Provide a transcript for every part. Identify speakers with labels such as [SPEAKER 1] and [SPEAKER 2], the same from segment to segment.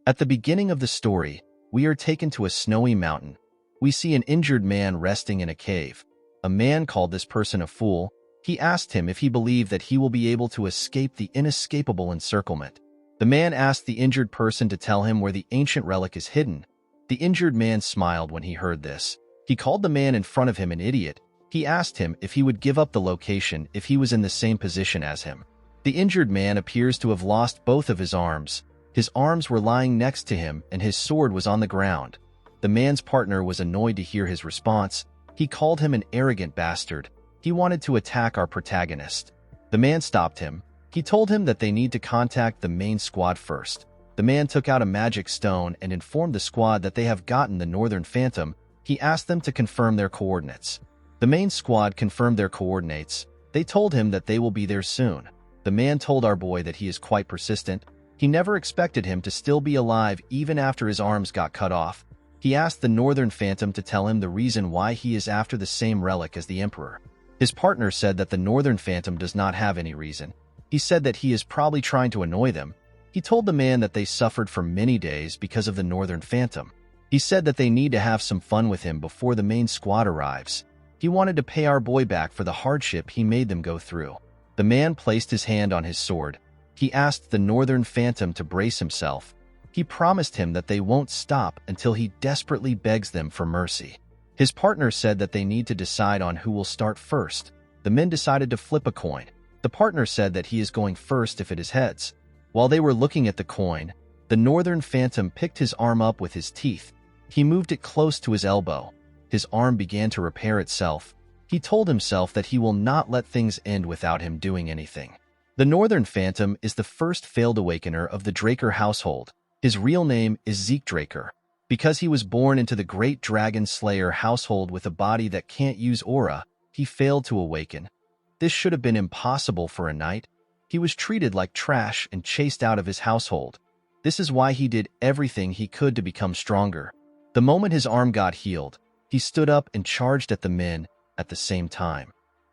[SPEAKER 1] At the beginning of the story, we are taken to a snowy mountain. We see an injured man resting in a cave. A man called this person a fool. He asked him if he believed that he will be able to escape the inescapable encirclement. The man asked the injured person to tell him where the ancient relic is hidden. The injured man smiled when he heard this. He called the man in front of him an idiot. He asked him if he would give up the location if he was in the same position as him. The injured man appears to have lost both of his arms. His arms were lying next to him and his sword was on the ground. The man's partner was annoyed to hear his response. He called him an arrogant bastard. He wanted to attack our protagonist. The man stopped him. He told him that they need to contact the main squad first. The man took out a magic stone and informed the squad that they have gotten the Northern Phantom. He asked them to confirm their coordinates. The main squad confirmed their coordinates. They told him that they will be there soon. The man told our boy that he is quite persistent. He never expected him to still be alive even after his arms got cut off. He asked the Northern Phantom to tell him the reason why he is after the same relic as the Emperor. His partner said that the Northern Phantom does not have any reason. He said that he is probably trying to annoy them. He told the man that they suffered for many days because of the Northern Phantom. He said that they need to have some fun with him before the main squad arrives. He wanted to pay our boy back for the hardship he made them go through. The man placed his hand on his sword. He asked the Northern Phantom to brace himself. He promised him that they won't stop until he desperately begs them for mercy. His partner said that they need to decide on who will start first. The men decided to flip a coin. The partner said that he is going first if it is heads. While they were looking at the coin, the Northern Phantom picked his arm up with his teeth. He moved it close to his elbow. His arm began to repair itself. He told himself that he will not let things end without him doing anything. The Northern Phantom is the first failed awakener of the Draker household. His real name is Zeke Draker. Because he was born into the Great Dragon Slayer household with a body that can't use aura, he failed to awaken. This should have been impossible for a knight. He was treated like trash and chased out of his household. This is why he did everything he could to become stronger. The moment his arm got healed, he stood up and charged at the men at the same time.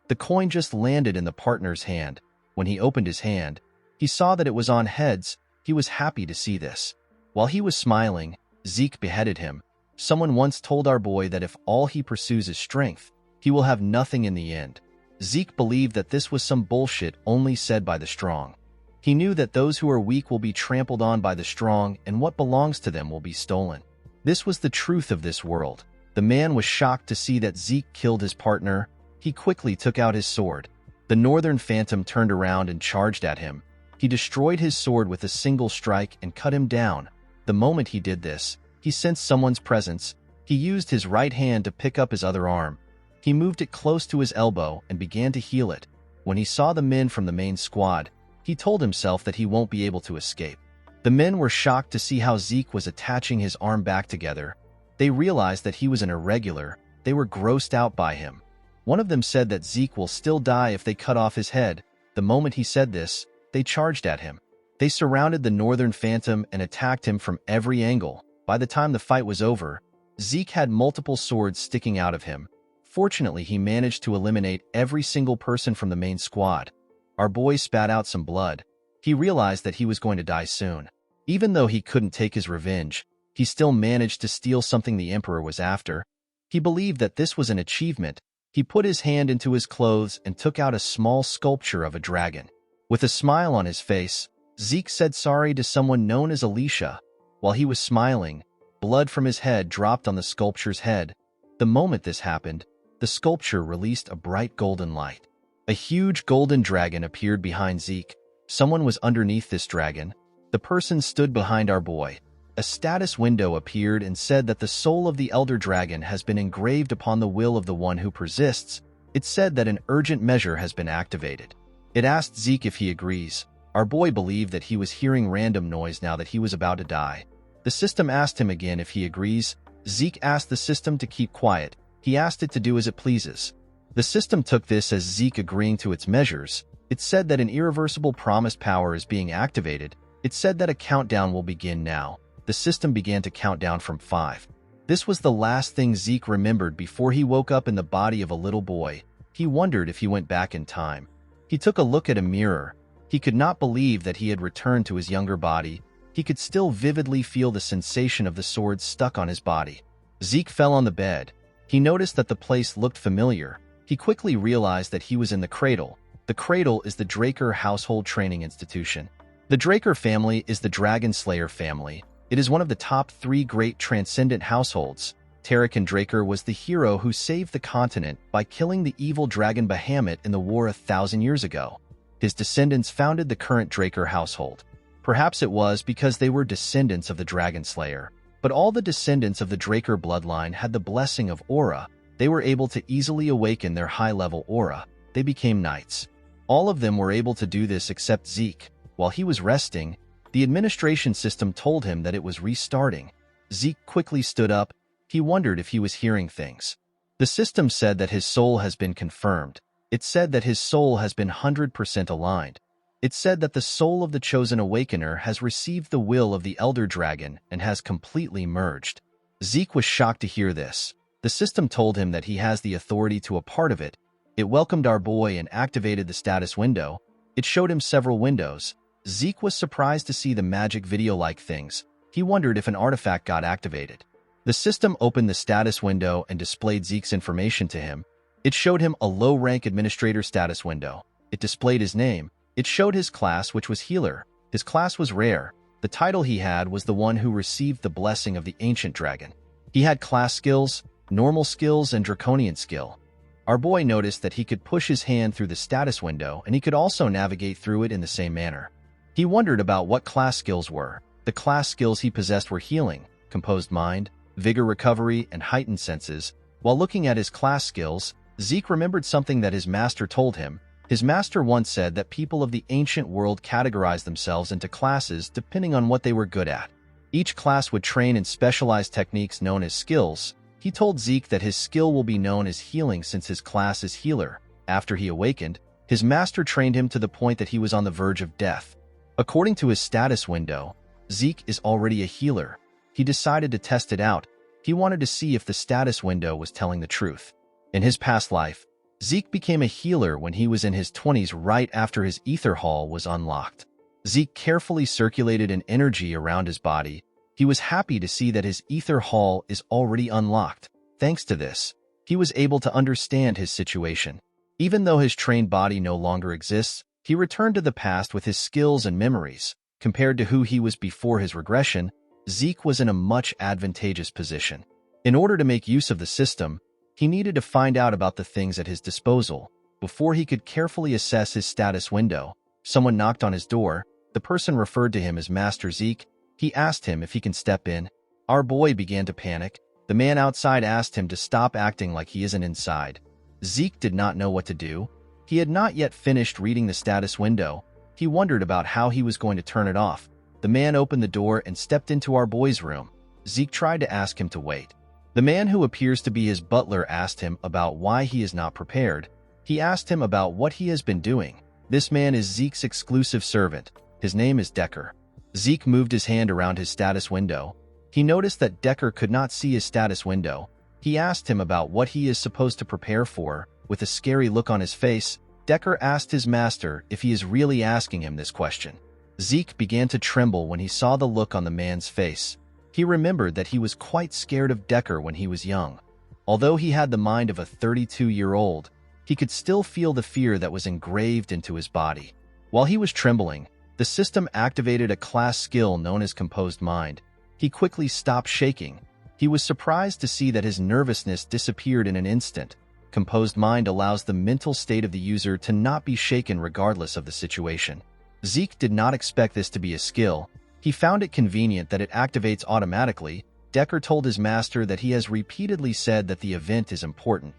[SPEAKER 1] The coin just landed in the partner's hand. When he opened his hand, he saw that it was on heads. He was happy to see this. While he was smiling, Zeke beheaded him. Someone once told our boy that if all he pursues is strength, he will have nothing in the end. Zeke believed that this was some bullshit only said by the strong. He knew that those who are weak will be trampled on by the strong and what belongs to them will be stolen. This was the truth of this world. The man was shocked to see that Zeke killed his partner. He quickly took out his sword. The Northern Phantom turned around and charged at him. He destroyed his sword with a single strike and cut him down. The moment he did this, he sensed someone's presence. He used his right hand to pick up his other arm. He moved it close to his elbow and began to heal it. When he saw the men from the main squad, he told himself that he won't be able to escape. The men were shocked to see how Zeke was attaching his arm back together. They realized that he was an irregular. They were grossed out by him. One of them said that Zeke will still die if they cut off his head. The moment he said this, they charged at him. They surrounded the Northern Phantom and attacked him from every angle. By the time the fight was over, Zeke had multiple swords sticking out of him. Fortunately, he managed to eliminate every single person from the main squad. Our boy spat out some blood. He realized that he was going to die soon. Even though he couldn't take his revenge, he still managed to steal something the Emperor was after. He believed that this was an achievement. He put his hand into his clothes and took out a small sculpture of a dragon. With a smile on his face, Zeke said sorry to someone known as Alicia. While he was smiling, blood from his head dropped on the sculpture's head. The moment this happened, the sculpture released a bright golden light. A huge golden dragon appeared behind Zeke. Someone was underneath this dragon. The person stood behind our boy. A status window appeared and said that the soul of the Elder Dragon has been engraved upon the will of the one who persists. It said that an urgent measure has been activated. It asked Zeke if he agrees. Our boy believed that he was hearing random noise now that he was about to die. The system asked him again if he agrees. Zeke asked the system to keep quiet. He asked it to do as it pleases. The system took this as Zeke agreeing to its measures. It said that an irreversible promised power is being activated. It said that a countdown will begin now. The system began to count down from 5. This was the last thing Zeke remembered before he woke up in the body of a little boy. He wondered if he went back in time. He took a look at a mirror. He could not believe that he had returned to his younger body. he could still vividly feel the sensation of the sword stuck on his body. Zeke fell on the bed. He noticed that the place looked familiar. He quickly realized that he was in the cradle. The cradle is the Draker household training institution. The Draker family is the Dragon Slayer family. It is one of the top 3 great transcendent households. Tarakan Draker was the hero who saved the continent by killing the evil dragon Bahamut in the war 1,000 years ago. His descendants founded the current Draker household. Perhaps it was because they were descendants of the Dragon Slayer. But all the descendants of the Draker bloodline had the blessing of aura. They were able to easily awaken their high-level aura. They became knights. All of them were able to do this except Zeke. While he was resting, the administration system told him that it was restarting. Zeke quickly stood up. He wondered if he was hearing things. The system said that his soul has been confirmed. It said that his soul has been 100% aligned. It said that the soul of the Chosen Awakener has received the will of the Elder Dragon and has completely merged. Zeke was shocked to hear this. The system told him that he has the authority to a part of it. It welcomed our boy and activated the status window. It showed him several windows. Zeke was surprised to see the magic video-like things. He wondered if an artifact got activated. The system opened the status window and displayed Zeke's information to him. It showed him a low-rank administrator status window. It displayed his name. It showed his class, which was healer. His class was rare. The title he had was the one who received the blessing of the ancient dragon. He had class skills, normal skills, and draconian skill. Our boy noticed that he could push his hand through the status window and he could also navigate through it in the same manner. He wondered about what class skills were. The class skills he possessed were healing, composed mind, vigor recovery, and heightened senses. While looking at his class skills, Zeke remembered something that his master told him. His master once said that people of the ancient world categorized themselves into classes depending on what they were good at. Each class would train in specialized techniques known as skills. He told Zeke that his skill will be known as healing since his class is healer. After he awakened, his master trained him to the point that he was on the verge of death. According to his status window, Zeke is already a healer. He decided to test it out. He wanted to see if the status window was telling the truth. In his past life, Zeke became a healer when he was in his 20s right after his ether hall was unlocked. Zeke carefully circulated an energy around his body. He was happy to see that his ether hall is already unlocked. Thanks to this, he was able to understand his situation. Even though his trained body no longer exists, he returned to the past with his skills and memories. Compared to who he was before his regression, Zeke was in a much advantageous position. In order to make use of the system, he needed to find out about the things at his disposal. Before he could carefully assess his status window, someone knocked on his door. The person referred to him as Master Zeke. He asked him if he can step in. Our boy began to panic. The man outside asked him to stop acting like he isn't inside. Zeke did not know what to do. He had not yet finished reading the status window. He wondered about how he was going to turn it off. The man opened the door and stepped into our boy's room. Zeke tried to ask him to wait. The man who appears to be his butler asked him about why he is not prepared. He asked him about what he has been doing. This man is Zeke's exclusive servant. His name is Decker. Zeke moved his hand around his status window. He noticed that Decker could not see his status window. He asked him about what he is supposed to prepare for. With a scary look on his face, Decker asked his master if he is really asking him this question. Zeke began to tremble when he saw the look on the man's face. He remembered that he was quite scared of Decker when he was young. Although he had the mind of a 32-year-old, he could still feel the fear that was engraved into his body. While he was trembling, the system activated a class skill known as Composed Mind. He quickly stopped shaking. He was surprised to see that his nervousness disappeared in an instant. Composed Mind allows the mental state of the user to not be shaken regardless of the situation. Zeke did not expect this to be a skill. He found it convenient that it activates automatically. Decker told his master that he has repeatedly said that the event is important.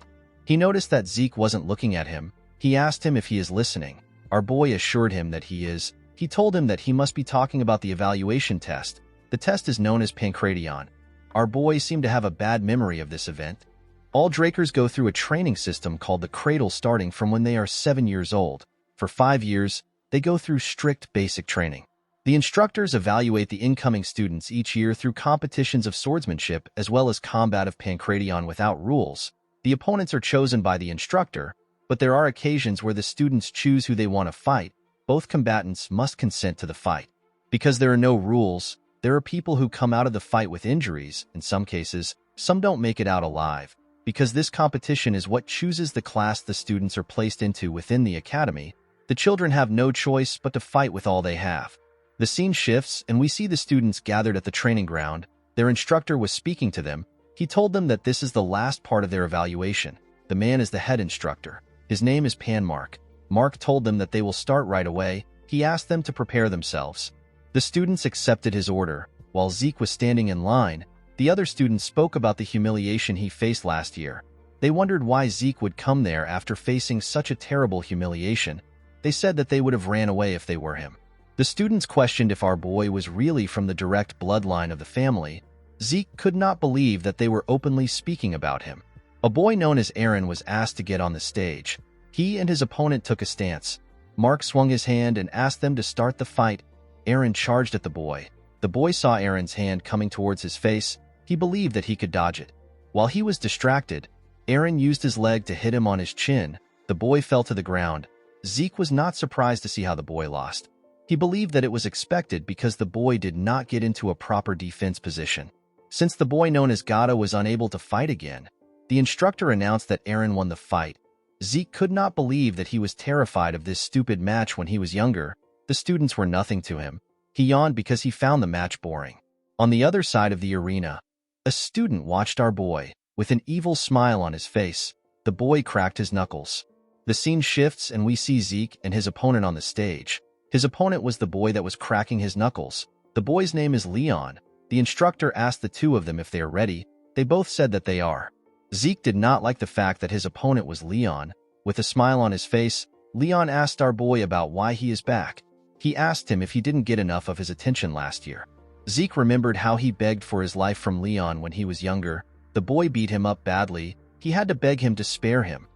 [SPEAKER 1] He noticed that Zeke wasn't looking at him. He asked him if he is listening. Our boy assured him that he is. He told him that he must be talking about the evaluation test. The test is known as Pancration. Our boy seemed to have a bad memory of this event. All Drakers go through a training system called the Cradle starting from when they are 7 years old. For 5 years, they go through strict basic training. The instructors evaluate the incoming students each year through competitions of swordsmanship as well as combat of Pancration without rules. The opponents are chosen by the instructor, but there are occasions where the students choose who they want to fight. Both combatants must consent to the fight. Because there are no rules, There are people who come out of the fight with injuries. In some cases, some don't make it out alive. Because this competition is what chooses the class the students are placed into within the academy, the children have no choice but to fight with all they have. The scene shifts, and we see the students gathered at the training ground. Their instructor was speaking to them. He told them that this is the last part of their evaluation. The man is the head instructor. His name is Mark. Mark told them that they will start right away. He asked them to prepare themselves. The students accepted his order. While Zeke was standing in line, the other students spoke about the humiliation he faced last year. They wondered why Zeke would come there after facing such a terrible humiliation. They said that they would have ran away if they were him. The students questioned if our boy was really from the direct bloodline of the family. Zeke could not believe that they were openly speaking about him. A boy known as Aaron was asked to get on the stage. He and his opponent took a stance. Mark swung his hand and asked them to start the fight. Aaron charged at the boy. The boy saw Aaron's hand coming towards his face. He believed that he could dodge it. While he was distracted, Aaron used his leg to hit him on his chin. The boy fell to the ground. Zeke was not surprised to see how the boy lost. He believed that it was expected because the boy did not get into a proper defense position. Since the boy known as Gata was unable to fight again, the instructor announced that Aaron won the fight. Zeke could not believe that he was terrified of this stupid match when he was younger. The students were nothing to him. He yawned because he found the match boring. On the other side of the arena, a student watched our boy. With an evil smile on his face, the boy cracked his knuckles. The scene shifts and we see Zeke and his opponent on the stage. His opponent was the boy that was cracking his knuckles. The boy's name is Leon. The instructor asked the two of them if they are ready. They both said that they are. Zeke did not like the fact that his opponent was Leon. With a smile on his face, Leon asked our boy about why he is back. He asked him if he didn't get enough of his attention last year. Zeke remembered how he begged for his life from Leon when he was younger. The boy beat him up badly. He had to beg him to spare him.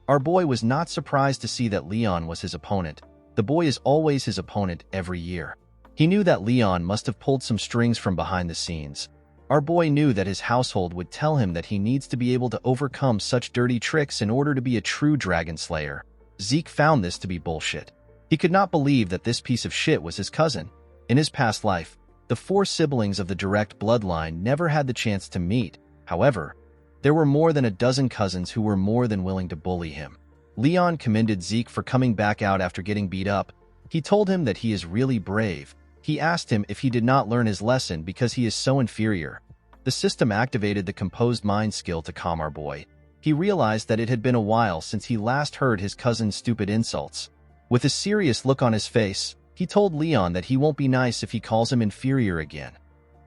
[SPEAKER 1] Our boy was not surprised to see that Leon was his opponent. The boy is always his opponent every year. He knew that Leon must have pulled some strings from behind the scenes. Our boy knew that his household would tell him that he needs to be able to overcome such dirty tricks in order to be a true dragon slayer. Zeke found this to be bullshit. He could not believe that this piece of shit was his cousin. In his past life, the 4 siblings of the direct bloodline never had the chance to meet. However, there were more than a dozen cousins who were more than willing to bully him. Leon commended Zeke for coming back out after getting beat up. He told him that he is really brave. He asked him if he did not learn his lesson because he is so inferior. The system activated the composed mind skill to calm our boy. He realized that it had been a while since he last heard his cousin's stupid insults. With a serious look on his face, he told Leon that he won't be nice if he calls him inferior again.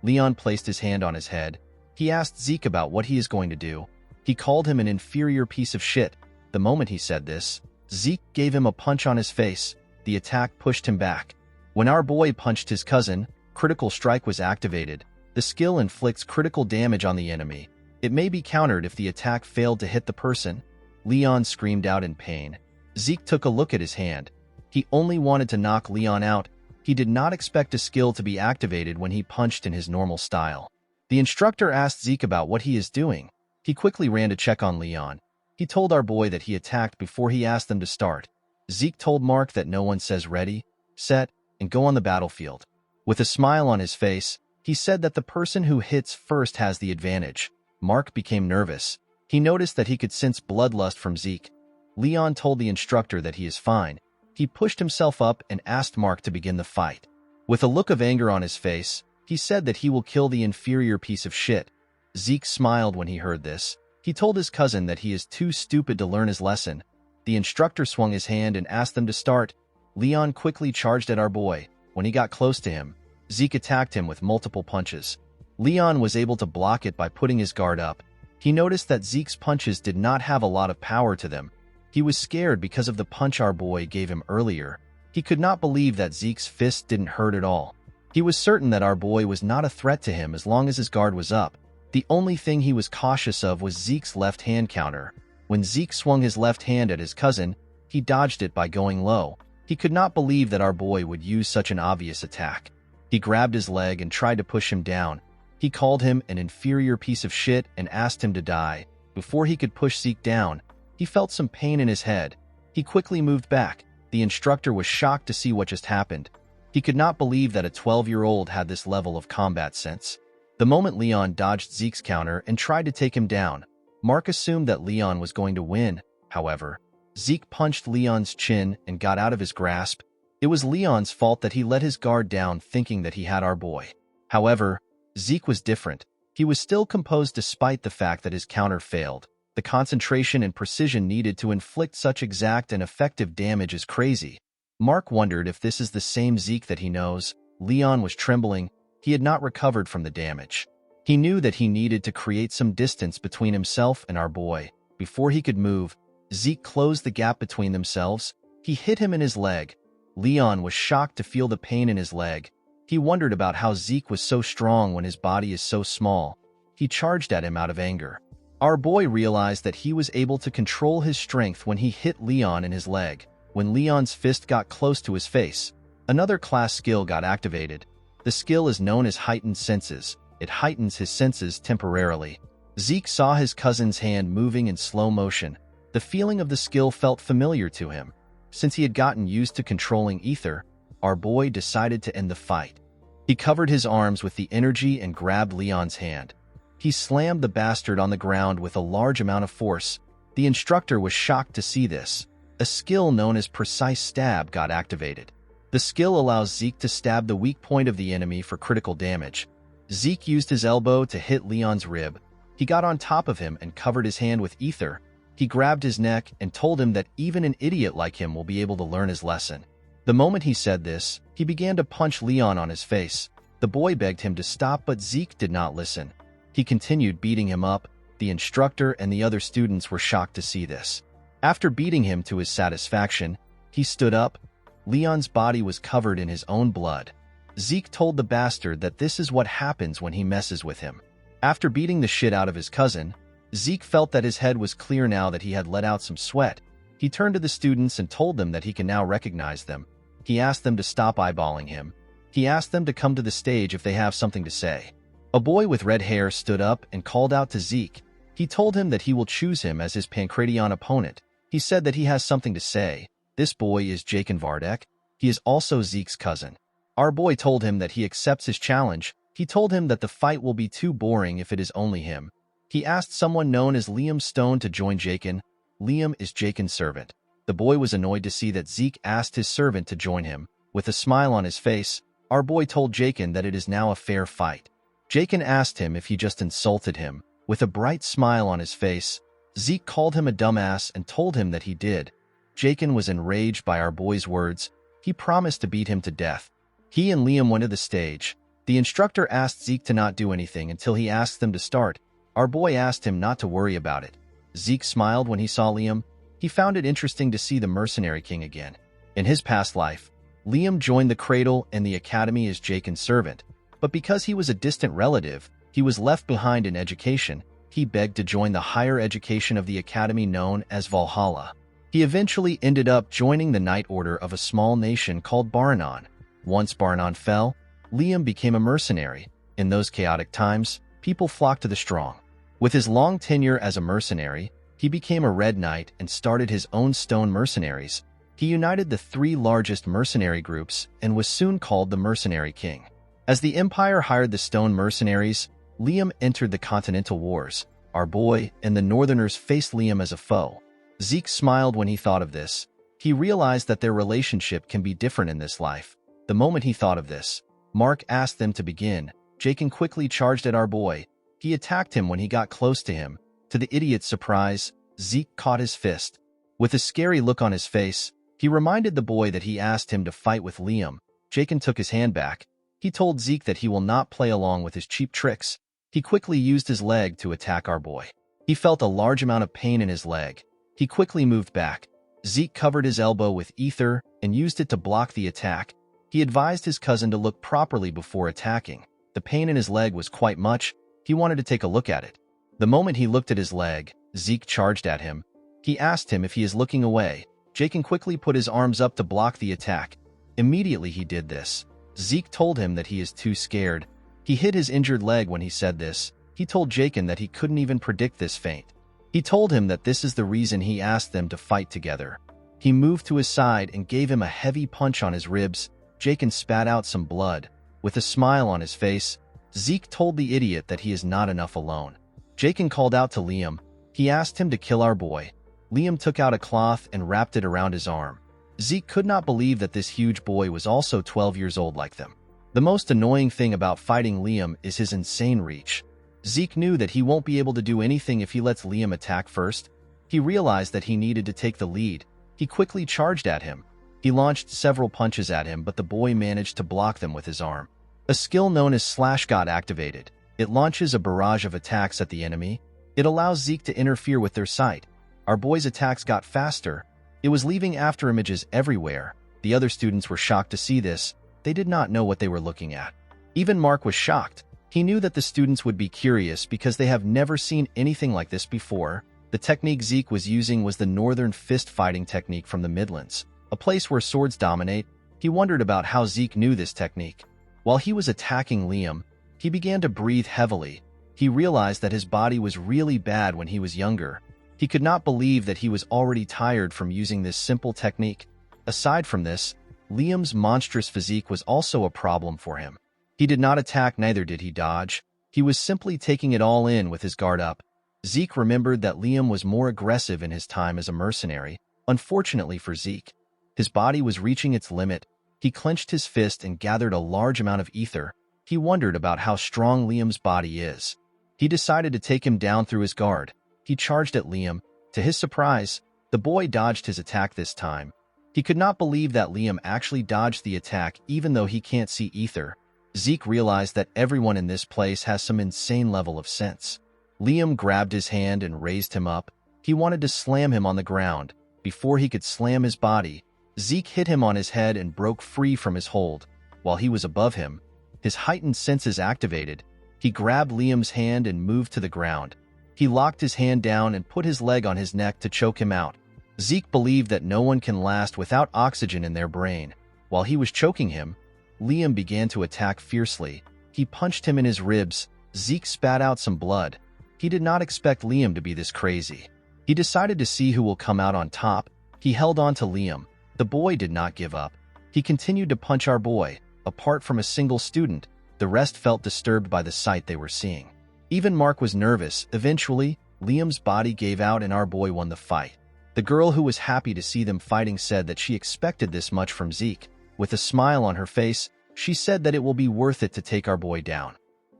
[SPEAKER 1] Leon placed his hand on his head. He asked Zeke about what he is going to do. He called him an inferior piece of shit. The moment he said this, Zeke gave him a punch on his face. The attack pushed him back. When our boy punched his cousin, Critical Strike was activated. The skill inflicts critical damage on the enemy. It may be countered if the attack failed to hit the person. Leon screamed out in pain. Zeke took a look at his hand. He only wanted to knock Leon out. He did not expect a skill to be activated when he punched in his normal style. The instructor asked Zeke about what he is doing. He quickly ran to check on Leon. He told our boy that he attacked before he asked them to start. Zeke told Mark that no one says ready, set, and go on the battlefield. With a smile on his face, he said that the person who hits first has the advantage. Mark became nervous. He noticed that he could sense bloodlust from Zeke. Leon told the instructor that he is fine. He pushed himself up and asked Mark to begin the fight. With a look of anger on his face, he said that he will kill the inferior piece of shit. Zeke smiled when he heard this. He told his cousin that he is too stupid to learn his lesson. The instructor swung his hand and asked them to start. Leon quickly charged at our boy. When he got close to him, Zeke attacked him with multiple punches. Leon was able to block it by putting his guard up. He noticed that Zeke's punches did not have a lot of power to them. He was scared because of the punch our boy gave him earlier. He could not believe that Zeke's fist didn't hurt at all. He was certain that our boy was not a threat to him as long as his guard was up. The only thing he was cautious of was Zeke's left hand counter. When Zeke swung his left hand at his cousin, he dodged it by going low. He could not believe that our boy would use such an obvious attack. He grabbed his leg and tried to push him down. He called him an inferior piece of shit and asked him to die. Before he could push Zeke down, he felt some pain in his head. He quickly moved back. The instructor was shocked to see what just happened. He could not believe that a 12-year-old had this level of combat sense. The moment Leon dodged Zeke's counter and tried to take him down, Mark assumed that Leon was going to win. However, Zeke punched Leon's chin and got out of his grasp. It was Leon's fault that he let his guard down thinking that he had our boy. However, Zeke was different. He was still composed despite the fact that his counter failed. The concentration and precision needed to inflict such exact and effective damage is crazy. Mark wondered if this is the same Zeke that he knows. Leon was trembling. He had not recovered from the damage. He knew that he needed to create some distance between himself and our boy. Before he could move, Zeke closed the gap between themselves. He hit him in his leg. Leon was shocked to feel the pain in his leg. He wondered about how Zeke was so strong when his body is so small. He charged at him out of anger. Our boy realized that he was able to control his strength when he hit Leon in his leg. When Leon's fist got close to his face, another class skill got activated. The skill is known as heightened senses. It heightens his senses temporarily. Zeke saw his cousin's hand moving in slow motion. The feeling of the skill felt familiar to him. Since he had gotten used to controlling ether, our boy decided to end the fight. He covered his arms with the energy and grabbed Leon's hand. He slammed the bastard on the ground with a large amount of force. The instructor was shocked to see this. A skill known as precise stab got activated. The skill allows Zeke to stab the weak point of the enemy for critical damage. Zeke used his elbow to hit Leon's rib. He got on top of him and covered his hand with ether. He grabbed his neck and told him that even an idiot like him will be able to learn his lesson. The moment he said this, he began to punch Leon on his face. The boy begged him to stop, but Zeke did not listen. He continued beating him up. The instructor and the other students were shocked to see this. After beating him to his satisfaction, he stood up. Leon's body was covered in his own blood. Zeke told the bastard that this is what happens when he messes with him. After beating the shit out of his cousin, Zeke felt that his head was clear now that he had let out some sweat. He turned to the students and told them that he can now recognize them. He asked them to stop eyeballing him. He asked them to come to the stage if they have something to say. A boy with red hair stood up and called out to Zeke. He told him that he will choose him as his Pancration opponent. He said that he has something to say. This boy is Jakin Vardek. He is also Zeke's cousin. Our boy told him that he accepts his challenge. He told him that the fight will be too boring if it is only him. He asked someone known as Liam Stone to join Jakin. Liam is Jakin's servant. The boy was annoyed to see that Zeke asked his servant to join him. With a smile on his face, our boy told Jakin that it is now a fair fight. Jakin asked him if he just insulted him. With a bright smile on his face, Zeke called him a dumbass and told him that he did. Jakin was enraged by our boy's words. He promised to beat him to death. He and Liam went to the stage. The instructor asked Zeke to not do anything until he asked them to start. Our boy asked him not to worry about it. Zeke smiled when he saw Liam. He found it interesting to see the mercenary king again. In his past life, Liam joined the cradle and the academy as Jakin's servant. But because he was a distant relative, he was left behind in education. He begged to join the higher education of the academy known as Valhalla. He eventually ended up joining the Knight Order of a small nation called Baranon. Once Baranon fell, Liam became a mercenary. In those chaotic times, people flocked to the strong. With his long tenure as a mercenary, he became a Red Knight and started his own stone mercenaries. He united the three largest mercenary groups and was soon called the Mercenary King. As the Empire hired the stone mercenaries, Liam entered the Continental Wars. Our boy and the Northerners faced Liam as a foe. Zeke smiled when he thought of this. He realized that their relationship can be different in this life. The moment he thought of this, Mark asked them to begin. Jakin quickly charged at our boy. He attacked him when he got close to him. To the idiot's surprise, Zeke caught his fist. With a scary look on his face, he reminded the boy that he asked him to fight with Liam. Jakin took his hand back. He told Zeke that he will not play along with his cheap tricks. He quickly used his leg to attack our boy. He felt a large amount of pain in his leg. He quickly moved back. Zeke covered his elbow with ether and used it to block the attack. He advised his cousin to look properly before attacking. The pain in his leg was quite much. He wanted to take a look at it. The moment he looked at his leg, Zeke charged at him. He asked him if he is looking away. Jakin quickly put his arms up to block the attack. Immediately he did this. Zeke told him that he is too scared. He hit his injured leg when he said this. He told Jakin that he couldn't even predict this feint. He told him that this is the reason he asked them to fight together. He moved to his side and gave him a heavy punch on his ribs. Jakin spat out some blood. With a smile on his face, Zeke told the idiot that he is not enough alone. Jakin called out to Liam. He asked him to kill our boy. Liam took out a cloth and wrapped it around his arm. Zeke could not believe that this huge boy was also 12 years old like them. The most annoying thing about fighting Liam is his insane reach. Zeke knew that he won't be able to do anything if he lets Liam attack first. He realized that he needed to take the lead. He quickly charged at him. He launched several punches at him, but the boy managed to block them with his arm. A skill known as Slash got activated. It launches a barrage of attacks at the enemy. It allows Zeke to interfere with their sight. Our boy's attacks got faster. It was leaving after images everywhere. The other students were shocked to see this. They did not know what they were looking at. Even Mark was shocked. He knew that the students would be curious because they have never seen anything like this before. The technique Zeke was using was the Northern Fist fighting technique from the Midlands, a place where swords dominate. He wondered about how Zeke knew this technique. While he was attacking Liam, he began to breathe heavily. He realized that his body was really bad when he was younger. He could not believe that he was already tired from using this simple technique. Aside from this, Liam's monstrous physique was also a problem for him. He did not attack, neither did he dodge. He was simply taking it all in with his guard up. Zeke remembered that Liam was more aggressive in his time as a mercenary. Unfortunately for Zeke, his body was reaching its limit. He clenched his fist and gathered a large amount of ether. He wondered about how strong Liam's body is. He decided to take him down through his guard. He charged at Liam. To his surprise, the boy dodged his attack this time. He could not believe that Liam actually dodged the attack even though he can't see ether. Zeke realized that everyone in this place has some insane level of sense. Liam grabbed his hand and raised him up. He wanted to slam him on the ground. Before he could slam his body, Zeke hit him on his head and broke free from his hold. While he was above him, his heightened senses activated. He grabbed Liam's hand and moved to the ground. He locked his hand down and put his leg on his neck to choke him out. Zeke believed that no one can last without oxygen in their brain. While he was choking him, Liam began to attack fiercely. He punched him in his ribs. Zeke spat out some blood. He did not expect Liam to be this crazy. He decided to see who will come out on top. He held on to Liam. The boy did not give up. He continued to punch our boy. Apart from a single student, the rest felt disturbed by the sight they were seeing. Even Mark was nervous. Eventually, Liam's body gave out and our boy won the fight. The girl who was happy to see them fighting said that she expected this much from Zeke. With a smile on her face, she said that it will be worth it to take our boy down.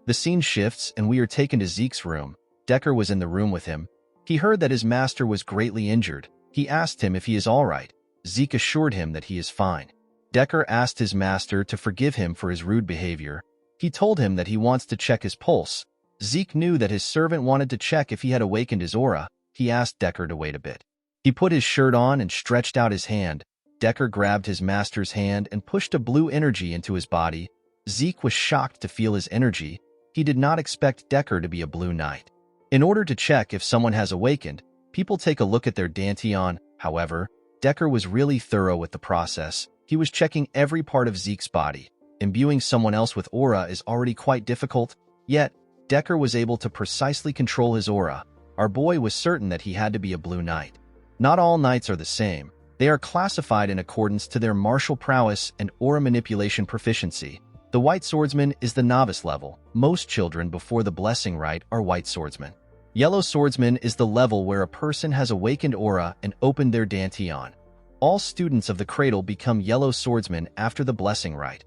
[SPEAKER 1] The scene shifts and we are taken to Zeke's room. Decker was in the room with him. He heard that his master was greatly injured. He asked him if he is all right. Zeke assured him that he is fine. Decker asked his master to forgive him for his rude behavior. He told him that he wants to check his pulse. Zeke knew that his servant wanted to check if he had awakened his aura. He asked Decker to wait a bit. He put his shirt on and stretched out his hand. Decker grabbed his master's hand and pushed a blue energy into his body. Zeke was shocked to feel his energy. He did not expect Decker to be a blue knight. In order to check if someone has awakened, people take a look at their dantian. However, Decker was really thorough with the process. He was checking every part of Zeke's body. Imbuing someone else with aura is already quite difficult, yet Decker was able to precisely control his aura. Our boy was certain that he had to be a blue knight. Not all knights are the same. They are classified in accordance to their martial prowess and aura manipulation proficiency. The white swordsman is the novice level. Most children before the blessing rite are white swordsmen. Yellow swordsman is the level where a person has awakened aura and opened their dantian. All students of the cradle become yellow swordsmen after the blessing rite.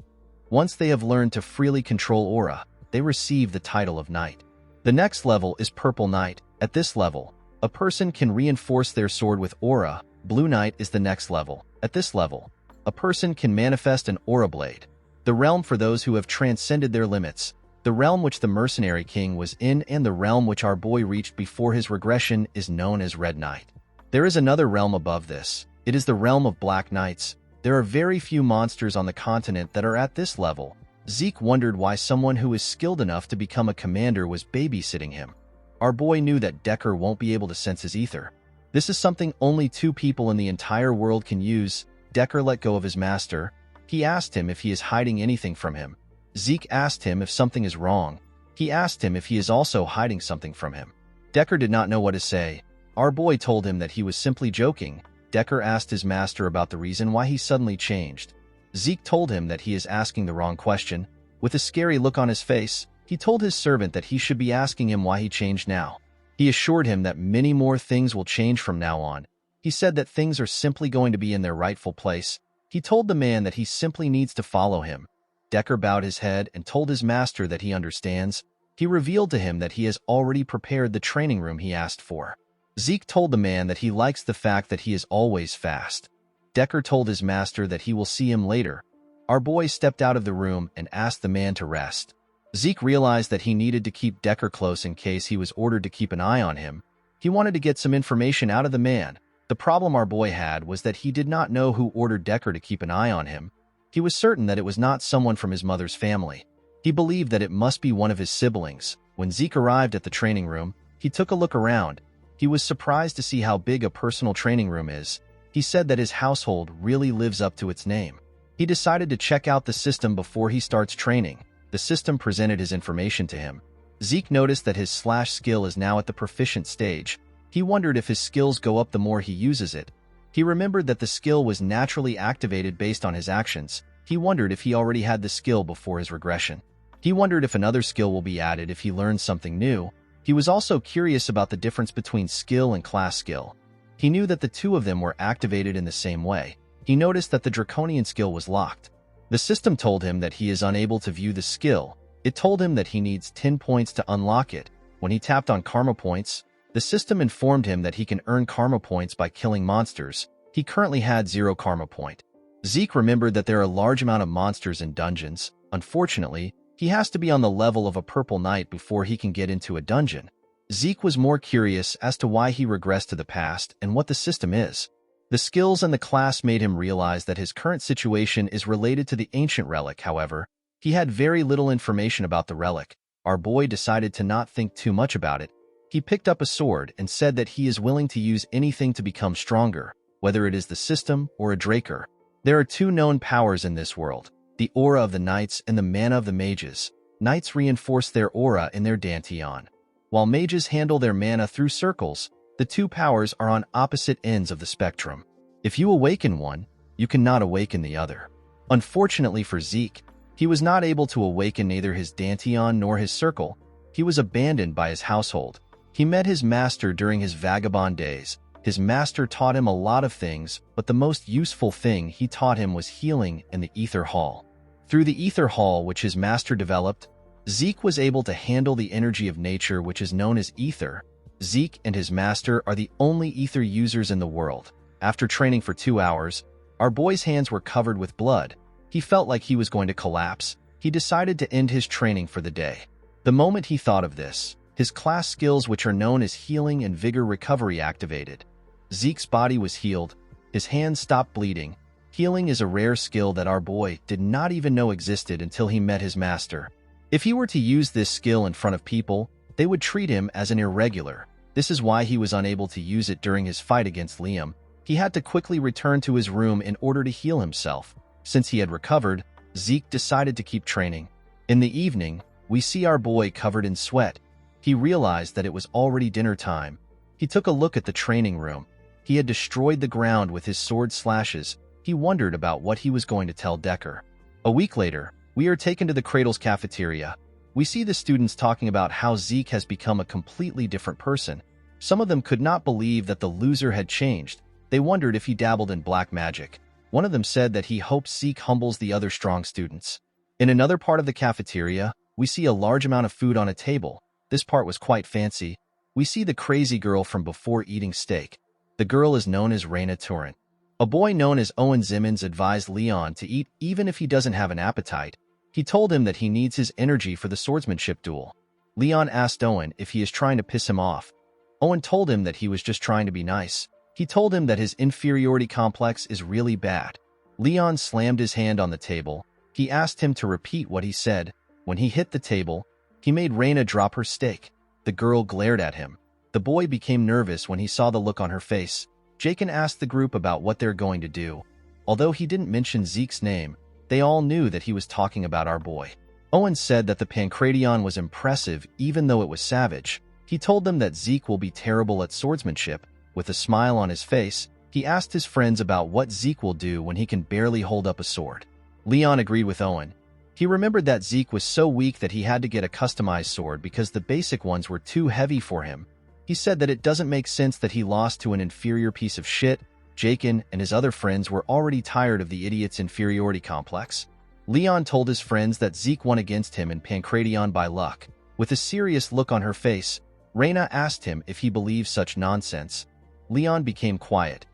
[SPEAKER 1] Once they have learned to freely control aura, they receive the title of knight. The next level is purple knight. At this level, a person can reinforce their sword with aura. Blue knight is the next level. At this level, a person can manifest an aura blade. The realm for those who have transcended their limits. The realm which the mercenary king was in and the realm which our boy reached before his regression is known as Red Knight. There is another realm above this. It is the realm of Black Knights. There are very few monsters on the continent that are at this level. Zeke wondered why someone who is skilled enough to become a commander was babysitting him. Our boy knew that Decker won't be able to sense his ether. This is something only 2 people in the entire world can use. Decker let go of his master. He asked him if he is hiding anything from him. Zeke asked him if something is wrong. He asked him if he is also hiding something from him. Decker did not know what to say. Our boy told him that he was simply joking. Decker asked his master about the reason why he suddenly changed. Zeke told him that he is asking the wrong question. With a scary look on his face, he told his servant that he should be asking him why he changed now. He assured him that many more things will change from now on. He said that things are simply going to be in their rightful place. He told the man that he simply needs to follow him. Decker bowed his head and told his master that he understands. He revealed to him that he has already prepared the training room he asked for. Zeke told the man that he likes the fact that he is always fast. Decker told his master that he will see him later. Our boy stepped out of the room and asked the man to rest. Zeke realized that he needed to keep Decker close in case he was ordered to keep an eye on him. He wanted to get some information out of the man. The problem our boy had was that he did not know who ordered Decker to keep an eye on him. He was certain that it was not someone from his mother's family. He believed that it must be one of his siblings. When Zeke arrived at the training room, he took a look around. He was surprised to see how big a personal training room is. He said that his household really lives up to its name. He decided to check out the system before he starts training. The system presented his information to him. Zeke noticed that his slash skill is now at the proficient stage. He wondered if his skills go up the more he uses it. He remembered that the skill was naturally activated based on his actions. He wondered if he already had the skill before his regression. He wondered if another skill will be added if he learns something new. He was also curious about the difference between skill and class skill. He knew that the two of them were activated in the same way. He noticed that the draconian skill was locked. The system told him that he is unable to view the skill. It told him that he needs 10 points to unlock it. When he tapped on karma points, the system informed him that he can earn karma points by killing monsters. He currently had 0 karma point. Zeke remembered that there are a large amount of monsters in dungeons. Unfortunately, he has to be on the level of a purple knight before he can get into a dungeon. Zeke was more curious as to why he regressed to the past and what the system is. The skills and the class made him realize that his current situation is related to the ancient relic. However, he had very little information about the relic. Our boy decided to not think too much about it. He picked up a sword and said that he is willing to use anything to become stronger, whether it is the system or a Draker. There are 2 known powers in this world, the aura of the knights and the mana of the mages. Knights reinforce their aura in their dantian, while mages handle their mana through circles. The 2 powers are on opposite ends of the spectrum. If you awaken one, you cannot awaken the other. Unfortunately for Zeke, he was not able to awaken neither his dantian nor his circle. He was abandoned by his household. He met his master during his vagabond days. His master taught him a lot of things, but the most useful thing he taught him was healing in the Ether Hall. Through the Ether Hall, which his master developed, Zeke was able to handle the energy of nature, which is known as ether. Zeke and his master are the only ether users in the world. After training for 2 hours, our boy's hands were covered with blood. He felt like he was going to collapse. He decided to end his training for the day. The moment he thought of this, his class skills, which are known as healing and vigor recovery, activated. Zeke's body was healed. His hands stopped bleeding. Healing is a rare skill that our boy did not even know existed until he met his master. If he were to use this skill in front of people, they would treat him as an irregular. This is why he was unable to use it during his fight against Liam. He had to quickly return to his room in order to heal himself. Since he had recovered, Zeke decided to keep training. In the evening, we see our boy covered in sweat. He realized that it was already dinner time. He took a look at the training room. He had destroyed the ground with his sword slashes. He wondered about what he was going to tell Decker. A week later, we are taken to the Cradle's cafeteria. We see the students talking about how Zeke has become a completely different person. Some of them could not believe that the loser had changed. They wondered if he dabbled in black magic. One of them said that he hopes Zeke humbles the other strong students. In another part of the cafeteria, we see a large amount of food on a table. This part was quite fancy. We see the crazy girl from before eating steak. The girl is known as Raina Torrent. A boy known as Owen Zimmons advised Leon to eat even if he doesn't have an appetite. He told him that he needs his energy for the swordsmanship duel. Leon asked Owen if he is trying to piss him off. Owen told him that he was just trying to be nice. He told him that his inferiority complex is really bad. Leon slammed his hand on the table. He asked him to repeat what he said. When he hit the table, he made Raina drop her steak. The girl glared at him. The boy became nervous when he saw the look on her face. Jakin asked the group about what they're going to do. Although he didn't mention Zeke's name, they all knew that he was talking about our boy. Owen said that the Pancration was impressive even though it was savage. He told them that Zeke will be terrible at swordsmanship. With a smile on his face, he asked his friends about what Zeke will do when he can barely hold up a sword. Leon agreed with Owen. He remembered that Zeke was so weak that he had to get a customized sword because the basic ones were too heavy for him. He said that it doesn't make sense that he lost to an inferior piece of shit. Jakin and his other friends were already tired of the idiot's inferiority complex. Leon told his friends that Zeke won against him in Pancration by luck. With a serious look on her face, Reyna asked him if he believed such nonsense. Leon became quiet.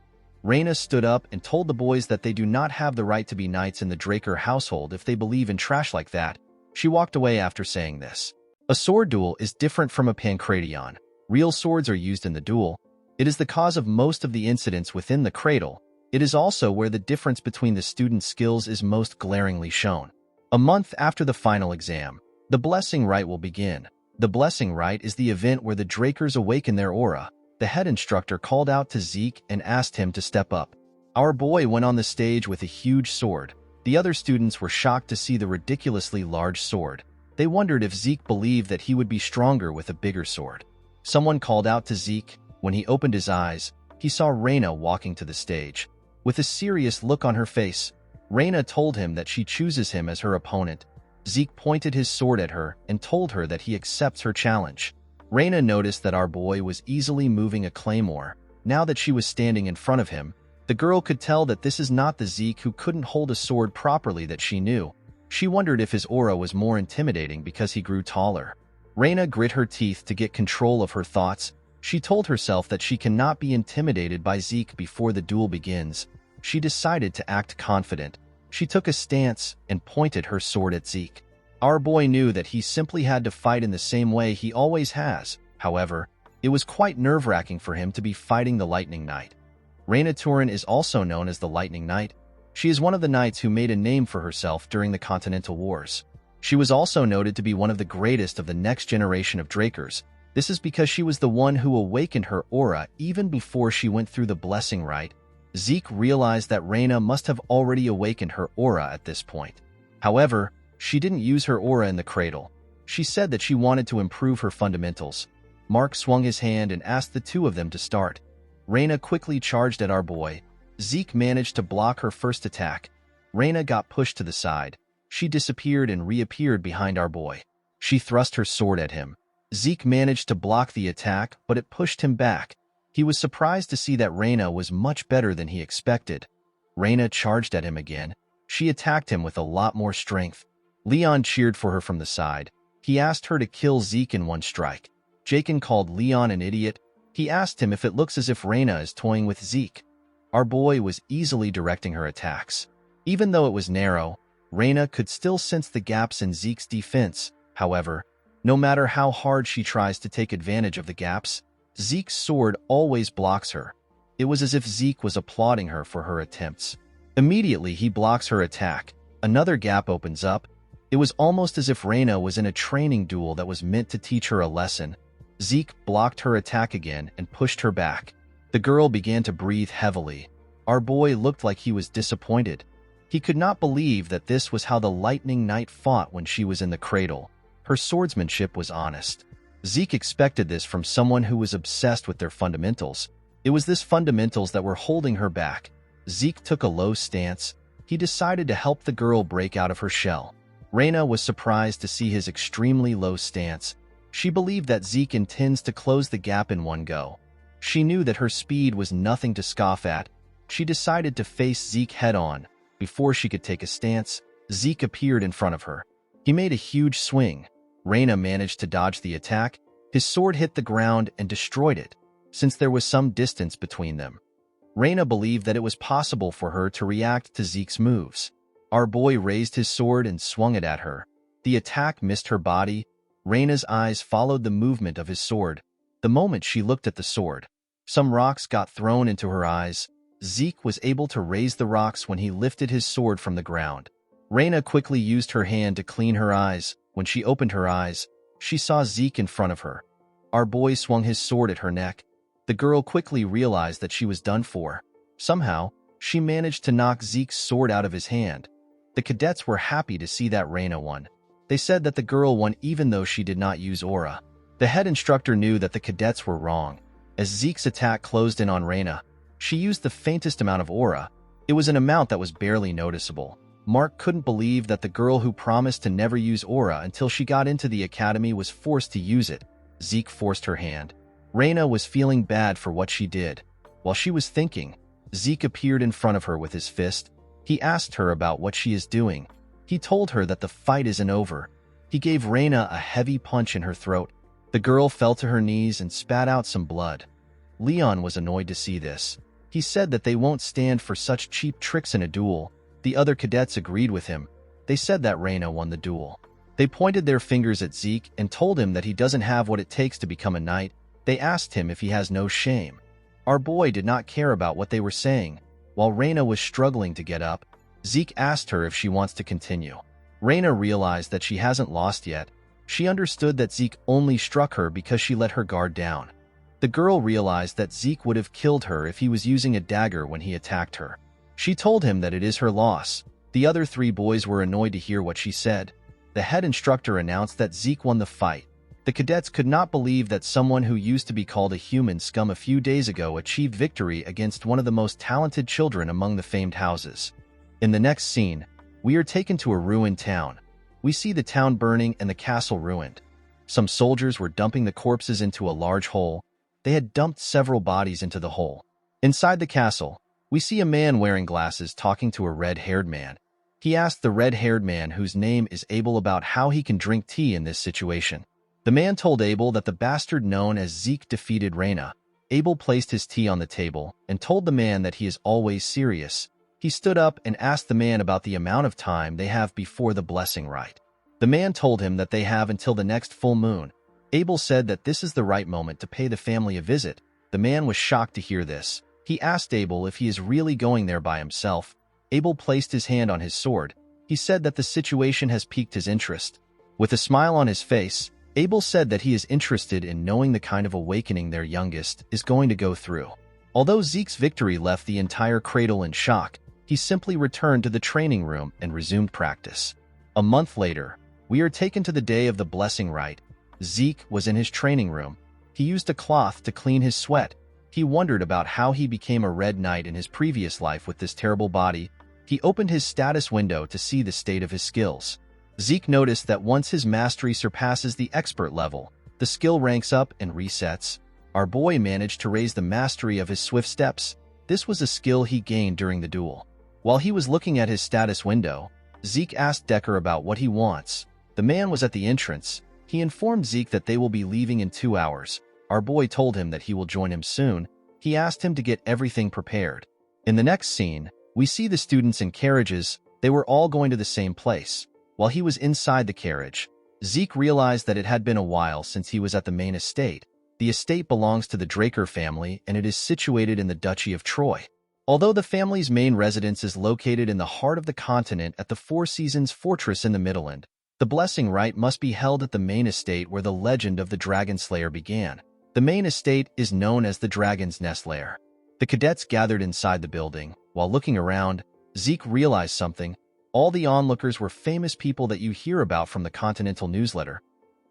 [SPEAKER 1] Reyna stood up and told the boys that they do not have the right to be knights in the Draker household if they believe in trash like that. She walked away after saying this. A sword duel is different from a Pancration. Real swords are used in the duel. It is the cause of most of the incidents within the cradle. It is also where the difference between the students' skills is most glaringly shown. A month after the final exam, the blessing rite will begin. The blessing rite is the event where the Drakers awaken their aura. The head instructor called out to Zeke and asked him to step up. Our boy went on the stage with a huge sword. The other students were shocked to see the ridiculously large sword. They wondered if Zeke believed that he would be stronger with a bigger sword. Someone called out to Zeke. When he opened his eyes, he saw Reyna walking to the stage. With a serious look on her face, Reyna told him that she chooses him as her opponent. Zeke pointed his sword at her and told her that he accepts her challenge. Reyna noticed that our boy was easily moving a claymore. Now that she was standing in front of him, the girl could tell that this is not the Zeke who couldn't hold a sword properly that she knew. She wondered if his aura was more intimidating because he grew taller. Reyna grit her teeth to get control of her thoughts. She told herself that she cannot be intimidated by Zeke before the duel begins. She decided to act confident. She took a stance and pointed her sword at Zeke. Our boy knew that he simply had to fight in the same way he always has. However, it was quite nerve-wracking for him to be fighting the Lightning Knight. Reyna Turin is also known as the Lightning Knight. She is one of the knights who made a name for herself during the Continental Wars. She was also noted to be one of the greatest of the next generation of Drakers. This is because she was the one who awakened her aura even before she went through the blessing rite. Zeke realized that Reyna must have already awakened her aura at this point. However, she didn't use her aura in the cradle. She said that she wanted to improve her fundamentals. Mark swung his hand and asked the two of them to start. Reyna quickly charged at our boy. Zeke managed to block her first attack. Reyna got pushed to the side. She disappeared and reappeared behind our boy. She thrust her sword at him. Zeke managed to block the attack, but it pushed him back. He was surprised to see that Reyna was much better than he expected. Reyna charged at him again. She attacked him with a lot more strength. Leon cheered for her from the side. He asked her to kill Zeke in one strike. Jakin called Leon an idiot. He asked him if it looks as if Reyna is toying with Zeke. Our boy was easily directing her attacks. Even though it was narrow, Reyna could still sense the gaps in Zeke's defense. However, no matter how hard she tries to take advantage of the gaps, Zeke's sword always blocks her. It was as if Zeke was applauding her for her attempts. Immediately, he blocks her attack. Another gap opens up. It was almost as if Reyna was in a training duel that was meant to teach her a lesson. Zeke blocked her attack again and pushed her back. The girl began to breathe heavily. Our boy looked like he was disappointed. He could not believe that this was how the Lightning Knight fought when she was in the cradle. Her swordsmanship was honest. Zeke expected this from someone who was obsessed with their fundamentals. It was this fundamentals that were holding her back. Zeke took a low stance. He decided to help the girl break out of her shell. Reyna was surprised to see his extremely low stance. She believed that Zeke intends to close the gap in one go. She knew that her speed was nothing to scoff at. She decided to face Zeke head-on. Before she could take a stance, Zeke appeared in front of her. He made a huge swing. Reyna managed to dodge the attack. His sword hit the ground and destroyed it, since there was some distance between them. Reyna believed that it was possible for her to react to Zeke's moves. Our boy raised his sword and swung it at her. The attack missed her body. Reyna's eyes followed the movement of his sword. The moment she looked at the sword, some rocks got thrown into her eyes. Zeke was able to raise the rocks when he lifted his sword from the ground. Reyna quickly used her hand to clean her eyes. When she opened her eyes, she saw Zeke in front of her. Our boy swung his sword at her neck. The girl quickly realized that she was done for. Somehow, she managed to knock Zeke's sword out of his hand. The cadets were happy to see that Reyna won. They said that the girl won even though she did not use aura. The head instructor knew that the cadets were wrong. As Zeke's attack closed in on Reyna, she used the faintest amount of aura. It was an amount that was barely noticeable. Mark couldn't believe that the girl who promised to never use aura until she got into the academy was forced to use it. Zeke forced her hand. Reina was feeling bad for what she did. While she was thinking, Zeke appeared in front of her with his fist. He asked her about what she is doing. He told her that the fight isn't over. He gave Reina a heavy punch in her throat. The girl fell to her knees and spat out some blood. Leon was annoyed to see this. He said that they won't stand for such cheap tricks in a duel. The other cadets agreed with him. They said that Reina won the duel. They pointed their fingers at Zeke and told him that he doesn't have what it takes to become a knight. They asked him if he has no shame. Our boy did not care about what they were saying. While Reina was struggling to get up, Zeke asked her if she wants to continue. Reina realized that she hasn't lost yet. She understood that Zeke only struck her because she let her guard down. The girl realized that Zeke would have killed her if he was using a dagger when he attacked her. She told him that it is her loss. The other 3 boys were annoyed to hear what she said. The head instructor announced that Zeke won the fight. The cadets could not believe that someone who used to be called a human scum a few days ago achieved victory against one of the most talented children among the famed houses. In the next scene, we are taken to a ruined town. We see the town burning and the castle ruined. Some soldiers were dumping the corpses into a large hole. They had dumped several bodies into the hole. Inside the castle, we see a man wearing glasses talking to a red-haired man. He asked the red-haired man, whose name is Abel, about how he can drink tea in this situation. The man told Abel that the bastard known as Zeke defeated Reina. Abel placed his tea on the table and told the man that he is always serious. He stood up and asked the man about the amount of time they have before the blessing rite. The man told him that they have until the next full moon. Abel said that this is the right moment to pay the family a visit. The man was shocked to hear this. He asked Abel if he is really going there by himself. Abel placed his hand on his sword. He said that the situation has piqued his interest. With a smile on his face, Abel said that he is interested in knowing the kind of awakening their youngest is going to go through. Although Zeke's victory left the entire cradle in shock, he simply returned to the training room and resumed practice. A month later, we are taken to the day of the blessing rite. Zeke was in his training room. He used a cloth to clean his sweat. He wondered about how he became a red knight in his previous life with this terrible body. He opened his status window to see the state of his skills. Zeke noticed that once his mastery surpasses the expert level, the skill ranks up and resets. Our boy managed to raise the mastery of his swift steps. This was a skill he gained during the duel. While he was looking at his status window, Zeke asked Decker about what he wants. The man was at the entrance. He informed Zeke that they will be leaving in 2 hours. Our boy told him that he will join him soon. He asked him to get everything prepared. In the next scene, we see the students in carriages. They were all going to the same place. While he was inside the carriage, Zeke realized that it had been a while since he was at the main estate. The estate belongs to the Draker family, and it is situated in the Duchy of Troy. Although the family's main residence is located in the heart of the continent at the Four Seasons Fortress in the Midland, the blessing rite must be held at the main estate where the legend of the Dragon Slayer began. The main estate is known as the Dragon's Nest Lair. The cadets gathered inside the building. While looking around, Zeke realized something. All the onlookers were famous people that you hear about from the Continental newsletter.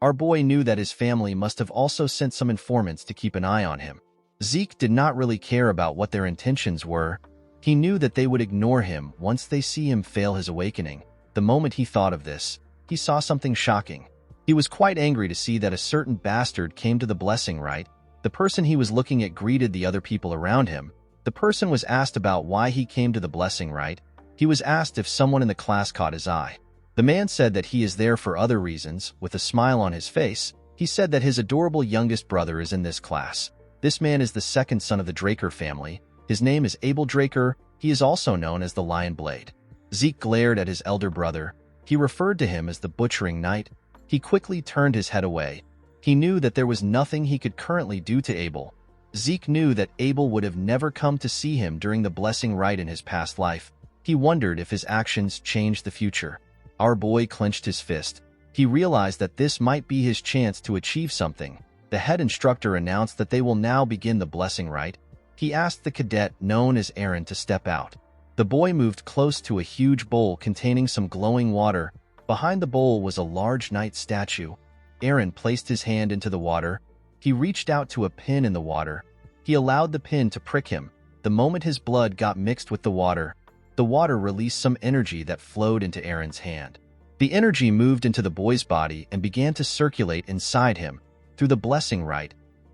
[SPEAKER 1] Our boy knew that his family must have also sent some informants to keep an eye on him. Zeke did not really care about what their intentions were. He knew that they would ignore him once they see him fail his awakening. The moment he thought of this, he saw something shocking. He was quite angry to see that a certain bastard came to the blessing rite. The person he was looking at greeted the other people around him. The person was asked about why he came to the blessing rite. He was asked if someone in the class caught his eye. The man said that he is there for other reasons. With a smile on his face, he said that his adorable youngest brother is in this class. This man is the second son of the Draker family. His name is Abel Draker. He is also known as the Lion Blade. Zeke glared at his elder brother. He referred to him as the Butchering Knight. He quickly turned his head away. He knew that there was nothing he could currently do to Abel. Zeke knew that Abel would have never come to see him during the blessing rite in his past life. He wondered if his actions changed the future. Our boy clenched his fist. He realized that this might be his chance to achieve something. The head instructor announced that they will now begin the blessing rite. He asked the cadet known as Aaron to step out. The boy moved close to a huge bowl containing some glowing water. Behind the bowl was a large knight statue. Aaron placed his hand into the water. He reached out to a pin in the water. He allowed the pin to prick him. The moment his blood got mixed with the water, the water released some energy that flowed into Aaron's hand. The energy moved into the boy's body and began to circulate inside him. Through the blessing rite,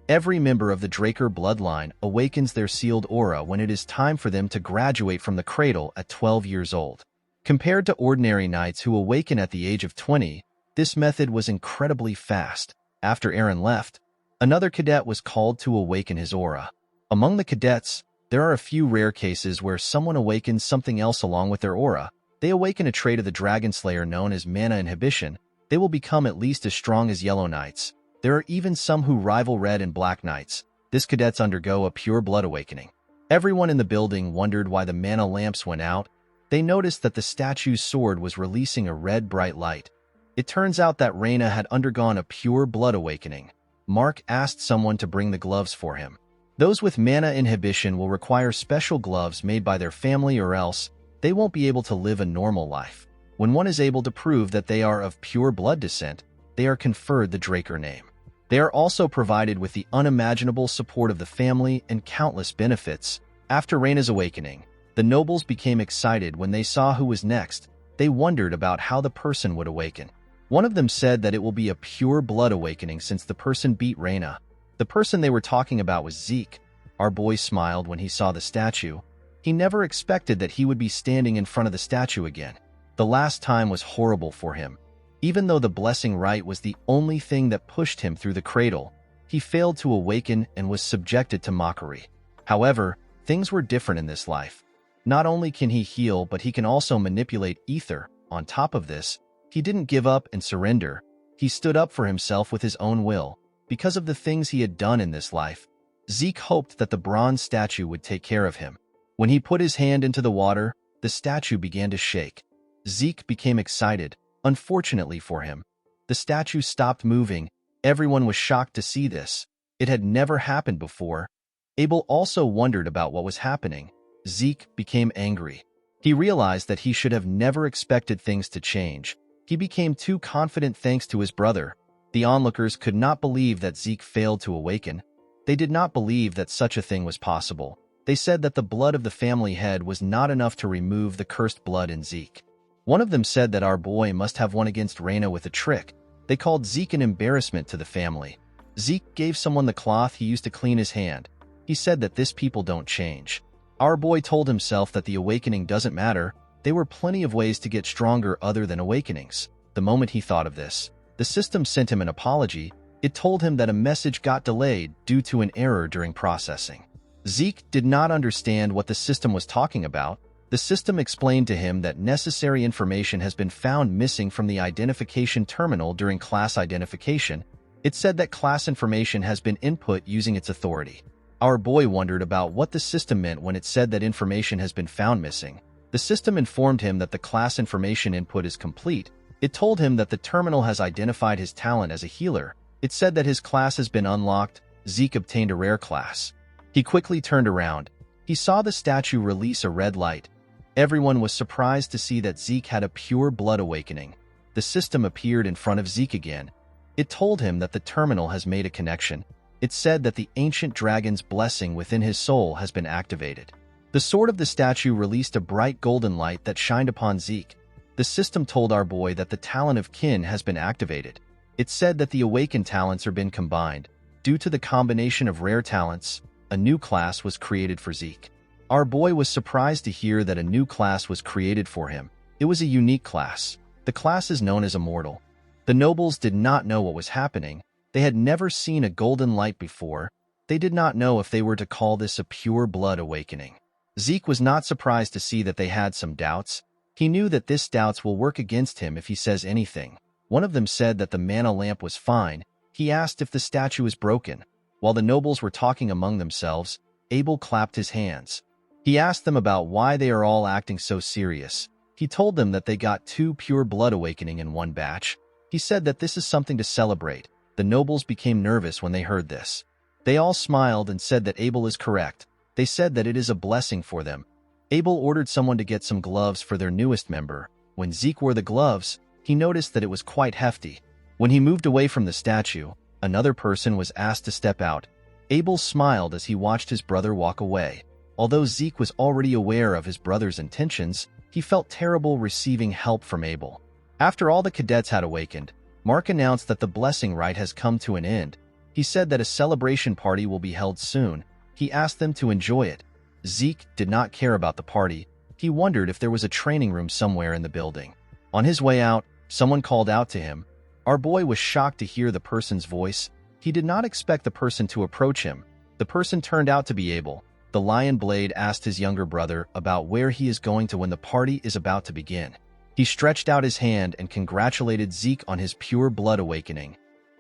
[SPEAKER 1] every member of the Draker bloodline awakens their sealed aura when it is time for them to graduate from the cradle at 12 years old. Compared to ordinary knights who awaken at the age of 20, this method was incredibly fast. After Aaron left, another cadet was called to awaken his aura. Among the cadets, there are a few rare cases where someone awakens something else along with their aura. They awaken a trait of the Dragon Slayer known as mana inhibition. They will become at least as strong as Yellow Knights. There are even some who rival Red and Black Knights. These cadets undergo a pure blood awakening. Everyone in the building wondered why the mana lamps went out. They noticed that the statue's sword was releasing a red bright light. It turns out that Reina had undergone a pure blood awakening. Mark asked someone to bring the gloves for him. Those with mana inhibition will require special gloves made by their family, or else they won't be able to live a normal life. When one is able to prove that they are of pure blood descent, they are conferred the Draker name. They are also provided with the unimaginable support of the family and countless benefits. After Reina's awakening, the nobles became excited when they saw who was next. They wondered about how the person would awaken. One of them said that it will be a pure blood awakening since the person beat Reina. The person they were talking about was Zeke. Our boy smiled when he saw the statue. He never expected that he would be standing in front of the statue again. The last time was horrible for him. Even though the blessing rite was the only thing that pushed him through the cradle, he failed to awaken and was subjected to mockery. However, things were different in this life. Not only can he heal, but he can also manipulate ether. On top of this, he didn't give up and surrender. He stood up for himself with his own will. Because of the things he had done in this life, Zeke hoped that the bronze statue would take care of him. When he put his hand into the water, the statue began to shake. Zeke became excited. Unfortunately for him, the statue stopped moving. Everyone was shocked to see this. It had never happened before. Abel also wondered about what was happening. Zeke became angry. He realized that he should have never expected things to change. He became too confident thanks to his brother. The onlookers could not believe that Zeke failed to awaken. They did not believe that such a thing was possible. They said that the blood of the family head was not enough to remove the cursed blood in Zeke. One of them said that our boy must have won against Reina with a trick. They called Zeke an embarrassment to the family. Zeke gave someone the cloth he used to clean his hand. He said that this people don't change. Our boy told himself that the awakening doesn't matter. There were plenty of ways to get stronger other than awakenings. The moment he thought of this, the system sent him an apology. It told him that a message got delayed due to an error during processing. Zeke did not understand what the system was talking about. The system explained to him that necessary information has been found missing from the identification terminal during class identification. It said that class information has been input using its authority. Our boy wondered about what the system meant when it said that information has been found missing. The system informed him that the class information input is complete. It told him that the terminal has identified his talent as a healer. It said that his class has been unlocked. Zeke obtained a rare class. He quickly turned around. He saw the statue release a red light. Everyone was surprised to see that Zeke had a pure blood awakening. The system appeared in front of Zeke again. It told him that the terminal has made a connection. It said that the ancient dragon's blessing within his soul has been activated. The sword of the statue released a bright golden light that shined upon Zeke. The system told our boy that the talent of kin has been activated. It said that the awakened talents are been combined. Due to the combination of rare talents, a new class was created for Zeke. Our boy was surprised to hear that a new class was created for him. It was a unique class. The class is known as Immortal. The nobles did not know what was happening. They had never seen a golden light before. They did not know if they were to call this a pure blood awakening. Zeke was not surprised to see that they had some doubts. He knew that this doubts will work against him if he says anything. One of them said that the mana lamp was fine. He asked if the statue is broken. While the nobles were talking among themselves, Abel clapped his hands. He asked them about why they are all acting so serious. He told them that they got 2 pure blood awakening in one batch. He said that this is something to celebrate. The nobles became nervous when they heard this. They all smiled and said that Abel is correct. They said that it is a blessing for them. Abel ordered someone to get some gloves for their newest member. When Zeke wore the gloves, he noticed that it was quite hefty. When he moved away from the statue, another person was asked to step out. Abel smiled as he watched his brother walk away. Although Zeke was already aware of his brother's intentions, he felt terrible receiving help from Abel. After all the cadets had awakened, Mark announced that the blessing rite has come to an end. He said that a celebration party will be held soon. He asked them to enjoy it. Zeke did not care about the party. He wondered if there was a training room somewhere in the building. On his way out, someone called out to him. Our boy was shocked to hear the person's voice. He did not expect the person to approach him. The person turned out to be Abel. The Lion Blade asked his younger brother about where he is going to when the party is about to begin. He stretched out his hand and congratulated Zeke on his pure blood awakening.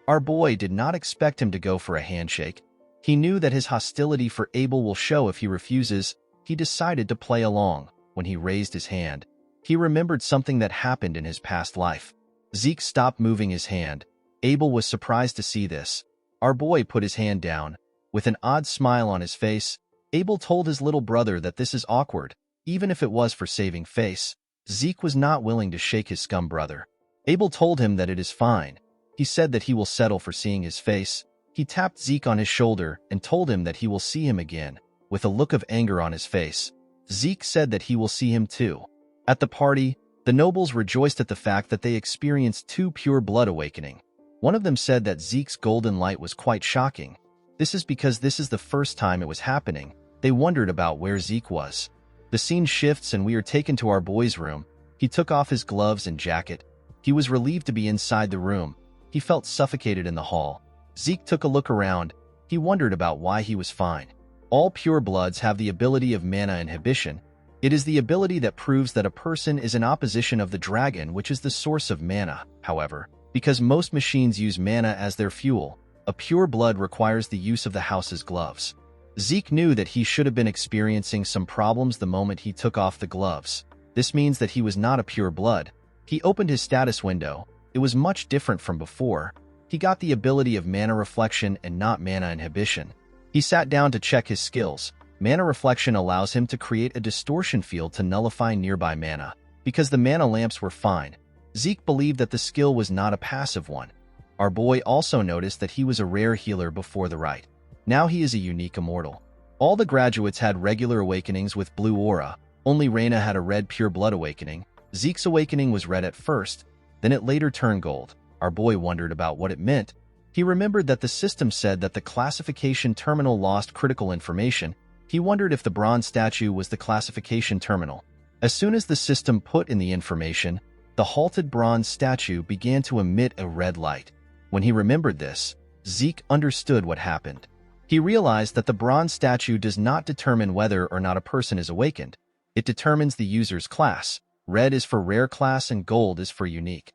[SPEAKER 1] Our boy did not expect him to go for a handshake. He knew that his hostility for Abel will show if he refuses. He decided to play along. When he raised his hand, he remembered something that happened in his past life. Zeke stopped moving his hand. Abel was surprised to see this. Our boy put his hand down. With an odd smile on his face, Abel told his little brother that this is awkward, even if it was for saving face. Zeke was not willing to shake his scum brother. Abel told him that it is fine. He said that he will settle for seeing his face. He tapped Zeke on his shoulder and told him that he will see him again, with a look of anger on his face. Zeke said that he will see him too. At the party, the nobles rejoiced at the fact that they experienced two pure blood awakening. One of them said that Zeke's golden light was quite shocking. This is because this is the first time it was happening. They wondered about where Zeke was. The scene shifts and we are taken to our boy's room. He took off his gloves and jacket. He was relieved to be inside the room. He felt suffocated in the hall. Zeke took a look around. He wondered about why he was fine. All pure bloods have the ability of mana inhibition. It is the ability that proves that a person is in opposition of the dragon, which is the source of mana. However, because most machines use mana as their fuel, a pure blood requires the use of the house's gloves. Zeke knew that he should have been experiencing some problems the moment he took off the gloves. This means that he was not a pure blood. He opened his status window. It was much different from before. He got the ability of mana reflection and not mana inhibition. He sat down to check his skills. Mana reflection allows him to create a distortion field to nullify nearby mana. Because the mana lamps were fine, Zeke believed that the skill was not a passive one. Our boy also noticed that he was a rare healer before the rite. Now he is a unique immortal. All the graduates had regular awakenings with blue aura. Only Reina had a red pure blood awakening. Zeke's awakening was red at first, then it later turned gold. Our boy wondered about what it meant. He remembered that the system said that the classification terminal lost critical information. He wondered if the bronze statue was the classification terminal. As soon as the system put in the information, the halted bronze statue began to emit a red light. When he remembered this, Zeke understood what happened. He realized that the bronze statue does not determine whether or not a person is awakened. It determines the user's class. Red is for rare class and gold is for unique.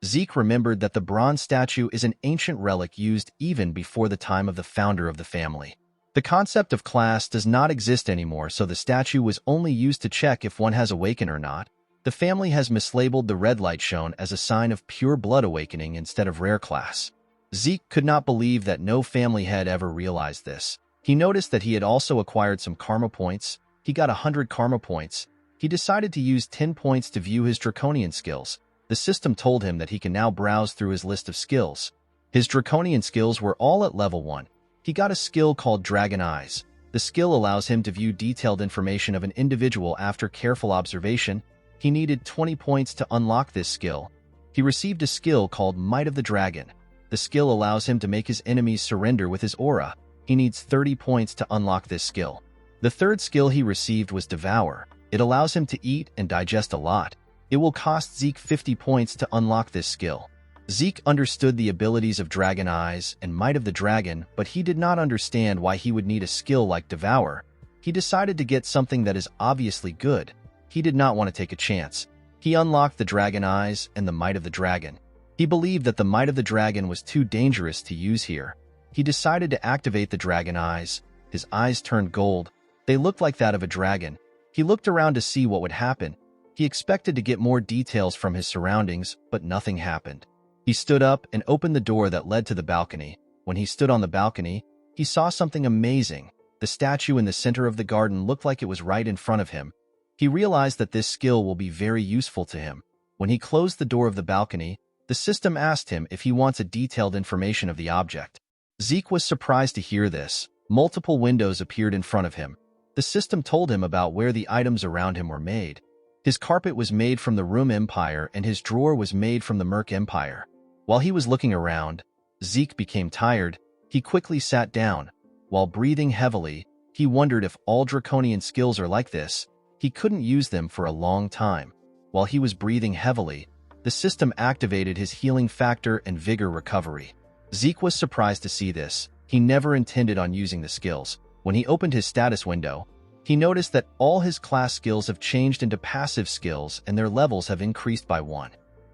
[SPEAKER 1] Zeke remembered that the bronze statue is an ancient relic used even before the time of the founder of the family. The concept of class does not exist anymore, so the statue was only used to check if one has awakened or not. The family has mislabeled the red light shown as a sign of pure blood awakening instead of rare class. Zeke could not believe that no family had ever realized this. He noticed that he had also acquired some karma points. He got 100 karma points. He decided to use 10 points to view his draconian skills. The system told him that he can now browse through his list of skills. His draconian skills were all at level 1. He got a skill called Dragon Eyes. The skill allows him to view detailed information of an individual after careful observation. He needed 20 points to unlock this skill. He received a skill called Might of the Dragon. The skill allows him to make his enemies surrender with his aura. He needs 30 points to unlock this skill. The third skill he received was Devour. It allows him to eat and digest a lot. It will cost Zeke 50 points to unlock this skill. Zeke understood the abilities of Dragon Eyes and Might of the Dragon, but he did not understand why he would need a skill like Devour. He decided to get something that is obviously good. He did not want to take a chance. He unlocked the Dragon Eyes and the Might of the Dragon. He believed that the Might of the Dragon was too dangerous to use here. He decided to activate the Dragon Eyes. His eyes turned gold. They looked like that of a dragon. He looked around to see what would happen. He expected to get more details from his surroundings, but nothing happened. He stood up and opened the door that led to the balcony. When he stood on the balcony, he saw something amazing. The statue in the center of the garden looked like it was right in front of him. He realized that this skill will be very useful to him. When he closed the door of the balcony, the system asked him if he wants a detailed information of the object. Zeke was surprised to hear this. Multiple windows appeared in front of him. The system told him about where the items around him were made. His carpet was made from the Room Empire and his drawer was made from the Merc Empire. While he was looking around, Zeke became tired. He quickly sat down. While breathing heavily, he wondered if all draconian skills are like this. He couldn't use them for a long time. While he was breathing heavily, the system activated his healing factor and vigor recovery. Zeke was surprised to see this. He never intended on using the skills. When he opened his status window, he noticed that all his class skills have changed into passive skills and their levels have increased by 1.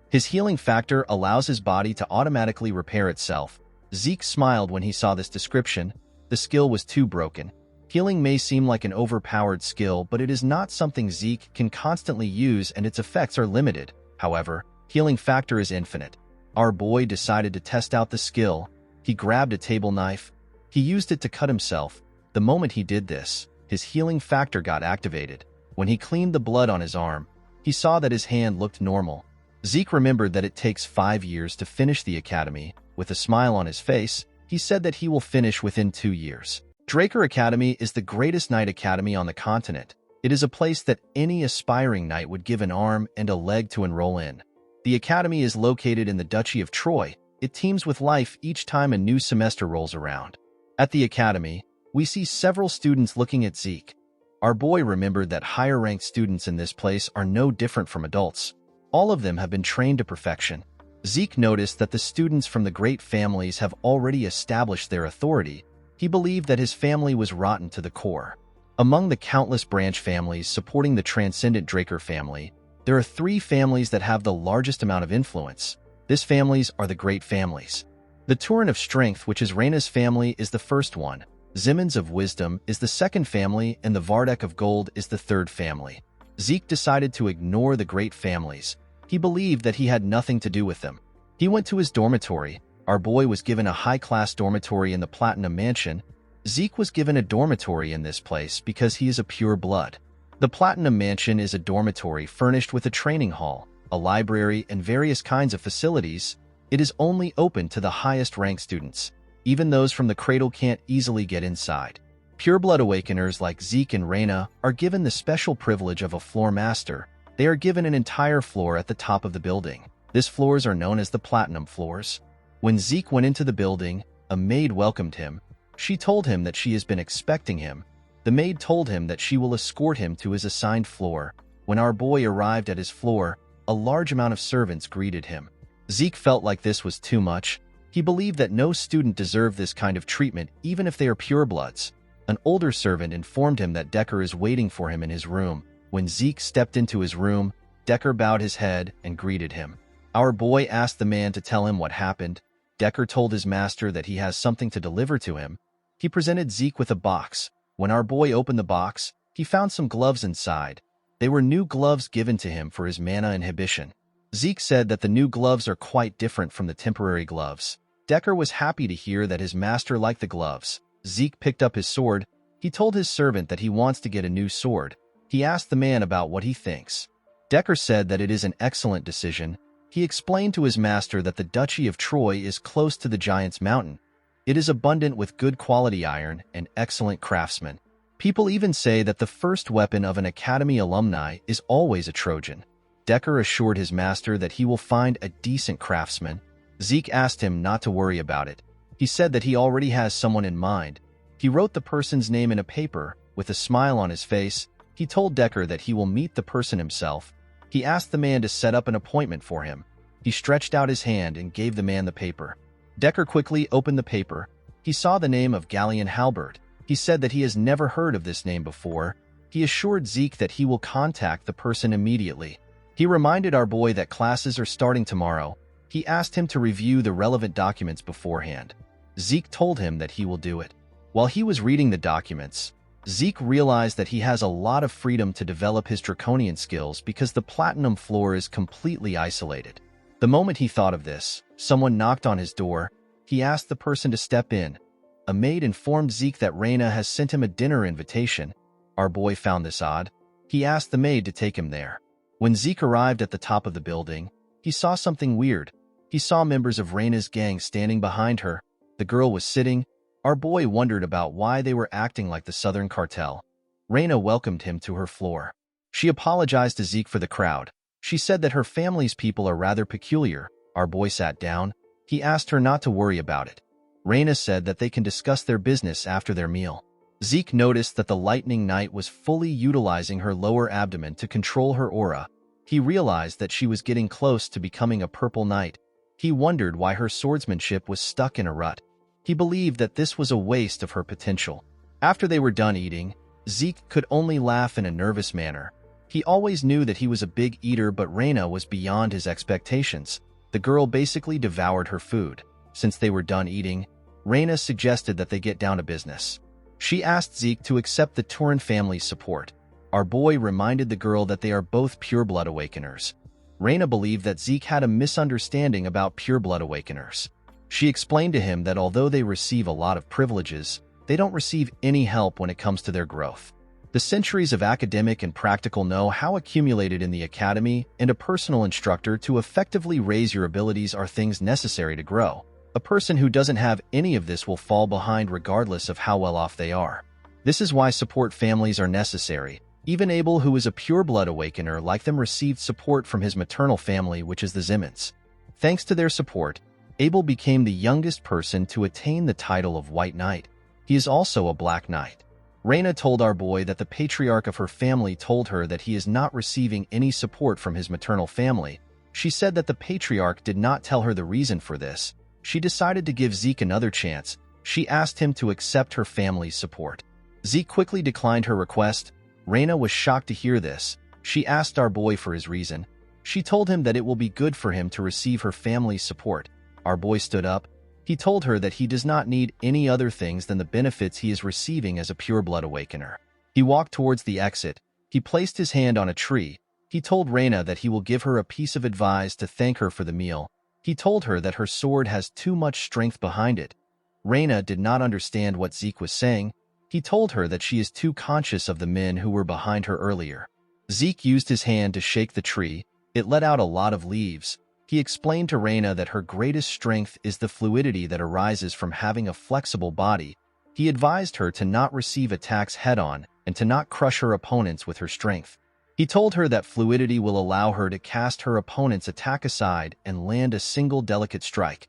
[SPEAKER 1] His healing factor allows his body to automatically repair itself. Zeke smiled when he saw this description. The skill was too broken. Healing may seem like an overpowered skill, but it is not something Zeke can constantly use and its effects are limited. However, healing factor is infinite. Our boy decided to test out the skill. He grabbed a table knife. He used it to cut himself. The moment he did this, his healing factor got activated. When he cleaned the blood on his arm, he saw that his hand looked normal. Zeke remembered that it takes 5 years to finish the academy. With a smile on his face, he said that he will finish within 2 years. Draker Academy is the greatest knight academy on the continent. It is a place that any aspiring knight would give an arm and a leg to enroll in. The academy is located in the Duchy of Troy. It teems with life each time a new semester rolls around. At the academy, we see several students looking at Zeke. Our boy remembered that higher-ranked students in this place are no different from adults. All of them have been trained to perfection. Zeke noticed that the students from the great families have already established their authority. He believed that his family was rotten to the core. Among the countless branch families supporting the transcendent Draker family, there are 3 families that have the largest amount of influence. These families are the great families. The Turin of Strength, which is Reyna's family, is the first one. Zimmons of Wisdom is the second family, and the Vardek of Gold is the third family. Zeke decided to ignore the great families. He believed that he had nothing to do with them. He went to his dormitory. Our boy was given a high-class dormitory in the Platinum Mansion. Zeke was given a dormitory in this place because he is a pure blood. The Platinum Mansion is a dormitory furnished with a training hall, a library, and various kinds of facilities. It is only open to the highest-ranked students. Even those from the cradle can't easily get inside. Pure-blood awakeners like Zeke and Reyna are given the special privilege of a floor master. They are given an entire floor at the top of the building. These floors are known as the Platinum Floors. When Zeke went into the building, a maid welcomed him. She told him that she has been expecting him. The maid told him that she will escort him to his assigned floor. When our boy arrived at his floor, a large amount of servants greeted him. Zeke felt like this was too much. He believed that no student deserved this kind of treatment, even if they are purebloods. An older servant informed him that Decker is waiting for him in his room. When Zeke stepped into his room, Decker bowed his head and greeted him. Our boy asked the man to tell him what happened. Decker told his master that he has something to deliver to him. He presented Zeke with a box. When our boy opened the box, he found some gloves inside. They were new gloves given to him for his mana inhibition. Zeke said that the new gloves are quite different from the temporary gloves. Decker was happy to hear that his master liked the gloves. Zeke picked up his sword. He told his servant that he wants to get a new sword. He asked the man about what he thinks. Decker said that it is an excellent decision. He explained to his master that the Duchy of Troy is close to the Giant's Mountain. It is abundant with good quality iron and excellent craftsmen. People even say that the first weapon of an academy alumni is always a Trojan. Decker assured his master that he will find a decent craftsman. Zeke asked him not to worry about it. He said that he already has someone in mind. He wrote the person's name in a paper. With a smile on his face, he told Decker that he will meet the person himself. He asked the man to set up an appointment for him. He stretched out his hand and gave the man the paper. Decker quickly opened the paper. He saw the name of Galleon Halberd. He said that he has never heard of this name before. He assured Zeke that he will contact the person immediately. He reminded our boy that classes are starting tomorrow. He asked him to review the relevant documents beforehand. Zeke told him that he will do it. While he was reading the documents, Zeke realized that he has a lot of freedom to develop his draconian skills because the Platinum Floor is completely isolated. The moment he thought of this, someone knocked on his door. He asked the person to step in. A maid informed Zeke that Reyna has sent him a dinner invitation. Our boy found this odd. He asked the maid to take him there. When Zeke arrived at the top of the building, he saw something weird. He saw members of Reyna's gang standing behind her. The girl was sitting. Our boy wondered about why they were acting like the Southern Cartel. Reina welcomed him to her floor. She apologized to Zeke for the crowd. She said that her family's people are rather peculiar. Our boy sat down. He asked her not to worry about it. Reina said that they can discuss their business after their meal. Zeke noticed that the lightning knight was fully utilizing her lower abdomen to control her aura. He realized that she was getting close to becoming a purple knight. He wondered why her swordsmanship was stuck in a rut. He believed that this was a waste of her potential. After they were done eating, Zeke could only laugh in a nervous manner. He always knew that he was a big eater, but Reina was beyond his expectations. The girl basically devoured her food. Since they were done eating, Reina suggested that they get down to business. She asked Zeke to accept the Turin family's support. Our boy reminded the girl that they are both pure-blood awakeners. Reina believed that Zeke had a misunderstanding about pure-blood awakeners. She explained to him that although they receive a lot of privileges, they don't receive any help when it comes to their growth. The centuries of academic and practical know-how accumulated in the academy and a personal instructor to effectively raise your abilities are things necessary to grow. A person who doesn't have any of this will fall behind regardless of how well off they are. This is why support families are necessary. Even Abel, who is a pure-blood awakener like them, received support from his maternal family, which is the Zimmons. Thanks to their support, Abel became the youngest person to attain the title of White Knight. He is also a Black Knight. Reina told our boy that the patriarch of her family told her that he is not receiving any support from his maternal family. She said that the patriarch did not tell her the reason for this. She decided to give Zeke another chance. She asked him to accept her family's support. Zeke quickly declined her request. Reina was shocked to hear this. She asked our boy for his reason. She told him that it will be good for him to receive her family's support. Our boy stood up. He told her that he does not need any other things than the benefits he is receiving as a pure-blood awakener. He walked towards the exit. He placed his hand on a tree. He told Reina that he will give her a piece of advice to thank her for the meal. He told her that her sword has too much strength behind it. Reina did not understand what Zeke was saying. He told her that she is too conscious of the men who were behind her earlier. Zeke used his hand to shake the tree. It let out a lot of leaves. He explained to Reina that her greatest strength is the fluidity that arises from having a flexible body. He advised her to not receive attacks head-on and to not crush her opponents with her strength. He told her that fluidity will allow her to cast her opponent's attack aside and land a single delicate strike.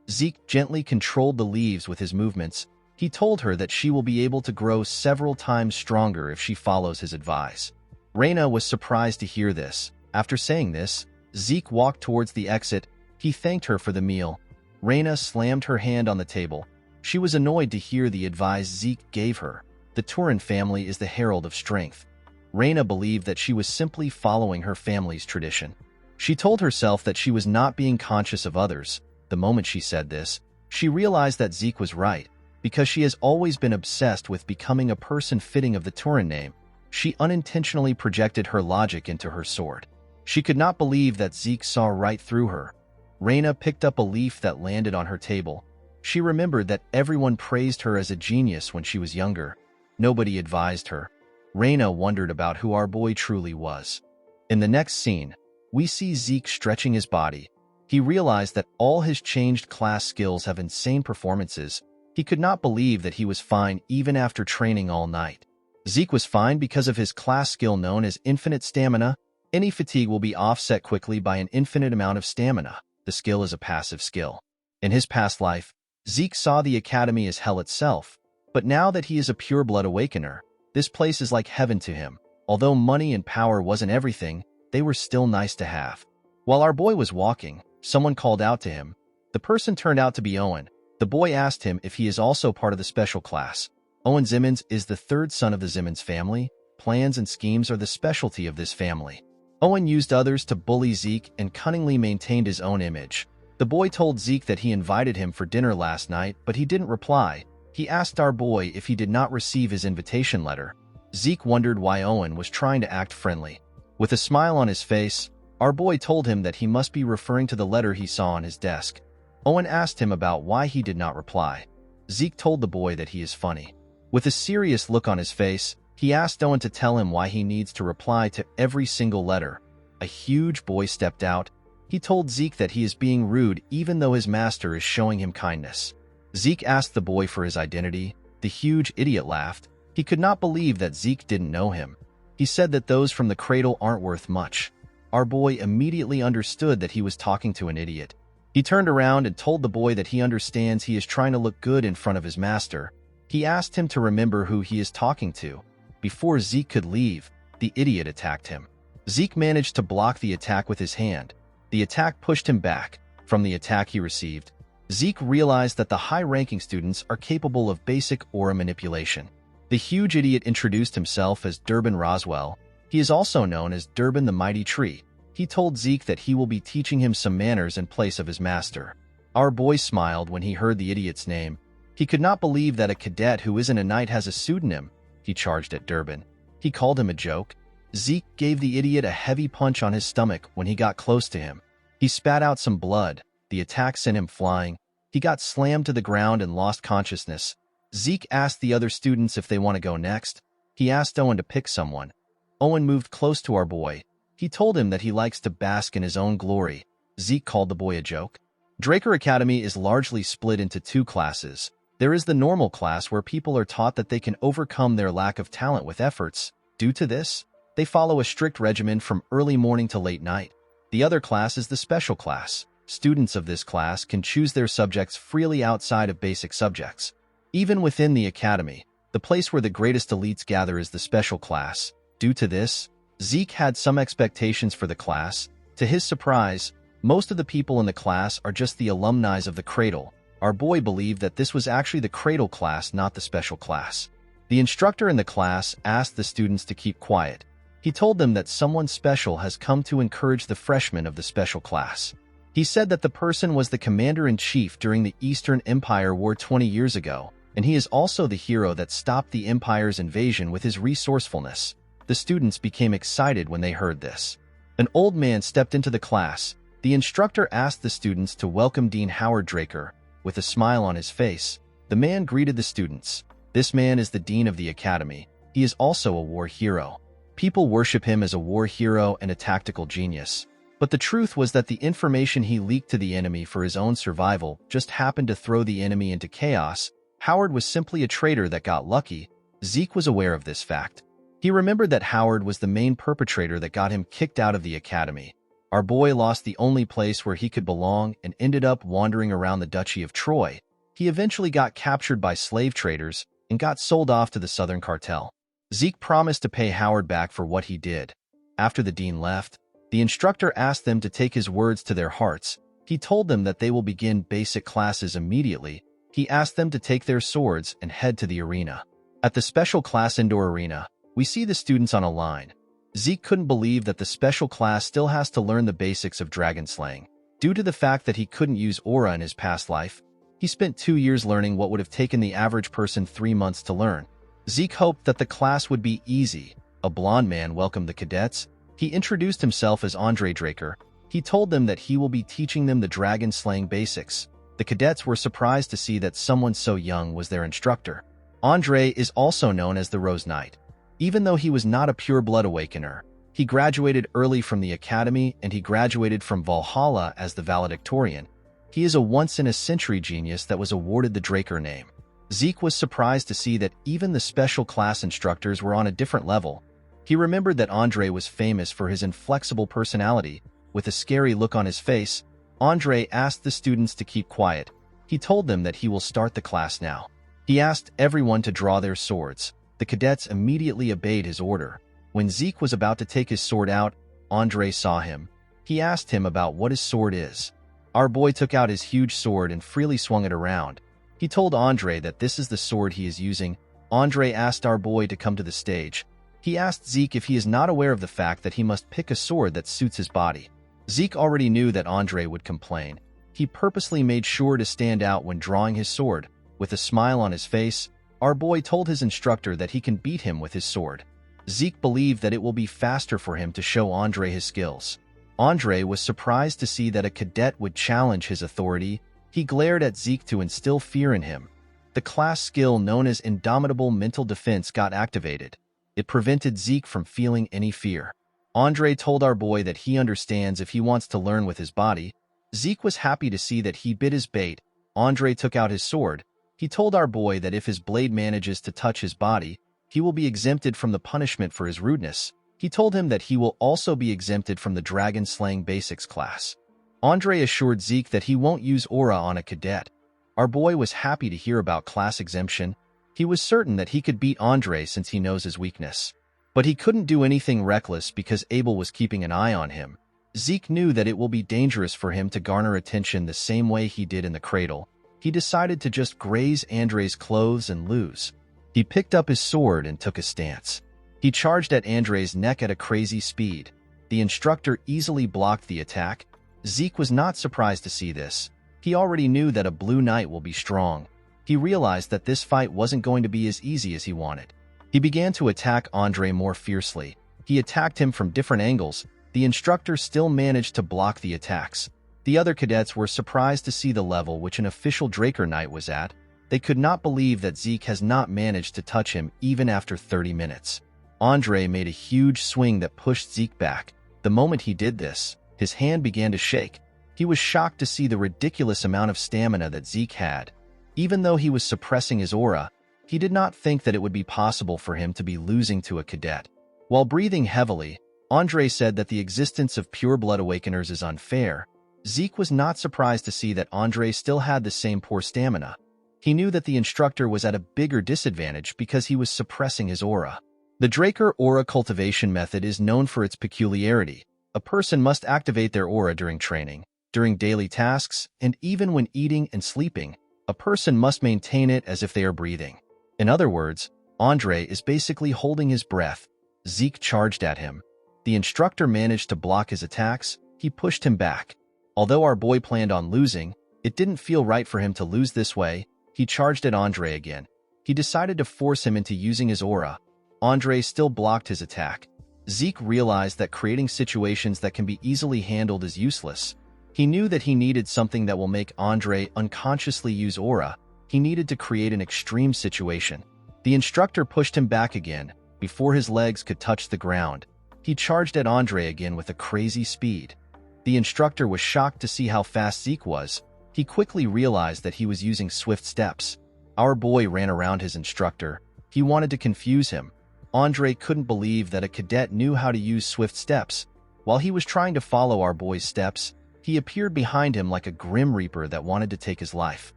[SPEAKER 1] Zeke gently controlled the leaves with his movements. He told her that she will be able to grow several times stronger if she follows his advice. Reina was surprised to hear this. After saying this, Zeke walked towards the exit. He thanked her for the meal. Reina slammed her hand on the table. She was annoyed to hear the advice Zeke gave her. The Turin family is the herald of strength. Reina believed that she was simply following her family's tradition. She told herself that she was not being conscious of others. The moment she said this, she realized that Zeke was right. Because she has always been obsessed with becoming a person fitting of the Turin name, she unintentionally projected her logic into her sword. She could not believe that Zeke saw right through her. Reina picked up a leaf that landed on her table. She remembered that everyone praised her as a genius when she was younger. Nobody advised her. Reina wondered about who our boy truly was. In the next scene, we see Zeke stretching his body. He realized that all his changed class skills have insane performances. He could not believe that he was fine even after training all night. Zeke was fine because of his class skill known as infinite stamina. Any fatigue will be offset quickly by an infinite amount of stamina. The skill is a passive skill. In his past life, Zeke saw the academy as hell itself, but now that he is a pure-blood awakener, this place is like heaven to him. Although money and power wasn't everything, they were still nice to have. While our boy was walking, someone called out to him. The person turned out to be Owen. The boy asked him if he is also part of the special class. Owen Zimmons is the third son of the Zimmons family. Plans and schemes are the specialty of this family. Owen used others to bully Zeke and cunningly maintained his own image. The boy told Zeke that he invited him for dinner last night, but he didn't reply. He asked our boy if he did not receive his invitation letter. Zeke wondered why Owen was trying to act friendly. With a smile on his face, our boy told him that he must be referring to the letter he saw on his desk. Owen asked him about why he did not reply. Zeke told the boy that he is funny. With a serious look on his face, he asked Owen to tell him why he needs to reply to every single letter. A huge boy stepped out. He told Zeke that he is being rude even though his master is showing him kindness. Zeke asked the boy for his identity. The huge idiot laughed. He could not believe that Zeke didn't know him. He said that those from the cradle aren't worth much. Our boy immediately understood that he was talking to an idiot. He turned around and told the boy that he understands he is trying to look good in front of his master. He asked him to remember who he is talking to. Before Zeke could leave, the idiot attacked him. Zeke managed to block the attack with his hand. The attack pushed him back. From the attack he received, Zeke realized that the high-ranking students are capable of basic aura manipulation. The huge idiot introduced himself as Durbin Roswell. He is also known as Durbin the Mighty Tree. He told Zeke that he will be teaching him some manners in place of his master. Our boy smiled when he heard the idiot's name. He could not believe that a cadet who isn't a knight has a pseudonym. He charged at Durbin. He called him a joke. Zeke gave the idiot a heavy punch on his stomach when he got close to him. He spat out some blood. The attack sent him flying. He got slammed to the ground and lost consciousness. Zeke asked the other students if they want to go next. He asked Owen to pick someone. Owen moved close to our boy. He told him that he likes to bask in his own glory. Zeke called the boy a joke. Draker Academy is largely split into two classes. There is the normal class where people are taught that they can overcome their lack of talent with efforts. Due to this, they follow a strict regimen from early morning to late night. The other class is the special class. Students of this class can choose their subjects freely outside of basic subjects. Even within the academy, the place where the greatest elites gather is the special class. Due to this, Zeke had some expectations for the class. To his surprise, most of the people in the class are just the alumni of the cradle. Our boy believed that this was actually the cradle class, not the special class. The instructor in the class asked the students to keep quiet. He told them that someone special has come to encourage the freshmen of the special class. He said that the person was the commander-in-chief during the Eastern Empire War 20 years ago, and he is also the hero that stopped the Empire's invasion with his resourcefulness. The students became excited when they heard this. An old man stepped into the class. The instructor asked the students to welcome Dean Howard Draker. With a smile on his face, the man greeted the students. This man is the dean of the academy. He is also a war hero. People worship him as a war hero and a tactical genius. But the truth was that the information he leaked to the enemy for his own survival just happened to throw the enemy into chaos. Howard was simply a traitor that got lucky. Zeke was aware of this fact. He remembered that Howard was the main perpetrator that got him kicked out of the academy. Our boy lost the only place where he could belong and ended up wandering around the Duchy of Troy. He eventually got captured by slave traders and got sold off to the Southern Cartel. Zeke promised to pay Howard back for what he did. After the dean left, the instructor asked them to take his words to their hearts. He told them that they will begin basic classes immediately. He asked them to take their swords and head to the arena. At the special class indoor arena, we see the students on a line. Zeke couldn't believe that the special class still has to learn the basics of dragon slaying. Due to the fact that he couldn't use aura in his past life, he spent 2 years learning what would have taken the average person 3 months to learn. Zeke hoped that the class would be easy. A blond man welcomed the cadets. He introduced himself as Andre Draker. He told them that he will be teaching them the dragon slaying basics. The cadets were surprised to see that someone so young was their instructor. Andre is also known as the Rose Knight. Even though he was not a pure-blood awakener, he graduated early from the academy and he graduated from Valhalla as the valedictorian. He is a once-in-a-century genius that was awarded the Draker name. Zeke was surprised to see that even the special class instructors were on a different level. He remembered that Andre was famous for his inflexible personality. With a scary look on his face, Andre asked the students to keep quiet. He told them that he will start the class now. He asked everyone to draw their swords. The cadets immediately obeyed his order. When Zeke was about to take his sword out, Andre saw him. He asked him about what his sword is. Our boy took out his huge sword and freely swung it around. He told Andre that this is the sword he is using. Andre asked our boy to come to the stage. He asked Zeke if he is not aware of the fact that he must pick a sword that suits his body. Zeke already knew that Andre would complain. He purposely made sure to stand out when drawing his sword. With a smile on his face, our boy told his instructor that he can beat him with his sword. Zeke believed that it will be faster for him to show Andre his skills. Andre was surprised to see that a cadet would challenge his authority. He glared at Zeke to instill fear in him. The class skill known as Indomitable Mental Defense got activated. It prevented Zeke from feeling any fear. Andre told our boy that he understands if he wants to learn with his body. Zeke was happy to see that he bit his bait. Andre took out his sword. He told our boy that if his blade manages to touch his body, he will be exempted from the punishment for his rudeness. He told him that he will also be exempted from the Dragon Slaying Basics class. Andre assured Zeke that he won't use aura on a cadet. Our boy was happy to hear about class exemption. He was certain that he could beat Andre since he knows his weakness. But he couldn't do anything reckless because Abel was keeping an eye on him. Zeke knew that it will be dangerous for him to garner attention the same way he did in the cradle. He decided to just graze Andre's clothes and lose. He picked up his sword and took a stance. He charged at Andre's neck at a crazy speed. The instructor easily blocked the attack. Zeke was not surprised to see this. He already knew that a blue knight will be strong. He realized that this fight wasn't going to be as easy as he wanted. He began to attack Andre more fiercely. He attacked him from different angles. The instructor still managed to block the attacks. The other cadets were surprised to see the level which an official Draker Knight was at. They could not believe that Zeke has not managed to touch him even after 30 minutes. Andre made a huge swing that pushed Zeke back. The moment he did this, his hand began to shake. He was shocked to see the ridiculous amount of stamina that Zeke had. Even though he was suppressing his aura, he did not think that it would be possible for him to be losing to a cadet. While breathing heavily, Andre said that the existence of pure blood awakeners is unfair. Zeke was not surprised to see that Andre still had the same poor stamina. He knew that the instructor was at a bigger disadvantage because he was suppressing his aura. The Draker aura cultivation method is known for its peculiarity. A person must activate their aura during training, during daily tasks, and even when eating and sleeping. A person must maintain it as if they are breathing. In other words, Andre is basically holding his breath. Zeke charged at him. The instructor managed to block his attacks. He pushed him back. Although our boy planned on losing, it didn't feel right for him to lose this way. He charged at Andre again. He decided to force him into using his aura. Andre still blocked his attack. Zeke realized that creating situations that can be easily handled is useless. He knew that he needed something that will make Andre unconsciously use aura. He needed to create an extreme situation. The instructor pushed him back again. Before his legs could touch the ground, he charged at Andre again with a crazy speed. The instructor was shocked to see how fast Zeke was. He quickly realized that he was using swift steps. Our boy ran around his instructor. He wanted to confuse him. Andre couldn't believe that a cadet knew how to use swift steps. While he was trying to follow our boy's steps, he appeared behind him like a grim reaper that wanted to take his life.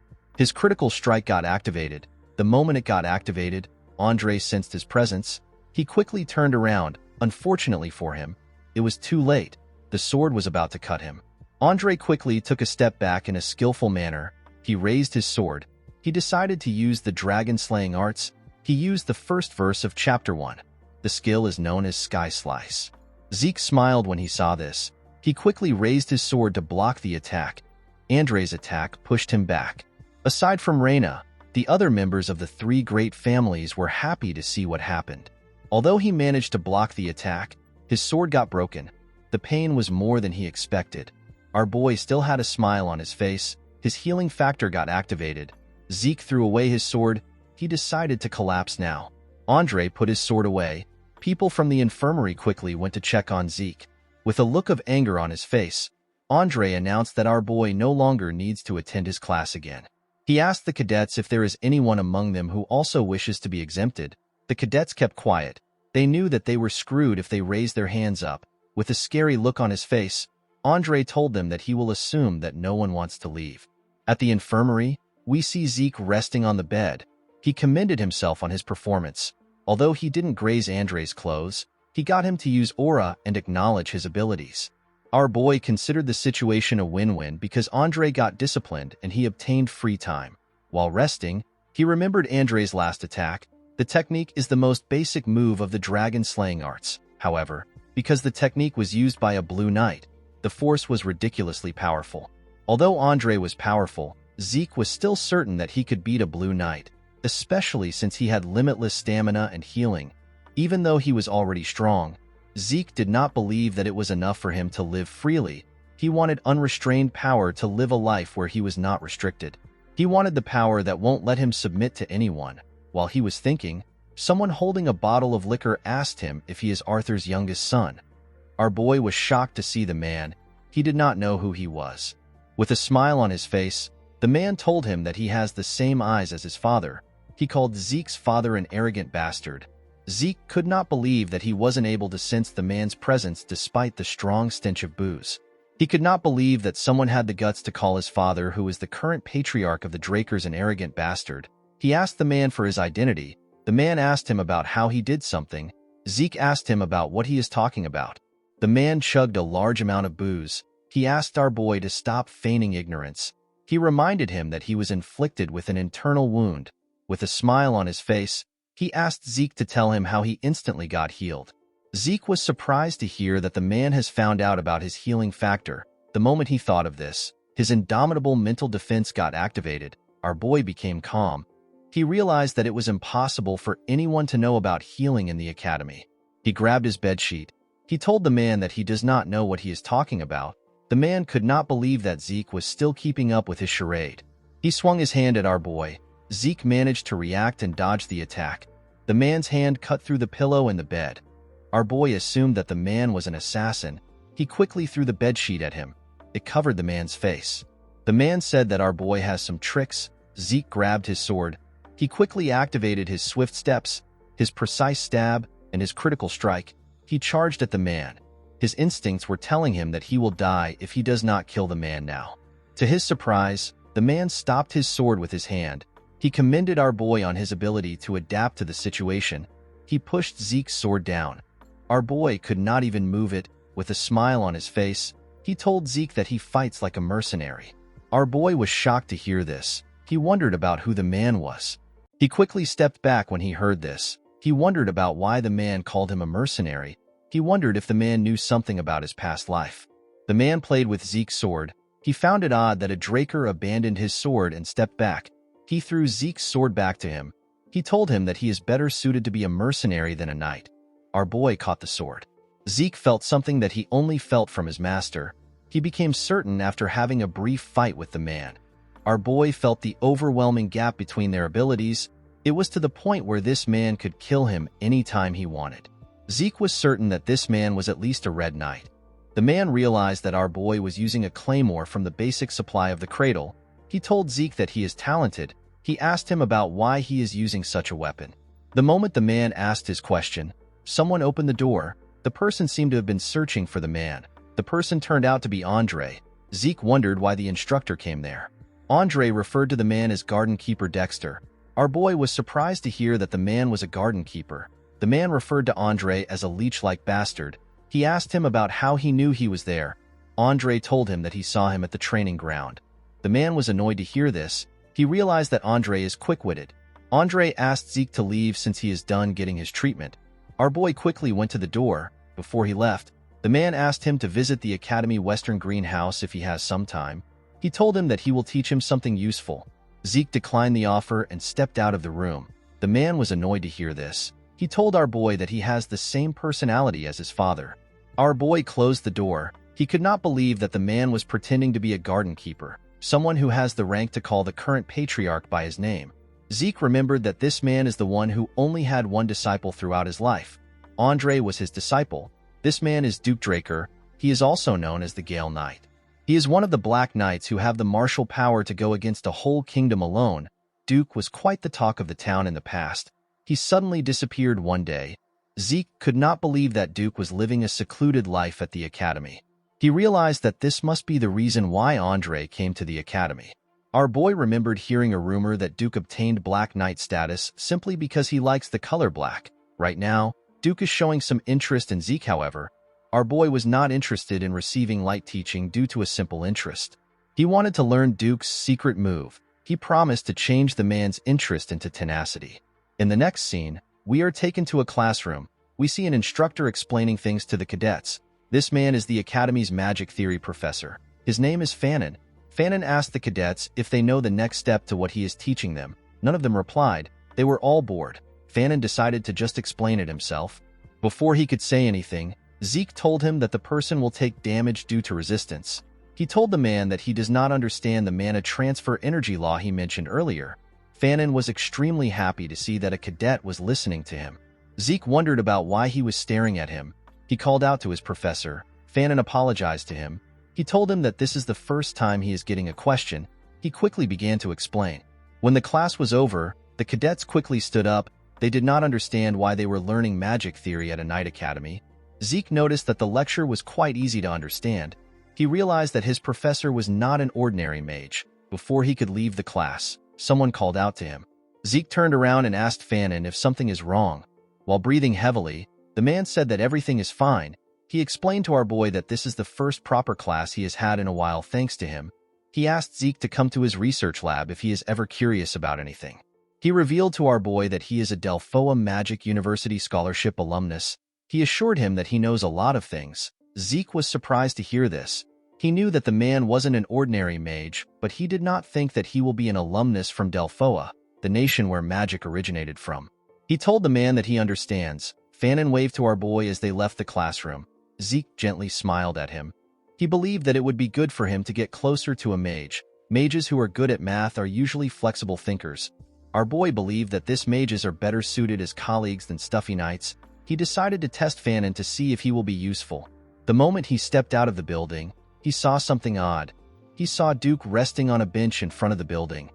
[SPEAKER 1] His critical strike got activated. The moment it got activated, Andre sensed his presence. He quickly turned around. Unfortunately for him, it was too late. The sword was about to cut him. Andre quickly took a step back in a skillful manner. He raised his sword. He decided to use the dragon-slaying arts. He used the first verse of Chapter 1. The skill is known as Sky Slice. Zeke smiled when he saw this. He quickly raised his sword to block the attack. Andre's attack pushed him back. Aside from Reina, the other members of the three great families were happy to see what happened. Although he managed to block the attack, his sword got broken. The pain was more than he expected. Our boy still had a smile on his face. His healing factor got activated. Zeke threw away his sword. He decided to collapse now. Andre put his sword away. People from the infirmary quickly went to check on Zeke. With a look of anger on his face, Andre announced that our boy no longer needs to attend his class again. He asked the cadets if there is anyone among them who also wishes to be exempted. The cadets kept quiet. They knew that they were screwed if they raised their hands up. With a scary look on his face, Andre told them that he will assume that no one wants to leave. At the infirmary, we see Zeke resting on the bed. He commended himself on his performance. Although he didn't graze Andre's clothes, he got him to use aura and acknowledge his abilities. Our boy considered the situation a win-win because Andre got disciplined and he obtained free time. While resting, he remembered Andre's last attack. The technique is the most basic move of the dragon-slaying arts. However, because the technique was used by a blue knight, the force was ridiculously powerful. Although Andre was powerful, Zeke was still certain that he could beat a blue knight, especially since he had limitless stamina and healing. Even though he was already strong, Zeke did not believe that it was enough for him to live freely. He wanted unrestrained power to live a life where he was not restricted. He wanted the power that won't let him submit to anyone. While he was thinking, someone holding a bottle of liquor asked him if he is Arthur's youngest son. Our boy was shocked to see the man. He did not know who he was. With a smile on his face, the man told him that he has the same eyes as his father. He called Zeke's father an arrogant bastard. Zeke could not believe that he wasn't able to sense the man's presence despite the strong stench of booze. He could not believe that someone had the guts to call his father, who is the current patriarch of the Drakers, an arrogant bastard. He asked the man for his identity. The man asked him about how he did something. Zeke asked him about what he is talking about. The man chugged a large amount of booze. He asked our boy to stop feigning ignorance. He reminded him that he was inflicted with an internal wound. With a smile on his face, he asked Zeke to tell him how he instantly got healed. Zeke was surprised to hear that the man has found out about his healing factor. The moment he thought of this, his indomitable mental defense got activated. Our boy became calm. He realized that it was impossible for anyone to know about healing in the academy. He grabbed his bedsheet. He told the man that he does not know what he is talking about. The man could not believe that Zeke was still keeping up with his charade. He swung his hand at our boy. Zeke managed to react and dodge the attack. The man's hand cut through the pillow and the bed. Our boy assumed that the man was an assassin. He quickly threw the bedsheet at him. It covered the man's face. The man said that our boy has some tricks. Zeke grabbed his sword. He quickly activated his swift steps, his precise stab, and his critical strike. He charged at the man. His instincts were telling him that he will die if he does not kill the man now. To his surprise, the man stopped his sword with his hand. He commended our boy on his ability to adapt to the situation. He pushed Zeke's sword down. Our boy could not even move it. With a smile on his face, he told Zeke that he fights like a mercenary. Our boy was shocked to hear this. He wondered about who the man was. He quickly stepped back when he heard this. He wondered about why the man called him a mercenary. He wondered if the man knew something about his past life. The man played with Zeke's sword. He found it odd that a Draker abandoned his sword and stepped back. He threw Zeke's sword back to him. He told him that he is better suited to be a mercenary than a knight. Our boy caught the sword. Zeke felt something that he only felt from his master. He became certain after having a brief fight with the man. Our boy felt the overwhelming gap between their abilities. It was to the point where this man could kill him anytime he wanted. Zeke was certain that this man was at least a red knight. The man realized that our boy was using a claymore from the basic supply of the cradle. He told Zeke that he is talented. He asked him about why he is using such a weapon. The moment the man asked his question, someone opened the door. The person seemed to have been searching for the man. The person turned out to be Andre. Zeke wondered why the instructor came there. Andre referred to the man as Garden Keeper Dexter. Our boy was surprised to hear that the man was a garden keeper. The man referred to Andre as a leech-like bastard. He asked him about how he knew he was there. Andre told him that he saw him at the training ground. The man was annoyed to hear this. He realized that Andre is quick-witted. Andre asked Zeke to leave since he is done getting his treatment. Our boy quickly went to the door. Before he left, the man asked him to visit the Academy Western Greenhouse if he has some time. He told him that he will teach him something useful. Zeke declined the offer and stepped out of the room. The man was annoyed to hear this. He told our boy that he has the same personality as his father. Our boy closed the door. He could not believe that the man was pretending to be a garden keeper, someone who has the rank to call the current patriarch by his name. Zeke remembered that this man is the one who only had one disciple throughout his life. Andre was his disciple. This man is Duke Draker. He is also known as the Gale Knight. He is one of the Black Knights who have the martial power to go against a whole kingdom alone. Duke was quite the talk of the town in the past. He suddenly disappeared one day. Zeke could not believe that Duke was living a secluded life at the academy. He realized that this must be the reason why Andre came to the academy. Our boy remembered hearing a rumor that Duke obtained Black Knight status simply because he likes the color black. Right now, Duke is showing some interest in Zeke, however. Our boy was not interested in receiving light teaching due to a simple interest. He wanted to learn Duke's secret move. He promised to change the man's interest into tenacity. In the next scene, we are taken to a classroom. We see an instructor explaining things to the cadets. This man is the Academy's magic theory professor. His name is Fannin. Fannin asked the cadets if they know the next step to what he is teaching them. None of them replied. They were all bored. Fannin decided to just explain it himself. Before he could say anything, Zeke told him that the person will take damage due to resistance. He told the man that he does not understand the mana transfer energy law he mentioned earlier. Fannin was extremely happy to see that a cadet was listening to him. Zeke wondered about why he was staring at him. He called out to his professor. Fannin apologized to him. He told him that this is the first time he is getting a question. He quickly began to explain. When the class was over, the cadets quickly stood up. They did not understand why they were learning magic theory at a night academy. Zeke noticed that the lecture was quite easy to understand. He realized that his professor was not an ordinary mage. Before he could leave the class, someone called out to him. Zeke turned around and asked Fanon if something is wrong. While breathing heavily, the man said that everything is fine. He explained to our boy that this is the first proper class he has had in a while thanks to him. He asked Zeke to come to his research lab if he is ever curious about anything. He revealed to our boy that he is a Delphoa Magic University Scholarship alumnus. He assured him that he knows a lot of things. Zeke was surprised to hear this. He knew that the man wasn't an ordinary mage, but he did not think that he will be an alumnus from Delphoa, the nation where magic originated from. He told the man that he understands. Fanon waved to our boy as they left the classroom. Zeke gently smiled at him. He believed that it would be good for him to get closer to a mage. Mages who are good at math are usually flexible thinkers. Our boy believed that this mages are better suited as colleagues than stuffy knights. He decided to test Fanon to see if he will be useful. The moment he stepped out of the building, he saw something odd. He saw Duke resting on a bench in front of the building.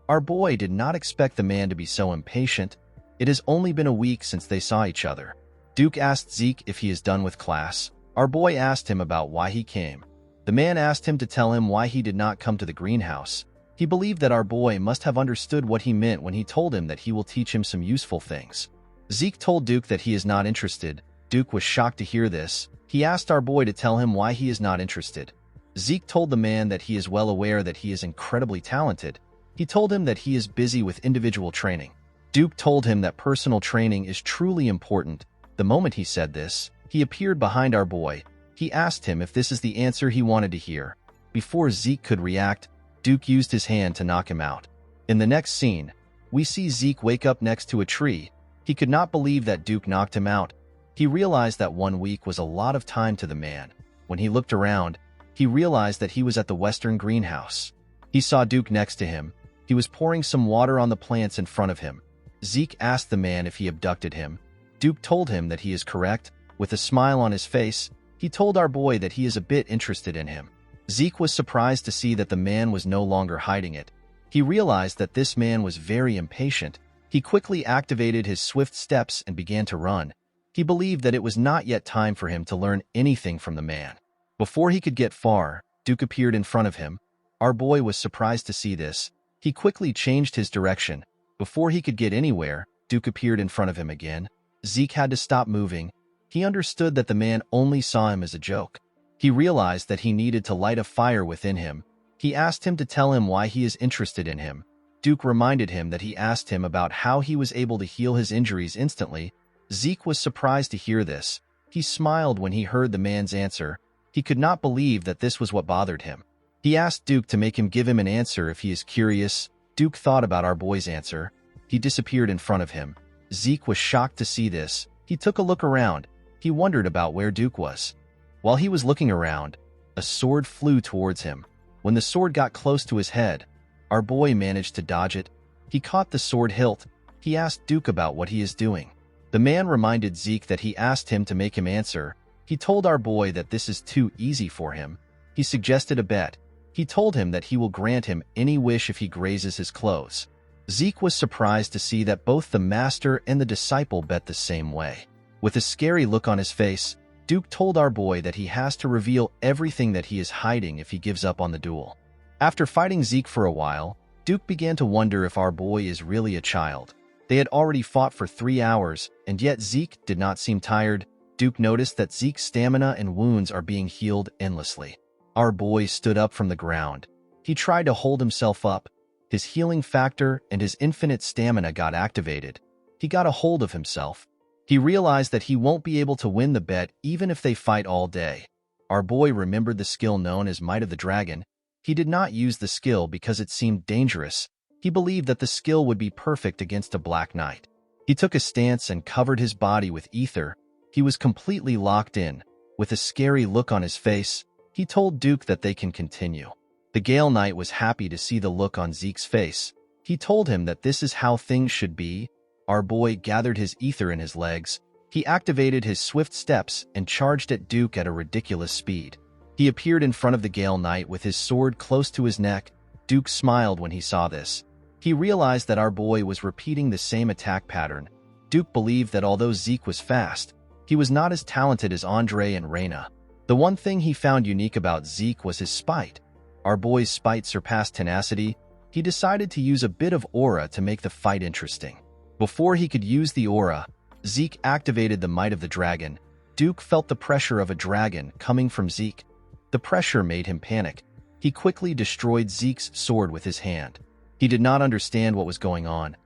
[SPEAKER 1] Our boy did not expect the man to be so impatient. It has only been a week since they saw each other. Duke asked Zeke if he is done with class. Our boy asked him about why he came. The man asked him to tell him why he did not come to the greenhouse. He believed that our boy must have understood what he meant when he told him that he will teach him some useful things. Zeke told Duke that he is not interested. Duke was shocked to hear this. He asked our boy to tell him why he is not interested. Zeke told the man that he is well aware that he is incredibly talented. He told him that he is busy with individual training. Duke told him that personal training is truly important. The moment he said this, he appeared behind our boy. He asked him if this is the answer he wanted to hear. Before Zeke could react, Duke used his hand to knock him out. In the next scene, we see Zeke wake up next to a tree. He could not believe that Duke knocked him out. He realized that 1 week was a lot of time to the man. When he looked around, he realized that he was at the western greenhouse. He saw Duke next to him. He was pouring some water on the plants in front of him. Zeke asked the man if he abducted him. Duke told him that he is correct. With a smile on his face, he told our boy that he is a bit interested in him. Zeke was surprised to see that the man was no longer hiding it. He realized that this man was very impatient. He quickly activated his swift steps and began to run. He believed that it was not yet time for him to learn anything from the man. Before he could get far, Duke appeared in front of him. Our boy was surprised to see this. He quickly changed his direction. Before he could get anywhere, Duke appeared in front of him again. Zeke had to stop moving. He understood that the man only saw him as a joke. He realized that he needed to light a fire within him. He asked him to tell him why he is interested in him. Duke reminded him that he asked him about how he was able to heal his injuries instantly. Zeke was surprised to hear this. He smiled when he heard the man's answer. He could not believe that this was what bothered him. He asked Duke to make him give him an answer if he is curious. Duke thought about our boy's answer. He disappeared in front of him. Zeke was shocked to see this. He took a look around. He wondered about where Duke was. While he was looking around, a sword flew towards him. When the sword got close to his head, our boy managed to dodge it. He caught the sword hilt. He asked Duke about what he is doing. The man reminded Zeke that he asked him to make him answer. He told our boy that this is too easy for him. He suggested a bet. He told him that he will grant him any wish if he grazes his clothes. Zeke was surprised to see that both the master and the disciple bet the same way. With a scary look on his face, Duke told our boy that he has to reveal everything that he is hiding if he gives up on the duel. After fighting Zeke for a while, Duke began to wonder if our boy is really a child. They had already fought for 3 hours, and yet Zeke did not seem tired. Duke noticed that Zeke's stamina and wounds are being healed endlessly. Our boy stood up from the ground. He tried to hold himself up. His healing factor and his infinite stamina got activated. He got a hold of himself. He realized that he won't be able to win the bet even if they fight all day. Our boy remembered the skill known as Might of the Dragon. He did not use the skill because it seemed dangerous. He believed that the skill would be perfect against a Black Knight. He took a stance and covered his body with ether. He was completely locked in. With a scary look on his face, he told Duke that they can continue. The Gale Knight was happy to see the look on Zeke's face. He told him that this is how things should be. Our boy gathered his ether in his legs. He activated his swift steps and charged at Duke at a ridiculous speed. He appeared in front of the Gale Knight with his sword close to his neck. Duke smiled when he saw this. He realized that our boy was repeating the same attack pattern. Duke believed that although Zeke was fast, he was not as talented as Andre and Reyna. The one thing he found unique about Zeke was his spite. Our boy's spite surpassed tenacity. He decided to use a bit of aura to make the fight interesting. Before he could use the aura, Zeke activated the might of the dragon. Duke felt the pressure of a dragon coming from Zeke. The pressure made him panic. He quickly destroyed Zeke's sword with his hand. He did not understand what was going on.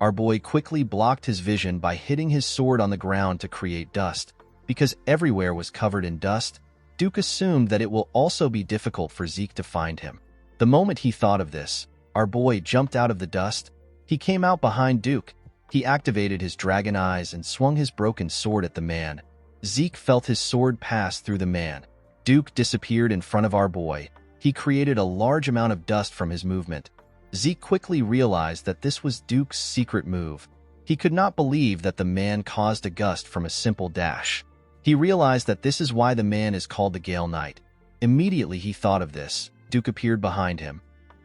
[SPEAKER 1] Our boy quickly blocked his vision by hitting his sword on the ground to create dust. Because everywhere was covered in dust, Duke assumed that it will also be difficult for Zeke to find him. The moment he thought of this, our boy jumped out of the dust. He came out behind Duke. He activated his dragon eyes and swung his broken sword at the man. Zeke felt his sword pass through the man. Duke disappeared in front of our boy. He created a large amount of dust from his movement. Zeke quickly realized that this was Duke's secret move. He could not believe that the man caused a gust from a simple dash. He realized that this is why the man is called the Gale Knight. Immediately he thought of this. Duke appeared behind him.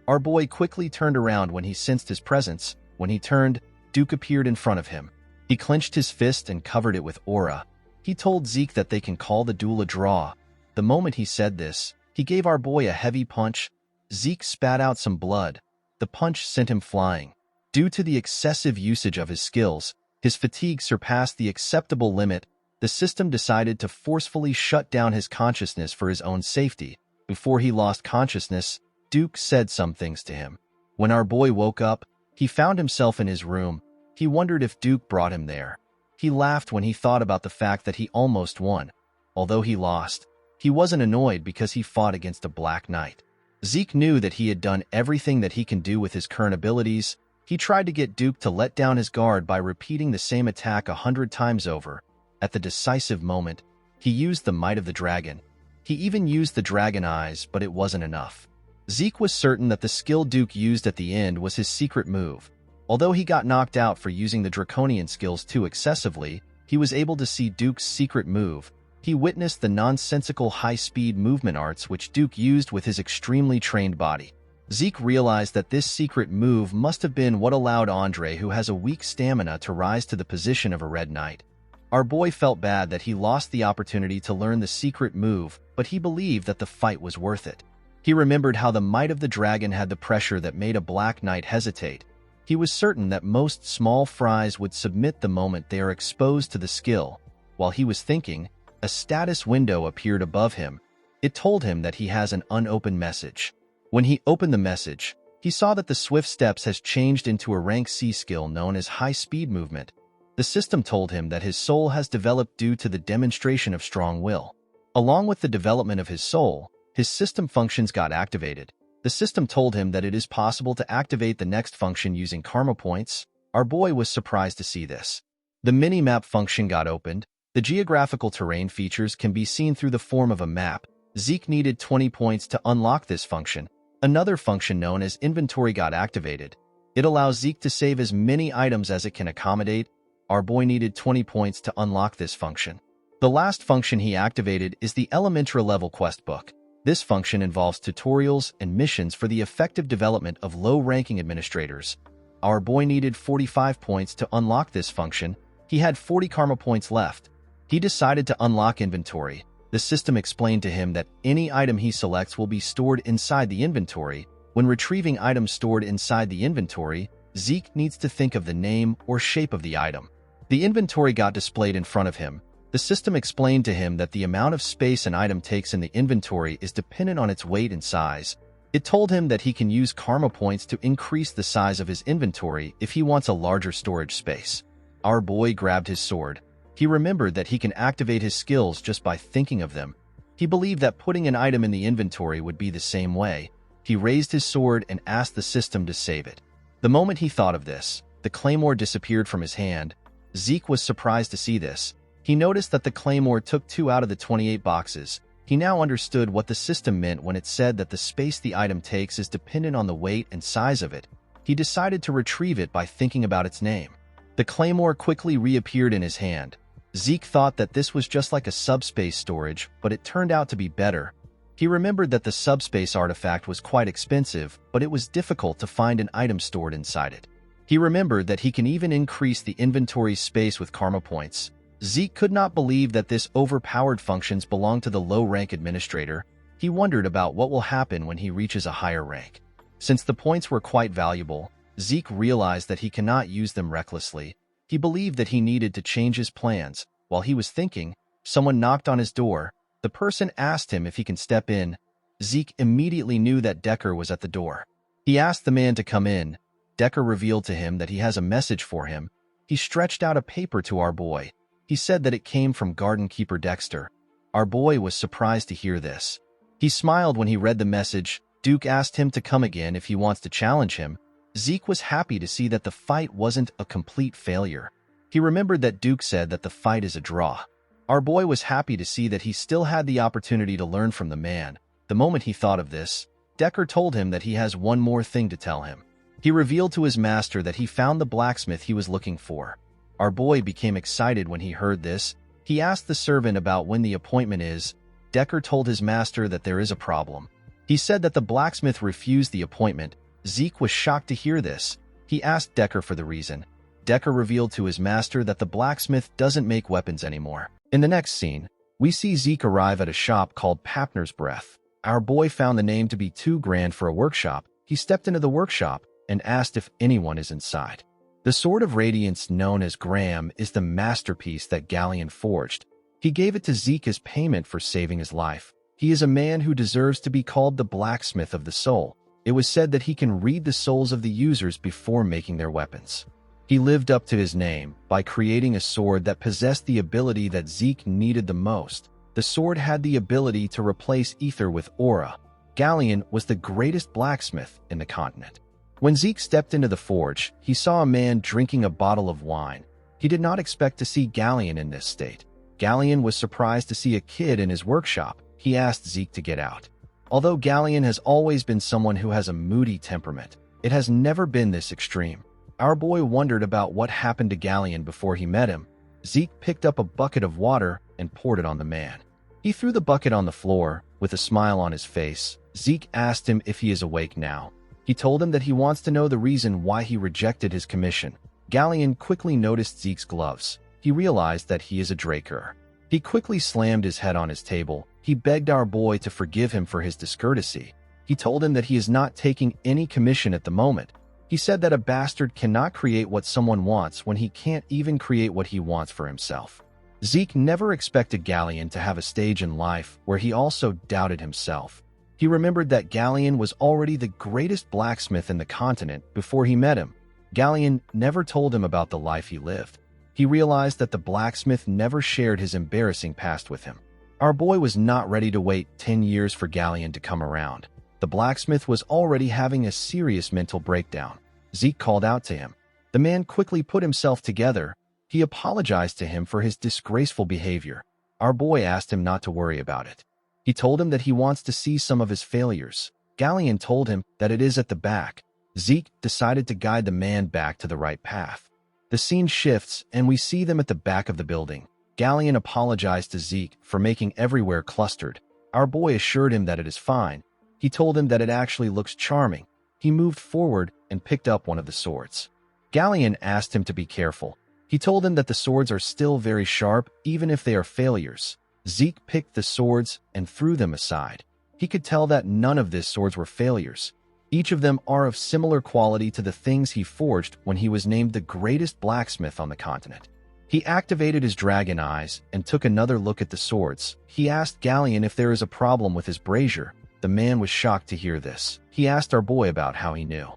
[SPEAKER 1] Our boy quickly turned around when he sensed his presence. When he turned, Duke appeared in front of him. He clenched his fist and covered it with aura. He told Zeke that they can call the duel a draw. The moment he said this, he gave our boy a heavy punch. Zeke spat out some blood. The punch sent him flying. Due to the excessive usage of his skills, his fatigue surpassed the acceptable limit. The system decided to forcefully shut down his consciousness for his own safety. Before he lost consciousness, Duke said some things to him. When our boy woke up, he found himself in his room. He wondered if Duke brought him there. He laughed when he thought about the fact that he almost won. Although he lost, he wasn't annoyed because he fought against a Black Knight. Zeke knew that he had done everything that he can do with his current abilities. He tried to get Duke to let down his guard by repeating the same attack 100 times over. At the decisive moment, he used the might of the dragon. He even used the dragon eyes, but it wasn't enough. Zeke was certain that the skill Duke used at the end was his secret move. Although he got knocked out for using the draconian skills too excessively, he was able to see Duke's secret move. He witnessed the nonsensical high-speed movement arts which Duke used with his extremely trained body. Zeke realized that this secret move must have been what allowed Andre, who has a weak stamina, to rise to the position of a Red Knight. Our boy felt bad that he lost the opportunity to learn the secret move, but he believed that the fight was worth it. He remembered how the might of the dragon had the pressure that made a Black Knight hesitate. He was certain that most small fries would submit the moment they are exposed to the skill. While he was thinking, a status window appeared above him. It told him that he has an unopened message. When he opened the message, he saw that the Swift Steps has changed into a rank C skill known as High Speed Movement. The system told him that his soul has developed due to the demonstration of strong will. Along with the development of his soul, his system functions got activated. The system told him that it is possible to activate the next function using karma points. Our boy was surprised to see this. The mini-map function got opened. The geographical terrain features can be seen through the form of a map. Zeke needed 20 points to unlock this function. Another function known as inventory got activated. It allows Zeke to save as many items as it can accommodate. Our boy needed 20 points to unlock this function. The last function he activated is the Elementra level quest book. This function involves tutorials and missions for the effective development of low-ranking administrators. Our boy needed 45 points to unlock this function. He had 40 karma points left. He decided to unlock inventory. The system explained to him that any item he selects will be stored inside the inventory. When retrieving items stored inside the inventory, Zeke needs to think of the name or shape of the item. The inventory got displayed in front of him. The system explained to him that the amount of space an item takes in the inventory is dependent on its weight and size. It told him that he can use karma points to increase the size of his inventory if he wants a larger storage space. Our boy grabbed his sword. He remembered that he can activate his skills just by thinking of them. He believed that putting an item in the inventory would be the same way. He raised his sword and asked the system to save it. The moment he thought of this, the claymore disappeared from his hand. Zeke was surprised to see this. He noticed that the claymore took 2 out of the 28 boxes. He now understood what the system meant when it said that the space the item takes is dependent on the weight and size of it. He decided to retrieve it by thinking about its name. The claymore quickly reappeared in his hand. Zeke thought that this was just like a subspace storage, but it turned out to be better. He remembered that the subspace artifact was quite expensive, but it was difficult to find an item stored inside it. He remembered that he can even increase the inventory space with karma points. Zeke could not believe that this overpowered functions belonged to the low-rank administrator. He wondered about what will happen when he reaches a higher rank. Since the points were quite valuable, Zeke realized that he cannot use them recklessly. He believed that he needed to change his plans. While he was thinking, someone knocked on his door. The person asked him if he can step in. Zeke immediately knew that Decker was at the door. He asked the man to come in. Decker revealed to him that he has a message for him. He stretched out a paper to our boy. He said that it came from garden keeper Dexter. Our boy was surprised to hear this. He smiled when he read the message. Duke asked him to come again if he wants to challenge him. Zeke was happy to see that the fight wasn't a complete failure. He remembered that Duke said that the fight is a draw. Our boy was happy to see that he still had the opportunity to learn from the man. The moment he thought of this, Decker told him that he has one more thing to tell him. He revealed to his master that he found the blacksmith he was looking for. Our boy became excited when he heard this. He asked the servant about when the appointment is. Decker told his master that there is a problem. He said that the blacksmith refused the appointment. Zeke was shocked to hear this. He asked Decker for the reason. Decker revealed to his master that the blacksmith doesn't make weapons anymore. In the next scene, we see Zeke arrive at a shop called Papner's Breath. Our boy found the name to be too grand for a workshop. He stepped into the workshop and asked if anyone is inside. The Sword of Radiance, known as Graham, is the masterpiece that Galleon forged. He gave it to Zeke as payment for saving his life. He is a man who deserves to be called the blacksmith of the soul. It was said that he can read the souls of the users before making their weapons. He lived up to his name by creating a sword that possessed the ability that Zeke needed the most. The sword had the ability to replace ether with aura. Galleon was the greatest blacksmith in the continent. When Zeke stepped into the forge, he saw a man drinking a bottle of wine. He did not expect to see Galleon in this state. Galleon was surprised to see a kid in his workshop. He asked Zeke to get out. Although Galleon has always been someone who has a moody temperament, it has never been this extreme. Our boy wondered about what happened to Galleon before he met him. Zeke picked up a bucket of water and poured it on the man. He threw the bucket on the floor. With a smile on his face, Zeke asked him if he is awake now. He told him that he wants to know the reason why he rejected his commission. Galleon quickly noticed Zeke's gloves. He realized that he is a Draker. He quickly slammed his head on his table. He begged our boy to forgive him for his discourtesy. He told him that he is not taking any commission at the moment. He said that a bastard cannot create what someone wants when he can't even create what he wants for himself. Zeke never expected Galleon to have a stage in life where he also doubted himself. He remembered that Galleon was already the greatest blacksmith in the continent before he met him. Galleon never told him about the life he lived. He realized that the blacksmith never shared his embarrassing past with him. Our boy was not ready to wait 10 years for Galleon to come around. The blacksmith was already having a serious mental breakdown. Zeke called out to him. The man quickly put himself together. He apologized to him for his disgraceful behavior. Our boy asked him not to worry about it. He told him that he wants to see some of his failures. Galleon told him that it is at the back. Zeke decided to guide the man back to the right path. The scene shifts, and we see them at the back of the building. Galleon apologized to Zeke for making everywhere clustered. Our boy assured him that it is fine. He told him that it actually looks charming. He moved forward and picked up one of the swords. Galleon asked him to be careful. He told him that the swords are still very sharp, even if they are failures. Zeke picked the swords and threw them aside. He could tell that none of these swords were failures. Each of them are of similar quality to the things he forged when he was named the greatest blacksmith on the continent. He activated his dragon eyes and took another look at the swords. He asked Galleon if there is a problem with his brazier. The man was shocked to hear this. He asked our boy about how he knew.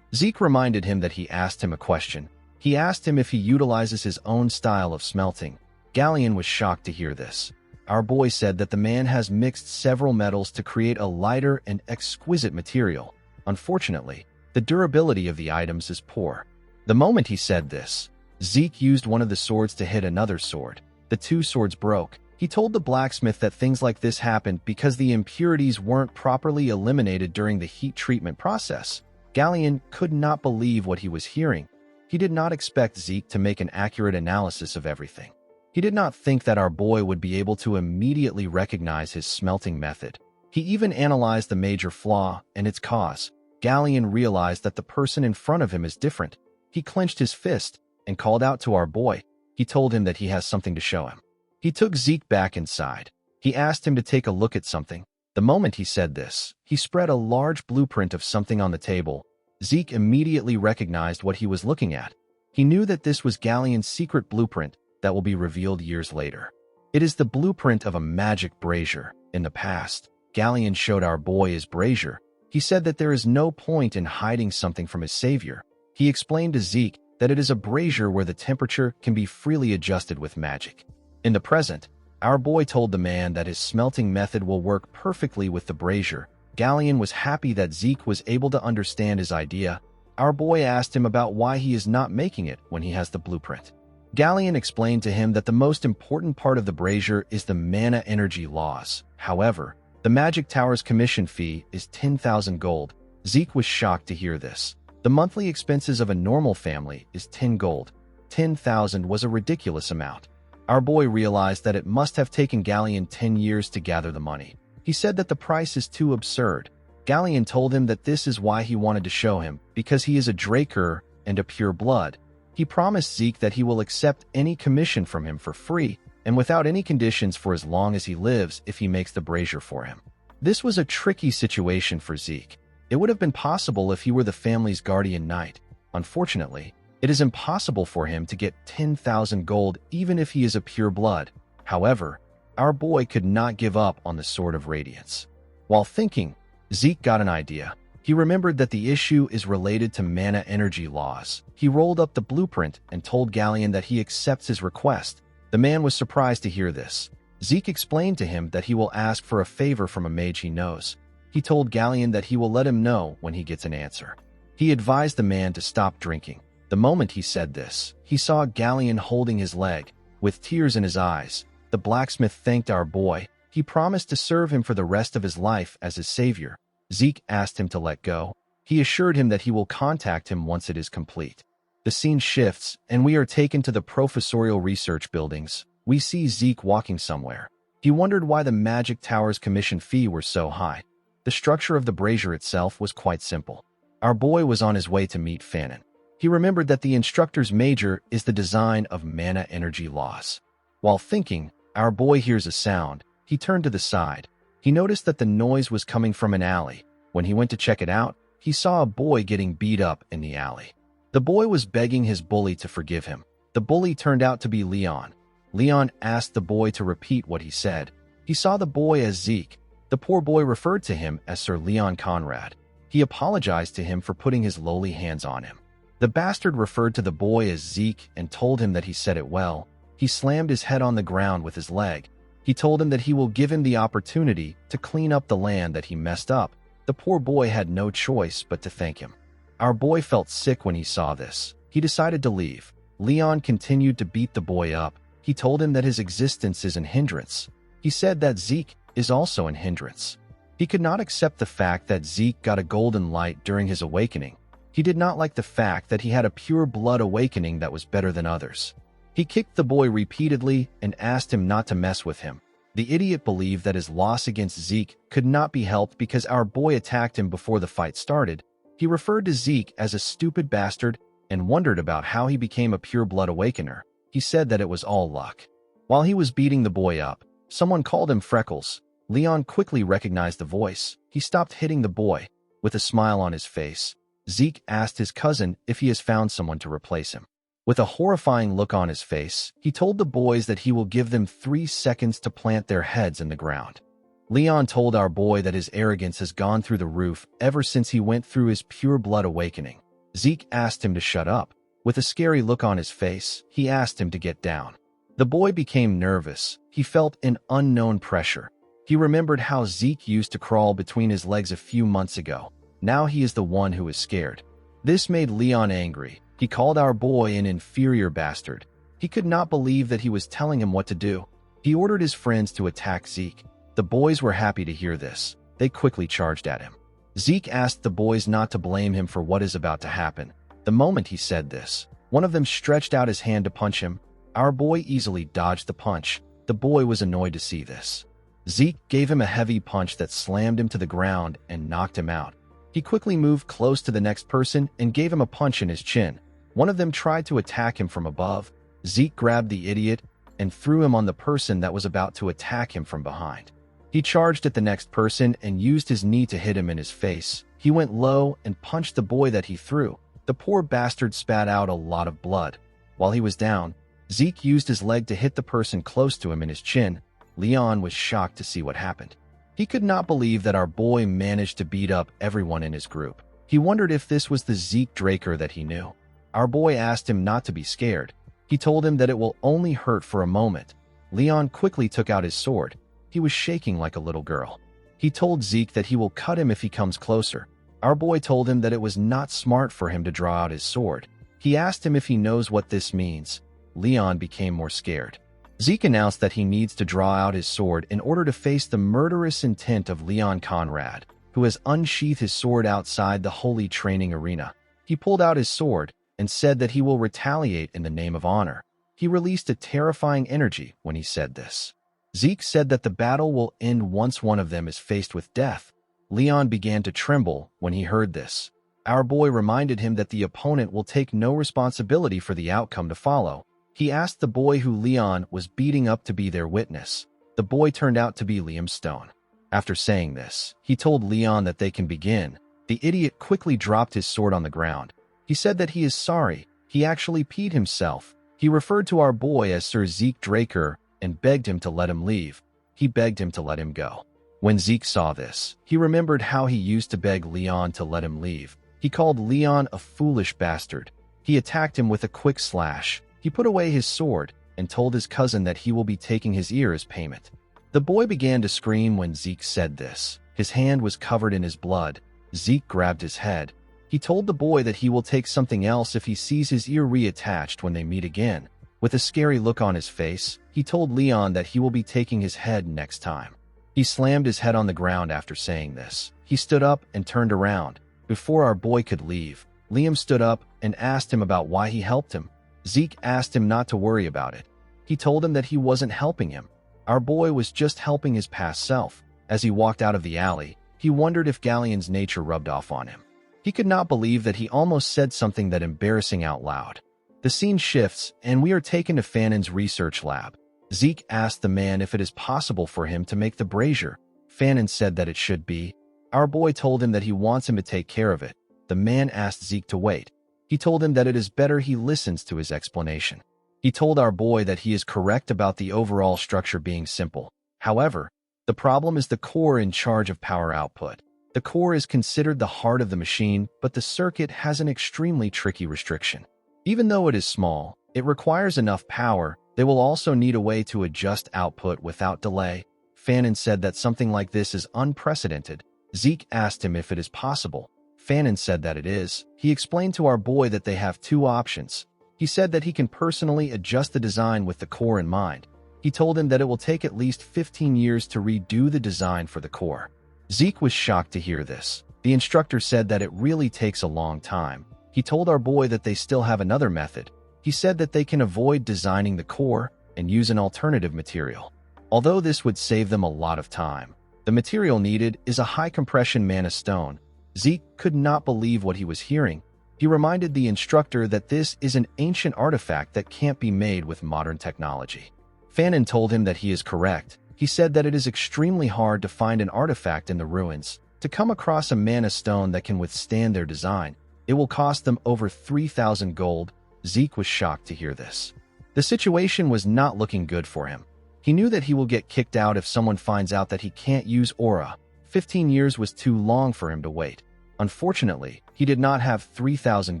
[SPEAKER 1] Zeke reminded him that he asked him a question. He asked him if he utilizes his own style of smelting. Galleon was shocked to hear this. Our boy said that the man has mixed several metals to create a lighter and exquisite material. Unfortunately, the durability of the items is poor. The moment he said this, Zeke used one of the swords to hit another sword. The two swords broke. He told the blacksmith that things like this happened because the impurities weren't properly eliminated during the heat treatment process. Galleon could not believe what he was hearing. He did not expect Zeke to make an accurate analysis of everything. He did not think that our boy would be able to immediately recognize his smelting method. He even analyzed the major flaw and its cause. Galleon realized that the person in front of him is different. He clenched his fist and called out to our boy. He told him that he has something to show him. He took Zeke back inside. He asked him to take a look at something. The moment he said this, he spread a large blueprint of something on the table. Zeke immediately recognized what he was looking at. He knew that this was Galleon's secret blueprint that will be revealed years later. It is the blueprint of a magic brazier. In the past, Galleon showed our boy his brazier. He said that there is no point in hiding something from his savior. He explained to Zeke that it is a brazier where the temperature can be freely adjusted with magic. In the present, our boy told the man that his smelting method will work perfectly with the brazier. Galleon was happy that Zeke was able to understand his idea. Our boy asked him about why he is not making it when he has the blueprint. Galleon explained to him that the most important part of the brazier is the mana energy laws. However, the Magic Tower's commission fee is 10,000 gold. Zeke was shocked to hear this. The monthly expenses of a normal family is 10 gold. 10,000 was a ridiculous amount. Our boy realized that it must have taken Galleon 10 years to gather the money. He said that the price is too absurd. Galleon told him that this is why he wanted to show him, because he is a Draker and a pure blood. He promised Zeke that he will accept any commission from him for free and without any conditions for as long as he lives if he makes the brazier for him. This was a tricky situation for Zeke. It would have been possible if he were the family's guardian knight. Unfortunately, it is impossible for him to get 10,000 gold even if he is a pure blood. However, our boy could not give up on the Sword of Radiance. While thinking, Zeke got an idea. He remembered that the issue is related to mana energy laws. He rolled up the blueprint and told Galleon that he accepts his request. The man was surprised to hear this. Zeke explained to him that he will ask for a favor from a mage he knows. He told Galleon that he will let him know when he gets an answer. He advised the man to stop drinking. The moment he said this, he saw Galleon holding his leg. With tears in his eyes, the blacksmith thanked our boy. He promised to serve him for the rest of his life as his savior. Zeke asked him to let go. He assured him that he will contact him once it is complete. The scene shifts, and we are taken to the professorial research buildings. We see Zeke walking somewhere. He wondered why the Magic Tower's commission fee were so high. The structure of the brazier itself was quite simple. Our boy was on his way to meet Fanon. He remembered that the instructor's major is the design of mana energy laws. While thinking, our boy hears a sound. He turned to the side. He noticed that the noise was coming from an alley. When he went to check it out, he saw a boy getting beat up in the alley. The boy was begging his bully to forgive him. The bully turned out to be Leon. Leon asked the boy to repeat what he said. He saw the boy as Zeke. The poor boy referred to him as Sir Leon Conrad. He apologized to him for putting his lowly hands on him. The bastard referred to the boy as Zeke and told him that he said it well. He slammed his head on the ground with his leg. He told him that he will give him the opportunity to clean up the land that he messed up. The poor boy had no choice but to thank him. Our boy felt sick when he saw this. He decided to leave. Leon continued to beat the boy up. He told him that his existence is an hindrance. He said that Zeke is also an hindrance. He could not accept the fact that Zeke got a golden light during his awakening. He did not like the fact that he had a pure blood awakening that was better than others. He kicked the boy repeatedly and asked him not to mess with him. The idiot believed that his loss against Zeke could not be helped because our boy attacked him before the fight started. He referred to Zeke as a stupid bastard and wondered about how he became a pure blood awakener. He said that it was all luck. While he was beating the boy up, someone called him Freckles. Leon quickly recognized the voice. He stopped hitting the boy. With a smile on his face, Zeke asked his cousin if he has found someone to replace him. With a horrifying look on his face, he told the boys that he will give them 3 seconds to plant their heads in the ground. Leon told our boy that his arrogance has gone through the roof ever since he went through his pure blood awakening. Zeke asked him to shut up. With a scary look on his face, he asked him to get down. The boy became nervous. He felt an unknown pressure. He remembered how Zeke used to crawl between his legs a few months ago. Now he is the one who is scared. This made Leon angry. He called our boy an inferior bastard. He could not believe that he was telling him what to do. He ordered his friends to attack Zeke. The boys were happy to hear this. They quickly charged at him. Zeke asked the boys not to blame him for what is about to happen. The moment he said this, one of them stretched out his hand to punch him. Our boy easily dodged the punch. The boy was annoyed to see this. Zeke gave him a heavy punch that slammed him to the ground and knocked him out. He quickly moved close to the next person and gave him a punch in his chin. One of them tried to attack him from above. Zeke grabbed the idiot and threw him on the person that was about to attack him from behind. He charged at the next person and used his knee to hit him in his face. He went low and punched the boy that he threw. The poor bastard spat out a lot of blood. While he was down, Zeke used his leg to hit the person close to him in his chin. Leon was shocked to see what happened. He could not believe that our boy managed to beat up everyone in his group. He wondered if this was the Zeke Draker that he knew. Our boy asked him not to be scared. He told him that it will only hurt for a moment. Leon quickly took out his sword. He was shaking like a little girl. He told Zeke that he will cut him if he comes closer. Our boy told him that it was not smart for him to draw out his sword. He asked him if he knows what this means. Leon became more scared. Zeke announced that he needs to draw out his sword in order to face the murderous intent of Leon Conrad, who has unsheathed his sword outside the holy training arena. He pulled out his sword and said that he will retaliate in the name of honor. He released a terrifying energy when he said this. Zeke said that the battle will end once one of them is faced with death. Leon began to tremble when he heard this. Our boy reminded him that the opponent will take no responsibility for the outcome to follow. He asked the boy who Leon was beating up to be their witness. The boy turned out to be Liam Stone. After saying this, he told Leon that they can begin. The idiot quickly dropped his sword on the ground. He said that he is sorry. He actually peed himself. He referred to our boy as Sir Zeke Draker and begged him to let him leave. He begged him to let him go. When Zeke saw this, he remembered how he used to beg Leon to let him leave. He called Leon a foolish bastard. He attacked him with a quick slash. He put away his sword and told his cousin that he will be taking his ear as payment. The boy began to scream when Zeke said this. His hand was covered in his blood. Zeke grabbed his head. He told the boy that he will take something else if he sees his ear reattached when they meet again. With a scary look on his face, he told Leon that he will be taking his head next time. He slammed his head on the ground after saying this. He stood up and turned around. Before our boy could leave, Liam stood up and asked him about why he helped him. Zeke asked him not to worry about it. He told him that he wasn't helping him. Our boy was just helping his past self. As he walked out of the alley, he wondered if Galleon's nature rubbed off on him. He could not believe that he almost said something that embarrassing out loud. The scene shifts, and we are taken to Fanon's research lab. Zeke asked the man if it is possible for him to make the brazier. Fanon said that it should be. Our boy told him that he wants him to take care of it. The man asked Zeke to wait. He told him that it is better he listens to his explanation. He told our boy that he is correct about the overall structure being simple. However, the problem is the core in charge of power output. The core is considered the heart of the machine, but the circuit has an extremely tricky restriction. Even though it is small, it requires enough power. They will also need a way to adjust output without delay. Fanon said that something like this is unprecedented. Zeke asked him if it is possible. Fanon said that it is. He explained to our boy that they have two options. He said that he can personally adjust the design with the core in mind. He told him that it will take at least 15 years to redo the design for the core. Zeke was shocked to hear this. The instructor said that it really takes a long time. He told our boy that they still have another method. He said that they can avoid designing the core and use an alternative material. Although this would save them a lot of time, the material needed is a high-compression mana stone. Zeke could not believe what he was hearing. He reminded the instructor that this is an ancient artifact that can't be made with modern technology. Fanon told him that he is correct. He said that it is extremely hard to find an artifact in the ruins. To come across a mana stone that can withstand their design, it will cost them over 3,000 gold. Zeke was shocked to hear this. The situation was not looking good for him. He knew that he will get kicked out if someone finds out that he can't use aura. 15 years was too long for him to wait. Unfortunately, he did not have 3,000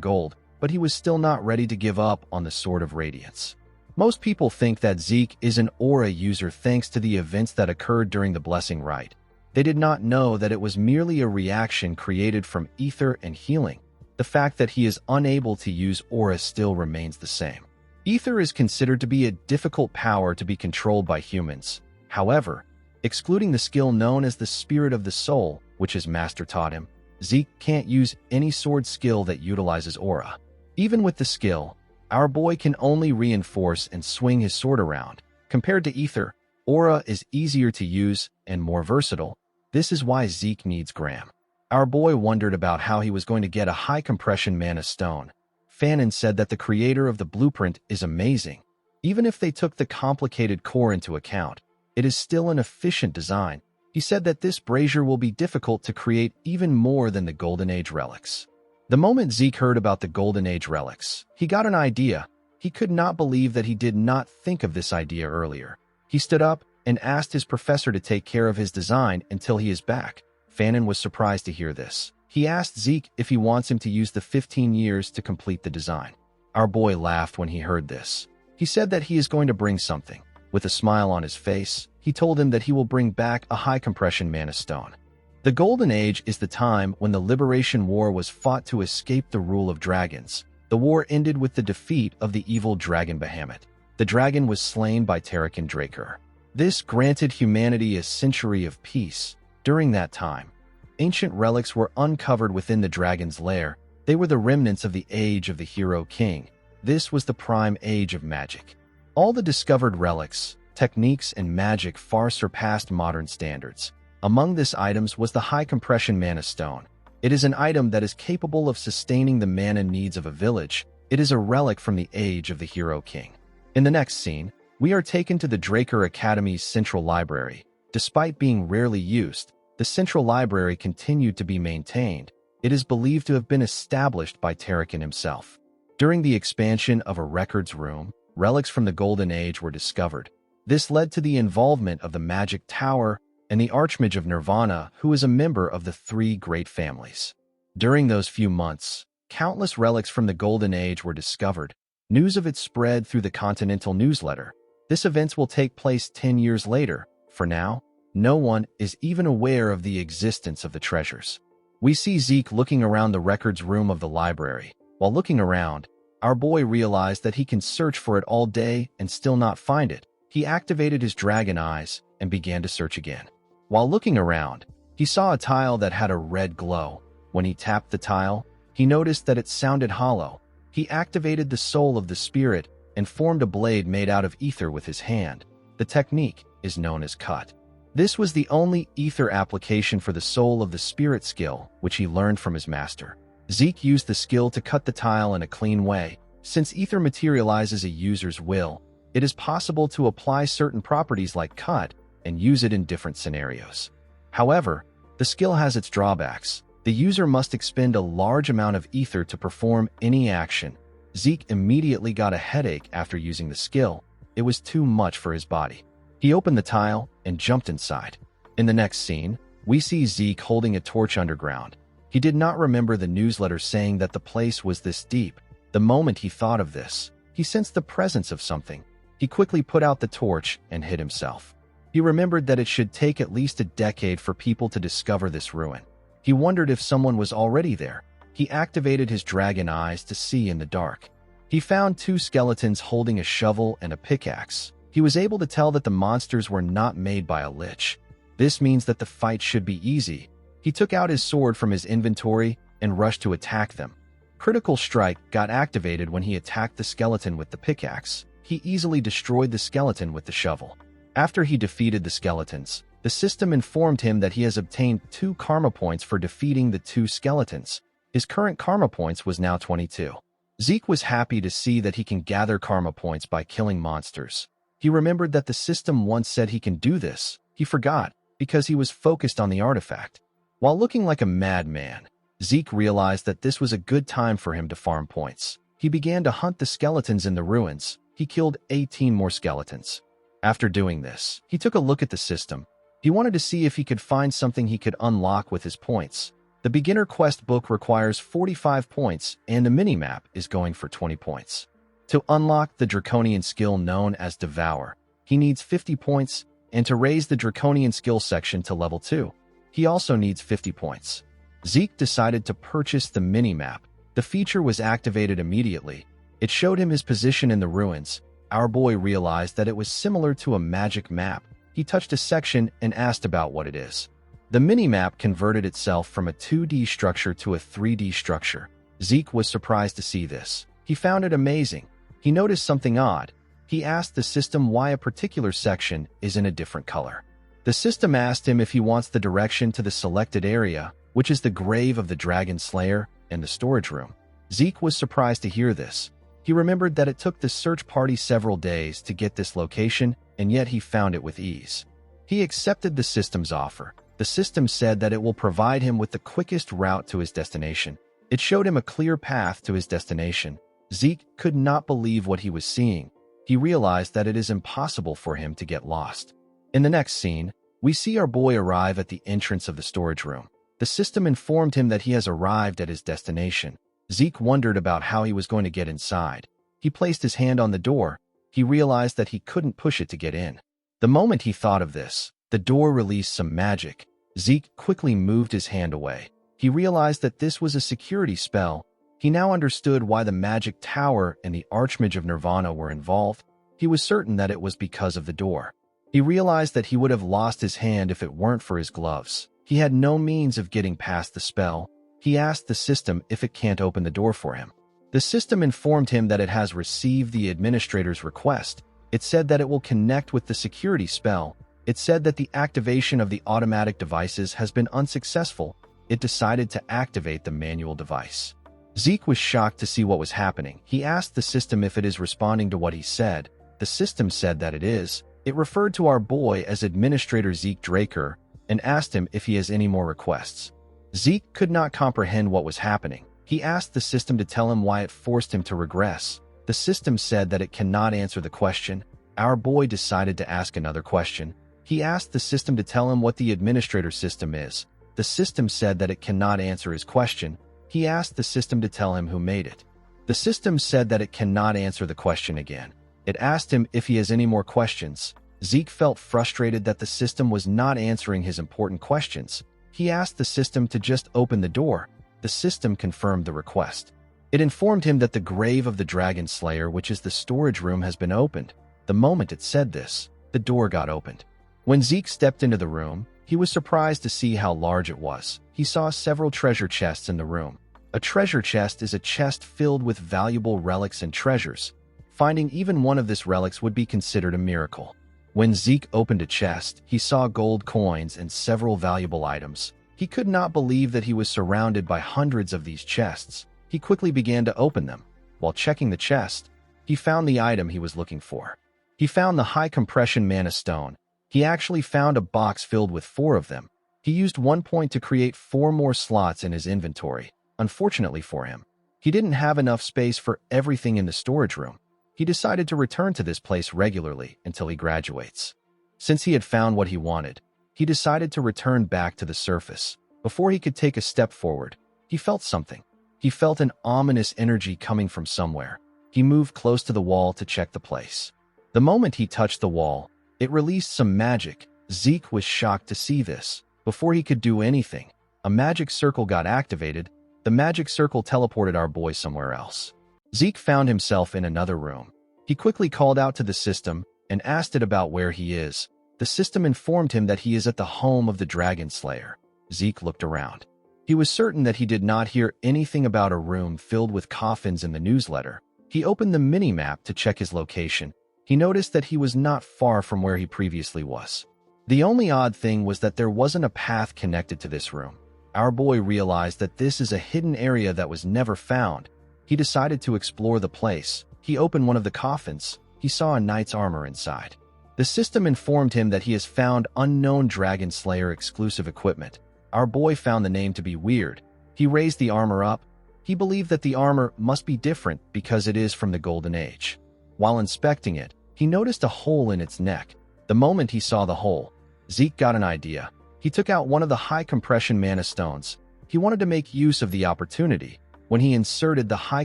[SPEAKER 1] gold, but he was still not ready to give up on the Sword of Radiance. Most people think that Zeke is an aura user thanks to the events that occurred during the Blessing Rite. They did not know that it was merely a reaction created from ether and healing. The fact that he is unable to use aura still remains the same. Ether is considered to be a difficult power to be controlled by humans. However, excluding the skill known as the Spirit of the Soul, which his master taught him, Zeke can't use any sword skill that utilizes aura. Even with the skill, our boy can only reinforce and swing his sword around. Compared to ether, aura is easier to use and more versatile. This is why Zeke needs Graham. Our boy wondered about how he was going to get a high-compression mana stone. Fanon said that the creator of the blueprint is amazing. Even if they took the complicated core into account, it is still an efficient design. He said that this brazier will be difficult to create even more than the Golden Age relics. The moment Zeke heard about the Golden Age relics, he got an idea. He could not believe that he did not think of this idea earlier. He stood up and asked his professor to take care of his design until he is back. Fanon was surprised to hear this. He asked Zeke if he wants him to use the 15 years to complete the design. Our boy laughed when he heard this. He said that he is going to bring something. With a smile on his face, he told him that he will bring back a high-compression mana stone. The Golden Age is the time when the Liberation War was fought to escape the rule of dragons. The war ended with the defeat of the evil dragon Bahamut. The dragon was slain by Tarakan Draker. This granted humanity a century of peace. During that time, ancient relics were uncovered within the dragon's lair. They were the remnants of the age of the Hero King. This was the prime age of magic. All the discovered relics, techniques, and magic far surpassed modern standards. Among these items was the high-compression mana stone. It is an item that is capable of sustaining the mana needs of a village. It is a relic from the age of the Hero King. In the next scene, we are taken to the Draker Academy's central library. Despite being rarely used, the central library continued to be maintained. It is believed to have been established by Tarakan himself. During the expansion of a records room, relics from the Golden Age were discovered. This led to the involvement of the Magic Tower and the Archmage of Nirvana, who is a member of the three great families. During those few months, countless relics from the Golden Age were discovered. News of it spread through the Continental newsletter. This event will take place 10 years later. For now, no one is even aware of the existence of the treasures. We see Zeke looking around the records room of the library. While looking around, our boy realized that he can search for it all day and still not find it. He activated his dragon eyes and began to search again. While looking around, he saw a tile that had a red glow. When he tapped the tile, he noticed that it sounded hollow. He activated the soul of the spirit and formed a blade made out of ether with his hand. The technique is known as cut. This was the only ether application for the soul of the spirit skill, which he learned from his master. Zeke used the skill to cut the tile in a clean way. Since ether materializes a user's will, it is possible to apply certain properties like cut and use it in different scenarios. However, the skill has its drawbacks. The user must expend a large amount of ether to perform any action. Zeke immediately got a headache after using the skill. It was too much for his body. He opened the tile and jumped inside. In the next scene, we see Zeke holding a torch underground. He did not remember the newsletter saying that the place was this deep. The moment he thought of this, he sensed the presence of something. He quickly put out the torch and hid himself. He remembered that it should take at least a decade for people to discover this ruin. He wondered if someone was already there. He activated his dragon eyes to see in the dark. He found two skeletons holding a shovel and a pickaxe. He was able to tell that the monsters were not made by a lich. This means that the fight should be easy. He took out his sword from his inventory and rushed to attack them. Critical Strike got activated when he attacked the skeleton with the pickaxe. He easily destroyed the skeleton with the shovel. After he defeated the skeletons, the system informed him that he has obtained 2 karma points for defeating the 2 skeletons. His current karma points was now 22. Zeke was happy to see that he can gather karma points by killing monsters. He remembered that the system once said he can do this. He forgot, because he was focused on the artifact. While looking like a madman, Zeke realized that this was a good time for him to farm points. He began to hunt the skeletons in the ruins. He killed 18 more skeletons. After doing this, he took a look at the system. He wanted to see if he could find something he could unlock with his points. The beginner quest book requires 45 points, and the minimap is going for 20 points. To unlock the draconian skill known as Devour, he needs 50 points, and to raise the draconian skill section to level 2, he also needs 50 points. Zeke decided to purchase the minimap. The feature was activated immediately. It showed him his position in the ruins. Our boy realized that it was similar to a magic map. He touched a section and asked about what it is. The minimap converted itself from a 2D structure to a 3D structure. Zeke was surprised to see this. He found it amazing. He noticed something odd. He asked the system why a particular section is in a different color. The system asked him if he wants the direction to the selected area, which is the grave of the Dragon Slayer and the storage room. Zeke was surprised to hear this. He remembered that it took the search party several days to get this location, and yet he found it with ease. He accepted the system's offer. The system said that it will provide him with the quickest route to his destination. It showed him a clear path to his destination. Zeke could not believe what he was seeing. He realized that it is impossible for him to get lost. In the next scene, we see our boy arrive at the entrance of the storage room. The system informed him that he has arrived at his destination. Zeke wondered about how he was going to get inside. He placed his hand on the door. He realized that he couldn't push it to get in. The moment he thought of this, the door released some magic. Zeke quickly moved his hand away. He realized that this was a security spell. He now understood why the magic tower and the Archmage of Nirvana were involved. He was certain that it was because of the door. He realized that he would have lost his hand if it weren't for his gloves. He had no means of getting past the spell. He asked the system if it can't open the door for him. The system informed him that it has received the administrator's request. It said that it will connect with the security spell. It said that the activation of the automatic devices has been unsuccessful. It decided to activate the manual device. Zeke was shocked to see what was happening. He asked the system if it is responding to what he said. The system said that it is. It referred to our boy as Administrator Zeke Draker and asked him if he has any more requests. Zeke could not comprehend what was happening. He asked the system to tell him why it forced him to regress. The system said that it cannot answer the question. Our boy decided to ask another question. He asked the system to tell him what the administrator system is. The system said that it cannot answer his question. He asked the system to tell him who made it. The system said that it cannot answer the question again. It asked him if he has any more questions. Zeke felt frustrated that the system was not answering his important questions. He asked the system to just open the door. The system confirmed the request. It informed him that the grave of the Dragon Slayer, which is the storage room, has been opened. The moment it said this, the door got opened. When Zeke stepped into the room, he was surprised to see how large it was. He saw several treasure chests in the room. A treasure chest is a chest filled with valuable relics and treasures. Finding even one of these relics would be considered a miracle. When Zeke opened a chest, he saw gold coins and several valuable items. He could not believe that he was surrounded by hundreds of these chests. He quickly began to open them. While checking the chest, he found the item he was looking for. He found the high compression mana stone. He actually found a box filled with 4 of them. He used 1 point to create 4 more slots in his inventory. Unfortunately for him, he didn't have enough space for everything in the storage room. He decided to return to this place regularly until he graduates. Since he had found what he wanted, he decided to return back to the surface. Before he could take a step forward, he felt something. He felt an ominous energy coming from somewhere. He moved close to the wall to check the place. The moment he touched the wall, it released some magic. Zeke was shocked to see this. Before he could do anything, a magic circle got activated. The magic circle teleported our boy somewhere else. Zeke found himself in another room. He quickly called out to the system and asked it about where he is. The system informed him that he is at the home of the Dragon Slayer. Zeke looked around. He was certain that he did not hear anything about a room filled with coffins in the newsletter. He opened the mini-map to check his location. He noticed that he was not far from where he previously was. The only odd thing was that there wasn't a path connected to this room. Our boy realized that this is a hidden area that was never found. He decided to explore the place. He opened one of the coffins. He saw a knight's armor inside. The system informed him that he has found unknown Dragon Slayer exclusive equipment. Our boy found the name to be weird. He raised the armor up. He believed that the armor must be different because it is from the Golden Age. While inspecting it, he noticed a hole in its neck. The moment he saw the hole, Zeke got an idea. He took out one of the high compression mana stones. He wanted to make use of the opportunity when he inserted the high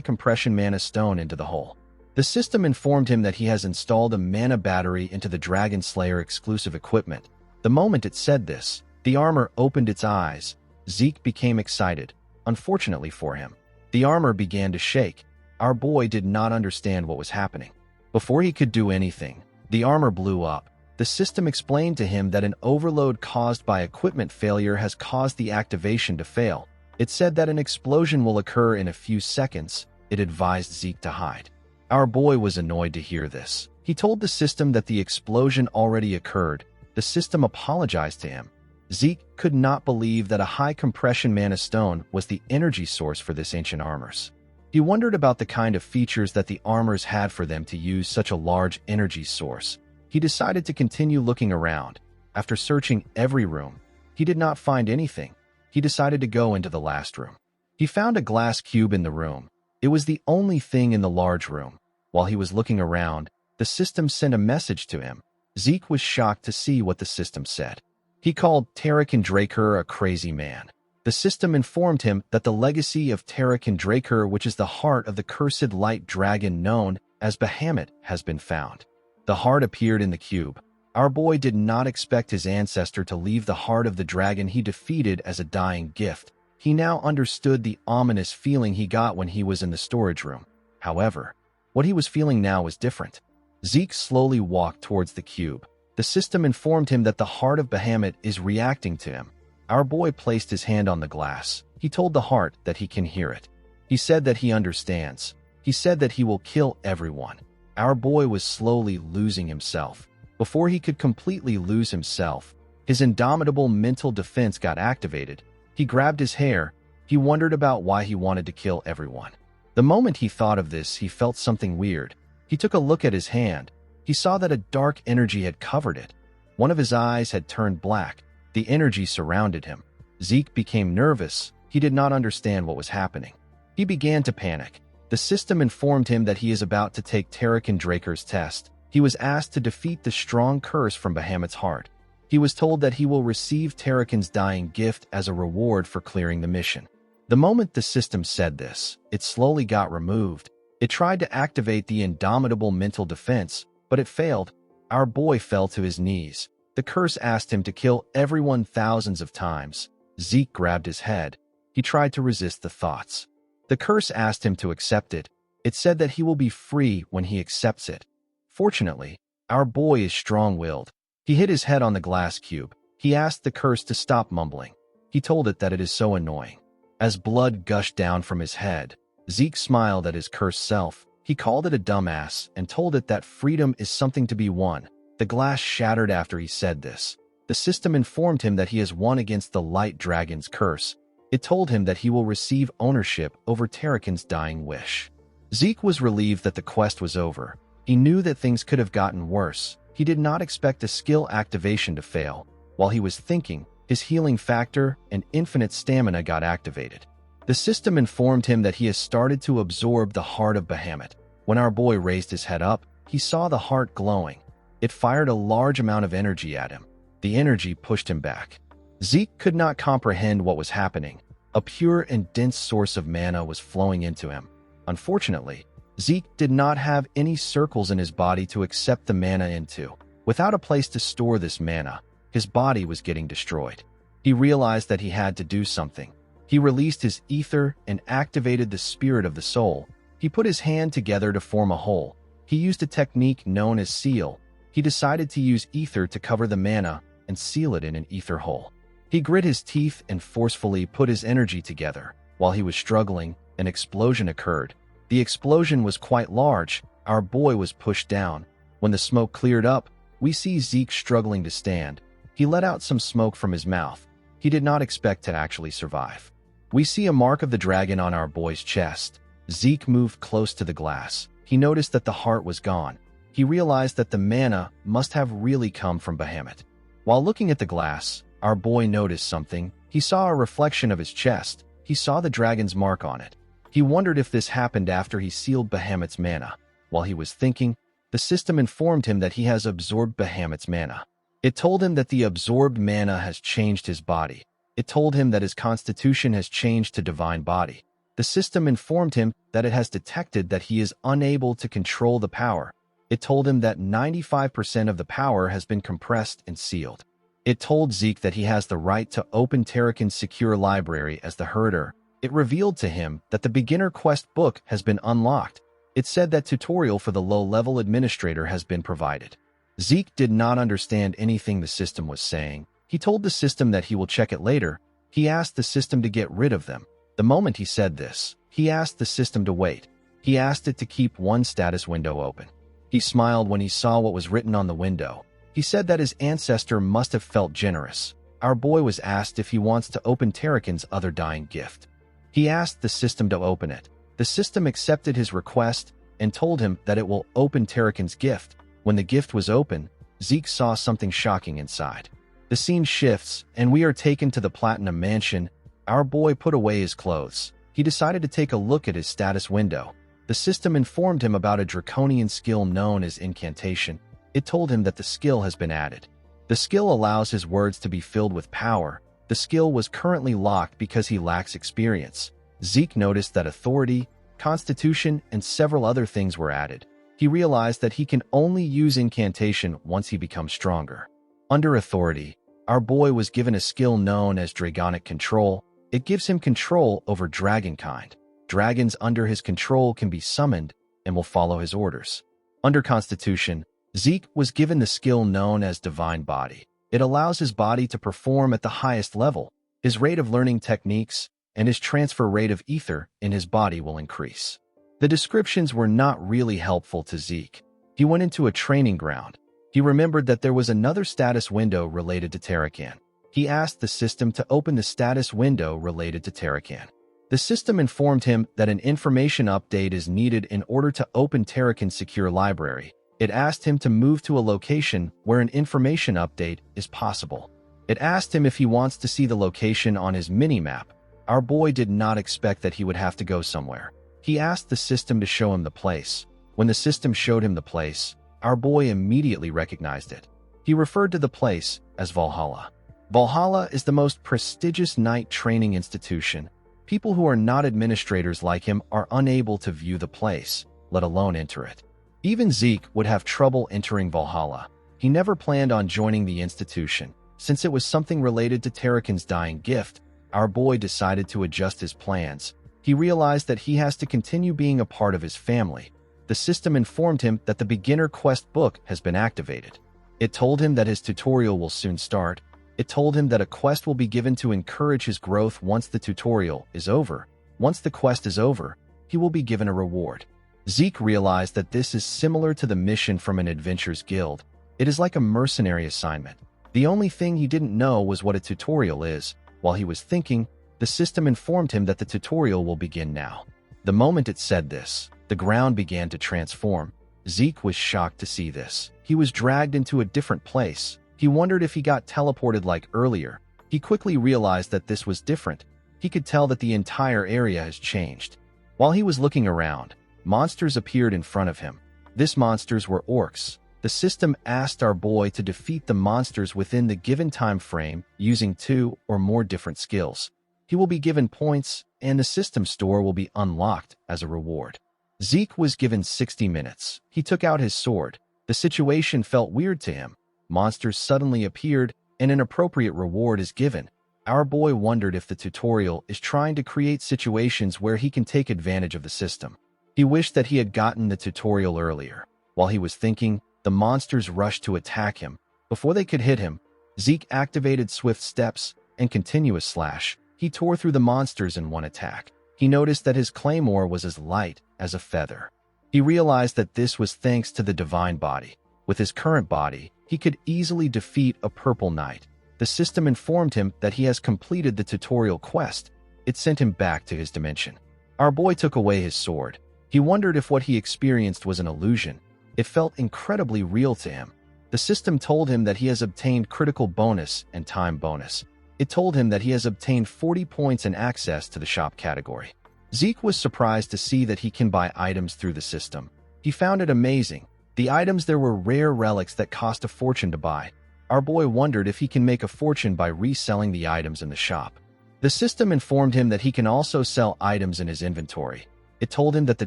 [SPEAKER 1] compression mana stone into the hole. The system informed him that he has installed a mana battery into the Dragon Slayer exclusive equipment. The moment it said this, the armor opened its eyes. Zeke became excited. Unfortunately for him, the armor began to shake. Our boy did not understand what was happening. Before he could do anything, the armor blew up. The system explained to him that an overload caused by equipment failure has caused the activation to fail. It said that an explosion will occur in a few seconds. It advised Zeke to hide. Our boy was annoyed to hear this. He told the system that the explosion already occurred. The system apologized to him. Zeke could not believe that a high compression mana stone was the energy source for this ancient armors. He wondered about the kind of features that the armors had for them to use such a large energy source. He decided to continue looking around. After searching every room, he did not find anything. He decided to go into the last room. He found a glass cube in the room. It was the only thing in the large room. While he was looking around, the system sent a message to him. Zeke was shocked to see what the system said. He called Tarakan Draker a crazy man. The system informed him that the legacy of Tarakan Draker, which is the heart of the cursed light dragon known as Bahamut, has been found. The heart appeared in the cube. Our boy did not expect his ancestor to leave the heart of the dragon he defeated as a dying gift. He now understood the ominous feeling he got when he was in the storage room. However, what he was feeling now was different. Zeke slowly walked towards the cube. The system informed him that the heart of Bahamut is reacting to him. Our boy placed his hand on the glass. He told the heart that he can hear it. He said that he understands. He said that he will kill everyone. Our boy was slowly losing himself. Before he could completely lose himself, his indomitable mental defense got activated. He grabbed his hair. He wondered about why he wanted to kill everyone. The moment he thought of this, he felt something weird. He took a look at his hand. He saw that a dark energy had covered it. One of his eyes had turned black. The energy surrounded him. Zeke became nervous. He did not understand what was happening. He began to panic. The system informed him that he is about to take Tarakan Draker's test. He was asked to defeat the strong curse from Bahamut's heart. He was told that he will receive Tarakan's dying gift as a reward for clearing the mission. The moment the system said this, it slowly got removed. It tried to activate the indomitable mental defense, but it failed. Our boy fell to his knees. The curse asked him to kill everyone thousands of times. Zeke grabbed his head. He tried to resist the thoughts. The curse asked him to accept it. It said that he will be free when he accepts it. Fortunately, our boy is strong-willed. He hit his head on the glass cube. He asked the curse to stop mumbling. He told it that it is so annoying. As blood gushed down from his head, Zeke smiled at his cursed self. He called it a dumbass and told it that freedom is something to be won. The glass shattered after he said this. The system informed him that he has won against the light dragon's curse. It told him that he will receive ownership over Tarakan's dying wish. Zeke was relieved that the quest was over. He knew that things could have gotten worse. He did not expect a skill activation to fail. While he was thinking, his healing factor and infinite stamina got activated. The system informed him that he has started to absorb the heart of Bahamut. When our boy raised his head up, he saw the heart glowing. It fired a large amount of energy at him. The energy pushed him back. Zeke could not comprehend what was happening. A pure and dense source of mana was flowing into him. Unfortunately, Zeke did not have any circles in his body to accept the mana into. Without a place to store this mana, his body was getting destroyed. He realized that he had to do something. He released his ether and activated the spirit of the soul. He put his hand together to form a hole. He used a technique known as seal. He decided to use ether to cover the mana and seal it in an ether hole. He grit his teeth and forcefully put his energy together. While he was struggling, an explosion occurred. The explosion was quite large. Our boy was pushed down. When the smoke cleared up, we see Zeke struggling to stand. He let out some smoke from his mouth. He did not expect to actually survive. We see a mark of the dragon on our boy's chest. Zeke moved close to the glass. He noticed that the heart was gone. He realized that the mana must have really come from Bahamut. While looking at the glass, our boy noticed something. He saw a reflection of his chest. He saw the dragon's mark on it. He wondered if this happened after he sealed Bahamut's mana. While he was thinking, the system informed him that he has absorbed Bahamut's mana. It told him that the absorbed mana has changed his body. It told him that his constitution has changed to divine body. The system informed him that it has detected that he is unable to control the power. It told him that 95% of the power has been compressed and sealed. It told Zeke that he has the right to open Tarakan's secure library as the herder. It revealed to him that the beginner quest book has been unlocked. It said that tutorial for the low-level administrator has been provided. Zeke did not understand anything the system was saying. He told the system that he will check it later. He asked the system to get rid of them. The moment he said this, he asked the system to wait. He asked it to keep one status window open. He smiled when he saw what was written on the window. He said that his ancestor must have felt generous. Our boy was asked if he wants to open Tarakan's other dying gift. He asked the system to open it. The system accepted his request and told him that it will open Tarakan's gift. When the gift was open, Zeke saw something shocking inside. The scene shifts, and we are taken to the Platinum Mansion. Our boy put away his clothes. He decided to take a look at his status window. The system informed him about a draconian skill known as incantation. It told him that the skill has been added. The skill allows his words to be filled with power. The skill was currently locked because he lacks experience. Zeke noticed that authority, constitution, and several other things were added. He realized that he can only use incantation once he becomes stronger. Under authority, our boy was given a skill known as Dragonic Control. It gives him control over dragonkind. Dragons under his control can be summoned and will follow his orders. Under Constitution, Zeke was given the skill known as Divine Body. It allows his body to perform at the highest level. His rate of learning techniques and his transfer rate of ether in his body will increase. The descriptions were not really helpful to Zeke. He went into a training ground. He remembered that there was another status window related to Tarakan. He asked the system to open the status window related to Tarakan. The system informed him that an information update is needed in order to open Tarakan's secure library. It asked him to move to a location where an information update is possible. It asked him if he wants to see the location on his mini-map. Our boy did not expect that he would have to go somewhere. He asked the system to show him the place. When the system showed him the place, our boy immediately recognized it. He referred to the place as Valhalla. Valhalla is the most prestigious knight training institution. People who are not administrators like him are unable to view the place, let alone enter it. Even Zeke would have trouble entering Valhalla. He never planned on joining the institution. Since it was something related to Tarakan's dying gift, our boy decided to adjust his plans. He realized that he has to continue being a part of his family. The system informed him that the beginner quest book has been activated. It told him that his tutorial will soon start. It told him that a quest will be given to encourage his growth once the tutorial is over. Once the quest is over, he will be given a reward. Zeke realized that this is similar to the mission from an adventurers guild. It is like a mercenary assignment. The only thing he didn't know was what a tutorial is. While he was thinking, the system informed him that the tutorial will begin now. The moment it said this, the ground began to transform. Zeke was shocked to see this. He was dragged into a different place. He wondered if he got teleported like earlier. He quickly realized that this was different. He could tell that the entire area has changed. While he was looking around, monsters appeared in front of him. These monsters were orcs. The system asked our boy to defeat the monsters within the given time frame using 2 or more different skills. He will be given points, and the system store will be unlocked as a reward. Zeke was given 60 minutes. He took out his sword. The situation felt weird to him. Monsters suddenly appeared, and an appropriate reward is given. Our boy wondered if the tutorial is trying to create situations where he can take advantage of the system. He wished that he had gotten the tutorial earlier. While he was thinking, the monsters rushed to attack him. Before they could hit him, Zeke activated swift steps and continuous slash. He tore through the monsters in one attack. He noticed that his claymore was as light as a feather. He realized that this was thanks to the divine body. With his current body, he could easily defeat a purple knight. The system informed him that he has completed the tutorial quest. It sent him back to his dimension. Our boy took away his sword. He wondered if what he experienced was an illusion. It felt incredibly real to him. The system told him that he has obtained critical bonus and time bonus. It told him that he has obtained 40 points and access to the shop category. Zeke was surprised to see that he can buy items through the system. He found it amazing. The items there were rare relics that cost a fortune to buy. Our boy wondered if he can make a fortune by reselling the items in the shop. The system informed him that he can also sell items in his inventory. It told him that the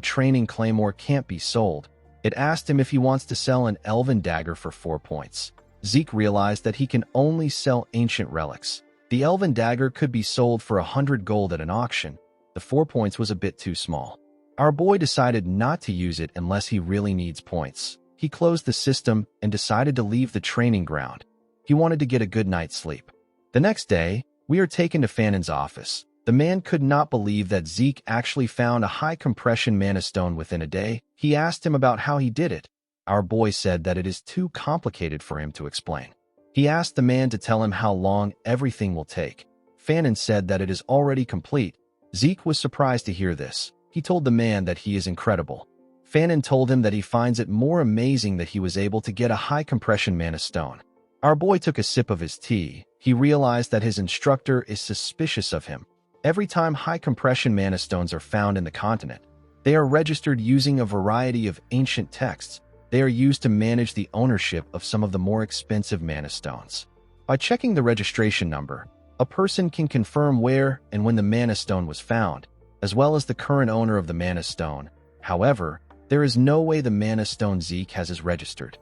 [SPEAKER 1] training claymore can't be sold. It asked him if he wants to sell an elven dagger for 4 points. Zeke realized that he can only sell ancient relics. The elven dagger could be sold for 100 gold at an auction. The 4 points was a bit too small. Our boy decided not to use it unless he really needs points. He closed the system and decided to leave the training ground. He wanted to get a good night's sleep. The next day, we are taken to Fanon's office. The man could not believe that Zeke actually found a high-compression mana stone within a day. He asked him about how he did it. Our boy said that it is too complicated for him to explain. He asked the man to tell him how long everything will take. Fanon said that it is already complete. Zeke was surprised to hear this. He told the man that he is incredible. Fanon told him that he finds it more amazing that he was able to get a high-compression mana stone. Our boy took a sip of his tea. He realized that his instructor is suspicious of him. Every time high-compression mana stones are found in the continent, they are registered using a variety of ancient texts. They are used to manage the ownership of some of the more expensive mana stones. By checking the registration number, a person can confirm where and when the mana stone was found, as well as the current owner of the mana stone. However, there is no way the mana stone Zeke has is registered.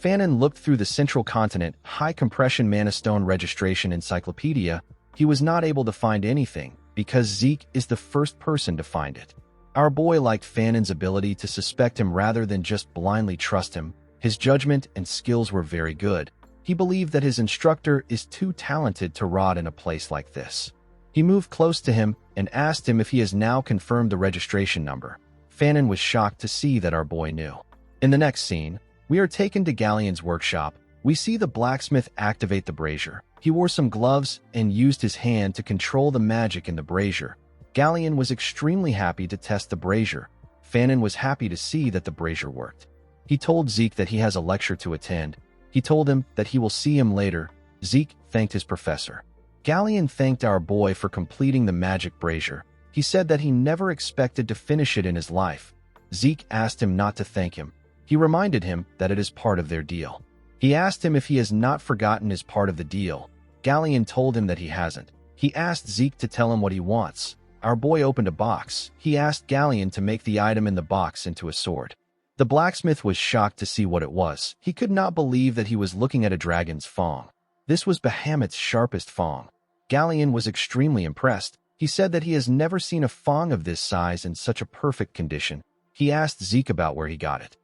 [SPEAKER 1] Fanon looked through the Central Continent high-compression mana stone registration encyclopedia. He was not able to find anything because Zeke is the first person to find it. Our boy liked Fanon's ability to suspect him rather than just blindly trust him. His judgment and skills were very good. He believed that his instructor is too talented to rot in a place like this. He moved close to him and asked him if he has now confirmed the registration number. Fanon was shocked to see that our boy knew. In the next scene, we are taken to Galleon's workshop. We see the blacksmith activate the brazier. He wore some gloves and used his hand to control the magic in the brazier. Galleon was extremely happy to test the brazier. Fanon was happy to see that the brazier worked. He told Zeke that he has a lecture to attend. He told him that he will see him later. Zeke thanked his professor. Galleon thanked our boy for completing the magic brazier. He said that he never expected to finish it in his life. Zeke asked him not to thank him. He reminded him that it is part of their deal. He asked him if he has not forgotten his part of the deal. Galleon told him that he hasn't. He asked Zeke to tell him what he wants. Our boy opened a box. He asked Galleon to make the item in the box into a sword. The blacksmith was shocked to see what it was. He could not believe that he was looking at a dragon's fang. This was Bahamut's sharpest fang. Galleon was extremely impressed. He said that he has never seen a fang of this size in such a perfect condition. He asked Zeke about where he got it.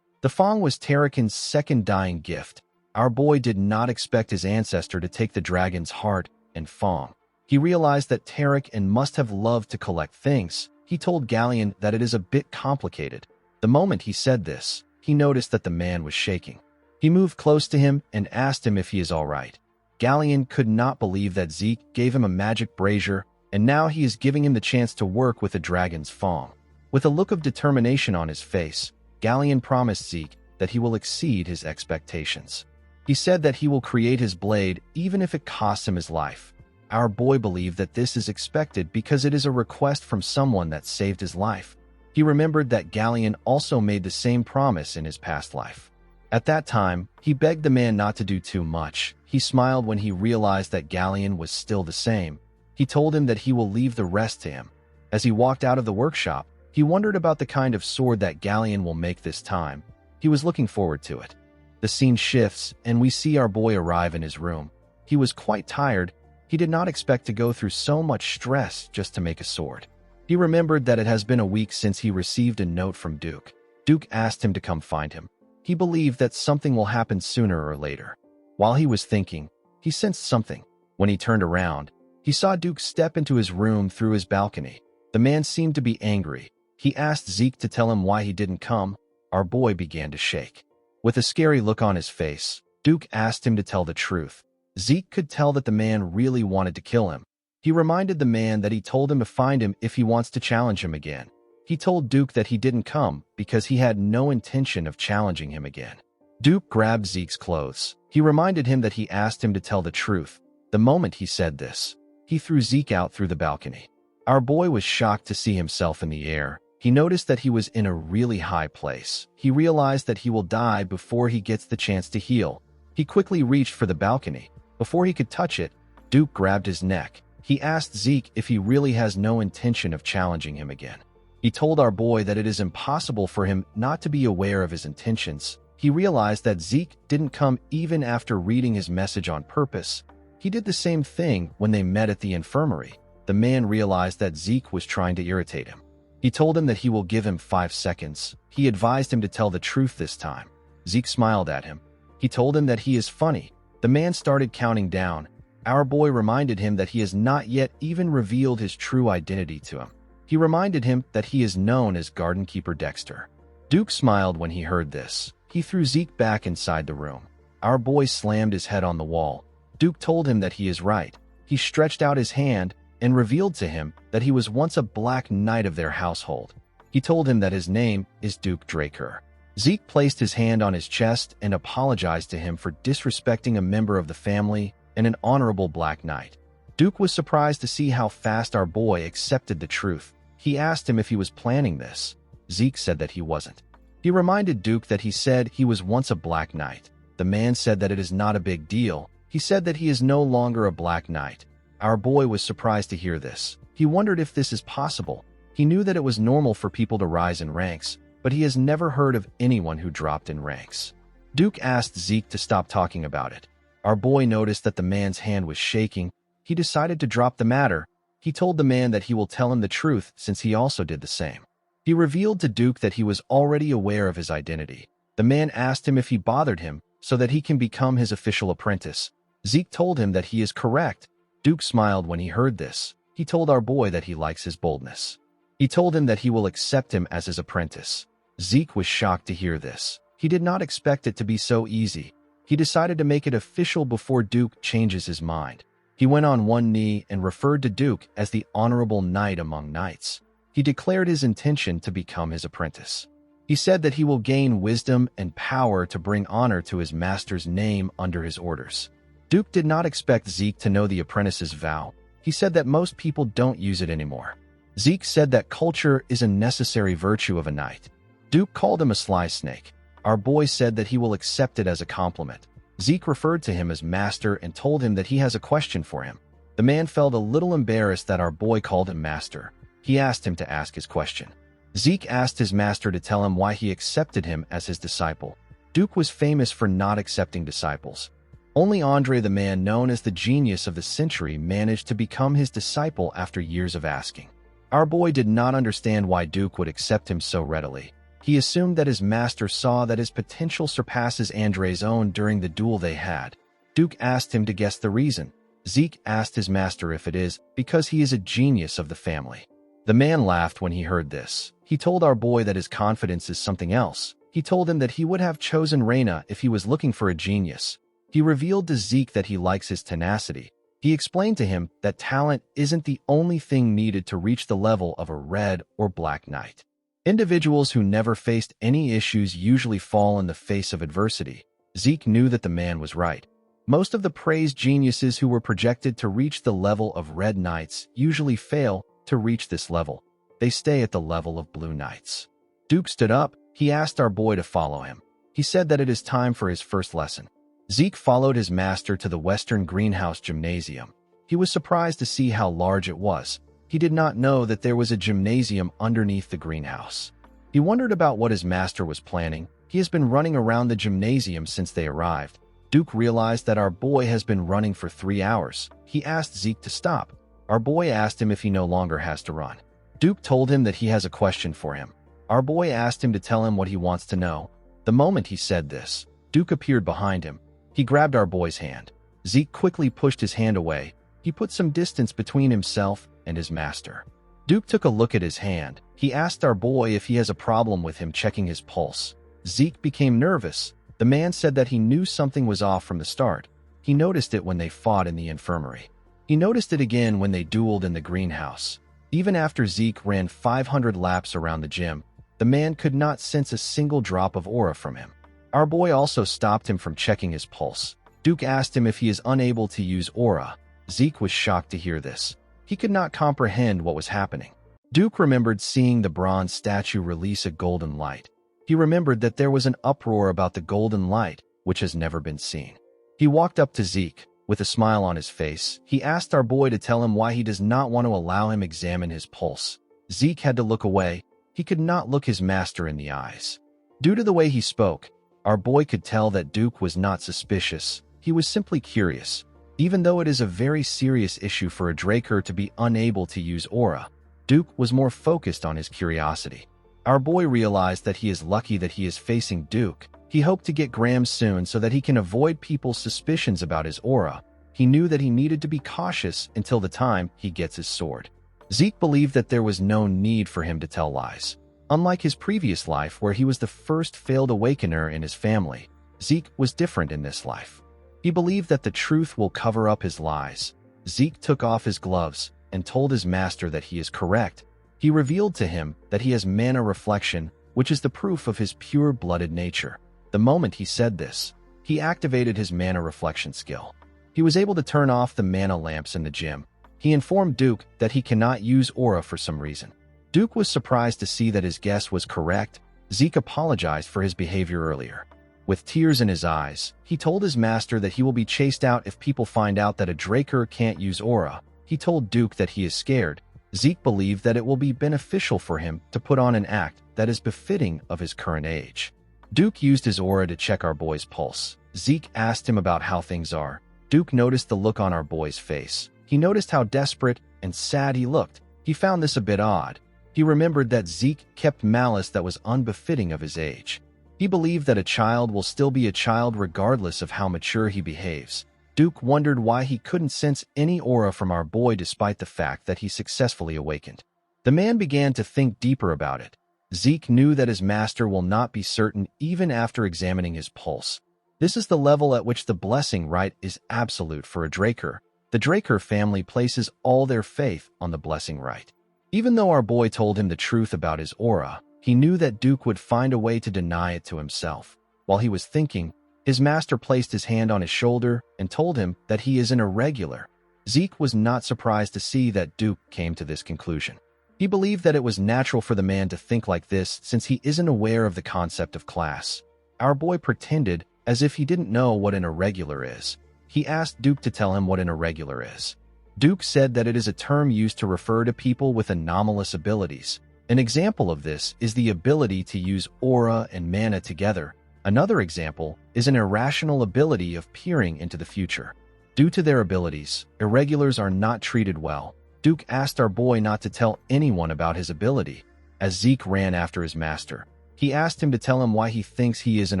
[SPEAKER 1] The fang was Tarakin's second dying gift. Our boy did not expect his ancestor to take the dragon's heart and fang. He realized that Tarakin must have loved to collect things. He told Galleon that it is a bit complicated. The moment he said this, he noticed that the man was shaking. He moved close to him and asked him if he is all right. Galleon could not believe that Zeke gave him a magic brazier, and now he is giving him the chance to work with the dragon's fang. With a look of determination on his face, Galleon promised Zeke that he will exceed his expectations. He said that he will create his blade even if it costs him his life. Our boy believed that this is expected because it is a request from someone that saved his life. He remembered that Galleon also made the same promise in his past life. At that time, he begged the man not to do too much. He smiled when he realized that Galleon was still the same. He told him that he will leave the rest to him. As he walked out of the workshop, he wondered about the kind of sword that Galleon will make this time. He was looking forward to it. The scene shifts, and we see our boy arrive in his room. He was quite tired. He did not expect to go through so much stress just to make a sword. He remembered that it has been a week since he received a note from Duke. Duke asked him to come find him. He believed that something will happen sooner or later. While he was thinking, he sensed something. When he turned around, he saw Duke step into his room through his balcony. The man seemed to be angry. He asked Zeke to tell him why he didn't come. Our boy began to shake. With a scary look on his face, Duke asked him to tell the truth. Zeke could tell that the man really wanted to kill him. He reminded the man that he told him to find him if he wants to challenge him again. He told Duke that he didn't come because he had no intention of challenging him again. Duke grabbed Zeke's clothes. He reminded him that he asked him to tell the truth. The moment he said this, he threw Zeke out through the balcony. Our boy was shocked to see himself in the air. He noticed that he was in a really high place. He realized that he will die before he gets the chance to heal. He quickly reached for the balcony. Before he could touch it, Duke grabbed his neck. He asked Zeke if he really has no intention of challenging him again. He told our boy that it is impossible for him not to be aware of his intentions. He realized that Zeke didn't come even after reading his message on purpose. He did the same thing when they met at the infirmary. The man realized that Zeke was trying to irritate him. He told him that he will give him 5 seconds. He advised him to tell the truth this time. Zeke smiled at him. He told him that he is funny. The man started counting down. Our boy reminded him that he has not yet even revealed his true identity to him. He reminded him that he is known as Garden Keeper Dexter. Duke smiled when he heard this. He threw Zeke back inside the room. Our boy slammed his head on the wall. Duke told him that he is right. He stretched out his hand and revealed to him that he was once a black knight of their household. He told him that his name is Duke Draker. Zeke placed his hand on his chest and apologized to him for disrespecting a member of the family and an honorable Black Knight. Duke was surprised to see how fast our boy accepted the truth. He asked him if he was planning this. Zeke said that he wasn't. He reminded Duke that he said he was once a Black Knight. The man said that it is not a big deal. He said that he is no longer a Black Knight. Our boy was surprised to hear this. He wondered if this is possible. He knew that it was normal for people to rise in ranks, but he has never heard of anyone who dropped in ranks. Duke asked Zeke to stop talking about it. Our boy noticed that the man's hand was shaking. He decided to drop the matter. He told the man that he will tell him the truth since he also did the same. He revealed to Duke that he was already aware of his identity. The man asked him if he bothered him so that he can become his official apprentice. Zeke told him that he is correct. Duke smiled when he heard this. He told our boy that he likes his boldness. He told him that he will accept him as his apprentice. Zeke was shocked to hear this. He did not expect it to be so easy. He decided to make it official before Duke changes his mind. He went on one knee and referred to Duke as the honorable knight among knights. He declared his intention to become his apprentice. He said that he will gain wisdom and power to bring honor to his master's name under his orders. Duke did not expect Zeke to know the apprentice's vow. He said that most people don't use it anymore. Zeke said that culture is a necessary virtue of a knight. Duke called him a sly snake. Our boy said that he will accept it as a compliment. Zeke referred to him as master and told him that he has a question for him. The man felt a little embarrassed that our boy called him master. He asked him to ask his question. Zeke asked his master to tell him why he accepted him as his disciple. Duke was famous for not accepting disciples. Only Andre, the man known as the genius of the century, managed to become his disciple after years of asking. Our boy did not understand why Duke would accept him so readily. He assumed that his master saw that his potential surpasses Andre's own during the duel they had. Duke asked him to guess the reason. Zeke asked his master if it is because he is a genius of the family. The man laughed when he heard this. He told our boy that his confidence is something else. He told him that he would have chosen Reina if he was looking for a genius. He revealed to Zeke that he likes his tenacity. He explained to him that talent isn't the only thing needed to reach the level of a red or black knight. Individuals who never faced any issues usually fall in the face of adversity. Zeke knew that the man was right. Most of the praised geniuses who were projected to reach the level of red knights usually fail to reach this level. They stay at the level of blue knights. Duke stood up. He asked our boy to follow him. He said that it is time for his first lesson. Zeke followed his master to the Western Greenhouse Gymnasium. He was surprised to see how large it was. He did not know that there was a gymnasium underneath the greenhouse. He wondered about what his master was planning. He has been running around the gymnasium since they arrived. Duke realized that our boy has been running for 3 hours. He asked Zeke to stop. Our boy asked him if he no longer has to run. Duke told him that he has a question for him. Our boy asked him to tell him what he wants to know. The moment he said this, Duke appeared behind him. He grabbed our boy's hand. Zeke quickly pushed his hand away. He put some distance between himself and his master. Duke took a look at his hand. He asked our boy if he has a problem with him checking his pulse. Zeke became nervous. The man said that he knew something was off from the start. He noticed it when they fought in the infirmary. He noticed it again when they dueled in the greenhouse. Even after Zeke ran 500 laps around the gym, the man could not sense a single drop of aura from him. Our boy also stopped him from checking his pulse. Duke asked him if he is unable to use aura. Zeke was shocked to hear this. He could not comprehend what was happening. Duke remembered seeing the bronze statue release a golden light. He remembered that there was an uproar about the golden light, which has never been seen. He walked up to Zeke. With a smile on his face, he asked our boy to tell him why he does not want to allow him examine his pulse. Zeke had to look away. He could not look his master in the eyes. Due to the way he spoke, our boy could tell that Duke was not suspicious. He was simply curious. Even though it is a very serious issue for a Draker to be unable to use aura, Duke was more focused on his curiosity. Our boy realized that he is lucky that he is facing Duke. He hoped to get Graham soon so that he can avoid people's suspicions about his aura. He knew that he needed to be cautious until the time he gets his sword. Zeke believed that there was no need for him to tell lies. Unlike his previous life where he was the first failed awakener in his family, Zeke was different in this life. He believed that the truth will cover up his lies. Zeke took off his gloves and told his master that he is correct. He revealed to him that he has mana reflection, which is the proof of his pure-blooded nature. The moment he said this, he activated his mana reflection skill. He was able to turn off the mana lamps in the gym. He informed Duke that he cannot use aura for some reason. Duke was surprised to see that his guess was correct. Zeke apologized for his behavior earlier. With tears in his eyes, he told his master that he will be chased out if people find out that a Draker can't use aura. He told Duke that he is scared. Zeke believed that it will be beneficial for him to put on an act that is befitting of his current age. Duke used his aura to check our boy's pulse. Zeke asked him about how things are. Duke noticed the look on our boy's face. He noticed how desperate and sad he looked. He found this a bit odd. He remembered that Zeke kept malice that was unbefitting of his age. He believed that a child will still be a child regardless of how mature he behaves. Duke wondered why he couldn't sense any aura from our boy despite the fact that he successfully awakened. The man began to think deeper about it. Zeke knew that his master will not be certain even after examining his pulse. This is the level at which the blessing right is absolute for a Draker. The Draker family places all their faith on the blessing right. Even though our boy told him the truth about his aura, he knew that Duke would find a way to deny it to himself. While he was thinking, his master placed his hand on his shoulder and told him that he is an irregular. Zeke was not surprised to see that Duke came to this conclusion. He believed that it was natural for the man to think like this since he isn't aware of the concept of class. Our boy pretended as if he didn't know what an irregular is. He asked Duke to tell him what an irregular is. Duke said that it is a term used to refer to people with anomalous abilities. An example of this is the ability to use aura and mana together. Another example is an irrational ability of peering into the future. Due to their abilities, irregulars are not treated well. Duke asked our boy not to tell anyone about his ability. As Zeke ran after his master, he asked him to tell him why he thinks he is an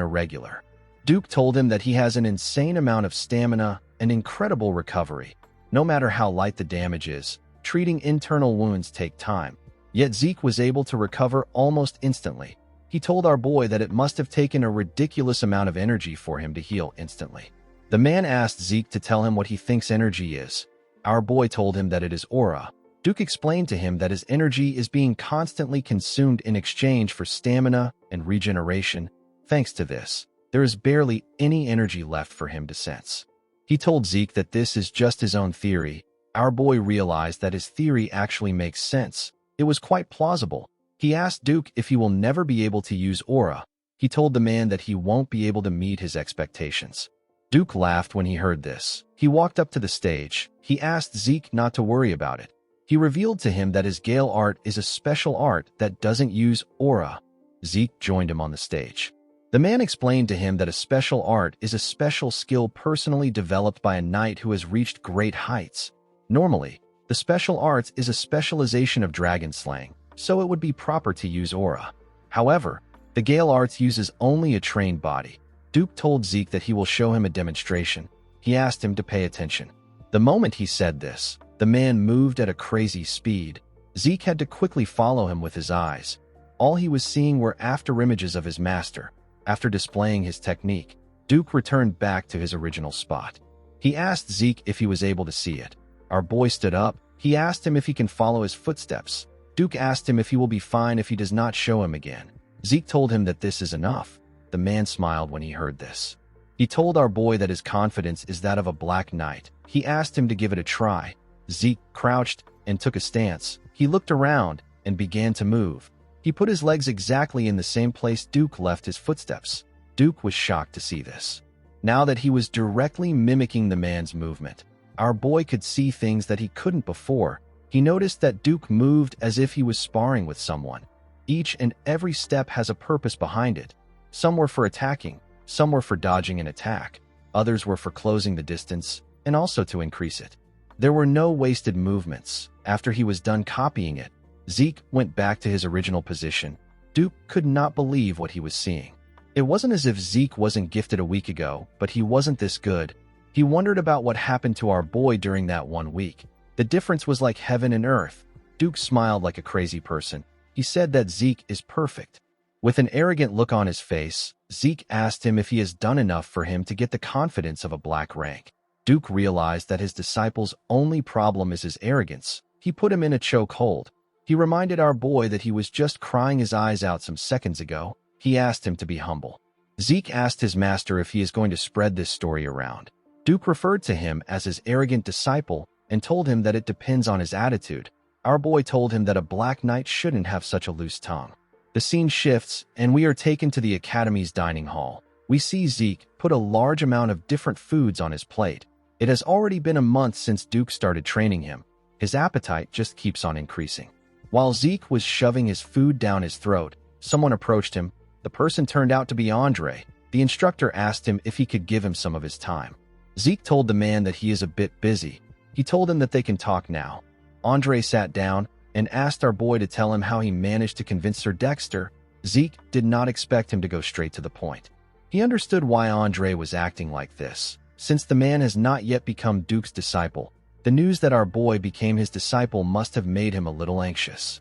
[SPEAKER 1] irregular. Duke told him that he has an insane amount of stamina and incredible recovery. No matter how light the damage is, treating internal wounds take time. Yet Zeke was able to recover almost instantly. He told our boy that it must have taken a ridiculous amount of energy for him to heal instantly. The man asked Zeke to tell him what he thinks energy is. Our boy told him that it is aura. Duke explained to him that his energy is being constantly consumed in exchange for stamina and regeneration. Thanks to this, there is barely any energy left for him to sense. He told Zeke that this is just his own theory. Our boy realized that his theory actually makes sense. It was quite plausible. He asked Duke if he will never be able to use aura. He told the man that he won't be able to meet his expectations. Duke laughed when he heard this. He walked up to the stage. He asked Zeke not to worry about it. He revealed to him that his Gale art is a special art that doesn't use aura. Zeke joined him on the stage. The man explained to him that a special art is a special skill personally developed by a knight who has reached great heights. Normally, the special arts is a specialization of dragon slaying, so it would be proper to use aura. However, the Gale arts uses only a trained body. Duke told Zeke that he will show him a demonstration. He asked him to pay attention. The moment he said this, the man moved at a crazy speed. Zeke had to quickly follow him with his eyes. All he was seeing were afterimages of his master. After displaying his technique, Duke returned back to his original spot. He asked Zeke if he was able to see it. Our boy stood up. He asked him if he can follow his footsteps. Duke asked him if he will be fine if he does not show him again. Zeke told him that this is enough. The man smiled when he heard this. He told our boy that his confidence is that of a black knight. He asked him to give it a try. Zeke crouched and took a stance. He looked around and began to move. He put his legs exactly in the same place Duke left his footsteps. Duke was shocked to see this. Now that he was directly mimicking the man's movement, our boy could see things that he couldn't before. He noticed that Duke moved as if he was sparring with someone. Each and every step has a purpose behind it. Some were for attacking, some were for dodging an attack, others were for closing the distance, and also to increase it. There were no wasted movements. After he was done copying it, Zeke went back to his original position. Duke could not believe what he was seeing. It wasn't as if Zeke wasn't gifted a week ago, but he wasn't this good. He wondered about what happened to our boy during that 1 week. The difference was like heaven and earth. Duke smiled like a crazy person. He said that Zeke is perfect. With an arrogant look on his face, Zeke asked him if he has done enough for him to get the confidence of a black rank. Duke realized that his disciple's only problem is his arrogance. He put him in a chokehold. He reminded our boy that he was just crying his eyes out some seconds ago. He asked him to be humble. Zeke asked his master if he is going to spread this story around. Duke referred to him as his arrogant disciple and told him that it depends on his attitude. Our boy told him that a black knight shouldn't have such a loose tongue. The scene shifts, and we are taken to the academy's dining hall. We see Zeke put a large amount of different foods on his plate. It has already been a month since Duke started training him. His appetite just keeps on increasing. While Zeke was shoving his food down his throat, someone approached him. The person turned out to be Andre. The instructor asked him if he could give him some of his time. Zeke told the man that he is a bit busy. He told him that they can talk now. Andre sat down and asked our boy to tell him how he managed to convince Sir Dexter. Zeke did not expect him to go straight to the point. He understood why Andre was acting like this. Since the man has not yet become Duke's disciple, the news that our boy became his disciple must have made him a little anxious.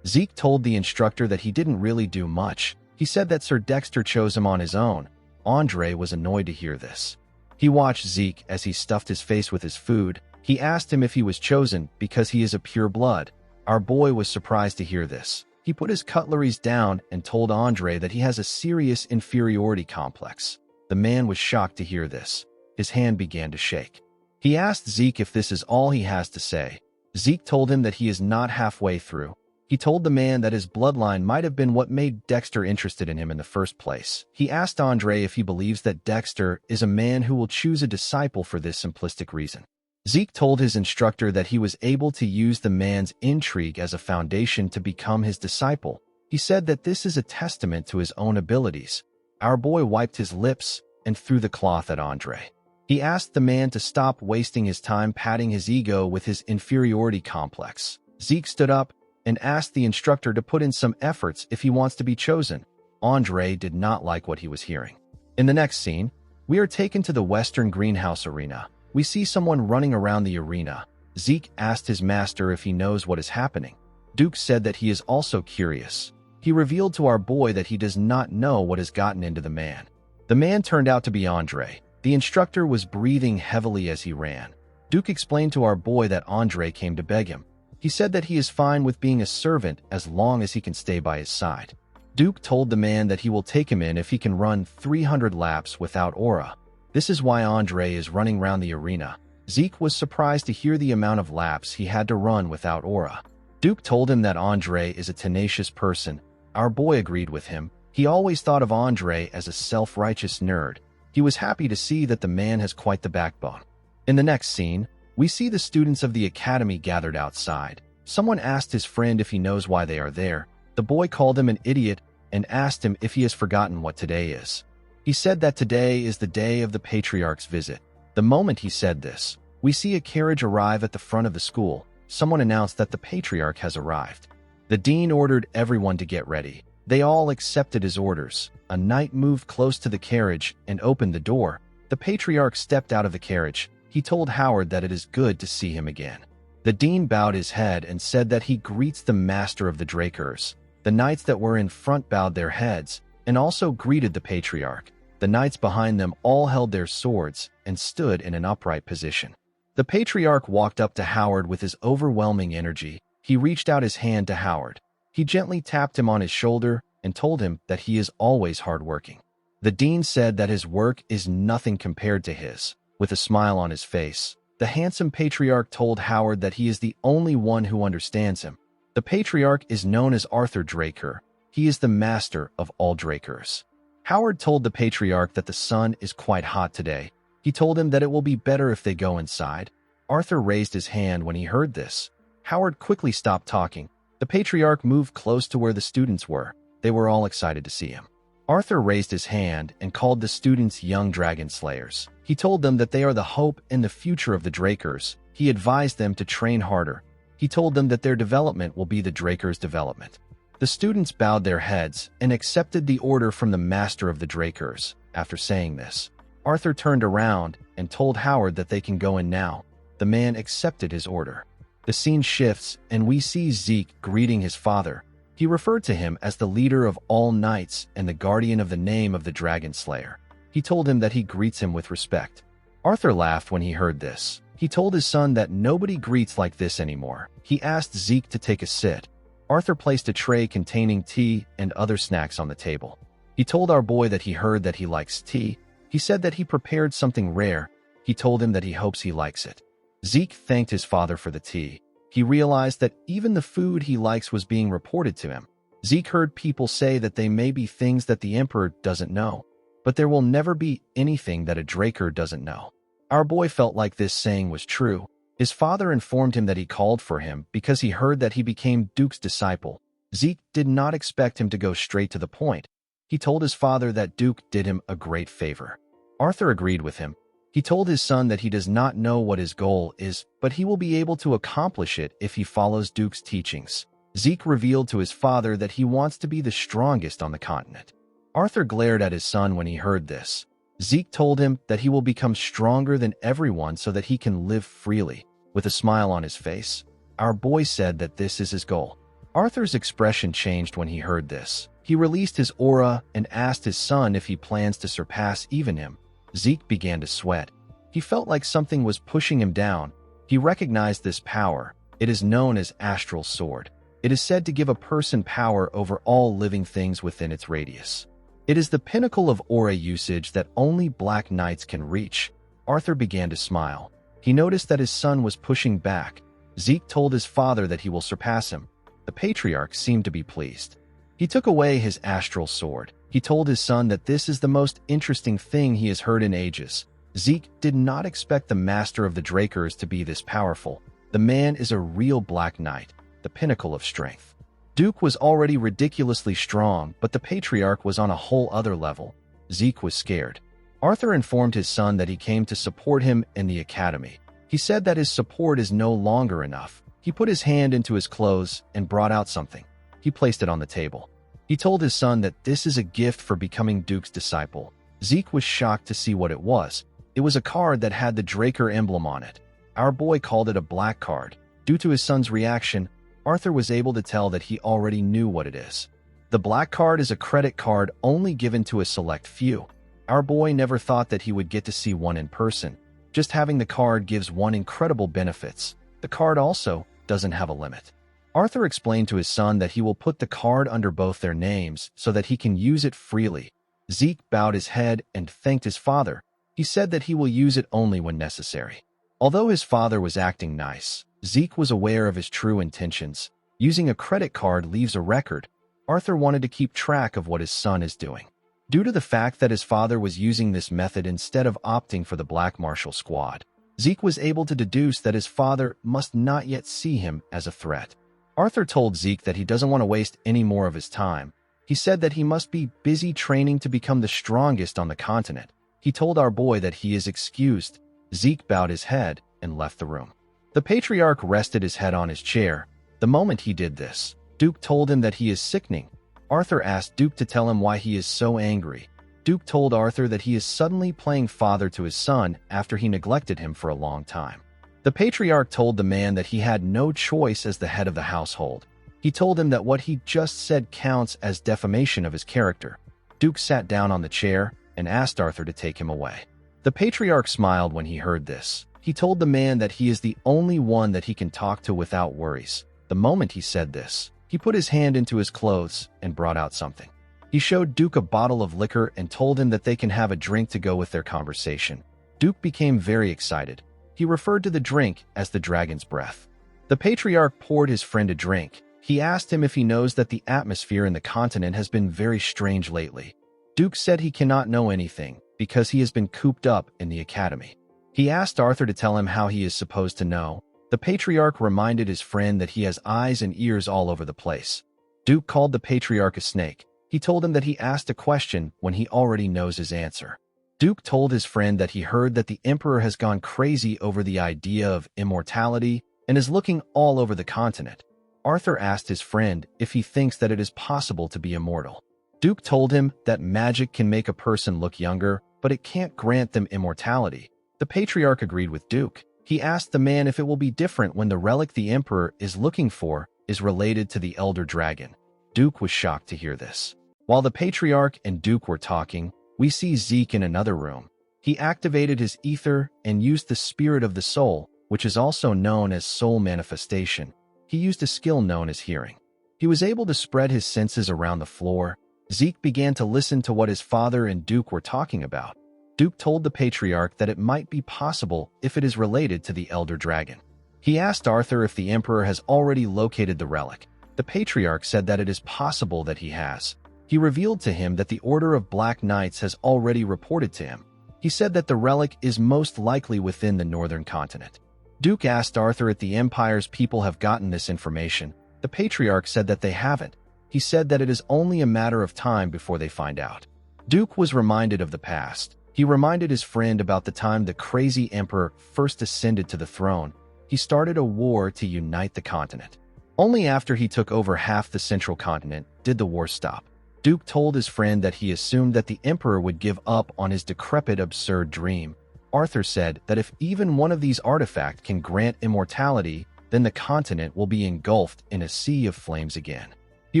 [SPEAKER 1] Zeke told the instructor that he didn't really do much. He said that Sir Dexter chose him on his own. Andre was annoyed to hear this. He watched Zeke as he stuffed his face with his food. He asked him if he was chosen because he is a pure blood. Our boy was surprised to hear this. He put his cutleries down and told Andre that he has a serious inferiority complex. The man was shocked to hear this. His hand began to shake. He asked Zeke if this is all he has to say. Zeke told him that he is not halfway through. He told the man that his bloodline might have been what made Dexter interested in him in the first place. He asked Andre if he believes that Dexter is a man who will choose a disciple for this simplistic reason. Zeke told his instructor that he was able to use the man's intrigue as a foundation to become his disciple. He said that this is a testament to his own abilities. Our boy wiped his lips and threw the cloth at Andre. He asked the man to stop wasting his time patting his ego with his inferiority complex. Zeke stood up and asked the instructor to put in some efforts if he wants to be chosen. Andre did not like what he was hearing. In the next scene, we are taken to the Western Greenhouse Arena. We see someone running around the arena. Zeke asked his master if he knows what is happening. Duke said that he is also curious. He revealed to our boy that he does not know what has gotten into the man. The man turned out to be Andre. The instructor was breathing heavily as he ran. Duke explained to our boy that Andre came to beg him. He said that he is fine with being a servant as long as he can stay by his side. Duke told the man that he will take him in if he can run 300 laps without aura. This is why Andre is running around the arena. Zeke was surprised to hear the amount of laps he had to run without aura. Duke told him that Andre is a tenacious person. Our boy agreed with him. He always thought of Andre as a self-righteous nerd. He was happy to see that the man has quite the backbone. In the next scene, we see the students of the academy gathered outside. Someone asked his friend if he knows why they are there. The boy called him an idiot and asked him if he has forgotten what today is. He said that today is the day of the patriarch's visit. The moment he said this, we see a carriage arrive at the front of the school. Someone announced that the patriarch has arrived. The dean ordered everyone to get ready. They all accepted his orders. A knight moved close to the carriage and opened the door. The patriarch stepped out of the carriage. He told Howard that it is good to see him again. The dean bowed his head and said that he greets the master of the Drakers. The knights that were in front bowed their heads and also greeted the patriarch. The knights behind them all held their swords and stood in an upright position. The patriarch walked up to Howard with his overwhelming energy. He reached out his hand to Howard. He gently tapped him on his shoulder and told him that he is always hardworking. The dean said that his work is nothing compared to his. With a smile on his face, the handsome patriarch told Howard that he is the only one who understands him. The patriarch is known as Arthur Draker. He is the master of all Drakers. Howard told the patriarch that the sun is quite hot today. He told him that it will be better if they go inside. Arthur raised his hand when he heard this. Howard quickly stopped talking. The patriarch moved close to where the students were. They were all excited to see him. Arthur raised his hand and called the students young dragon slayers. He told them that they are the hope and the future of the Drakers. He advised them to train harder. He told them that their development will be the Drakers' development. The students bowed their heads and accepted the order from the master of the Drakers. After saying this, Arthur turned around and told Howard that they can go in now. The man accepted his order. The scene shifts and we see Zeke greeting his father. He referred to him as the leader of all knights and the guardian of the name of the Dragon Slayer. He told him that he greets him with respect. Arthur laughed when he heard this. He told his son that nobody greets like this anymore. He asked Zeke to take a sit. Arthur placed a tray containing tea and other snacks on the table. He told our boy that he heard that he likes tea. He said that he prepared something rare. He told him that he hopes he likes it. Zeke thanked his father for the tea. He realized that even the food he likes was being reported to him. Zeke heard people say that they may be things that the Emperor doesn't know, but there will never be anything that a Draker doesn't know. Our boy felt like this saying was true. His father informed him that he called for him because he heard that he became Duke's disciple. Zeke did not expect him to go straight to the point. He told his father that Duke did him a great favor. Arthur agreed with him. He told his son that he does not know what his goal is, but he will be able to accomplish it if he follows Duke's teachings. Zeke revealed to his father that he wants to be the strongest on the continent. Arthur glared at his son when he heard this. Zeke told him that he will become stronger than everyone so that he can live freely. With a smile on his face, our boy said that this is his goal. Arthur's expression changed when he heard this. He released his aura and asked his son if he plans to surpass even him. Zeke began to sweat. He felt like something was pushing him down. He recognized this power. It is known as Astral Sword. It is said to give a person power over all living things within its radius. It is the pinnacle of aura usage that only Black Knights can reach. Arthur began to smile. He noticed that his son was pushing back. Zeke told his father that he will surpass him. The patriarch seemed to be pleased. He took away his astral sword. He told his son that this is the most interesting thing he has heard in ages. Zeke did not expect the master of the Drakers to be this powerful. The man is a real Black Knight, the pinnacle of strength. Duke was already ridiculously strong, but the patriarch was on a whole other level. Zeke was scared. Arthur informed his son that he came to support him in the academy. He said that his support is no longer enough. He put his hand into his clothes and brought out something. He placed it on the table. He told his son that this is a gift for becoming Duke's disciple. Zeke was shocked to see what it was. It was a card that had the Draker emblem on it. Our boy called it a black card. Due to his son's reaction, Arthur was able to tell that he already knew what it is. The black card is a credit card only given to a select few. Our boy never thought that he would get to see one in person. Just having the card gives one incredible benefits. The card also doesn't have a limit. Arthur explained to his son that he will put the card under both their names so that he can use it freely. Zeke bowed his head and thanked his father. He said that he will use it only when necessary. Although his father was acting nice, Zeke was aware of his true intentions. Using a credit card leaves a record. Arthur wanted to keep track of what his son is doing. Due to the fact that his father was using this method instead of opting for the Black Martial Squad, Zeke was able to deduce that his father must not yet see him as a threat. Arthur told Zeke that he doesn't want to waste any more of his time. He said that he must be busy training to become the strongest on the continent. He told our boy that he is excused. Zeke bowed his head and left the room. The patriarch rested his head on his chair. The moment he did this, Duke told him that he is sickening. Arthur asked Duke to tell him why he is so angry. Duke told Arthur that he is suddenly playing father to his son after he neglected him for a long time. The patriarch told the man that he had no choice as the head of the household. He told him that what he just said counts as defamation of his character. Duke sat down on the chair and asked Arthur to take him away. The patriarch smiled when he heard this. He told the man that he is the only one that he can talk to without worries. The moment he said this, he put his hand into his clothes and brought out something. He showed Duke a bottle of liquor and told him that they can have a drink to go with their conversation. Duke became very excited. He referred to the drink as the dragon's breath. The patriarch poured his friend a drink. He asked him if he knows that the atmosphere in the continent has been very strange lately. Duke said he cannot know anything because he has been cooped up in the academy. He asked Arthur to tell him how he is supposed to know. The patriarch reminded his friend that he has eyes and ears all over the place. Duke called the patriarch a snake. He told him that he asked a question when he already knows his answer. Duke told his friend that he heard that the emperor has gone crazy over the idea of immortality and is looking all over the continent. Arthur asked his friend if he thinks that it is possible to be immortal. Duke told him that magic can make a person look younger, but it can't grant them immortality. The patriarch agreed with Duke. He asked the man if it will be different when the relic the emperor is looking for is related to the elder dragon. Duke was shocked to hear this. While the patriarch and Duke were talking, we see Zeke in another room. He activated his ether and used the spirit of the soul, which is also known as soul manifestation. He used a skill known as hearing. He was able to spread his senses around the floor. Zeke began to listen to what his father and Duke were talking about. Duke told the patriarch that it might be possible if it is related to the Elder Dragon. He asked Arthur if the Emperor has already located the relic. The patriarch said that it is possible that he has. He revealed to him that the Order of Black Knights has already reported to him. He said that the relic is most likely within the northern continent. Duke asked Arthur if the Empire's people have gotten this information. The patriarch said that they haven't. He said that it is only a matter of time before they find out. Duke was reminded of the past. He reminded his friend about the time the crazy emperor first ascended to the throne. He started a war to unite the continent. Only after he took over half the central continent did the war stop. Duke told his friend that he assumed that the emperor would give up on his decrepit, absurd dream. Arthur said that if even one of these artifacts can grant immortality, then the continent will be engulfed in a sea of flames again. He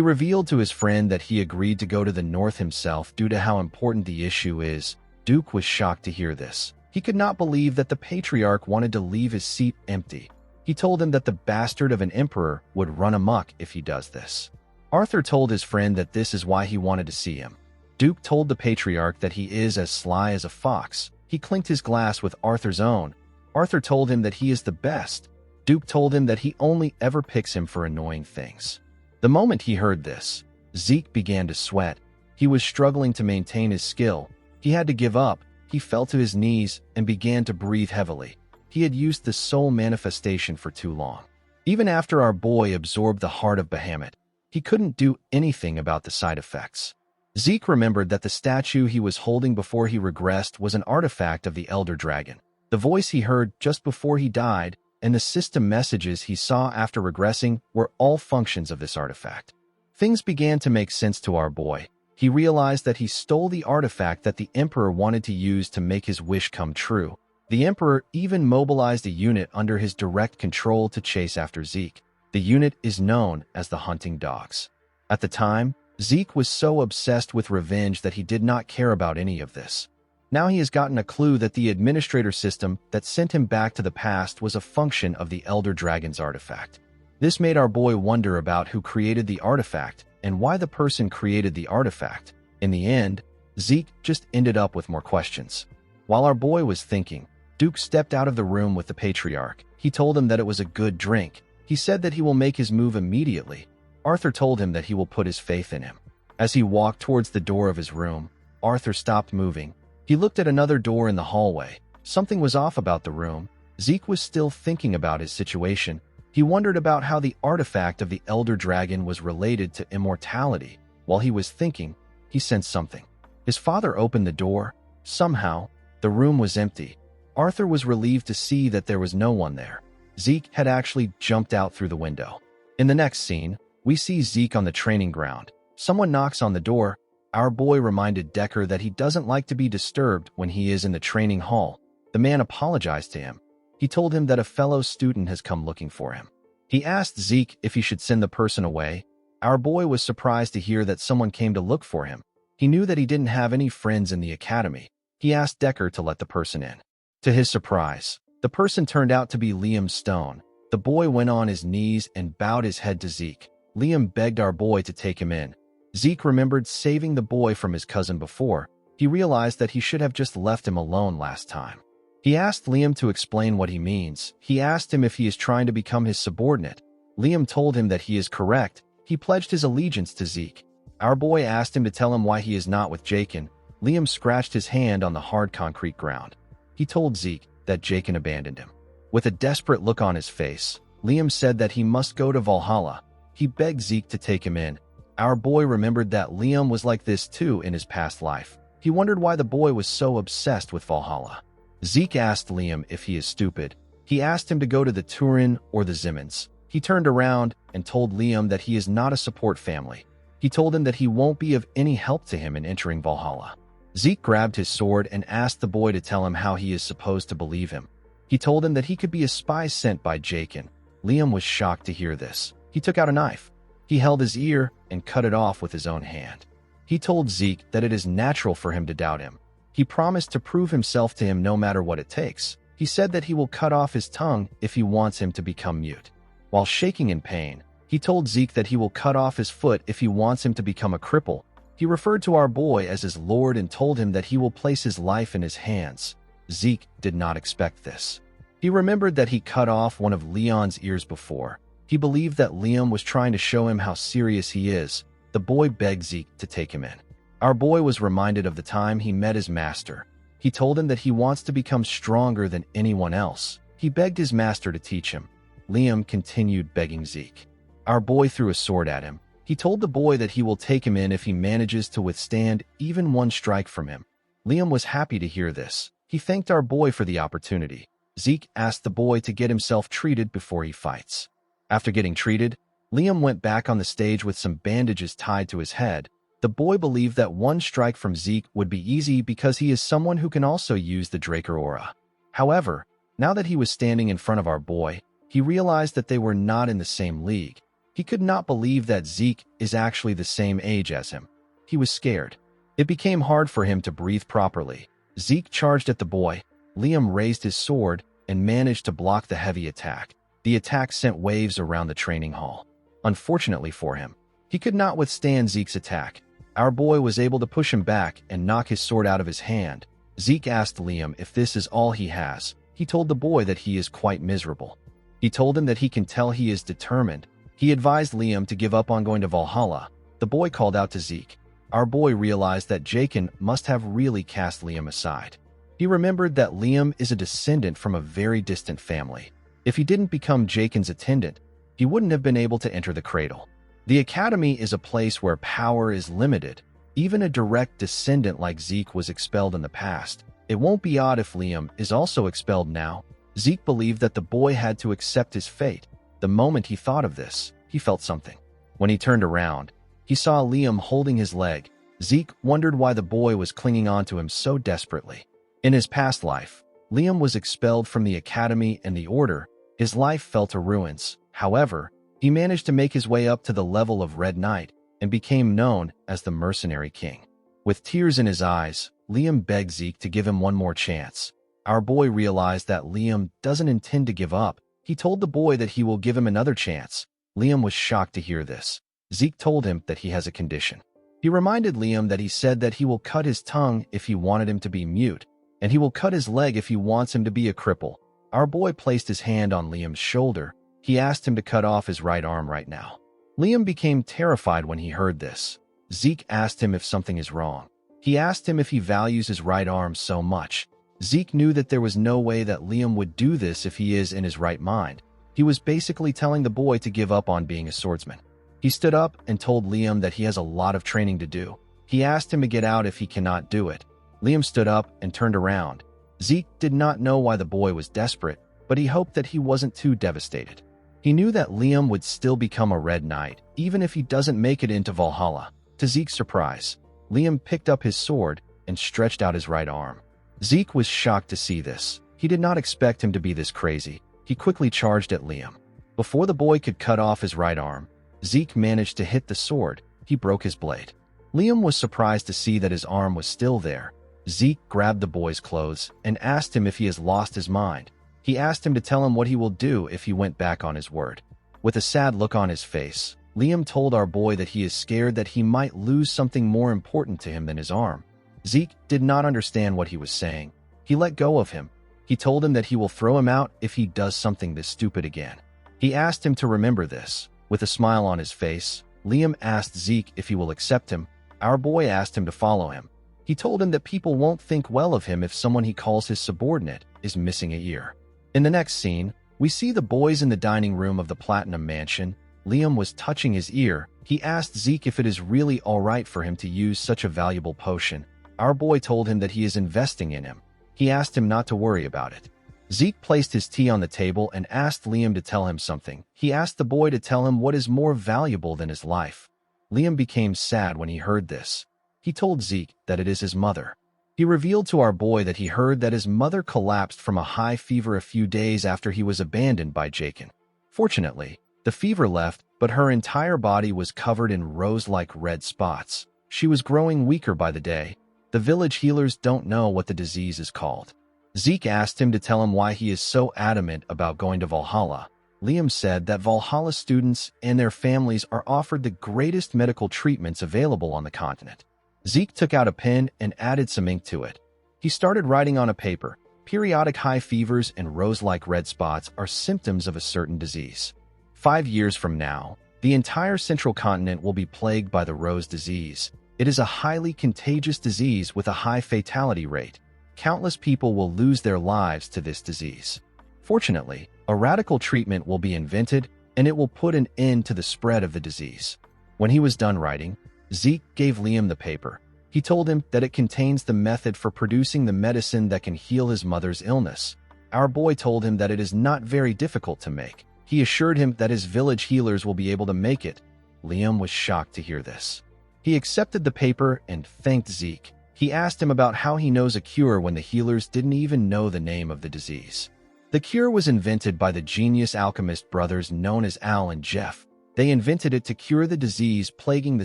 [SPEAKER 1] revealed to his friend that he agreed to go to the north himself due to how important the issue is. Duke was shocked to hear this. He could not believe that the patriarch wanted to leave his seat empty. He told him that the bastard of an emperor would run amok if he does this. Arthur told his friend that this is why he wanted to see him. Duke told the patriarch that he is as sly as a fox. He clinked his glass with Arthur's own. Arthur told him that he is the best. Duke told him that he only ever picks him for annoying things. The moment he heard this, Zeke began to sweat. He was struggling to maintain his skill. He had to give up. He fell to his knees and began to breathe heavily. He had used the soul manifestation for too long. Even after our boy absorbed the heart of Bahamut, he couldn't do anything about the side effects. Zeke remembered that the statue he was holding before he regressed was an artifact of the Elder Dragon. The voice he heard just before he died and the system messages he saw after regressing were all functions of this artifact. Things began to make sense to our boy. He realized that he stole the artifact that the Emperor wanted to use to make his wish come true. The Emperor even mobilized a unit under his direct control to chase after Zeke. The unit is known as the Hunting Dogs. At the time, Zeke was so obsessed with revenge that he did not care about any of this. Now he has gotten a clue that the administrator system that sent him back to the past was a function of the Elder Dragon's artifact. This made our boy wonder about who created the artifact and why the person created the artifact. In the end, Zeke just ended up with more questions. While our boy was thinking, Duke stepped out of the room with the patriarch. He told him that it was a good drink. He said that he will make his move immediately. Arthur told him that he will put his faith in him. As he walked towards the door of his room, Arthur stopped moving. He looked at another door in the hallway. Something was off about the room. Zeke was still thinking about his situation. He wondered about how the artifact of the Elder Dragon was related to immortality. While he was thinking, he sensed something. His father opened the door. Somehow, the room was empty. Arthur was relieved to see that there was no one there. Zeke had actually jumped out through the window. In the next scene, we see Zeke on the training ground. Someone knocks on the door. Our boy reminded Decker that he doesn't like to be disturbed when he is in the training hall. The man apologized to him. He told him that a fellow student has come looking for him. He asked Zeke if he should send the person away. Our boy was surprised to hear that someone came to look for him. He knew that he didn't have any friends in the academy. He asked Decker to let the person in. To his surprise, the person turned out to be Liam Stone. The boy went on his knees and bowed his head to Zeke. Liam begged our boy to take him in. Zeke remembered saving the boy from his cousin before. He realized that he should have just left him alone last time. He asked Liam to explain what he means. He asked him if he is trying to become his subordinate. Liam told him that he is correct. He pledged his allegiance to Zeke. Our boy asked him to tell him why he is not with Jakin. Liam scratched his hand on the hard concrete ground. He told Zeke that Jakin abandoned him. With a desperate look on his face, Liam said that he must go to Valhalla. He begged Zeke to take him in. Our boy remembered that Liam was like this too in his past life. He wondered why the boy was so obsessed with Valhalla. Zeke asked Liam if he is stupid. He asked him to go to the Turin or the Zimmons. He turned around and told Liam that he is not a support family. He told him that he won't be of any help to him in entering Valhalla. Zeke grabbed his sword and asked the boy to tell him how he is supposed to believe him. He told him that he could be a spy sent by Jakin. Liam was shocked to hear this. He took out a knife. He held his ear and cut it off with his own hand. He told Zeke that it is natural for him to doubt him. He promised to prove himself to him no matter what it takes. He said that he will cut off his tongue if he wants him to become mute. While shaking in pain, He told Zeke that he will cut off his foot if he wants him to become a cripple. He referred to our boy as his lord and told him that he will place his life in his hands. Zeke did not expect this. He remembered that he cut off one of Leon's ears before. He believed that Liam was trying to show him how serious he is. The boy begged Zeke to take him in. Our boy was reminded of the time he met his master. He told him that he wants to become stronger than anyone else. He begged his master to teach him. Liam continued begging Zeke. Our boy threw a sword at him. He told the boy that he will take him in if he manages to withstand even one strike from him. Liam was happy to hear this. He thanked our boy for the opportunity. Zeke asked the boy to get himself treated before he fights. After getting treated, Liam went back on the stage with some bandages tied to his head. The boy believed that one strike from Zeke would be easy because he is someone who can also use the Draker aura. However, now that he was standing in front of our boy, he realized that they were not in the same league. He could not believe that Zeke is actually the same age as him. He was scared. It became hard for him to breathe properly. Zeke charged at the boy. Liam raised his sword and managed to block the heavy attack. The attack sent waves around the training hall. Unfortunately for him, he could not withstand Zeke's attack. Our boy was able to push him back and knock his sword out of his hand. Zeke asked Liam if this is all he has. He told the boy that he is quite miserable. He told him that he can tell he is determined. He advised Liam to give up on going to Valhalla. The boy called out to Zeke. Our boy realized that Jaken must have really cast Liam aside. He remembered that Liam is a descendant from a very distant family. If he didn't become Jaken's attendant, he wouldn't have been able to enter the cradle. The academy is a place where power is limited. Even a direct descendant like Zeke was expelled in the past. It won't be odd if Liam is also expelled now. Zeke believed that the boy had to accept his fate. The moment he thought of this, he felt something. When he turned around, he saw Liam holding his leg. Zeke wondered why the boy was clinging on to him so desperately. In his past life, Liam was expelled from the academy and the order. His life fell to ruins. However, he managed to make his way up to the level of Red Knight and became known as the Mercenary King. With tears in his eyes, Liam begged Zeke to give him one more chance. Our boy realized that Liam doesn't intend to give up. He told the boy that he will give him another chance. Liam was shocked to hear this. Zeke told him that he has a condition. He reminded Liam that he said that he will cut his tongue if he wanted him to be mute, and he will cut his leg if he wants him to be a cripple. Our boy placed his hand on Liam's shoulder. He asked him to cut off his right arm right now. Liam became terrified when he heard this. Zeke asked him if something is wrong. He asked him if he values his right arm so much. Zeke knew that there was no way that Liam would do this if he is in his right mind. He was basically telling the boy to give up on being a swordsman. He stood up and told Liam that he has a lot of training to do. He asked him to get out if he cannot do it. Liam stood up and turned around. Zeke did not know why the boy was desperate, but he hoped that he wasn't too devastated. He knew that Liam would still become a Red Knight, even if he doesn't make it into Valhalla. To Zeke's surprise, Liam picked up his sword and stretched out his right arm. Zeke was shocked to see this. He did not expect him to be this crazy. He quickly charged at Liam. Before the boy could cut off his right arm, Zeke managed to hit the sword. He broke his blade. Liam was surprised to see that his arm was still there. Zeke grabbed the boy's clothes and asked him if he has lost his mind. He asked him to tell him what he will do if he went back on his word. With a sad look on his face, Liam told our boy that he is scared that he might lose something more important to him than his arm. Zeke did not understand what he was saying. He let go of him. He told him that he will throw him out if he does something this stupid again. He asked him to remember this. With a smile on his face, Liam asked Zeke if he will accept him. Our boy asked him to follow him. He told him that people won't think well of him if someone he calls his subordinate is missing a ear. In the next scene, we see the boys in the dining room of the Platinum Mansion. Liam was touching his ear. He asked Zeke if it is really alright for him to use such a valuable potion. Our boy told him that he is investing in him. He asked him not to worry about it. Zeke placed his tea on the table and asked Liam to tell him something. He asked the boy to tell him what is more valuable than his life. Liam became sad when he heard this. He told Zeke that it is his mother. He revealed to our boy that he heard that his mother collapsed from a high fever a few days after he was abandoned by Jaken. Fortunately, the fever left, but her entire body was covered in rose-like red spots. She was growing weaker by the day. The village healers don't know what the disease is called. Zeke asked him to tell him why he is so adamant about going to Valhalla. Liam said that Valhalla students and their families are offered the greatest medical treatments available on the continent. Zeke took out a pen and added some ink to it. He started writing on a paper. Periodic high fevers and rose-like red spots are symptoms of a certain disease. 5 years from now, the entire central continent will be plagued by the rose disease. It is a highly contagious disease with a high fatality rate. Countless people will lose their lives to this disease. Fortunately, a radical treatment will be invented, and it will put an end to the spread of the disease. When he was done writing, Zeke gave Liam the paper. He told him that it contains the method for producing the medicine that can heal his mother's illness. Our boy told him that it is not very difficult to make. He assured him that his village healers will be able to make it. Liam was shocked to hear this. He accepted the paper and thanked Zeke. He asked him about how he knows a cure when the healers didn't even know the name of the disease. The cure was invented by the genius alchemist brothers known as Al and Jeff. They invented it to cure the disease plaguing the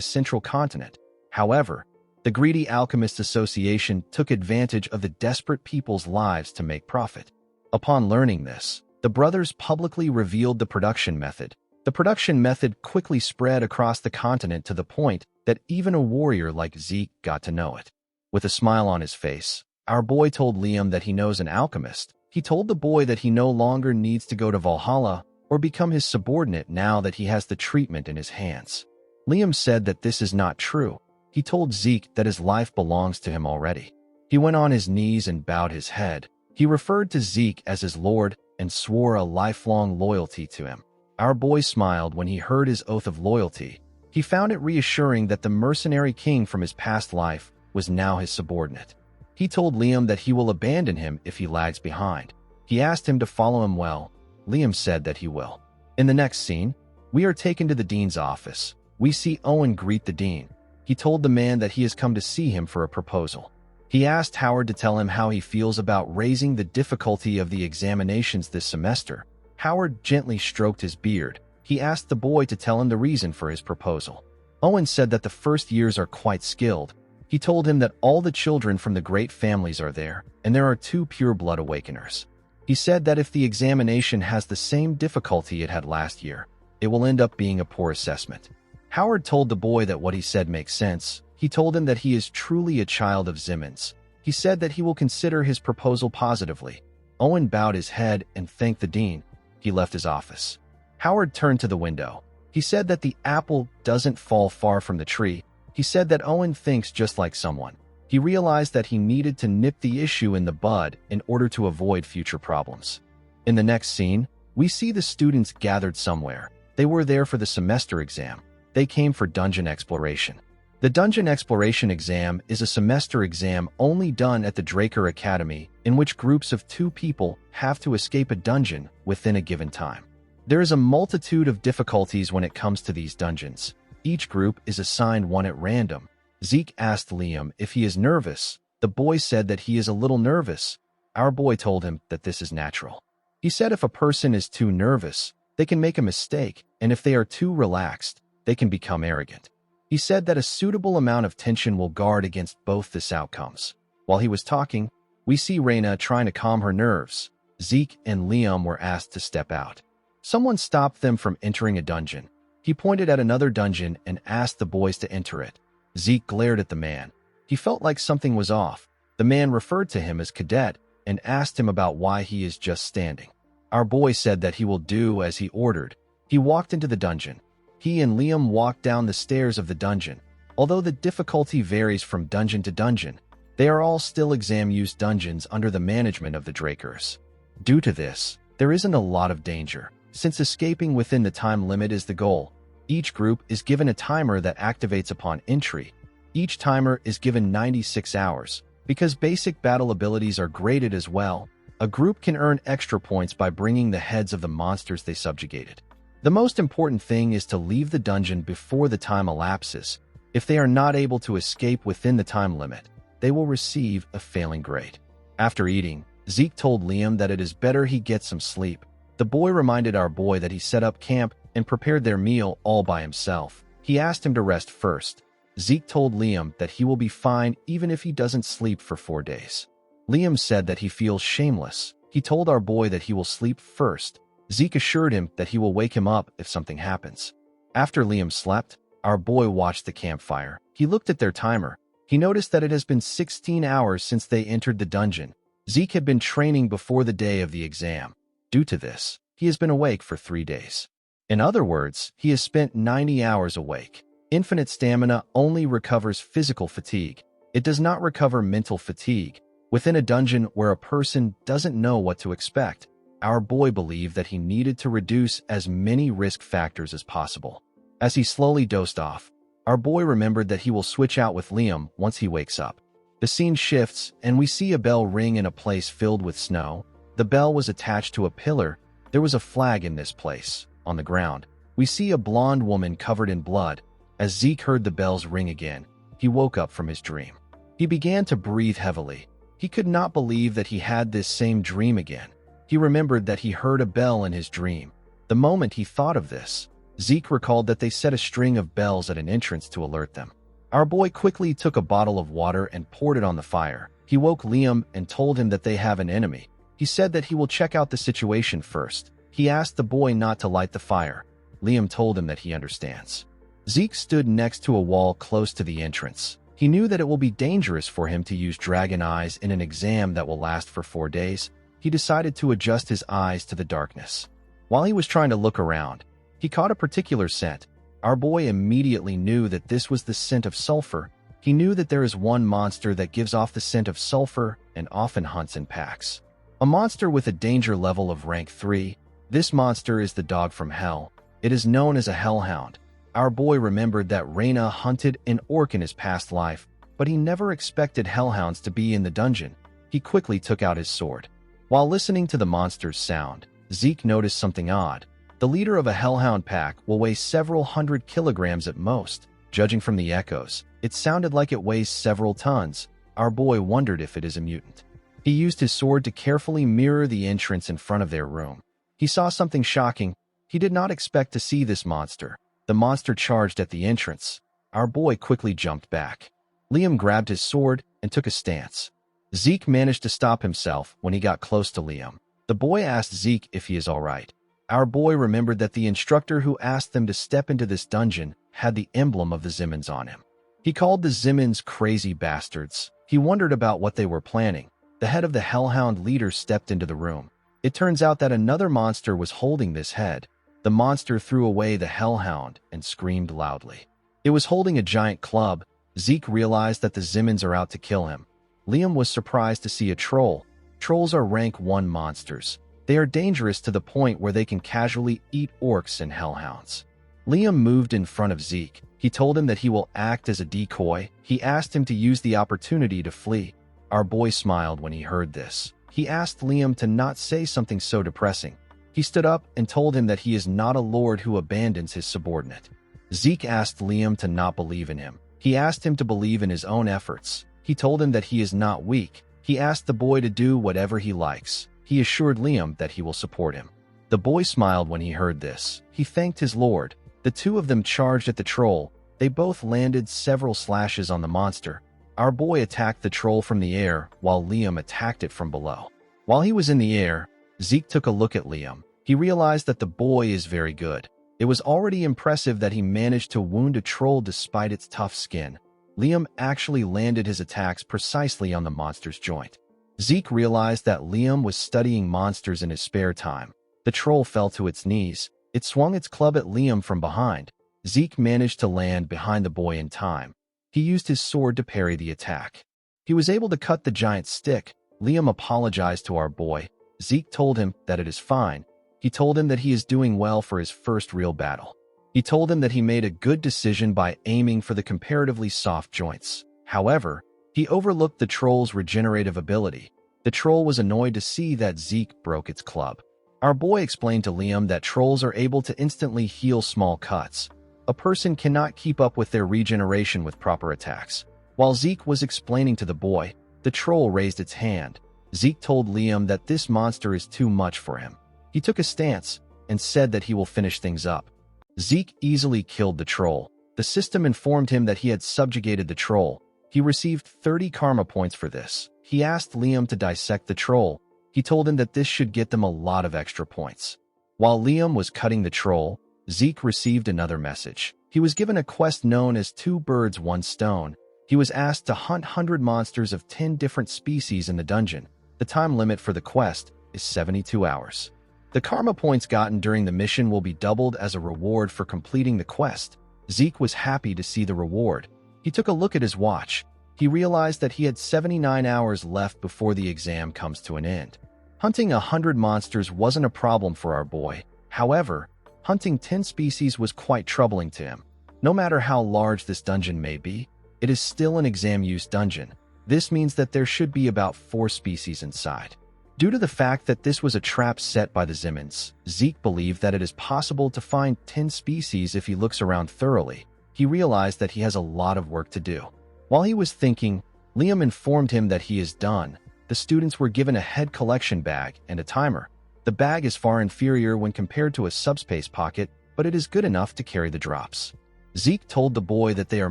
[SPEAKER 1] central continent. However, the greedy Alchemist Association took advantage of the desperate people's lives to make profit. Upon learning this, the brothers publicly revealed the production method. The production method quickly spread across the continent to the point that even a warrior like Zeke got to know it. With a smile on his face, our boy told Liam that he knows an alchemist. He told the boy that he no longer needs to go to Valhalla or become his subordinate now that he has the treatment in his hands. Liam said that this is not true. He told Zeke that his life belongs to him already. He went on his knees and bowed his head. He referred to Zeke as his lord and swore a lifelong loyalty to him. Our boy smiled when he heard his oath of loyalty. He found it reassuring that the mercenary king from his past life was now his subordinate. He told Liam that he will abandon him if he lags behind. He asked him to follow him well. Liam said that he will. In the next scene, we are taken to the dean's office. We see Owen greet the dean. He told the man that he has come to see him for a proposal. He asked Howard to tell him how he feels about raising the difficulty of the examinations this semester. Howard gently stroked his beard. He asked the boy to tell him the reason for his proposal. Owen said that the first years are quite skilled. He told him that all the children from the great families are there, and there are 2 pure-blood awakeners. He said that if the examination has the same difficulty it had last year, it will end up being a poor assessment. Howard told the boy that what he said makes sense. He told him that he is truly a child of Zimmons. He said that he will consider his proposal positively. Owen bowed his head and thanked the dean. He left his office. Howard turned to the window. He said that the apple doesn't fall far from the tree. He said that Owen thinks just like someone. He realized that he needed to nip the issue in the bud in order to avoid future problems. In the next scene, we see the students gathered somewhere. They were there for the semester exam. They came for dungeon exploration. The Dungeon Exploration Exam is a semester exam only done at the Draker Academy, in which groups of 2 people have to escape a dungeon within a given time. There is a multitude of difficulties when it comes to these dungeons. Each group is assigned one at random. Zeke asked Liam if he is nervous. The boy said that he is a little nervous. Our boy told him that this is natural. He said if a person is too nervous, they can make a mistake, and if they are too relaxed, they can become arrogant. He said that a suitable amount of tension will guard against both these outcomes. While he was talking, we see Reyna trying to calm her nerves. Zeke and Liam were asked to step out. Someone stopped them from entering a dungeon. He pointed at another dungeon and asked the boys to enter it. Zeke glared at the man. He felt like something was off. The man referred to him as Cadet and asked him about why he is just standing. Our boy said that he will do as he ordered. He walked into the dungeon. He and Liam walked down the stairs of the dungeon. Although the difficulty varies from dungeon to dungeon, they are all still exam-used dungeons under the management of the Drakers. Due to this, there isn't a lot of danger. Since escaping within the time limit is the goal, each group is given a timer that activates upon entry. Each timer is given 96 hours. Because basic battle abilities are graded as well, a group can earn extra points by bringing the heads of the monsters they subjugated. The most important thing is to leave the dungeon before the time elapses. If they are not able to escape within the time limit, they will receive a failing grade. After eating, Zeke told Liam that it is better he get some sleep. The boy reminded our boy that he set up camp and prepared their meal all by himself. He asked him to rest first. Zeke told Liam that he will be fine even if he doesn't sleep for 4 days. Liam said that he feels shameless. He told our boy that he will sleep first. Zeke assured him that he will wake him up if something happens. After Liam slept, our boy watched the campfire. He looked at their timer. He noticed that it has been 16 hours since they entered the dungeon. Zeke had been training before the day of the exam. Due to this, he has been awake for 3 days. In other words, he has spent 90 hours awake. Infinite stamina only recovers physical fatigue. It does not recover mental fatigue. Within a dungeon where a person doesn't know what to expect, our boy believed that he needed to reduce as many risk factors as possible. As he slowly dozed off, our boy remembered that he will switch out with Liam once he wakes up. The scene shifts, and we see a bell ring in a place filled with snow. The bell was attached to a pillar. There was a flag in this place. On the ground, we see a blonde woman covered in blood. As Zeke heard the bells ring again, he woke up from his dream. He began to breathe heavily. He could not believe that he had this same dream again. He remembered that he heard a bell in his dream. The moment he thought of this, Zeke recalled that they set a string of bells at an entrance to alert them. Our boy quickly took a bottle of water and poured it on the fire. He woke Liam and told him that they have an enemy. He said that he will check out the situation first. He asked the boy not to light the fire. Liam told him that he understands. Zeke stood next to a wall close to the entrance. He knew that it will be dangerous for him to use dragon eyes in an exam that will last for 4 days. He decided to adjust his eyes to the darkness. While he was trying to look around, he caught a particular scent. Our boy immediately knew that this was the scent of sulfur. He knew that there is one monster that gives off the scent of sulfur and often hunts in packs. A monster with a danger level of rank 3. This monster is the dog from hell. It is known as a hellhound. Our boy remembered that Reyna hunted an orc in his past life, but he never expected hellhounds to be in the dungeon. He quickly took out his sword. While listening to the monster's sound, Zeke noticed something odd. The leader of a hellhound pack will weigh several hundred kilograms at most. Judging from the echoes, it sounded like it weighs several tons. Our boy wondered if it is a mutant. He used his sword to carefully mirror the entrance in front of their room. He saw something shocking. He did not expect to see this monster. The monster charged at the entrance. Our boy quickly jumped back. Liam grabbed his sword and took a stance. Zeke managed to stop himself when he got close to Liam. The boy asked Zeke if he is all right. Our boy remembered that the instructor who asked them to step into this dungeon had the emblem of the Zimmons on him. He called the Zimmons crazy bastards. He wondered about what they were planning. The head of the hellhound leader stepped into the room. It turns out that another monster was holding this head. The monster threw away the hellhound and screamed loudly. It was holding a giant club. Zeke realized that the Zimmons are out to kill him. Liam was surprised to see a troll. Trolls are rank 1 monsters. They are dangerous to the point where they can casually eat orcs and hellhounds. Liam moved in front of Zeke. He told him that he will act as a decoy. He asked him to use the opportunity to flee. Our boy smiled when he heard this. He asked Liam to not say something so depressing. He stood up and told him that he is not a lord who abandons his subordinate. Zeke asked Liam to not believe in him. He asked him to believe in his own efforts. He told him that he is not weak. He asked the boy to do whatever he likes. He assured Liam that he will support him. The boy smiled when he heard this. He thanked his lord. The two of them charged at the troll. They both landed several slashes on the monster. Our boy attacked the troll from the air while Liam attacked it from below. While he was in the air, Zeke took a look at Liam. He realized that the boy is very good. It was already impressive that he managed to wound a troll despite its tough skin. Liam actually landed his attacks precisely on the monster's joint. Zeke realized that Liam was studying monsters in his spare time. The troll fell to its knees. It swung its club at Liam from behind. Zeke managed to land behind the boy in time. He used his sword to parry the attack. He was able to cut the giant stick. Liam apologized to our boy. Zeke told him that it is fine. He told him that he is doing well for his first real battle. He told him that he made a good decision by aiming for the comparatively soft joints. However, he overlooked the troll's regenerative ability. The troll was annoyed to see that Zeke broke its club. Our boy explained to Liam that trolls are able to instantly heal small cuts. A person cannot keep up with their regeneration with proper attacks. While Zeke was explaining to the boy, the troll raised its hand. Zeke told Liam that this monster is too much for him. He took a stance and said that he will finish things up. Zeke easily killed the troll. The system informed him that he had subjugated the troll. He received 30 karma points for this. He asked Liam to dissect the troll. He told him that this should get them a lot of extra points. While Liam was cutting the troll, Zeke received another message. He was given a quest known as 2 birds, 1 stone. He was asked to hunt 100 monsters of 10 different species in the dungeon. The time limit for the quest is 72 hours. The karma points gotten during the mission will be doubled as a reward for completing the quest. Zeke was happy to see the reward. He took a look at his watch. He realized that he had 79 hours left before the exam comes to an end. Hunting 100 monsters wasn't a problem for our boy. However, hunting 10 species was quite troubling to him. No matter how large this dungeon may be, it is still an exam-use dungeon. This means that there should be about 4 species inside. Due to the fact that this was a trap set by the Zimmons, Zeke believed that it is possible to find 10 species if he looks around thoroughly. He realized that he has a lot of work to do. While he was thinking, Liam informed him that he is done. The students were given a head collection bag and a timer. The bag is far inferior when compared to a subspace pocket, but it is good enough to carry the drops. Zeke told the boy that they are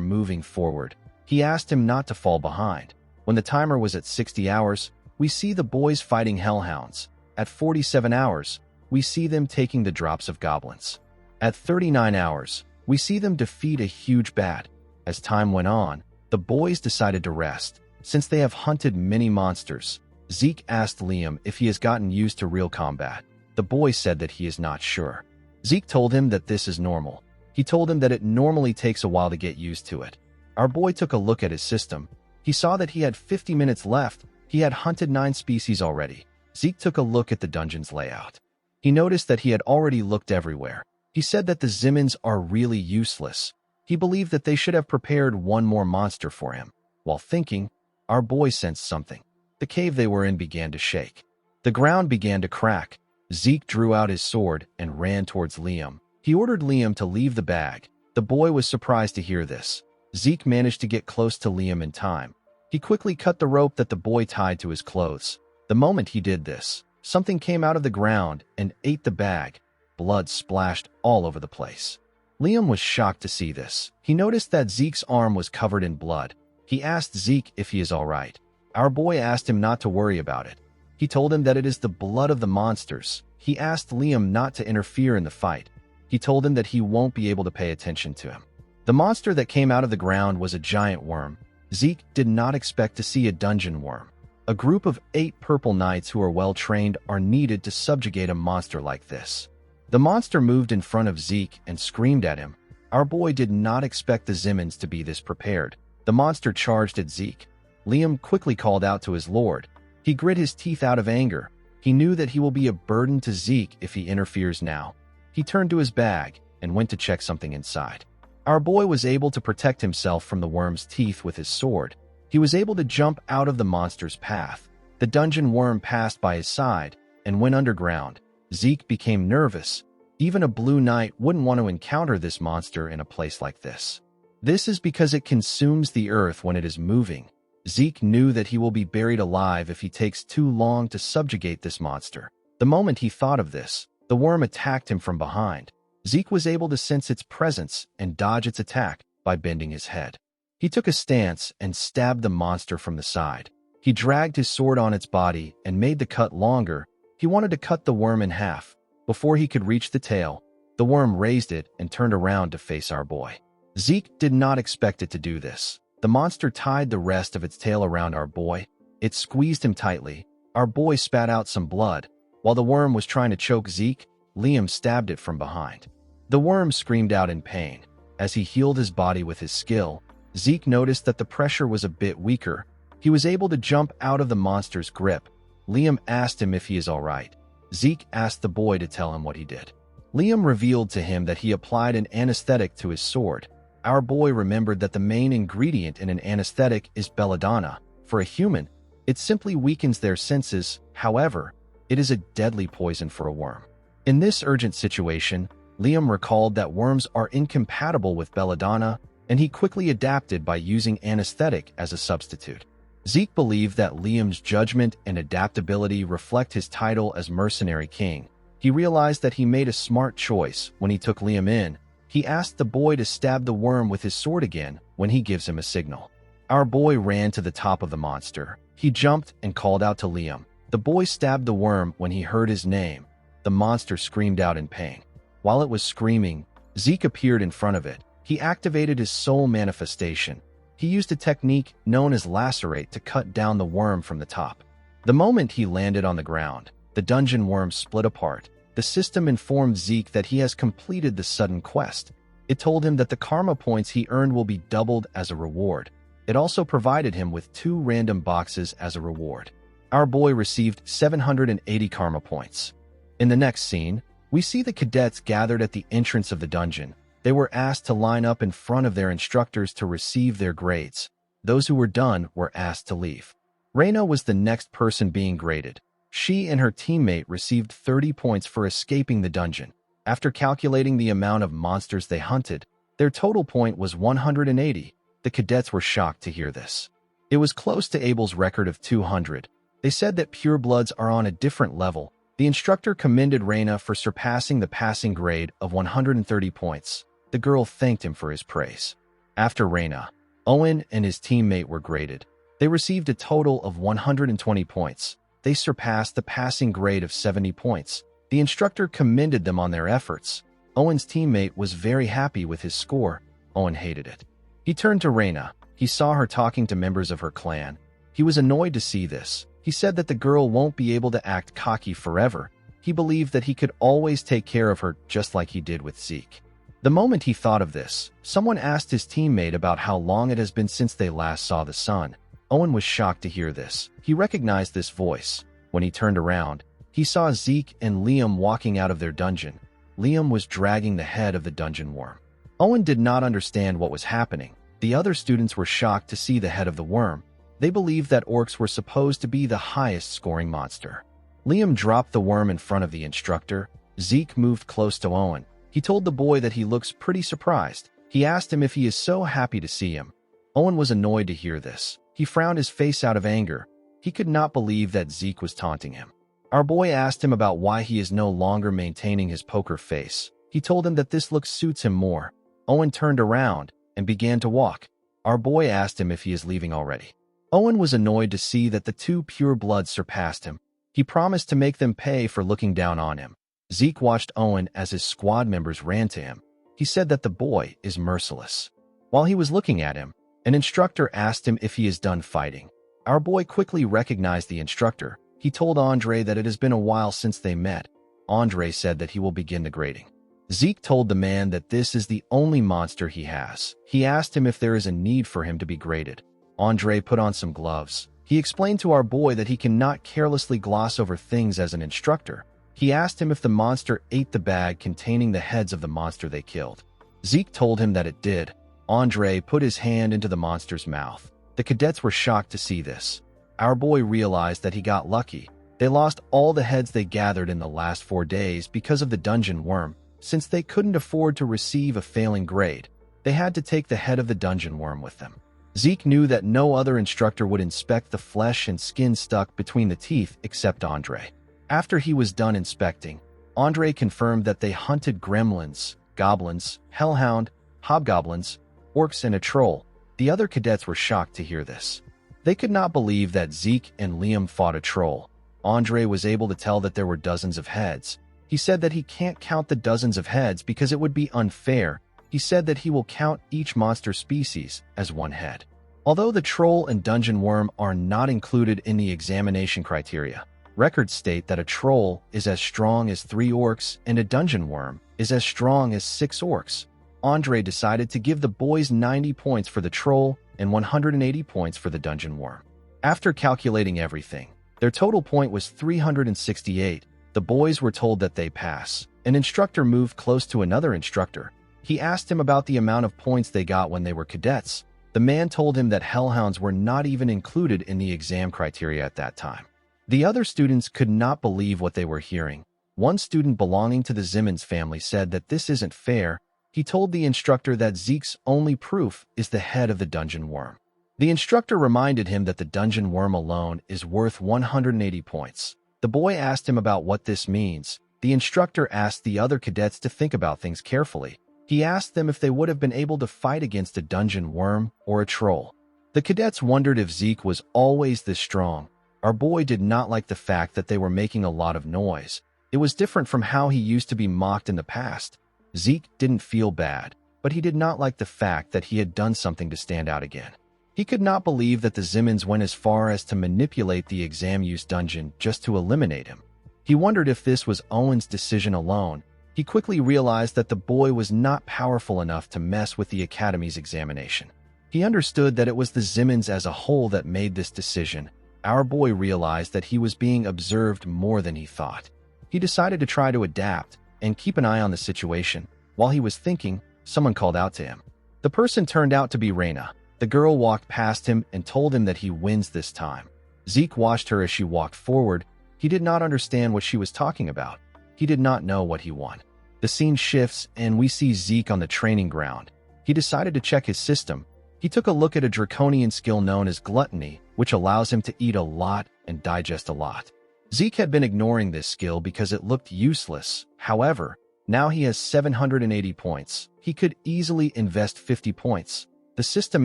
[SPEAKER 1] moving forward. He asked him not to fall behind. When the timer was at 60 hours, we see the boys fighting hellhounds. At 47 hours, we see them taking the drops of goblins. At 39 hours, we see them defeat a huge bat. As time went on, the boys decided to rest. Since they have hunted many monsters, Zeke asked Liam if he has gotten used to real combat. The boy said that he is not sure. Zeke told him that this is normal. He told him that it normally takes a while to get used to it. Our boy took a look at his system. He saw that he had 50 minutes left. He had hunted 9 species already. Zeke took a look at the dungeon's layout. He noticed that he had already looked everywhere. He said that the Zimmons are really useless. He believed that they should have prepared 1 more monster for him. While thinking, our boy sensed something. The cave they were in began to shake. The ground began to crack. Zeke drew out his sword and ran towards Liam. He ordered Liam to leave the bag. The boy was surprised to hear this. Zeke managed to get close to Liam in time. He quickly cut the rope that the boy tied to his clothes. The moment he did this, something came out of the ground and ate the bag. Blood splashed all over the place. Liam was shocked to see this. He noticed that Zeke's arm was covered in blood. He asked Zeke if he is all right. Our boy asked him not to worry about it. He told him that it is the blood of the monsters. He asked Liam not to interfere in the fight. He told him that he won't be able to pay attention to him. The monster that came out of the ground was a giant worm. Zeke did not expect to see a dungeon worm. A group of 8 purple knights who are well trained are needed to subjugate a monster like this. The monster moved in front of Zeke and screamed at him. Our boy did not expect the Zimmons to be this prepared. The monster charged at Zeke. Liam quickly called out to his lord. He grit his teeth out of anger. He knew that he will be a burden to Zeke if he interferes now. He turned to his bag and went to check something inside. Our boy was able to protect himself from the worm's teeth with his sword. He was able to jump out of the monster's path. The dungeon worm passed by his side and went underground. Zeke became nervous. Even a blue knight wouldn't want to encounter this monster in a place like this. This is because it consumes the earth when it is moving. Zeke knew that he will be buried alive if he takes too long to subjugate this monster. The moment he thought of this, the worm attacked him from behind. Zeke was able to sense its presence and dodge its attack by bending his head. He took a stance and stabbed the monster from the side. He dragged his sword on its body and made the cut longer. He wanted to cut the worm in half. Before he could reach the tail, the worm raised it and turned around to face our boy. Zeke did not expect it to do this. The monster tied the rest of its tail around our boy. It squeezed him tightly. Our boy spat out some blood. While the worm was trying to choke Zeke, Liam stabbed it from behind. The worm screamed out in pain. As he healed his body with his skill, Zeke noticed that the pressure was a bit weaker. He was able to jump out of the monster's grip. Liam asked him if he is all right. Zeke asked the boy to tell him what he did. Liam revealed to him that he applied an anesthetic to his sword. Our boy remembered that the main ingredient in an anesthetic is belladonna. For a human, it simply weakens their senses. However, it is a deadly poison for a worm. In this urgent situation, Liam recalled that worms are incompatible with belladonna, and he quickly adapted by using anesthetic as a substitute. Zeke believed that Liam's judgment and adaptability reflect his title as Mercenary King. He realized that he made a smart choice when he took Liam in. He asked the boy to stab the worm with his sword again when he gives him a signal. Our boy ran to the top of the monster. He jumped and called out to Liam. The boy stabbed the worm when he heard his name. the monster screamed out in pain. While it was screaming, Zeke appeared in front of it. He activated his soul manifestation. He used a technique known as lacerate to cut down the worm from the top. The moment he landed on the ground, the dungeon worm split apart. The system informed Zeke that he has completed the sudden quest. It told him that the karma points he earned will be doubled as a reward. It also provided him with 2 random boxes as a reward. Our boy received 780 karma points. In the next scene, we see the cadets gathered at the entrance of the dungeon. They were asked to line up in front of their instructors to receive their grades. Those who were done were asked to leave. Reina was the next person being graded. She and her teammate received 30 points for escaping the dungeon. After calculating the amount of monsters they hunted, their total point was 180. The cadets were shocked to hear this. It was close to Abel's record of 200. They said that purebloods are on a different level. The instructor commended Reina for surpassing the passing grade of 130 points. The girl thanked him for his praise. After Reina, Owen and his teammate were graded. They received a total of 120 points. They surpassed the passing grade of 70 points. The instructor commended them on their efforts. Owen's teammate was very happy with his score. Owen hated it. He turned to Reina. He saw her talking to members of her clan. He was annoyed to see this. He said that the girl won't be able to act cocky forever. He believed that he could always take care of her just like he did with Zeke. The moment he thought of this, someone asked his teammate about how long it has been since they last saw the sun. Owen was shocked to hear this. He recognized this voice. When he turned around, he saw Zeke and Liam walking out of their dungeon. Liam was dragging the head of the dungeon worm. Owen did not understand what was happening. The other students were shocked to see the head of the worm. They believed that orcs were supposed to be the highest scoring monster. Liam dropped the worm in front of the instructor. Zeke moved close to Owen. He told the boy that he looks pretty surprised. He asked him if he is so happy to see him. Owen was annoyed to hear this. He frowned his face out of anger. He could not believe that Zeke was taunting him. Our boy asked him about why he is no longer maintaining his poker face. He told him that this look suits him more. Owen turned around and began to walk. Our boy asked him if he is leaving already. Owen was annoyed to see that the 2 purebloods surpassed him. He promised to make them pay for looking down on him. Zeke watched Owen as his squad members ran to him. He said that the boy is merciless. While he was looking at him, an instructor asked him if he is done fighting. Our boy quickly recognized the instructor. He told Andre that it has been a while since they met. Andre said that he will begin the grading. Zeke told the man that this is the only monster he has. He asked him if there is a need for him to be graded. Andre put on some gloves. He explained to our boy that he cannot carelessly gloss over things as an instructor. He asked him if the monster ate the bag containing the heads of the monster they killed. Zeke told him that it did. Andre put his hand into the monster's mouth. The cadets were shocked to see this. Our boy realized that he got lucky. They lost all the heads they gathered in the last 4 days because of the dungeon worm. Since they couldn't afford to receive a failing grade, they had to take the head of the dungeon worm with them. Zeke knew that no other instructor would inspect the flesh and skin stuck between the teeth except Andre. After he was done inspecting, Andre confirmed that they hunted gremlins, goblins, hellhound, hobgoblins, orcs, and a troll. The other cadets were shocked to hear this. They could not believe that Zeke and Liam fought a troll. Andre was able to tell that there were dozens of heads. He said that he can't count the dozens of heads because it would be unfair. He said that he will count each monster species as 1 head. Although the troll and dungeon worm are not included in the examination criteria, records state that a troll is as strong as 3 orcs and a dungeon worm is as strong as 6 orcs. Andre decided to give the boys 90 points for the troll and 180 points for the dungeon worm. After calculating everything, their total point was 368. The boys were told that they pass. An instructor moved close to another instructor. He asked him about the amount of points they got when they were cadets. The man told him that hellhounds were not even included in the exam criteria at that time. The other students could not believe what they were hearing. One student belonging to the Zimmons family said that this isn't fair. He told the instructor that Zeke's only proof is the head of the dungeon worm. The instructor reminded him that the dungeon worm alone is worth 180 points. The boy asked him about what this means. The instructor asked the other cadets to think about things carefully. He asked them if they would have been able to fight against a dungeon worm or a troll. The cadets wondered if Zeke was always this strong. Our boy did not like the fact that they were making a lot of noise. It was different from how he used to be mocked in the past. Zeke didn't feel bad, but he did not like the fact that he had done something to stand out again. He could not believe that the Zimmons went as far as to manipulate the exam use dungeon just to eliminate him. He wondered if this was Owen's decision alone. He quickly realized that the boy was not powerful enough to mess with the Academy's examination. He understood that it was the Zimmons as a whole that made this decision. Our boy realized that he was being observed more than he thought. He decided to try to adapt and keep an eye on the situation. While he was thinking, someone called out to him. The person turned out to be Reina. The girl walked past him and told him that he wins this time. Zeke watched her as she walked forward. He did not understand what she was talking about. He did not know what he won. The scene shifts and we see Zeke on the training ground. He decided to check his system. He took a look at a draconian skill known as gluttony, which allows him to eat a lot and digest a lot. Zeke had been ignoring this skill because it looked useless. However, now he has 780 points. He could easily invest 50 points. The system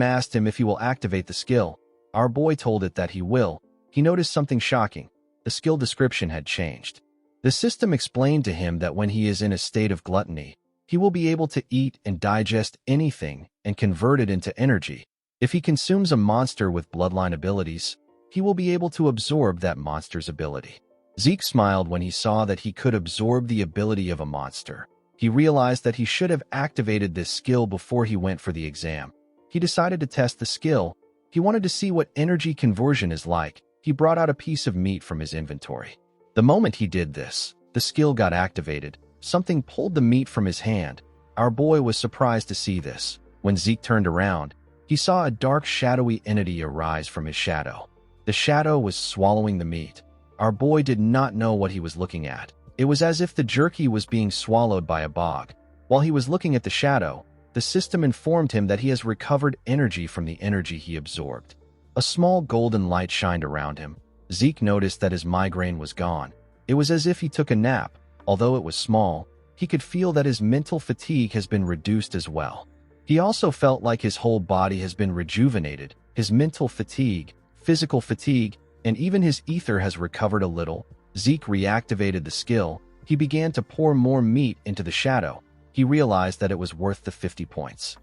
[SPEAKER 1] asked him if he will activate the skill. Our boy told it that he will. He noticed something shocking. The skill description had changed. The system explained to him that when he is in a state of gluttony, he will be able to eat and digest anything and convert it into energy. If he consumes a monster with bloodline abilities, he will be able to absorb that monster's ability. Zeke smiled when he saw that he could absorb the ability of a monster. He realized that he should have activated this skill before he went for the exam. He decided to test the skill. He wanted to see what energy conversion is like. He brought out a piece of meat from his inventory. The moment he did this, the skill got activated. Something pulled the meat from his hand. Our boy was surprised to see this. When Zeke turned around, he saw a dark, shadowy entity arise from his shadow. The shadow was swallowing the meat. Our boy did not know what he was looking at. It was as if the jerky was being swallowed by a bog. While he was looking at the shadow, the system informed him that he has recovered energy from the energy he absorbed. A small golden light shined around him. Zeke noticed that his migraine was gone. It was as if he took a nap. Although it was small, he could feel that his mental fatigue has been reduced as well. He also felt like his whole body has been rejuvenated. His mental fatigue, physical fatigue, and even his ether has recovered a little. Zeke reactivated the skill. He began to pour more meat into the shadow. He realized that it was worth the 50 points.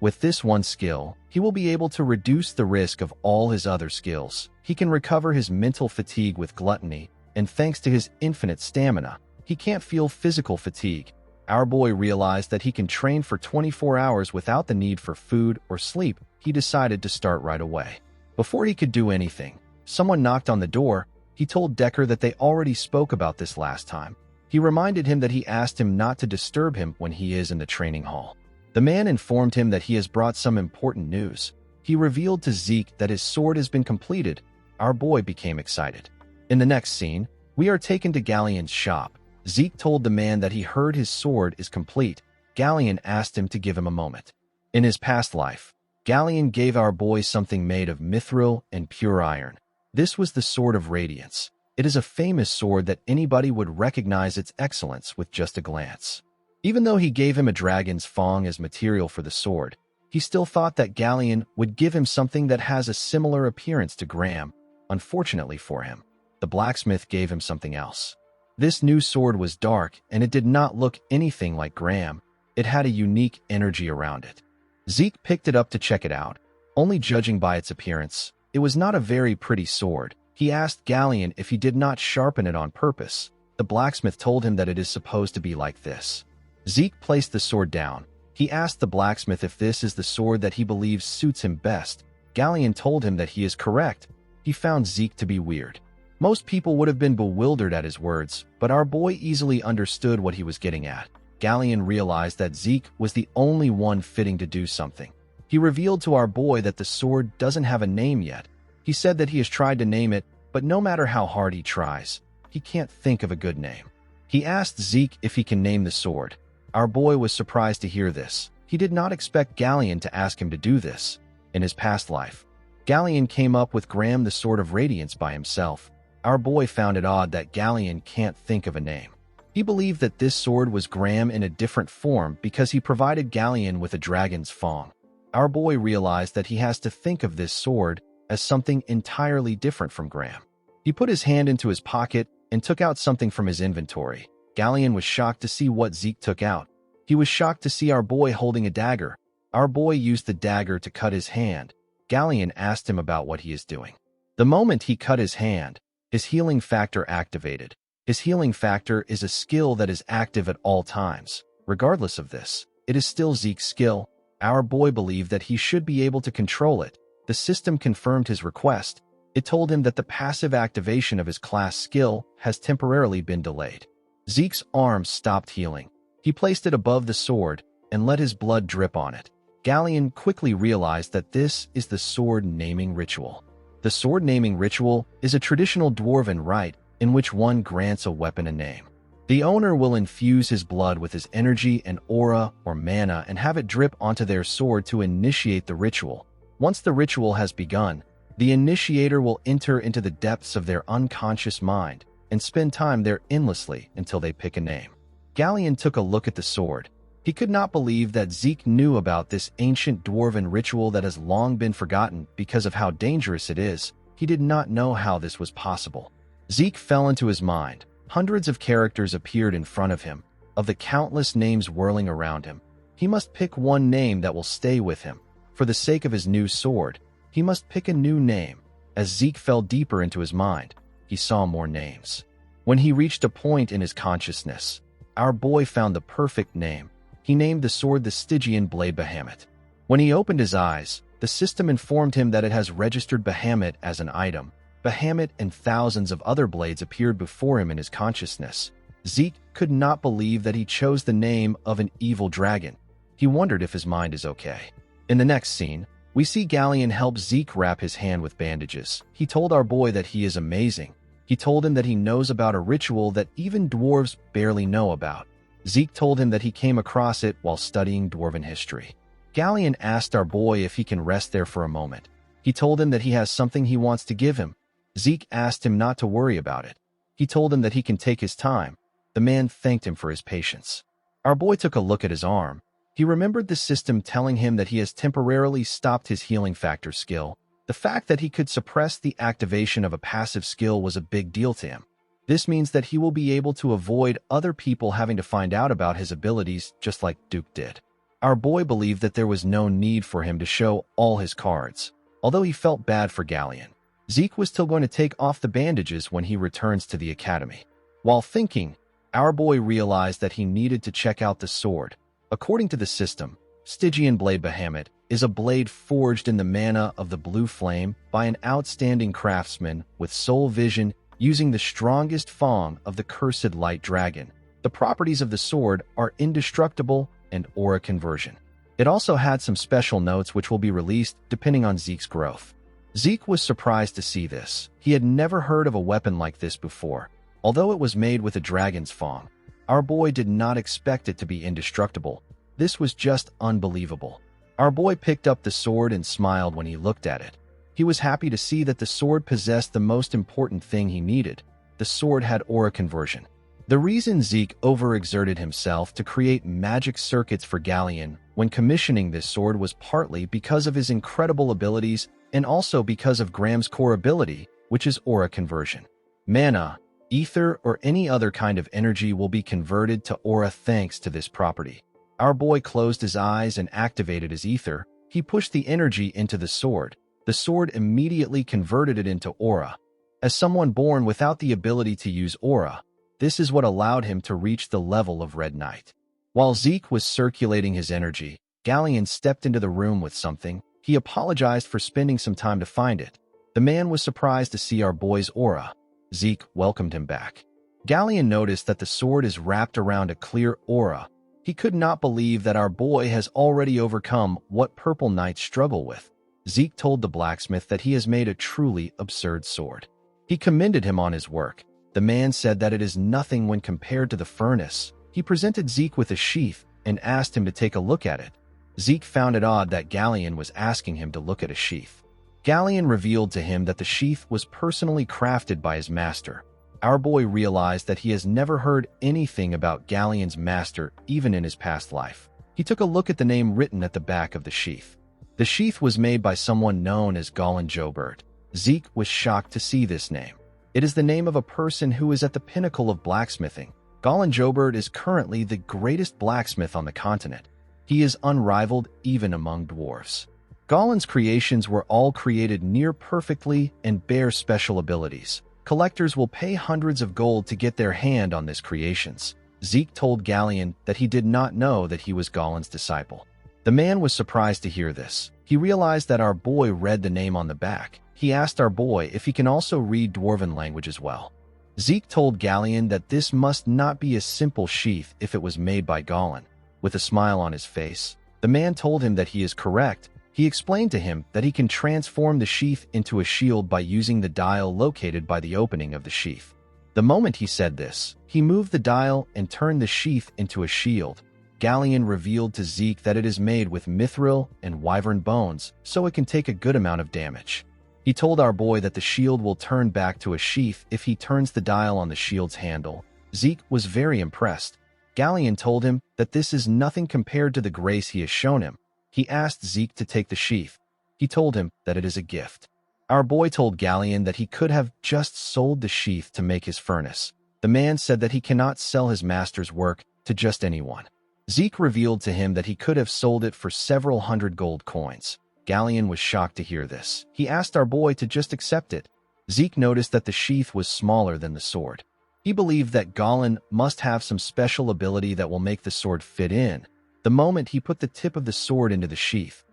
[SPEAKER 1] With this one skill, he will be able to reduce the risk of all his other skills. He can recover his mental fatigue with gluttony, and thanks to his infinite stamina, he can't feel physical fatigue. Our boy realized that he can train for 24 hours without the need for food or sleep. He decided to start right away. Before he could do anything, someone knocked on the door. He told Decker that they already spoke about this last time. He reminded him that he asked him not to disturb him when he is in the training hall. The man informed him that he has brought some important news. He revealed to Zeke that his sword has been completed. Our boy became excited. In the next scene, we are taken to Galleon's shop. Zeke told the man that he heard his sword is complete. Galleon asked him to give him a moment. In his past life, Galleon gave our boy something made of mithril and pure iron. This was the Sword of Radiance. It is a famous sword that anybody would recognize its excellence with just a glance. Even though he gave him a dragon's fang as material for the sword, he still thought that Galleon would give him something that has a similar appearance to Graham. Unfortunately for him, the blacksmith gave him something else. This new sword was dark, and it did not look anything like Graham. It had a unique energy around it. Zeke picked it up to check it out. Only judging by its appearance, it was not a very pretty sword. He asked Galleon if he did not sharpen it on purpose. The blacksmith told him that it is supposed to be like this. Zeke placed the sword down. He asked the blacksmith if this is the sword that he believes suits him best. Galleon told him that he is correct. He found Zeke to be weird. Most people would have been bewildered at his words, but our boy easily understood what he was getting at. Galleon realized that Zeke was the only one fitting to do something. He revealed to our boy that the sword doesn't have a name yet. He said that he has tried to name it, but no matter how hard he tries, he can't think of a good name. He asked Zeke if he can name the sword. Our boy was surprised to hear this. He did not expect Galleon to ask him to do this. In his past life, Galleon came up with Graham the Sword of Radiance by himself. Our boy found it odd that Galleon can't think of a name. He believed that this sword was Graham in a different form because he provided Galleon with a dragon's fang. Our boy realized that he has to think of this sword as something entirely different from Graham. He put his hand into his pocket and took out something from his inventory. Galleon was shocked to see what Zeke took out. He was shocked to see our boy holding a dagger. Our boy used the dagger to cut his hand. Galleon asked him about what he is doing. The moment he cut his hand, his healing factor activated. His healing factor is a skill that is active at all times. Regardless of this, it is still Zeke's skill. Our boy believed that he should be able to control it. The system confirmed his request. It told him that the passive activation of his class skill has temporarily been delayed. Zeke's arm stopped healing. He placed it above the sword and let his blood drip on it. Galleon quickly realized that this is the sword naming ritual. The sword naming ritual is a traditional dwarven rite in which one grants a weapon a name. The owner will infuse his blood with his energy and aura or mana and have it drip onto their sword to initiate the ritual. Once the ritual has begun, the initiator will enter into the depths of their unconscious mind and spend time there endlessly until they pick a name. Galleon took a look at the sword. He could not believe that Zeke knew about this ancient dwarven ritual that has long been forgotten because of how dangerous it is. He did not know how this was possible. Zeke fell into his mind. Hundreds of characters appeared in front of him, of the countless names whirling around him. He must pick one name that will stay with him. For the sake of his new sword, he must pick a new name. As Zeke fell deeper into his mind, he saw more names. When he reached a point in his consciousness, our boy found the perfect name. He named the sword the Stygian Blade Bahamut. When he opened his eyes, the system informed him that it has registered Bahamut as an item. Bahamut and thousands of other blades appeared before him in his consciousness. Zeke could not believe that he chose the name of an evil dragon. He wondered if his mind is okay. In the next scene, we see Galleon help Zeke wrap his hand with bandages. He told our boy that he is amazing. He told him that he knows about a ritual that even dwarves barely know about. Zeke told him that he came across it while studying dwarven history. Galleon asked our boy if he can rest there for a moment. He told him that he has something he wants to give him. Zeke asked him not to worry about it. He told him that he can take his time. The man thanked him for his patience. Our boy took a look at his arm. He remembered the system telling him that he has temporarily stopped his healing factor skill. The fact that he could suppress the activation of a passive skill was a big deal to him. This means that he will be able to avoid other people having to find out about his abilities just like Duke did. Our boy believed that there was no need for him to show all his cards. Although he felt bad for Galleon, Zeke was still going to take off the bandages when he returns to the academy. While thinking, our boy realized that he needed to check out the sword. According to the system, Stygian Blade Bahamut is a blade forged in the mana of the blue flame by an outstanding craftsman with soul vision using the strongest form of the cursed light dragon. The properties of the sword are indestructible and aura conversion. It also had some special notes which will be released depending on Zeke's growth. Zeke was surprised to see this. He had never heard of a weapon like this before. Although it was made with a dragon's fang, our boy did not expect it to be indestructible. This was just unbelievable. Our boy picked up the sword and smiled when he looked at it. He was happy to see that the sword possessed the most important thing he needed. The sword had aura conversion. The reason Zeke overexerted himself to create magic circuits for Galleon when commissioning this sword was partly because of his incredible abilities and also because of Graham's core ability, which is aura conversion. Mana, ether, or any other kind of energy will be converted to aura thanks to this property. Our boy closed his eyes and activated his ether. He pushed the energy into the sword. The sword immediately converted it into aura. As someone born without the ability to use aura, this is what allowed him to reach the level of Red Knight. While Zeke was circulating his energy, Galleon stepped into the room with something. He apologized for spending some time to find it. The man was surprised to see our boy's aura. Zeke welcomed him back. Galleon noticed that the sword is wrapped around a clear aura. He could not believe that our boy has already overcome what Purple Knights struggle with. Zeke told the blacksmith that he has made a truly absurd sword. He commended him on his work. The man said that it is nothing when compared to the furnace. He presented Zeke with a sheath and asked him to take a look at it. Zeke found it odd that Galleon was asking him to look at a sheath. Galleon revealed to him that the sheath was personally crafted by his master. Our boy realized that he has never heard anything about Galleon's master even in his past life. He took a look at the name written at the back of the sheath. The sheath was made by someone known as Golan Jobert. Zeke was shocked to see this name. It is the name of a person who is at the pinnacle of blacksmithing. Golan Jobert is currently the greatest blacksmith on the continent. He is unrivaled even among dwarves. Golan's creations were all created near perfectly and bear special abilities. Collectors will pay hundreds of gold to get their hand on these creations. Zeke told Galleon that he did not know that he was Golan's disciple. The man was surprised to hear this. He realized that our boy read the name on the back. He asked our boy if he can also read Dwarven language as well. Zeke told Galleon that this must not be a simple sheath if it was made by Golan. With a smile on his face, the man told him that he is correct. He explained to him that he can transform the sheath into a shield by using the dial located by the opening of the sheath. The moment he said this, he moved the dial and turned the sheath into a shield. Galleon revealed to Zeke that it is made with mithril and wyvern bones, so it can take a good amount of damage. He told our boy that the shield will turn back to a sheath if he turns the dial on the shield's handle. Zeke was very impressed. Galleon told him that this is nothing compared to the grace he has shown him. He asked Zeke to take the sheath. He told him that it is a gift. Our boy told Galleon that he could have just sold the sheath to make his furnace. The man said that he cannot sell his master's work to just anyone. Zeke revealed to him that he could have sold it for several hundred gold coins. Galleon was shocked to hear this. He asked our boy to just accept it. Zeke noticed that the sheath was smaller than the sword. He believed that Golan must have some special ability that will make the sword fit in. The moment he put the tip of the sword into the sheath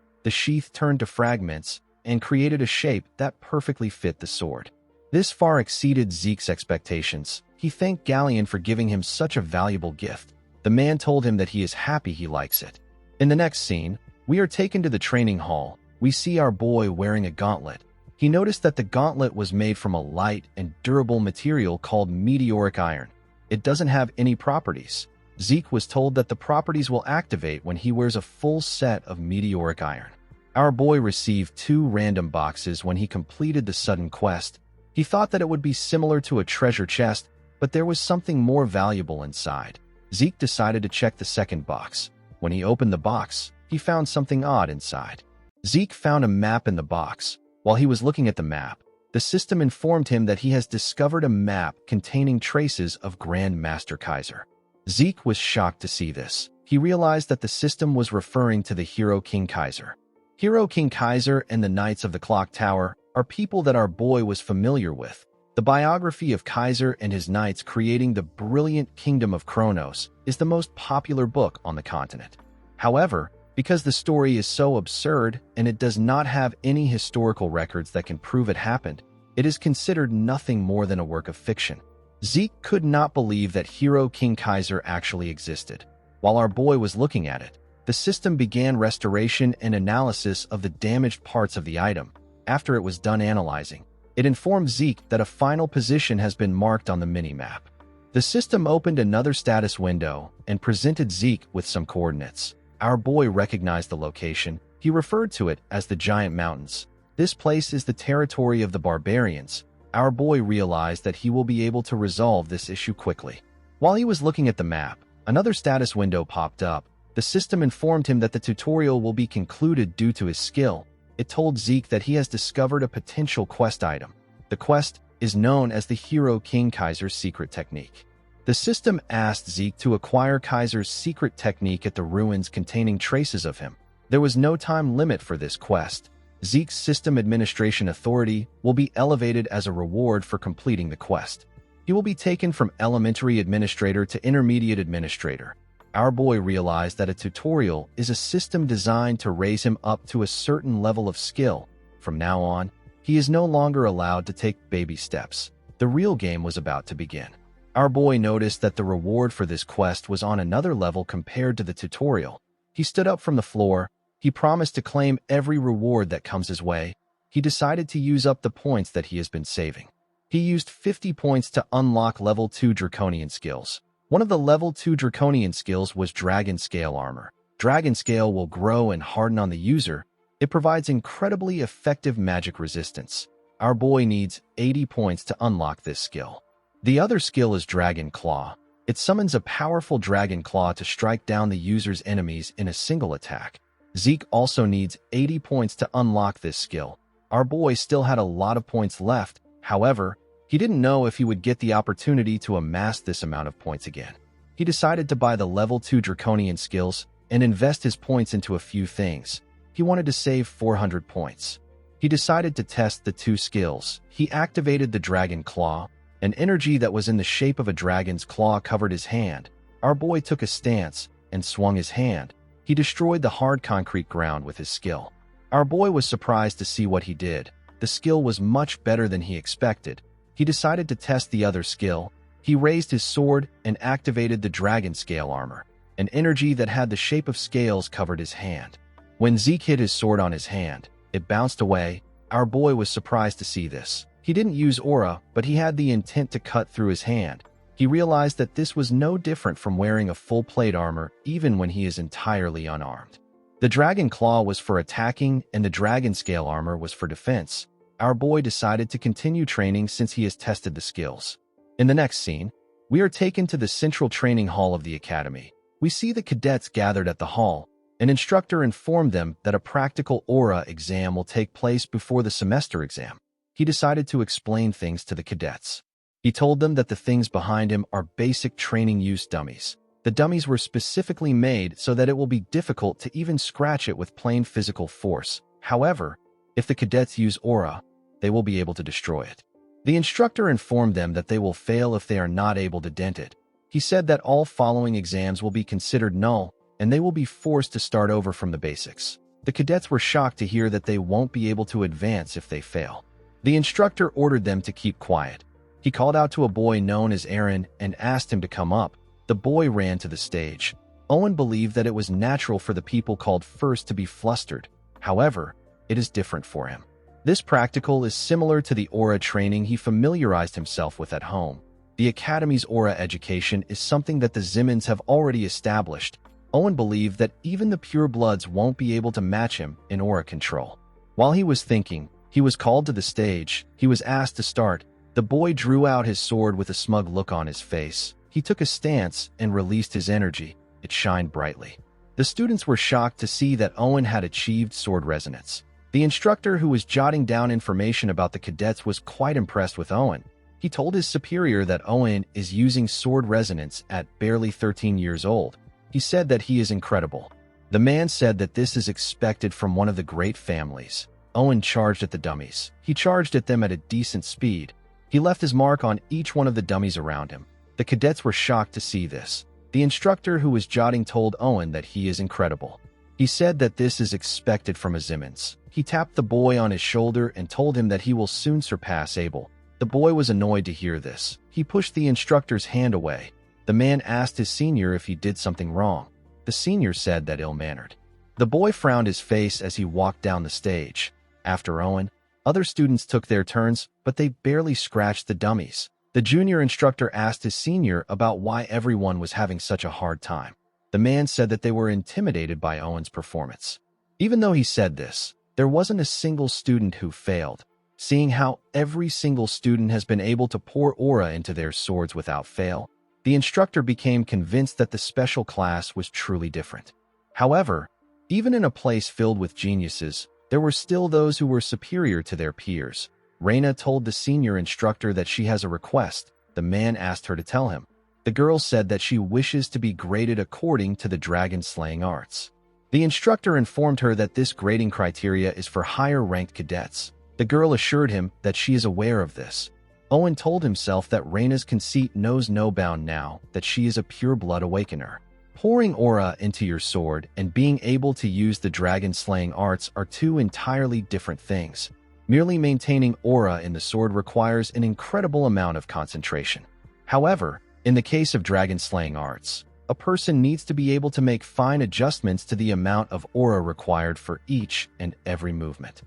[SPEAKER 1] turned to fragments and created a shape that perfectly fit the sword. This far exceeded Zeke's expectations. He thanked Galleon for giving him such a valuable gift. The man told him that he is happy he likes it. In the next scene, we are taken to the training hall. We see our boy wearing a gauntlet. He noticed that the gauntlet was made from a light and durable material called meteoric iron. It doesn't have any properties. Zeke was told that the properties will activate when he wears a full set of meteoric iron. Our boy received 2 random boxes when he completed the sudden quest. He thought that it would be similar to a treasure chest, but there was something more valuable inside. Zeke decided to check the second box. When he opened the box, he found something odd inside. Zeke found a map in the box. While he was looking at the map, the system informed him that he has discovered a map containing traces of Grand Master Kaiser. Zeke was shocked to see this. He realized that the system was referring to the hero King Kaiser. Hero King Kaiser and the Knights of the Clock Tower are people that our boy was familiar with. The biography of Kaiser and his knights creating the brilliant Kingdom of Kronos is the most popular book on the continent. However, because the story is so absurd and it does not have any historical records that can prove it happened, it is considered nothing more than a work of fiction. Zeke could not believe that Hero King Kaiser actually existed. While our boy was looking at it, the system began restoration and analysis of the damaged parts of the item. After it was done analyzing, it informed Zeke that a final position has been marked on the mini-map. The system opened another status window and presented Zeke with some coordinates. Our boy recognized the location. He referred to it as the Giant Mountains. This place is the territory of the barbarians. Our boy realized that he will be able to resolve this issue quickly. While he was looking at the map, another status window popped up. The system informed him that the tutorial will be concluded due to his skill. It told Zeke that he has discovered a potential quest item. The quest is known as the Hero King Kaiser's secret technique. The system asked Zeke to acquire Kaiser's secret technique at the ruins containing traces of him. There was no time limit for this quest. Zeke's system administration authority will be elevated as a reward for completing the quest. He will be taken from elementary administrator to intermediate administrator. Our boy realized that a tutorial is a system designed to raise him up to a certain level of skill. From now on, he is no longer allowed to take baby steps. The real game was about to begin. Our boy noticed that the reward for this quest was on another level compared to the tutorial. He stood up from the floor. He promised to claim every reward that comes his way. He decided to use up the points that he has been saving. He used 50 points to unlock level 2 Draconian skills. One of the level 2 Draconian skills was Dragon Scale Armor. Dragon Scale will grow and harden on the user. It provides incredibly effective magic resistance. Our boy needs 80 points to unlock this skill. The other skill is Dragon Claw. It summons a powerful Dragon Claw to strike down the user's enemies in a single attack. Zeke also needs 80 points to unlock this skill. Our boy still had a lot of points left. However, He didn't know if he would get the opportunity to amass this amount of points again. He decided to buy the level 2 Draconian skills and invest his points into a few things. He wanted to save 400 points. He decided to test the 2 skills. He activated the Dragon Claw. An energy that was in the shape of a dragon's claw covered his hand. Our boy took a stance and swung his hand. He destroyed the hard concrete ground with his skill. Our boy was surprised to see what he did. The skill was much better than he expected. He decided to test the other skill. He raised his sword and activated the dragon scale armor. An energy that had the shape of scales covered his hand. When Zeke hit his sword on his hand, it bounced away. Our boy was surprised to see this. He didn't use aura, but he had the intent to cut through his hand. He realized that this was no different from wearing a full plate armor even when he is entirely unarmed. The dragon claw was for attacking and the dragon scale armor was for defense. Our boy decided to continue training since he has tested the skills. In the next scene, we are taken to the central training hall of the academy. We see the cadets gathered at the hall. An instructor informed them that a practical aura exam will take place before the semester exam. He decided to explain things to the cadets. He told them that the things behind him are basic training use dummies. The dummies were specifically made so that it will be difficult to even scratch it with plain physical force. However, if the cadets use aura, they will be able to destroy it. The instructor informed them that they will fail if they are not able to dent it. He said that all following exams will be considered null, and they will be forced to start over from the basics. The cadets were shocked to hear that they won't be able to advance if they fail. The instructor ordered them to keep quiet. He called out to a boy known as Aaron and asked him to come up. The boy ran to the stage. Owen believed that it was natural for the people called first to be flustered. However, it is different for him. This practical is similar to the aura training he familiarized himself with at home. The Academy's aura education is something that the Zimmons have already established. Owen believed that even the purebloods won't be able to match him in aura control. While he was thinking, he was called to the stage. He was asked to start. The boy drew out his sword with a smug look on his face. He took a stance and released his energy. It shined brightly. The students were shocked to see that Owen had achieved sword resonance. The instructor who was jotting down information about the cadets was quite impressed with Owen. He told his superior that Owen is using sword resonance at barely 13 years old. He said that he is incredible. The man said that this is expected from one of the great families. Owen charged at the dummies. He charged at them at a decent speed. He left his mark on each one of the dummies around him. The cadets were shocked to see this. The instructor who was jotting told Owen that he is incredible. He said that this is expected from a Zimmons. He tapped the boy on his shoulder and told him that he will soon surpass Abel. The boy was annoyed to hear this. He pushed the instructor's hand away. The man asked his senior if he did something wrong. The senior said that ill-mannered. The boy frowned his face as he walked down the stage. After Owen, other students took their turns, but they barely scratched the dummies. The junior instructor asked his senior about why everyone was having such a hard time. The man said that they were intimidated by Owen's performance. Even though he said this, there wasn't a single student who failed. Seeing how every single student has been able to pour aura into their swords without fail, the instructor became convinced that the special class was truly different. However, even in a place filled with geniuses, there were still those who were superior to their peers. Reina told the senior instructor that she has a request. The man asked her to tell him. The girl said that she wishes to be graded according to the dragon-slaying arts. The instructor informed her that this grading criteria is for higher-ranked cadets. The girl assured him that she is aware of this. Owen told himself that Reina's conceit knows no bound now that she is a pure-blood awakener. Pouring aura into your sword and being able to use the dragon-slaying arts are two entirely different things. Merely maintaining aura in the sword requires an incredible amount of concentration. However, in the case of dragon-slaying arts, a person needs to be able to make fine adjustments to the amount of aura required for each and every movement.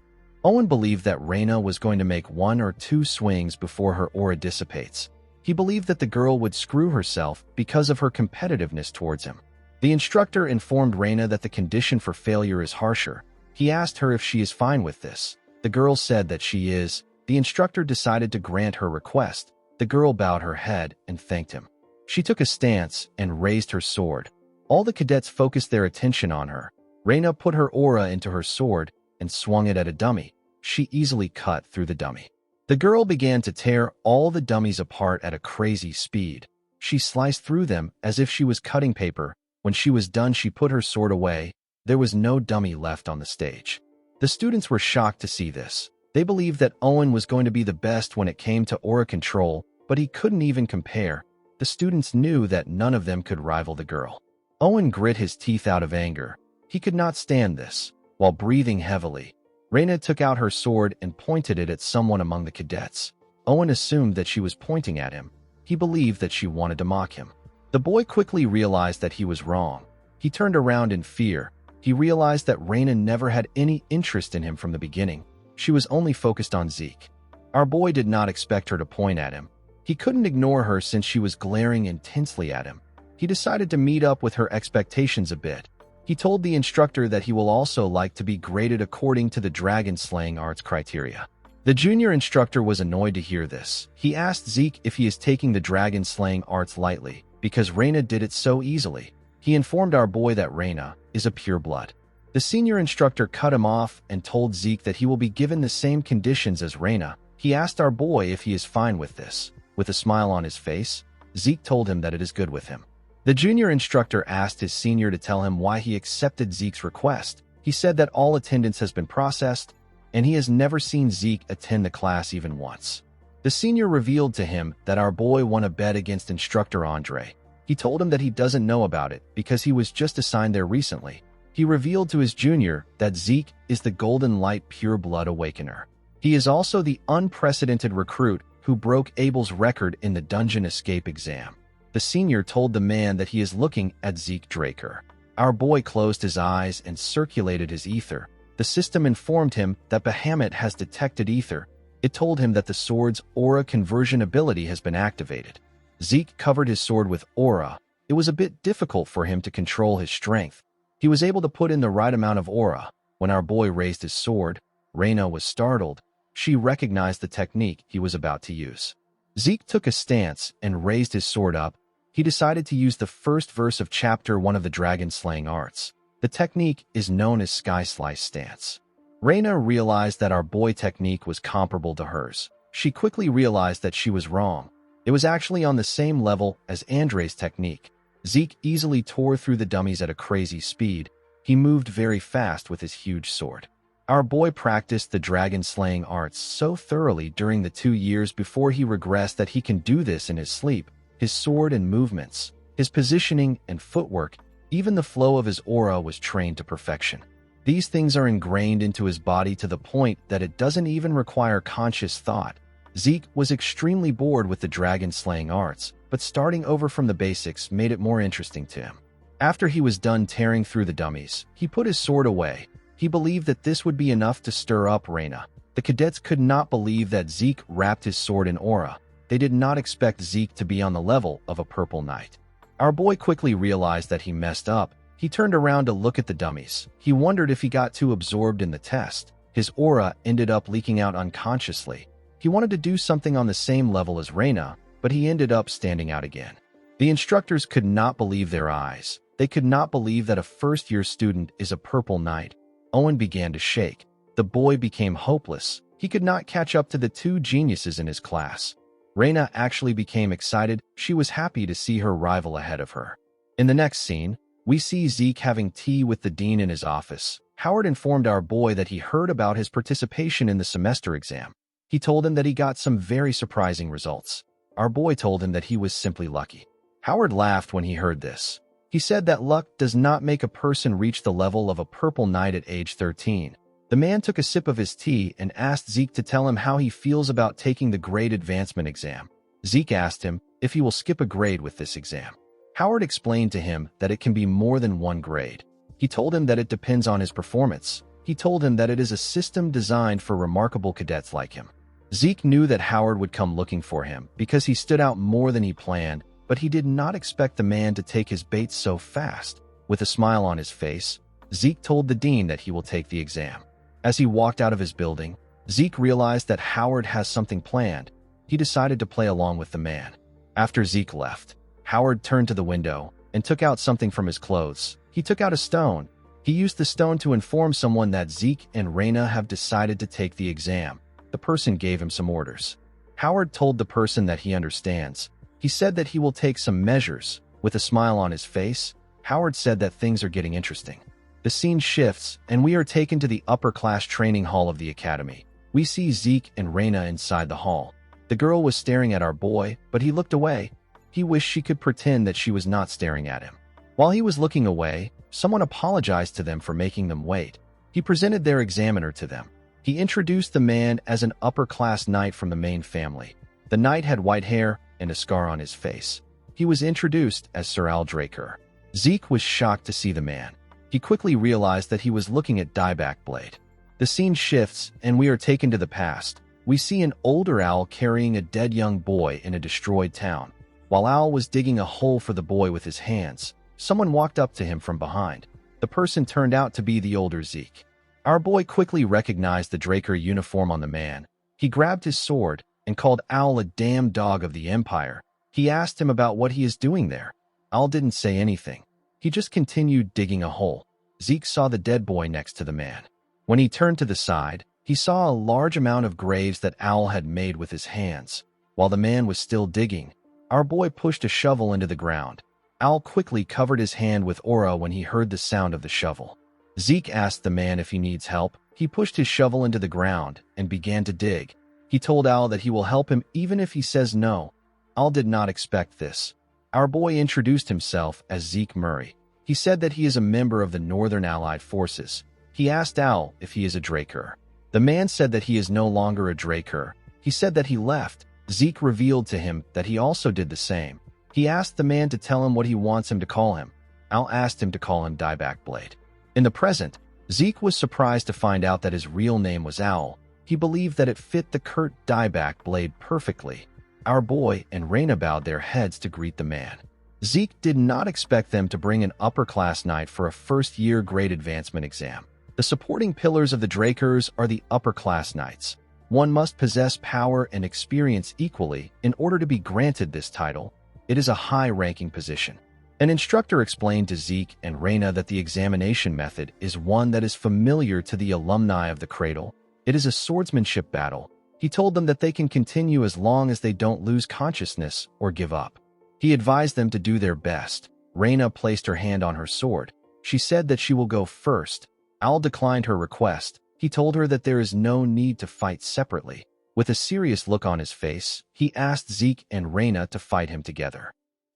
[SPEAKER 1] Owen believed that Reina was going to make 1 or 2 swings before her aura dissipates. He believed that the girl would screw herself because of her competitiveness towards him. The instructor informed Reina that the condition for failure is harsher. He asked her if she is fine with this. The girl said that she is. The instructor decided to grant her request. The girl bowed her head and thanked him. She took a stance and raised her sword. All the cadets focused their attention on her. Reina put her aura into her sword and swung it at a dummy. She easily cut through the dummy. The girl began to tear all the dummies apart at a crazy speed. She sliced through them as if she was cutting paper. When she was done, she put her sword away. There was no dummy left on the stage. The students were shocked to see this. They believed that Owen was going to be the best when it came to aura control, but he couldn't even compare. The students knew that none of them could rival the girl. Owen grit his teeth out of anger. He could not stand this. While breathing heavily, Reina took out her sword and pointed it at someone among the cadets. Owen assumed that she was pointing at him. He believed that she wanted to mock him. The boy quickly realized that he was wrong. He turned around in fear. He realized that Reina never had any interest in him from the beginning. She was only focused on Zeke. Our boy did not expect her to point at him. He couldn't ignore her since she was glaring intensely at him. He decided to meet up with her expectations a bit. He told the instructor that he will also like to be graded according to the dragon-slaying arts criteria. The junior instructor was annoyed to hear this. He asked Zeke if he is taking the dragon-slaying arts lightly, because Reina did it so easily. He informed our boy that Reina is a pureblood. The senior instructor cut him off and told Zeke that he will be given the same conditions as Reina. He asked our boy if he is fine with this. With a smile on his face, Zeke told him that it is good with him. The junior instructor asked his senior to tell him why he accepted Zeke's request. He said that all attendance has been processed, and he has never seen Zeke attend the class even once. The senior revealed to him that our boy won a bet against instructor Andre. He told him that he doesn't know about it because he was just assigned there recently. He revealed to his junior that Zeke is the Golden Light Pure Blood Awakener. He is also the unprecedented recruit who broke Abel's record in the dungeon escape exam. The senior told the man that he is looking at Zeke Draker. Our boy closed his eyes and circulated his ether. The system informed him that Bahamut has detected ether. It told him that the sword's aura conversion ability has been activated. Zeke covered his sword with aura. It was a bit difficult for him to control his strength. He was able to put in the right amount of aura. When our boy raised his sword, Reina was startled. She recognized the technique he was about to use. Zeke took a stance and raised his sword up. He decided to use the first verse of Chapter 1 of the Dragon-Slaying Arts. The technique is known as Sky Slice Stance. Reina realized that our boy technique was comparable to hers. She quickly realized that she was wrong. It was actually on the same level as Andre's technique. Zeke easily tore through the dummies at a crazy speed. He moved very fast with his huge sword. Our boy practiced the dragon-slaying arts so thoroughly during the 2 years before he regressed that he can do this in his sleep. His sword and movements, his positioning and footwork, even the flow of his aura was trained to perfection. These things are ingrained into his body to the point that it doesn't even require conscious thought. Zeke was extremely bored with the dragon-slaying arts, but starting over from the basics made it more interesting to him. After he was done tearing through the dummies, he put his sword away. He believed that this would be enough to stir up Reina. The cadets could not believe that Zeke wrapped his sword in aura. They did not expect Zeke to be on the level of a purple knight. Our boy quickly realized that he messed up. He turned around to look at the dummies. He wondered if he got too absorbed in the test. His aura ended up leaking out unconsciously. He wanted to do something on the same level as Reina, but he ended up standing out again. The instructors could not believe their eyes. They could not believe that a first-year student is a purple knight. Owen began to shake. The boy became hopeless. He could not catch up to the 2 geniuses in his class. Reina actually became excited. She was happy to see her rival ahead of her. In the next scene, we see Zeke having tea with the dean in his office. Howard informed our boy that he heard about his participation in the semester exam. He told him that he got some very surprising results. Our boy told him that he was simply lucky. Howard laughed when he heard this. He said that luck does not make a person reach the level of a purple knight at age 13. The man took a sip of his tea and asked Zeke to tell him how he feels about taking the grade advancement exam. Zeke asked him if he will skip a grade with this exam. Howard explained to him that it can be more than 1 grade. He told him that it depends on his performance. He told him that it is a system designed for remarkable cadets like him. Zeke knew that Howard would come looking for him because he stood out more than he planned, but he did not expect the man to take his bait so fast. With a smile on his face, Zeke told the dean that he will take the exam. As he walked out of his building, Zeke realized that Howard has something planned. He decided to play along with the man. After Zeke left, Howard turned to the window and took out something from his clothes. He took out a stone. He used the stone to inform someone that Zeke and Reina have decided to take the exam. The person gave him some orders. Howard told the person that he understands. He said that he will take some measures. With a smile on his face, Howard said that things are getting interesting. The scene shifts, and we are taken to the upper-class training hall of the academy. We see Zeke and Raina inside the hall. The girl was staring at our boy, but he looked away. He wished she could pretend that she was not staring at him. While he was looking away, someone apologized to them for making them wait. He presented their examiner to them. He introduced the man as an upper-class knight from the main family. The knight had white hair and a scar on his face. He was introduced as Sir Al Draker. Zeke was shocked to see the man. He quickly realized that he was looking at Dieback Blade. The scene shifts, and we are taken to the past. We see an older Al carrying a dead young boy in a destroyed town. While Al was digging a hole for the boy with his hands, someone walked up to him from behind. The person turned out to be the older Zeke. Our boy quickly recognized the Draker uniform on the man. He grabbed his sword and called Al a damn dog of the Empire. He asked him about what he is doing there. Al didn't say anything. He just continued digging a hole. Zeke saw the dead boy next to the man. When he turned to the side, he saw a large amount of graves that Al had made with his hands. While the man was still digging, our boy pushed a shovel into the ground. Al quickly covered his hand with aura when he heard the sound of the shovel. Zeke asked the man if he needs help. He pushed his shovel into the ground and began to dig. He told Al that he will help him even if he says no. Al did not expect this. Our boy introduced himself as Zeke Murray. He said that he is a member of the Northern Allied Forces. He asked Al if he is a Draker. The man said that he is no longer a Draker. He said that he left. Zeke revealed to him that he also did the same. He asked the man to tell him what he wants him to call him. Al asked him to call him Dieback Blade. In the present, Zeke was surprised to find out that his real name was Owl. He believed that it fit the Kurt Dieback Blade perfectly. Our boy and Raina bowed their heads to greet the man. Zeke did not expect them to bring an upper-class knight for a first-year grade advancement exam. The supporting pillars of the Drakers are the upper-class knights. One must possess power and experience equally in order to be granted this title. It is a high-ranking position. An instructor explained to Zeke and Raina that the examination method is one that is familiar to the alumni of the Cradle. It is a swordsmanship battle. He told them that they can continue as long as they don't lose consciousness or give up. He advised them to do their best. Raina placed her hand on her sword. She said that she will go first. Al declined her request. He told her that there is no need to fight separately. With a serious look on his face, he asked Zeke and Raina to fight him together.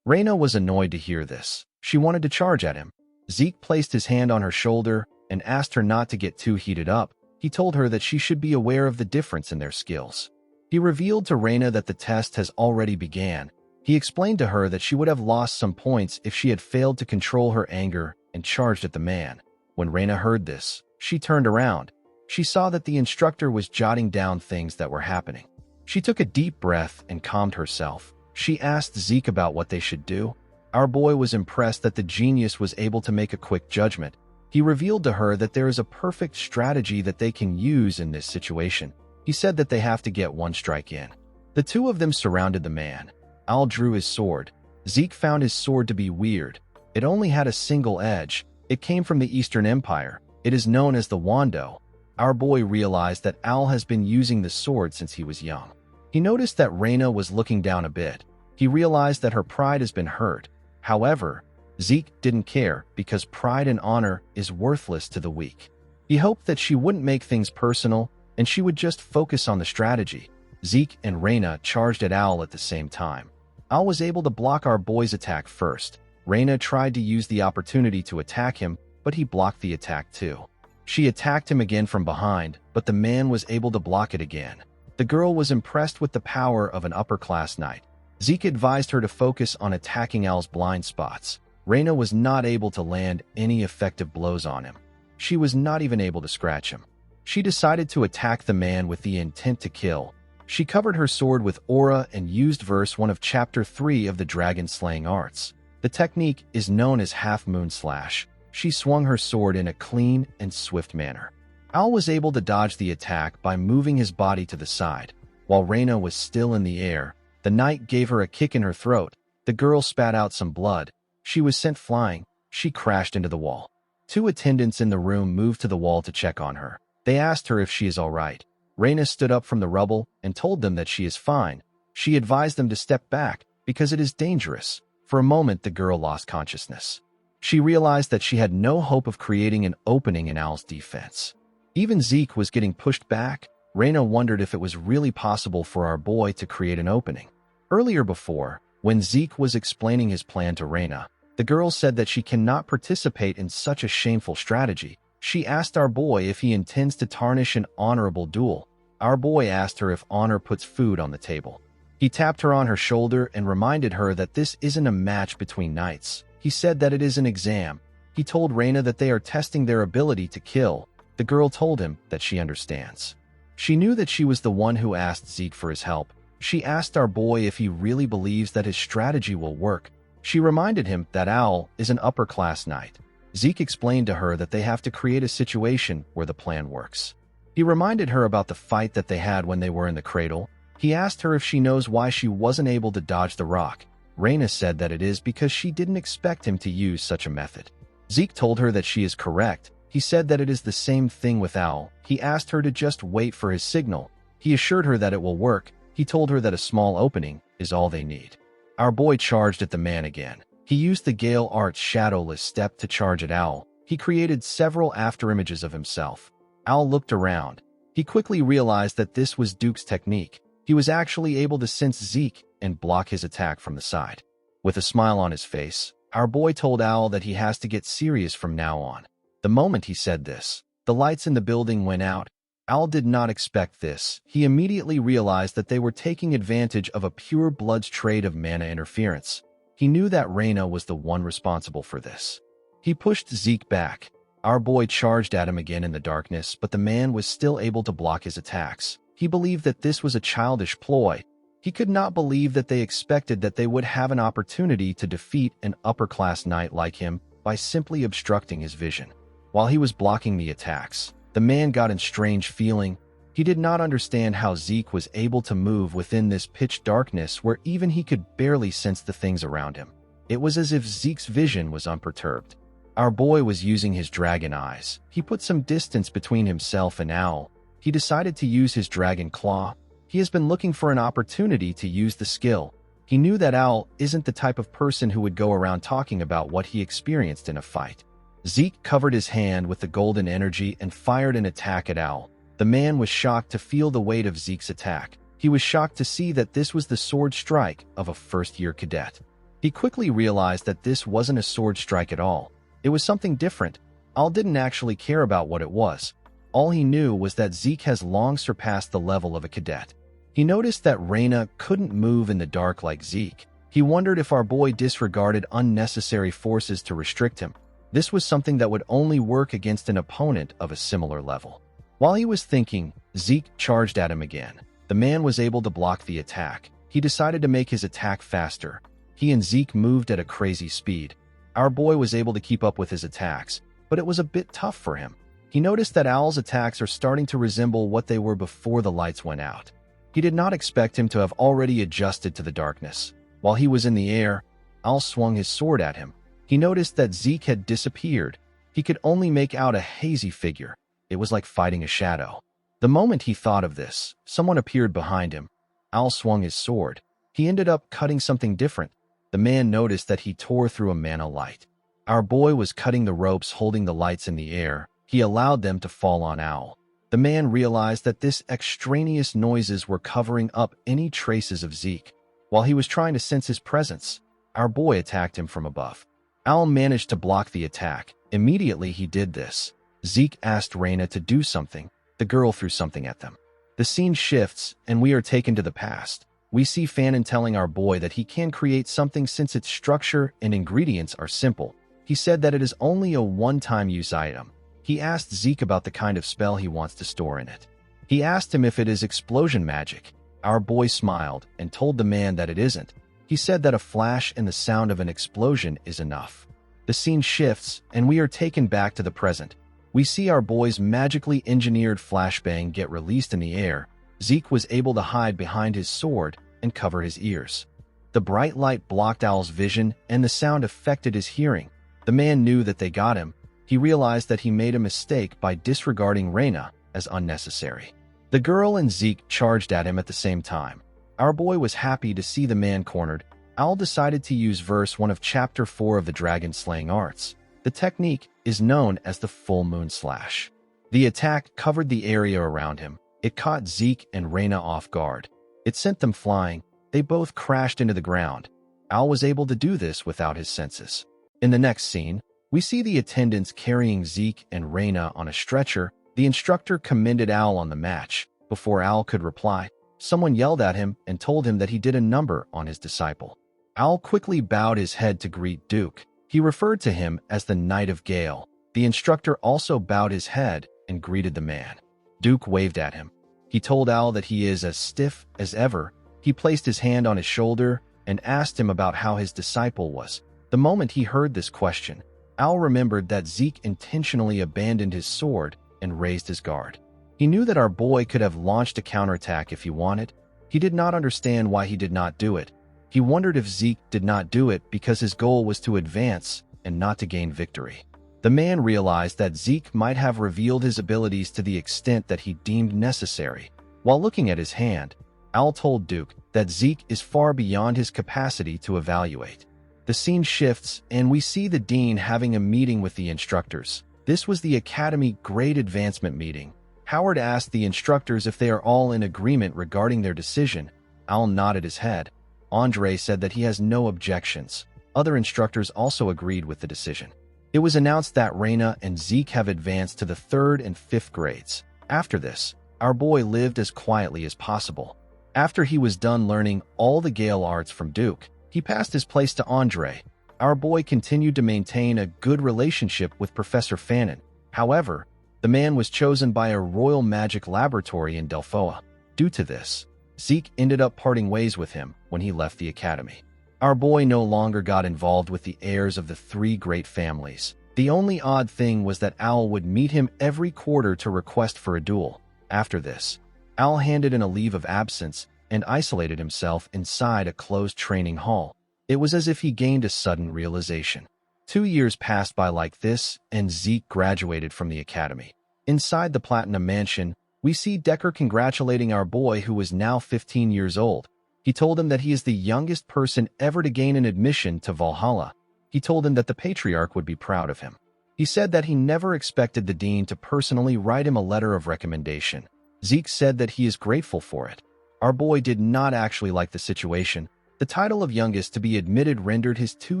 [SPEAKER 1] Raina was annoyed to hear this. She wanted to charge at him. Zeke placed his hand on her shoulder and asked her not to get too heated up. He told her that she should be aware of the difference in their skills. He revealed to Raina that the test has already began. He explained to her that she would have lost some points if she had failed to control her anger and charged at the man. When Raina heard this, she turned around. She saw that the instructor was jotting down things that were happening. She took a deep breath and calmed herself. She asked Zeke about what they should do. Our boy was impressed that the genius was able to make a quick judgment. He revealed to her that there is a perfect strategy that they can use in this situation. He said that they have to get one strike in. The two of them surrounded the man. Al drew his sword. Zeke found his sword to be weird. It only had a single edge. It came from the Eastern Empire. It is known as the Wando. Our boy realized that Al has been using the sword since he was young. He noticed that Raina was looking down a bit. He realized that her pride has been hurt. However, Zeke didn't care because pride and honor is worthless to the weak. He hoped that she wouldn't make things personal and she would just focus on the strategy. Zeke and Raina charged at Al at the same time. Al was able to block our boy's attack first. Raina tried to use the opportunity to attack him, but he blocked the attack too. She attacked him again from behind, but the man was able to block it again. The girl was impressed with the power of an upper-class knight. Zeke advised her to focus on attacking Al's blind spots. Raina was not able to land any effective blows on him. She was not even able to scratch him. She decided to attack the man with the intent to kill. She covered her sword with aura and used verse 1 of Chapter 3 of the Dragon-Slaying Arts. The technique is known as Half-Moon Slash. She swung her sword in a clean and swift manner. Al was able to dodge the attack by moving his body to the side. While Raina was still in the air, the knight gave her a kick in her throat. The girl spat out some blood. She was sent flying. She crashed into the wall. Two attendants in the room moved to the wall to check on her. They asked her if she is all right. Reina stood up from the rubble and told them that she is fine. She advised them to step back because it is dangerous. For a moment, the girl lost consciousness. She realized that she had no hope of creating an opening in Al's defense. Even Zeke was getting pushed back. Reina wondered if it was really possible for our boy to create an opening. Earlier before, when Zeke was explaining his plan to Reina, the girl said that she cannot participate in such a shameful strategy. She asked our boy if he intends to tarnish an honorable duel. Our boy asked her if honor puts food on the table. He tapped her on her shoulder and reminded her that this isn't a match between knights. He said that it is an exam. He told Reina that they are testing their ability to kill. The girl told him that she understands. She knew that she was the one who asked Zeke for his help. She asked our boy if he really believes that his strategy will work. She reminded him that Al is an upper-class knight. Zeke explained to her that they have to create a situation where the plan works. He reminded her about the fight that they had when they were in the cradle. He asked her if she knows why she wasn't able to dodge the rock. Reina said that it is because she didn't expect him to use such a method. Zeke told her that she is correct. He said that it is the same thing with Al. He asked her to just wait for his signal. He assured her that it will work. He told her that a small opening is all they need. Our boy charged at the man again. He used the Gale Art's shadowless step to charge at Al. He created several afterimages of himself. Al looked around. He quickly realized that this was Duke's technique. He was actually able to sense Zeke and block his attack from the side. With a smile on his face, our boy told Al that he has to get serious from now on. The moment he said this, the lights in the building went out. Al did not expect this. He immediately realized that they were taking advantage of a pure blood's trade of mana interference. He knew that Reina was the one responsible for this. He pushed Zeke back. Our boy charged at him again in the darkness, but the man was still able to block his attacks. He believed that this was a childish ploy. He could not believe that they expected that they would have an opportunity to defeat an upper-class knight like him by simply obstructing his vision. While he was blocking the attacks, the man got a strange feeling. He did not understand how Zeke was able to move within this pitch darkness where even he could barely sense the things around him. It was as if Zeke's vision was unperturbed. Our boy was using his dragon eyes. He put some distance between himself and Al. He decided to use his dragon claw. He has been looking for an opportunity to use the skill. He knew that Al isn't the type of person who would go around talking about what he experienced in a fight. Zeke covered his hand with the golden energy and fired an attack at Al. The man was shocked to feel the weight of Zeke's attack. He was shocked to see that this was the sword strike of a first-year cadet. He quickly realized that this wasn't a sword strike at all. It was something different. Al didn't actually care about what it was. All he knew was that Zeke has long surpassed the level of a cadet. He noticed that Reina couldn't move in the dark like Zeke. He wondered if our boy disregarded unnecessary forces to restrict him. This was something that would only work against an opponent of a similar level. While he was thinking, Zeke charged at him again. The man was able to block the attack. He decided to make his attack faster. He and Zeke moved at a crazy speed. Our boy was able to keep up with his attacks, but it was a bit tough for him. He noticed that Al's attacks are starting to resemble what they were before the lights went out. He did not expect him to have already adjusted to the darkness. While he was in the air, Al swung his sword at him. He noticed that Zeke had disappeared. He could only make out a hazy figure. It was like fighting a shadow. The moment he thought of this, someone appeared behind him. Al swung his sword. He ended up cutting something different. The man noticed that he tore through a mana light. Our boy was cutting the ropes holding the lights in the air. He allowed them to fall on Al. The man realized that this extraneous noises were covering up any traces of Zeke. While he was trying to sense his presence, our boy attacked him from above. Al managed to block the attack. Immediately he did this. Zeke asked Reina to do something. The girl threw something at them. The scene shifts, and we are taken to the past. We see Fanon telling our boy that he can create something since its structure and ingredients are simple. He said that it is only a one-time use item. He asked Zeke about the kind of spell he wants to store in it. He asked him if it is explosion magic. Our boy smiled and told the man that it isn't. He said that a flash and the sound of an explosion is enough. The scene shifts, and we are taken back to the present. We see our boy's magically engineered flashbang get released in the air. Zeke was able to hide behind his sword and cover his ears. The bright light blocked Al's vision, and the sound affected his hearing. The man knew that they got him. He realized that he made a mistake by disregarding Reina as unnecessary. The girl and Zeke charged at him at the same time. Our boy was happy to see the man cornered. Al decided to use verse 1 of chapter 4 of the dragon slaying arts. The technique is known as the full moon slash. The attack covered the area around him. It caught Zeke and Reyna off guard. It sent them flying. They both crashed into the ground. Al was able to do this without his senses. In the next scene, we see the attendants carrying Zeke and Reyna on a stretcher. The instructor commended Al on the match. Before Al could reply, someone yelled at him and told him that he did a number on his disciple. Al quickly bowed his head to greet Duke. He referred to him as the Knight of Gale. The instructor also bowed his head and greeted the man. Duke waved at him. He told Al that he is as stiff as ever. He placed his hand on his shoulder and asked him about how his disciple was. The moment he heard this question, Al remembered that Zeke intentionally abandoned his sword and raised his guard. He knew that our boy could have launched a counterattack if he wanted. He did not understand why he did not do it. He wondered if Zeke did not do it because his goal was to advance and not to gain victory. The man realized that Zeke might have revealed his abilities to the extent that he deemed necessary. While looking at his hand, Al told Duke that Zeke is far beyond his capacity to evaluate. The scene shifts, and we see the dean having a meeting with the instructors. This was the Academy Grade Advancement meeting. Howard asked the instructors if they are all in agreement regarding their decision. Al nodded his head. Andre said that he has no objections. Other instructors also agreed with the decision. It was announced that Reyna and Zeke have advanced to the 3rd and 5th grades. After this, our boy lived as quietly as possible. After he was done learning all the Gale arts from Duke, he passed his place to Andre. Our boy continued to maintain a good relationship with Professor Fannin. However, the man was chosen by a royal magic laboratory in Delphoa. Due to this, Zeke ended up parting ways with him when he left the academy. Our boy no longer got involved with the heirs of the 3 great families. The only odd thing was that Al would meet him every quarter to request for a duel. After this, Al handed in a leave of absence and isolated himself inside a closed training hall. It was as if he gained a sudden realization. 2 years passed by like this, and Zeke graduated from the academy. Inside the Platinum Mansion, we see Decker congratulating our boy who is now 15 years old. He told him that he is the youngest person ever to gain an admission to Valhalla. He told him that the Patriarch would be proud of him. He said that he never expected the dean to personally write him a letter of recommendation. Zeke said that he is grateful for it. Our boy did not actually like the situation. The title of youngest to be admitted rendered his 2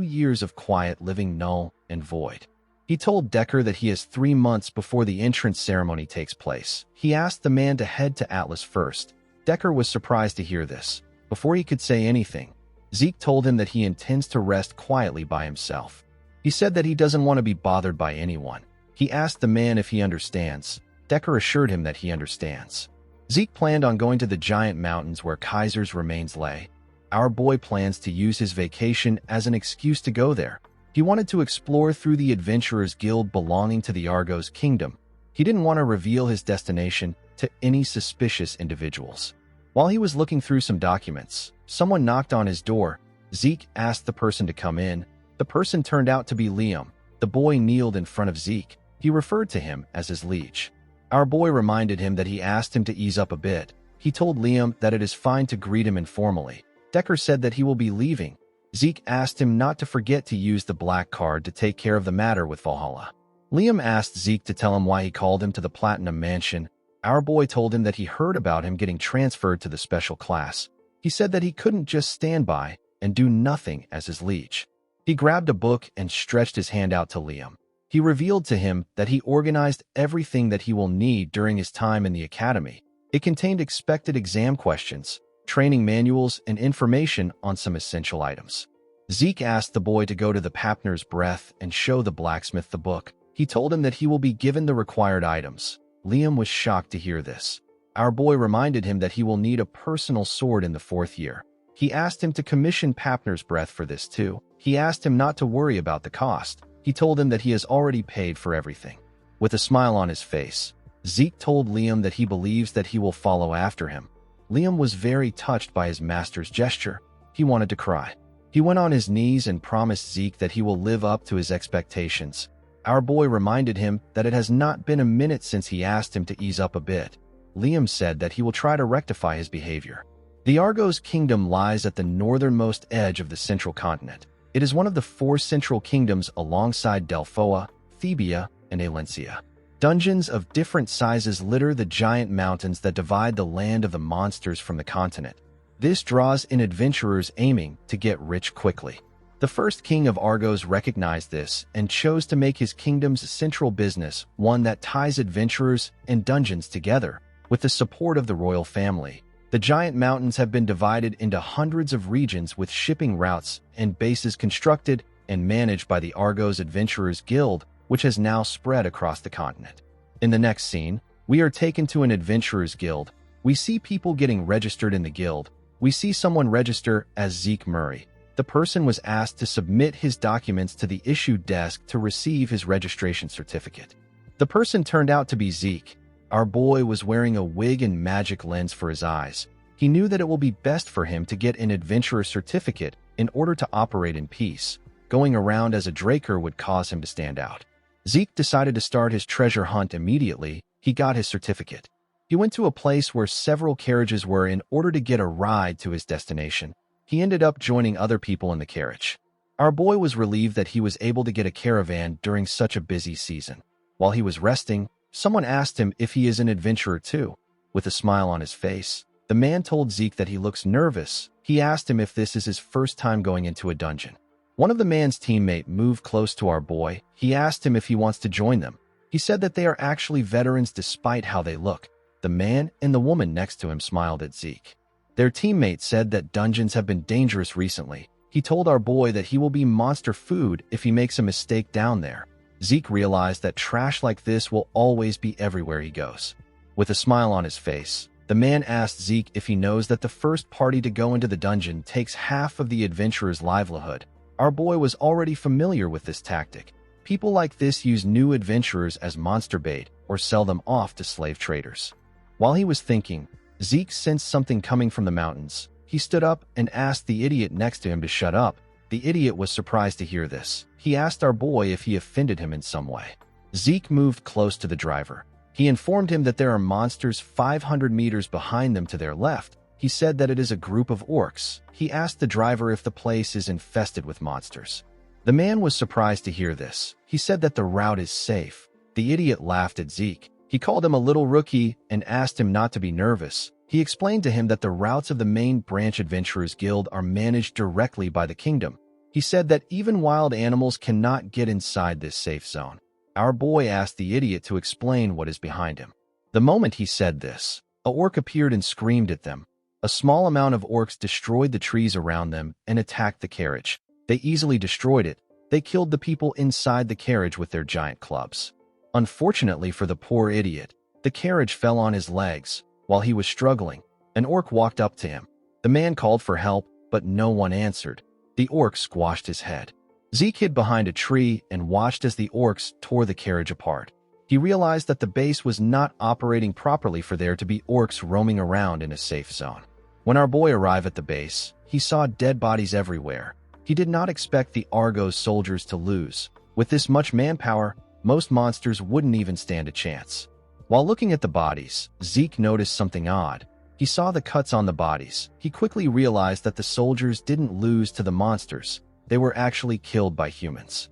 [SPEAKER 1] years of quiet living null and void. He told Decker that he has 3 months before the entrance ceremony takes place. He asked the man to head to Atlas first. Decker was surprised to hear this. Before he could say anything, Zeke told him that he intends to rest quietly by himself. He said that he doesn't want to be bothered by anyone. He asked the man if he understands. Decker assured him that he understands. Zeke planned on going to the giant mountains where Kaiser's remains lay. Our boy plans to use his vacation as an excuse to go there. He wanted to explore through the Adventurers Guild belonging to the Argos Kingdom. He didn't want to reveal his destination to any suspicious individuals. While he was looking through some documents, someone knocked on his door. Zeke asked the person to come in. The person turned out to be Liam. The boy kneeled in front of Zeke. He referred to him as his liege. Our boy reminded him that he asked him to ease up a bit. He told Liam that it is fine to greet him informally. Decker said that he will be leaving. Zeke asked him not to forget to use the black card to take care of the matter with Valhalla. Liam asked Zeke to tell him why he called him to the Platinum Mansion. Our boy told him that he heard about him getting transferred to the special class. He said that he couldn't just stand by and do nothing as his liege. He grabbed a book and stretched his hand out to Liam. He revealed to him that he organized everything that he will need during his time in the academy. It contained expected exam questions, training manuals, and information on some essential items. Zeke asked the boy to go to the Papner's Breath and show the blacksmith the book. He told him that he will be given the required items. Liam was shocked to hear this. Our boy reminded him that he will need a personal sword in the 4th year. He asked him to commission Papner's Breath for this too. He asked him not to worry about the cost. He told him that he has already paid for everything. With a smile on his face, Zeke told Liam that he believes that he will follow after him. Liam was very touched by his master's gesture. He wanted to cry. He went on his knees and promised Zeke that he will live up to his expectations. Our boy reminded him that it has not been a minute since he asked him to ease up a bit. Liam said that he will try to rectify his behavior. The Argos kingdom lies at the northernmost edge of the central continent. It is one of the 4 central kingdoms alongside Delphoa, Thebia, and Alencia. Dungeons of different sizes litter the giant mountains that divide the land of the monsters from the continent. This draws in adventurers aiming to get rich quickly. The first king of Argos recognized this and chose to make his kingdom's central business one that ties adventurers and dungeons together. With the support of the royal family, the giant mountains have been divided into hundreds of regions with shipping routes and bases constructed and managed by the Argos Adventurers Guild, which has now spread across the continent. In the next scene, we are taken to an adventurers guild. We see people getting registered in the guild. We see someone register as Zeke Murray. The person was asked to submit his documents to the issue desk to receive his registration certificate. The person turned out to be Zeke. Our boy was wearing a wig and magic lens for his eyes. He knew that it will be best for him to get an adventurer certificate in order to operate in peace. Going around as a Draker would cause him to stand out. Zeke decided to start his treasure hunt immediately. He got his certificate. He went to a place where several carriages were in order to get a ride to his destination. He ended up joining other people in the carriage. Our boy was relieved that he was able to get a caravan during such a busy season. While he was resting, someone asked him if he is an adventurer too. With a smile on his face, the man told Zeke that he looks nervous. He asked him if this is his first time going into a dungeon. One of the man's teammate moved close to our boy. He asked him if he wants to join them. He said that they are actually veterans despite how they look. The man and the woman next to him smiled at Zeke. Their teammate said that dungeons have been dangerous recently. He told our boy that he will be monster food if he makes a mistake down there. Zeke realized that trash like this will always be everywhere he goes. With a smile on his face, the man asked Zeke if he knows that the first party to go into the dungeon takes half of the adventurer's livelihood. Our boy was already familiar with this tactic. People like this use new adventurers as monster bait or sell them off to slave traders. While he was thinking, Zeke sensed something coming from the mountains. He stood up and asked the idiot next to him to shut up. The idiot was surprised to hear this. He asked our boy if he offended him in some way. Zeke moved close to the driver. He informed him that there are monsters 500 meters behind them to their left. He said that it is a group of orcs. He asked the driver if the place is infested with monsters. The man was surprised to hear this. He said that the route is safe. The idiot laughed at Zeke. He called him a little rookie and asked him not to be nervous. He explained to him that the routes of the main branch Adventurers Guild are managed directly by the kingdom. He said that even wild animals cannot get inside this safe zone. Our boy asked the idiot to explain what is behind him. The moment he said this, a orc appeared and screamed at them. A small amount of orcs destroyed the trees around them and attacked the carriage. They easily destroyed it. They killed the people inside the carriage with their giant clubs. Unfortunately for the poor idiot, the carriage fell on his legs. While he was struggling, an orc walked up to him. The man called for help, but no one answered. The orc squashed his head. Zeke hid behind a tree and watched as the orcs tore the carriage apart. He realized that the base was not operating properly for there to be orcs roaming around in a safe zone. When our boy arrived at the base, he saw dead bodies everywhere. He did not expect the Argos soldiers to lose. With this much manpower, most monsters wouldn't even stand a chance. While looking at the bodies, Zeke noticed something odd. He saw the cuts on the bodies. He quickly realized that the soldiers didn't lose to the monsters. They were actually killed by humans.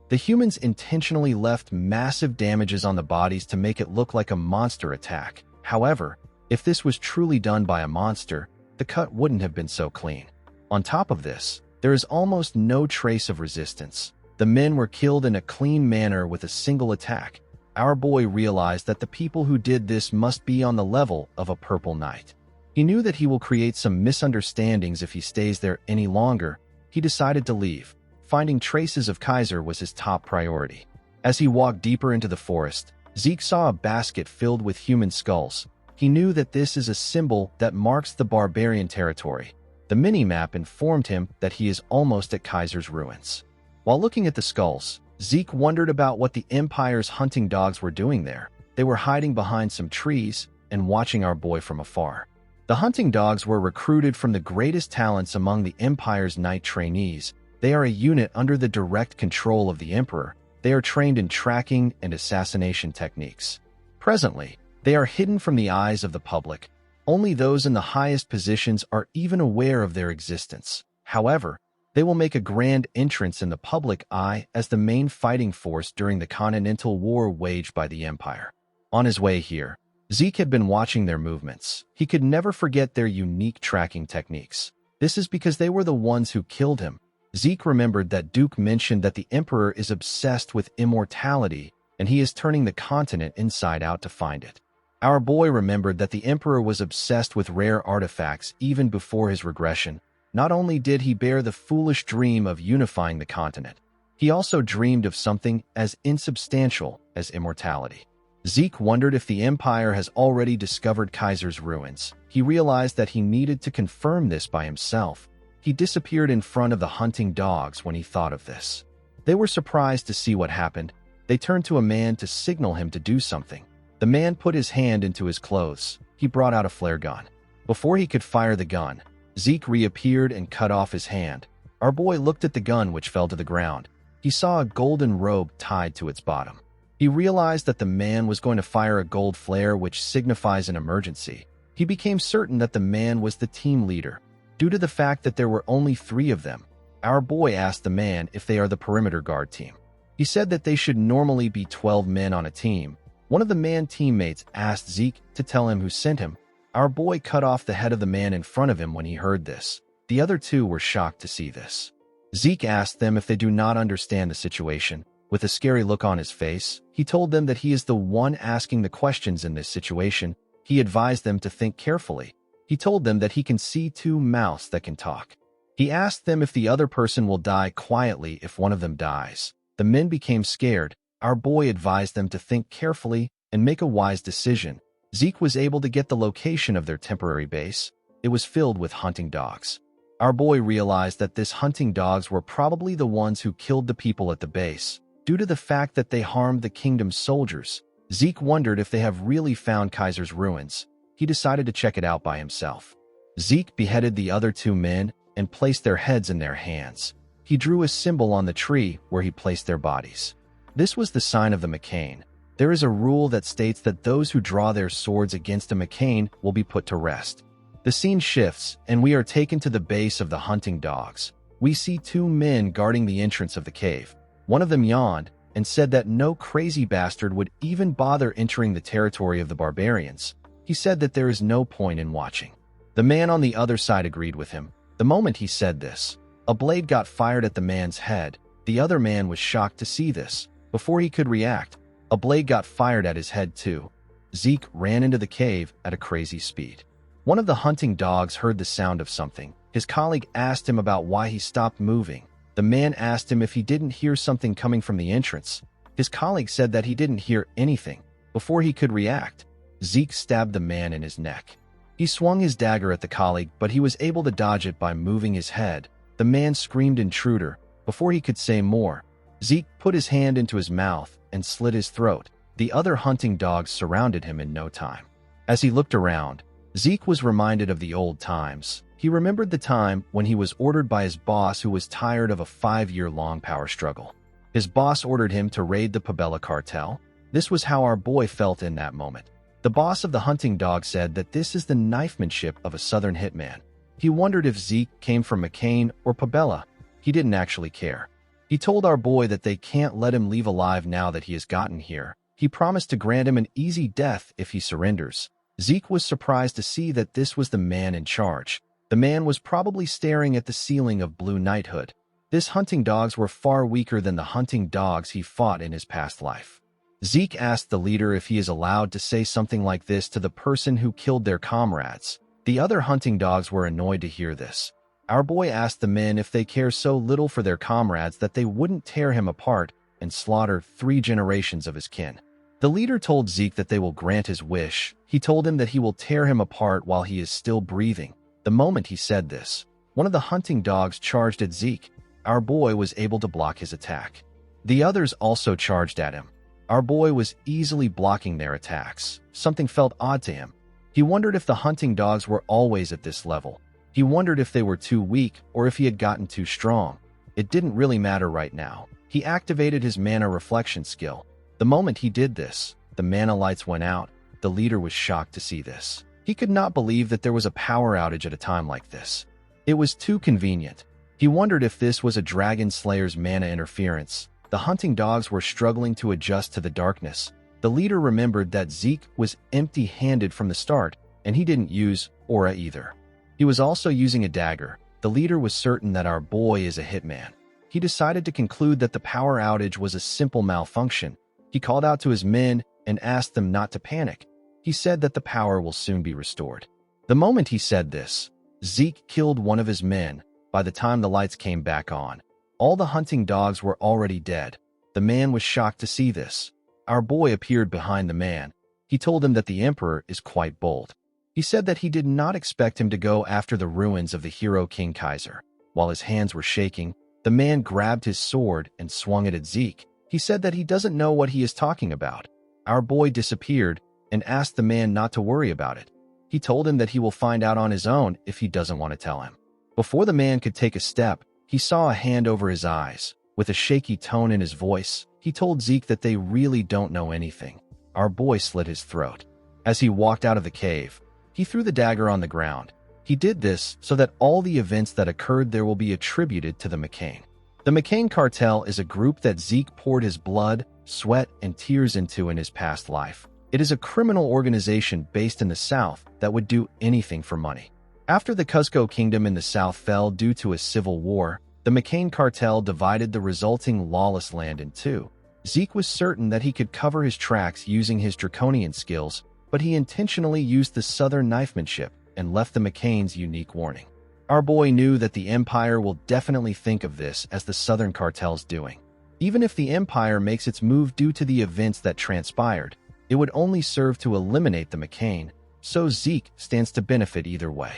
[SPEAKER 1] The humans intentionally left massive damages on the bodies to make it look like a monster attack. However, if this was truly done by a monster, the cut wouldn't have been so clean. On top of this, there is almost no trace of resistance. The men were killed in a clean manner with a single attack. Our boy realized that the people who did this must be on the level of a purple knight. He knew that he will create some misunderstandings if he stays there any longer. He decided to leave. Finding traces of Kaiser was his top priority. As he walked deeper into the forest, Zeke saw a basket filled with human skulls. He knew that this is a symbol that marks the barbarian territory. The mini-map informed him that he is almost at Kaiser's ruins. While looking at the skulls, Zeke wondered about what the Empire's hunting dogs were doing there. They were hiding behind some trees and watching our boy from afar. The hunting dogs were recruited from the greatest talents among the Empire's knight trainees. They are a unit under the direct control of the Emperor. They are trained in tracking and assassination techniques. Presently, They are hidden from the eyes of the public. Only those in the highest positions are even aware of their existence. However, they will make a grand entrance in the public eye as the main fighting force during the continental war waged by the Empire. On his way here, Zeke had been watching their movements. He could never forget their unique tracking techniques. This is because they were the ones who killed him. Zeke remembered that Duke mentioned that the Emperor is obsessed with immortality, and he is turning the continent inside out to find it. Our boy remembered that the Emperor was obsessed with rare artifacts even before his regression. Not only did he bear the foolish dream of unifying the continent, he also dreamed of something as insubstantial as immortality. Zeke wondered if the Empire has already discovered Kaiser's ruins. He realized that he needed to confirm this by himself. He disappeared in front of the hunting dogs when he thought of this. They were surprised to see what happened. They turned to a man to signal him to do something. The man put his hand into his clothes. He brought out a flare gun. Before he could fire the gun, Zeke reappeared and cut off his hand. Our boy looked at the gun, which fell to the ground. He saw a golden robe tied to its bottom. He realized that the man was going to fire a gold flare, which signifies an emergency. He became certain that the man was the team leader. Due to the fact that there were only 3 of them, our boy asked the man if they are the perimeter guard team. He said that they should normally be 12 men on a team. One of the man teammates asked Zeke to tell him who sent him. Our boy cut off the head of the man in front of him when he heard this. The other 2 were shocked to see this. Zeke asked them if they do not understand the situation. With a scary look on his face, he told them that he is the one asking the questions in this situation. He advised them to think carefully. He told them that he can see 2 mouths that can talk. He asked them if the other person will die quietly if one of them dies. The men became scared. Our boy advised them to think carefully and make a wise decision. Zeke was able to get the location of their temporary base. It was filled with hunting dogs. Our boy realized that these hunting dogs were probably the ones who killed the people at the base. Due to the fact that they harmed the kingdom's soldiers, Zeke wondered if they have really found Kaiser's ruins. He decided to check it out by himself. Zeke beheaded the other 2 men and placed their heads in their hands. He drew a symbol on the tree where he placed their bodies. This was the sign of the McCain. There is a rule that states that those who draw their swords against a McCain will be put to rest. The scene shifts, and we are taken to the base of the hunting dogs. We see 2 men guarding the entrance of the cave. One of them yawned and said that no crazy bastard would even bother entering the territory of the barbarians. He said that there is no point in watching. The man on the other side agreed with him. The moment he said this, a blade got fired at the man's head. The other man was shocked to see this. Before he could react, a blade got fired at his head too. Zeke ran into the cave at a crazy speed. One of the hunting dogs heard the sound of something. His colleague asked him about why he stopped moving. The man asked him if he didn't hear something coming from the entrance. His colleague said that he didn't hear anything. Before he could react, Zeke stabbed the man in his neck. He swung his dagger at the colleague, but he was able to dodge it by moving his head. The man screamed intruder. Before he could say more, Zeke put his hand into his mouth and slit his throat. The other hunting dogs surrounded him in no time. As he looked around, Zeke was reminded of the old times. He remembered the time when he was ordered by his boss, who was tired of a 5-year-long power struggle. His boss ordered him to raid the Pabella cartel. This was how our boy felt in that moment. The boss of the hunting dog said that this is the knifemanship of a southern hitman. He wondered if Zeke came from McCain or Pabella. He didn't actually care. He told our boy that they can't let him leave alive now that he has gotten here. He promised to grant him an easy death if he surrenders. Zeke was surprised to see that this was the man in charge. The man was probably staring at the ceiling of Blue Knighthood. These hunting dogs were far weaker than the hunting dogs he fought in his past life. Zeke asked the leader if he is allowed to say something like this to the person who killed their comrades. The other hunting dogs were annoyed to hear this. Our boy asked the men if they care so little for their comrades that they wouldn't tear him apart and slaughter 3 generations of his kin. The leader told Zeke that they will grant his wish. He told him that he will tear him apart while he is still breathing. The moment he said this, one of the hunting dogs charged at Zeke. Our boy was able to block his attack. The others also charged at him. Our boy was easily blocking their attacks. Something felt odd to him. He wondered if the hunting dogs were always at this level. He wondered if they were too weak or if he had gotten too strong. It didn't really matter right now. He activated his mana reflection skill. The moment he did this, the mana lights went out. The leader was shocked to see this. He could not believe that there was a power outage at a time like this. It was too convenient. He wondered if this was a dragon slayer's mana interference. The hunting dogs were struggling to adjust to the darkness. The leader remembered that Zeke was empty-handed from the start, and he didn't use aura either. He was also using a dagger. The leader was certain that our boy is a hitman. He decided to conclude that the power outage was a simple malfunction. He called out to his men and asked them not to panic. He said that the power will soon be restored. The moment he said this, Zeke killed one of his men. By the time the lights came back on, all the hunting dogs were already dead. The man was shocked to see this. Our boy appeared behind the man. He told him that the emperor is quite bold. He said that he did not expect him to go after the ruins of the hero King Kaiser. While his hands were shaking, the man grabbed his sword and swung it at Zeke. He said that he doesn't know what he is talking about. Our boy disappeared and asked the man not to worry about it. He told him that he will find out on his own if he doesn't want to tell him. Before the man could take a step, he saw a hand over his eyes. With a shaky tone in his voice, he told Zeke that they really don't know anything. Our boy slit his throat. As he walked out of the cave, he threw the dagger on the ground. He did this so that all the events that occurred there will be attributed to the McCain. The McCain cartel is a group that Zeke poured his blood, sweat, and tears into in his past life. It is a criminal organization based in the South that would do anything for money. After the Cusco Kingdom in the South fell due to a civil war, the McCain cartel divided the resulting lawless land in two. Zeke was certain that he could cover his tracks using his draconian skills, but he intentionally used the southern knifemanship and left the McCain's unique warning. Our boy knew that the Empire will definitely think of this as the Southern cartel's doing. Even if the Empire makes its move due to the events that transpired, it would only serve to eliminate the McCain, so Zeke stands to benefit either way.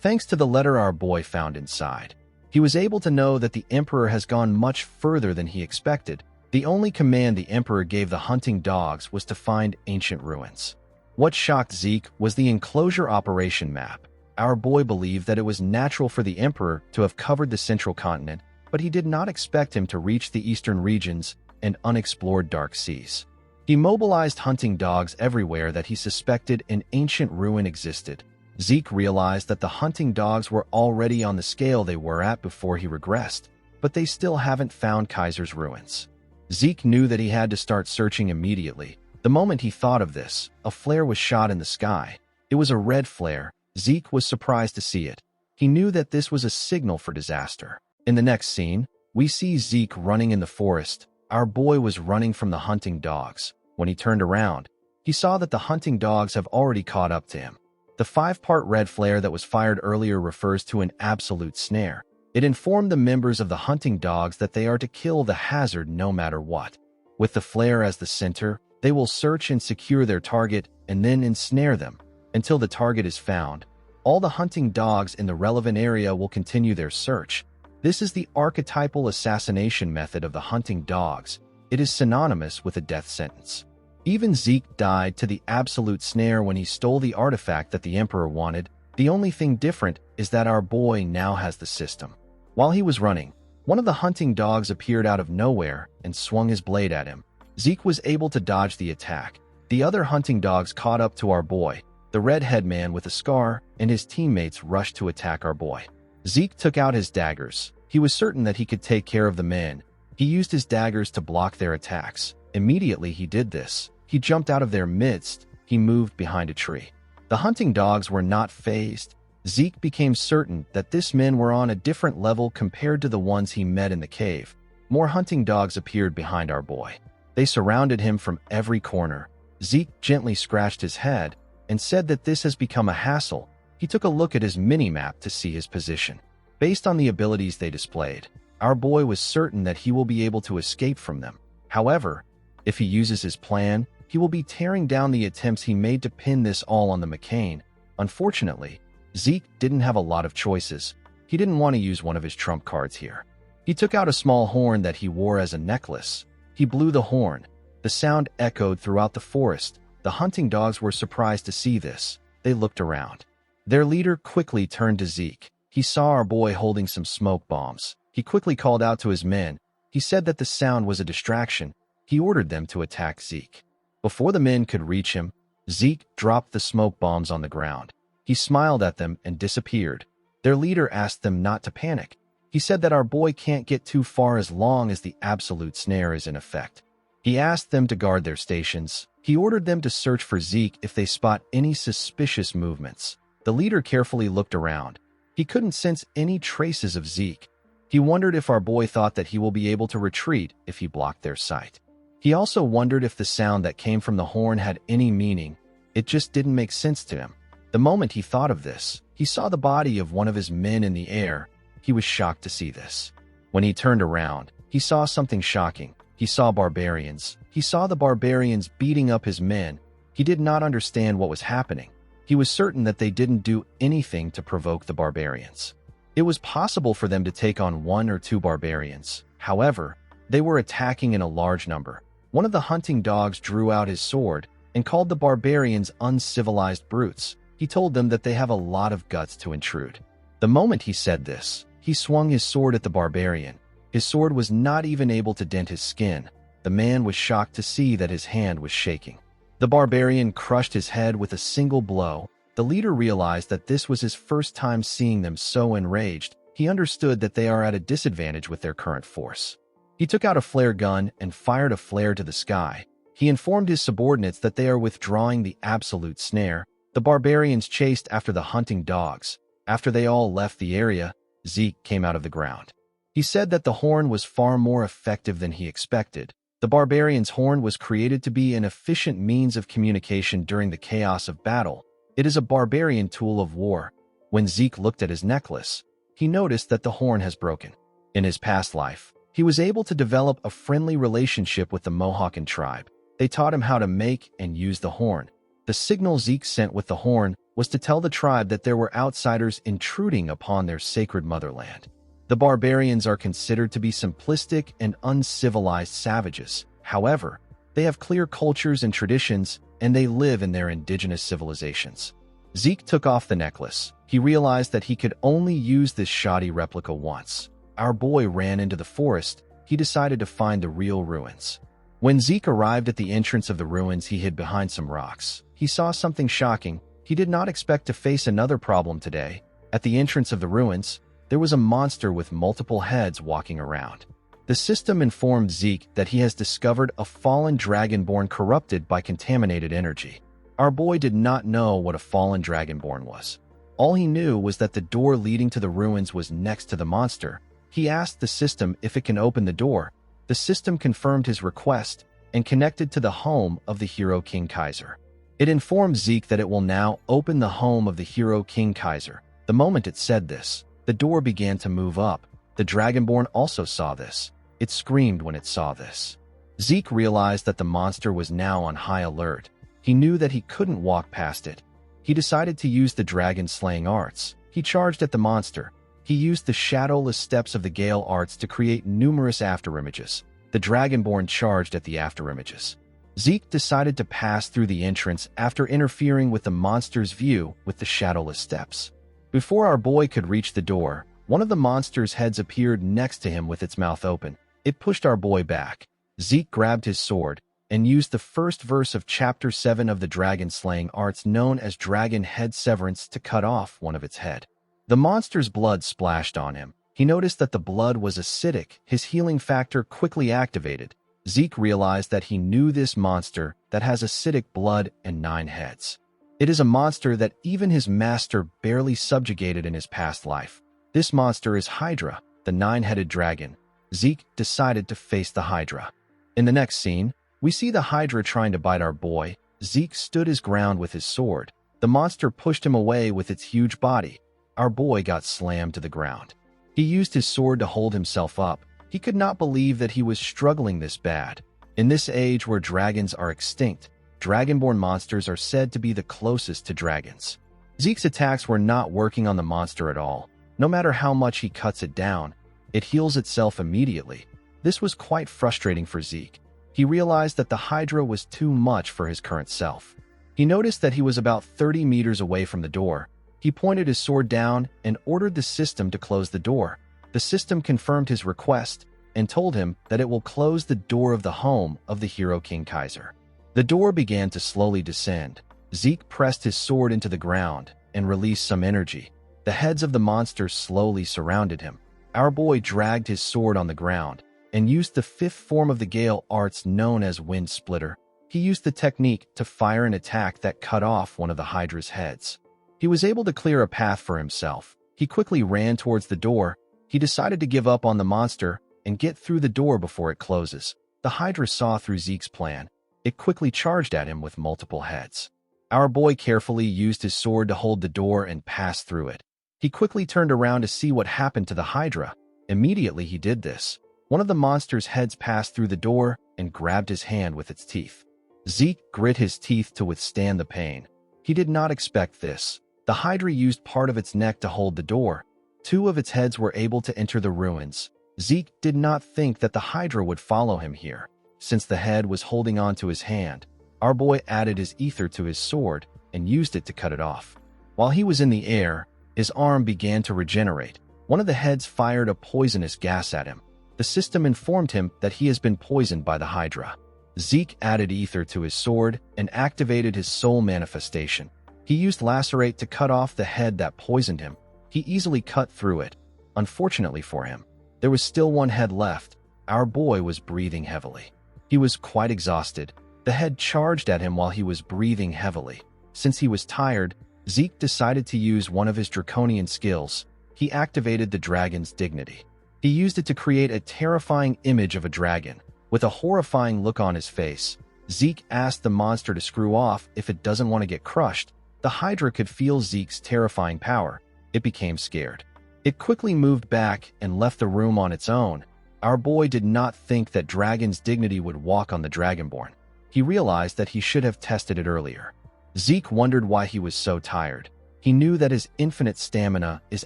[SPEAKER 1] Thanks to the letter our boy found inside, he was able to know that the Emperor has gone much further than he expected. The only command the Emperor gave the hunting dogs was to find ancient ruins. What shocked Zeke was the enclosure operation map. Our boy believed that it was natural for the Emperor to have covered the central continent, but he did not expect him to reach the eastern regions and unexplored dark seas. He mobilized hunting dogs everywhere that he suspected an ancient ruin existed. Zeke realized that the hunting dogs were already on the scale they were at before he regressed, but they still haven't found Kaiser's ruins. Zeke knew that he had to start searching immediately. The moment he thought of this, a flare was shot in the sky. It was a red flare. Zeke was surprised to see it. He knew that this was a signal for disaster. In the next scene, we see Zeke running in the forest. Our boy was running from the hunting dogs. When he turned around, he saw that the hunting dogs have already caught up to him. The 5-part red flare that was fired earlier refers to an absolute snare. It informed the members of the hunting dogs that they are to kill the hazard no matter what. With the flare as the center, they will search and secure their target and then ensnare them. Until the target is found, all the hunting dogs in the relevant area will continue their search. This is the archetypal assassination method of the hunting dogs. It is synonymous with a death sentence. Even Zeke died to the absolute snare when he stole the artifact that the Emperor wanted. The only thing different is that our boy now has the system. While he was running, one of the hunting dogs appeared out of nowhere and swung his blade at him. Zeke was able to dodge the attack. The other hunting dogs caught up to our boy. The red-head man with a scar and his teammates rushed to attack our boy. Zeke took out his daggers. He was certain that he could take care of the men. He used his daggers to block their attacks. Immediately he did this, he jumped out of their midst. He moved behind a tree. The hunting dogs were not fazed. Zeke became certain that these men were on a different level compared to the ones he met in the cave. More hunting dogs appeared behind our boy. They surrounded him from every corner. Zeke gently scratched his head and said that this has become a hassle. He took a look at his mini-map to see his position. Based on the abilities they displayed, our boy was certain that he will be able to escape from them. However, if he uses his plan, he will be tearing down the attempts he made to pin this all on the McCain. Unfortunately, Zeke didn't have a lot of choices. He didn't want to use one of his trump cards here. He took out a small horn that he wore as a necklace. He blew the horn. The sound echoed throughout the forest. The hunting dogs were surprised to see this. They looked around. Their leader quickly turned to Zeke. He saw our boy holding some smoke bombs. He quickly called out to his men. He said that the sound was a distraction. He ordered them to attack Zeke. Before the men could reach him, Zeke dropped the smoke bombs on the ground. He smiled at them and disappeared. Their leader asked them not to panic. He said that our boy can't get too far as long as the absolute snare is in effect. He asked them to guard their stations. He ordered them to search for Zeke if they spot any suspicious movements. The leader carefully looked around. He couldn't sense any traces of Zeke. He wondered if our boy thought that he will be able to retreat if he blocked their sight. He also wondered if the sound that came from the horn had any meaning. It just didn't make sense to him. The moment he thought of this, he saw the body of one of his men in the air. He was shocked to see this. When he turned around, he saw something shocking. He saw barbarians. He saw the barbarians beating up his men. He did not understand what was happening. He was certain that they didn't do anything to provoke the barbarians. It was possible for them to take on 1 or 2 barbarians. However, they were attacking in a large number. One of the hunting dogs drew out his sword and called the barbarians uncivilized brutes. He told them that they have a lot of guts to intrude. The moment he said this, he swung his sword at the barbarian. His sword was not even able to dent his skin. The man was shocked to see that his hand was shaking. The barbarian crushed his head with a single blow. The leader realized that this was his first time seeing them so enraged. He understood that they are at a disadvantage with their current force. He took out a flare gun and fired a flare to the sky. He informed his subordinates that they are withdrawing the absolute snare. The barbarians chased after the hunting dogs. After they all left the area, Zeke came out of the ground. He said that the horn was far more effective than he expected. The barbarian's horn was created to be an efficient means of communication during the chaos of battle. It is a barbarian tool of war. When Zeke looked at his necklace, he noticed that the horn has broken. In his past life, he was able to develop a friendly relationship with the Mohawken tribe. They taught him how to make and use the horn. The signal Zeke sent with the horn was to tell the tribe that there were outsiders intruding upon their sacred motherland. The barbarians are considered to be simplistic and uncivilized savages. However, they have clear cultures and traditions, and they live in their indigenous civilizations. Zeke took off the necklace. He realized that he could only use this shoddy replica once. Our boy ran into the forest. He decided to find the real ruins. When Zeke arrived at the entrance of the ruins, he hid behind some rocks. He saw something shocking. He did not expect to face another problem today. At the entrance of the ruins, there was a monster with multiple heads walking around. The system informed Zeke that he has discovered a fallen dragonborn corrupted by contaminated energy. Our boy did not know what a fallen dragonborn was. All he knew was that the door leading to the ruins was next to the monster. He asked the system if it can open the door. The system confirmed his request and connected to the home of the hero King Kaiser. It informed Zeke that it will now open the home of the hero King Kaiser. The moment it said this, the door began to move up. The dragonborn also saw this. It screamed when it saw this. Zeke realized that the monster was now on high alert. He knew that he couldn't walk past it. He decided to use the dragon-slaying arts. He charged at the monster. He used the shadowless steps of the Gale arts to create numerous afterimages. The dragonborn charged at the afterimages. Zeke decided to pass through the entrance after interfering with the monster's view with the shadowless steps. Before our boy could reach the door, one of the monster's heads appeared next to him with its mouth open. It pushed our boy back. Zeke grabbed his sword and used the first verse of Chapter 7 of the dragon-slaying arts known as Dragon Head Severance to cut off one of its head. The monster's blood splashed on him. He noticed that the blood was acidic. His healing factor quickly activated. Zeke realized that he knew this monster that has acidic blood and 9 heads. It is a monster that even his master barely subjugated in his past life. This monster is Hydra, the 9-headed dragon. Zeke decided to face the Hydra. In the next scene, we see the Hydra trying to bite our boy. Zeke stood his ground with his sword. The monster pushed him away with its huge body. Our boy got slammed to the ground. He used his sword to hold himself up. He could not believe that he was struggling this bad. In this age where dragons are extinct, dragonborn monsters are said to be the closest to dragons. Zeke's attacks were not working on the monster at all. No matter how much he cuts it down, it heals itself immediately. This was quite frustrating for Zeke. He realized that the Hydra was too much for his current self. He noticed that he was about 30 meters away from the door. He pointed his sword down and ordered the system to close the door. The system confirmed his request and told him that it will close the door of the home of the hero King Kaiser. The door began to slowly descend. Zeke pressed his sword into the ground and released some energy. The heads of the monsters slowly surrounded him. Our boy dragged his sword on the ground and used the fifth form of the Gale arts known as Wind Splitter. He used the technique to fire an attack that cut off one of the Hydra's heads. He was able to clear a path for himself. He quickly ran towards the door. He decided to give up on the monster and get through the door before it closes. The Hydra saw through Zeke's plan. It quickly charged at him with multiple heads. Our boy carefully used his sword to hold the door and pass through it. He quickly turned around to see what happened to the Hydra. Immediately he did this. One of the monster's heads passed through the door and grabbed his hand with its teeth. Zeke grit his teeth to withstand the pain. He did not expect this. The Hydra used part of its neck to hold the door. Two of its heads were able to enter the ruins. Zeke did not think that the Hydra would follow him here. Since the head was holding on to his hand, our boy added his ether to his sword and used it to cut it off. While he was in the air, his arm began to regenerate. One of the heads fired a poisonous gas at him. The system informed him that he has been poisoned by the Hydra. Zeke added ether to his sword and activated his soul manifestation. He used lacerate to cut off the head that poisoned him. He easily cut through it. Unfortunately for him, there was still one head left. Our boy was breathing heavily. He was quite exhausted. The head charged at him while he was breathing heavily. Since he was tired, Zeke decided to use one of his draconian skills. He activated the dragon's dignity. He used it to create a terrifying image of a dragon. With a horrifying look on his face, Zeke asked the monster to screw off if it doesn't want to get crushed. The Hydra could feel Zeke's terrifying power. It became scared. It quickly moved back and left the room on its own. Our boy did not think that dragon's dignity would walk on the Dragonborn. He realized that he should have tested it earlier. Zeke wondered why he was so tired. He knew that his infinite stamina is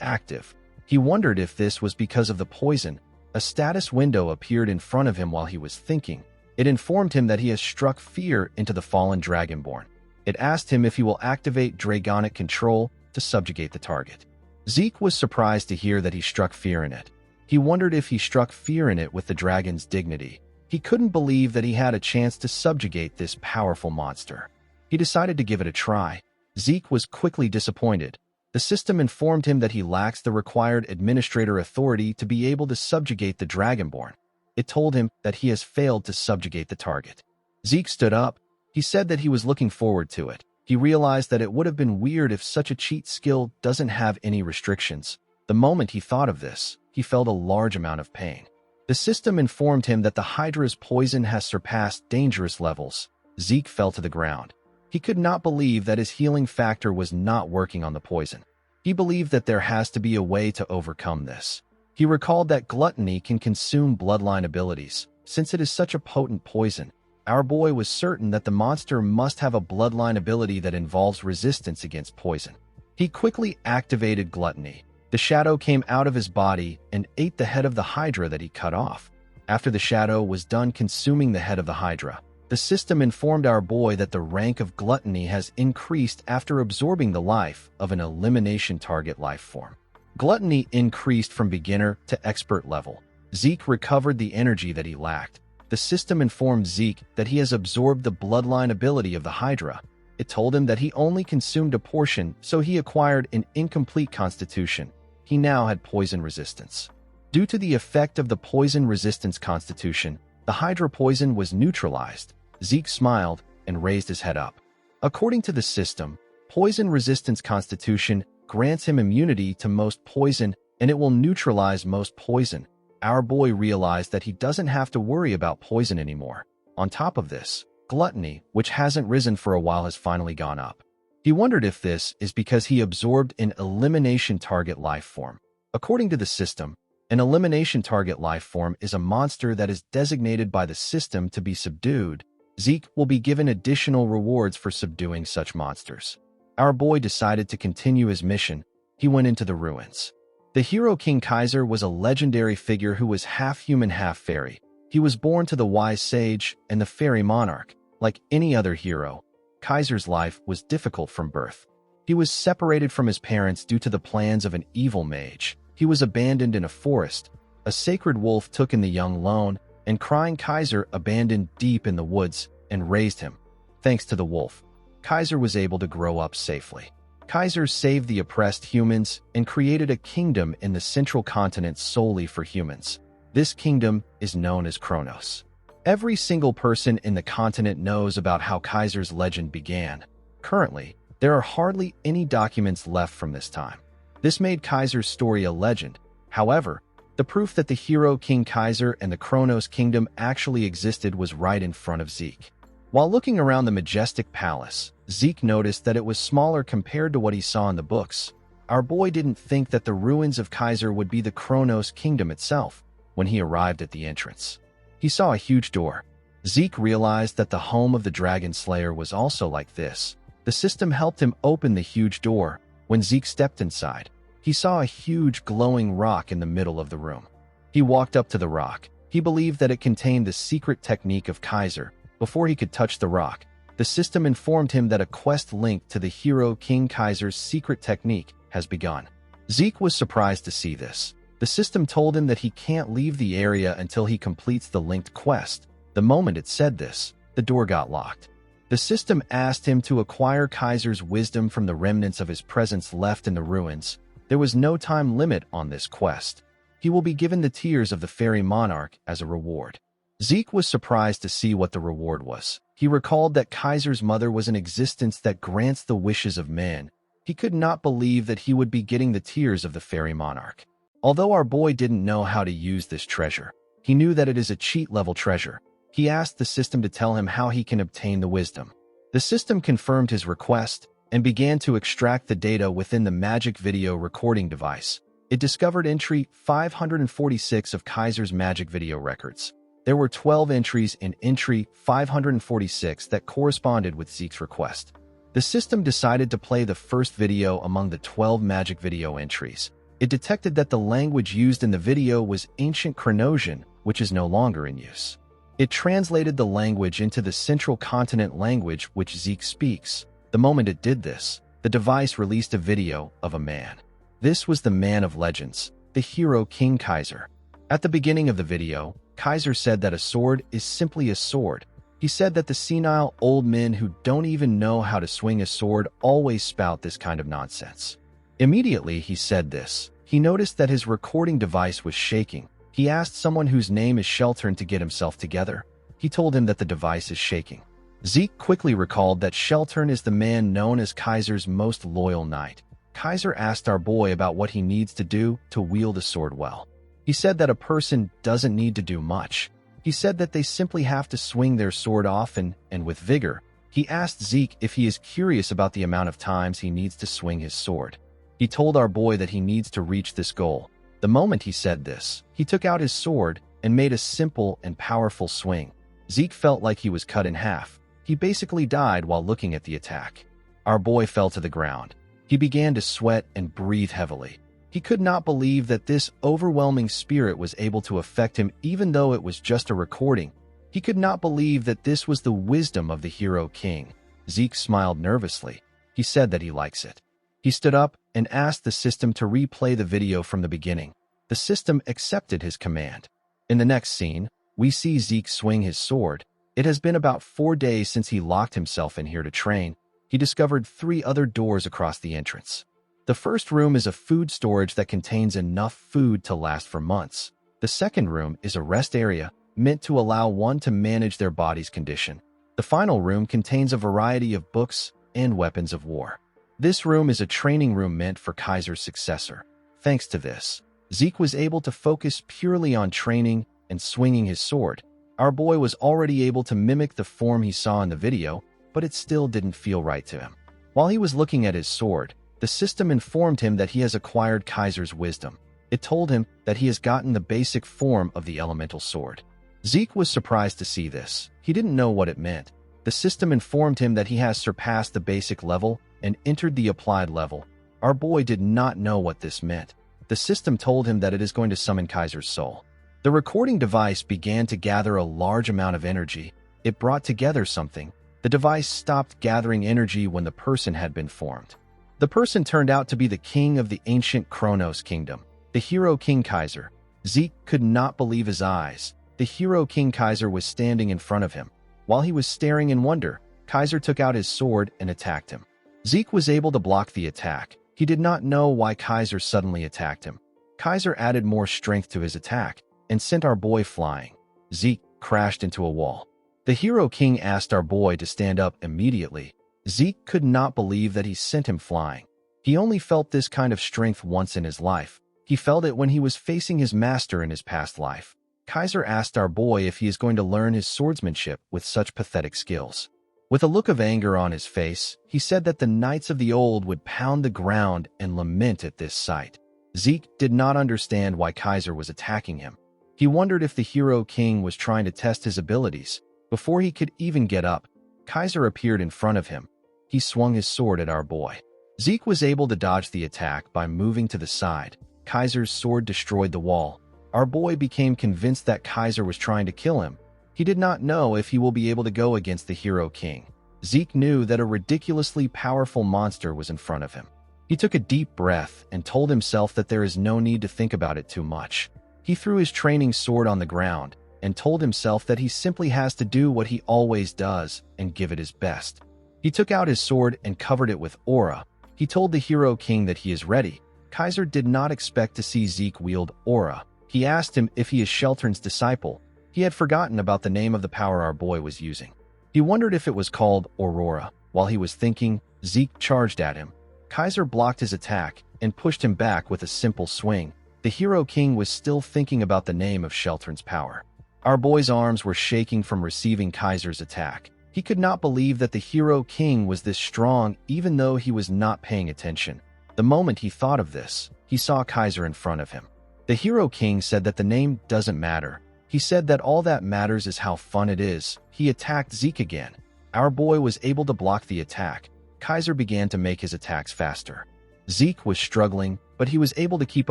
[SPEAKER 1] active. He wondered if this was because of the poison. A status window appeared in front of him while he was thinking. It informed him that he has struck fear into the fallen Dragonborn. It asked him if he will activate Dragonic control to subjugate the target. Zeke was surprised to hear that he struck fear in it. He wondered if he struck fear in it with the dragon's dignity. He couldn't believe that he had a chance to subjugate this powerful monster. He decided to give it a try. Zeke was quickly disappointed. The system informed him that he lacks the required administrator authority to be able to subjugate the Dragonborn. It told him that he has failed to subjugate the target. Zeke stood up. He said that he was looking forward to it. He realized that it would have been weird if such a cheat skill doesn't have any restrictions. The moment he thought of this, he felt a large amount of pain. The system informed him that the Hydra's poison has surpassed dangerous levels. Zeke fell to the ground. He could not believe that his healing factor was not working on the poison. He believed that there has to be a way to overcome this. He recalled that gluttony can consume bloodline abilities. Since it is such a potent poison, our boy was certain that the monster must have a bloodline ability that involves resistance against poison. He quickly activated gluttony. The shadow came out of his body and ate the head of the Hydra that he cut off. After the shadow was done consuming the head of the Hydra, the system informed our boy that the rank of gluttony has increased after absorbing the life of an elimination target life form. Gluttony increased from beginner to expert level. Zeke recovered the energy that he lacked. The system informed Zeke that he has absorbed the bloodline ability of the Hydra. It told him that he only consumed a portion, so he acquired an incomplete constitution. He now had poison resistance. Due to the effect of the poison resistance constitution, the Hydra poison was neutralized. Zeke smiled and raised his head up. According to the system, poison resistance constitution grants him immunity to most poison, and it will neutralize most poison. Our boy realized that he doesn't have to worry about poison anymore. On top of this, gluttony, which hasn't risen for a while, has finally gone up. He wondered if this is because he absorbed an elimination target life form. According to the system, an elimination target life form is a monster that is designated by the system to be subdued. Zeke will be given additional rewards for subduing such monsters. Our boy decided to continue his mission. He went into the ruins. The hero King Kaiser was a legendary figure who was half human, half fairy. He was born to the wise sage and the fairy monarch. Like any other hero, Kaiser's life was difficult from birth. He was separated from his parents due to the plans of an evil mage. He was abandoned in a forest. A sacred wolf took in the young lone, and crying Kaiser abandoned deep in the woods and raised him. Thanks to the wolf, Kaiser was able to grow up safely. Kaiser saved the oppressed humans and created a kingdom in the central continent solely for humans. This kingdom is known as Kronos. Every single person in the continent knows about how Kaiser's legend began. Currently, there are hardly any documents left from this time. This made Kaiser's story a legend. However, the proof that the hero King Kaiser and the Kronos kingdom actually existed was right in front of Zeke. While looking around the majestic palace, Zeke noticed that it was smaller compared to what he saw in the books. Our boy didn't think that the ruins of Kaiser would be the Kronos kingdom itself when he arrived at the entrance. He saw a huge door. Zeke realized that the home of the Dragon Slayer was also like this. The system helped him open the huge door. When Zeke stepped inside, he saw a huge glowing rock in the middle of the room. He walked up to the rock. He believed that it contained the secret technique of Kaiser. Before he could touch the rock, the system informed him that a quest linked to the hero King Kaiser's secret technique has begun. Zeke was surprised to see this. The system told him that he can't leave the area until he completes the linked quest. The moment it said this, the door got locked. The system asked him to acquire Kaiser's wisdom from the remnants of his presence left in the ruins. There was no time limit on this quest. He will be given the tears of the fairy monarch as a reward. Zeke was surprised to see what the reward was. He recalled that Kaiser's mother was an existence that grants the wishes of men. He could not believe that he would be getting the tears of the fairy monarch. Although our boy didn't know how to use this treasure, he knew that it is a cheat-level treasure. He asked the system to tell him how he can obtain the wisdom. The system confirmed his request and began to extract the data within the magic video recording device. It discovered entry 546 of Kaiser's magic video records. There were 12 entries in entry 546 that corresponded with Zeke's request. The system decided to play the first video among the 12 magic video entries. It detected that the language used in the video was ancient Kronosian, which is no longer in use. It translated the language into the central continent language which Zeke speaks. The moment it did this, the device released a video of a man. This was the man of legends, the hero King Kaiser. At the beginning of the video, Kaiser said that a sword is simply a sword. He said that the senile old men who don't even know how to swing a sword always spout this kind of nonsense. Immediately he said this, he noticed that his recording device was shaking. He asked someone whose name is Sheltern to get himself together. He told him that the device is shaking. Zeke quickly recalled that Sheltern is the man known as Kaiser's most loyal knight. Kaiser asked our boy about what he needs to do to wield a sword well. He said that a person doesn't need to do much. He said that they simply have to swing their sword often and with vigor. He asked Zeke if he is curious about the amount of times he needs to swing his sword. He told our boy that he needs to reach this goal. The moment he said this, he took out his sword and made a simple and powerful swing. Zeke felt like he was cut in half. He basically died while looking at the attack. Our boy fell to the ground. He began to sweat and breathe heavily. He could not believe that this overwhelming spirit was able to affect him even though it was just a recording. He could not believe that this was the wisdom of the hero king. Zeke smiled nervously. He said that he likes it. He stood up and asked the system to replay the video from the beginning. The system accepted his command. In the next scene, we see Zeke swing his sword. It has been about 4 days since he locked himself in here to train. He discovered 3 other doors across the entrance. The first room is a food storage that contains enough food to last for months. The second room is a rest area meant to allow one to manage their body's condition. The final room contains a variety of books and weapons of war. This room is a training room meant for Kaiser's successor. Thanks to this, Zeke was able to focus purely on training and swinging his sword. Our boy was already able to mimic the form he saw in the video, but it still didn't feel right to him. While he was looking at his sword, the system informed him that he has acquired Kaiser's wisdom. It told him that he has gotten the basic form of the elemental sword. Zeke was surprised to see this. He didn't know what it meant. The system informed him that he has surpassed the basic level and entered the applied level. Our boy did not know what this meant. The system told him that it is going to summon Kaiser's soul. The recording device began to gather a large amount of energy. It brought together something. The device stopped gathering energy when the person had been formed. The person turned out to be the king of the ancient Kronos kingdom, the hero King Kaiser. Zeke could not believe his eyes. The hero King Kaiser was standing in front of him. While he was staring in wonder, Kaiser took out his sword and attacked him. Zeke was able to block the attack. He did not know why Kaiser suddenly attacked him. Kaiser added more strength to his attack and sent our boy flying. Zeke crashed into a wall. The Hero King asked our boy to stand up immediately. Zeke could not believe that he sent him flying. He only felt this kind of strength once in his life. He felt it when he was facing his master in his past life. Kaiser asked our boy if he is going to learn his swordsmanship with such pathetic skills. With a look of anger on his face, he said that the knights of the old would pound the ground and lament at this sight. Zeke did not understand why Kaiser was attacking him. He wondered if the Hero King was trying to test his abilities. Before he could even get up, Kaiser appeared in front of him. He swung his sword at our boy. Zeke was able to dodge the attack by moving to the side. Kaiser's sword destroyed the wall. Our boy became convinced that Kaiser was trying to kill him. He did not know if he will be able to go against the Hero King. Zeke knew that a ridiculously powerful monster was in front of him. He took a deep breath and told himself that there is no need to think about it too much. He threw his training sword on the ground and told himself that he simply has to do what he always does and give it his best. He took out his sword and covered it with aura. He told the Hero King that he is ready. Kaiser did not expect to see Zeke wield aura. He asked him if he is Sheltern's disciple. He had forgotten about the name of the power our boy was using. He wondered if it was called Aurora. While he was thinking, Zeke charged at him. Kaiser blocked his attack and pushed him back with a simple swing. The Hero King was still thinking about the name of Sheltern's power. Our boy's arms were shaking from receiving Kaiser's attack. He could not believe that the Hero King was this strong even though he was not paying attention. The moment he thought of this, he saw Kaiser in front of him. The Hero King said that the name doesn't matter. He said that all that matters is how fun it is. He attacked Zeke again. Our boy was able to block the attack. Kaiser began to make his attacks faster. Zeke was struggling, but he was able to keep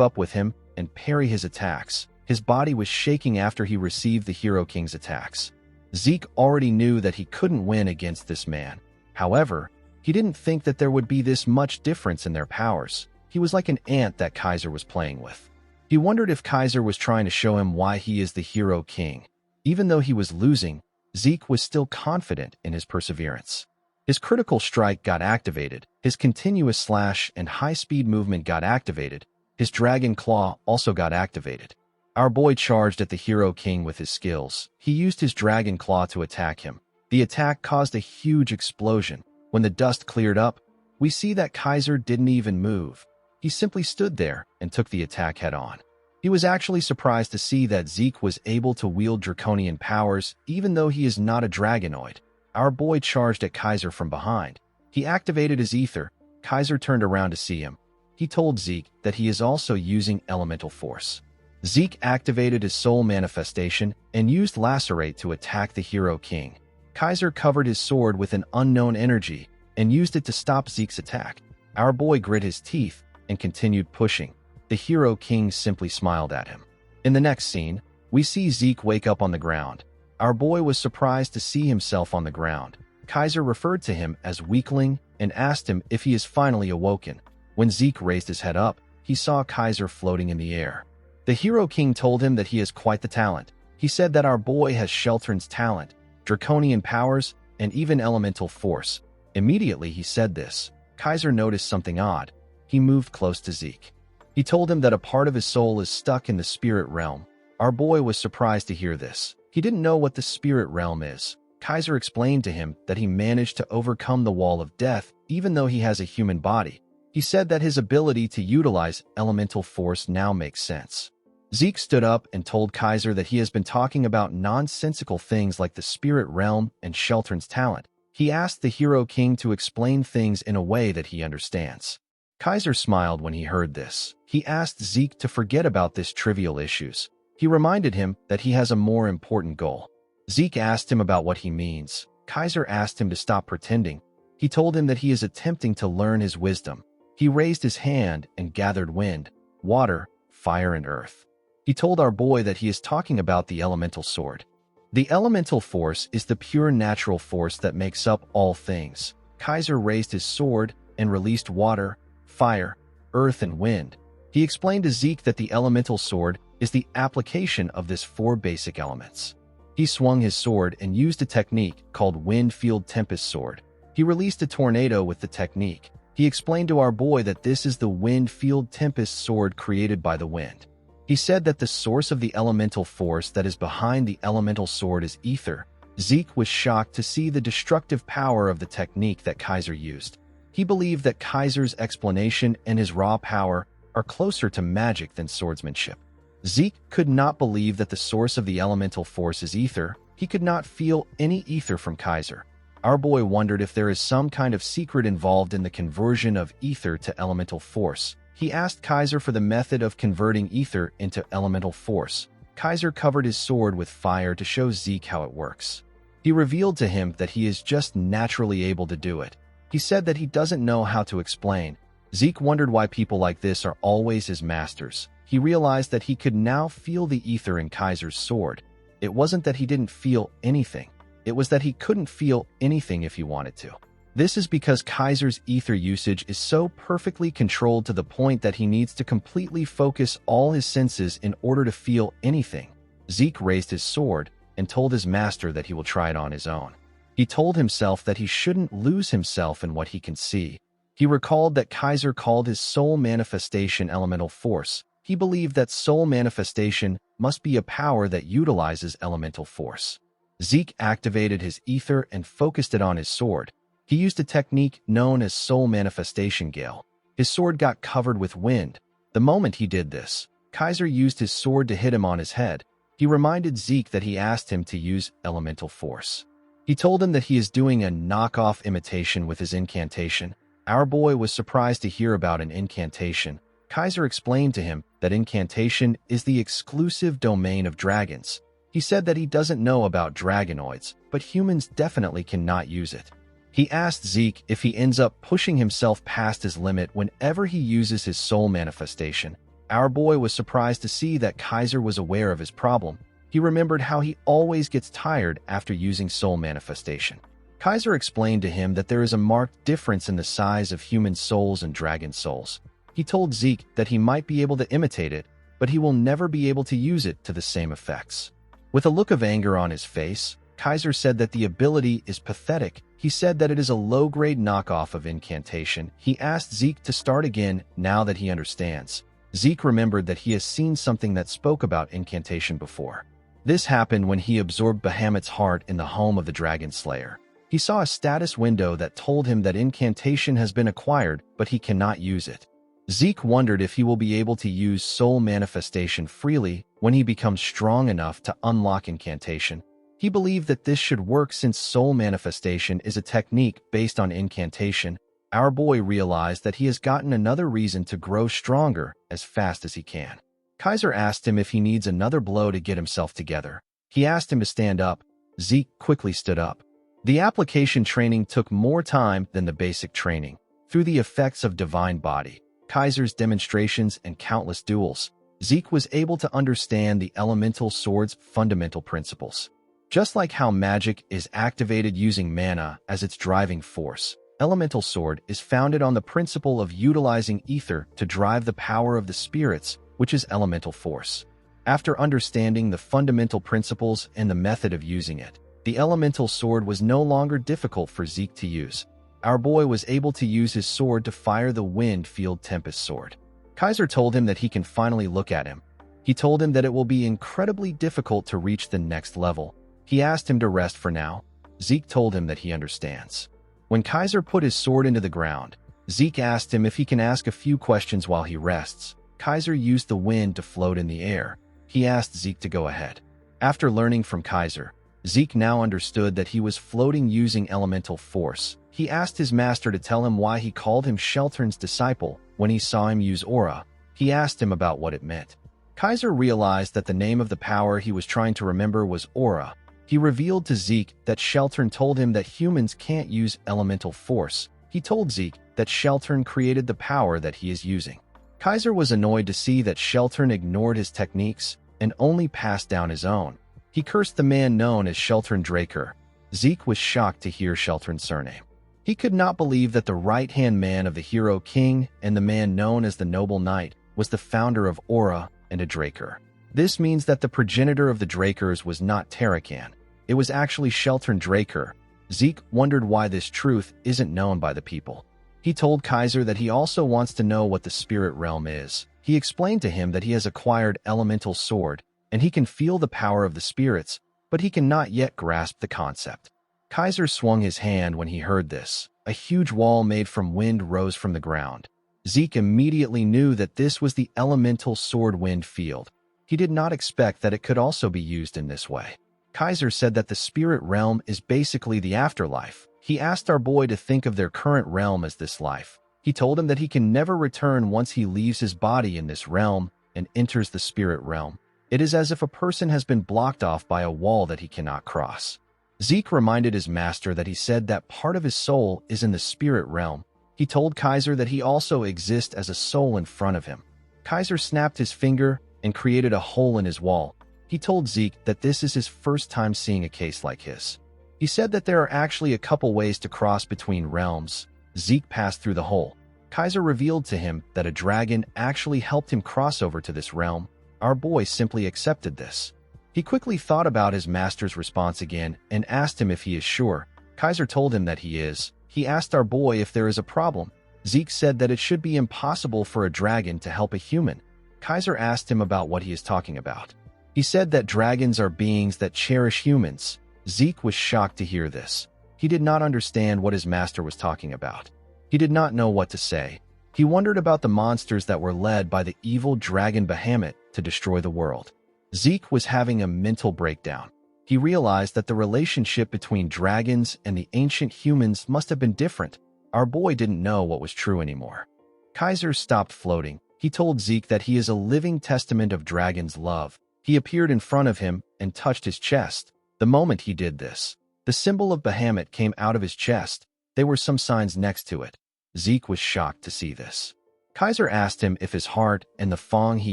[SPEAKER 1] up with him and parry his attacks. His body was shaking after he received the Hero King's attacks. Zeke already knew that he couldn't win against this man. However, he didn't think that there would be this much difference in their powers. He was like an ant that Kaiser was playing with. He wondered if Kaiser was trying to show him why he is the Hero King. Even though he was losing, Zeke was still confident in his perseverance. His critical strike got activated. His continuous slash and high-speed movement got activated. His dragon claw also got activated. Our boy charged at the Hero King with his skills. He used his dragon claw to attack him. The attack caused a huge explosion. When the dust cleared up, we see that Kaiser didn't even move. He simply stood there and took the attack head-on. He was actually surprised to see that Zeke was able to wield draconian powers even though he is not a dragonoid. Our boy charged at Kaiser from behind. He activated his ether. Kaiser turned around to see him. He told Zeke that he is also using elemental force. Zeke activated his soul manifestation and used Lacerate to attack the Hero King. Kaiser covered his sword with an unknown energy and used it to stop Zeke's attack. Our boy grit his teeth and continued pushing. The Hero King simply smiled at him. In the next scene, we see Zeke wake up on the ground. Our boy was surprised to see himself on the ground. Kaiser referred to him as weakling and asked him if he is finally awoken. When Zeke raised his head up, he saw Kaiser floating in the air. The Hero King told him that he has quite the talent. He said that our boy has Sheltern's talent, draconian powers, and even elemental force. Immediately he said this, Kaiser noticed something odd. He moved close to Zeke. He told him that a part of his soul is stuck in the spirit realm. Our boy was surprised to hear this. He didn't know what the spirit realm is. Kaiser explained to him that he managed to overcome the wall of death even though he has a human body. He said that his ability to utilize elemental force now makes sense. Zeke stood up and told Kaiser that he has been talking about nonsensical things like the spirit realm and Sheltern's talent. He asked the Hero King to explain things in a way that he understands. Kaiser smiled when he heard this. He asked Zeke to forget about this trivial issues. He reminded him that he has a more important goal. Zeke asked him about what he means. Kaiser asked him to stop pretending. He told him that he is attempting to learn his wisdom. He raised his hand and gathered wind, water, fire, and earth. He told our boy that he is talking about the elemental sword. The elemental force is the pure natural force that makes up all things. Kaiser raised his sword and released water, fire, earth, and wind. He explained to Zeke that the elemental sword is the application of these four basic elements. He swung his sword and used a technique called Wind Field Tempest Sword. He released a tornado with the technique. He explained to our boy that this is the Wind Field Tempest Sword created by the wind. He said that the source of the elemental force that is behind the elemental sword is ether. Zeke was shocked to see the destructive power of the technique that Kaiser used. He believed that Kaiser's explanation and his raw power are closer to magic than swordsmanship. Zeke could not believe that the source of the elemental force is ether. He could not feel any ether from Kaiser. Our boy wondered if there is some kind of secret involved in the conversion of ether to elemental force. He asked Kaiser for the method of converting ether into elemental force. Kaiser covered his sword with fire to show Zeke how it works. He revealed to him that he is just naturally able to do it. He said that he doesn't know how to explain. Zeke wondered why people like this are always his masters. He realized that he could now feel the ether in Kaiser's sword. It wasn't that he didn't feel anything. It was that he couldn't feel anything if he wanted to. This is because Kaiser's ether usage is so perfectly controlled to the point that he needs to completely focus all his senses in order to feel anything. Zeke raised his sword and told his master that he will try it on his own. He told himself that he shouldn't lose himself in what he can see. He recalled that Kaiser called his soul manifestation elemental force. He believed that soul manifestation must be a power that utilizes elemental force. Zeke activated his ether and focused it on his sword. He used a technique known as soul manifestation gale. His sword got covered with wind. The moment he did this, Kaiser used his sword to hit him on his head. He reminded Zeke that he asked him to use elemental force. He told him that he is doing a knockoff imitation with his incantation. Our boy was surprised to hear about an incantation. Kaiser explained to him that incantation is the exclusive domain of dragons. He said that he doesn't know about dragonoids, but humans definitely cannot use it. He asked Zeke if he ends up pushing himself past his limit whenever he uses his soul manifestation. Our boy was surprised to see that Kaiser was aware of his problem. He remembered how he always gets tired after using soul manifestation. Kaiser explained to him that there is a marked difference in the size of human souls and dragon souls. He told Zeke that he might be able to imitate it, but he will never be able to use it to the same effects. With a look of anger on his face, Kaiser said that the ability is pathetic. He said that it is a low-grade knockoff of incantation. He asked Zeke to start again now that he understands. Zeke remembered that he has seen something that spoke about incantation before. This happened when he absorbed Bahamut's heart in the home of the Dragon Slayer. He saw a status window that told him that incantation has been acquired, but he cannot use it. Zeke wondered if he will be able to use soul manifestation freely when he becomes strong enough to unlock incantation. He believed that this should work since soul manifestation is a technique based on incantation. Our boy realized that he has gotten another reason to grow stronger as fast as he can. Kaiser asked him if he needs another blow to get himself together. He asked him to stand up. Zeke quickly stood up. The application training took more time than the basic training. Through the effects of Divine Body, Kaiser's demonstrations, and countless duels, Zeke was able to understand the elemental sword's fundamental principles. Just like how magic is activated using mana as its driving force, elemental sword is founded on the principle of utilizing ether to drive the power of the spirits, which is elemental force. After understanding the fundamental principles and the method of using it, the elemental sword was no longer difficult for Zeke to use. Our boy was able to use his sword to fire the Wind Field Tempest Sword. Kaiser told him that he can finally look at him. He told him that it will be incredibly difficult to reach the next level. He asked him to rest for now. Zeke told him that he understands. When Kaiser put his sword into the ground, Zeke asked him if he can ask a few questions while he rests. Kaiser used the wind to float in the air. He asked Zeke to go ahead. After learning from Kaiser, Zeke now understood that he was floating using elemental force. He asked his master to tell him why he called him Sheltern's disciple when he saw him use aura. He asked him about what it meant. Kaiser realized that the name of the power he was trying to remember was aura. He revealed to Zeke that Sheltern told him that humans can't use elemental force. He told Zeke that Sheltern created the power that he is using. Kaiser was annoyed to see that Sheltern ignored his techniques and only passed down his own. He cursed the man known as Sheltern Draker. Zeke was shocked to hear Sheltern's surname. He could not believe that the right-hand man of the hero king and the man known as the noble knight was the founder of Aura and a Draker. This means that the progenitor of the Drakers was not Tarakan. It was actually Sheltern Draker. Zeke wondered why this truth isn't known by the people. He told Kaiser that he also wants to know what the spirit realm is. He explained to him that he has acquired elemental sword, and he can feel the power of the spirits, but he cannot yet grasp the concept. Kaiser swung his hand when he heard this. A huge wall made from wind rose from the ground. Zeke immediately knew that this was the elemental sword wind field. He did not expect that it could also be used in this way. Kaiser said that the spirit realm is basically the afterlife. He asked our boy to think of their current realm as this life. He told him that he can never return once he leaves his body in this realm and enters the spirit realm. It is as if a person has been blocked off by a wall that he cannot cross. Zeke reminded his master that he said that part of his soul is in the spirit realm. He told Kaiser that he also exists as a soul in front of him. Kaiser snapped his finger and created a hole in his wall. He told Zeke that this is his first time seeing a case like his. He said that there are actually a couple ways to cross between realms. Zeke passed through the hole. Kaiser revealed to him that a dragon actually helped him cross over to this realm. Our boy simply accepted this. He quickly thought about his master's response again and asked him if he is sure. Kaiser told him that he is. He asked our boy if there is a problem. Zeke said that it should be impossible for a dragon to help a human. Kaiser asked him about what he is talking about. He said that dragons are beings that cherish humans. Zeke was shocked to hear this. He did not understand what his master was talking about. He did not know what to say. He wondered about the monsters that were led by the evil dragon Bahamut to destroy the world. Zeke was having a mental breakdown. He realized that the relationship between dragons and the ancient humans must have been different. Our boy didn't know what was true anymore. Kaiser stopped floating. He told Zeke that he is a living testament of dragon's love. He appeared in front of him and touched his chest. The moment he did this, the symbol of Bahamut came out of his chest. There were some signs next to it. Zeke was shocked to see this. Kaiser asked him if his heart and the fang he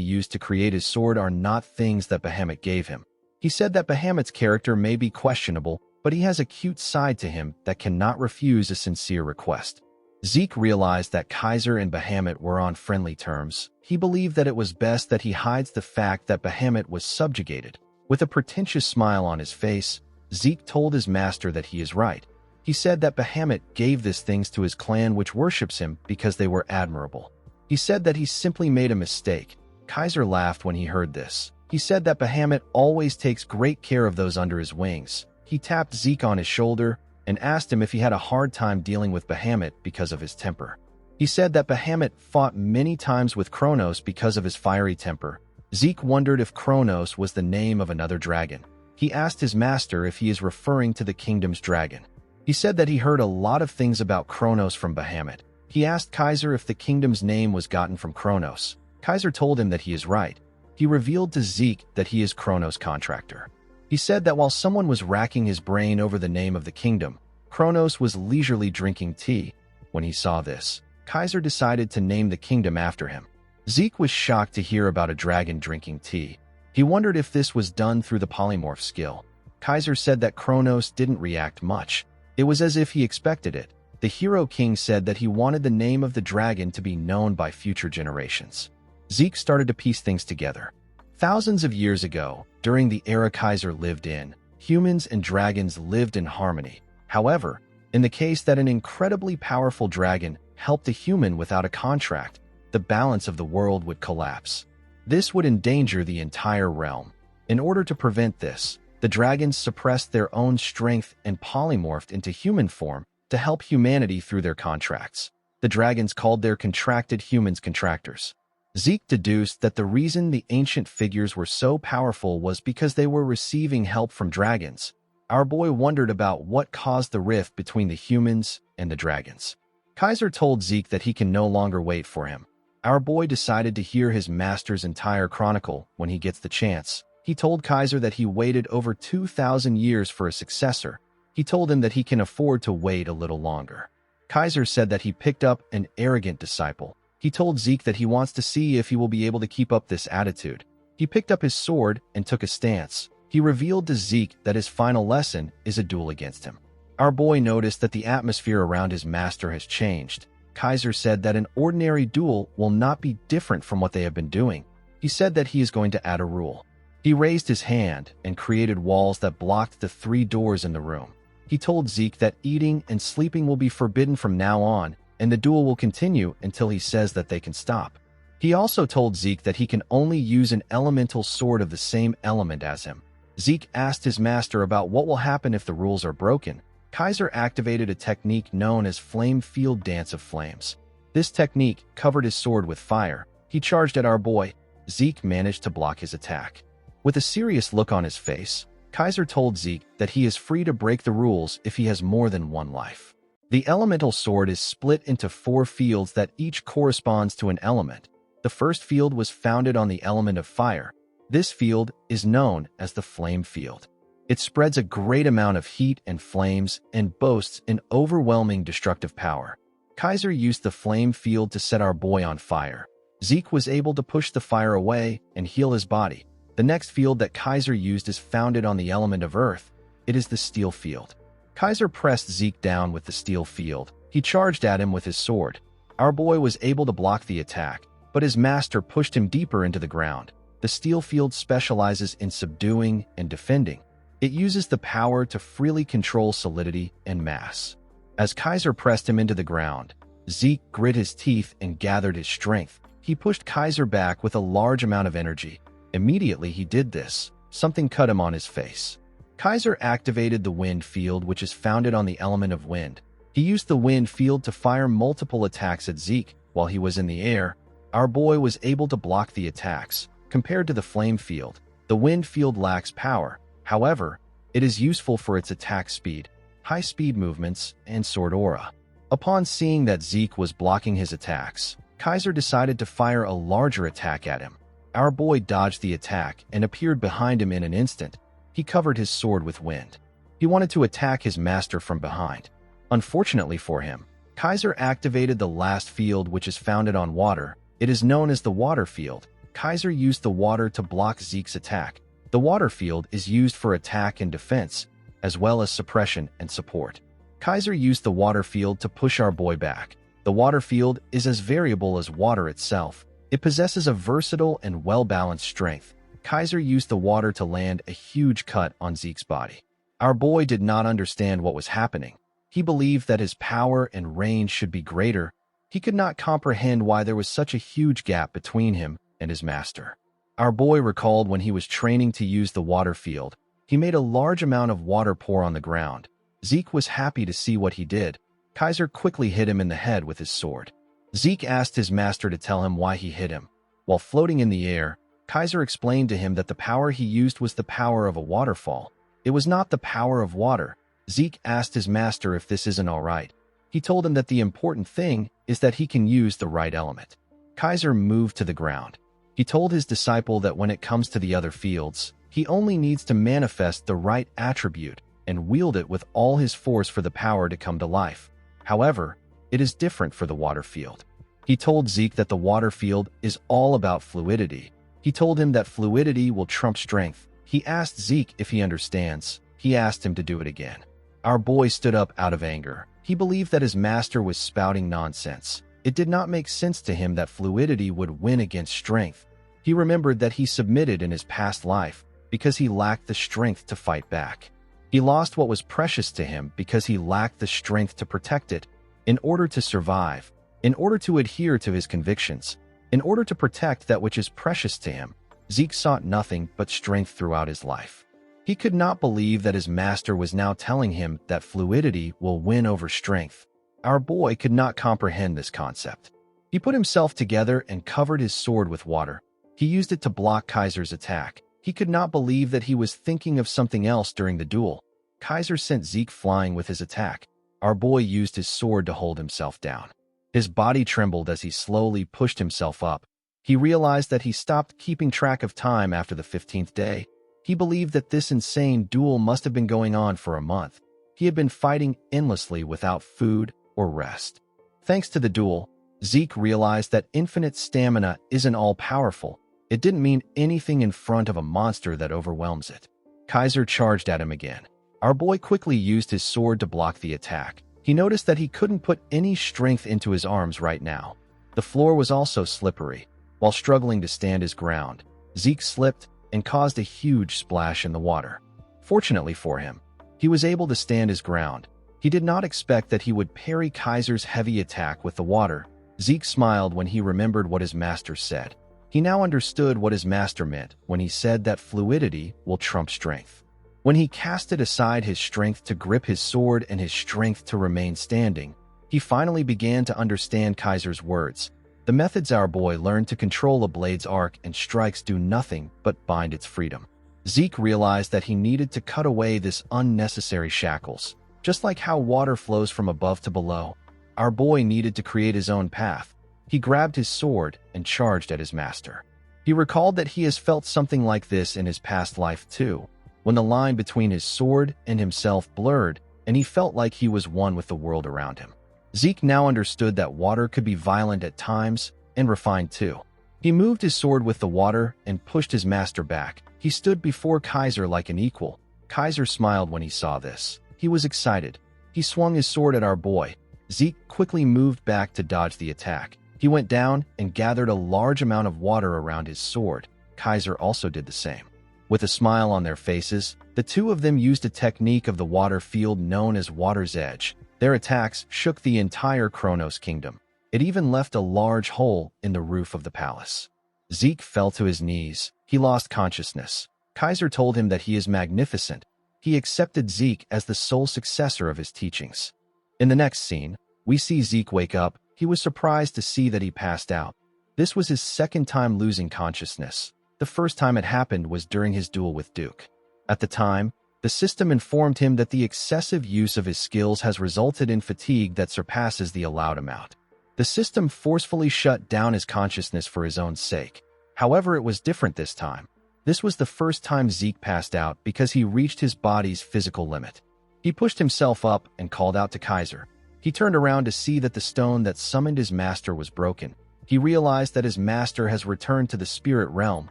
[SPEAKER 1] used to create his sword are not things that Bahamut gave him. He said that Bahamut's character may be questionable, but he has a cute side to him that cannot refuse a sincere request. Zeke realized that Kaiser and Bahamut were on friendly terms. He believed that it was best that he hides the fact that Bahamut was subjugated. With a pretentious smile on his face, Zeke told his master that he is right. He said that Bahamut gave these things to his clan which worships him because they were admirable. He said that he simply made a mistake. Kaiser laughed when he heard this. He said that Bahamut always takes great care of those under his wings. He tapped Zeke on his shoulder and asked him if he had a hard time dealing with Bahamut because of his temper. He said that Bahamut fought many times with Kronos because of his fiery temper. Zeke wondered if Kronos was the name of another dragon. He asked his master if he is referring to the kingdom's dragon. He said that he heard a lot of things about Kronos from Bahamut. He asked Kaiser if the kingdom's name was gotten from Kronos. Kaiser told him that he is right. He revealed to Zeke that he is Kronos' contractor. He said that while someone was racking his brain over the name of the kingdom, Kronos was leisurely drinking tea. When he saw this, Kaiser decided to name the kingdom after him. Zeke was shocked to hear about a dragon drinking tea. He wondered if this was done through the polymorph skill. Kaiser said that Kronos didn't react much. It was as if he expected it. The Hero King said that he wanted the name of the dragon to be known by future generations. Zeke started to piece things together. Thousands of years ago, during the era Kaiser lived in, humans and dragons lived in harmony. However, in the case that an incredibly powerful dragon helped a human without a contract, the balance of the world would collapse. This would endanger the entire realm. In order to prevent this, the dragons suppressed their own strength and polymorphed into human form to help humanity through their contracts. The dragons called their contracted humans contractors. Zeke deduced that the reason the ancient figures were so powerful was because they were receiving help from dragons. Our boy wondered about what caused the rift between the humans and the dragons. Kaiser told Zeke that he can no longer wait for him. Our boy decided to hear his master's entire chronicle when he gets the chance. He told Kaiser that he waited over 2,000 years for a successor. He told him that he can afford to wait a little longer. Kaiser said that he picked up an arrogant disciple. He told Zeke that he wants to see if he will be able to keep up this attitude. He picked up his sword and took a stance. He revealed to Zeke that his final lesson is a duel against him. Our boy noticed that the atmosphere around his master has changed. Kaiser said that an ordinary duel will not be different from what they have been doing. He said that he is going to add a rule. He raised his hand and created walls that blocked the 3 doors in the room. He told Zeke that eating and sleeping will be forbidden from now on, and the duel will continue until he says that they can stop. He also told Zeke that he can only use an elemental sword of the same element as him. Zeke asked his master about what will happen if the rules are broken. Kaiser activated a technique known as Flame Field Dance of Flames. This technique covered his sword with fire. He charged at our boy. Zeke managed to block his attack. With a serious look on his face, Kaiser told Zeke that he is free to break the rules if he has more than 1 life. The elemental sword is split into 4 fields that each corresponds to an element. The first field was founded on the element of fire. This field is known as the flame field. It spreads a great amount of heat and flames and boasts an overwhelming destructive power. Kaiser used the flame field to set our boy on fire. Zeke was able to push the fire away and heal his body. The next field that Kaiser used is founded on the element of earth. It is the steel field. Kaiser pressed Zeke down with the steel field. He charged at him with his sword. Our boy was able to block the attack, but his master pushed him deeper into the ground. The steel field specializes in subduing and defending. It uses the power to freely control solidity and mass. As Kaiser pressed him into the ground, Zeke grit his teeth and gathered his strength. He pushed Kaiser back with a large amount of energy. Immediately he did this, something cut him on his face. Kaiser activated the wind field, which is founded on the element of wind. He used the wind field to fire multiple attacks at Zeke. While he was in the air, our boy was able to block the attacks. Compared to the flame field, the wind field lacks power. However, it is useful for its attack speed, high-speed movements, and sword aura. Upon seeing that Zeke was blocking his attacks, Kaiser decided to fire a larger attack at him. Our boy dodged the attack and appeared behind him in an instant. He covered his sword with wind. He wanted to attack his master from behind. Unfortunately for him, Kaiser activated the last field, which is founded on water. It is known as the water field. Kaiser used the water to block Zeke's attack. The water field is used for attack and defense, as well as suppression and support. Kaiser used the water field to push our boy back. The water field is as variable as water itself. It possesses a versatile and well-balanced strength. Kaiser used the water to land a huge cut on Zeke's body. Our boy did not understand what was happening. He believed that his power and range should be greater. He could not comprehend why there was such a huge gap between him and his master. Our boy recalled when he was training to use the water field. He made a large amount of water pour on the ground. Zeke was happy to see what he did. Kaiser quickly hit him in the head with his sword. Zeke asked his master to tell him why he hit him. While floating in the air, Kaiser explained to him that the power he used was the power of a waterfall. It was not the power of water. Zeke asked his master if this isn't all right. He told him that the important thing is that he can use the right element. Kaiser moved to the ground. He told his disciple that when it comes to the other fields, he only needs to manifest the right attribute and wield it with all his force for the power to come to life. However, it is different for the water field. He told Zeke that the water field is all about fluidity. He told him that fluidity will trump strength. He asked Zeke if he understands. He asked him to do it again. Our boy stood up out of anger. He believed that his master was spouting nonsense. It did not make sense to him that fluidity would win against strength. He remembered that he submitted in his past life because he lacked the strength to fight back. He lost what was precious to him because he lacked the strength to protect it. In order to survive, in order to adhere to his convictions, in order to protect that which is precious to him, Zeke sought nothing but strength throughout his life. He could not believe that his master was now telling him that fluidity will win over strength. Our boy could not comprehend this concept. He put himself together and covered his sword with water. He used it to block Kaiser's attack. He could not believe that he was thinking of something else during the duel. Kaiser sent Zeke flying with his attack. Our boy used his sword to hold himself down. His body trembled as he slowly pushed himself up. He realized that he stopped keeping track of time after the 15th day. He believed that this insane duel must have been going on for a month. He had been fighting endlessly without food or rest. Thanks to the duel, Zeke realized that infinite stamina isn't all-powerful. It didn't mean anything in front of a monster that overwhelms it. Kaiser charged at him again. Our boy quickly used his sword to block the attack. He noticed that he couldn't put any strength into his arms right now. The floor was also slippery. While struggling to stand his ground, Zeke slipped and caused a huge splash in the water. Fortunately for him, he was able to stand his ground. He did not expect that he would parry Kaiser's heavy attack with the water. Zeke smiled when he remembered what his master said. He now understood what his master meant when he said that fluidity will trump strength. When he casted aside his strength to grip his sword and his strength to remain standing, he finally began to understand Kaiser's words. The methods our boy learned to control a blade's arc and strikes do nothing but bind its freedom. Zeke realized that he needed to cut away this unnecessary shackles. Just like how water flows from above to below, our boy needed to create his own path. He grabbed his sword and charged at his master. He recalled that he has felt something like this in his past life too, when the line between his sword and himself blurred and he felt like he was one with the world around him. Zeke now understood that water could be violent at times and refined too. He moved his sword with the water and pushed his master back. He stood before Kaiser like an equal. Kaiser smiled when he saw this. He was excited. He swung his sword at our boy. Zeke quickly moved back to dodge the attack. He went down and gathered a large amount of water around his sword. Kaiser also did the same. With a smile on their faces, the two of them used a technique of the water field known as Water's Edge. Their attacks shook the entire Kronos kingdom. It even left a large hole in the roof of the palace. Zeke fell to his knees. He lost consciousness. Kaiser told him that he is magnificent. He accepted Zeke as the sole successor of his teachings. In the next scene, we see Zeke wake up. He was surprised to see that he passed out. This was his second time losing consciousness. The first time it happened was during his duel with Duke. At the time, the system informed him that the excessive use of his skills has resulted in fatigue that surpasses the allowed amount. The system forcefully shut down his consciousness for his own sake. However, it was different this time. This was the first time Zeke passed out because he reached his body's physical limit. He pushed himself up and called out to Kaiser. He turned around to see that the stone that summoned his master was broken. He realized that his master has returned to the spirit realm.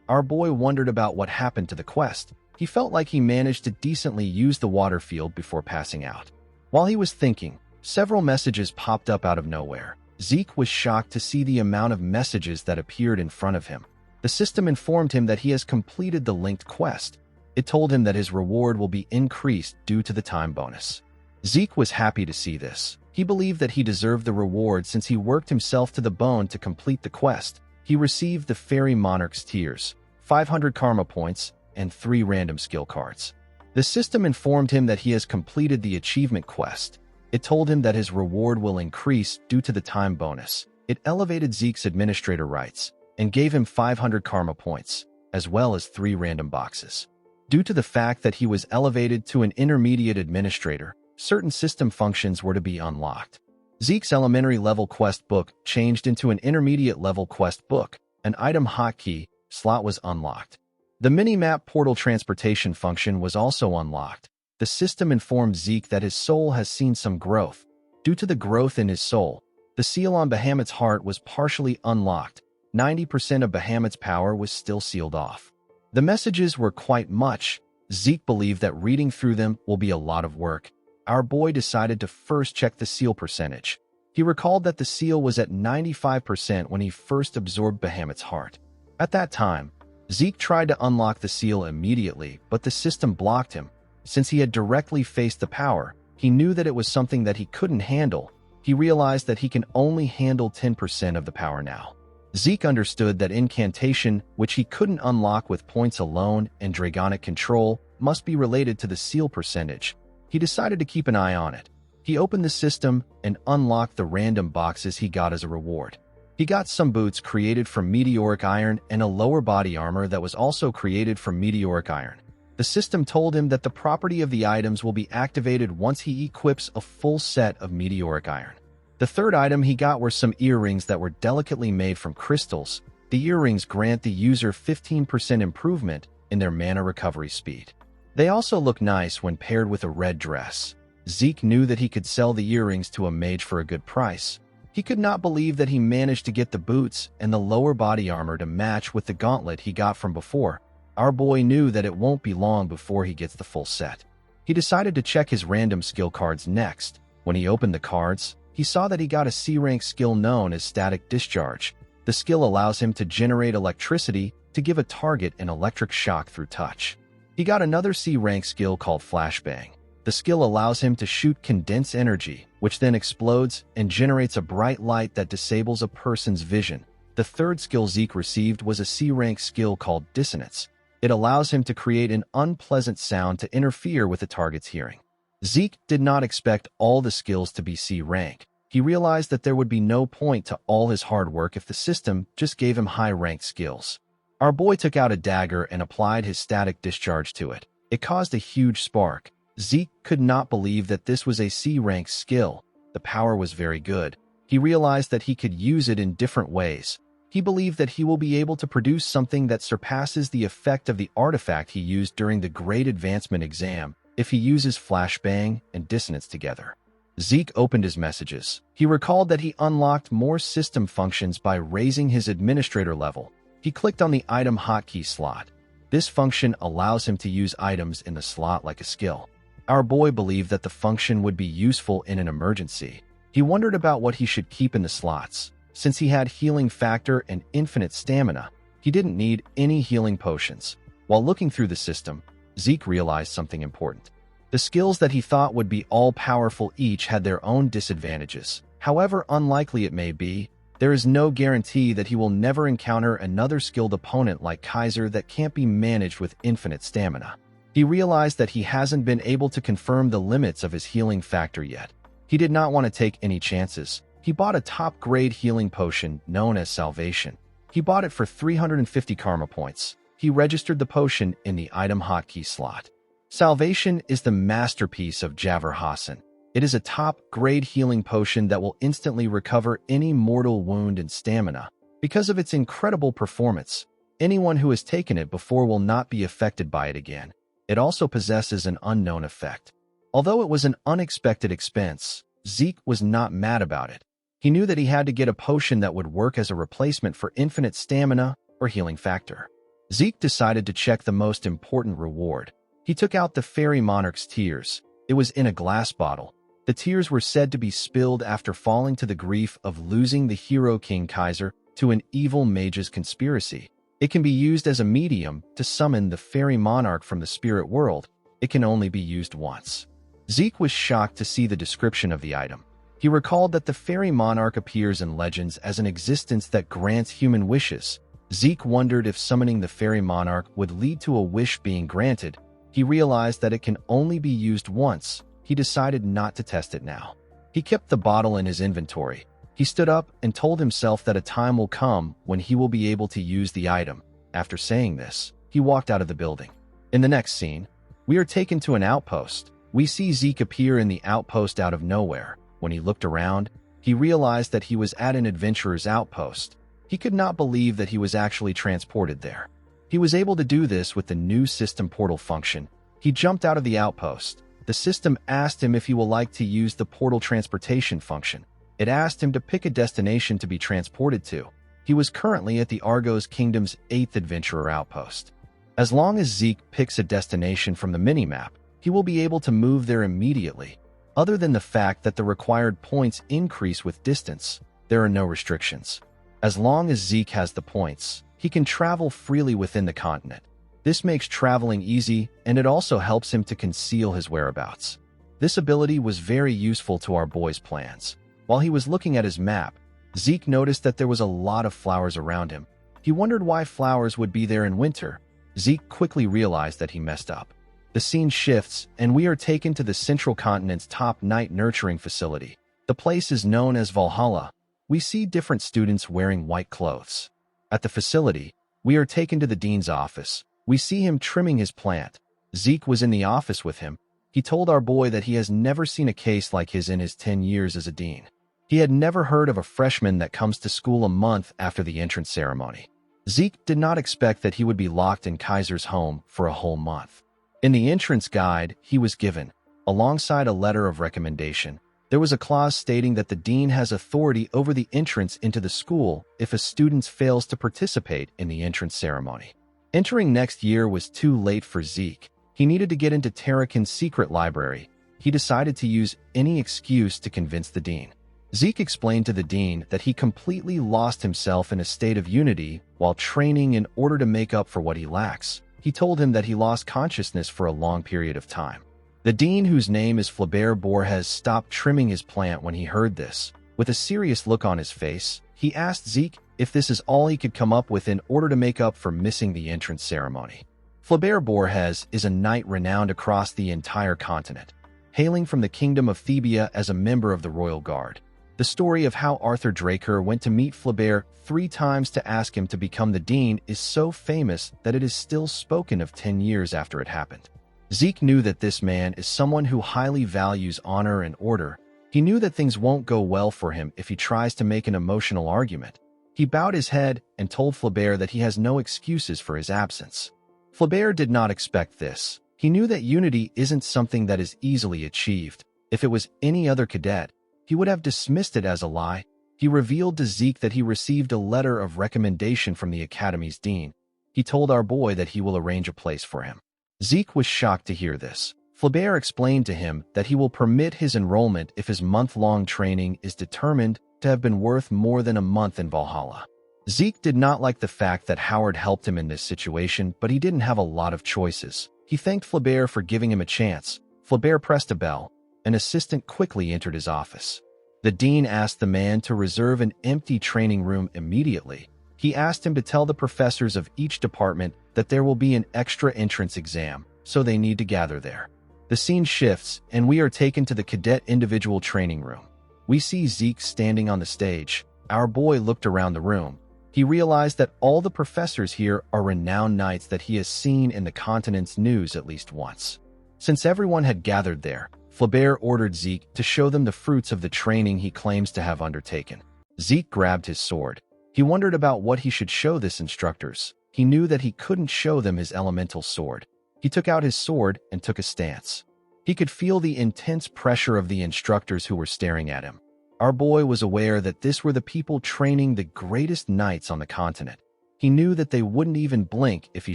[SPEAKER 1] Our boy wondered about what happened to the quest. He felt like he managed to decently use the water field before passing out. While he was thinking, several messages popped up out of nowhere. Zeke was shocked to see the amount of messages that appeared in front of him. The system informed him that he has completed the linked quest. It told him that his reward will be increased due to the time bonus. Zeke was happy to see this. He believed that he deserved the reward since he worked himself to the bone to complete the quest. He received the Fairy Monarch's Tears, 500 karma points, and 3 random skill cards. The system informed him that he has completed the achievement quest. It told him that his reward will increase due to the time bonus. It elevated Zeke's administrator rights and gave him 500 karma points, as well as 3 random boxes. Due to the fact that he was elevated to an intermediate administrator, certain system functions were to be unlocked. Zeke's elementary level quest book changed into an intermediate level quest book. An item hotkey slot was unlocked. The mini-map portal transportation function was also unlocked. The system informed Zeke that his soul has seen some growth. Due to the growth in his soul, the seal on Bahamut's heart was partially unlocked. 90% of Bahamut's power was still sealed off. The messages were quite much. Zeke believed that reading through them will be a lot of work. Our boy decided to first check the seal percentage. He recalled that the seal was at 95% when he first absorbed Bahamut's heart. At that time, Zeke tried to unlock the seal immediately, but the system blocked him. Since he had directly faced the power, he knew that it was something that he couldn't handle. He realized that he can only handle 10% of the power now. Zeke understood that incantation, which he couldn't unlock with points alone, and dragonic control must be related to the seal percentage. He decided to keep an eye on it. He opened the system and unlocked the random boxes he got as a reward. He got some boots created from meteoric iron and a lower body armor that was also created from meteoric iron. The system told him that the property of the items will be activated once he equips a full set of meteoric iron. The third item he got were some earrings that were delicately made from crystals. The earrings grant the user 15% improvement in their mana recovery speed. They also look nice when paired with a red dress. Zeke knew that he could sell the earrings to a mage for a good price. He could not believe that he managed to get the boots and the lower body armor to match with the gauntlet he got from before. Our boy knew that it won't be long before he gets the full set. He decided to check his random skill cards next. When he opened the cards, he saw that he got a C-rank skill known as Static Discharge. The skill allows him to generate electricity to give a target an electric shock through touch. He got another C-rank skill called Flashbang. The skill allows him to shoot condensed energy, which then explodes and generates a bright light that disables a person's vision. The third skill Zeke received was a C-rank skill called Dissonance. It allows him to create an unpleasant sound to interfere with the target's hearing. Zeke did not expect all the skills to be C-rank. He realized that there would be no point to all his hard work if the system just gave him high-ranked skills. Our boy took out a dagger and applied his static discharge to it. It caused a huge spark. Zeke could not believe that this was a C-rank skill. The power was very good. He realized that he could use it in different ways. He believed that he will be able to produce something that surpasses the effect of the artifact he used during the Great Advancement exam if he uses Flashbang and Dissonance together. Zeke opened his messages. He recalled that he unlocked more system functions by raising his administrator level. He clicked on the item hotkey slot. This function allows him to use items in the slot like a skill. Our boy believed that the function would be useful in an emergency. He wondered about what he should keep in the slots. Since he had healing factor and infinite stamina, he didn't need any healing potions. While looking through the system, Zeke realized something important. The skills that he thought would be all-powerful each had their own disadvantages. However unlikely it may be, there is no guarantee that he will never encounter another skilled opponent like Kaiser that can't be managed with infinite stamina. He realized that he hasn't been able to confirm the limits of his healing factor yet. He did not want to take any chances. He bought a top-grade healing potion known as Salvation. He bought it for 350 karma points. He registered the potion in the item hotkey slot. Salvation is the masterpiece of Javor Hassan. It is a top-grade healing potion that will instantly recover any mortal wound and stamina. Because of its incredible performance, anyone who has taken it before will not be affected by it again. It also possesses an unknown effect. Although it was an unexpected expense, Zeke was not mad about it. He knew that he had to get a potion that would work as a replacement for infinite stamina or healing factor. Zeke decided to check the most important reward. He took out the Fairy Monarch's tears. It was in a glass bottle. The tears were said to be spilled after falling to the grief of losing the hero King Kaiser to an evil mage's conspiracy. It can be used as a medium to summon the Fairy Monarch from the spirit world. It can only be used once. Zeke was shocked to see the description of the item. He recalled that the Fairy Monarch appears in legends as an existence that grants human wishes. Zeke wondered if summoning the Fairy Monarch would lead to a wish being granted. He realized that it can only be used once. He decided not to test it now. He kept the bottle in his inventory. He stood up and told himself that a time will come when he will be able to use the item. After saying this, he walked out of the building. In the next scene, we are taken to an outpost. We see Zeke appear in the outpost out of nowhere. When he looked around, he realized that he was at an adventurer's outpost. He could not believe that he was actually transported there. He was able to do this with the new system portal function. He jumped out of the outpost. The system asked him if he would like to use the portal transportation function. It asked him to pick a destination to be transported to. He was currently at the Argos Kingdom's 8th adventurer outpost. As long as Zeke picks a destination from the minimap, he will be able to move there immediately. Other than the fact that the required points increase with distance, there are no restrictions. As long as Zeke has the points, he can travel freely within the continent. This makes traveling easy, and it also helps him to conceal his whereabouts. This ability was very useful to our boy's plans. While he was looking at his map, Zeke noticed that there was a lot of flowers around him. He wondered why flowers would be there in winter. Zeke quickly realized that he messed up. The scene shifts, and we are taken to the Central Continent's top night nurturing facility. The place is known as Valhalla. We see different students wearing white clothes. At the facility, we are taken to the dean's office. We see him trimming his plant. Zeke was in the office with him. He told our boy that he has never seen a case like his in his 10 years as a dean. He had never heard of a freshman that comes to school a month after the entrance ceremony. Zeke did not expect that he would be locked in Kaiser's home for a whole month. In the entrance guide he was given, alongside a letter of recommendation, there was a clause stating that the dean has authority over the entrance into the school if a student fails to participate in the entrance ceremony. Entering next year was too late for Zeke. He needed to get into Terrakin's secret library. He decided to use any excuse to convince the dean. Zeke explained to the dean that he completely lost himself in a state of unity while training in order to make up for what he lacks. He told him that he lost consciousness for a long period of time. The dean, whose name is Flaubert Borges, stopped trimming his plant when he heard this. With a serious look on his face, he asked Zeke if this is all he could come up with in order to make up for missing the entrance ceremony. Flaubert Borges is a knight renowned across the entire continent, hailing from the kingdom of Thebia as a member of the royal guard. The story of how Arthur Draker went to meet Flaubert 3 times to ask him to become the dean is so famous that it is still spoken of 10 years after it happened. Zeke knew that this man is someone who highly values honor and order. He knew that things won't go well for him if he tries to make an emotional argument. He bowed his head and told Flaubert that he has no excuses for his absence. Flaubert did not expect this. He knew that unity isn't something that is easily achieved. If it was any other cadet, he would have dismissed it as a lie. He revealed to Zeke that he received a letter of recommendation from the academy's dean. He told our boy that he will arrange a place for him. Zeke was shocked to hear this. Flaubert explained to him that he will permit his enrollment if his month-long training is determined to have been worth more than a month in Valhalla. Zeke did not like the fact that Howard helped him in this situation, but he didn't have a lot of choices. He thanked Flaubert for giving him a chance. Flaubert pressed a bell. An assistant quickly entered his office. The dean asked the man to reserve an empty training room immediately. He asked him to tell the professors of each department that there will be an extra entrance exam, so they need to gather there. The scene shifts, and we are taken to the cadet individual training room. We see Zeke standing on the stage. Our boy looked around the room. He realized that all the professors here are renowned knights that he has seen in the continent's news at least once. Since everyone had gathered there, Flaubert ordered Zeke to show them the fruits of the training he claims to have undertaken. Zeke grabbed his sword. He wondered about what he should show this instructors. He knew that he couldn't show them his elemental sword. He took out his sword and took a stance. He could feel the intense pressure of the instructors who were staring at him. Our boy was aware that this were the people training the greatest knights on the continent. He knew that they wouldn't even blink if he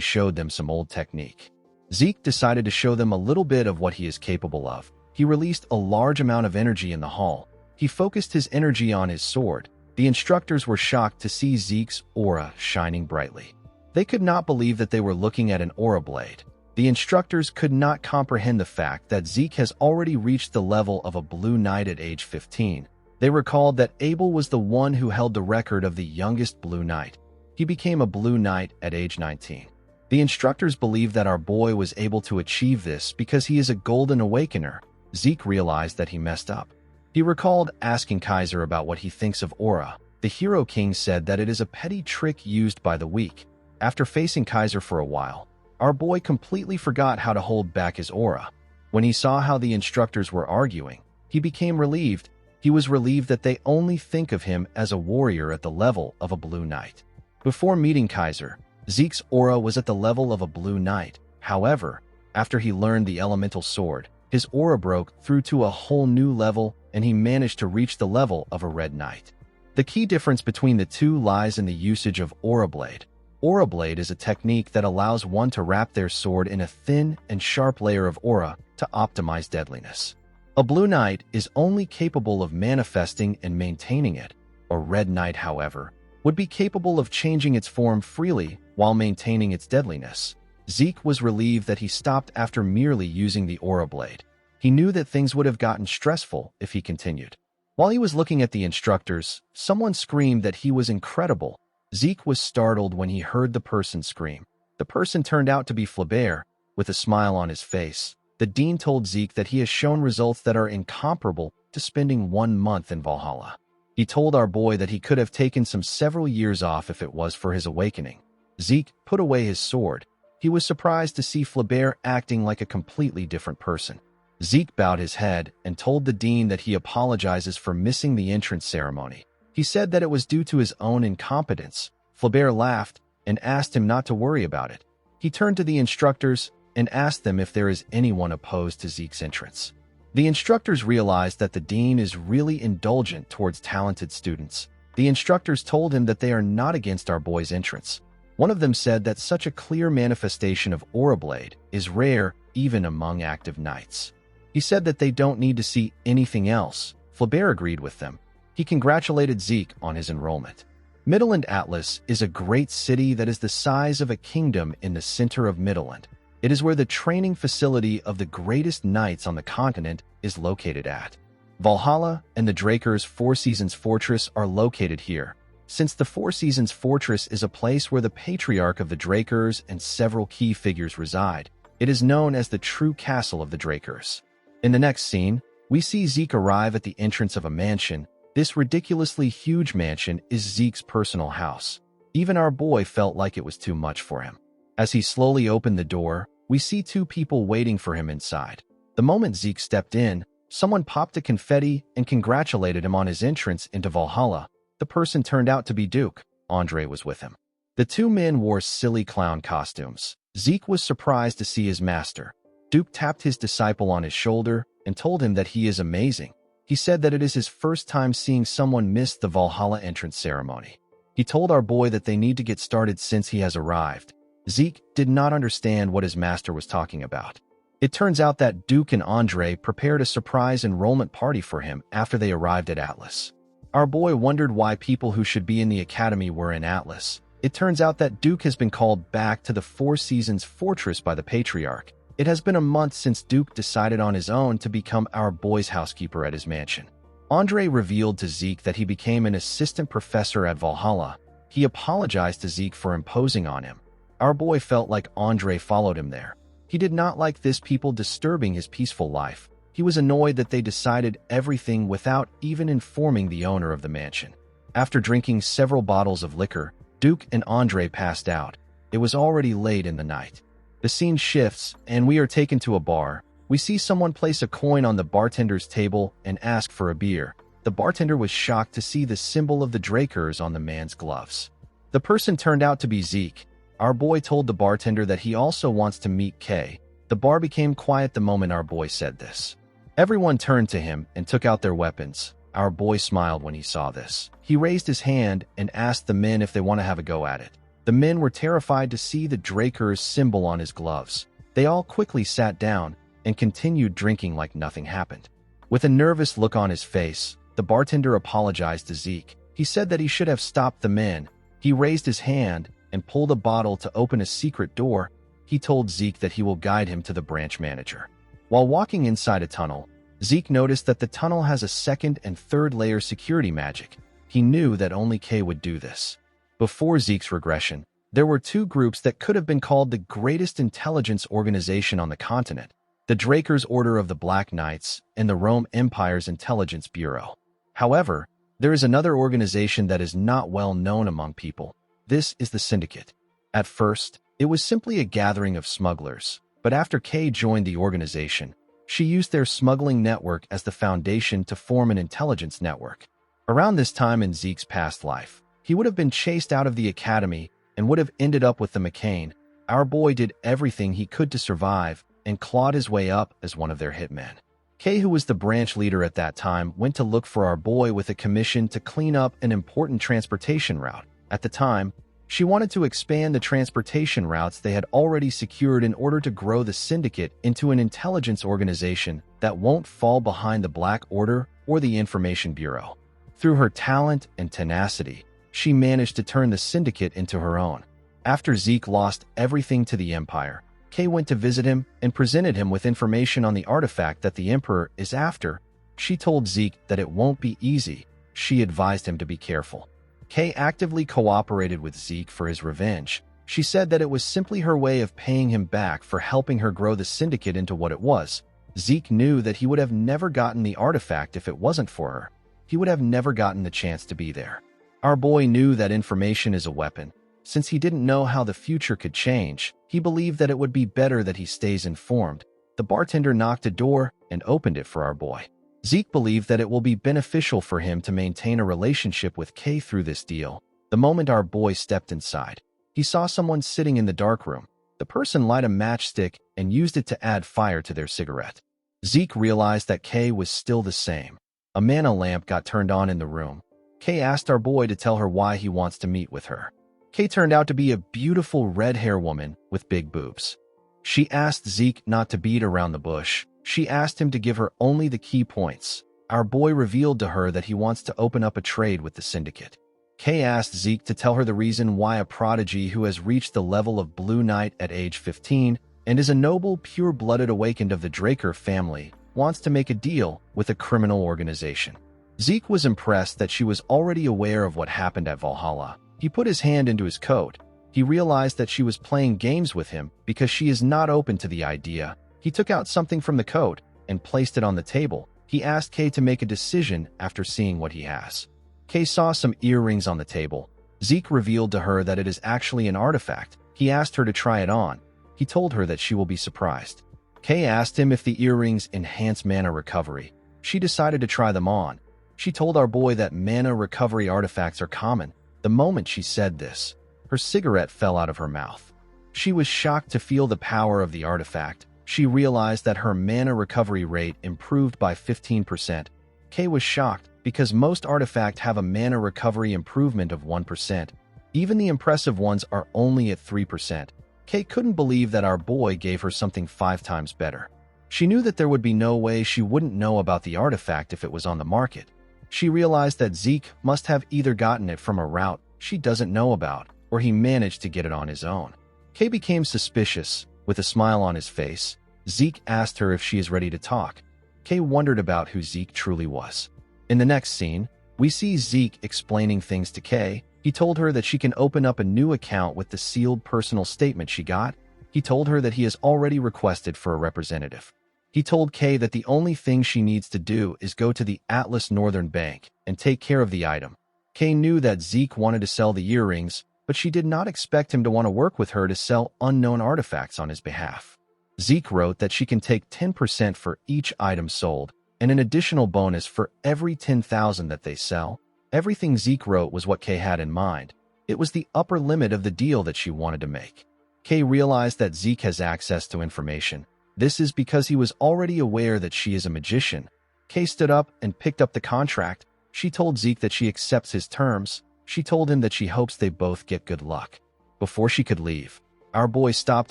[SPEAKER 1] showed them some old technique. Zeke decided to show them a little bit of what he is capable of. He released a large amount of energy in the hall. He focused his energy on his sword. The instructors were shocked to see Zeke's aura shining brightly. They could not believe that they were looking at an aura blade. The instructors could not comprehend the fact that Zeke has already reached the level of a Blue Knight at age 15. They recalled that Abel was the one who held the record of the youngest Blue Knight. He became a Blue Knight at age 19. The instructors believed that our boy was able to achieve this because he is a Golden Awakener. Zeke realized that he messed up. He recalled asking Kaiser about what he thinks of aura. The Hero King said that it is a petty trick used by the weak. After facing Kaiser for a while, our boy completely forgot how to hold back his aura. When he saw how the instructors were arguing, he became relieved. He was relieved that they only think of him as a warrior at the level of a Blue Knight. Before meeting Kaiser, Zeke's aura was at the level of a Blue Knight. However, after he learned the elemental sword, his aura broke through to a whole new level, and he managed to reach the level of a Red Knight. The key difference between the two lies in the usage of Aura Blade. Aura Blade is a technique that allows one to wrap their sword in a thin and sharp layer of aura to optimize deadliness. A Blue Knight is only capable of manifesting and maintaining it. A Red Knight, however, would be capable of changing its form freely while maintaining its deadliness. Zeke was relieved that he stopped after merely using the Aura Blade. He knew that things would have gotten stressful if he continued. While he was looking at the instructors, someone screamed that he was incredible. Zeke was startled when he heard the person scream. The person turned out to be Flaubert. With a smile on his face, the dean told Zeke that he has shown results that are incomparable to spending 1 month in Valhalla. He told our boy that he could have taken several years off if it was for his awakening. Zeke put away his sword. He was surprised to see Flaubert acting like a completely different person. Zeke bowed his head and told the dean that he apologizes for missing the entrance ceremony. He said that it was due to his own incompetence. Flaubert laughed and asked him not to worry about it. He turned to the instructors and asked them if there is anyone opposed to Zeke's entrance. The instructors realized that the dean is really indulgent towards talented students. The instructors told him that they are not against our boy's entrance. One of them said that such a clear manifestation of Aura Blade is rare even among active knights. He said that they don't need to see anything else. Flaubert agreed with them. He congratulated Zeke on his enrollment. Midland Atlas is a great city that is the size of a kingdom in the center of Midland. It is where the training facility of the greatest knights on the continent is located at. Valhalla and the Drakers' Four Seasons Fortress are located here. Since the Four Seasons Fortress is a place where the patriarch of the Drakers and several key figures reside, it is known as the true castle of the Drakers. In the next scene, we see Zeke arrive at the entrance of a mansion. This ridiculously huge mansion is Zeke's personal house. Even our boy felt like it was too much for him. As he slowly opened the door, we see two people waiting for him inside. The moment Zeke stepped in, someone popped a confetti and congratulated him on his entrance into Valhalla. The person turned out to be Duke. Andre was with him. The two men wore silly clown costumes. Zeke was surprised to see his master. Duke tapped his disciple on his shoulder and told him that he is amazing. He said that it is his first time seeing someone miss the Valhalla entrance ceremony. He told our boy that they need to get started since he has arrived. Zeke did not understand what his master was talking about. It turns out that Duke and Andre prepared a surprise enrollment party for him after they arrived at Atlas. Our boy wondered why people who should be in the academy were in Atlas. It turns out that Duke has been called back to the Four Seasons Fortress by the Patriarch. It has been a month since Duke decided on his own to become our boy's housekeeper at his mansion. Andre revealed to Zeke that he became an assistant professor at Valhalla. He apologized to Zeke for imposing on him. Our boy felt like Andre followed him there. He did not like this people disturbing his peaceful life. He was annoyed that they decided everything without even informing the owner of the mansion. After drinking several bottles of liquor, Duke and Andre passed out. It was already late in the night. The scene shifts, and we are taken to a bar. We see someone place a coin on the bartender's table and ask for a beer. The bartender was shocked to see the symbol of the Drakers on the man's gloves. The person turned out to be Zeke. Our boy told the bartender that he also wants to meet Kay. The bar became quiet the moment our boy said this. Everyone turned to him and took out their weapons. Our boy smiled when he saw this. He raised his hand and asked the men if they want to have a go at it. The men were terrified to see the Drakers' symbol on his gloves. They all quickly sat down and continued drinking like nothing happened. With a nervous look on his face, the bartender apologized to Zeke. He said that he should have stopped the men. He raised his hand and pulled a bottle to open a secret door. He told Zeke that he will guide him to the branch manager. While walking inside a tunnel, Zeke noticed that the tunnel has a second and third layer security magic. He knew that only Kay would do this. Before Zeke's regression, there were two groups that could have been called the greatest intelligence organization on the continent: the Drakers' Order of the Black Knights and the Rome Empire's Intelligence Bureau. However, there is another organization that is not well known among people. This is the Syndicate. At first, it was simply a gathering of smugglers, but after Kay joined the organization, she used their smuggling network as the foundation to form an intelligence network. Around this time in Zeke's past life, he would have been chased out of the academy and would have ended up with the McCain. Our boy did everything he could to survive and clawed his way up as one of their hitmen. Kay, who was the branch leader at that time, went to look for our boy with a commission to clean up an important transportation route. At the time, she wanted to expand the transportation routes they had already secured in order to grow the Syndicate into an intelligence organization that won't fall behind the Black Order or the Information Bureau. Through her talent and tenacity, she managed to turn the Syndicate into her own. After Zeke lost everything to the Empire, Kay went to visit him and presented him with information on the artifact that the Emperor is after. She told Zeke that it won't be easy. She advised him to be careful. Kay actively cooperated with Zeke for his revenge. She said that it was simply her way of paying him back for helping her grow the Syndicate into what it was. Zeke knew that he would have never gotten the artifact if it wasn't for her. He would have never gotten the chance to be there. Our boy knew that information is a weapon. Since he didn't know how the future could change, he believed that it would be better that he stays informed. The bartender knocked a door and opened it for our boy. Zeke believed that it will be beneficial for him to maintain a relationship with Kay through this deal. The moment our boy stepped inside, he saw someone sitting in the dark room. The person lit a matchstick and used it to add fire to their cigarette. Zeke realized that Kay was still the same. A mana lamp got turned on in the room. Kay asked our boy to tell her why he wants to meet with her. Kay turned out to be a beautiful red-hair woman with big boobs. She asked Zeke not to beat around the bush. She asked him to give her only the key points. Our boy revealed to her that he wants to open up a trade with the syndicate. Kay asked Zeke to tell her the reason why a prodigy who has reached the level of Blue Knight at age 15 and is a noble, pure-blooded awakened of the Draker family wants to make a deal with a criminal organization. Zeke was impressed that she was already aware of what happened at Valhalla. He put his hand into his coat. He realized that she was playing games with him because she is not open to the idea. He took out something from the coat and placed it on the table. He asked Kay to make a decision after seeing what he has. Kay saw some earrings on the table. Zeke revealed to her that it is actually an artifact. He asked her to try it on. He told her that she will be surprised. Kay asked him if the earrings enhance mana recovery. She decided to try them on. She told our boy that mana recovery artifacts are common. The moment she said this, her cigarette fell out of her mouth. She was shocked to feel the power of the artifact. She realized that her mana recovery rate improved by 15%. Kay was shocked because most artifacts have a mana recovery improvement of 1%. Even the impressive ones are only at 3%. Kay couldn't believe that our boy gave her something 5 times better. She knew that there would be no way she wouldn't know about the artifact if it was on the market. She realized that Zeke must have either gotten it from a route she doesn't know about, or he managed to get it on his own. Kay became suspicious. With a smile on his face, Zeke asked her if she is ready to talk. Kay wondered about who Zeke truly was. In the next scene, we see Zeke explaining things to Kay. He told her that she can open up a new account with the sealed personal statement she got. He told her that he has already requested for a representative. He told Kay that the only thing she needs to do is go to the Atlas Northern Bank and take care of the item. Kay knew that Zeke wanted to sell the earrings, but she did not expect him to want to work with her to sell unknown artifacts on his behalf. Zeke wrote that she can take 10% for each item sold, and an additional bonus for every 10,000 that they sell. Everything Zeke wrote was what Kay had in mind. It was the upper limit of the deal that she wanted to make. Kay realized that Zeke has access to information. This is because he was already aware that she is a magician. Kay stood up and picked up the contract. She told Zeke that she accepts his terms. She told him that she hopes they both get good luck. Before she could leave, our boy stopped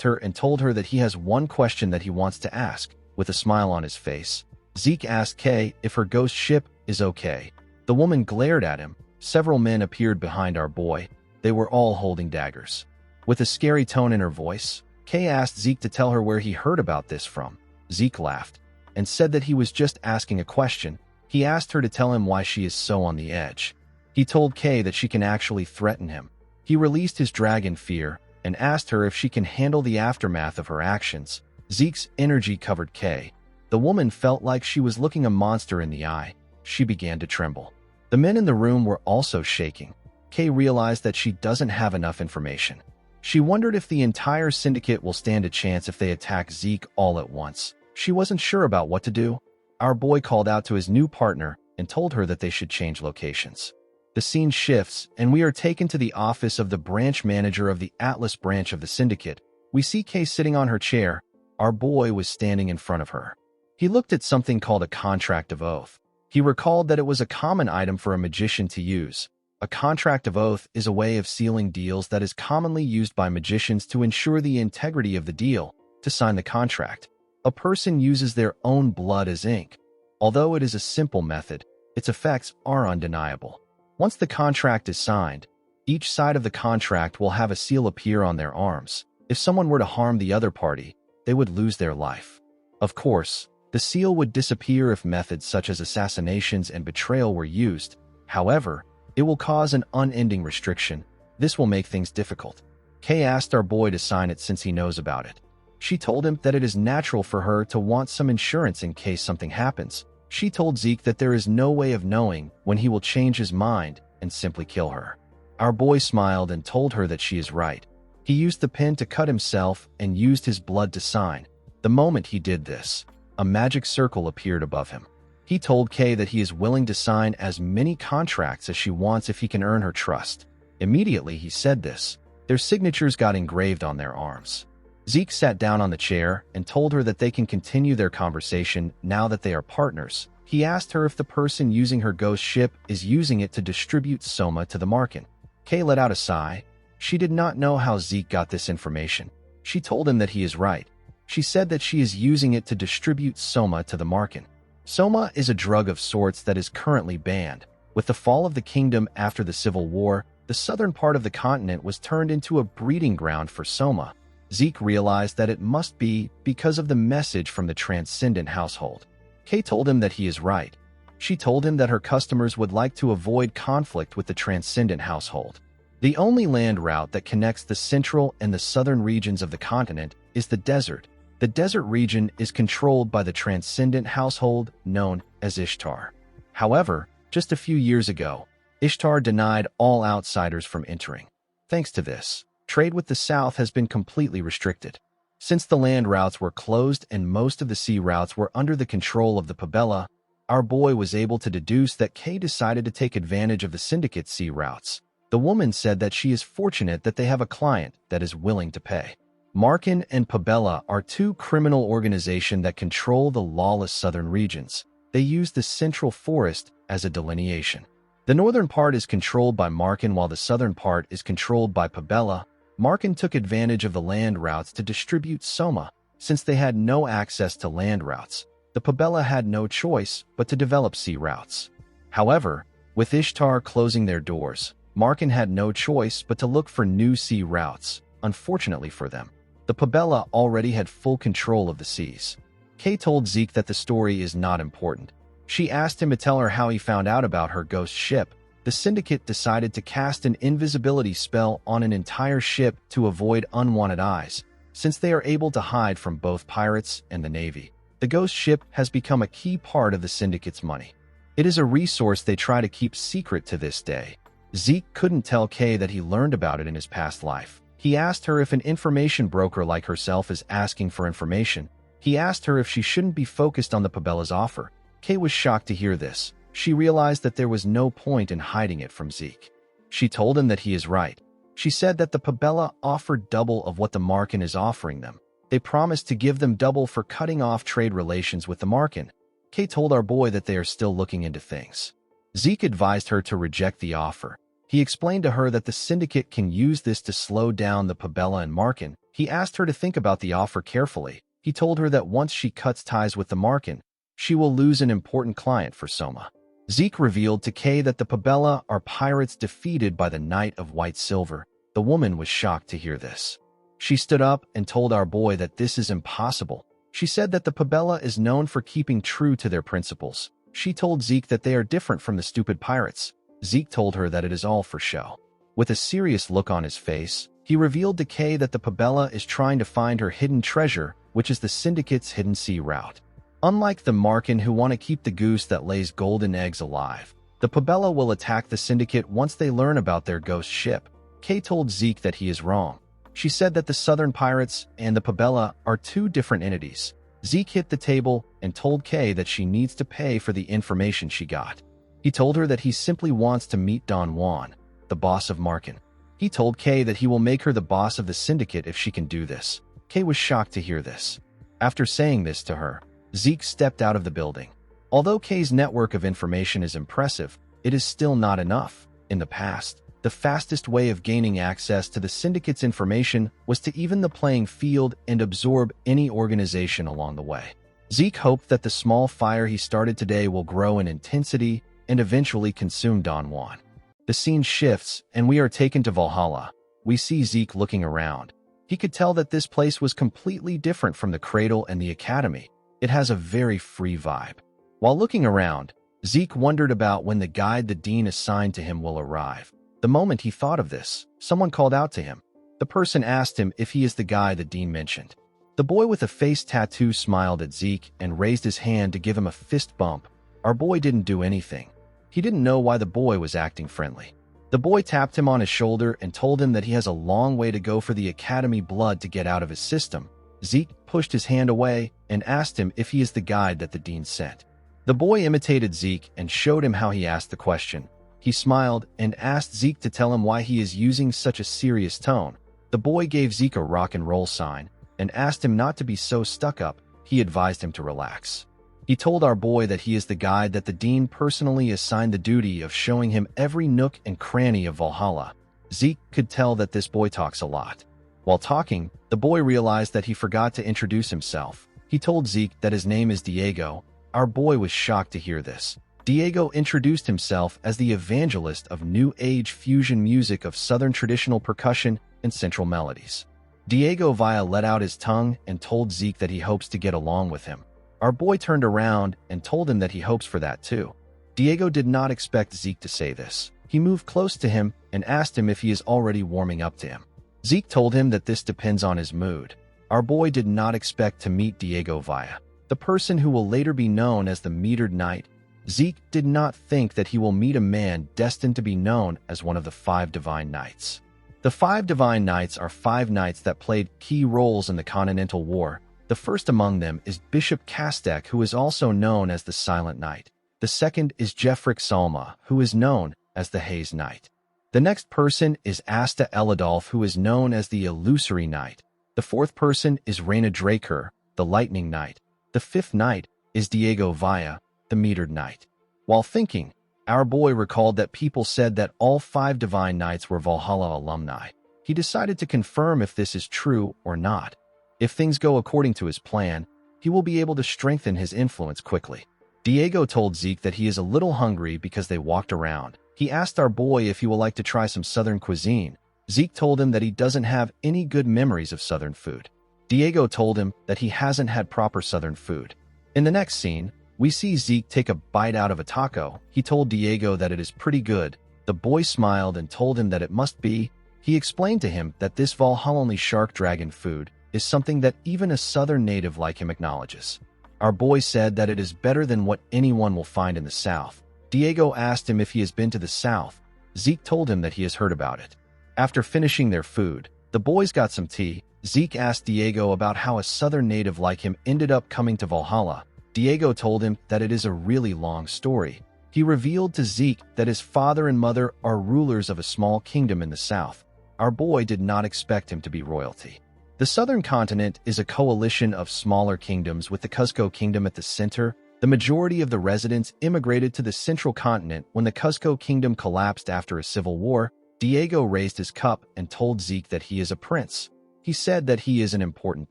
[SPEAKER 1] her and told her that he has one question that he wants to ask. With a smile on his face, Zeke asked Kay if her ghost ship is okay. The woman glared at him. Several men appeared behind our boy. They were all holding daggers. With a scary tone in her voice, Kay asked Zeke to tell her where he heard about this from. Zeke laughed and said that he was just asking a question. He asked her to tell him why she is so on the edge. He told Kay that she can actually threaten him. He released his dragon fear and asked her if she can handle the aftermath of her actions. Zeke's energy covered Kay. The woman felt like she was looking a monster in the eye. She began to tremble. The men in the room were also shaking. Kay realized that she doesn't have enough information. She wondered if the entire syndicate will stand a chance if they attack Zeke all at once. She wasn't sure about what to do. Our boy called out to his new partner and told her that they should change locations. The scene shifts, and we are taken to the office of the branch manager of the Atlas branch of the syndicate. We see Kay sitting on her chair. Our boy was standing in front of her. He looked at something called a contract of oath. He recalled that it was a common item for a magician to use. A contract of oath is a way of sealing deals that is commonly used by magicians to ensure the integrity of the deal. To sign the contract, a person uses their own blood as ink. Although it is a simple method, its effects are undeniable. Once the contract is signed, each side of the contract will have a seal appear on their arms. If someone were to harm the other party, they would lose their life. Of course, the seal would disappear if methods such as assassinations and betrayal were used. However, it will cause an unending restriction. This will make things difficult. Kay asked our boy to sign it since he knows about it. She told him that it is natural for her to want some insurance in case something happens. She told Zeke that there is no way of knowing when he will change his mind and simply kill her. Our boy smiled and told her that she is right. He used the pen to cut himself and used his blood to sign. The moment he did this, a magic circle appeared above him. He told Kay that he is willing to sign as many contracts as she wants if he can earn her trust. Immediately he said this, their signatures got engraved on their arms. Zeke sat down on the chair and told her that they can continue their conversation now that they are partners. He asked her if the person using her ghost ship is using it to distribute Soma to the Marken. Kay let out a sigh. She did not know how Zeke got this information. She told him that he is right. She said that she is using it to distribute Soma to the Marken. Soma is a drug of sorts that is currently banned. With the fall of the kingdom after the Civil War, the southern part of the continent was turned into a breeding ground for Soma. Zeke realized that it must be because of the message from the Transcendent household. Kay told him that he is right. She told him that her customers would like to avoid conflict with the Transcendent household. The only land route that connects the central and the southern regions of the continent is the desert. The desert region is controlled by the Transcendent household known as Ishtar. However, just a few years ago, Ishtar denied all outsiders from entering. Thanks to this, trade with the south has been completely restricted. Since the land routes were closed and most of the sea routes were under the control of the Pabella, our boy was able to deduce that Kay decided to take advantage of the syndicate's sea routes. The woman said that she is fortunate that they have a client that is willing to pay. Markin and Pabella are two criminal organizations that control the lawless southern regions. They use the central forest as a delineation. The northern part is controlled by Markin while the southern part is controlled by Pabella. Markin took advantage of the land routes to distribute Soma. Since they had no access to land routes, the Pabella had no choice but to develop sea routes. However, with Ishtar closing their doors, Markin had no choice but to look for new sea routes. Unfortunately for them, the Pabella already had full control of the seas. Kay told Zeke that the story is not important. She asked him to tell her how he found out about her ghost ship. The syndicate decided to cast an invisibility spell on an entire ship to avoid unwanted eyes, since they are able to hide from both pirates and the Navy. The ghost ship has become a key part of the syndicate's money. It is a resource they try to keep secret to this day. Zeke couldn't tell Kay that he learned about it in his past life. He asked her if an information broker like herself is asking for information. He asked her if she shouldn't be focused on the Pabella's offer. Kay was shocked to hear this. She realized that there was no point in hiding it from Zeke. She told him that he is right. She said that the Pabella offered double of what the Markin is offering them. They promised to give them double for cutting off trade relations with the Markin. Kay told our boy that they are still looking into things. Zeke advised her to reject the offer. He explained to her that the syndicate can use this to slow down the Pabella and Markin. He asked her to think about the offer carefully. He told her that once she cuts ties with the Markin, she will lose an important client for Soma. Zeke revealed to Kay that the Pabella are pirates defeated by the Knight of White Silver. The woman was shocked to hear this. She stood up and told our boy that this is impossible. She said that the Pabella is known for keeping true to their principles. She told Zeke that they are different from the stupid pirates. Zeke told her that it is all for show. With a serious look on his face, he revealed to Kay that the Pabella is trying to find her hidden treasure, which is the syndicate's hidden sea route. Unlike the Markin who want to keep the goose that lays golden eggs alive, the Pabella will attack the syndicate once they learn about their ghost ship. Kay told Zeke that he is wrong. She said that the Southern Pirates and the Pabella are two different entities. Zeke hit the table and told Kay that she needs to pay for the information she got. He told her that he simply wants to meet Don Juan, the boss of Markin. He told Kay that he will make her the boss of the syndicate if she can do this. Kay was shocked to hear this. After saying this to her, Zeke stepped out of the building. Although Kay's network of information is impressive, it is still not enough. In the past, the fastest way of gaining access to the syndicate's information was to even the playing field and absorb any organization along the way. Zeke hoped that the small fire he started today will grow in intensity and eventually consume Don Juan. The scene shifts, and we are taken to Valhalla. We see Zeke looking around. He could tell that this place was completely different from the Cradle and the Academy. It has a very free vibe. While looking around, Zeke wondered about when the guide the dean assigned to him will arrive. The moment he thought of this, someone called out to him. The person asked him if he is the guy the dean mentioned. The boy with a face tattoo smiled at Zeke and raised his hand to give him a fist bump. Our boy didn't do anything. He didn't know why the boy was acting friendly. The boy tapped him on his shoulder and told him that he has a long way to go for the Academy blood to get out of his system. Zeke pushed his hand away and asked him if he is the guide that the dean sent. The boy imitated Zeke and showed him how he asked the question. He smiled and asked Zeke to tell him why he is using such a serious tone. The boy gave Zeke a rock and roll sign and asked him not to be so stuck up. He advised him to relax. He told our boy that he is the guide that the dean personally assigned the duty of showing him every nook and cranny of Valhalla. Zeke could tell that this boy talks a lot. While talking, the boy realized that he forgot to introduce himself. He told Zeke that his name is Diego. Our boy was shocked to hear this. Diego introduced himself as the evangelist of New Age fusion music of Southern traditional percussion and central melodies. Diego Villa let out his tongue and told Zeke that he hopes to get along with him. Our boy turned around and told him that he hopes for that too. Diego did not expect Zeke to say this. He moved close to him and asked him if he is already warming up to him. Zeke told him that this depends on his mood. Our boy did not expect to meet Diego Villa, the person who will later be known as the Metered Knight. Zeke did not think that he will meet a man destined to be known as one of the 5 Divine Knights. The 5 Divine Knights are 5 knights that played key roles in the Continental War. The first among them is Bishop Kastek, who is also known as the Silent Knight. The second is Jeffrick Salma, who is known as the Haze Knight. The next person is Asta Eladolf, who is known as the Illusory Knight. The fourth person is Reyna Draker, the Lightning Knight. The fifth knight is Diego Villa, the Metered Knight. While thinking, our boy recalled that people said that all 5 Divine Knights were Valhalla alumni. He decided to confirm if this is true or not. If things go according to his plan, he will be able to strengthen his influence quickly. Diego told Zeke that he is a little hungry because they walked around. He asked our boy if he would like to try some Southern cuisine. Zeke told him that he doesn't have any good memories of Southern food. Diego told him that he hasn't had proper Southern food. In the next scene, we see Zeke take a bite out of a taco. He told Diego that it is pretty good. The boy smiled and told him that it must be. He explained to him that this Valhalla shark dragon food is something that even a Southern native like him acknowledges. Our boy said that it is better than what anyone will find in the South. Diego asked him if he has been to the South. Zeke told him that he has heard about it. After finishing their food, the boys got some tea. Zeke asked Diego about how a Southern native like him ended up coming to Valhalla. Diego told him that it is a really long story. He revealed to Zeke that his father and mother are rulers of a small kingdom in the South. Our boy did not expect him to be royalty. The southern continent is a coalition of smaller kingdoms with the Cuzco Kingdom at the center. The majority of the residents immigrated to the central continent when the Cuzco Kingdom collapsed after a civil war. Diego raised his cup and told Zeke that he is a prince. He said that he is an important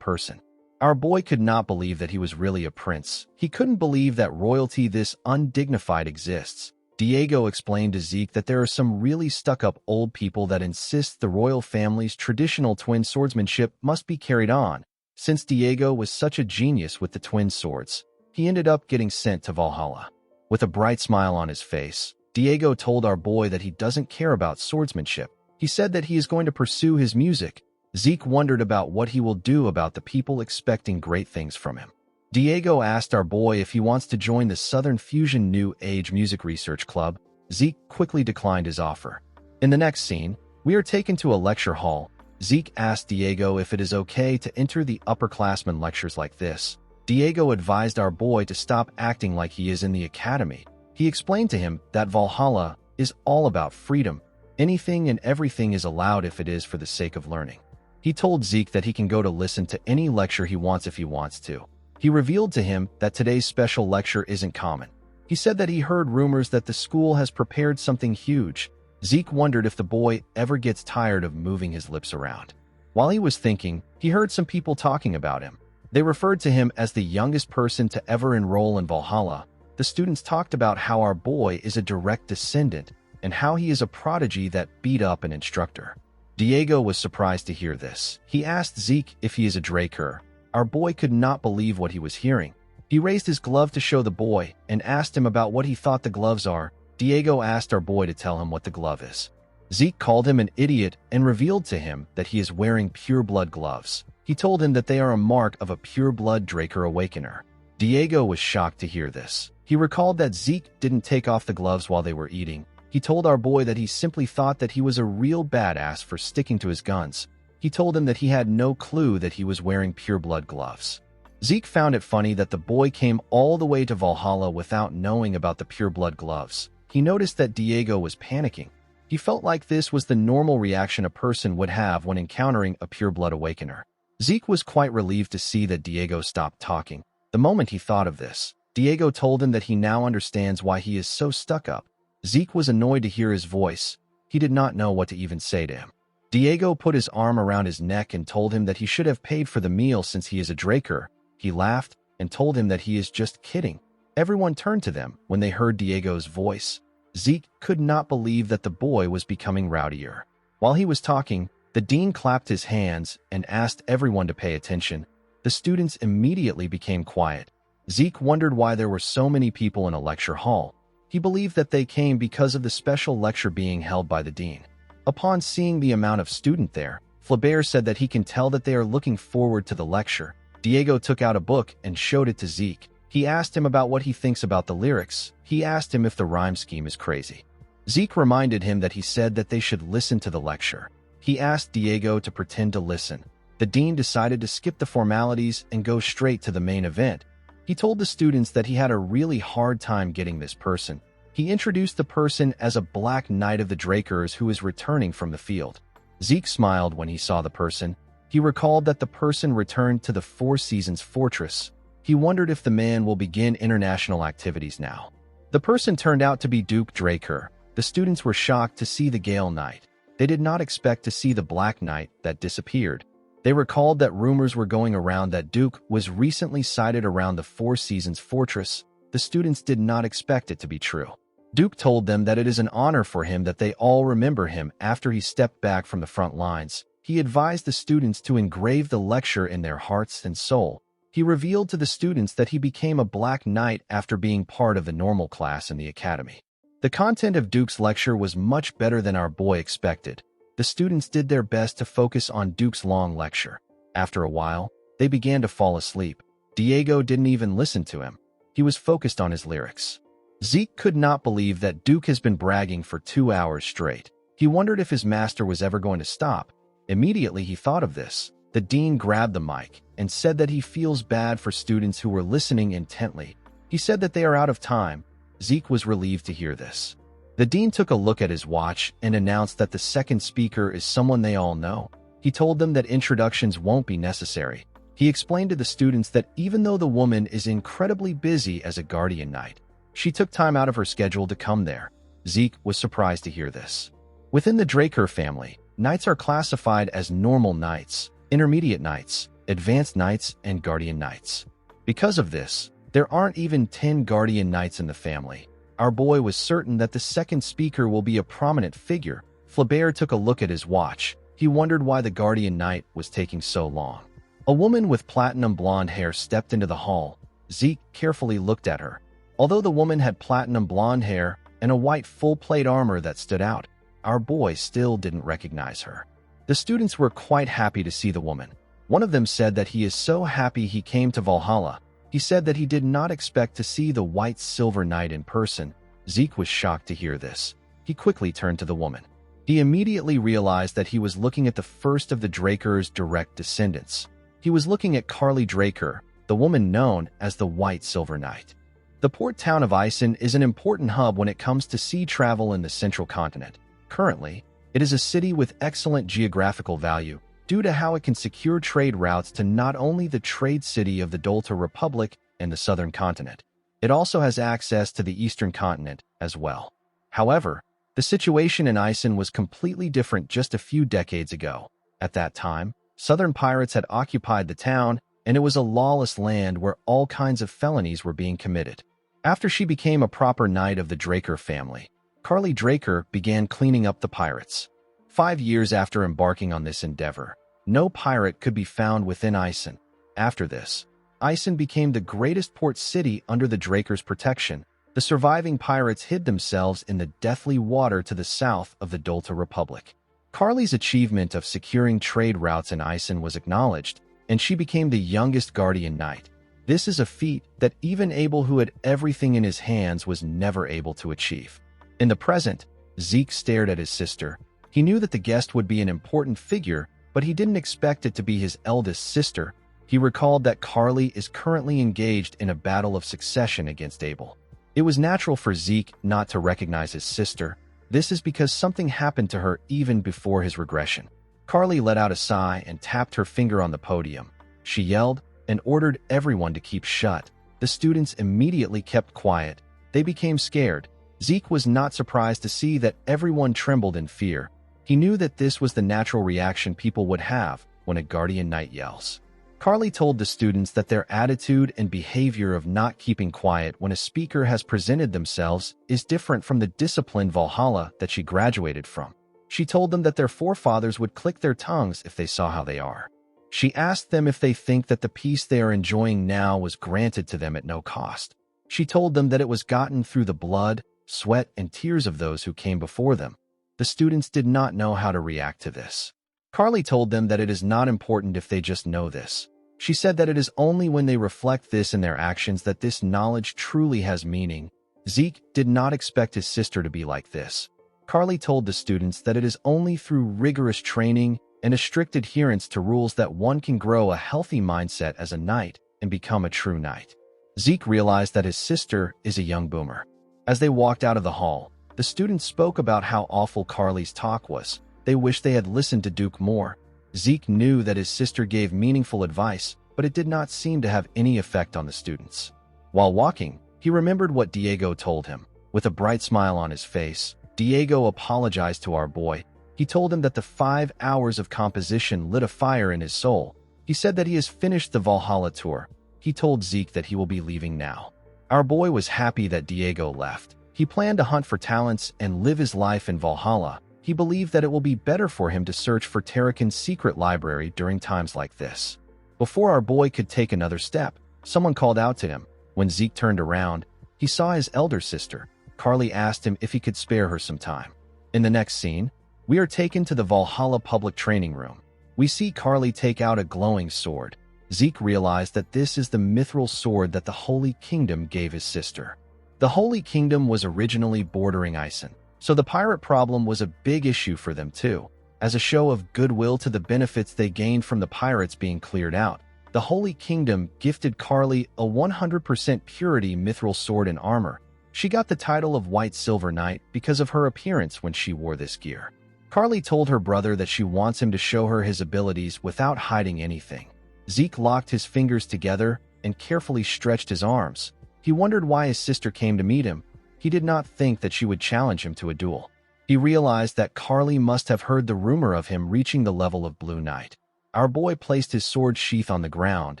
[SPEAKER 1] person. Our boy could not believe that he was really a prince. He couldn't believe that royalty this undignified exists. Diego explained to Zeke that there are some really stuck-up old people that insist the royal family's traditional twin swordsmanship must be carried on. Since Diego was such a genius with the twin swords, he ended up getting sent to Valhalla. With a bright smile on his face, Diego told our boy that he doesn't care about swordsmanship. He said that he is going to pursue his music. Zeke wondered about what he will do about the people expecting great things from him. Diego asked our boy if he wants to join the Southern Fusion New Age Music Research Club. Zeke quickly declined his offer. In the next scene, we are taken to a lecture hall. Zeke asked Diego if it is okay to enter the upperclassmen lectures like this. Diego advised our boy to stop acting like he is in the academy. He explained to him that Valhalla is all about freedom. Anything and everything is allowed if it is for the sake of learning. He told Zeke that he can go to listen to any lecture he wants if he wants to. He revealed to him that today's special lecture isn't common. He said that he heard rumors that the school has prepared something huge. Zeke wondered if the boy ever gets tired of moving his lips around. While he was thinking, he heard some people talking about him. They referred to him as the youngest person to ever enroll in Valhalla. The students talked about how our boy is a direct descendant and how he is a prodigy that beat up an instructor. Diego was surprised to hear this. He asked Zeke if he is a Draker. Our boy could not believe what he was hearing. He raised his glove to show the boy and asked him about what he thought the gloves are. Diego asked our boy to tell him what the glove is. Zeke called him an idiot and revealed to him that he is wearing pure-blood gloves. He told him that they are a mark of a pure-blood Draker Awakener. Diego was shocked to hear this. He recalled that Zeke didn't take off the gloves while they were eating. He told our boy that he simply thought that he was a real badass for sticking to his guns. He told him that he had no clue that he was wearing pure-blood gloves. Zeke found it funny that the boy came all the way to Valhalla without knowing about the pure-blood gloves. He noticed that Diego was panicking. He felt like this was the normal reaction a person would have when encountering a pure-blood awakener. Zeke was quite relieved to see that Diego stopped talking. The moment he thought of this, Diego told him that he now understands why he is so stuck up. Zeke was annoyed to hear his voice. He did not know what to even say to him. Diego put his arm around his neck and told him that he should have paid for the meal since he is a Draker. He laughed and told him that he is just kidding. Everyone turned to them when they heard Diego's voice. Zeke could not believe that the boy was becoming rowdier. While he was talking, the dean clapped his hands and asked everyone to pay attention. The students immediately became quiet. Zeke wondered why there were so many people in a lecture hall. He believed that they came because of the special lecture being held by the dean. Upon seeing the amount of student there, Flaubert said that he can tell that they are looking forward to the lecture. Diego took out a book and showed it to Zeke. He asked him about what he thinks about the lyrics. He asked him if the rhyme scheme is crazy. Zeke reminded him that he said that they should listen to the lecture. He asked Diego to pretend to listen. The dean decided to skip the formalities and go straight to the main event. He told the students that he had a really hard time getting this person. He introduced the person as a Black Knight of the Drakers who is returning from the field. Zeke smiled when he saw the person. He recalled that the person returned to the Four Seasons Fortress. He wondered if the man will begin international activities now. The person turned out to be Duke Draker. The students were shocked to see the Gale Knight. They did not expect to see the Black Knight that disappeared. They recalled that rumors were going around that Duke was recently sighted around the Four Seasons Fortress. The students did not expect it to be true. Duke told them that it is an honor for him that they all remember him after he stepped back from the front lines. He advised the students to engrave the lecture in their hearts and soul. He revealed to the students that he became a Black Knight after being part of the normal class in the academy. The content of Duke's lecture was much better than our boy expected. The students did their best to focus on Duke's long lecture. After a while, they began to fall asleep. Diego didn't even listen to him. He was focused on his lyrics. Zeke could not believe that Duke has been bragging for 2 hours straight. He wondered if his master was ever going to stop. Immediately he thought of this. The dean grabbed the mic and said that he feels bad for students who were listening intently. He said that they are out of time. Zeke was relieved to hear this. The dean took a look at his watch and announced that the second speaker is someone they all know. He told them that introductions won't be necessary. He explained to the students that even though the woman is incredibly busy as a guardian knight, she took time out of her schedule to come there. Zeke was surprised to hear this. Within the Draker family, knights are classified as normal knights, intermediate knights, advanced knights, and guardian knights. Because of this, there aren't even 10 guardian knights in the family. Our boy was certain that the second speaker will be a prominent figure. Flaubert took a look at his watch. He wondered why the guardian knight was taking so long. A woman with platinum blonde hair stepped into the hall. Zeke carefully looked at her. Although the woman had platinum blonde hair and a white full-plate armor that stood out, our boy still didn't recognize her. The students were quite happy to see the woman. One of them said that he is so happy he came to Valhalla. He said that he did not expect to see the White Silver Knight in person. Zeke was shocked to hear this. He quickly turned to the woman. He immediately realized that he was looking at the first of the Draker's direct descendants. He was looking at Carly Draker, the woman known as the White Silver Knight. The port town of Isen is an important hub when it comes to sea travel in the central continent. Currently, it is a city with excellent geographical value due to how it can secure trade routes to not only the trade city of the Dolta Republic and the southern continent, it also has access to the eastern continent as well. However, the situation in Isen was completely different just a few decades ago. At that time, southern pirates had occupied the town, and it was a lawless land where all kinds of felonies were being committed. After she became a proper knight of the Draker family, Carly Draker began cleaning up the pirates. 5 years after embarking on this endeavor, no pirate could be found within Isen. After this, Isen became the greatest port city under the Draker's protection. The surviving pirates hid themselves in the deathly water to the south of the Dolta Republic. Carly's achievement of securing trade routes in Isen was acknowledged, and she became the youngest guardian knight. This is a feat that even Abel, who had everything in his hands, was never able to achieve. In the present, Zeke stared at his sister. He knew that the guest would be an important figure, but he didn't expect it to be his eldest sister. He recalled that Carly is currently engaged in a battle of succession against Abel. It was natural for Zeke not to recognize his sister. This is because something happened to her even before his regression. Carly let out a sigh and tapped her finger on the podium. She yelled and ordered everyone to keep shut. The students immediately kept quiet. They became scared. Zeke was not surprised to see that everyone trembled in fear. He knew that this was the natural reaction people would have when a guardian knight yells. Carly told the students that their attitude and behavior of not keeping quiet when a speaker has presented themselves is different from the disciplined Valhalla that she graduated from. She told them that their forefathers would click their tongues if they saw how they are. She asked them if they think that the peace they are enjoying now was granted to them at no cost. She told them that it was gotten through the blood, sweat, and tears of those who came before them. The students did not know how to react to this. Carly told them that it is not important if they just know this. She said that it is only when they reflect this in their actions that this knowledge truly has meaning. Zeke did not expect his sister to be like this. Carly told the students that it is only through rigorous training and a strict adherence to rules that one can grow a healthy mindset as a knight and become a true knight. Zeke realized that his sister is a young boomer. As they walked out of the hall, the students spoke about how awful Carly's talk was. They wished they had listened to Duke more. Zeke knew that his sister gave meaningful advice, but it did not seem to have any effect on the students. While walking, he remembered what Diego told him. With a bright smile on his face, Diego apologized to our boy. He told him that the 5 hours of composition lit a fire in his soul. He said that he has finished the Valhalla tour. He told Zeke that he will be leaving now. Our boy was happy that Diego left. He planned to hunt for talents and live his life in Valhalla. He believed that it will be better for him to search for Tarakan's secret library during times like this. Before our boy could take another step, someone called out to him. When Zeke turned around, he saw his elder sister. Carly asked him if he could spare her some time. In the next scene, we are taken to the Valhalla public training room. We see Carly take out a glowing sword. Zeke realized that this is the mithril sword that the Holy Kingdom gave his sister. The Holy Kingdom was originally bordering Isen, so the pirate problem was a big issue for them too. As a show of goodwill to the benefits they gained from the pirates being cleared out, the Holy Kingdom gifted Carly a 100% purity mithril sword and armor. She got the title of White Silver Knight because of her appearance when she wore this gear. Carly told her brother that she wants him to show her his abilities without hiding anything. Zeke locked his fingers together and carefully stretched his arms. He wondered why his sister came to meet him. He did not think that she would challenge him to a duel. He realized that Carly must have heard the rumor of him reaching the level of Blue Knight. Our boy placed his sword sheath on the ground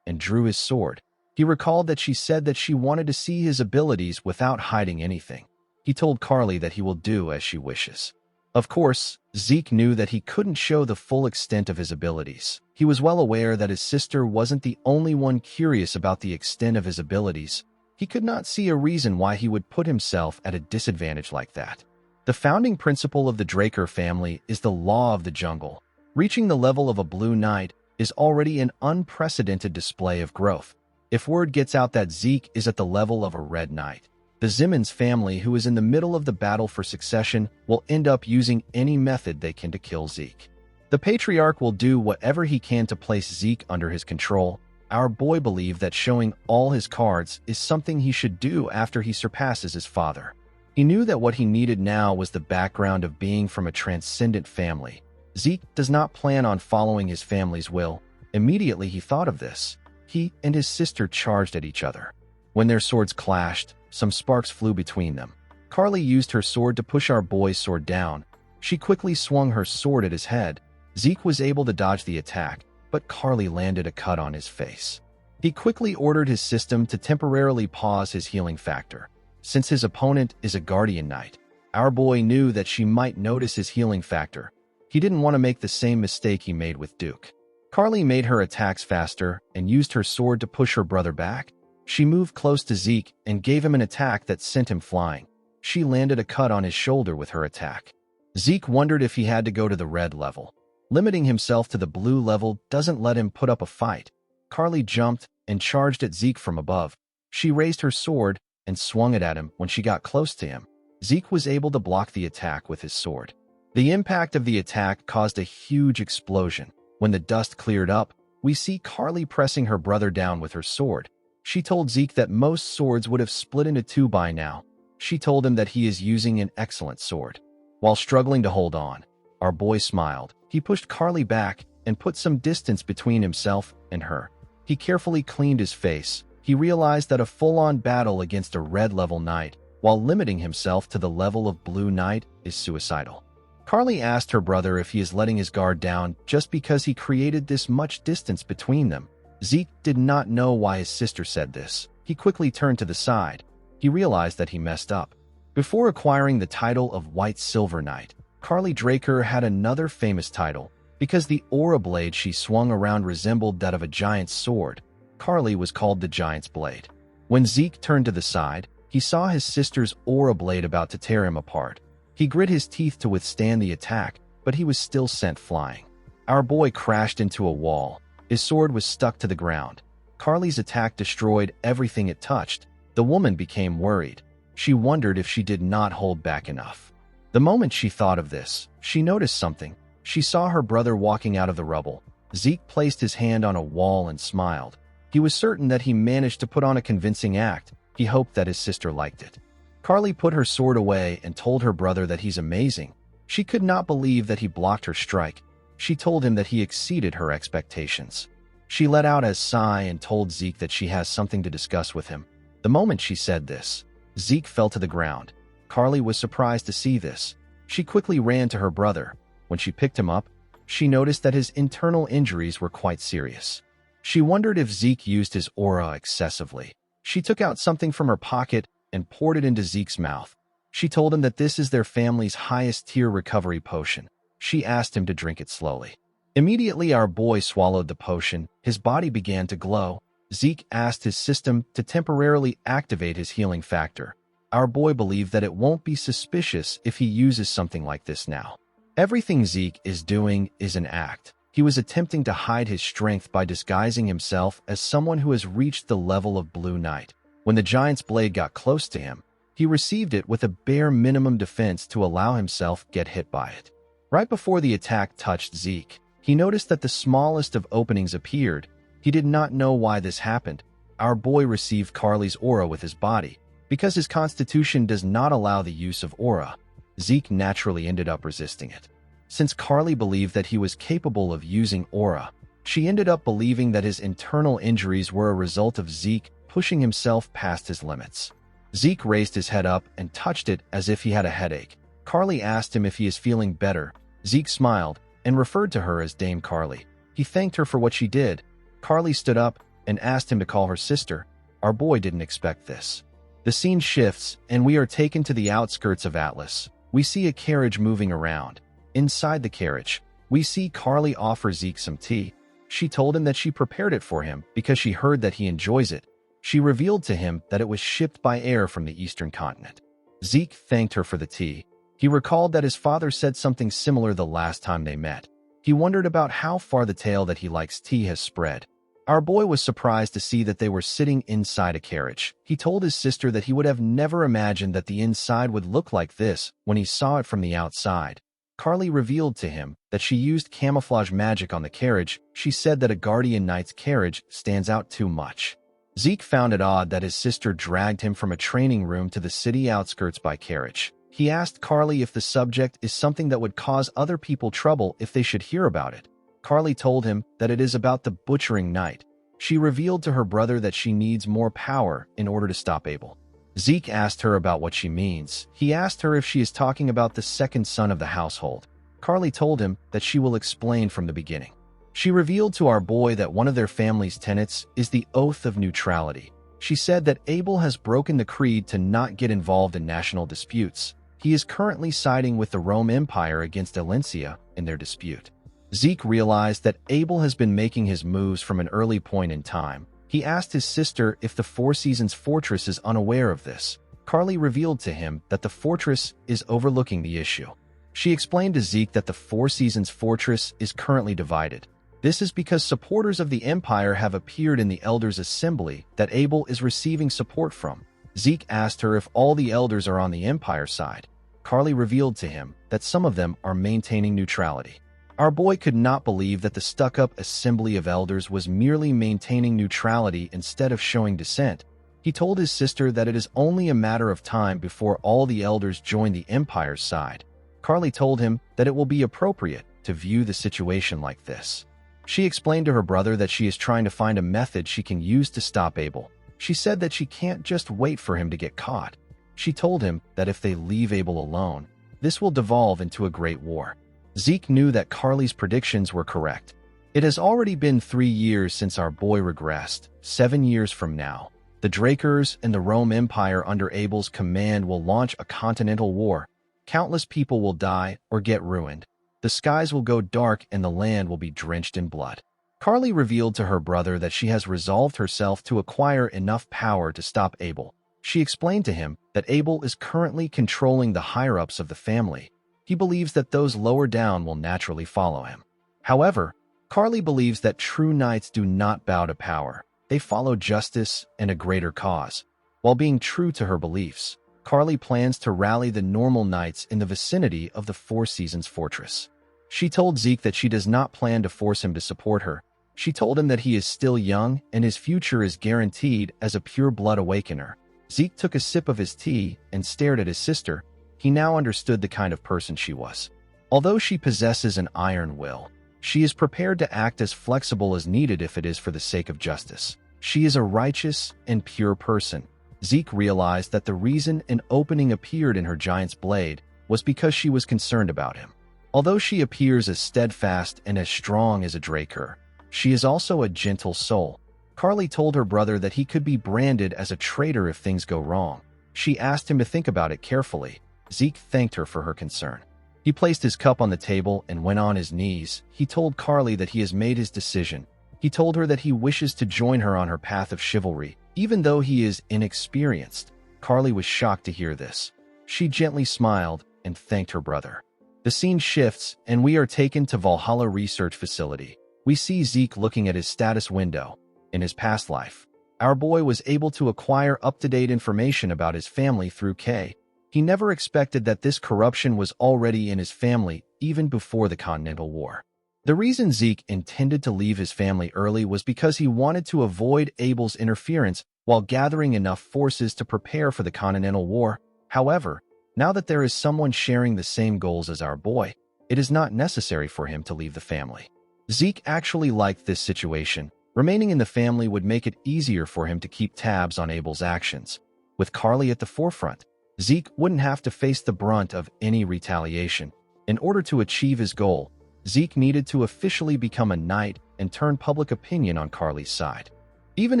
[SPEAKER 1] and drew his sword. He recalled that she said that she wanted to see his abilities without hiding anything. He told Carly that he will do as she wishes. Of course, Zeke knew that he couldn't show the full extent of his abilities. He was well aware that his sister wasn't the only one curious about the extent of his abilities. He could not see a reason why he would put himself at a disadvantage like that. The founding principle of the Draker family is the law of the jungle. Reaching the level of a Blue Knight is already an unprecedented display of growth. If word gets out that Zeke is at the level of a Red Knight, the Zimmons family, who is in the middle of the battle for succession, will end up using any method they can to kill Zeke. The patriarch will do whatever he can to place Zeke under his control. Our boy believed that showing all his cards is something he should do after he surpasses his father. He knew that what he needed now was the background of being from a transcendent family. Zeke does not plan on following his family's will. Immediately he thought of this. He and his sister charged at each other. When their swords clashed, some sparks flew between them. Carly used her sword to push our boy's sword down. She quickly swung her sword at his head. Zeke was able to dodge the attack, but Carly landed a cut on his face. He quickly ordered his system to temporarily pause his healing factor. Since his opponent is a Guardian Knight, our boy knew that she might notice his healing factor. He didn't want to make the same mistake he made with Duke. Carly made her attacks faster and used her sword to push her brother back. She moved close to Zeke and gave him an attack that sent him flying. She landed a cut on his shoulder with her attack. Zeke wondered if he had to go to the red level. Limiting himself to the blue level doesn't let him put up a fight. Carly jumped and charged at Zeke from above. She raised her sword and swung it at him. When she got close to him, Zeke was able to block the attack with his sword. The impact of the attack caused a huge explosion. When the dust cleared up, we see Carly pressing her brother down with her sword. She told Zeke that most swords would have split into two by now. She told him that he is using an excellent sword. While struggling to hold on, our boy smiled. He pushed Carly back and put some distance between himself and her. He carefully cleaned his face. He realized that a full-on battle against a red-level knight, while limiting himself to the level of Blue Knight, is suicidal. Carly asked her brother if he is letting his guard down just because he created this much distance between them. Zeke did not know why his sister said this. He quickly turned to the side. He realized that he messed up. Before acquiring the title of White Silver Knight, Carly Draker had another famous title. Because the aura blade she swung around resembled that of a giant's sword, Carly was called the Giant's Blade. When Zeke turned to the side, he saw his sister's aura blade about to tear him apart. He grit his teeth to withstand the attack, but he was still sent flying. Our boy crashed into a wall. His sword was stuck to the ground. Carly's attack destroyed everything it touched. The woman became worried. She wondered if she did not hold back enough. The moment she thought of this, she noticed something. She saw her brother walking out of the rubble. Zeke placed his hand on a wall and smiled. He was certain that he managed to put on a convincing act. He hoped that his sister liked it. Carly put her sword away and told her brother that he's amazing. She could not believe that he blocked her strike. She told him that he exceeded her expectations. She let out a sigh and told Zeke that she has something to discuss with him. The moment she said this, Zeke fell to the ground. Carly was surprised to see this. She quickly ran to her brother. When she picked him up, she noticed that his internal injuries were quite serious. She wondered if Zeke used his aura excessively. She took out something from her pocket and poured it into Zeke's mouth. She told him that this is their family's highest-tier recovery potion. She asked him to drink it slowly. Immediately, our boy swallowed the potion. His body began to glow. Zeke asked his system to temporarily activate his healing factor. Our boy believed that it won't be suspicious if he uses something like this now. Everything Zeke is doing is an act. He was attempting to hide his strength by disguising himself as someone who has reached the level of Blue Knight. When the Giant's Blade got close to him, he received it with a bare minimum defense to allow himself get hit by it. Right before the attack touched Zeke, he noticed that the smallest of openings appeared. He did not know why this happened. Our boy received Carly's aura with his body. Because his constitution does not allow the use of aura, Zeke naturally ended up resisting it. Since Carly believed that he was capable of using aura, she ended up believing that his internal injuries were a result of Zeke pushing himself past his limits. Zeke raised his head up and touched it as if he had a headache. Carly asked him if he is feeling better. Zeke smiled and referred to her as Dame Carly. He thanked her for what she did. Carly stood up and asked him to call her sister. Our boy didn't expect this. The scene shifts, and we are taken to the outskirts of Atlas. We see a carriage moving around. Inside the carriage, we see Carly offer Zeke some tea. She told him that she prepared it for him because she heard that he enjoys it. She revealed to him that it was shipped by air from the eastern continent. Zeke thanked her for the tea. He recalled that his father said something similar the last time they met. He wondered about how far the tale that he likes tea has spread. Our boy was surprised to see that they were sitting inside a carriage. He told his sister that he would have never imagined that the inside would look like this when he saw it from the outside. Carly revealed to him that she used camouflage magic on the carriage. She said that a guardian knight's carriage stands out too much. Zeke found it odd that his sister dragged him from a training room to the city outskirts by carriage. He asked Carly if the subject is something that would cause other people trouble if they should hear about it. Carly told him that it is about the butchering knight. She revealed to her brother that she needs more power in order to stop Abel. Zeke asked her about what she means. He asked her if she is talking about the second son of the household. Carly told him that she will explain from the beginning. She revealed to our boy that one of their family's tenets is the oath of neutrality. She said that Abel has broken the creed to not get involved in national disputes. He is currently siding with the Rome Empire against Alencia in their dispute. Zeke realized that Abel has been making his moves from an early point in time. He asked his sister if the Four Seasons Fortress is unaware of this. Carly revealed to him that the fortress is overlooking the issue. She explained to Zeke that the Four Seasons Fortress is currently divided. This is because supporters of the Empire have appeared in the Elders' Assembly that Abel is receiving support from. Zeke asked her if all the Elders are on the Empire side. Carly revealed to him that some of them are maintaining neutrality. Our boy could not believe that the stuck-up Assembly of Elders was merely maintaining neutrality instead of showing dissent. He told his sister that it is only a matter of time before all the Elders join the Empire's side. Carly told him that it will be appropriate to view the situation like this. She explained to her brother that she is trying to find a method she can use to stop Abel. She said that she can't just wait for him to get caught. She told him that if they leave Abel alone, this will devolve into a great war. Zeke knew that Carly's predictions were correct. It has already been 3 years since our boy regressed. 7 years from now, the Drakers and the Rome Empire under Abel's command will launch a continental war. Countless people will die or get ruined. The skies will go dark and the land will be drenched in blood. Carly revealed to her brother that she has resolved herself to acquire enough power to stop Abel. She explained to him that Abel is currently controlling the higher-ups of the family. He believes that those lower down will naturally follow him. However, Carly believes that true knights do not bow to power. They follow justice and a greater cause. While being true to her beliefs, Carly plans to rally the normal knights in the vicinity of the Four Seasons fortress. She told Zeke that she does not plan to force him to support her. She told him that he is still young and his future is guaranteed as a pure-blood awakener. Zeke took a sip of his tea and stared at his sister. He now understood the kind of person she was. Although she possesses an iron will, she is prepared to act as flexible as needed if it is for the sake of justice. She is a righteous and pure person. Zeke realized that the reason an opening appeared in her giant's blade was because she was concerned about him. Although she appears as steadfast and as strong as a Draker, she is also a gentle soul. Carly told her brother that he could be branded as a traitor if things go wrong. She asked him to think about it carefully. Zeke thanked her for her concern. He placed his cup on the table and went on his knees. He told Carly that he has made his decision. He told her that he wishes to join her on her path of chivalry, even though he is inexperienced. Carly was shocked to hear this. She gently smiled and thanked her brother. The scene shifts, and we are taken to Valhalla Research Facility. We see Zeke looking at his status window. In his past life, our boy was able to acquire up-to-date information about his family through K. He never expected that this corruption was already in his family even before the Continental War. The reason Zeke intended to leave his family early was because he wanted to avoid Abel's interference while gathering enough forces to prepare for the Continental War. However, now that there is someone sharing the same goals as our boy, it is not necessary for him to leave the family. Zeke actually liked this situation. Remaining in the family would make it easier for him to keep tabs on Abel's actions. With Carly at the forefront, Zeke wouldn't have to face the brunt of any retaliation. In order to achieve his goal, Zeke needed to officially become a knight and turn public opinion on Carly's side. Even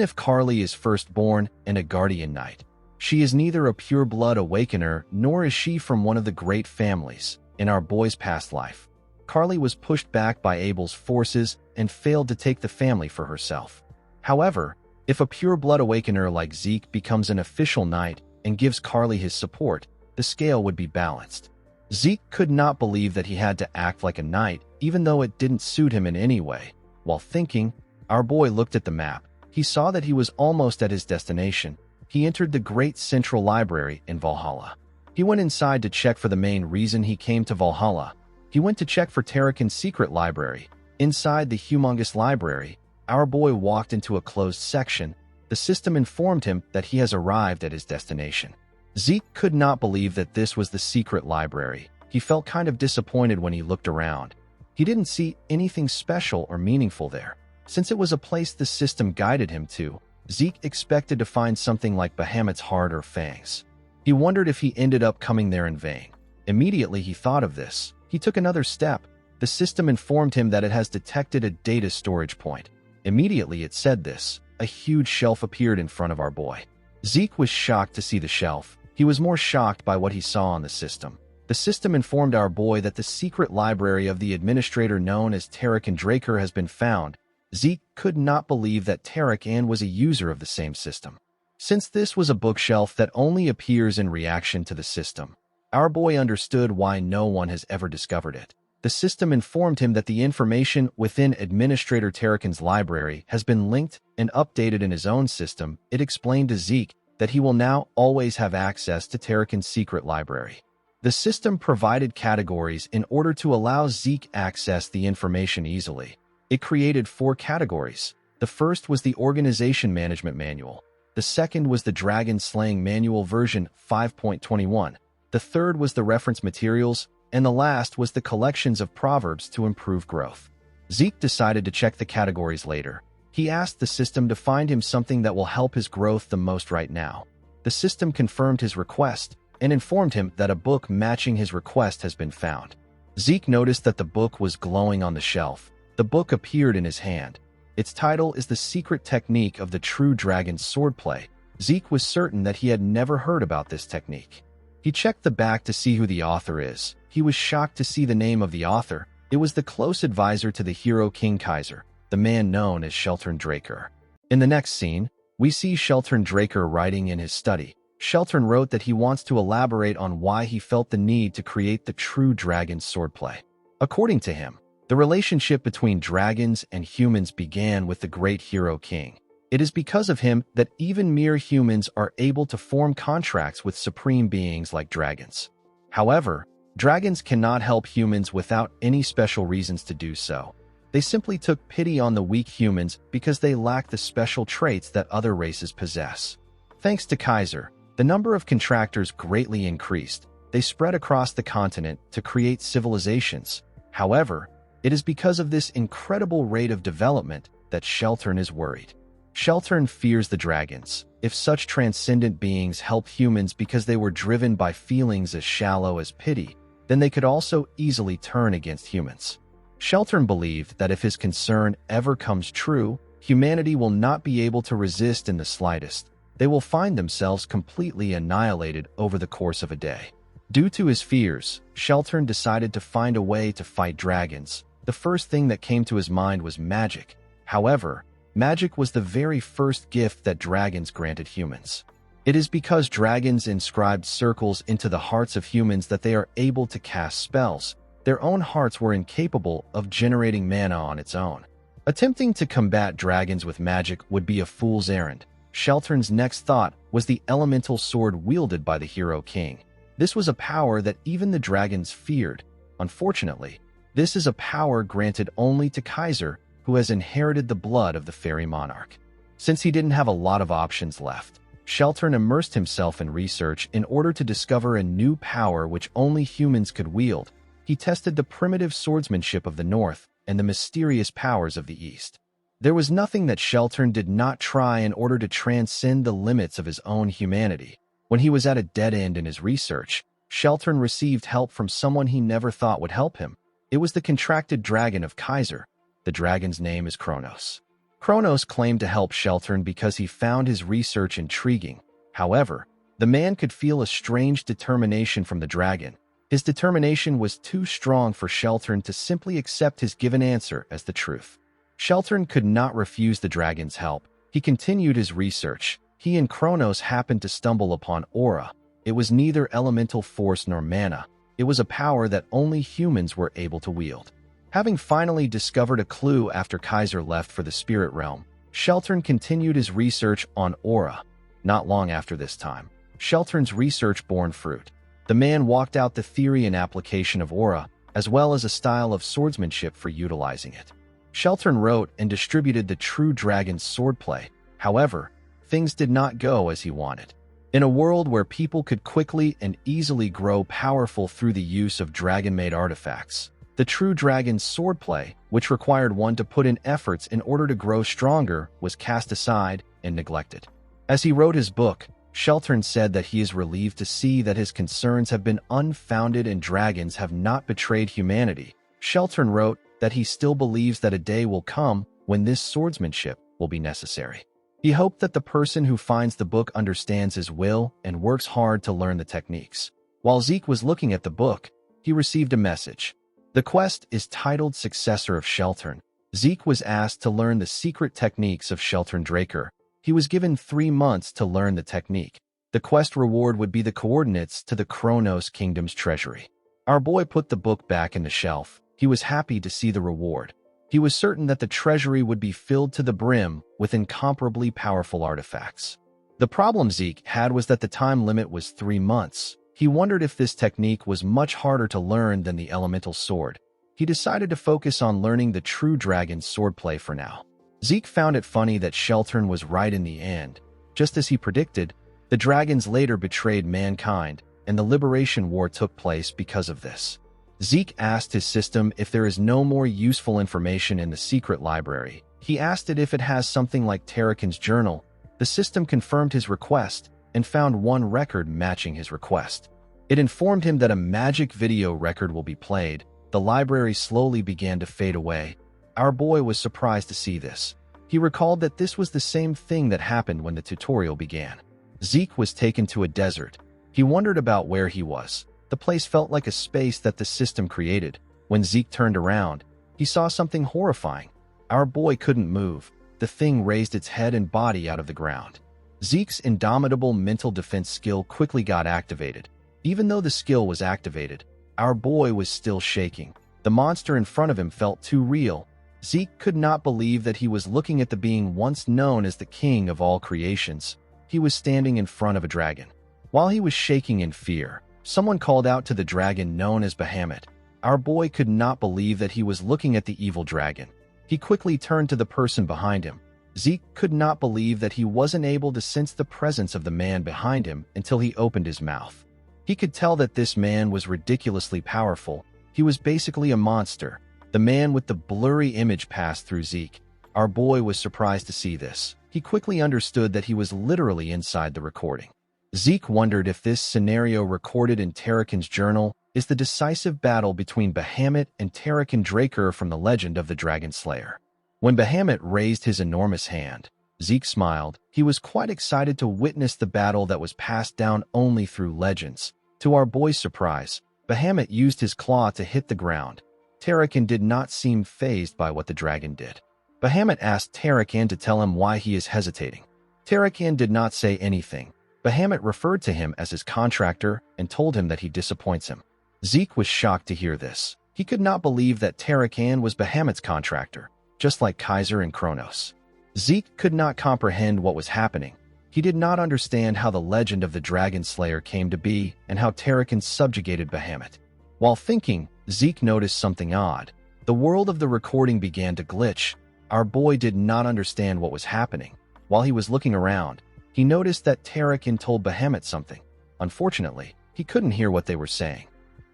[SPEAKER 1] if Carly is firstborn and a guardian knight, she is neither a pure-blood awakener nor is she from one of the great families. In our boy's past life, Carly was pushed back by Abel's forces and failed to take the family for herself. However, if a pure-blood awakener like Zeke becomes an official knight and gives Carly his support, the scale would be balanced. Zeke could not believe that he had to act like a knight, even though it didn't suit him in any way. While thinking, our boy looked at the map. He saw that he was almost at his destination. He entered the Great Central Library in Valhalla. He went inside to check for the main reason he came to Valhalla. He went to check for Tarakan's secret library. Inside the humongous library, our boy walked into a closed section. The system informed him that he has arrived at his destination. Zeke could not believe that this was the secret library. He felt kind of disappointed when he looked around. He didn't see anything special or meaningful there. Since it was a place the system guided him to, Zeke expected to find something like Bahamut's heart or fangs. He wondered if he ended up coming there in vain. Immediately he thought of this. He took another step. The system informed him that it has detected a data storage point. Immediately it said this. A huge shelf appeared in front of our boy. Zeke was shocked to see the shelf. He was more shocked by what he saw on the system. The system informed our boy that the secret library of the administrator known as Tarakan Draker has been found. Zeke could not believe that Tarakan was a user of the same system. Since this was a bookshelf that only appears in reaction to the system, our boy understood why no one has ever discovered it. The system informed him that the information within Administrator Tarakan's library has been linked and updated in his own system. It explained to Zeke that he will now always have access to Tarakan's secret library. The system provided categories in order to allow Zeke access the information easily. It created 4 categories. The first was the Organization Management Manual. The second was the Dragon Slaying Manual version 5.21. The third was the Reference Materials, and the last was the collections of proverbs to improve growth. Zeke decided to check the categories later. He asked the system to find him something that will help his growth the most right now. The system confirmed his request and informed him that a book matching his request has been found. Zeke noticed that the book was glowing on the shelf. The book appeared in his hand. Its title is The Secret Technique of the True Dragon's Swordplay. Zeke was certain that he had never heard about this technique. He checked the back to see who the author is. He was shocked to see the name of the author. It was the close advisor to the hero King Kaiser, the man known as Shelton Draker. In the next scene, we see Shelton Draker writing in his study. Shelton wrote that he wants to elaborate on why he felt the need to create the true dragon's swordplay. According to him, the relationship between dragons and humans began with the great hero king. It is because of him that even mere humans are able to form contracts with supreme beings like dragons. However, dragons cannot help humans without any special reasons to do so. They simply took pity on the weak humans because they lack the special traits that other races possess. Thanks to Kaiser, the number of contractors greatly increased. They spread across the continent to create civilizations. However, it is because of this incredible rate of development that Shelton is worried. Shelton fears the dragons. If such transcendent beings help humans because they were driven by feelings as shallow as pity, then they could also easily turn against humans. Shelton believed that if his concern ever comes true, humanity will not be able to resist in the slightest. They will find themselves completely annihilated over the course of a day. Due to his fears, Shelton decided to find a way to fight dragons. The first thing that came to his mind was magic. However, magic was the very first gift that dragons granted humans. It is because dragons inscribed circles into the hearts of humans that they are able to cast spells. Their own hearts were incapable of generating mana on its own. Attempting to combat dragons with magic would be a fool's errand. Shelton's next thought was the elemental sword wielded by the hero king. This was a power that even the dragons feared. Unfortunately, this is a power granted only to Kaiser, who has inherited the blood of the fairy monarch. Since he didn't have a lot of options left, Shelton immersed himself in research in order to discover a new power which only humans could wield. He tested the primitive swordsmanship of the North and the mysterious powers of the East. There was nothing that Shelton did not try in order to transcend the limits of his own humanity. When he was at a dead end in his research, Shelton received help from someone he never thought would help him. It was the contracted dragon of Kaiser. The dragon's name is Kronos. Kronos claimed to help Shelton because he found his research intriguing. However, the man could feel a strange determination from the dragon. His determination was too strong for Shelton to simply accept his given answer as the truth. Shelton could not refuse the dragon's help. He continued his research. He and Kronos happened to stumble upon aura. It was neither elemental force nor mana. It was a power that only humans were able to wield. Having finally discovered a clue after Kaiser left for the spirit realm, Shelton continued his research on aura. Not long after this time, Shelton's research bore fruit. The man walked out the theory and application of aura, as well as a style of swordsmanship for utilizing it. Shelton wrote and distributed the true dragon's swordplay. However, things did not go as he wanted. In a world where people could quickly and easily grow powerful through the use of dragon-made artifacts, the true dragon's swordplay, which required one to put in efforts in order to grow stronger, was cast aside and neglected. As he wrote his book, Shelton said that he is relieved to see that his concerns have been unfounded and dragons have not betrayed humanity. Shelton wrote that he still believes that a day will come when this swordsmanship will be necessary. He hoped that the person who finds the book understands his will and works hard to learn the techniques. While Zeke was looking at the book, he received a message. The quest is titled Successor of Shelton. Zeke was asked to learn the secret techniques of Shelton Draker. He was given 3 months to learn the technique. The quest reward would be the coordinates to the Kronos Kingdom's treasury. Our boy put the book back in the shelf. He was happy to see the reward. He was certain that the treasury would be filled to the brim with incomparably powerful artifacts. The problem Zeke had was that the time limit was 3 months. He wondered if this technique was much harder to learn than the elemental sword. He decided to focus on learning the true dragon's swordplay for now. Zeke found it funny that Shelton was right in the end. Just as he predicted, the dragons later betrayed mankind, and the Liberation War took place because of this. Zeke asked his system if there is no more useful information in the secret library. He asked it if it has something like Tarakan's journal. The system confirmed his request and found one record matching his request. It informed him that a magic video record will be played. The library slowly began to fade away. Our boy was surprised to see this. He recalled that this was the same thing that happened when the tutorial began. Zeke was taken to a desert. He wondered about where he was. The place felt like a space that the system created. When Zeke turned around, he saw something horrifying. Our boy couldn't move. The thing raised its head and body out of the ground. Zeke's indomitable mental defense skill quickly got activated. Even though the skill was activated, our boy was still shaking. The monster in front of him felt too real. Zeke could not believe that he was looking at the being once known as the king of all creations. He was standing in front of a dragon. While he was shaking in fear, someone called out to the dragon known as Bahamut. Our boy could not believe that he was looking at the evil dragon. He quickly turned to the person behind him. Zeke could not believe that he wasn't able to sense the presence of the man behind him until he opened his mouth. He could tell that this man was ridiculously powerful. He was basically a monster. The man with the blurry image passed through Zeke. Our boy was surprised to see this. He quickly understood that he was literally inside the recording. Zeke wondered if this scenario recorded in Tarakan's journal is the decisive battle between Bahamut and Tarakan Draker from the legend of the Dragon Slayer. When Bahamut raised his enormous hand, Zeke smiled. He was quite excited to witness the battle that was passed down only through legends. To our boy's surprise, Bahamut used his claw to hit the ground. Tarakan did not seem fazed by what the dragon did. Bahamut asked Tarakan to tell him why he is hesitating. Tarakan did not say anything. Bahamut referred to him as his contractor and told him that he disappoints him. Zeke was shocked to hear this. He could not believe that Tarakan was Bahamut's contractor, just like Kaiser and Kronos. Zeke could not comprehend what was happening. He did not understand how the legend of the Dragon Slayer came to be and how Tarakan subjugated Bahamut. While thinking, Zeke noticed something odd. The world of the recording began to glitch. Our boy did not understand what was happening. While he was looking around, he noticed that Tarakan told Bahamut something. Unfortunately, he couldn't hear what they were saying.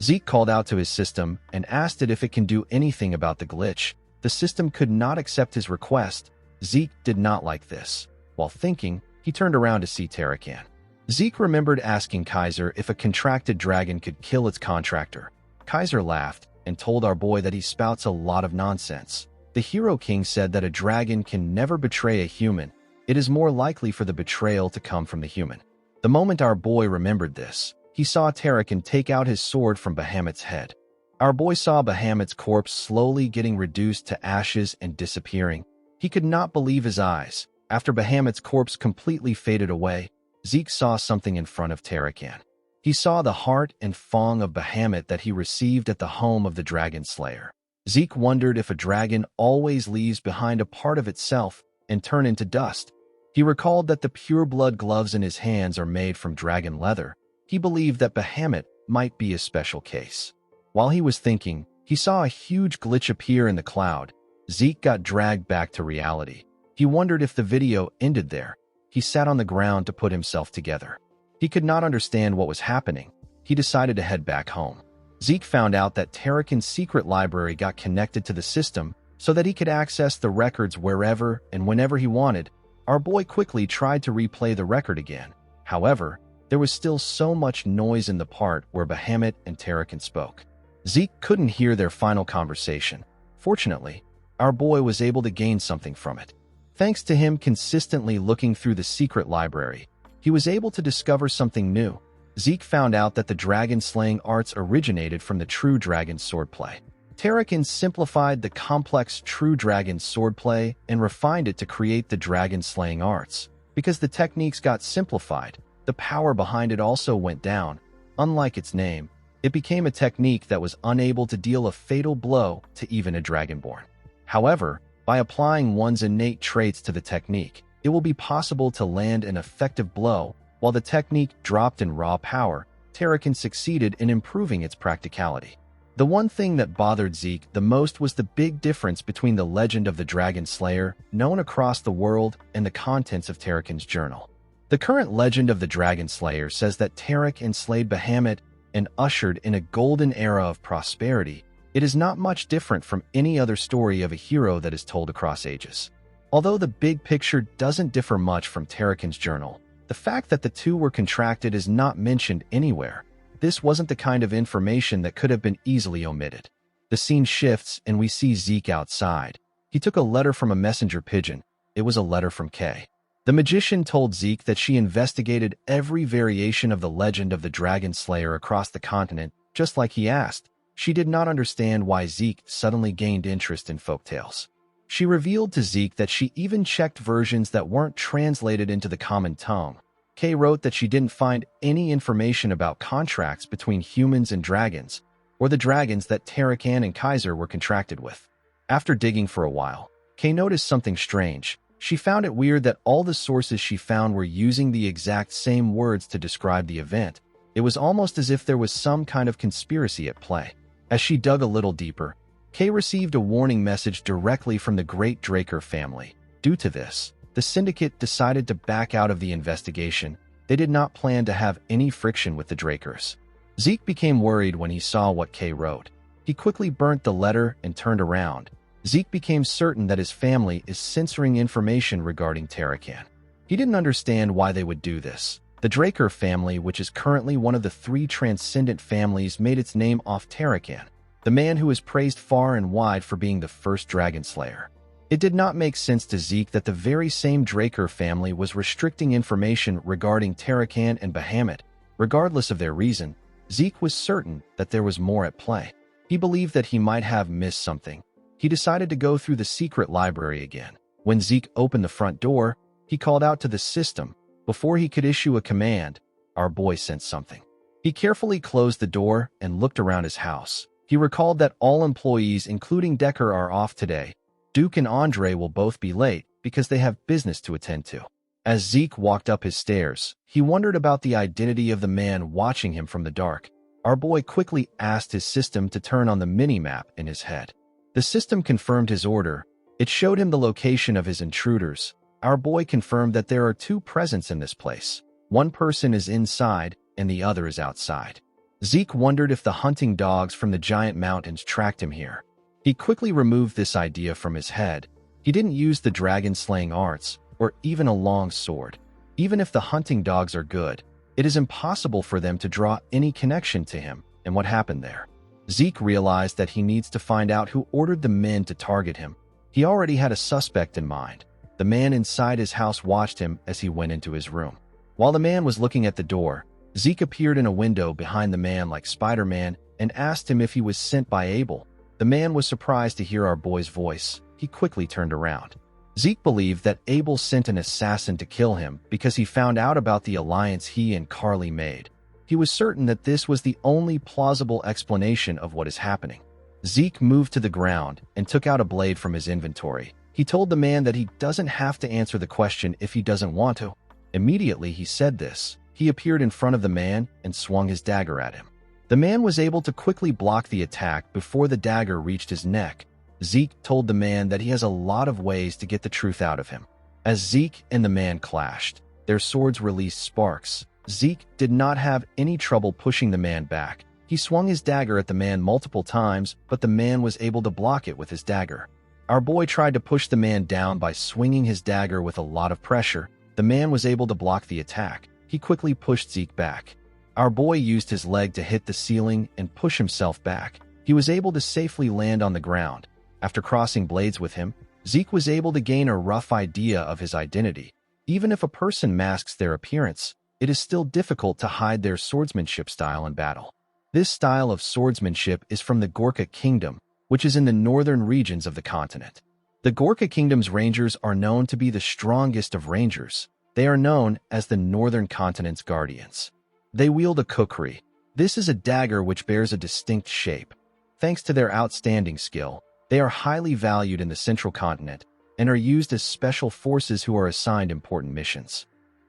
[SPEAKER 1] Zeke called out to his system and asked it if it can do anything about the glitch. The system could not accept his request. Zeke did not like this. While thinking, he turned around to see Tarakan. Zeke remembered asking Kaiser if a contracted dragon could kill its contractor. Kaiser laughed and told our boy that he spouts a lot of nonsense. The Hero King said that a dragon can never betray a human. It is more likely for the betrayal to come from the human. The moment our boy remembered this, he saw Tarakan take out his sword from Bahamut's head. Our boy saw Bahamut's corpse slowly getting reduced to ashes and disappearing. He could not believe his eyes. After Bahamut's corpse completely faded away, Zeke saw something in front of Tarakan. He saw the heart and fang of Bahamut that he received at the home of the Dragon Slayer. Zeke wondered if a dragon always leaves behind a part of itself and turn into dust. He recalled that the pure-blood gloves in his hands are made from dragon leather. He believed that Bahamut might be a special case. While he was thinking, he saw a huge glitch appear in the cloud. Zeke got dragged back to reality. He wondered if the video ended there. He sat on the ground to put himself together. He could not understand what was happening. He decided to head back home. Zeke found out that Tarakan's secret library got connected to the system so that he could access the records wherever and whenever he wanted. Our boy quickly tried to replay the record again. However, there was still so much noise in the part where Bahamut and Tarakan spoke. Zeke couldn't hear their final conversation. Fortunately, our boy was able to gain something from it. Thanks to him consistently looking through the secret library, he was able to discover something new. Zeke found out that the dragon-slaying arts originated from the true dragon swordplay. Tarakan simplified the complex true dragon swordplay and refined it to create the dragon-slaying arts. Because the techniques got simplified, the power behind it also went down. Unlike its name, it became a technique that was unable to deal a fatal blow to even a dragonborn. However, by applying one's innate traits to the technique, it will be possible to land an effective blow. While the technique dropped in raw power, Tarakan succeeded in improving its practicality. The one thing that bothered Zeke the most was the big difference between the legend of the Dragon Slayer, known across the world, and the contents of Tarakan's journal. The current legend of the Dragon Slayer says that Tarak enslaved Bahamut and ushered in a golden era of prosperity. It is not much different from any other story of a hero that is told across ages. Although the big picture doesn't differ much from Tarakan's journal, the fact that the two were contracted is not mentioned anywhere. This wasn't the kind of information that could have been easily omitted. The scene shifts and we see Zeke outside. He took a letter from a messenger pigeon. It was a letter from Kay. The magician told Zeke that she investigated every variation of the legend of the Dragon Slayer across the continent, just like he asked. She did not understand why Zeke suddenly gained interest in folktales. She revealed to Zeke that she even checked versions that weren't translated into the common tongue. Kay wrote that she didn't find any information about contracts between humans and dragons, or the dragons that Tarakan and Kaiser were contracted with. After digging for a while, Kay noticed something strange. She found it weird that all the sources she found were using the exact same words to describe the event. It was almost as if there was some kind of conspiracy at play. As she dug a little deeper, Kay received a warning message directly from the Great Draker family. Due to this, the syndicate decided to back out of the investigation. They did not plan to have any friction with the Drakers. Zeke became worried when he saw what Kay wrote. He quickly burnt the letter and turned around. Zeke became certain that his family is censoring information regarding Tarakan. He didn't understand why they would do this. The Draker family, which is currently one of the 3 transcendent families, made its name off Tarakan, the man who is praised far and wide for being the first Dragon Slayer. It did not make sense to Zeke that the very same Draker family was restricting information regarding Tarakan and Bahamut. Regardless of their reason, Zeke was certain that there was more at play. He believed that he might have missed something. He decided to go through the secret library again. When Zeke opened the front door, he called out to the system. Before he could issue a command, our boy sensed something. He carefully closed the door and looked around his house. He recalled that all employees, including Decker, are off today. Duke and Andre will both be late because they have business to attend to. As Zeke walked up his stairs, he wondered about the identity of the man watching him from the dark. Our boy quickly asked his system to turn on the mini-map in his head. The system confirmed his order. It showed him the location of his intruders. Our boy confirmed that there are 2 presents in this place. One person is inside and the other is outside. Zeke wondered if the hunting dogs from the giant mountains tracked him here. He quickly removed this idea from his head. He didn't use the dragon-slaying arts or even a long sword. Even if the hunting dogs are good, it is impossible for them to draw any connection to him and what happened there. Zeke realized that he needs to find out who ordered the men to target him. He already had a suspect in mind. The man inside his house watched him as he went into his room. While the man was looking at the door, Zeke appeared in a window behind the man like Spider-Man and asked him if he was sent by Abel. The man was surprised to hear our boy's voice. He quickly turned around. Zeke believed that Abel sent an assassin to kill him because he found out about the alliance he and Carly made. He was certain that this was the only plausible explanation of what is happening. Zeke moved to the ground and took out a blade from his inventory. He told the man that he doesn't have to answer the question if he doesn't want to. Immediately he said this, he appeared in front of the man and swung his dagger at him. The man was able to quickly block the attack before the dagger reached his neck. Zeke told the man that he has a lot of ways to get the truth out of him. As Zeke and the man clashed, their swords released sparks. Zeke did not have any trouble pushing the man back. He swung his dagger at the man multiple times, but the man was able to block it with his dagger. Our boy tried to push the man down by swinging his dagger with a lot of pressure. The man was able to block the attack. He quickly pushed Zeke back. Our boy used his leg to hit the ceiling and push himself back. He was able to safely land on the ground. After crossing blades with him, Zeke was able to gain a rough idea of his identity. Even if a person masks their appearance, it is still difficult to hide their swordsmanship style in battle. This style of swordsmanship is from the Gorka Kingdom, which is in the northern regions of the continent. The Gorka Kingdom's rangers are known to be the strongest of rangers. They are known as the Northern Continent's Guardians. They wield a kukri. This is a dagger which bears a distinct shape. Thanks to their outstanding skill, they are highly valued in the Central Continent and are used as special forces who are assigned important missions.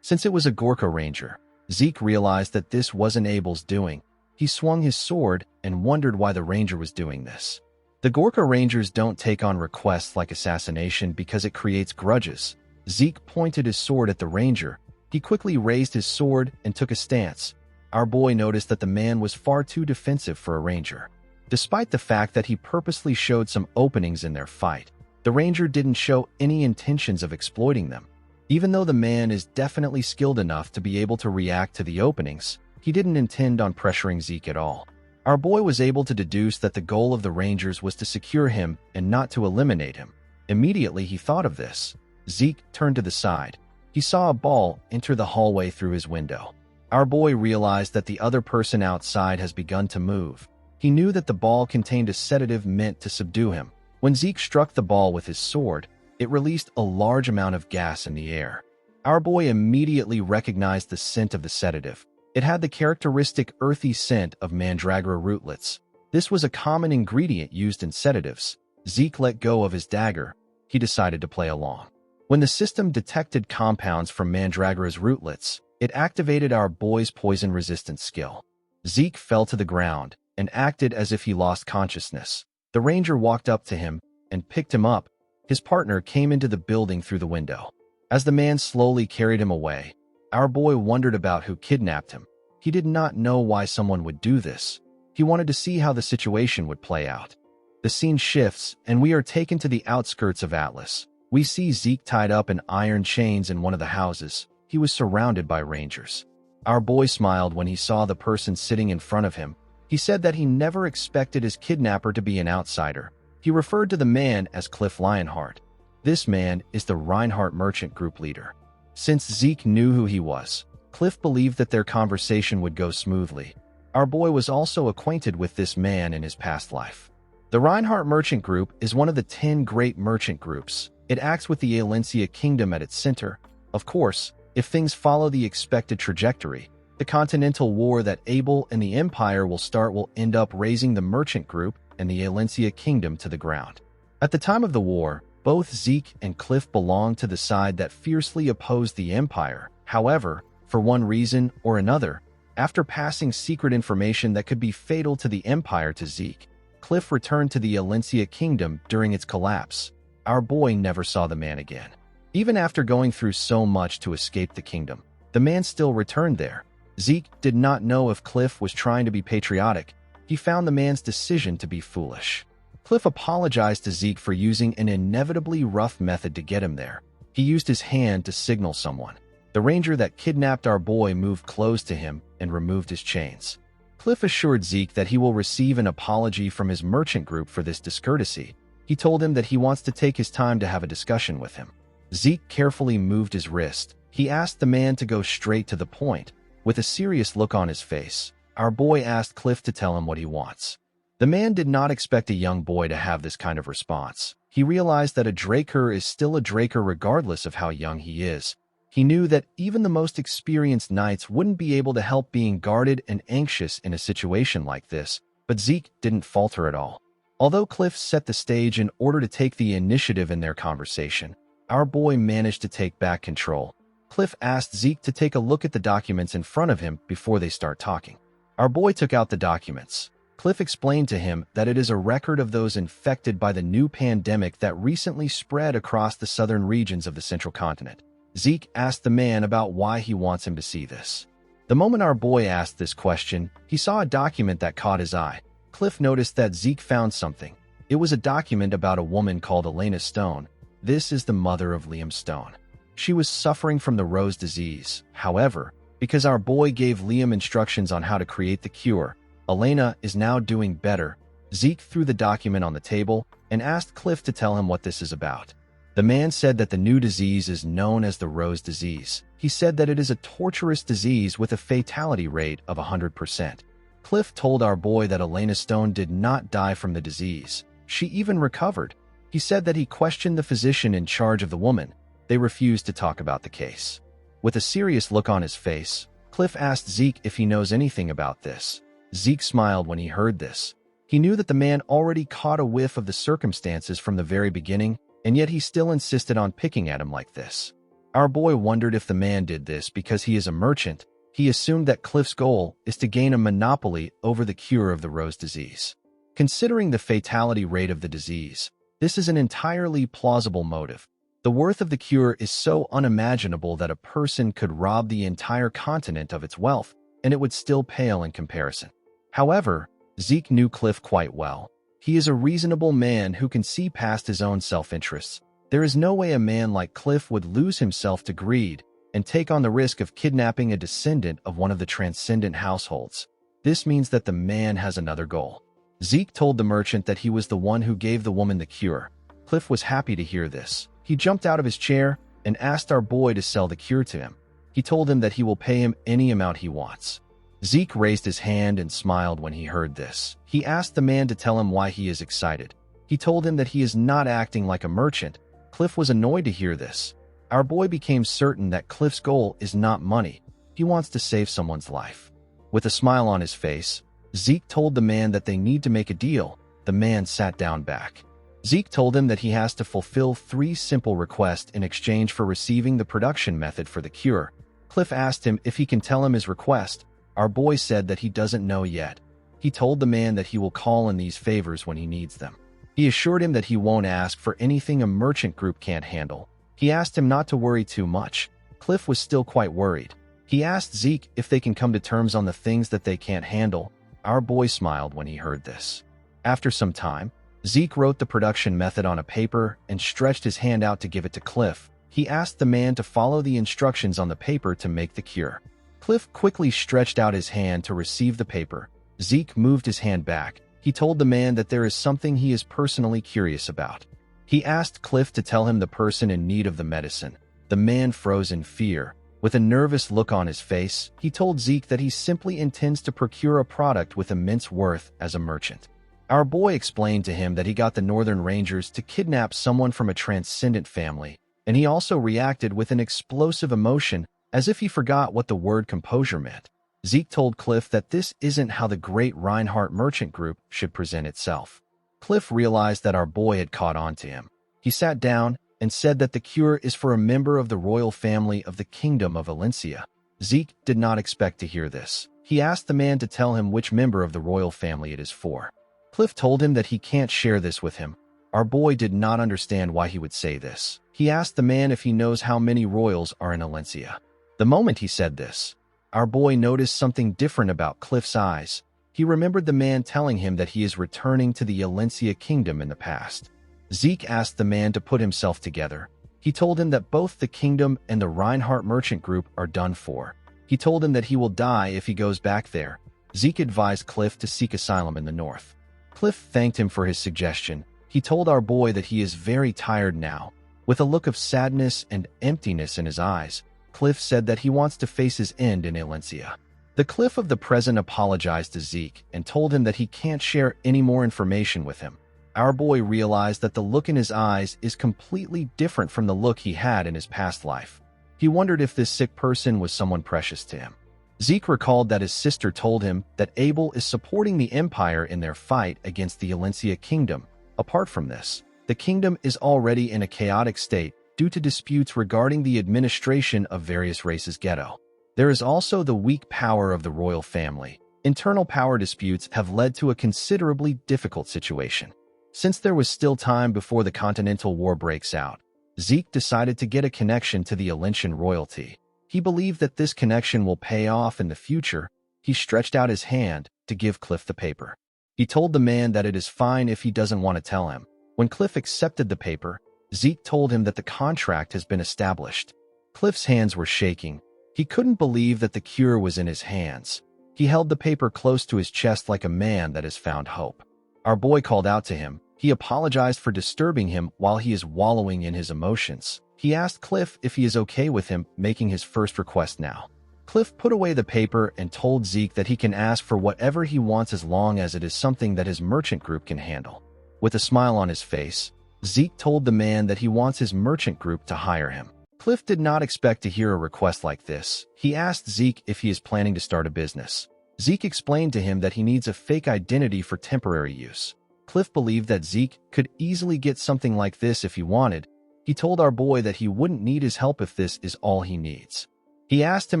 [SPEAKER 1] Since it was a Gorka ranger, Zeke realized that this wasn't Abel's doing. He swung his sword and wondered why the ranger was doing this. The Gorka rangers don't take on requests like assassination because it creates grudges. Zeke pointed his sword at the ranger. He quickly raised his sword and took a stance. Our boy noticed that the man was far too defensive for a ranger. Despite the fact that he purposely showed some openings in their fight, the ranger didn't show any intentions of exploiting them. Even though the man is definitely skilled enough to be able to react to the openings, he didn't intend on pressuring Zeke at all. Our boy was able to deduce that the goal of the rangers was to secure him and not to eliminate him. Immediately he thought of this. Zeke turned to the side. He saw a ball enter the hallway through his window. Our boy realized that the other person outside has begun to move. He knew that the ball contained a sedative meant to subdue him. When Zeke struck the ball with his sword, it released a large amount of gas in the air. Our boy immediately recognized the scent of the sedative. It had the characteristic earthy scent of mandragora rootlets. This was a common ingredient used in sedatives. Zeke let go of his dagger. He decided to play along. When the system detected compounds from mandragora's rootlets, it activated our boy's poison resistance skill. Zeke fell to the ground and acted as if he lost consciousness. The ranger walked up to him and picked him up. His partner came into the building through the window. As the man slowly carried him away, our boy wondered about who kidnapped him. He did not know why someone would do this. He wanted to see how the situation would play out. The scene shifts, and we are taken to the outskirts of Atlas. We see Zeke tied up in iron chains in one of the houses. He was surrounded by rangers. Our boy smiled when he saw the person sitting in front of him. He said that he never expected his kidnapper to be an outsider. He referred to the man as Cliff Lionheart. This man is the Reinhardt Merchant Group leader. Since Zeke knew who he was, Cliff believed that their conversation would go smoothly. Our boy was also acquainted with this man in his past life. The Reinhardt Merchant Group is one of the 10 great merchant groups. It acts with the Alencia Kingdom at its center. Of course, if things follow the expected trajectory, the Continental War that Abel and the Empire will start will end up raising the Merchant Group and the Alencia Kingdom to the ground. At the time of the war, both Zeke and Cliff belonged to the side that fiercely opposed the Empire. However, for one reason or another, after passing secret information that could be fatal to the Empire to Zeke, Cliff returned to the Alencia Kingdom during its collapse. Our boy never saw the man again. Even after going through so much to escape the kingdom, the man still returned there. Zeke did not know if Cliff was trying to be patriotic. He found the man's decision to be foolish. Cliff apologized to Zeke for using an inevitably rough method to get him there. He used his hand to signal someone. The ranger that kidnapped our boy moved close to him and removed his chains. Cliff assured Zeke that he will receive an apology from his merchant group for this discourtesy. He told him that he wants to take his time to have a discussion with him. Zeke carefully moved his wrist. He asked the man to go straight to the point. With a serious look on his face, our boy asked Cliff to tell him what he wants. The man did not expect a young boy to have this kind of response. He realized that a Draker is still a Draker regardless of how young he is. He knew that even the most experienced knights wouldn't be able to help being guarded and anxious in a situation like this, but Zeke didn't falter at all. Although Cliff set the stage in order to take the initiative in their conversation, our boy managed to take back control. Cliff asked Zeke to take a look at the documents in front of him before they start talking. Our boy took out the documents. Cliff explained to him that it is a record of those infected by the new pandemic that recently spread across the southern regions of the central continent. Zeke asked the man about why he wants him to see this. The moment our boy asked this question, he saw a document that caught his eye. Cliff noticed that Zeke found something. It was a document about a woman called Elena Stone. This is the mother of Liam Stone. She was suffering from the rose disease. However, because our boy gave Liam instructions on how to create the cure, Elena is now doing better. Zeke threw the document on the table and asked Cliff to tell him what this is about. The man said that the new disease is known as the rose disease. He said that it is a torturous disease with a fatality rate of 100%. Cliff told our boy that Elena Stone did not die from the disease. She even recovered. He said that he questioned the physician in charge of the woman. They refused to talk about the case. With a serious look on his face, Cliff asked Zeke if he knows anything about this. Zeke smiled when he heard this. He knew that the man already caught a whiff of the circumstances from the very beginning, and yet he still insisted on picking at him like this. Our boy wondered if the man did this because he is a merchant. He assumed that Cliff's goal is to gain a monopoly over the cure of the rose disease. Considering the fatality rate of the disease, this is an entirely plausible motive. The worth of the cure is so unimaginable that a person could rob the entire continent of its wealth, and it would still pale in comparison. However, Zeke knew Cliff quite well. He is a reasonable man who can see past his own self-interests. There is no way a man like Cliff would lose himself to greed and take on the risk of kidnapping a descendant of one of the transcendent households. This means that the man has another goal. Zeke told the merchant that he was the one who gave the woman the cure. Cliff was happy to hear this. He jumped out of his chair and asked our boy to sell the cure to him. He told him that he will pay him any amount he wants. Zeke raised his hand and smiled when he heard this. He asked the man to tell him why he is excited. He told him that he is not acting like a merchant. Cliff was annoyed to hear this. Our boy became certain that Cliff's goal is not money. He wants to save someone's life. With a smile on his face, Zeke told the man that they need to make a deal. The man sat down back. Zeke told him that he has to fulfill 3 simple requests in exchange for receiving the production method for the cure. Cliff asked him if he can tell him his request. Our boy said that he doesn't know yet. He told the man that he will call in these favors when he needs them. He assured him that he won't ask for anything a merchant group can't handle. He asked him not to worry too much. Cliff was still quite worried. He asked Zeke if they can come to terms on the things that they can't handle. Our boy smiled when he heard this. After some time, Zeke wrote the production method on a paper and stretched his hand out to give it to Cliff. He asked the man to follow the instructions on the paper to make the cure. Cliff quickly stretched out his hand to receive the paper. Zeke moved his hand back. He told the man that there is something he is personally curious about. He asked Cliff to tell him the person in need of the medicine. The man froze in fear. With a nervous look on his face, he told Zeke that he simply intends to procure a product with immense worth as a merchant. Our boy explained to him that he got the Northern Rangers to kidnap someone from a transcendent family, and he also reacted with an explosive emotion as if he forgot what the word composure meant. Zeke told Cliff that this isn't how the great Reinhardt Merchant Group should present itself. Cliff realized that our boy had caught on to him. He sat down and said that the cure is for a member of the royal family of the Kingdom of Valencia. Zeke did not expect to hear this. He asked the man to tell him which member of the royal family it is for. Cliff told him that he can't share this with him. Our boy did not understand why he would say this. He asked the man if he knows how many royals are in Valencia. The moment he said this, our boy noticed something different about Cliff's eyes. He remembered the man telling him that he is returning to the Valencia kingdom in the past. Zeke asked the man to put himself together. He told him that both the kingdom and the Reinhardt Merchant Group are done for. He told him that he will die if he goes back there. Zeke advised Cliff to seek asylum in the north. Cliff thanked him for his suggestion. He told our boy that he is very tired now. With a look of sadness and emptiness in his eyes, Cliff said that he wants to face his end in Valencia. The Cliff of the present apologized to Zeke and told him that he can't share any more information with him. Our boy realized that the look in his eyes is completely different from the look he had in his past life. He wondered if this sick person was someone precious to him. Zeke recalled that his sister told him that Abel is supporting the Empire in their fight against the Valencia kingdom. Apart from this, the kingdom is already in a chaotic state due to disputes regarding the administration of various races' ghetto. There is also the weak power of the royal family. Internal power disputes have led to a considerably difficult situation. Since there was still time before the Continental War breaks out, Zeke decided to get a connection to the Valencian royalty. He believed that this connection will pay off in the future. He stretched out his hand to give Cliff the paper. He told the man that it is fine if he doesn't want to tell him. When Cliff accepted the paper, Zeke told him that the contract has been established. Cliff's hands were shaking. He couldn't believe that the cure was in his hands. He held the paper close to his chest like a man that has found hope. Our boy called out to him. He apologized for disturbing him while he is wallowing in his emotions. He asked Cliff if he is okay with him making his first request now. Cliff put away the paper and told Zeke that he can ask for whatever he wants as long as it is something that his merchant group can handle. With a smile on his face, Zeke told the man that he wants his merchant group to hire him. Cliff did not expect to hear a request like this. He asked Zeke if he is planning to start a business. Zeke explained to him that he needs a fake identity for temporary use. Cliff believed that Zeke could easily get something like this if he wanted. He told our boy that he wouldn't need his help if this is all he needs. He asked him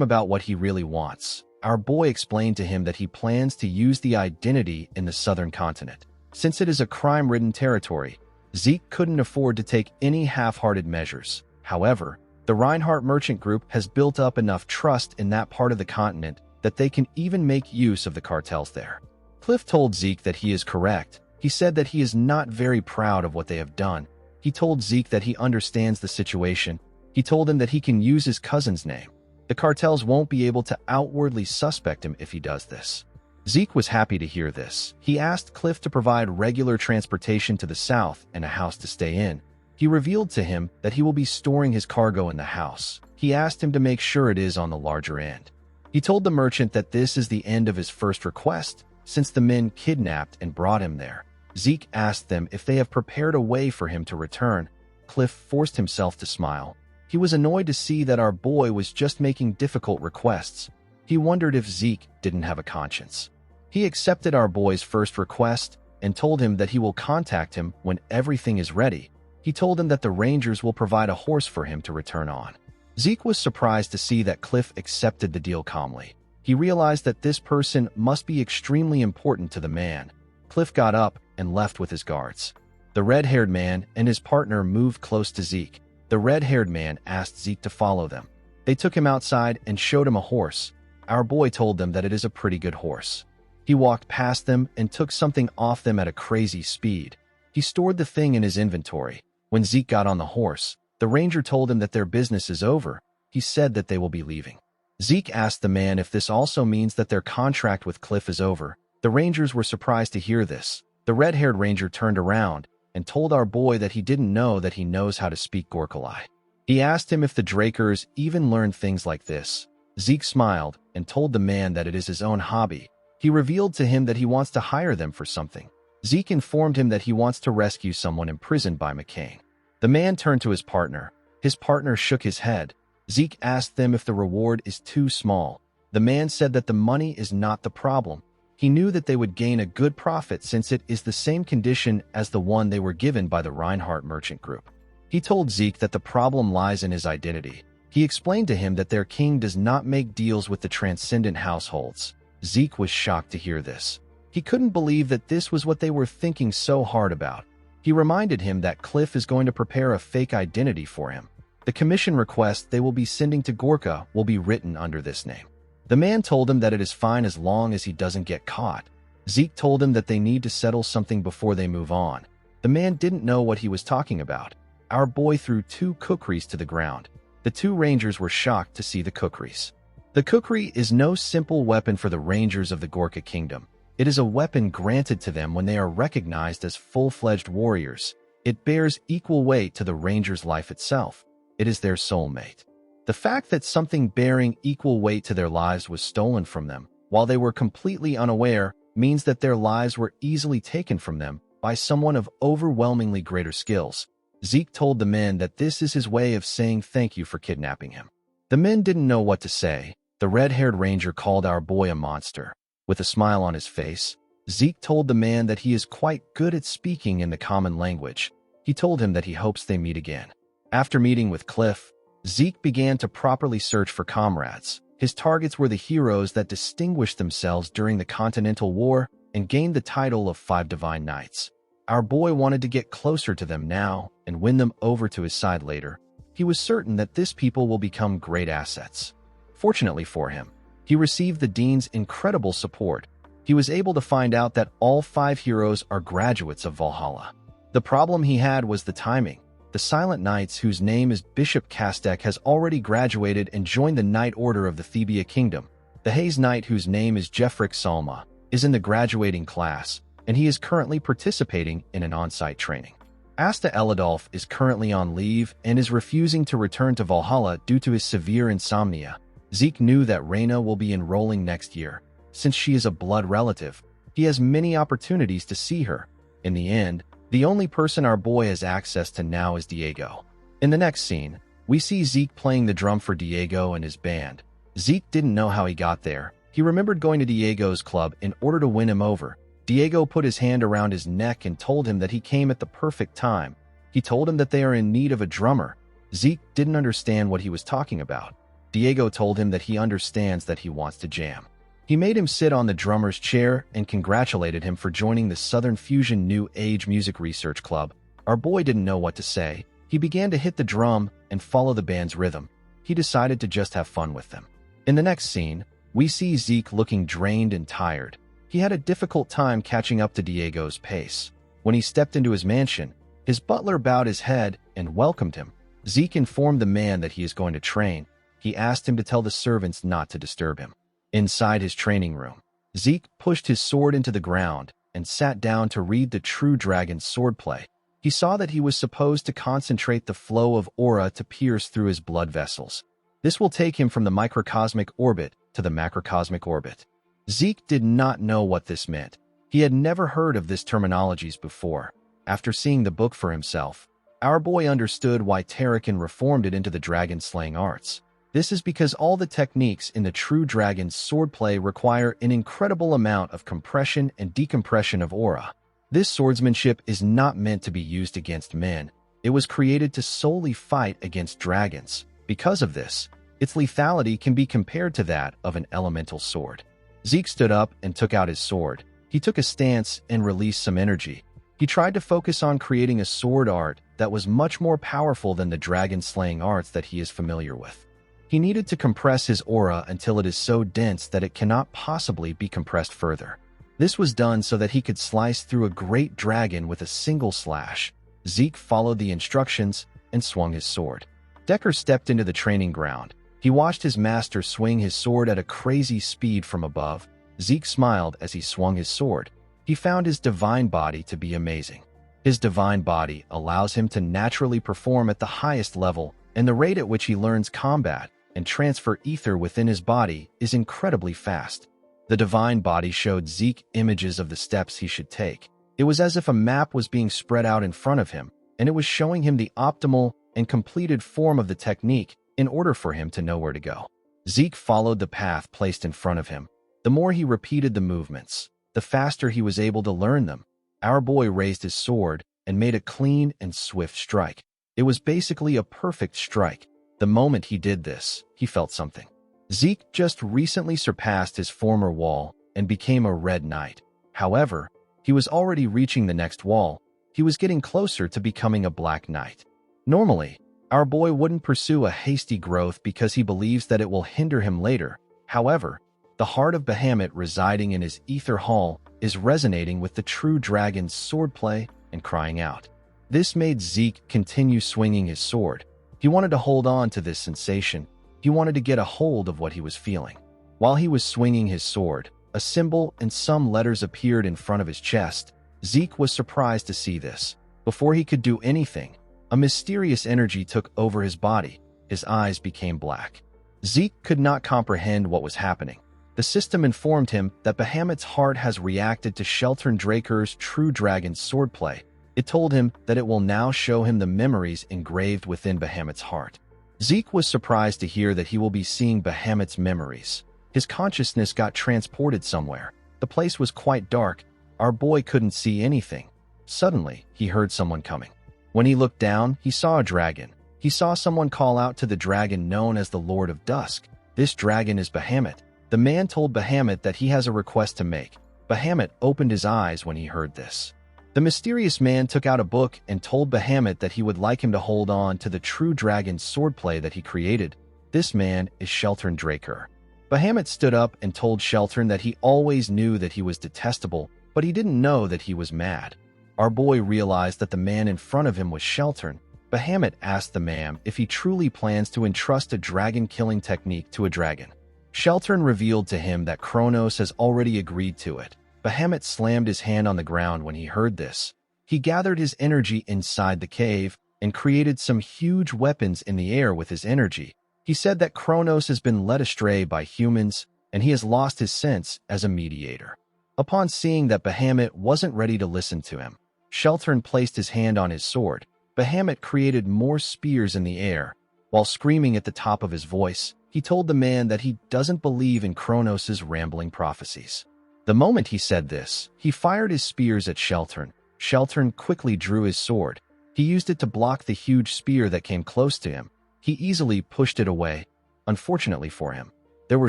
[SPEAKER 1] about what he really wants. Our boy explained to him that he plans to use the identity in the southern continent. Since it is a crime-ridden territory, Zeke couldn't afford to take any half-hearted measures. However, the Reinhardt Merchant Group has built up enough trust in that part of the continent that they can even make use of the cartels there. Cliff told Zeke that he is correct. He said that he is not very proud of what they have done. He told Zeke that he understands the situation. He told him that he can use his cousin's name. The cartels won't be able to outwardly suspect him if he does this. Zeke was happy to hear this. He asked Cliff to provide regular transportation to the south and a house to stay in. He revealed to him that he will be storing his cargo in the house. He asked him to make sure it is on the larger end. He told the merchant that this is the end of his first request, since the men kidnapped and brought him there. Zeke asked them if they have prepared a way for him to return. Cliff forced himself to smile. He was annoyed to see that our boy was just making difficult requests. He wondered if Zeke didn't have a conscience. He accepted our boy's first request and told him that he will contact him when everything is ready. He told him that the Rangers will provide a horse for him to return on. Zeke was surprised to see that Cliff accepted the deal calmly. He realized that this person must be extremely important to the man. Cliff got up and left with his guards. The red-haired man and his partner moved close to Zeke. The red-haired man asked Zeke to follow them. They took him outside and showed him a horse. Our boy told them that it is a pretty good horse. He walked past them and took something off them at a crazy speed. He stored the thing in his inventory. When Zeke got on the horse, the ranger told him that their business is over. He said that they will be leaving. Zeke asked the man if this also means that their contract with Cliff is over. The rangers were surprised to hear this. The red-haired ranger turned around and told our boy that he didn't know that he knows how to speak Gorkalai. He asked him if the Drakers even learned things like this. Zeke smiled and told the man that it is his own hobby. He revealed to him that he wants to hire them for something. Zeke informed him that he wants to rescue someone imprisoned by McCain. The man turned to his partner. His partner shook his head. Zeke asked them if the reward is too small. The man said that the money is not the problem. He knew that they would gain a good profit since it is the same condition as the one they were given by the Reinhardt Merchant Group. He told Zeke that the problem lies in his identity. He explained to him that their king does not make deals with the transcendent households. Zeke was shocked to hear this. He couldn't believe that this was what they were thinking so hard about. He reminded him that Cliff is going to prepare a fake identity for him. The commission request they will be sending to Gorka will be written under this name. The man told him that it is fine as long as he doesn't get caught. Zeke told him that they need to settle something before they move on. The man didn't know what he was talking about. Our boy threw 2 kukris to the ground. The 2 rangers were shocked to see the kukris. The kukri is no simple weapon for the rangers of the Gorka kingdom. It is a weapon granted to them when they are recognized as full-fledged warriors. It bears equal weight to the ranger's life itself. It is their soulmate. The fact that something bearing equal weight to their lives was stolen from them, while they were completely unaware, means that their lives were easily taken from them by someone of overwhelmingly greater skills. Zeke told the men that this is his way of saying thank you for kidnapping him. The men didn't know what to say. The red-haired ranger called our boy a monster. With a smile on his face, Zeke told the man that he is quite good at speaking in the common language. He told him that he hopes they meet again. After meeting with Cliff, Zeke began to properly search for comrades. His targets were the heroes that distinguished themselves during the Continental War and gained the title of 5 Divine Knights. Our boy wanted to get closer to them now and win them over to his side later. He was certain that this people will become great assets. Fortunately for him, he received the Dean's incredible support. He was able to find out that all 5 heroes are graduates of Valhalla. The problem he had was the timing. The Silent Knights, whose name is Bishop Kastek, has already graduated and joined the Knight Order of the Thebia Kingdom. The Haze Knight, whose name is Jeffrick Salma, is in the graduating class, and he is currently participating in an on-site training. Asta Eladolf is currently on leave and is refusing to return to Valhalla due to his severe insomnia. Zeke knew that Reyna will be enrolling next year. Since she is a blood relative, he has many opportunities to see her. In the end, the only person our boy has access to now is Diego. In the next scene, we see Zeke playing the drum for Diego and his band. Zeke didn't know how he got there. He remembered going to Diego's club in order to win him over. Diego put his hand around his neck and told him that he came at the perfect time. He told him that they are in need of a drummer. Zeke didn't understand what he was talking about. Diego told him that he understands that he wants to jam. He made him sit on the drummer's chair and congratulated him for joining the Southern Fusion New Age Music Research Club. Our boy didn't know what to say. He began to hit the drum and follow the band's rhythm. He decided to just have fun with them. In the next scene, we see Zeke looking drained and tired. He had a difficult time catching up to Diego's pace. When he stepped into his mansion, his butler bowed his head and welcomed him. Zeke informed the man that he is going to train. He asked him to tell the servants not to disturb him. Inside his training room, Zeke pushed his sword into the ground and sat down to read the true dragon's swordplay. He saw that he was supposed to concentrate the flow of aura to pierce through his blood vessels. This will take him from the microcosmic orbit to the macrocosmic orbit. Zeke did not know what this meant. He had never heard of this terminologies before. After seeing the book for himself, our boy understood why Tarakan reformed it into the dragon-slaying arts. This is because all the techniques in the true dragon's swordplay require an incredible amount of compression and decompression of aura. This swordsmanship is not meant to be used against men. It was created to solely fight against dragons. Because of this, its lethality can be compared to that of an elemental sword. Zeke stood up and took out his sword. He took a stance and released some energy. He tried to focus on creating a sword art that was much more powerful than the dragon-slaying arts that he is familiar with. He needed to compress his aura until it is so dense that it cannot possibly be compressed further. This was done so that he could slice through a great dragon with a single slash. Zeke followed the instructions and swung his sword. Decker stepped into the training ground. He watched his master swing his sword at a crazy speed from above. Zeke smiled as he swung his sword. He found his divine body to be amazing. His divine body allows him to naturally perform at the highest level, and the rate at which he learns combat and transfer ether within his body is incredibly fast. The divine body showed Zeke images of the steps he should take. It was as if a map was being spread out in front of him, and it was showing him the optimal and completed form of the technique in order for him to know where to go. Zeke followed the path placed in front of him. The more he repeated the movements, the faster he was able to learn them. Our boy raised his sword and made a clean and swift strike. It was basically a perfect strike. The moment he did this, he felt something. Zeke just recently surpassed his former wall and became a red knight. However, he was already reaching the next wall. He was getting closer to becoming a black knight. Normally, our boy wouldn't pursue a hasty growth because he believes that it will hinder him later. However, the heart of Bahamut residing in his ether hall is resonating with the true dragon's swordplay and crying out. This made Zeke continue swinging his sword. He wanted to hold on to this sensation. He wanted to get a hold of what he was feeling. While he was swinging his sword, a symbol and some letters appeared in front of his chest. Zeke was surprised to see this. Before he could do anything, a mysterious energy took over his body. His eyes became black. Zeke could not comprehend what was happening. The system informed him that Bahamut's heart has reacted to Sheltern Draker's true dragon's swordplay. It told him that it will now show him the memories engraved within Bahamut's heart. Zeke was surprised to hear that he will be seeing Bahamut's memories. His consciousness got transported somewhere. The place was quite dark. Our boy couldn't see anything. Suddenly, he heard someone coming. When he looked down, he saw a dragon. He saw someone call out to the dragon known as the Lord of Dusk. This dragon is Bahamut. The man told Bahamut that he has a request to make. Bahamut opened his eyes when he heard this. The mysterious man took out a book and told Bahamut that he would like him to hold on to the true dragon's swordplay that he created. This man is Sheltern Draker. Bahamut stood up and told Sheltern that he always knew that he was detestable, but he didn't know that he was mad. Our boy realized that the man in front of him was Sheltern. Bahamut asked the man if he truly plans to entrust a dragon-killing technique to a dragon. Sheltern revealed to him that Kronos has already agreed to it. Bahamut slammed his hand on the ground when he heard this. He gathered his energy inside the cave and created some huge weapons in the air with his energy. He said that Kronos has been led astray by humans and he has lost his sense as a mediator. Upon seeing that Bahamut wasn't ready to listen to him, Sheltern placed his hand on his sword. Bahamut created more spears in the air. While screaming at the top of his voice, he told the man that he doesn't believe in Kronos' rambling prophecies. The moment he said this, he fired his spears at Sheltern. Sheltern quickly drew his sword. He used it to block the huge spear that came close to him. He easily pushed it away. Unfortunately for him, there were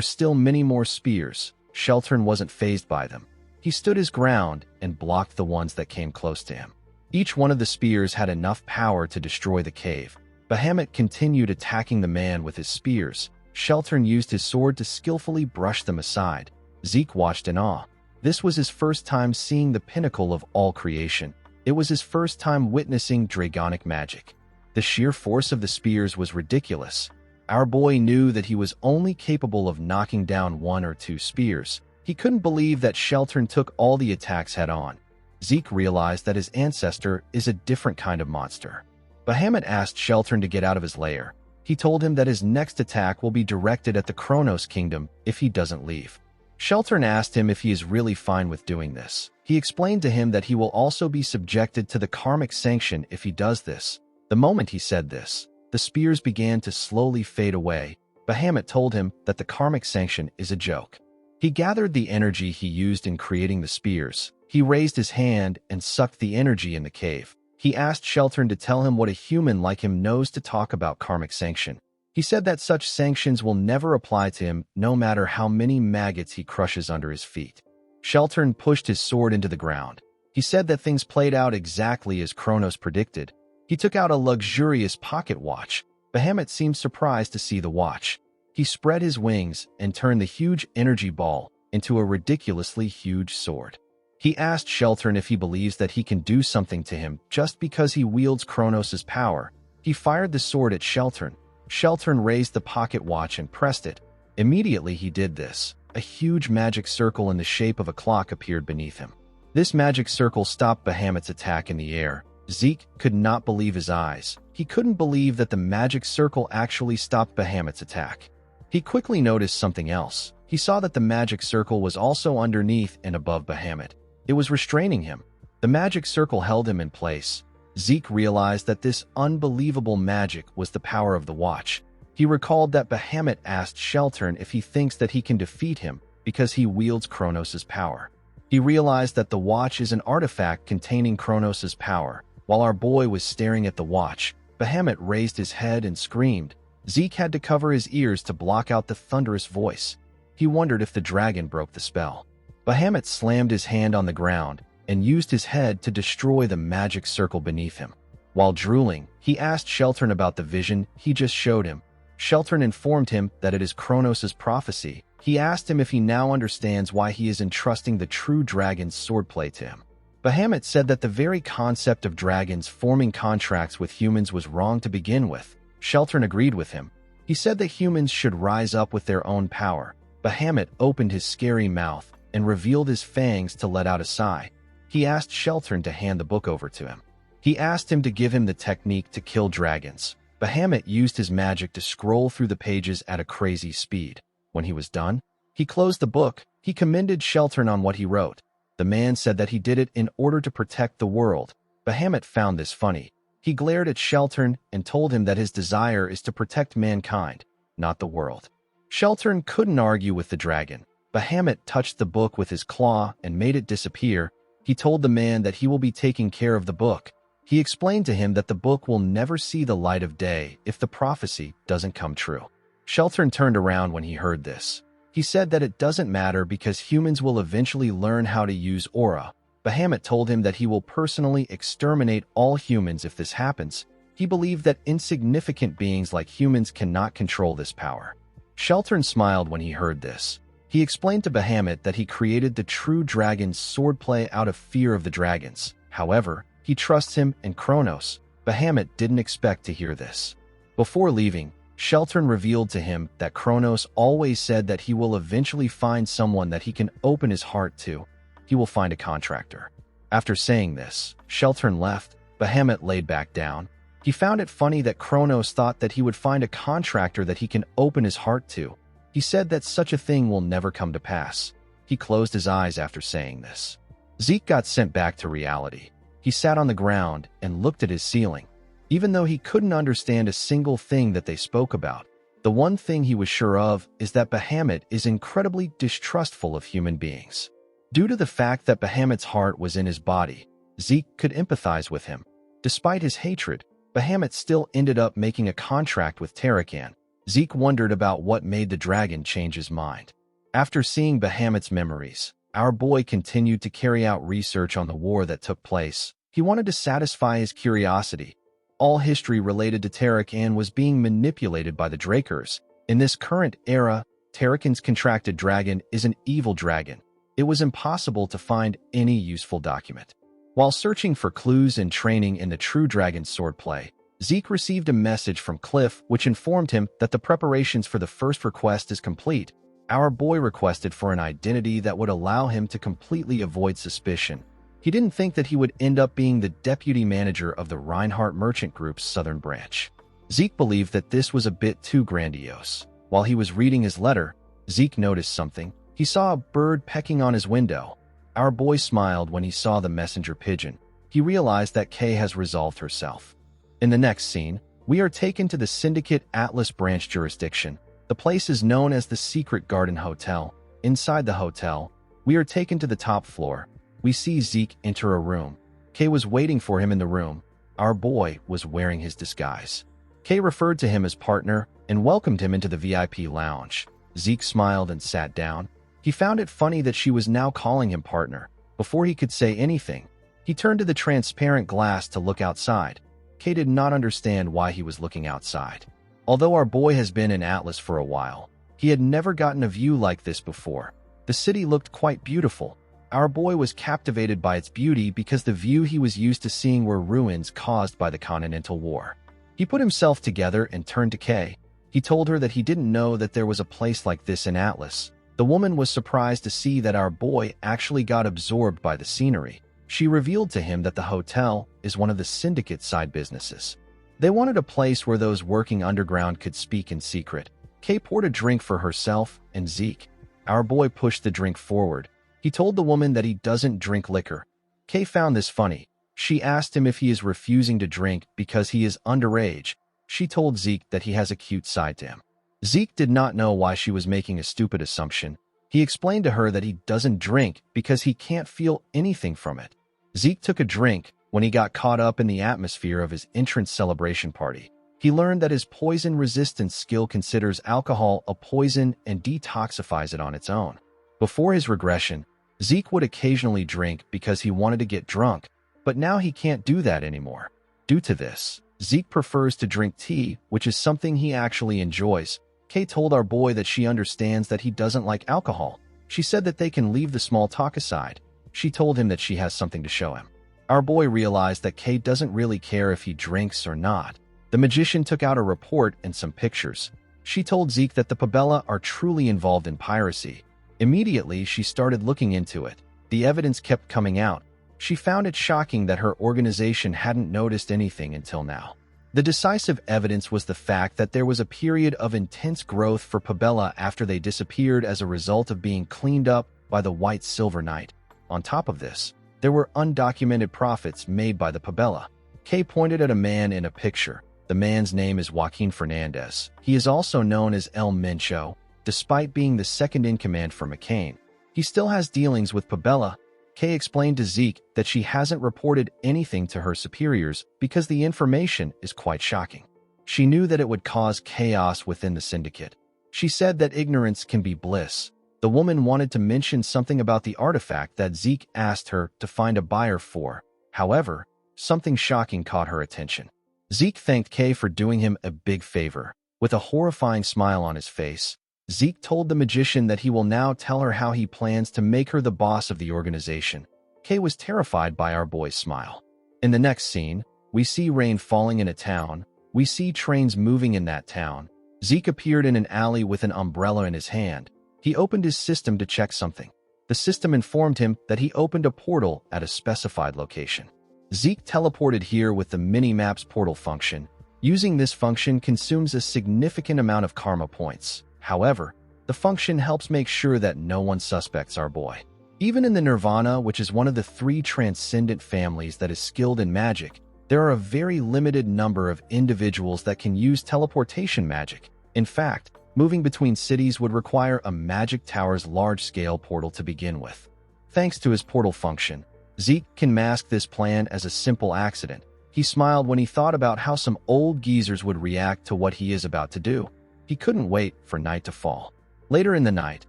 [SPEAKER 1] still many more spears. Sheltern wasn't fazed by them. He stood his ground and blocked the ones that came close to him. Each one of the spears had enough power to destroy the cave. Bahamut continued attacking the man with his spears. Sheltern used his sword to skillfully brush them aside. Zeke watched in awe. This was his first time seeing the pinnacle of all creation. It was his first time witnessing dragonic magic. The sheer force of the spears was ridiculous. Our boy knew that he was only capable of knocking down one or two spears. He couldn't believe that Sheltern took all the attacks head-on. Zeke realized that his ancestor is a different kind of monster. Bahamut asked Sheltern to get out of his lair. He told him that his next attack will be directed at the Kronos Kingdom if he doesn't leave. Sheltern asked him if he is really fine with doing this. He explained to him that he will also be subjected to the karmic sanction if he does this. The moment he said this, the spears began to slowly fade away. Bahamut told him that the karmic sanction is a joke. He gathered the energy he used in creating the spears. He raised his hand and sucked the energy in the cave. He asked Sheltern to tell him what a human like him knows to talk about karmic sanction. He said that such sanctions will never apply to him no matter how many maggots he crushes under his feet. Sheltern pushed his sword into the ground. He said that things played out exactly as Kronos predicted. He took out a luxurious pocket watch. Bahamut seemed surprised to see the watch. He spread his wings and turned the huge energy ball into a ridiculously huge sword. He asked Sheltern if he believes that he can do something to him just because he wields Kronos' power. He fired the sword at Sheltern. Sheltern raised the pocket watch and pressed it. Immediately he did this. A huge magic circle in the shape of a clock appeared beneath him. This magic circle stopped Bahamut's attack in the air. Zeke could not believe his eyes. He couldn't believe that the magic circle actually stopped Bahamut's attack. He quickly noticed something else. He saw that the magic circle was also underneath and above Bahamut. It was restraining him. The magic circle held him in place. Zeke realized that this unbelievable magic was the power of the watch. He recalled that Bahamut asked Sheltern if he thinks that he can defeat him because he wields Kronos' power. He realized that the watch is an artifact containing Kronos' power. While our boy was staring at the watch, Bahamut raised his head and screamed. Zeke had to cover his ears to block out the thunderous voice. He wondered if the dragon broke the spell. Bahamut slammed his hand on the ground and used his head to destroy the magic circle beneath him. While drooling, he asked Sheltern about the vision he just showed him. Sheltern informed him that it is Kronos' prophecy. He asked him if he now understands why he is entrusting the true dragon's swordplay to him. Bahamut said that the very concept of dragons forming contracts with humans was wrong to begin with. Sheltern agreed with him. He said that humans should rise up with their own power. Bahamut opened his scary mouth and revealed his fangs to let out a sigh. He asked Sheltern to hand the book over to him. He asked him to give him the technique to kill dragons. Bahamut used his magic to scroll through the pages at a crazy speed. When he was done, he closed the book. He commended Sheltern on what he wrote. The man said that he did it in order to protect the world. Bahamut found this funny. He glared at Sheltern and told him that his desire is to protect mankind, not the world. Sheltern couldn't argue with the dragon. Bahamut touched the book with his claw and made it disappear. He told the man that he will be taking care of the book. He explained to him that the book will never see the light of day if the prophecy doesn't come true. Sheltern turned around when he heard this. He said that it doesn't matter because humans will eventually learn how to use aura. Bahamut told him that he will personally exterminate all humans if this happens. He believed that insignificant beings like humans cannot control this power. Sheltern smiled when he heard this. He explained to Bahamut that he created the true dragon's swordplay out of fear of the dragons. However, he trusts him and Kronos. Bahamut didn't expect to hear this. Before leaving, Sheltern revealed to him that Kronos always said that he will eventually find someone that he can open his heart to. He will find a contractor. After saying this, Sheltern left. Bahamut laid back down. He found it funny that Kronos thought that he would find a contractor that he can open his heart to. He said that such a thing will never come to pass. He closed his eyes after saying this. Zeke got sent back to reality. He sat on the ground and looked at his ceiling. Even though he couldn't understand a single thing that they spoke about, the one thing he was sure of is that Bahamut is incredibly distrustful of human beings. Due to the fact that Bahamut's heart was in his body, Zeke could empathize with him. Despite his hatred, Bahamut still ended up making a contract with Tarakan. Zeke wondered about what made the dragon change his mind. After seeing Bahamut's memories, our boy continued to carry out research on the war that took place. He wanted to satisfy his curiosity. All history related to Tarakan was being manipulated by the Drakers. In this current era, Tarakan's contracted dragon is an evil dragon. It was impossible to find any useful document. While searching for clues and training in the true dragon's swordplay, Zeke received a message from Cliff which informed him that the preparations for the first request is complete. Our boy requested for an identity that would allow him to completely avoid suspicion. He didn't think that he would end up being the deputy manager of the Reinhardt Merchant Group's southern branch. Zeke believed that this was a bit too grandiose. While he was reading his letter, Zeke noticed something. He saw a bird pecking on his window. Our boy smiled when he saw the messenger pigeon. He realized that Kay has resolved herself. In the next scene, we are taken to the Syndicate Atlas branch jurisdiction. The place is known as the Secret Garden Hotel. Inside the hotel, we are taken to the top floor. We see Zeke enter a room. Kay was waiting for him in the room. Our boy was wearing his disguise. Kay referred to him as partner and welcomed him into the VIP lounge. Zeke smiled and sat down. He found it funny that she was now calling him partner. Before he could say anything, he turned to the transparent glass to look outside. Kay did not understand why he was looking outside. Although our boy has been in Atlas for a while, he had never gotten a view like this before. The city looked quite beautiful. Our boy was captivated by its beauty because the view he was used to seeing were ruins caused by the Continental War. He put himself together and turned to Kay. He told her that he didn't know that there was a place like this in Atlas. The woman was surprised to see that our boy actually got absorbed by the scenery. She revealed to him that the hotel is one of the syndicate side businesses. They wanted a place where those working underground could speak in secret. Kay poured a drink for herself and Zeke. Our boy pushed the drink forward. He told the woman that he doesn't drink liquor. Kay found this funny. She asked him if he is refusing to drink because he is underage. She told Zeke that he has a cute side to him. Zeke did not know why she was making a stupid assumption. He explained to her that he doesn't drink because he can't feel anything from it. Zeke took a drink when he got caught up in the atmosphere of his entrance celebration party. He learned that his poison resistance skill considers alcohol a poison and detoxifies it on its own. Before his regression, Zeke would occasionally drink because he wanted to get drunk, but now he can't do that anymore. Due to this, Zeke prefers to drink tea, which is something he actually enjoys. Kay told our boy that she understands that he doesn't like alcohol. She said that they can leave the small talk aside. She told him that she has something to show him. Our boy realized that Kay doesn't really care if he drinks or not. The magician took out a report and some pictures. She told Zeke that the Pabella are truly involved in piracy. Immediately, she started looking into it. The evidence kept coming out. She found it shocking that her organization hadn't noticed anything until now. The decisive evidence was the fact that there was a period of intense growth for Pabella after they disappeared as a result of being cleaned up by the White Silver Knight. On top of this, there were undocumented profits made by the Pabella. Kay pointed at a man in a picture. The man's name is Joaquin Fernandez. He is also known as El Mencho. Despite being the second in command for McCain, he still has dealings with Pabella. Kay explained to Zeke that she hasn't reported anything to her superiors because the information is quite shocking. She knew that it would cause chaos within the syndicate. She said that ignorance can be bliss. The woman wanted to mention something about the artifact that Zeke asked her to find a buyer for. However, something shocking caught her attention. Zeke thanked Kay for doing him a big favor. With a horrifying smile on his face, Zeke told the magician that he will now tell her how he plans to make her the boss of the organization. Kay was terrified by our boy's smile. In the next scene, we see rain falling in a town. We see trains moving in that town. Zeke appeared in an alley with an umbrella in his hand. He opened his system to check something. The system informed him that he opened a portal at a specified location. Zeke teleported here with the mini-maps portal function. Using this function consumes a significant amount of karma points. However, the function helps make sure that no one suspects our boy. Even in the Nirvana, which is one of the 3 transcendent families that is skilled in magic, there are a very limited number of individuals that can use teleportation magic. In fact, moving between cities would require a magic tower's large-scale portal to begin with. Thanks to his portal function, Zeke can mask this plan as a simple accident. He smiled when he thought about how some old geezers would react to what he is about to do. He couldn't wait for night to fall. Later in the night,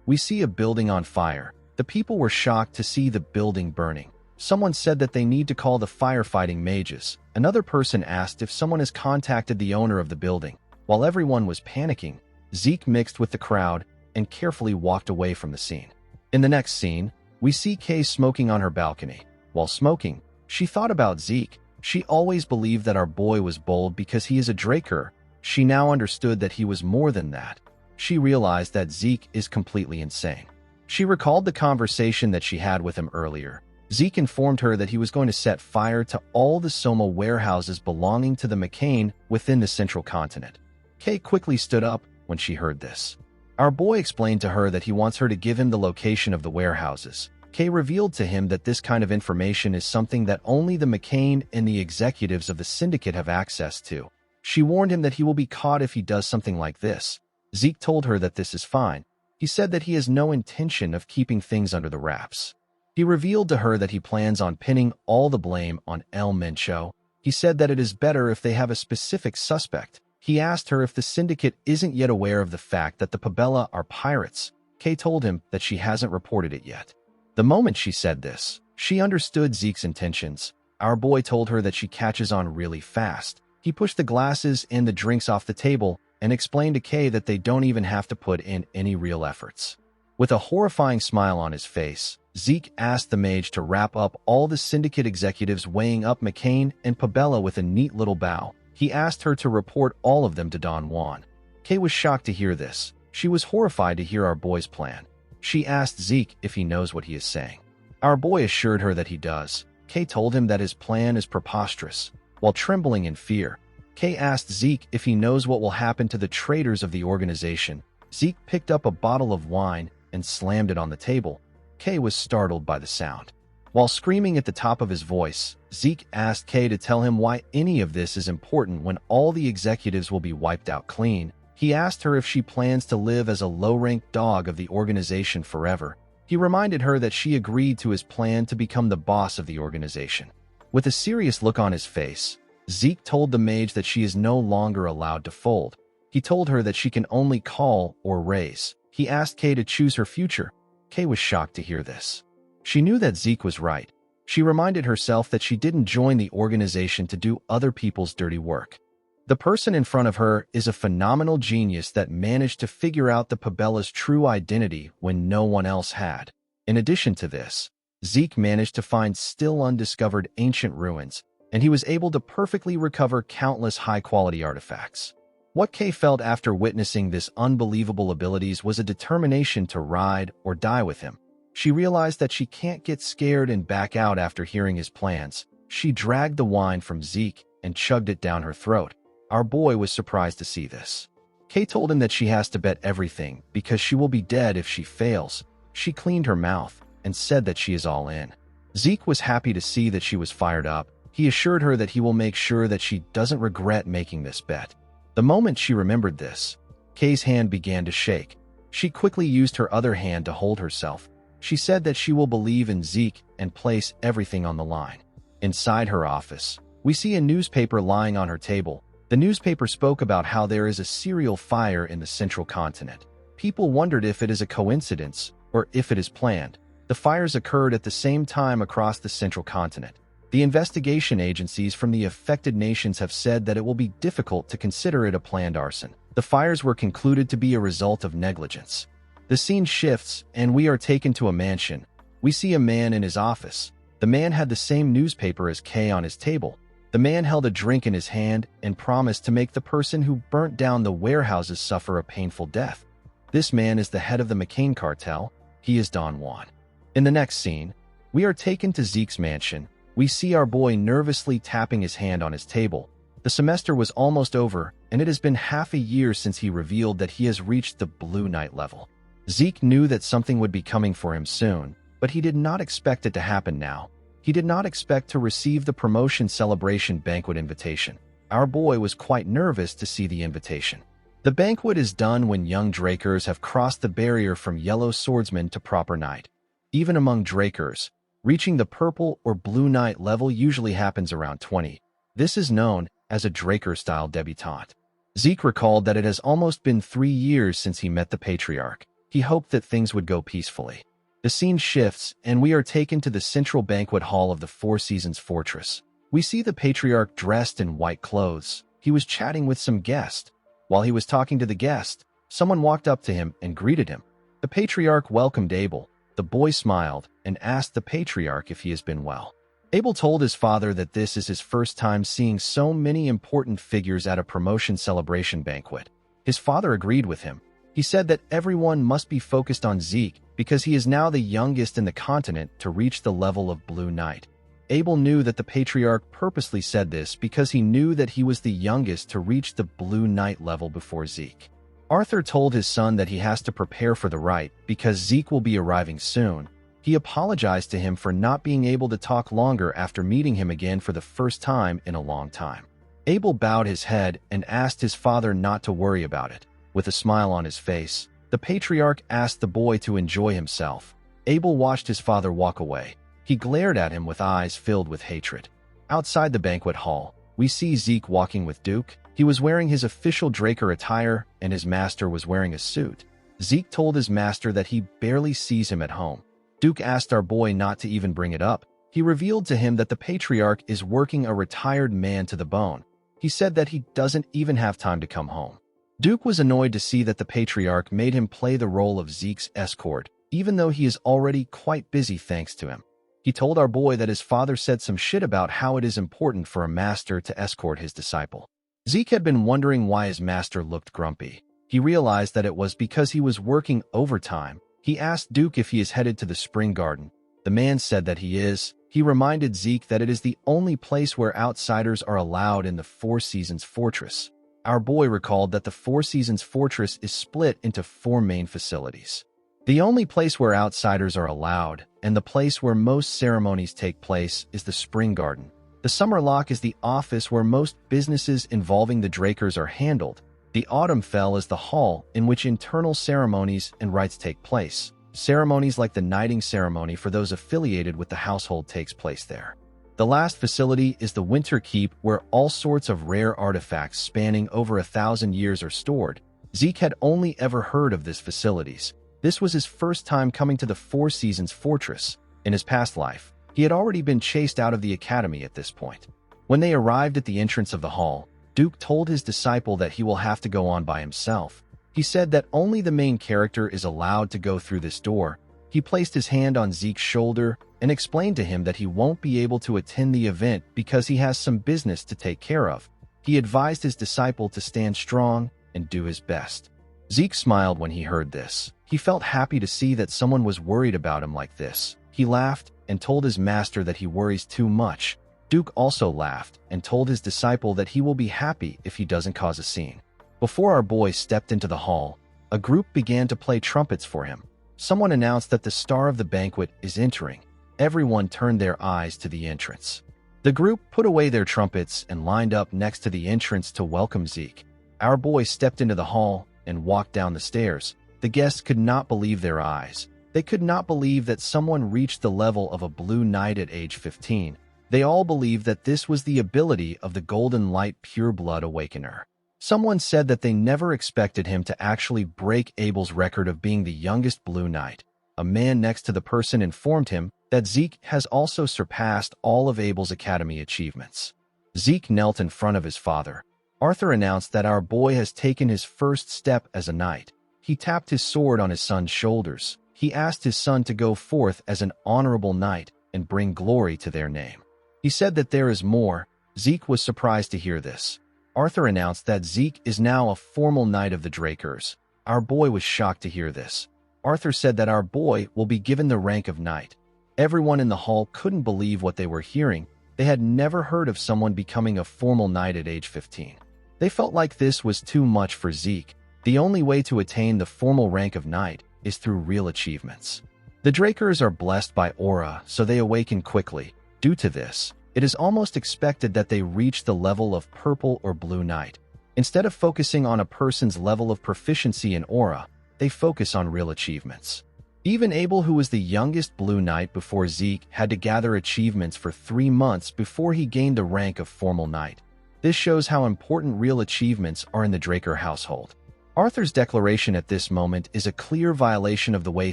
[SPEAKER 1] we see a building on fire. The people were shocked to see the building burning. Someone said that they need to call the firefighting mages. Another person asked if someone has contacted the owner of the building. While everyone was panicking, Zeke mixed with the crowd and carefully walked away from the scene. In the next scene, we see Kay smoking on her balcony. While smoking, she thought about Zeke. She always believed that our boy was bold because he is a Draker. She now understood that he was more than that. she realized that Zeke is completely insane. She recalled the conversation that she had with him earlier. Zeke informed her that he was going to set fire to all the Soma warehouses belonging to the McCain within the central continent. Kay quickly stood up when she heard this. Our boy explained to her that he wants her to give him the location of the warehouses. Kay revealed to him that this kind of information is something that only the McCain and the executives of the syndicate have access to. She warned him that he will be caught if he does something like this. Zeke told her that this is fine. He said that he has no intention of keeping things under the wraps. He revealed to her that he plans on pinning all the blame on El Mencho. He said that it is better if they have a specific suspect. He asked her if the syndicate isn't yet aware of the fact that the Pabella are pirates. Kay told him that she hasn't reported it yet. The moment she said this, she understood Zeke's intentions. Our boy told her that she catches on really fast. He pushed the glasses and the drinks off the table and explained to Kay that they don't even have to put in any real efforts. With a horrifying smile on his face, Zeke asked the mage to wrap up all the syndicate executives weighing up McCain and Pabella with a neat little bow. He asked her to report all of them to Don Juan. Kay was shocked to hear this. She was horrified to hear our boy's plan. She asked Zeke if he knows what he is saying. Our boy assured her that he does. Kay told him that his plan is preposterous. While trembling in fear, Kay asked Zeke if he knows what will happen to the traitors of the organization. Zeke picked up a bottle of wine and slammed it on the table. Kay was startled by the sound. While screaming at the top of his voice, Zeke asked Kay to tell him why any of this is important when all the executives will be wiped out clean. He asked her if she plans to live as a low-ranked dog of the organization forever. He reminded her that she agreed to his plan to become the boss of the organization. With a serious look on his face, Zeke told the mage that she is no longer allowed to fold. He told her that she can only call or raise. He asked Kay to choose her future. Kay was shocked to hear this. She knew that Zeke was right. She reminded herself that she didn't join the organization to do other people's dirty work. The person in front of her is a phenomenal genius that managed to figure out the Pabella's true identity when no one else had. In addition to this, Zeke managed to find still undiscovered ancient ruins, and he was able to perfectly recover countless high-quality artifacts. What Kay felt after witnessing this unbelievable abilities was a determination to ride or die with him. She realized that she can't get scared and back out after hearing his plans. She dragged the wine from Zeke and chugged it down her throat. Our boy was surprised to see this. Kay told him that she has to bet everything because she will be dead if she fails. She cleaned her mouth and said that she is all in. Zeke was happy to see that she was fired up. He assured her that he will make sure that she doesn't regret making this bet. The moment she remembered this, Kay's hand began to shake. She quickly used her other hand to hold herself. She said that she will believe in Zeke and place everything on the line. Inside her office, we see a newspaper lying on her table. The newspaper spoke about how there is a serial fire in the central continent. People wondered if it is a coincidence or if it is planned. The fires occurred at the same time across the central continent. The investigation agencies from the affected nations have said that it will be difficult to consider it a planned arson. The fires were concluded to be a result of negligence. The scene shifts, and we are taken to a mansion. We see a man in his office. The man had the same newspaper as Kay on his table. The man held a drink in his hand and promised to make the person who burnt down the warehouses suffer a painful death. This man is the head of the McCain cartel. He is Don Juan. In the next scene, we are taken to Zeke's mansion. We see our boy nervously tapping his hand on his table. The semester was almost over, and it has been half a year since he revealed that he has reached the Blue Knight level. Zeke knew that something would be coming for him soon, but he did not expect it to happen now. He did not expect to receive the promotion celebration banquet invitation. Our boy was quite nervous to see the invitation. The banquet is done when young Drakers have crossed the barrier from yellow swordsman to proper knight. Even among Drakers, reaching the purple or blue knight level usually happens around 20. This is known as a Draker-style debutante. Zeke recalled that it has almost been 3 years since he met the patriarch. He hoped that things would go peacefully. The scene shifts, and we are taken to the central banquet hall of the Four Seasons Fortress. We see the patriarch dressed in white clothes. He was chatting with some guest. While he was talking to the guest, someone walked up to him and greeted him. The patriarch welcomed Abel. The boy smiled and asked the patriarch if he has been well. Abel told his father that this is his first time seeing so many important figures at a promotion celebration banquet. His father agreed with him. He said that everyone must be focused on Zeke because he is now the youngest in the continent to reach the level of Blue Knight. Abel knew that the patriarch purposely said this because he knew that he was the youngest to reach the Blue Knight level before Zeke. Arthur told his son that he has to prepare for the rite because Zeke will be arriving soon. He apologized to him for not being able to talk longer after meeting him again for the first time in a long time. Abel bowed his head and asked his father not to worry about it. With a smile on his face, the patriarch asked the boy to enjoy himself. Abel watched his father walk away. He glared at him with eyes filled with hatred. Outside the banquet hall, we see Zeke walking with Duke. He was wearing his official Draker attire, and his master was wearing a suit. Zeke told his master that he barely sees him at home. Duke asked our boy not to even bring it up. He revealed to him that the patriarch is working a retired man to the bone. He said that he doesn't even have time to come home. Duke was annoyed to see that the patriarch made him play the role of Zeke's escort, even though he is already quite busy thanks to him. He told our boy that his father said some shit about how it is important for a master to escort his disciple. Zeke had been wondering why his master looked grumpy. He realized that it was because he was working overtime. He asked Duke if he is headed to the spring garden. The man said that he is. He reminded Zeke that it is the only place where outsiders are allowed in the Four Seasons Fortress. Our boy recalled that the Four Seasons Fortress is split into 4 main facilities. The only place where outsiders are allowed, and the place where most ceremonies take place, is the Spring Garden. The Summer Lock is the office where most businesses involving the Drakers are handled. The Autumn Fell is the hall in which internal ceremonies and rites take place. Ceremonies like the knighting ceremony for those affiliated with the household takes place there. The last facility is the Winter Keep, where all sorts of rare artifacts spanning over 1,000 years are stored. Zeke had only ever heard of these facilities. This was his first time coming to the Four Seasons Fortress. In his past life, he had already been chased out of the academy at this point. When they arrived at the entrance of the hall, Duke told his disciple that he will have to go on by himself. He said that only the main character is allowed to go through this door. He placed his hand on Zeke's shoulder and explained to him that he won't be able to attend the event because he has some business to take care of. He advised his disciple to stand strong and do his best. Zeke smiled when he heard this. He felt happy to see that someone was worried about him like this. He laughed and told his master that he worries too much. Duke also laughed and told his disciple that he will be happy if he doesn't cause a scene. Before our boy stepped into the hall, a group began to play trumpets for him. Someone announced that the star of the banquet is entering. Everyone turned their eyes to the entrance. The group put away their trumpets and lined up next to the entrance to welcome Zeke. Our boy stepped into the hall and walked down the stairs. The guests could not believe their eyes. They could not believe that someone reached the level of a Blue Knight at age 15. They all believed that this was the ability of the Golden Light Pureblood Awakener. Someone said that they never expected him to actually break Abel's record of being the youngest Blue Knight. A man next to the person informed him that Zeke has also surpassed all of Abel's academy achievements. Zeke knelt in front of his father. Arthur announced that our boy has taken his first step as a knight. He tapped his sword on his son's shoulders. He asked his son to go forth as an honorable knight and bring glory to their name. He said that there is more. Zeke was surprised to hear this. Arthur announced that Zeke is now a formal knight of the Drakers. Our boy was shocked to hear this. Arthur said that our boy will be given the rank of knight. Everyone in the hall couldn't believe what they were hearing. They had never heard of someone becoming a formal knight at age 15. They felt like this was too much for Zeke. The only way to attain the formal rank of knight is through real achievements. The Drakers are blessed by aura, so they awaken quickly. Due to this, it is almost expected that they reach the level of purple or blue knight. Instead of focusing on a person's level of proficiency in aura, they focus on real achievements. Even Abel, who was the youngest Blue Knight before Zeke, had to gather achievements for 3 months before he gained the rank of formal knight. This shows how important real achievements are in the Draker household. Arthur's declaration at this moment is a clear violation of the way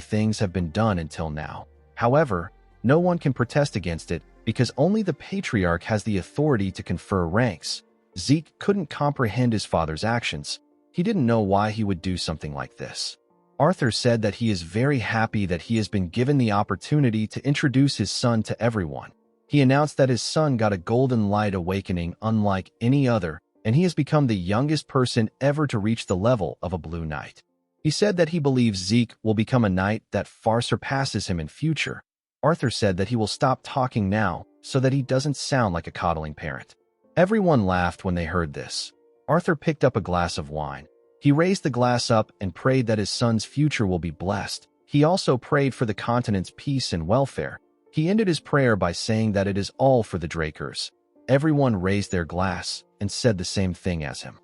[SPEAKER 1] things have been done until now. However, no one can protest against it because only the patriarch has the authority to confer ranks. Zeke couldn't comprehend his father's actions. He didn't know why he would do something like this. Arthur said that he is very happy that he has been given the opportunity to introduce his son to everyone. He announced that his son got a golden light awakening unlike any other, and he has become the youngest person ever to reach the level of a Blue Knight. He said that he believes Zeke will become a knight that far surpasses him in future. Arthur said that he will stop talking now so that he doesn't sound like a coddling parent. Everyone laughed when they heard this. Arthur picked up a glass of wine. He raised the glass up and prayed that his son's future will be blessed. He also prayed for the continent's peace and welfare. He ended his prayer by saying that it is all for the Drakers. Everyone raised their glass and said the same thing as him.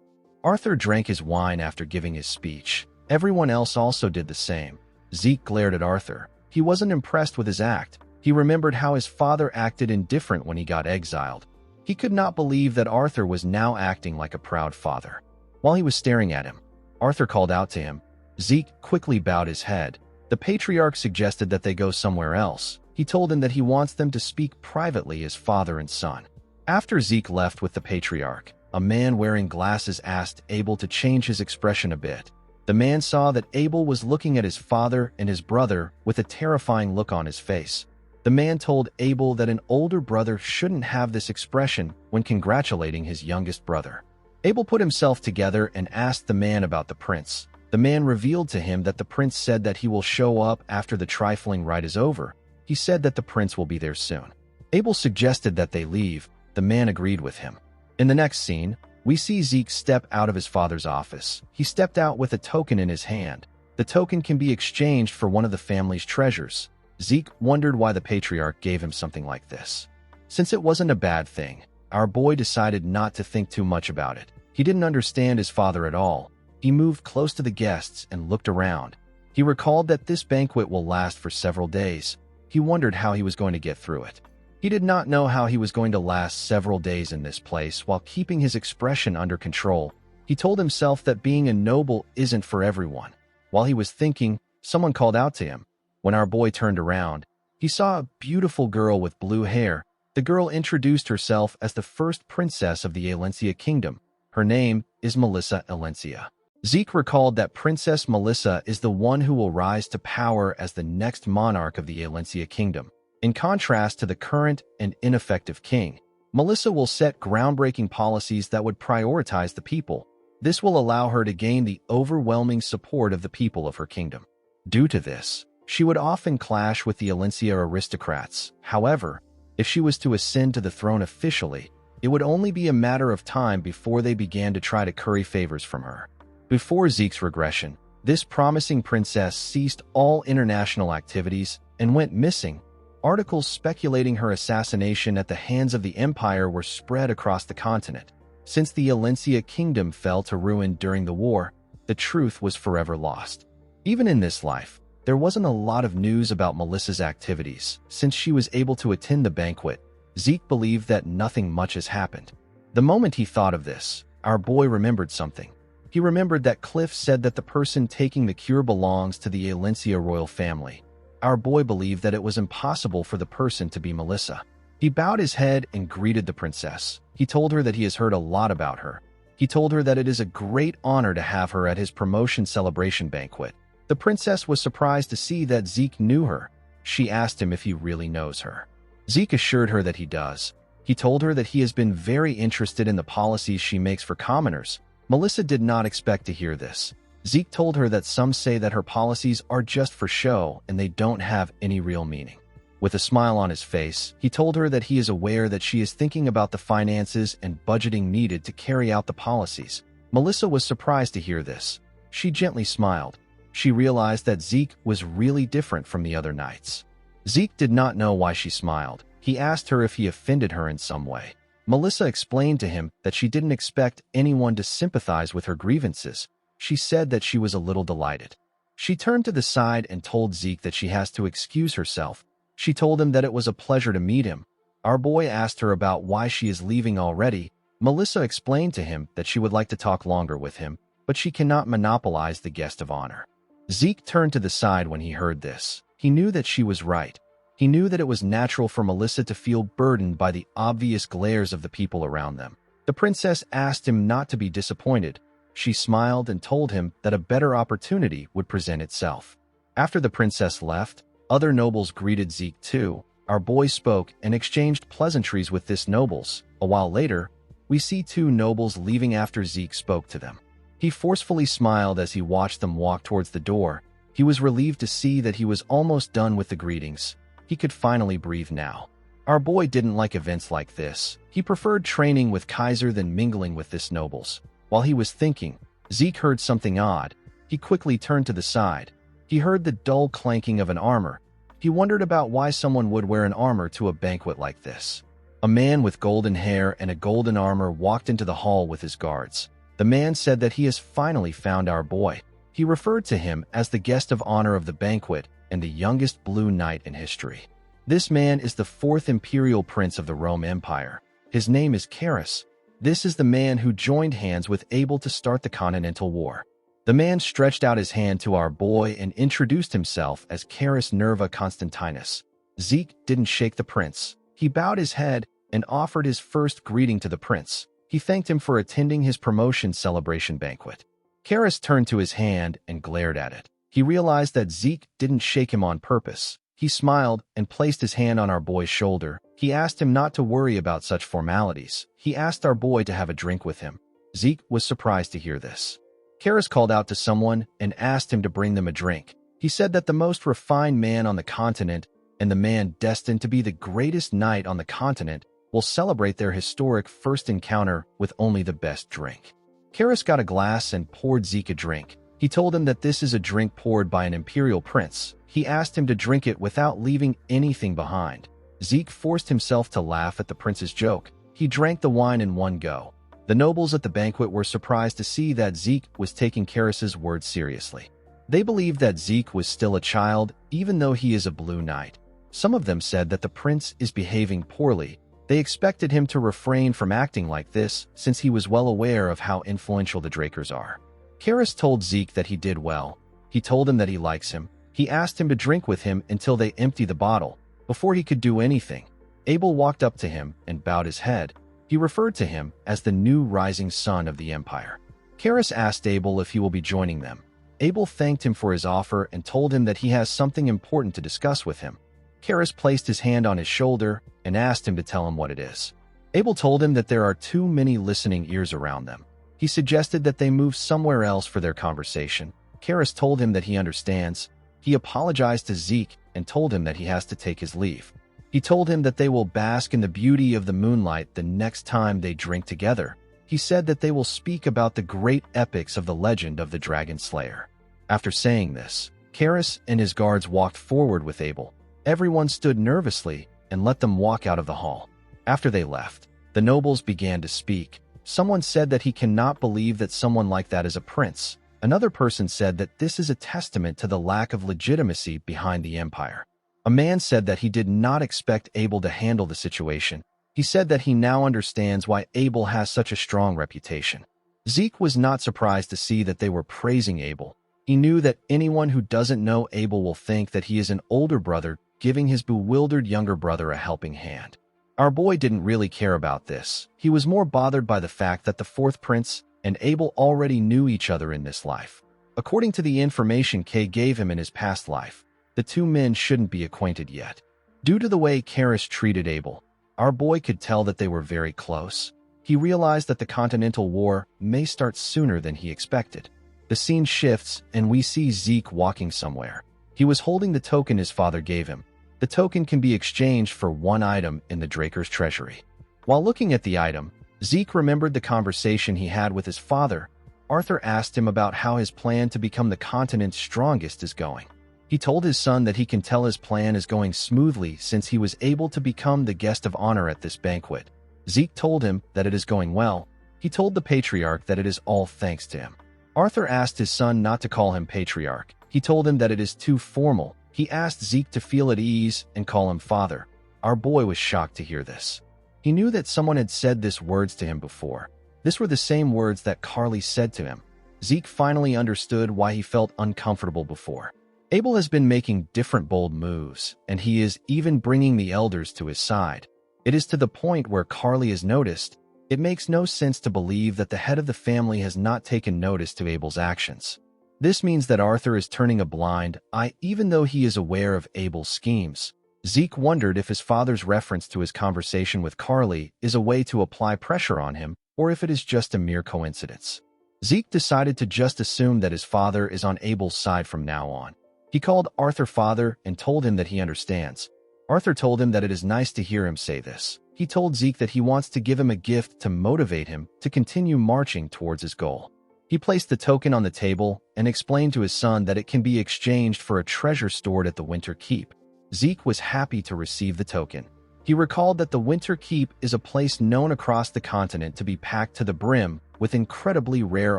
[SPEAKER 1] Arthur drank his wine after giving his speech. Everyone else also did the same. Zeke glared at Arthur. He wasn't impressed with his act. He remembered how his father acted indifferent when he got exiled. He could not believe that Arthur was now acting like a proud father. While he was staring at him, Arthur called out to him. Zeke quickly bowed his head. The patriarch suggested that they go somewhere else. He told him that he wants them to speak privately as father and son. After Zeke left with the patriarch, a man wearing glasses asked Abel to change his expression a bit. The man saw that Abel was looking at his father and his brother with a terrifying look on his face. The man told Abel that an older brother shouldn't have this expression when congratulating his youngest brother. Abel put himself together and asked the man about the prince. The man revealed to him that the prince said that he will show up after the trifling rite is over. He said that the prince will be there soon. Abel suggested that they leave. The man agreed with him. In the next scene, we see Zeke step out of his father's office. He stepped out with a token in his hand. The token can be exchanged for one of the family's treasures. Zeke wondered why the patriarch gave him something like this. Since it wasn't a bad thing, our boy decided not to think too much about it. He didn't understand his father at all. He moved close to the guests and looked around. He recalled that this banquet will last for several days. He wondered how he was going to get through it. He did not know how he was going to last several days in this place while keeping his expression under control. He told himself that being a noble isn't for everyone. While he was thinking, someone called out to him. When our boy turned around, he saw a beautiful girl with blue hair. The girl introduced herself as the first princess of the Alencia kingdom. Her name is Melissa Alencia. Zeke recalled that Princess Melissa is the one who will rise to power as the next monarch of the Alencia kingdom. In contrast to the current and ineffective king, Melissa will set groundbreaking policies that would prioritize the people. This will allow her to gain the overwhelming support of the people of her kingdom. Due to this, she would often clash with the Alencia aristocrats. However, if she was to ascend to the throne officially, it would only be a matter of time before they began to try to curry favors from her. Before Zeke's regression, this promising princess ceased all international activities and went missing. Articles speculating her assassination at the hands of the Empire were spread across the continent. Since the Alencia kingdom fell to ruin during the war, the truth was forever lost. Even in this life, there wasn't a lot of news about Melissa's activities. Since she was able to attend the banquet, Zeke believed that nothing much has happened. The moment he thought of this, our boy remembered something. He remembered that Cliff said that the person taking the cure belongs to the Alencia royal family. Our boy believed that it was impossible for the person to be Melissa. He bowed his head and greeted the princess. He told her that he has heard a lot about her. He told her that it is a great honor to have her at his promotion celebration banquet. The princess was surprised to see that Zeke knew her. She asked him if he really knows her. Zeke assured her that he does. He told her that he has been very interested in the policies she makes for commoners. Melissa did not expect to hear this. Zeke told her that some say that her policies are just for show and they don't have any real meaning. With a smile on his face, he told her that he is aware that she is thinking about the finances and budgeting needed to carry out the policies. Melissa was surprised to hear this. She gently smiled. She realized that Zeke was really different from the other knights. Zeke did not know why she smiled. He asked her if he offended her in some way. Melissa explained to him that she didn't expect anyone to sympathize with her grievances. She said that she was a little delighted. She turned to the side and told Zeke that she has to excuse herself. She told him that it was a pleasure to meet him. Our boy asked her about why she is leaving already. Melissa explained to him that she would like to talk longer with him, but she cannot monopolize the guest of honor. Zeke turned to the side when he heard this. He knew that she was right. He knew that it was natural for Melissa to feel burdened by the obvious glares of the people around them. The princess asked him not to be disappointed. She smiled and told him that a better opportunity would present itself. After the princess left, other nobles greeted Zeke too. Our boy spoke and exchanged pleasantries with this nobles. A while later, we see two nobles leaving after Zeke spoke to them. He forcefully smiled as he watched them walk towards the door. He was relieved to see that he was almost done with the greetings. He could finally breathe now. Our boy didn't like events like this. He preferred training with Kaiser than mingling with this nobles. While he was thinking, Zeke heard something odd. He quickly turned to the side. He heard the dull clanking of an armor. He wondered about why someone would wear an armor to a banquet like this. A man with golden hair and a golden armor walked into the hall with his guards. The man said that he has finally found our boy. He referred to him as the guest of honor of the banquet and the youngest Blue Knight in history. This man is the fourth imperial prince of the Rome Empire. His name is Carus. This is the man who joined hands with Abel to start the Continental War. The man stretched out his hand to our boy and introduced himself as Carus Nerva Constantinus. Zeke didn't shake the prince. He bowed his head and offered his first greeting to the prince. He thanked him for attending his promotion celebration banquet. Carus turned to his hand and glared at it. He realized that Zeke didn't shake him on purpose. He smiled and placed his hand on our boy's shoulder. He asked him not to worry about such formalities. He asked our boy to have a drink with him. Zeke was surprised to hear this. Carus called out to someone and asked him to bring them a drink. He said that the most refined man on the continent and the man destined to be the greatest knight on the continent will celebrate their historic first encounter with only the best drink. Carus got a glass and poured Zeke a drink. He told him that this is a drink poured by an imperial prince. He asked him to drink it without leaving anything behind. Zeke forced himself to laugh at the prince's joke. He drank the wine in one go. The nobles at the banquet were surprised to see that Zeke was taking Carus's words seriously. They believed that Zeke was still a child, even though he is a Blue Knight. Some of them said that the prince is behaving poorly. They expected him to refrain from acting like this, since he was well aware of how influential the Drakers are. Carus told Zeke that he did well. He told him that he likes him. He asked him to drink with him until they empty the bottle. Before he could do anything, Abel walked up to him and bowed his head. He referred to him as the new rising sun of the empire. Carus asked Abel if he will be joining them. Abel thanked him for his offer and told him that he has something important to discuss with him. Carus placed his hand on his shoulder and asked him to tell him what it is. Abel told him that there are too many listening ears around them. He suggested that they move somewhere else for their conversation. Carus told him that he understands. He apologized to Zeke and told him that he has to take his leave. He told him that they will bask in the beauty of the moonlight the next time they drink together. He said that they will speak about the great epics of the legend of the Dragon Slayer. After saying this, Carus and his guards walked forward with Abel. Everyone stood nervously and let them walk out of the hall. After they left, the nobles began to speak. Someone said that he cannot believe that someone like that is a prince. Another person said that this is a testament to the lack of legitimacy behind the empire. A man said that he did not expect Abel to handle the situation. He said that he now understands why Abel has such a strong reputation. Zeke was not surprised to see that they were praising Abel. He knew that anyone who doesn't know Abel will think that he is an older brother giving his bewildered younger brother a helping hand. Our boy didn't really care about this. He was more bothered by the fact that the fourth prince and Abel already knew each other in this life. According to the information Kay gave him in his past life, the two men shouldn't be acquainted yet. Due to the way Carus treated Abel, our boy could tell that they were very close. He realized that the Continental War may start sooner than he expected. The scene shifts and we see Zeke walking somewhere. He was holding the token his father gave him. The token can be exchanged for one item in the Draker's treasury. While looking at the item, Zeke remembered the conversation he had with his father. Arthur asked him about how his plan to become the continent's strongest is going. He told his son that he can tell his plan is going smoothly since he was able to become the guest of honor at this banquet. Zeke told him that it is going well. He told the patriarch that it is all thanks to him. Arthur asked his son not to call him patriarch. He told him that it is too formal. He asked Zeke to feel at ease and call him father. Our boy was shocked to hear this. He knew that someone had said these words to him before. These were the same words that Carly said to him. Zeke finally understood why he felt uncomfortable before. Abel has been making different bold moves, and he is even bringing the elders to his side. It is to the point where Carly has noticed. It makes no sense to believe that the head of the family has not taken notice to Abel's actions. This means that Arthur is turning a blind eye even though he is aware of Abel's schemes. Zeke wondered if his father's reference to his conversation with Carly is a way to apply pressure on him, or if it is just a mere coincidence. Zeke decided to just assume that his father is on Abel's side from now on. He called Arthur father and told him that he understands. Arthur told him that it is nice to hear him say this. He told Zeke that he wants to give him a gift to motivate him to continue marching towards his goal. He placed the token on the table and explained to his son that it can be exchanged for a treasure stored at the Winter Keep. Zeke was happy to receive the token. He recalled that the Winter Keep is a place known across the continent to be packed to the brim with incredibly rare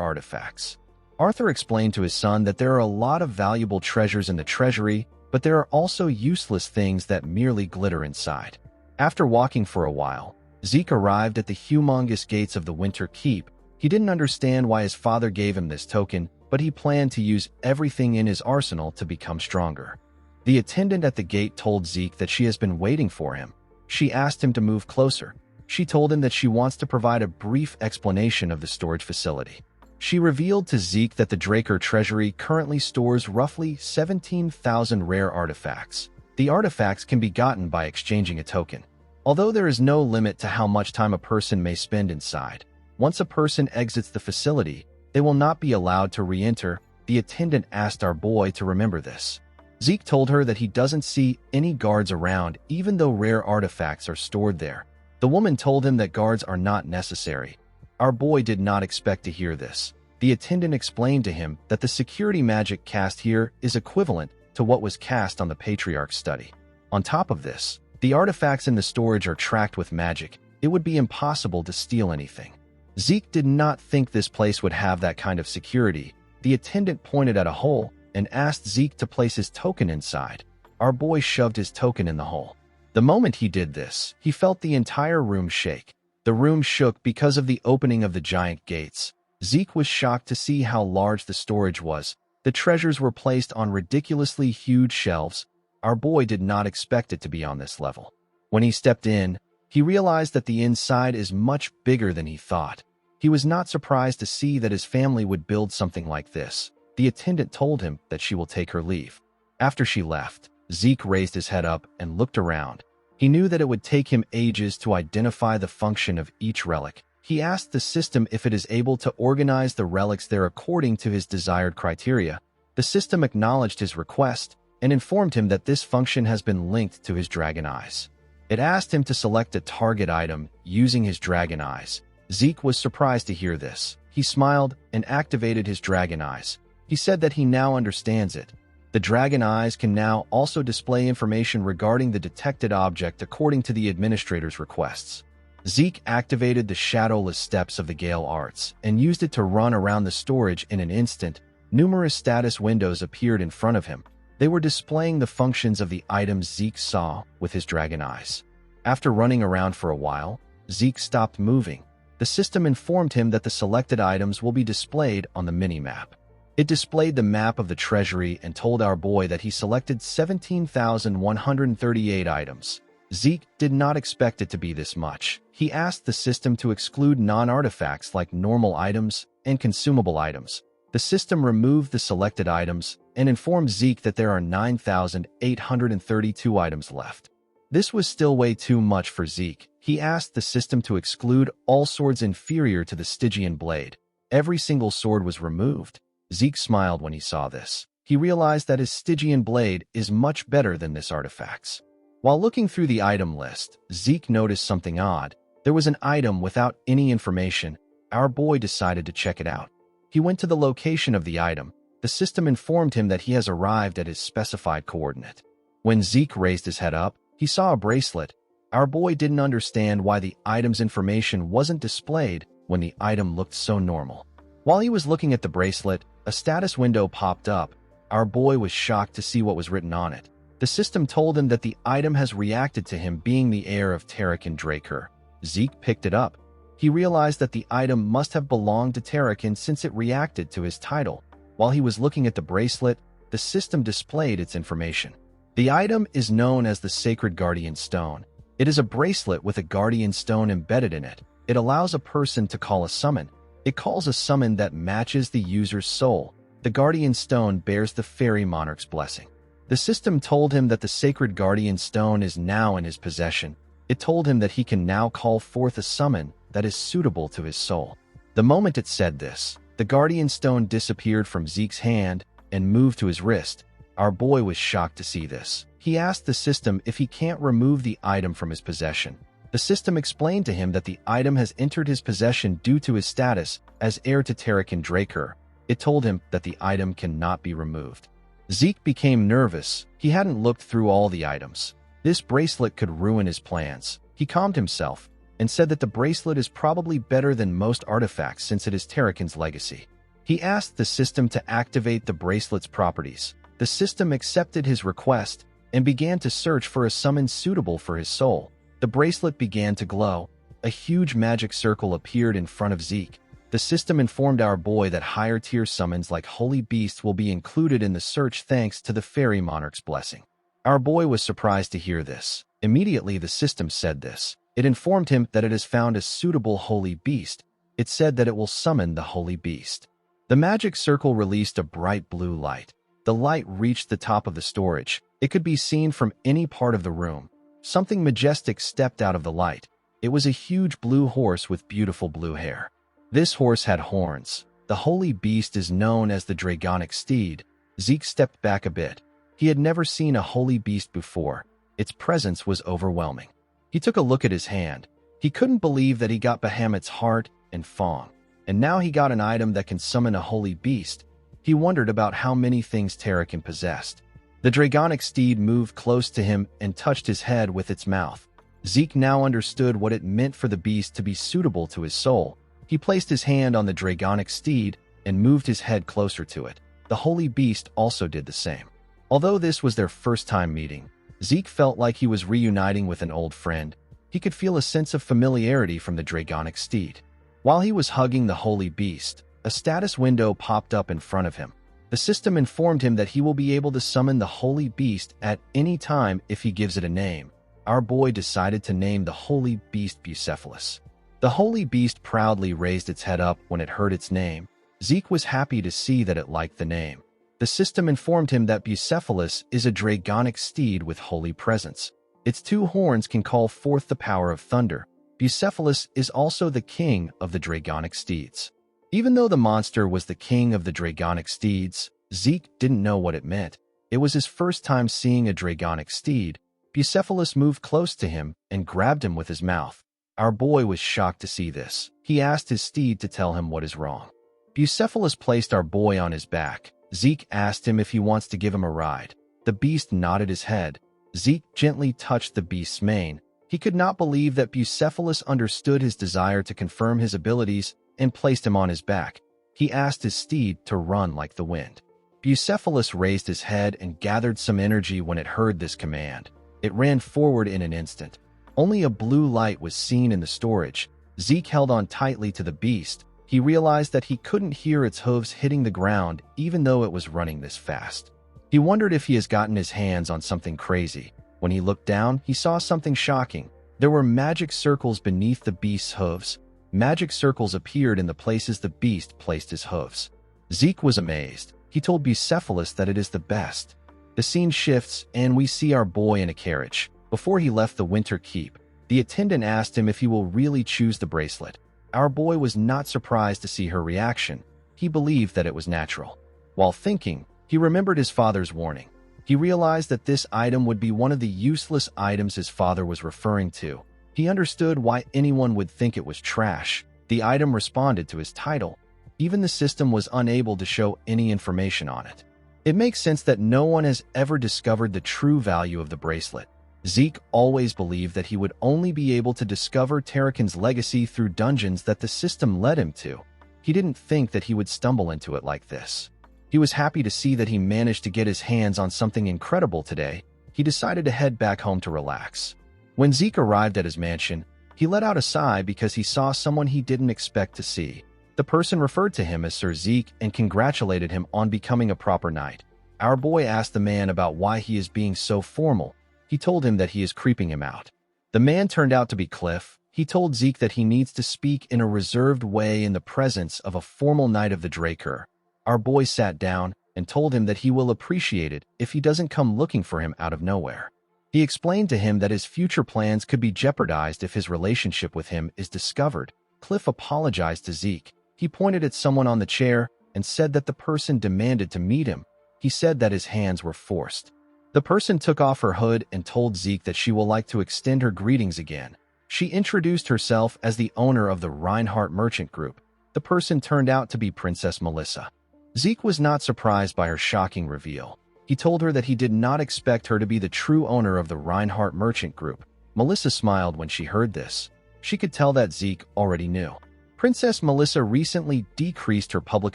[SPEAKER 1] artifacts. Arthur explained to his son that there are a lot of valuable treasures in the treasury, but there are also useless things that merely glitter inside. After walking for a while, Zeke arrived at the humongous gates of the Winter Keep. He didn't understand why his father gave him this token, but he planned to use everything in his arsenal to become stronger. The attendant at the gate told Zeke that she has been waiting for him. She asked him to move closer. She told him that she wants to provide a brief explanation of the storage facility. She revealed to Zeke that the Draker Treasury currently stores roughly 17,000 rare artifacts. The artifacts can be gotten by exchanging a token. Although there is no limit to how much time a person may spend inside, once a person exits the facility, they will not be allowed to re-enter. The attendant asked our boy to remember this. Zeke told her that he doesn't see any guards around even though rare artifacts are stored there. The woman told him that guards are not necessary. Our boy did not expect to hear this. The attendant explained to him that the security magic cast here is equivalent to what was cast on the Patriarch's study. On top of this, the artifacts in the storage are tracked with magic. It would be impossible to steal anything. Zeke did not think this place would have that kind of security. The attendant pointed at a hole and asked Zeke to place his token inside. Our boy shoved his token in the hole. The moment he did this, he felt the entire room shake. The room shook because of the opening of the giant gates. Zeke was shocked to see how large the storage was. The treasures were placed on ridiculously huge shelves. Our boy did not expect it to be on this level. When he stepped in, he realized that the inside is much bigger than he thought. He was not surprised to see that his family would build something like this. The attendant told him that she will take her leave. After she left, Zeke raised his head up and looked around. He knew that it would take him ages to identify the function of each relic. He asked the system if it is able to organize the relics there according to his desired criteria. The system acknowledged his request and informed him that this function has been linked to his dragon eyes. It asked him to select a target item using his dragon eyes. Zeke was surprised to hear this. He smiled and activated his dragon eyes. He said that he now understands it. The dragon eyes can now also display information regarding the detected object according to the administrator's requests. Zeke activated the shadowless steps of the Gale Arts and used it to run around the storage in an instant. Numerous status windows appeared in front of him. They were displaying the functions of the items Zeke saw with his dragon eyes. After running around for a while, Zeke stopped moving. The system informed him that the selected items will be displayed on the mini-map. It displayed the map of the treasury and told our boy that he selected 17,138 items. Zeke did not expect it to be this much. He asked the system to exclude non-artifacts like normal items and consumable items. The system removed the selected items and informed Zeke that there are 9,832 items left. This was still way too much for Zeke. He asked the system to exclude all swords inferior to the Stygian blade. Every single sword was removed. Zeke smiled when he saw this. He realized that his Stygian blade is much better than this artifact's. While looking through the item list, Zeke noticed something odd. There was an item without any information. Our boy decided to check it out. He went to the location of the item. The system informed him that he has arrived at his specified coordinate. When Zeke raised his head up, he saw a bracelet. Our boy didn't understand why the item's information wasn't displayed when the item looked so normal. While he was looking at the bracelet, a status window popped up. Our boy was shocked to see what was written on it. The system told him that the item has reacted to him being the heir of Tarakan Draker. Zeke picked it up. He realized that the item must have belonged to Tarakan since it reacted to his title. While he was looking at the bracelet, the system displayed its information. The item is known as the Sacred Guardian Stone. It is a bracelet with a guardian stone embedded in it. It allows a person to call a summon. It calls a summon that matches the user's soul. The Guardian Stone bears the Fairy Monarch's blessing. The system told him that the Sacred Guardian Stone is now in his possession. It told him that he can now call forth a summon that is suitable to his soul. The moment it said this, The guardian stone disappeared from Zeke's hand and moved to his wrist. Our boy was shocked to see this. He asked the system if he can't remove the item from his possession. The system explained to him that the item has entered his possession due to his status as heir to Terrakin Draker. It told him that the item cannot be removed. Zeke became nervous. He hadn't looked through all the items. This bracelet could ruin his plans. He calmed himself and said that the bracelet is probably better than most artifacts since it is Terrakin's legacy. He asked the system to activate the bracelet's properties. The system accepted his request and began to search for a summon suitable for his soul. The bracelet began to glow. A huge magic circle appeared in front of Zeke. The system informed our boy that higher-tier summons like Holy Beasts will be included in the search thanks to the Fairy Monarch's blessing. Our boy was surprised to hear this. Immediately, the system said this. It informed him that it has found a suitable Holy Beast. It said that it will summon the Holy Beast. The magic circle released a bright blue light. The light reached the top of the storage. It could be seen from any part of the room. Something majestic stepped out of the light. It was a huge blue horse with beautiful blue hair. This horse had horns. The Holy Beast is known as the Dragonic Steed. Zeke stepped back a bit. He had never seen a Holy Beast before. Its presence was overwhelming. He took a look at his hand. He couldn't believe that he got Bahamut's heart and Fong. And now he got an item that can summon a Holy Beast. He wondered about how many things Terrakin possessed. The Dragonic Steed moved close to him and touched his head with its mouth. Zeke now understood what it meant for the beast to be suitable to his soul. He placed his hand on the Dragonic Steed and moved his head closer to it. The Holy Beast also did the same. Although this was their first time meeting, Zeke felt like he was reuniting with an old friend. He could feel a sense of familiarity from the Dragonic Steed. While he was hugging the Holy Beast, a status window popped up in front of him. The system informed him that he will be able to summon the Holy Beast at any time if he gives it a name. Our boy decided to name the Holy Beast Bucephalus. The Holy Beast proudly raised its head up when it heard its name. Zeke was happy to see that it liked the name. The system informed him that Bucephalus is a Dragonic Steed with holy presence. Its two horns can call forth the power of thunder. Bucephalus is also the king of the Dragonic Steeds. Even though the monster was the king of the Dragonic Steeds, Zeke didn't know what it meant. It was his first time seeing a Dragonic Steed. Bucephalus moved close to him and grabbed him with his mouth. Our boy was shocked to see this. He asked his steed to tell him what is wrong. Bucephalus placed our boy on his back. Zeke asked him if he wants to give him a ride. The beast nodded his head. Zeke gently touched the beast's mane. He could not believe that Bucephalus understood his desire to confirm his abilities and placed him on his back. He asked his steed to run like the wind. Bucephalus raised his head and gathered some energy when it heard this command. It ran forward in an instant. Only a blue light was seen in the storage. Zeke held on tightly to the beast. He realized that he couldn't hear its hooves hitting the ground even though it was running this fast. He wondered if he has gotten his hands on something crazy. When he looked down, he saw something shocking. There were magic circles beneath the beast's hooves. Magic circles appeared in the places the beast placed his hooves. Zeke was amazed. He told Bucephalus that it is the best. The scene shifts, and we see our boy in a carriage. Before he left the Winter Keep, the attendant asked him if he will really choose the bracelet. Our boy was not surprised to see her reaction. He believed that it was natural. While thinking, he remembered his father's warning. He realized that this item would be one of the useless items his father was referring to. He understood why anyone would think it was trash. The item responded to his title. Even the system was unable to show any information on it. It makes sense that no one has ever discovered the true value of the bracelet. Zeke always believed that he would only be able to discover Terrakin's legacy through dungeons that the system led him to. He didn't think that he would stumble into it like this. He was happy to see that he managed to get his hands on something incredible today. He decided to head back home to relax. When Zeke arrived at his mansion, he let out a sigh because he saw someone he didn't expect to see. The person referred to him as Sir Zeke and congratulated him on becoming a proper knight. Our boy asked the man about why he is being so formal. He told him that he is creeping him out. The man turned out to be Cliff. He told Zeke that he needs to speak in a reserved way in the presence of a formal knight of the Draker. Our boy sat down and told him that he will appreciate it if he doesn't come looking for him out of nowhere. He explained to him that his future plans could be jeopardized if his relationship with him is discovered. Cliff apologized to Zeke. He pointed at someone on the chair and said that the person demanded to meet him. He said that his hands were forced. The person took off her hood and told Zeke that she will like to extend her greetings again. She introduced herself as the owner of the Reinhardt Merchant Group. The person turned out to be Princess Melissa. Zeke was not surprised by her shocking reveal. He told her that he did not expect her to be the true owner of the Reinhardt Merchant Group. Melissa smiled when she heard this. She could tell that Zeke already knew. Princess Melissa recently decreased her public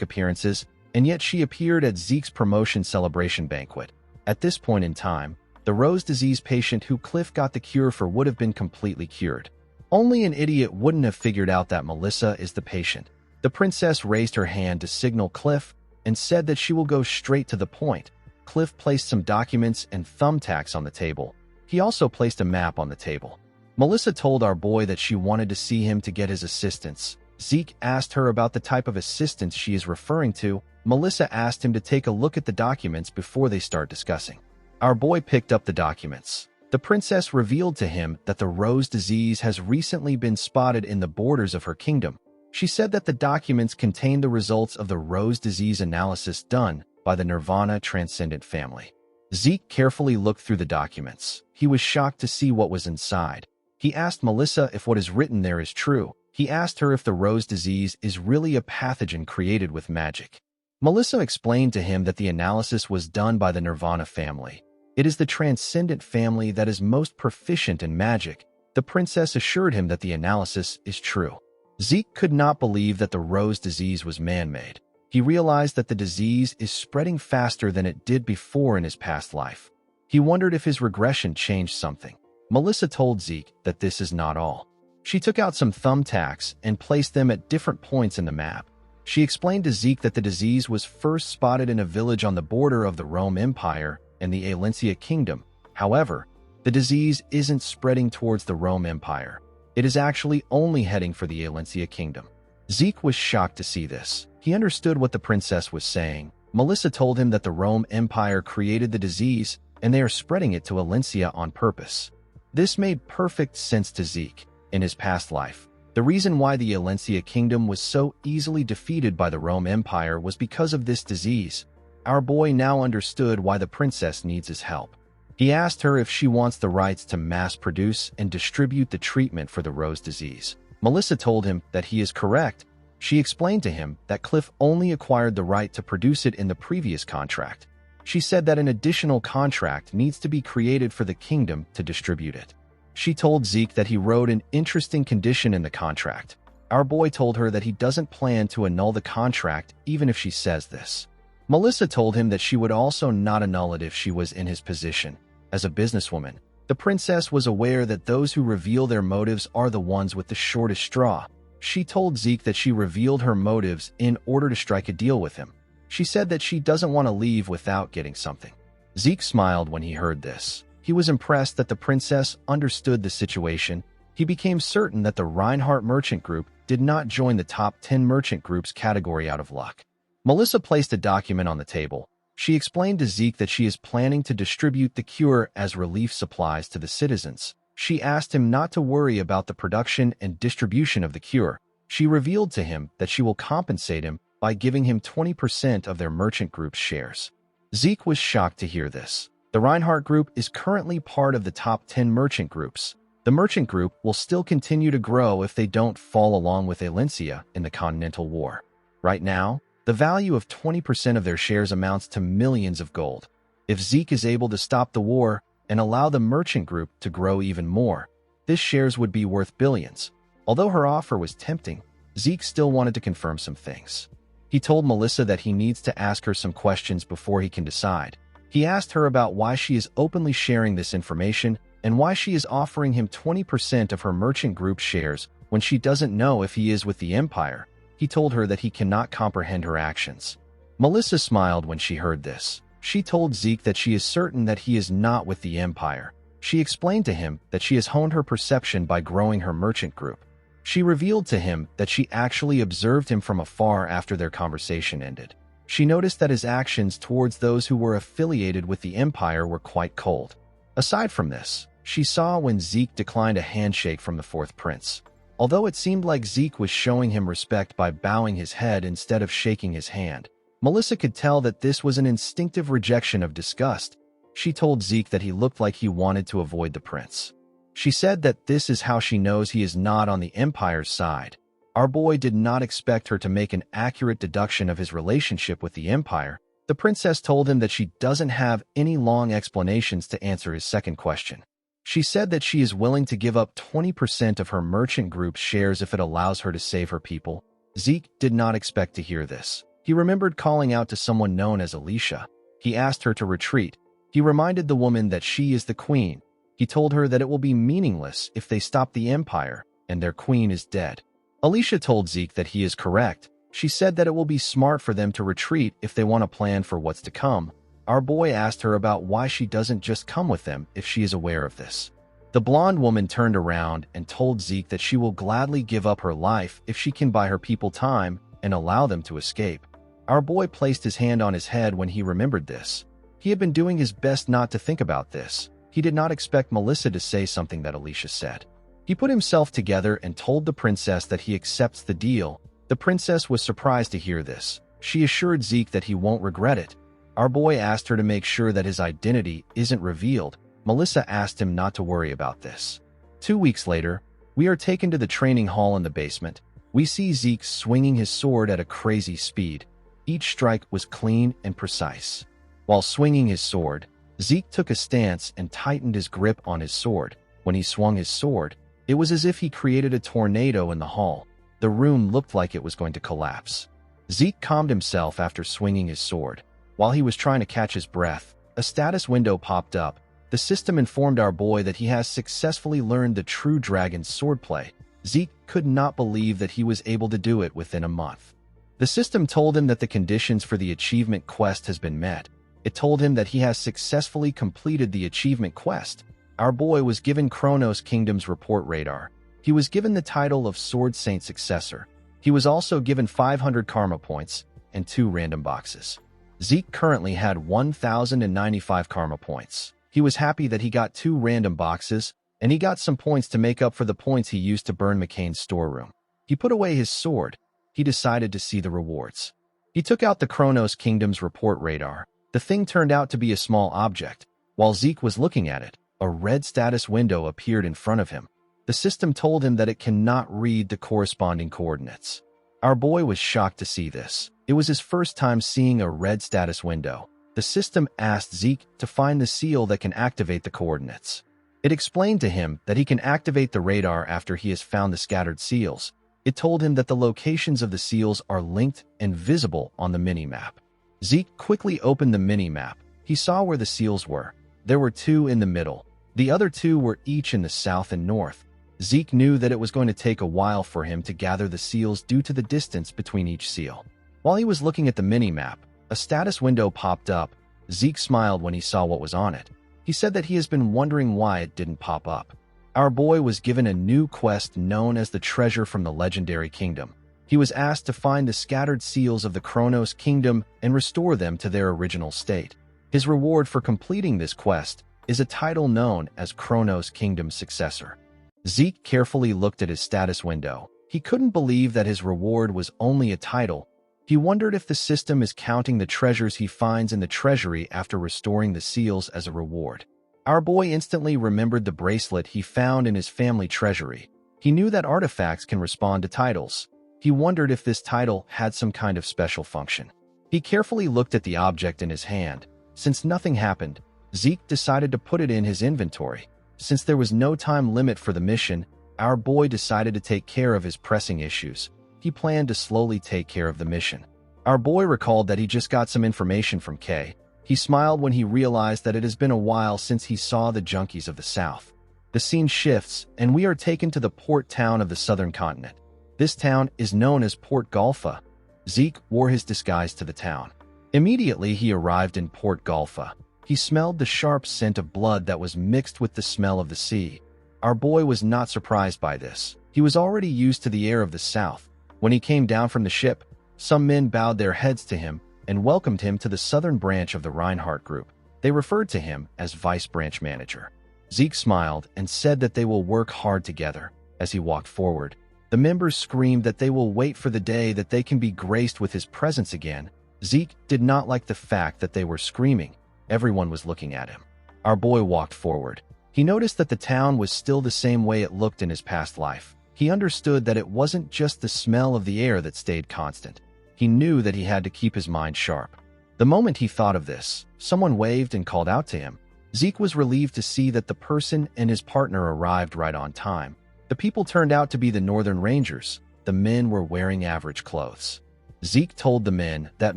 [SPEAKER 1] appearances, and yet she appeared at Zeke's promotion celebration banquet. At this point in time, the rose disease patient who Cliff got the cure for would have been completely cured. Only an idiot wouldn't have figured out that Melissa is the patient. The princess raised her hand to signal Cliff and said that she will go straight to the point. Cliff placed some documents and thumbtacks on the table. He also placed a map on the table. Melissa told our boy that she wanted to see him to get his assistance. Zeke asked her about the type of assistance she is referring to. Melissa asked him to take a look at the documents before they start discussing. Our boy picked up the documents. The princess revealed to him that the rose disease has recently been spotted in the borders of her kingdom. She said that the documents contained the results of the rose disease analysis done by the Nirvana Transcendent family. Zeke carefully looked through the documents. He was shocked to see what was inside. He asked Melissa if what is written there is true. He asked her if the rose disease is really a pathogen created with magic. Melissa explained to him that the analysis was done by the Nirvana family. It is the Transcendent family that is most proficient in magic. The princess assured him that the analysis is true. Zeke could not believe that the rose disease was man-made. He realized that the disease is spreading faster than it did before in his past life. He wondered if his regression changed something. Melissa told Zeke that this is not all. She took out some thumbtacks and placed them at different points in the map. She explained to Zeke that the disease was first spotted in a village on the border of the Rome Empire and the Alencia Kingdom. However, the disease isn't spreading towards the Rome Empire. It is actually only heading for the Alencia Kingdom. Zeke was shocked to see this. He understood what the princess was saying. Melissa told him that the Rome Empire created the disease and they are spreading it to Alencia on purpose. This made perfect sense to Zeke. In his past life, the reason why the Alencia Kingdom was so easily defeated by the Rome Empire was because of this disease. Our boy now understood why the princess needs his help. He asked her if she wants the rights to mass produce and distribute the treatment for the rose disease. Melissa told him that he is correct. She explained to him that Cliff only acquired the right to produce it in the previous contract. She said that an additional contract needs to be created for the kingdom to distribute it. She told Zeke that he wrote an interesting condition in the contract. Our boy told her that he doesn't plan to annul the contract even if she says this. Melissa told him that she would also not annul it if she was in his position. As a businesswoman, the princess was aware that those who reveal their motives are the ones with the shortest straw. She told Zeke that she revealed her motives in order to strike a deal with him. She said that she doesn't want to leave without getting something. Zeke smiled when he heard this. He was impressed that the princess understood the situation. He became certain that the Reinhardt Merchant Group did not join the top 10 merchant groups category out of luck. Melissa placed a document on the table. She explained to Zeke that she is planning to distribute the cure as relief supplies to the citizens. She asked him not to worry about the production and distribution of the cure. She revealed to him that she will compensate him by giving him 20% of their merchant group's shares. Zeke was shocked to hear this. The Reinhardt Group is currently part of the top 10 merchant groups. The merchant group will still continue to grow if they don't fall along with Alencia in the Continental War. Right now, the value of 20% of their shares amounts to millions of gold. If Zeke is able to stop the war and allow the merchant group to grow even more, this shares would be worth billions. Although her offer was tempting, Zeke still wanted to confirm some things. He told Melissa that he needs to ask her some questions before he can decide. He asked her about why she is openly sharing this information and why she is offering him 20% of her merchant group shares when she doesn't know if he is with the Empire. He told her that he cannot comprehend her actions. Melissa smiled when she heard this. She told Zeke that she is certain that he is not with the Empire. She explained to him that she has honed her perception by growing her merchant group. She revealed to him that she actually observed him from afar after their conversation ended. She noticed that his actions towards those who were affiliated with the Empire were quite cold. Aside from this, she saw when Zeke declined a handshake from the fourth prince. Although it seemed like Zeke was showing him respect by bowing his head instead of shaking his hand, Melissa could tell that this was an instinctive rejection of disgust. She told Zeke that he looked like he wanted to avoid the prince. She said that this is how she knows he is not on the Empire's side. Our boy did not expect her to make an accurate deduction of his relationship with the Empire. The princess told him that she doesn't have any long explanations to answer his second question. She said that she is willing to give up 20% of her merchant group's shares if it allows her to save her people. Zeke did not expect to hear this. He remembered calling out to someone known as Alicia. He asked her to retreat. He reminded the woman that she is the queen. He told her that it will be meaningless if they stop the Empire, and their queen is dead. Alicia told Zeke that he is correct. She said that it will be smart for them to retreat if they want to plan for what's to come. Our boy asked her about why she doesn't just come with them if she is aware of this. The blonde woman turned around and told Zeke that she will gladly give up her life if she can buy her people time and allow them to escape. Our boy placed his hand on his head when he remembered this. He had been doing his best not to think about this. He did not expect Melissa to say something that Alicia said. He put himself together and told the princess that he accepts the deal. The princess was surprised to hear this. She assured Zeke that he won't regret it. Our boy asked her to make sure that his identity isn't revealed. Melissa asked him not to worry about this. 2 weeks later, we are taken to the training hall in the basement. We see Zeke swinging his sword at a crazy speed. Each strike was clean and precise. While swinging his sword, Zeke took a stance and tightened his grip on his sword. When he swung his sword, it was as if he created a tornado in the hall. The room looked like it was going to collapse. Zeke calmed himself after swinging his sword. While he was trying to catch his breath, a status window popped up. The system informed our boy that he has successfully learned the true dragon's swordplay. Zeke could not believe that he was able to do it within a month. The system told him that the conditions for the achievement quest has been met. It told him that he has successfully completed the achievement quest. Our boy was given Kronos Kingdom's report radar. He was given the title of Sword Saint Successor. He was also given 500 karma points and 2 random boxes. Zeke currently had 1,095 karma points. He was happy that he got 2 random boxes, and he got some points to make up for the points he used to burn McCain's storeroom. He put away his sword. He decided to see the rewards. He took out the Kronos Kingdom's report radar. The thing turned out to be a small object. While Zeke was looking at it, a red status window appeared in front of him. The system told him that it cannot read the corresponding coordinates. Our boy was shocked to see this. It was his first time seeing a red status window. The system asked Zeke to find the seal that can activate the coordinates. It explained to him that he can activate the radar after he has found the scattered seals. It told him that the locations of the seals are linked and visible on the mini-map. Zeke quickly opened the mini-map. He saw where the seals were. There were 2 in the middle. The other 2 were each in the south and north. Zeke knew that it was going to take a while for him to gather the seals due to the distance between each seal. While he was looking at the mini-map, a status window popped up. Zeke smiled when he saw what was on it. He said that he has been wondering why it didn't pop up. Our boy was given a new quest known as the Treasure from the Legendary Kingdom. He was asked to find the scattered seals of the Kronos Kingdom and restore them to their original state. His reward for completing this quest is a title known as Kronos Kingdom's Successor. Zeke carefully looked at his status window. He couldn't believe that his reward was only a title. He wondered if the system is counting the treasures he finds in the treasury after restoring the seals as a reward. Our boy instantly remembered the bracelet he found in his family treasury. He knew that artifacts can respond to titles. He wondered if this title had some kind of special function. He carefully looked at the object in his hand. Since nothing happened, Zeke decided to put it in his inventory. Since there was no time limit for the mission, our boy decided to take care of his pressing issues. He planned to slowly take care of the mission. Our boy recalled that he just got some information from Kay. He smiled when he realized that it has been a while since he saw the junkies of the South. The scene shifts, and we are taken to the port town of the southern continent. This town is known as Port Golfa. Zeke wore his disguise to the town. Immediately, he arrived in Port Golfa. He smelled the sharp scent of blood that was mixed with the smell of the sea. Our boy was not surprised by this. He was already used to the air of the South. When he came down from the ship, some men bowed their heads to him and welcomed him to the southern branch of the Reinhardt Group. They referred to him as Vice Branch Manager. Zeke smiled and said that they will work hard together. As he walked forward, The members screamed that they will wait for the day that they can be graced with his presence again. Zeke did not like the fact that they were screaming. Everyone was looking at him. Our boy walked forward. He noticed that the town was still the same way it looked in his past life. He understood that it wasn't just the smell of the air that stayed constant. He knew that he had to keep his mind sharp. The moment he thought of this, someone waved and called out to him. Zeke was relieved to see that the person and his partner arrived right on time. The people turned out to be the Northern Rangers. The men were wearing average clothes. Zeke told the men that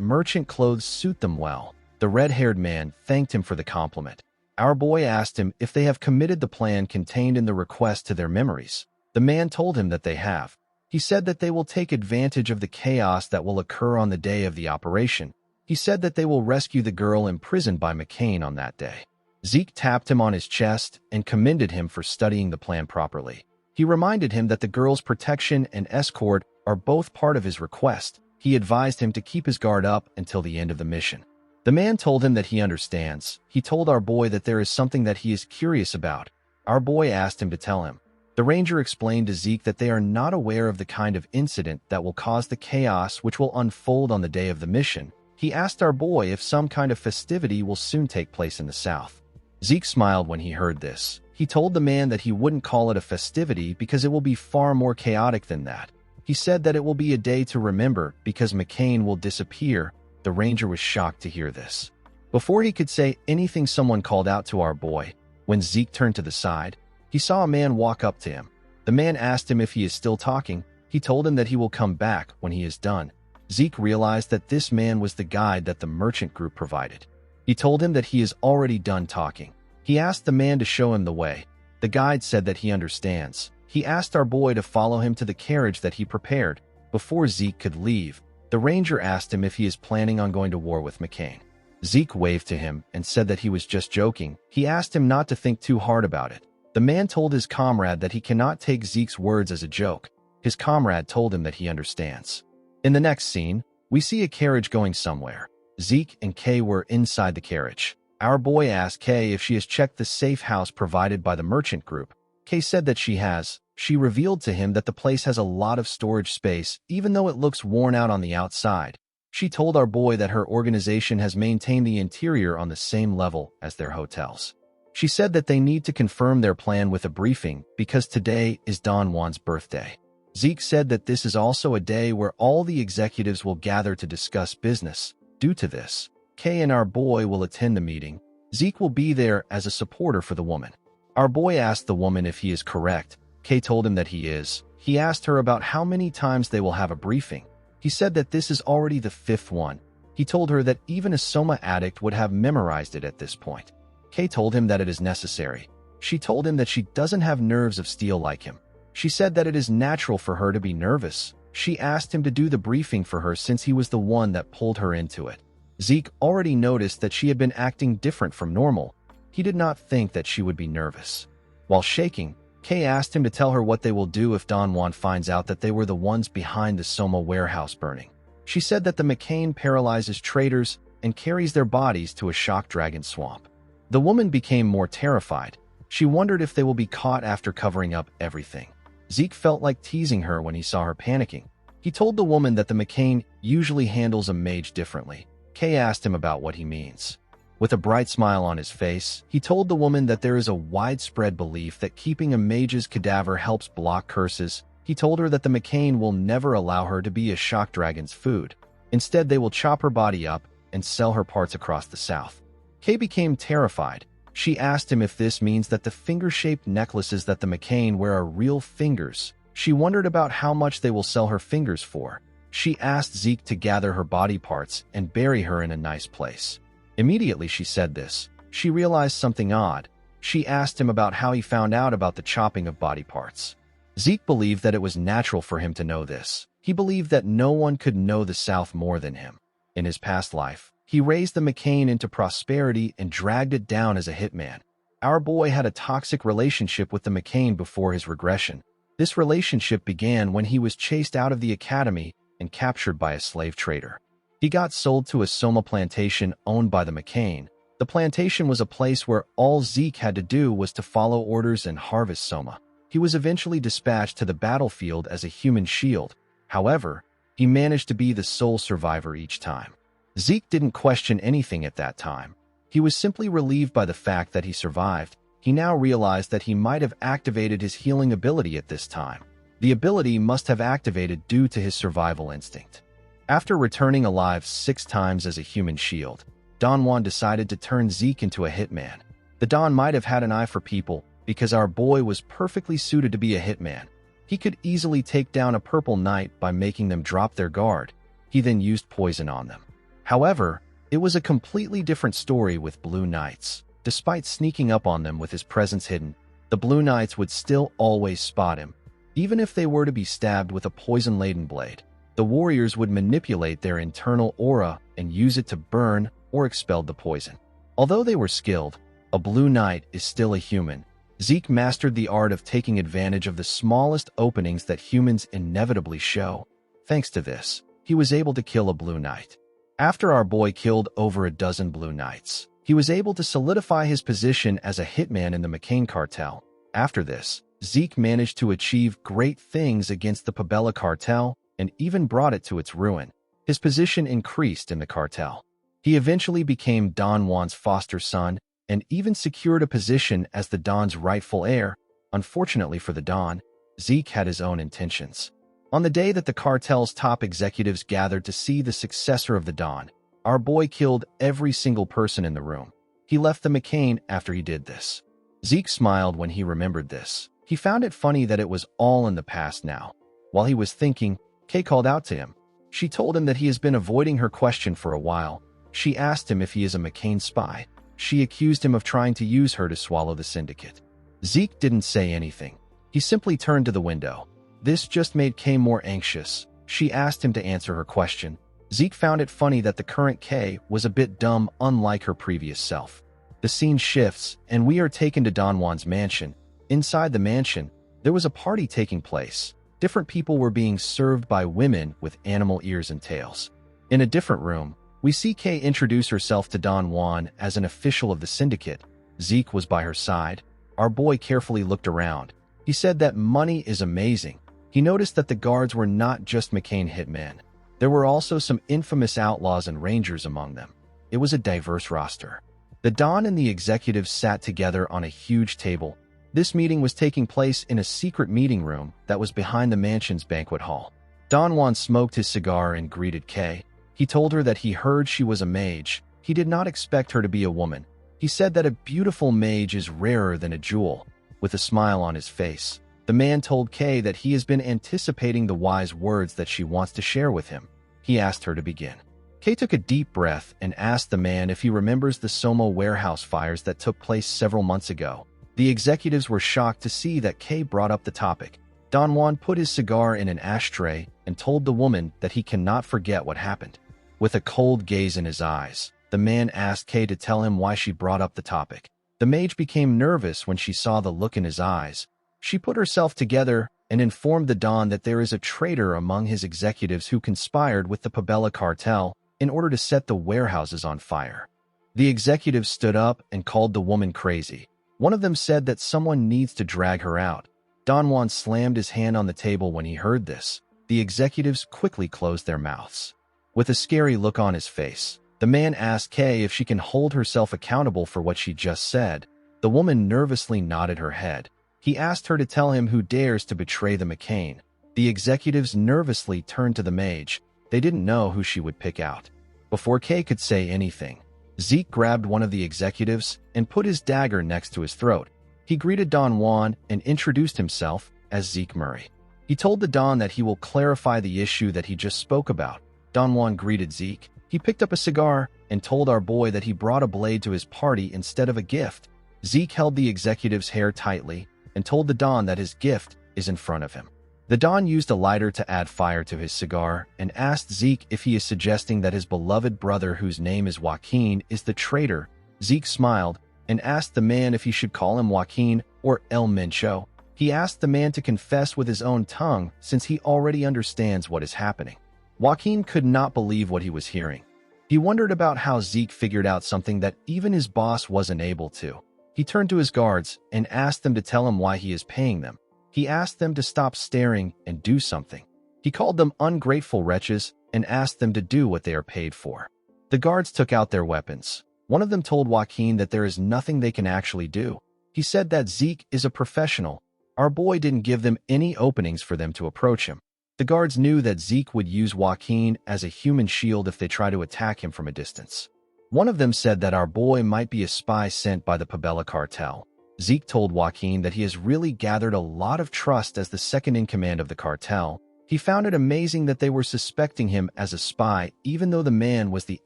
[SPEAKER 1] merchant clothes suit them well. The red-haired man thanked him for the compliment. Our boy asked him if they have committed the plan contained in the request to their memories. The man told him that they have. He said that they will take advantage of the chaos that will occur on the day of the operation. He said that they will rescue the girl imprisoned by McCain on that day. Zeke tapped him on his chest and commended him for studying the plan properly. He reminded him that the girl's protection and escort are both part of his request. He advised him to keep his guard up until the end of the mission. The man told him that he understands. He told our boy that there is something that he is curious about. Our boy asked him to tell him. The ranger explained to Zeke that they are not aware of the kind of incident that will cause the chaos which will unfold on the day of the mission. He asked our boy if some kind of festivity will soon take place in the South. Zeke smiled when he heard this. He told the man that he wouldn't call it a festivity because it will be far more chaotic than that. He said that it will be a day to remember because McCain will disappear. The ranger was shocked to hear this. Before he could say anything, someone called out to our boy. When Zeke turned to the side, he saw a man walk up to him. The man asked him if he is still talking. He told him that he will come back when he is done. Zeke realized that this man was the guide that the merchant group provided. He told him that he is already done talking. He asked the man to show him the way. The guide said that he understands. He asked our boy to follow him to the carriage that he prepared. Before Zeke could leave, the ranger asked him if he is planning on going to war with McCain. Zeke waved to him and said that he was just joking. He asked him not to think too hard about it. The man told his comrade that he cannot take Zeke's words as a joke. His comrade told him that he understands. In the next scene, we see a carriage going somewhere. Zeke and Kay were inside the carriage. Our boy asked Kay if she has checked the safe house provided by the merchant group. Kay said that she has. She revealed to him that the place has a lot of storage space, even though it looks worn out on the outside. She told our boy that her organization has maintained the interior on the same level as their hotels. She said that they need to confirm their plan with a briefing because today is Don Juan's birthday. Zeke said that this is also a day where all the executives will gather to discuss business. Due to this, Kay and our boy will attend the meeting. Zeke will be there as a supporter for the woman. Our boy asked the woman if he is correct. Kay told him that he is. He asked her about how many times they will have a briefing. He said that this is already the 5th one. He told her that even a Soma addict would have memorized it at this point. Kay told him that it is necessary. She told him that she doesn't have nerves of steel like him. She said that it is natural for her to be nervous. She asked him to do the briefing for her since he was the one that pulled her into it. Zeke already noticed that she had been acting different from normal. He did not think that she would be nervous. While shaking, Kay asked him to tell her what they will do if Don Juan finds out that they were the ones behind the Soma warehouse burning. She said that the McCain paralyzes traitors and carries their bodies to a shock dragon swamp. The woman became more terrified. She wondered if they will be caught after covering up everything. Zeke felt like teasing her when he saw her panicking. He told the woman that the McCain usually handles a mage differently. Kay asked him about what he means. With a bright smile on his face, he told the woman that there is a widespread belief that keeping a mage's cadaver helps block curses. He told her that the McCain will never allow her to be a shock dragon's food. Instead, they will chop her body up and sell her parts across the South. Kay became terrified. She asked him if this means that the finger-shaped necklaces that the McCain wear are real fingers. She wondered about how much they will sell her fingers for. She asked Zeke to gather her body parts and bury her in a nice place. Immediately she said this, she realized something odd. She asked him about how he found out about the chopping of body parts. Zeke believed that it was natural for him to know this. He believed that no one could know the South more than him. In his past life, he raised the McCain into prosperity and dragged it down as a hitman. Our boy had a toxic relationship with the McCain before his regression. This relationship began when he was chased out of the academy and captured by a slave trader. He got sold to a Soma plantation owned by the McCain. The plantation was a place where all Zeke had to do was to follow orders and harvest Soma. He was eventually dispatched to the battlefield as a human shield. However, he managed to be the sole survivor each time. Zeke didn't question anything at that time. He was simply relieved by the fact that he survived. He now realized that he might have activated his healing ability at this time. The ability must have activated due to his survival instinct. After returning alive 6 times as a human shield, Don Juan decided to turn Zeke into a hitman. The Don might have had an eye for people because our boy was perfectly suited to be a hitman. He could easily take down a purple knight by making them drop their guard. He then used poison on them. However, it was a completely different story with blue knights. Despite sneaking up on them with his presence hidden, the blue knights would still always spot him. Even if they were to be stabbed with a poison-laden blade, the warriors would manipulate their internal aura and use it to burn or expel the poison. Although they were skilled, a blue knight is still a human. Zeke mastered the art of taking advantage of the smallest openings that humans inevitably show. Thanks to this, he was able to kill a blue knight. After our boy killed over a dozen blue knights, he was able to solidify his position as a hitman in the McCain cartel. After this, Zeke managed to achieve great things against the Pabella cartel and even brought it to its ruin. His position increased in the cartel. He eventually became Don Juan's foster son and even secured a position as the Don's rightful heir. Unfortunately for the Don, Zeke had his own intentions. On the day that the cartel's top executives gathered to see the successor of the Don, our boy killed every single person in the room. He left the McCain after he did this. Zeke smiled when he remembered this. He found it funny that it was all in the past now. While he was thinking, Kay called out to him. She told him that he has been avoiding her question for a while. She asked him if he is a McCain spy. She accused him of trying to use her to swallow the syndicate. Zeke didn't say anything. He simply turned to the window. This just made Kay more anxious. She asked him to answer her question. Zeke found it funny that the current Kay was a bit dumb, unlike her previous self. The scene shifts, and we are taken to Don Juan's mansion. Inside the mansion, there was a party taking place. Different people were being served by women with animal ears and tails. In a different room, we see Kay introduce herself to Don Juan as an official of the syndicate. Zeke was by her side. Our boy carefully looked around. He said that money is amazing. He noticed that the guards were not just McCain hitmen. There were also some infamous outlaws and rangers among them. It was a diverse roster. The Don and the executives sat together on a huge table. This meeting was taking place in a secret meeting room that was behind the mansion's banquet hall. Don Juan smoked his cigar and greeted Kay. He told her that he heard she was a mage. He did not expect her to be a woman. He said that a beautiful mage is rarer than a jewel. With a smile on his face, the man told Kay that he has been anticipating the wise words that she wants to share with him. He asked her to begin. Kay took a deep breath and asked the man if he remembers the Somo warehouse fires that took place several months ago. The executives were shocked to see that Kay brought up the topic. Don Juan put his cigar in an ashtray and told the woman that he cannot forget what happened. With a cold gaze in his eyes, the man asked Kay to tell him why she brought up the topic. The mage became nervous when she saw the look in his eyes. She put herself together and informed the Don that there is a traitor among his executives who conspired with the Pabella cartel in order to set the warehouses on fire. The executives stood up and called the woman crazy. One of them said that someone needs to drag her out. Don Juan slammed his hand on the table when he heard this. The executives quickly closed their mouths. With a scary look on his face, the man asked Kay if she can hold herself accountable for what she just said. The woman nervously nodded her head. He asked her to tell him who dares to betray the McCain. The executives nervously turned to the mage. They didn't know who she would pick out. Before Kay could say anything, Zeke grabbed one of the executives and put his dagger next to his throat. He greeted Don Juan and introduced himself as Zeke Murray. He told the Don that he will clarify the issue that he just spoke about. Don Juan greeted Zeke. He picked up a cigar and told our boy that he brought a blade to his party instead of a gift. Zeke held the executive's hair tightly and told the Don that his gift is in front of him. The Don used a lighter to add fire to his cigar and asked Zeke if he is suggesting that his beloved brother, whose name is Joaquin, is the traitor. Zeke smiled and asked the man if he should call him Joaquin or El Mencho. He asked the man to confess with his own tongue since he already understands what is happening. Joaquin could not believe what he was hearing. He wondered about how Zeke figured out something that even his boss wasn't able to. He turned to his guards and asked them to tell him why he is paying them. He asked them to stop staring and do something. He called them ungrateful wretches and asked them to do what they are paid for. The guards took out their weapons. One of them told Joaquin that there is nothing they can actually do. He said that Zeke is a professional. Our boy didn't give them any openings for them to approach him. The guards knew that Zeke would use Joaquin as a human shield if they try to attack him from a distance. One of them said that our boy might be a spy sent by the Pabella cartel. Zeke told Joaquin that he has really gathered a lot of trust as the second-in-command of the cartel. He found it amazing that they were suspecting him as a spy even though the man was the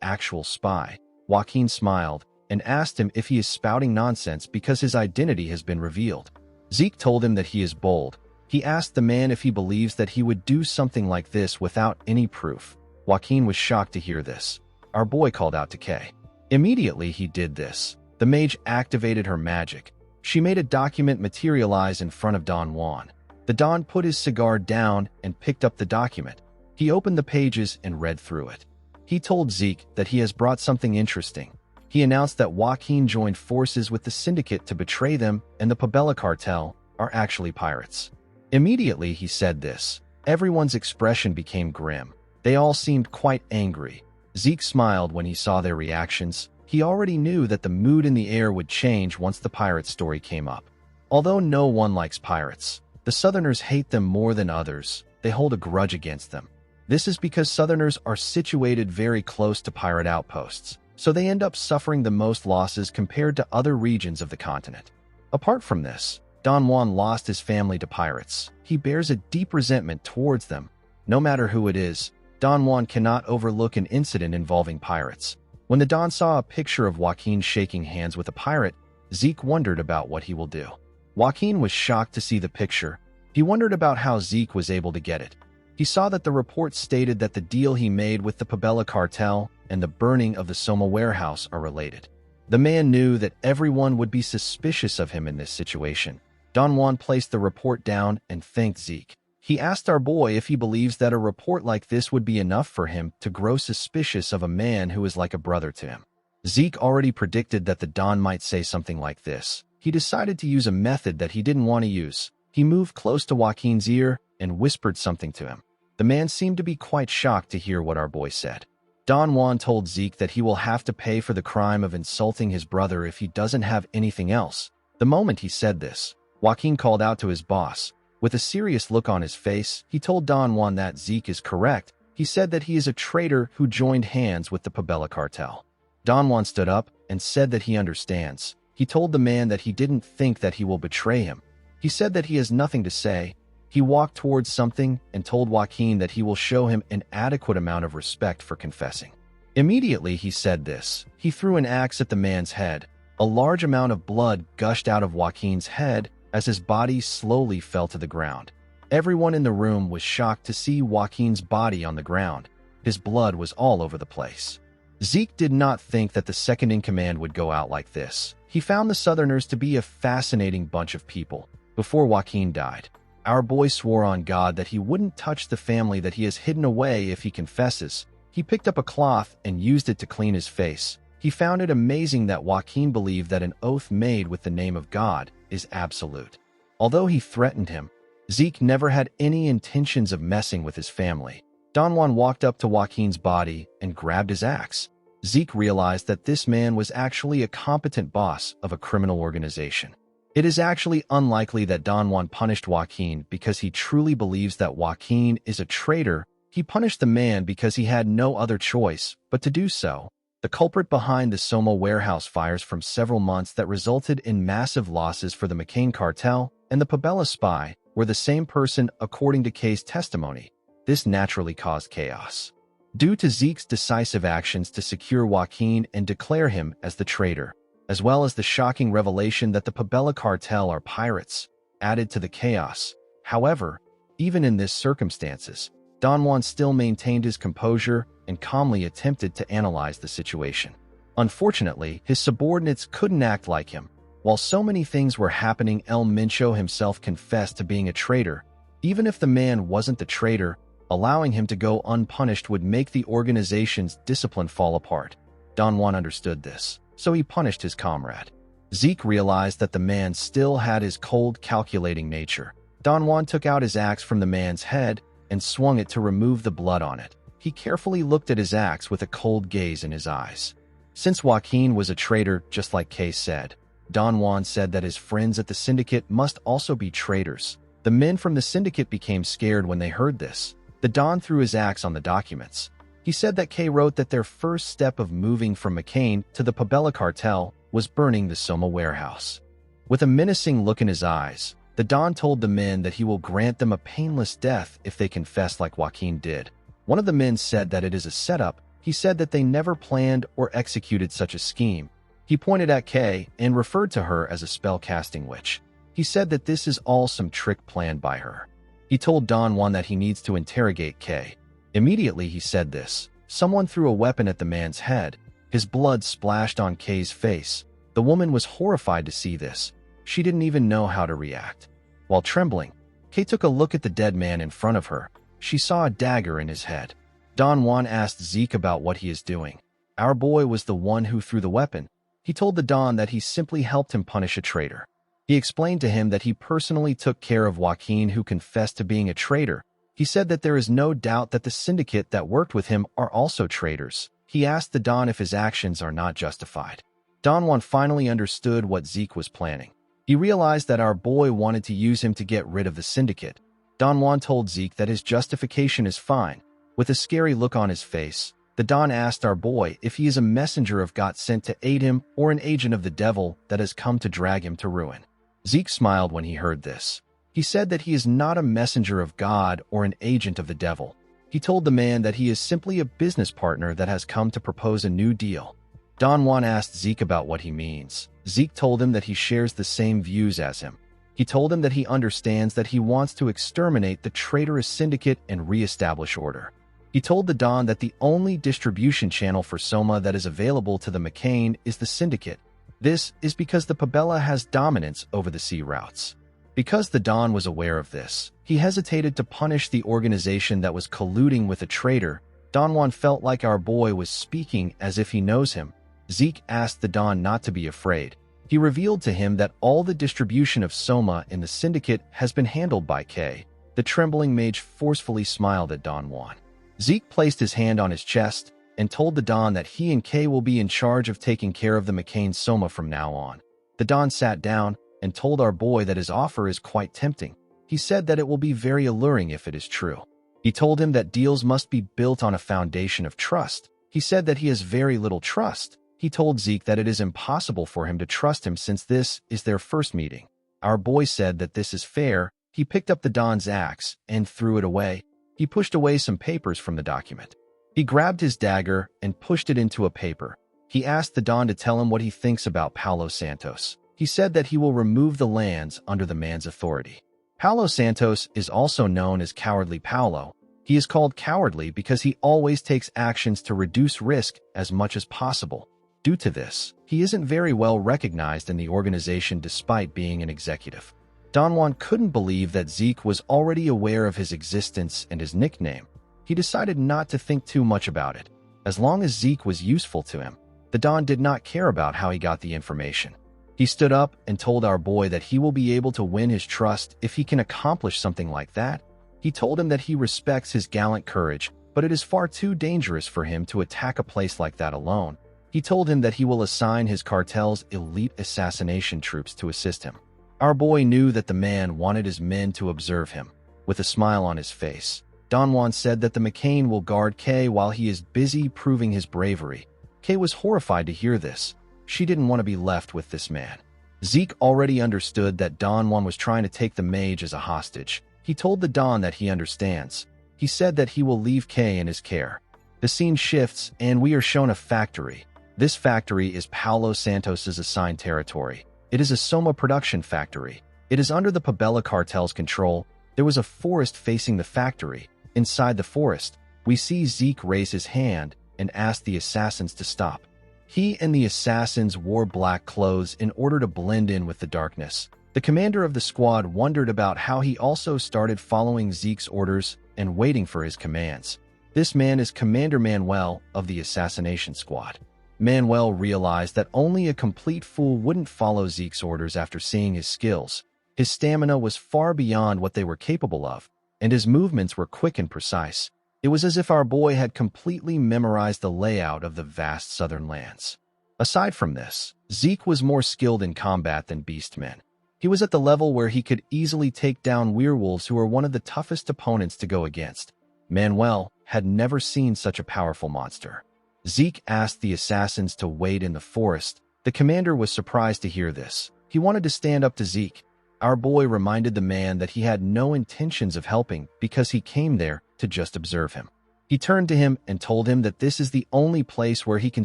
[SPEAKER 1] actual spy. Joaquin smiled and asked him if he is spouting nonsense because his identity has been revealed. Zeke told him that he is bold. He asked the man if he believes that he would do something like this without any proof. Joaquin was shocked to hear this. Our boy called out to Kay. Immediately he did this. The mage activated her magic. She made a document materialize in front of Don Juan. The Don put his cigar down and picked up the document. He opened the pages and read through it. He told Zeke that he has brought something interesting. He announced that Joaquin joined forces with the syndicate to betray them and the Pabella cartel are actually pirates. Immediately he said this. Everyone's expression became grim. They all seemed quite angry. Zeke smiled when he saw their reactions. He already knew that the mood in the air would change once the pirate story came up. Although no one likes pirates, the Southerners hate them more than others. They hold a grudge against them. This is because Southerners are situated very close to pirate outposts, so they end up suffering the most losses compared to other regions of the continent. Apart from this, Don Juan lost his family to pirates. He bears a deep resentment towards them. No matter who it is, Don Juan cannot overlook an incident involving pirates. When the Don saw a picture of Joaquin shaking hands with a pirate, Zeke wondered about what he will do. Joaquin was shocked to see the picture. He wondered about how Zeke was able to get it. He saw that the report stated that the deal he made with the Pabella cartel and the burning of the Soma warehouse are related. The man knew that everyone would be suspicious of him in this situation. Don Juan placed the report down and thanked Zeke. He asked our boy if he believes that a report like this would be enough for him to grow suspicious of a man who is like a brother to him. Zeke already predicted that the Don might say something like this. He decided to use a method that he didn't want to use. He moved close to Joaquin's ear and whispered something to him. The man seemed to be quite shocked to hear what our boy said. Don Juan told Zeke that he will have to pay for the crime of insulting his brother if he doesn't have anything else. The moment he said this, Joaquin called out to his boss. With a serious look on his face, he told Don Juan that Zeke is correct. He said that he is a traitor who joined hands with the Pabella cartel. Don Juan stood up and said that he understands. He told the man that he didn't think that he will betray him. He said that he has nothing to say. He walked towards something and told Joaquin that he will show him an adequate amount of respect for confessing. Immediately he said this. He threw an axe at the man's head. A large amount of blood gushed out of Joaquin's head as his body slowly fell to the ground. Everyone in the room was shocked to see Joaquin's body on the ground. His blood was all over the place. Zeke did not think that the second-in-command would go out like this. He found the Southerners to be a fascinating bunch of people. Before Joaquin died, our boy swore on God that he wouldn't touch the family that he has hidden away if he confesses. He picked up a cloth and used it to clean his face. He found it amazing that Joaquin believed that an oath made with the name of God is absolute. Although he threatened him, Zeke never had any intentions of messing with his family. Don Juan walked up to Joaquin's body and grabbed his axe. Zeke realized that this man was actually a competent boss of a criminal organization. It is actually unlikely that Don Juan punished Joaquin because he truly believes that Joaquin is a traitor. He punished the man because he had no other choice but to do so. The culprit behind the Soma warehouse fires from several months that resulted in massive losses for the McCain cartel and the Pabella spy were the same person according to Kay's testimony. This naturally caused chaos. Due to Zeke's decisive actions to secure Joaquin and declare him as the traitor, as well as the shocking revelation that the Pabella cartel are pirates, added to the chaos. However, even in these circumstances, Don Juan still maintained his composure and calmly attempted to analyze the situation. Unfortunately, his subordinates couldn't act like him. While so many things were happening, El Mincho himself confessed to being a traitor. Even if the man wasn't the traitor, allowing him to go unpunished would make the organization's discipline fall apart. Don Juan understood this, so he punished his comrade. Zeke realized that the man still had his cold, calculating nature. Don Juan took out his axe from the man's head and swung it to remove the blood on it. He carefully looked at his axe with a cold gaze in his eyes. Since Joaquin was a traitor, just like Kay said, Don Juan said that his friends at the syndicate must also be traitors. The men from the syndicate became scared when they heard this. The Don threw his axe on the documents. He said that Kay wrote that their first step of moving from McCain to the Pabella cartel was burning the Soma warehouse. With a menacing look in his eyes, the Don told the men that he will grant them a painless death if they confess like Joaquin did. One of the men said that it is a setup. He said that they never planned or executed such a scheme. He pointed at Kay and referred to her as a spell-casting witch. He said that this is all some trick planned by her. He told Don Juan that he needs to interrogate Kay. Immediately he said this. Someone threw a weapon at the man's head. His blood splashed on Kay's face. The woman was horrified to see this. She didn't even know how to react. While trembling, Kay took a look at the dead man in front of her. She saw a dagger in his head. Don Juan asked Zeke about what he is doing. Our boy was the one who threw the weapon. He told the Don that he simply helped him punish a traitor. He explained to him that he personally took care of Joaquin, who confessed to being a traitor. He said that there is no doubt that the syndicate that worked with him are also traitors. He asked the Don if his actions are not justified. Don Juan finally understood what Zeke was planning. He realized that our boy wanted to use him to get rid of the syndicate. Don Juan told Zeke that his justification is fine. With a scary look on his face, the Don asked our boy if he is a messenger of God sent to aid him or an agent of the devil that has come to drag him to ruin. Zeke smiled when he heard this. He said that he is not a messenger of God or an agent of the devil. He told the man that he is simply a business partner that has come to propose a new deal. Don Juan asked Zeke about what he means. Zeke told him that he shares the same views as him. He told him that he understands that he wants to exterminate the traitorous syndicate and re-establish order. He told the Don that the only distribution channel for Soma that is available to the McCain is the syndicate. This is because the Pabella has dominance over the sea routes. Because the Don was aware of this, he hesitated to punish the organization that was colluding with a traitor. Don Juan felt like our boy was speaking as if he knows him. Zeke asked the Don not to be afraid. He revealed to him that all the distribution of Soma in the syndicate has been handled by Kay. The trembling mage forcefully smiled at Don Juan. Zeke placed his hand on his chest and told the Don that he and Kay will be in charge of taking care of the McCain Soma from now on. The Don sat down and told our boy that his offer is quite tempting. He said that it will be very alluring if it is true. He told him that deals must be built on a foundation of trust. He said that he has very little trust. He told Zeke that it is impossible for him to trust him since this is their first meeting. Our boy said that this is fair. He picked up the Don's axe and threw it away. He pushed away some papers from the document. He grabbed his dagger and pushed it into a paper. He asked the Don to tell him what he thinks about Paulo Santos. He said that he will remove the lands under the man's authority. Paulo Santos is also known as Cowardly Paulo. He is called cowardly because he always takes actions to reduce risk as much as possible. Due to this, he isn't very well recognized in the organization despite being an executive. Don Juan couldn't believe that Zeke was already aware of his existence and his nickname. He decided not to think too much about it. As long as Zeke was useful to him, the Don did not care about how he got the information. He stood up and told our boy that he will be able to win his trust if he can accomplish something like that. He told him that he respects his gallant courage, but it is far too dangerous for him to attack a place like that alone. He told him that he will assign his cartel's elite assassination troops to assist him. Our boy knew that the man wanted his men to observe him. With a smile on his face, Don Juan said that the McCain will guard Kay while he is busy proving his bravery. Kay was horrified to hear this. She didn't want to be left with this man. Zeke already understood that Don Juan was trying to take the mage as a hostage. He told the Don that he understands. He said that he will leave Kay in his care. The scene shifts and we are shown a factory. This factory is Paulo Santos's assigned territory. It is a Soma production factory. It is under the Pabella cartel's control. There was a forest facing the factory. Inside the forest, we see Zeke raise his hand and ask the assassins to stop. He and the assassins wore black clothes in order to blend in with the darkness. The commander of the squad wondered about how he also started following Zeke's orders and waiting for his commands. This man is Commander Manuel of the assassination squad. Manuel realized that only a complete fool wouldn't follow Zeke's orders after seeing his skills. His stamina was far beyond what they were capable of, and his movements were quick and precise. It was as if our boy had completely memorized the layout of the vast southern lands. Aside from this, Zeke was more skilled in combat than Beastmen. He was at the level where he could easily take down werewolves who were one of the toughest opponents to go against. Manuel had never seen such a powerful monster. Zeke asked the assassins to wait in the forest. The commander was surprised to hear this. He wanted to stand up to Zeke. Our boy reminded the man that he had no intentions of helping because he came there to just observe him. He turned to him and told him that this is the only place where he can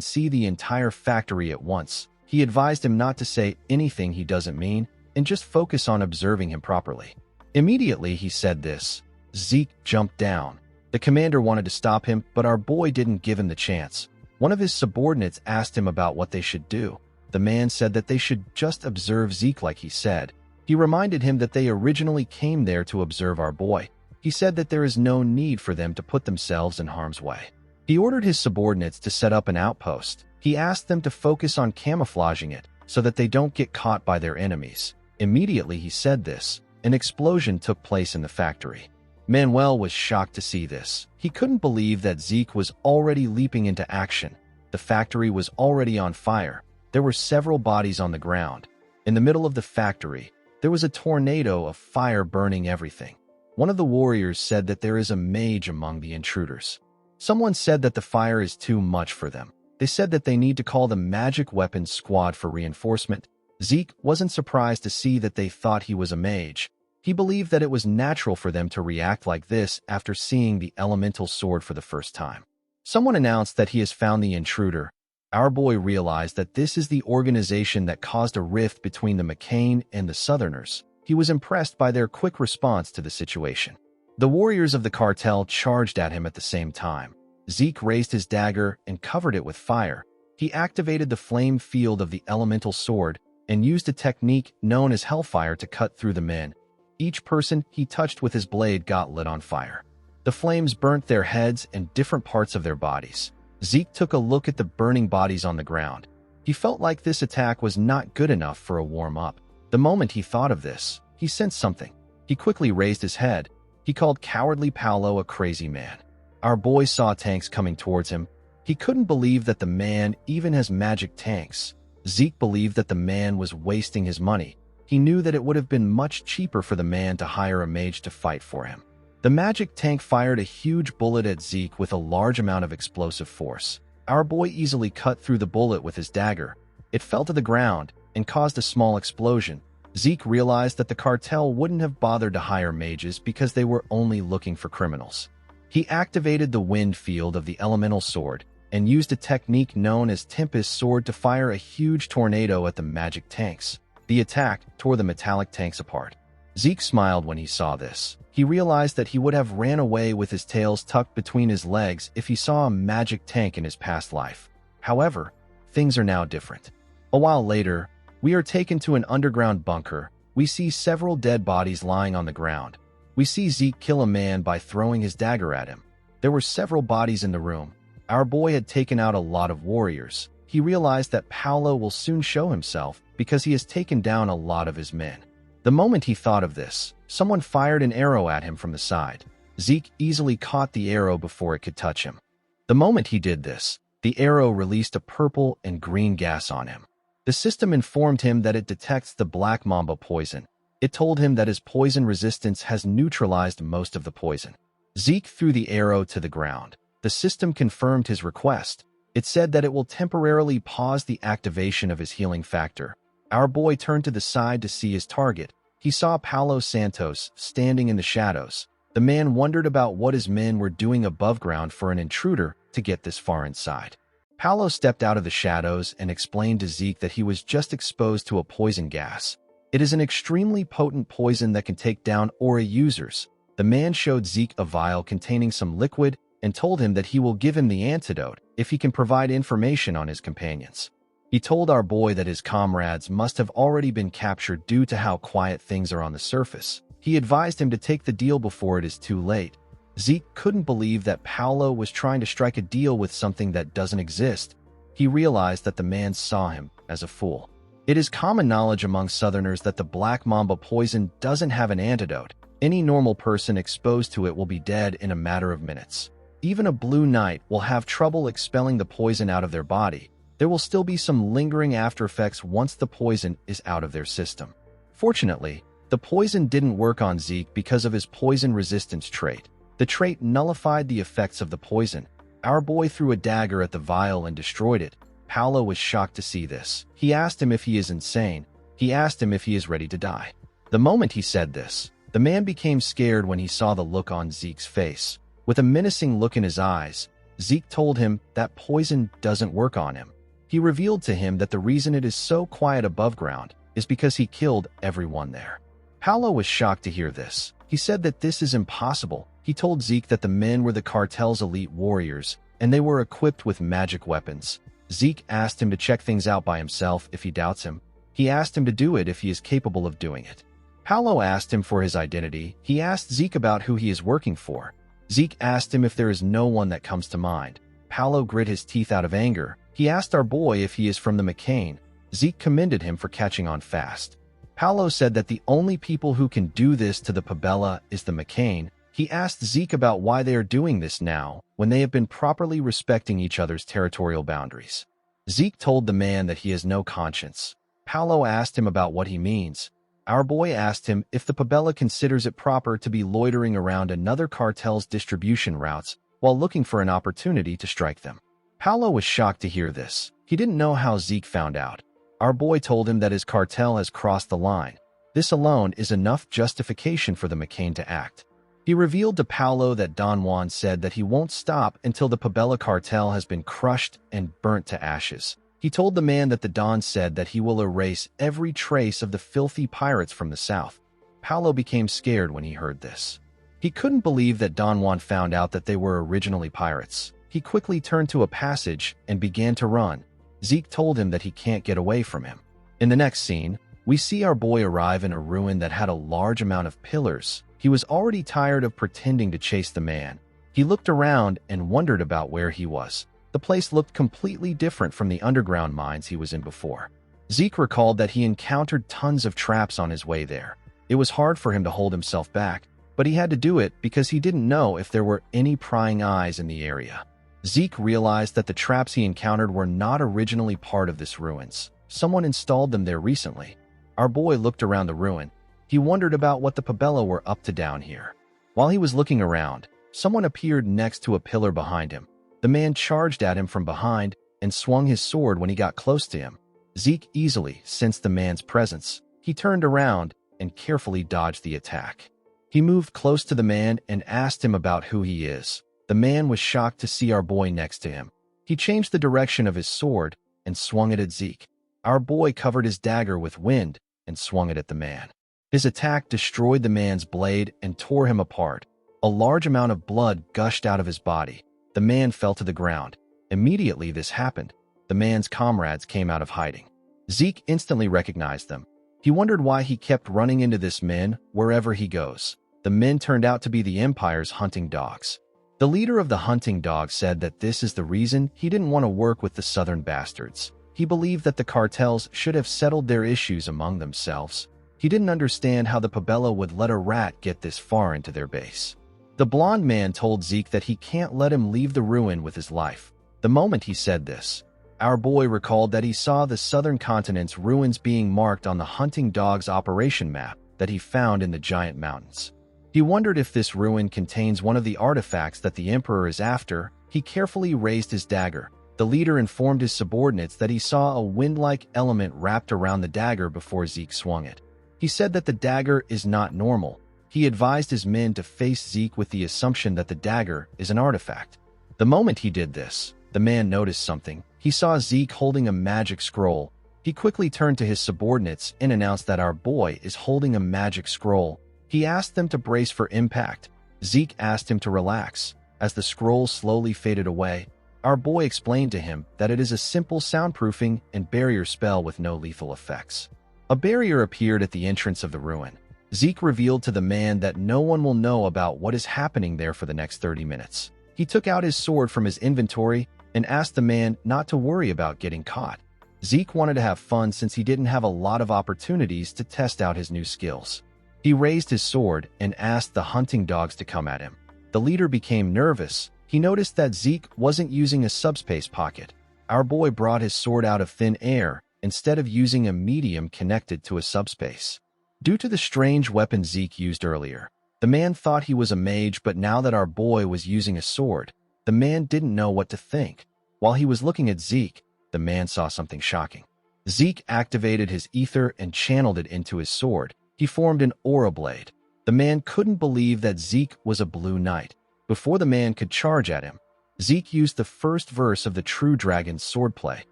[SPEAKER 1] see the entire factory at once. He advised him not to say anything he doesn't mean and just focus on observing him properly. Immediately he said this, Zeke jumped down. The commander wanted to stop him, but our boy didn't give him the chance. One of his subordinates asked him about what they should do. The man said that they should just observe Zeke like he said. He reminded him that they originally came there to observe our boy. He said that there is no need for them to put themselves in harm's way. He ordered his subordinates to set up an outpost. He asked them to focus on camouflaging it so that they don't get caught by their enemies. Immediately he said this, an explosion took place in the factory. Manuel was shocked to see this. He couldn't believe that Zeke was already leaping into action. The factory was already on fire. There were several bodies on the ground. In the middle of the factory, there was a tornado of fire burning everything. One of the warriors said that there is a mage among the intruders. Someone said that the fire is too much for them. They said that they need to call the magic weapons squad for reinforcement. Zeke wasn't surprised to see that they thought he was a mage. He believed that it was natural for them to react like this after seeing the elemental sword for the first time. Someone announced that he has found the intruder. Our boy realized that this is the organization that caused a rift between the McCain and the Southerners. He was impressed by their quick response to the situation. The warriors of the cartel charged at him at the same time. Zeke raised his dagger and covered it with fire. He activated the flame field of the elemental sword and used a technique known as hellfire to cut through the men. Each person he touched with his blade got lit on fire. The flames burnt their heads and different parts of their bodies. Zeke took a look at the burning bodies on the ground. He felt like this attack was not good enough for a warm-up. The moment he thought of this, he sensed something. He quickly raised his head. He called cowardly Paolo a crazy man. Our boy saw tanks coming towards him. He couldn't believe that the man even has magic tanks. Zeke believed that the man was wasting his money. He knew that it would have been much cheaper for the man to hire a mage to fight for him. The magic tank fired a huge bullet at Zeke with a large amount of explosive force. Our boy easily cut through the bullet with his dagger. It fell to the ground and caused a small explosion. Zeke realized that the cartel wouldn't have bothered to hire mages because they were only looking for criminals. He activated the wind field of the elemental sword and used a technique known as Tempest Sword to fire a huge tornado at the magic tanks. The attack tore the metallic tanks apart. Zeke smiled when he saw this. He realized that he would have ran away with his tails tucked between his legs if he saw a magic tank in his past life. However, things are now different. A while later, we are taken to an underground bunker. We see several dead bodies lying on the ground. We see Zeke kill a man by throwing his dagger at him. There were several bodies in the room. Our boy had taken out a lot of warriors. He realized that Paolo will soon show himself because he has taken down a lot of his men. The moment he thought of this, someone fired an arrow at him from the side. Zeke easily caught the arrow before it could touch him. The moment he did this, the arrow released a purple and green gas on him. The system informed him that it detects the black mamba poison. It told him that his poison resistance has neutralized most of the poison. Zeke threw the arrow to the ground. The system confirmed his request. It said that it will temporarily pause the activation of his healing factor. Our boy turned to the side to see his target. He saw Paulo Santos standing in the shadows. The man wondered about what his men were doing above ground for an intruder to get this far inside. Paulo stepped out of the shadows and explained to Zeke that he was just exposed to a poison gas. It is an extremely potent poison that can take down aura users. The man showed Zeke a vial containing some liquid and told him that he will give him the antidote if he can provide information on his companions. He told our boy that his comrades must have already been captured due to how quiet things are on the surface. He advised him to take the deal before it is too late. Zeke couldn't believe that Paolo was trying to strike a deal with something that doesn't exist. He realized that the man saw him as a fool. It is common knowledge among Southerners that the black mamba poison doesn't have an antidote. Any normal person exposed to it will be dead in a matter of minutes. Even a blue knight will have trouble expelling the poison out of their body. There will still be some lingering aftereffects once the poison is out of their system. Fortunately, the poison didn't work on Zeke because of his poison resistance trait. The trait nullified the effects of the poison. Our boy threw a dagger at the vial and destroyed it. Paolo was shocked to see this. He asked him if he is insane. He asked him if he is ready to die. The moment he said this, the man became scared when he saw the look on Zeke's face. With a menacing look in his eyes, Zeke told him that poison doesn't work on him. He revealed to him that the reason it is so quiet above ground is because he killed everyone there. Paolo was shocked to hear this. He said that this is impossible. He told Zeke that the men were the cartel's elite warriors, and they were equipped with magic weapons. Zeke asked him to check things out by himself if he doubts him. He asked him to do it if he is capable of doing it. Paolo asked him for his identity. He asked Zeke about who he is working for. Zeke asked him if there is no one that comes to mind. Paolo grit his teeth out of anger. He asked our boy if he is from the McCain. Zeke commended him for catching on fast. Paolo said that the only people who can do this to the Pabella is the McCain. He asked Zeke about why they are doing this now, when they have been properly respecting each other's territorial boundaries. Zeke told the man that he has no conscience. Paolo asked him about what he means. Our boy asked him if the Pabella considers it proper to be loitering around another cartel's distribution routes while looking for an opportunity to strike them. Paolo was shocked to hear this. He didn't know how Zeke found out. Our boy told him that his cartel has crossed the line. This alone is enough justification for the McCain to act. He revealed to Paolo that Don Juan said that he won't stop until the Pabella cartel has been crushed and burnt to ashes. He told the man that the Don said that he will erase every trace of the filthy pirates from the south. Paolo became scared when he heard this. He couldn't believe that Don Juan found out that they were originally pirates. He quickly turned to a passage and began to run. Zeke told him that he can't get away from him. In the next scene, we see our boy arrive in a ruin that had a large amount of pillars. He was already tired of pretending to chase the man. He looked around and wondered about where he was. The place looked completely different from the underground mines he was in before. Zeke recalled that he encountered tons of traps on his way there. It was hard for him to hold himself back, but he had to do it because he didn't know if there were any prying eyes in the area. Zeke realized that the traps he encountered were not originally part of this ruins. Someone installed them there recently. Our boy looked around the ruin. He wondered about what the Pabella were up to down here. While he was looking around, someone appeared next to a pillar behind him. The man charged at him from behind and swung his sword when he got close to him. Zeke easily sensed the man's presence. He turned around and carefully dodged the attack. He moved close to the man and asked him about who he is. The man was shocked to see our boy next to him. He changed the direction of his sword and swung it at Zeke. Our boy covered his dagger with wind and swung it at the man. His attack destroyed the man's blade and tore him apart. A large amount of blood gushed out of his body. The man fell to the ground. Immediately this happened, the man's comrades came out of hiding. Zeke instantly recognized them. He wondered why he kept running into this men wherever he goes. The men turned out to be the Empire's hunting dogs. The leader of the hunting dogs said that this is the reason he didn't want to work with the Southern bastards. He believed that the cartels should have settled their issues among themselves. He didn't understand how the Pabella would let a rat get this far into their base. The blond man told Zeke that he can't let him leave the ruin with his life. The moment he said this, our boy recalled that he saw the southern continent's ruins being marked on the hunting dog's operation map that he found in the giant mountains. He wondered if this ruin contains one of the artifacts that the Emperor is after. He carefully raised his dagger. The leader informed his subordinates that he saw a wind-like element wrapped around the dagger before Zeke swung it. He said that the dagger is not normal. He advised his men to face Zeke with the assumption that the dagger is an artifact. The moment he did this, the man noticed something. He saw Zeke holding a magic scroll. He quickly turned to his subordinates and announced that our boy is holding a magic scroll. He asked them to brace for impact. Zeke asked him to relax. As the scroll slowly faded away, our boy explained to him that it is a simple soundproofing and barrier spell with no lethal effects. A barrier appeared at the entrance of the ruin. Zeke revealed to the man that no one will know about what is happening there for the next 30 minutes. He took out his sword from his inventory and asked the man not to worry about getting caught. Zeke wanted to have fun since he didn't have a lot of opportunities to test out his new skills. He raised his sword and asked the hunting dogs to come at him. The leader became nervous. He noticed that Zeke wasn't using a subspace pocket. Our boy brought his sword out of thin air instead of using a medium connected to a subspace. Due to the strange weapon Zeke used earlier, the man thought he was a mage, but now that our boy was using a sword, the man didn't know what to think. While he was looking at Zeke, the man saw something shocking. Zeke activated his ether and channeled it into his sword. He formed an aura blade. The man couldn't believe that Zeke was a blue knight. Before the man could charge at him, Zeke used the first verse of the True Dragon's swordplay.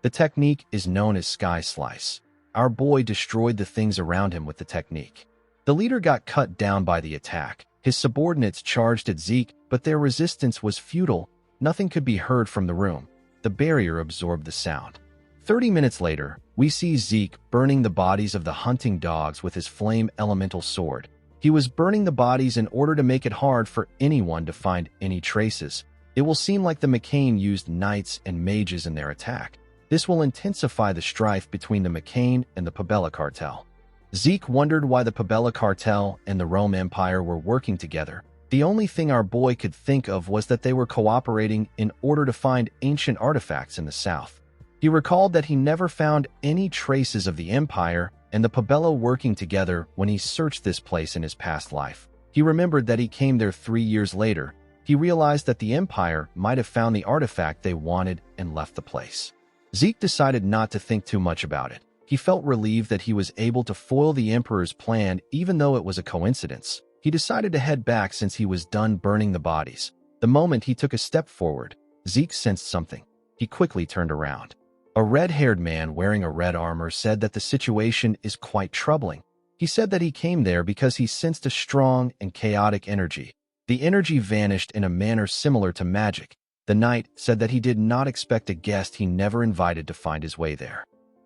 [SPEAKER 1] The technique is known as Sky Slice. Our boy destroyed the things around him with the technique. The leader got cut down by the attack. His subordinates charged at Zeke, but their resistance was futile. Nothing could be heard from the room. The barrier absorbed the sound. 30 minutes later, we see Zeke burning the bodies of the hunting dogs with his flame elemental sword. He was burning the bodies in order to make it hard for anyone to find any traces. It will seem like the McCain used knights and mages in their attack. This will intensify the strife between the McCain and the Pabella cartel. Zeke wondered why the Pabella cartel and the Rome Empire were working together. The only thing our boy could think of was that they were cooperating in order to find ancient artifacts in the south. He recalled that he never found any traces of the Empire and the Pabella working together when he searched this place in his past life. He remembered that he came there 3 years later. He realized that the Empire might have found the artifact they wanted and left the place. Zeke decided not to think too much about it. He felt relieved that he was able to foil the Emperor's plan, even though it was a coincidence. He decided to head back since he was done burning the bodies. The moment he took a step forward, Zeke sensed something. He quickly turned around. A red-haired man wearing a red armor said that the situation is quite troubling. He said that he came there because he sensed a strong and chaotic energy. The energy vanished in a manner similar to magic. The knight said that he did not expect a guest he never invited to find his way there.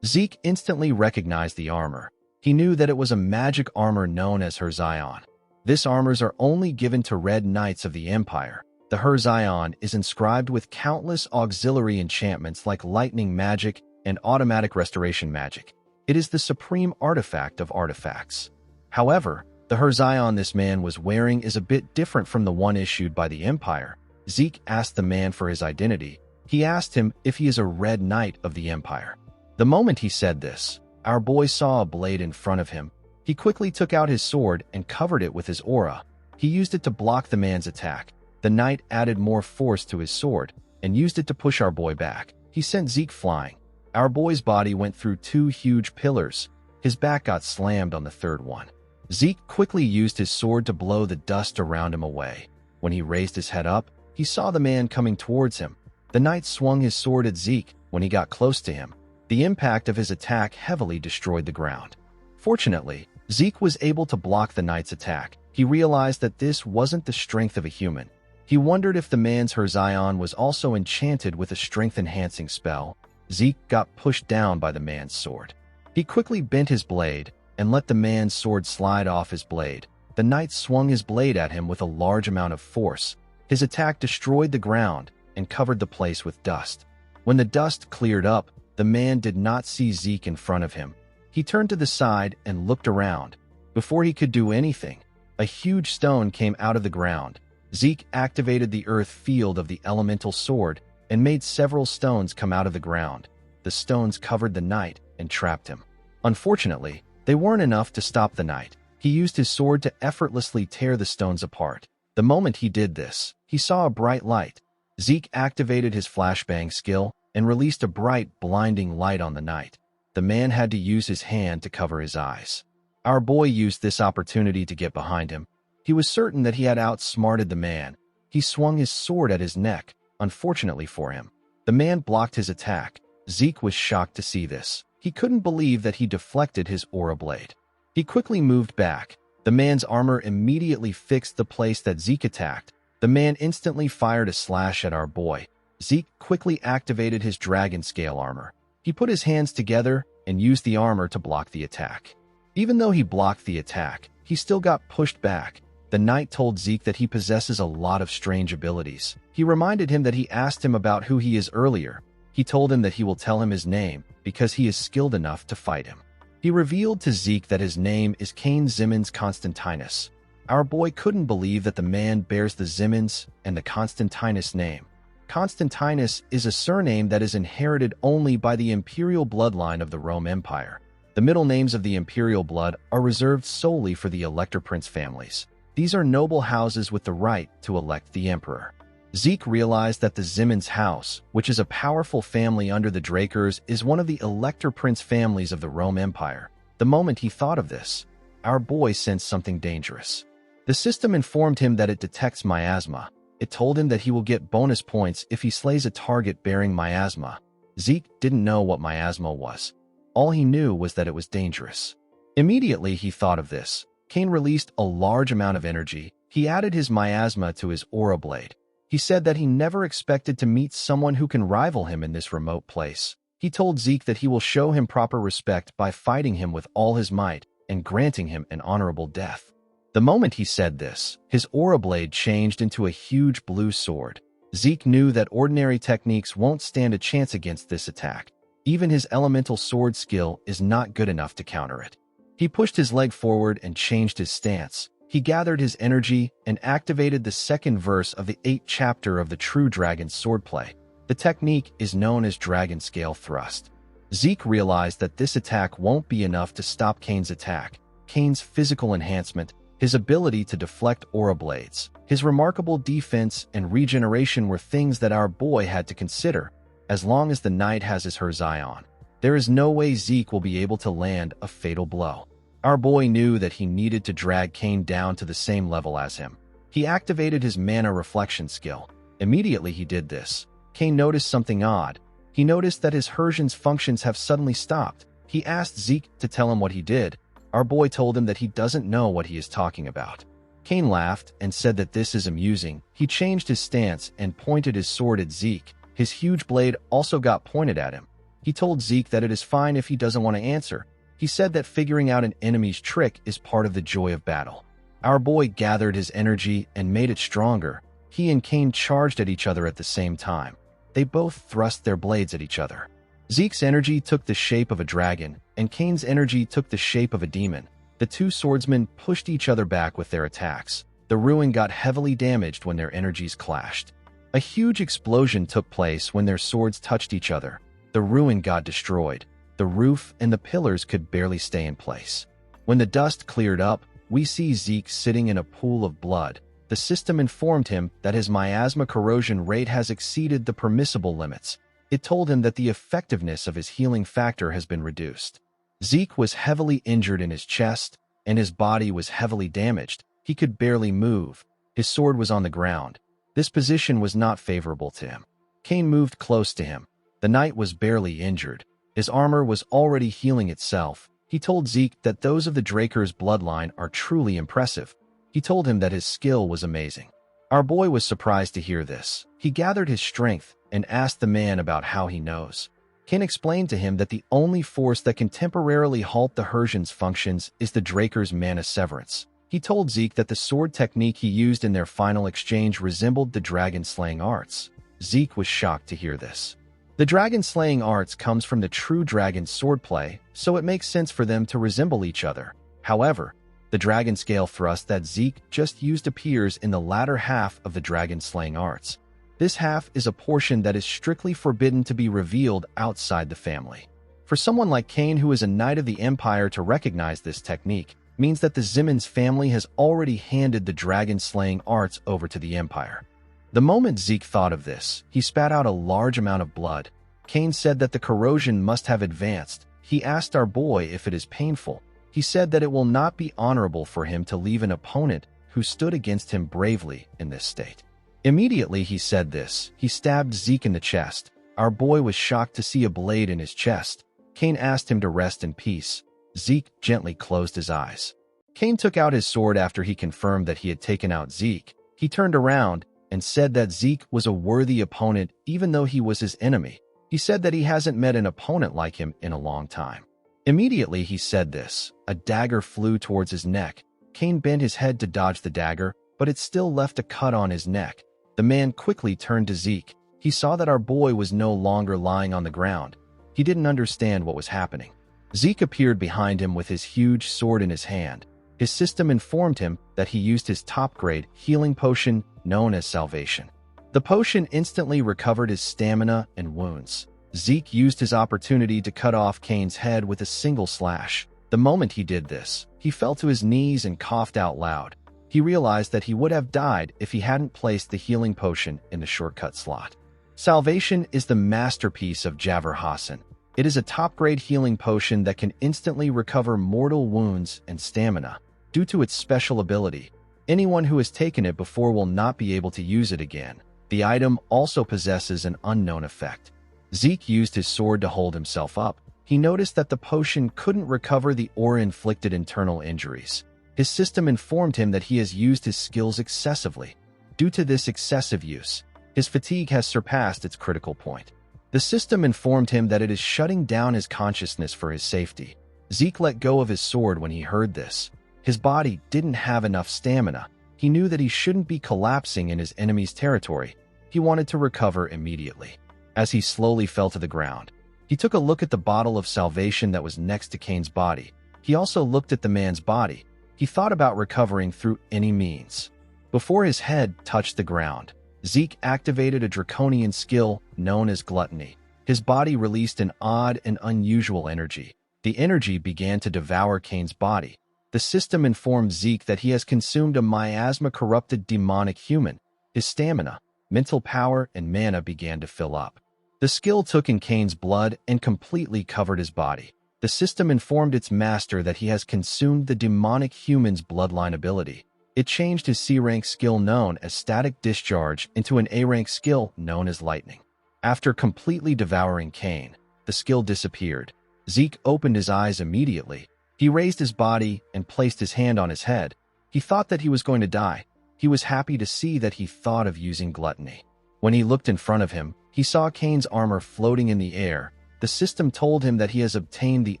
[SPEAKER 1] Zeke instantly recognized the armor. He knew that it was a magic armor known as Herzion. This armors are only given to red knights of the Empire. The Herzion is inscribed with countless auxiliary enchantments like lightning magic and automatic restoration magic. It is the supreme artifact of artifacts. However, the Herzion this man was wearing is a bit different from the one issued by the Empire. Zeke asked the man for his identity. He asked him if he is a red knight of the Empire. The moment he said this, our boy saw a blade in front of him. He quickly took out his sword and covered it with his aura. He used it to block the man's attack. The knight added more force to his sword and used it to push our boy back. He sent Zeke flying. Our boy's body went through 2 huge pillars. His back got slammed on the third one. Zeke quickly used his sword to blow the dust around him away. When he raised his head up, he saw the man coming towards him. The knight swung his sword at Zeke. When he got close to him, the impact of his attack heavily destroyed the ground. Fortunately, Zeke was able to block the knight's attack. He realized that this wasn't the strength of a human. He wondered if the man's Herzion was also enchanted with a strength-enhancing spell. Zeke got pushed down by the man's sword. He quickly bent his blade and let the man's sword slide off his blade. The knight swung his blade at him with a large amount of force. His attack destroyed the ground and covered the place with dust. When the dust cleared up, the man did not see Zeke in front of him. He turned to the side and looked around. Before he could do anything, a huge stone came out of the ground. Zeke activated the earth field of the elemental sword and made several stones come out of the ground. The stones covered the knight and trapped him. Unfortunately, they weren't enough to stop the knight. He used his sword to effortlessly tear the stones apart. The moment he did this, he saw a bright light. Zeke activated his flashbang skill and released a bright, blinding light on the knight. The man had to use his hand to cover his eyes. Our boy used this opportunity to get behind him. He was certain that he had outsmarted the man. He swung his sword at his neck. Unfortunately for him, the man blocked his attack. Zeke was shocked to see this. He couldn't believe that he deflected his aura blade. He quickly moved back. The man's armor immediately fixed the place that Zeke attacked. The man instantly fired a slash at our boy. Zeke quickly activated his dragon scale armor. He put his hands together and used the armor to block the attack. Even though he blocked the attack, he still got pushed back. The knight told Zeke that he possesses a lot of strange abilities. He reminded him that he asked him about who he is earlier. He told him that he will tell him his name. because he is skilled enough to fight him. He revealed to Zeke that his name is Cain Zimmons Constantinus. Our boy couldn't believe that the man bears the Zimmons and the Constantinus name. Constantinus is a surname that is inherited only by the imperial bloodline of the Rome Empire. The middle names of the imperial blood are reserved solely for the Elector Prince families. These are noble houses with the right to elect the emperor. Zeke realized that the Zimmons house, which is a powerful family under the Drakers, is one of the Elector Prince families of the Rome Empire. The moment he thought of this, our boy sensed something dangerous. The system informed him that it detects miasma. It told him that he will get bonus points if he slays a target bearing miasma. Zeke didn't know what miasma was. All he knew was that it was dangerous. Immediately he thought of this. Cain released a large amount of energy. He added his miasma to his aura blade. He said that he never expected to meet someone who can rival him in this remote place. He told Zeke that he will show him proper respect by fighting him with all his might and granting him an honorable death. The moment he said this, his aura blade changed into a huge blue sword. Zeke knew that ordinary techniques won't stand a chance against this attack. Even his elemental sword skill is not good enough to counter it. He pushed his leg forward and changed his stance. He gathered his energy and activated the second verse of the 8th chapter of the True Dragon Swordplay. The technique is known as Dragon Scale Thrust. Zeke realized that this attack won't be enough to stop Cain's attack. Cain's physical enhancement, his ability to deflect aura blades, his remarkable defense and regeneration were things that our boy had to consider. As long as the knight has his eye on, there is no way Zeke will be able to land a fatal blow. Our boy knew that he needed to drag Cain down to the same level as him. He activated his mana reflection skill. Immediately he did this, Cain noticed something odd. He noticed that his Hersian's functions have suddenly stopped. He asked Zeke to tell him what he did. Our boy told him that he doesn't know what he is talking about. Cain laughed and said that this is amusing. He changed his stance and pointed his sword at Zeke. His huge blade also got pointed at him. He told Zeke that it is fine if he doesn't want to answer. He said that figuring out an enemy's trick is part of the joy of battle. Our boy gathered his energy and made it stronger. He and Cain charged at each other at the same time. They both thrust their blades at each other. Zeke's energy took the shape of a dragon, and Cain's energy took the shape of a demon. The two swordsmen pushed each other back with their attacks. The ruin got heavily damaged when their energies clashed. A huge explosion took place when their swords touched each other. The ruin got destroyed. The roof and the pillars could barely stay in place. When the dust cleared up, we see Zeke sitting in a pool of blood. The system informed him that his miasma corrosion rate has exceeded the permissible limits. It told him that the effectiveness of his healing factor has been reduced. Zeke was heavily injured in his chest, and his body was heavily damaged. He could barely move. His sword was on the ground. This position was not favorable to him. Cain moved close to him. The knight was barely injured. His armor was already healing itself. He told Zeke that those of the Drakers' bloodline are truly impressive. He told him that his skill was amazing. Our boy was surprised to hear this. He gathered his strength and asked the man about how he knows. Cain explained to him that the only force that can temporarily halt the Hersian's functions is the Drakers' mana severance. He told Zeke that the sword technique he used in their final exchange resembled the dragon-slaying arts. Zeke was shocked to hear this. The dragon-slaying arts comes from the True Dragon Swordplay, so it makes sense for them to resemble each other. However, the dragon scale thrust that Zeke just used appears in the latter half of the dragon-slaying arts. This half is a portion that is strictly forbidden to be revealed outside the family. For someone like Cain, who is a knight of the Empire, to recognize this technique means that the Zimmons family has already handed the dragon-slaying arts over to the Empire. The moment Zeke thought of this, he spat out a large amount of blood. Cain said that the corrosion must have advanced. He asked our boy if it is painful. He said that it will not be honorable for him to leave an opponent who stood against him bravely in this state. Immediately he said this, he stabbed Zeke in the chest. Our boy was shocked to see a blade in his chest. Cain asked him to rest in peace. Zeke gently closed his eyes. Cain took out his sword after he confirmed that he had taken out Zeke. He turned around and said that Zeke was a worthy opponent even though he was his enemy. He said that he hasn't met an opponent like him in a long time. Immediately he said this, a dagger flew towards his neck. Cain bent his head to dodge the dagger, but it still left a cut on his neck. The man quickly turned to Zeke. He saw that our boy was no longer lying on the ground. He didn't understand what was happening. Zeke appeared behind him with his huge sword in his hand. His system informed him that he used his top-grade healing potion known as Salvation. The potion instantly recovered his stamina and wounds. Zeke used his opportunity to cut off Kane's head with a single slash. The moment he did this, he fell to his knees and coughed out loud. He realized that he would have died if he hadn't placed the healing potion in the shortcut slot. Salvation is the masterpiece of Javor Hassan. It is a top-grade healing potion that can instantly recover mortal wounds and stamina. Due to its special ability, anyone who has taken it before will not be able to use it again. The item also possesses an unknown effect. Zeke used his sword to hold himself up. He noticed that the potion couldn't recover the aura-inflicted internal injuries. His system informed him that he has used his skills excessively. Due to this excessive use, his fatigue has surpassed its critical point. The system informed him that it is shutting down his consciousness for his safety. Zeke let go of his sword when he heard this. His body didn't have enough stamina. He knew that he shouldn't be collapsing in his enemy's territory. He wanted to recover immediately. As he slowly fell to the ground, he took a look at the bottle of salvation that was next to Kane's body. He also looked at the man's body. He thought about recovering through any means. Before his head touched the ground, Zeke activated a draconian skill known as gluttony. His body released an odd and unusual energy. The energy began to devour Kane's body. The system informed Zeke that he has consumed a miasma-corrupted demonic human. His stamina, mental power, and mana began to fill up. The skill took in Kane's blood and completely covered his body. The system informed its master that he has consumed the demonic human's bloodline ability. It changed his C-rank skill known as Static Discharge into an A-rank skill known as Lightning. After completely devouring Kane, the skill disappeared. Zeke opened his eyes immediately. He raised his body and placed his hand on his head. He thought that he was going to die. He was happy to see that he thought of using gluttony. When he looked in front of him, he saw Kane's armor floating in the air. The system told him that he has obtained the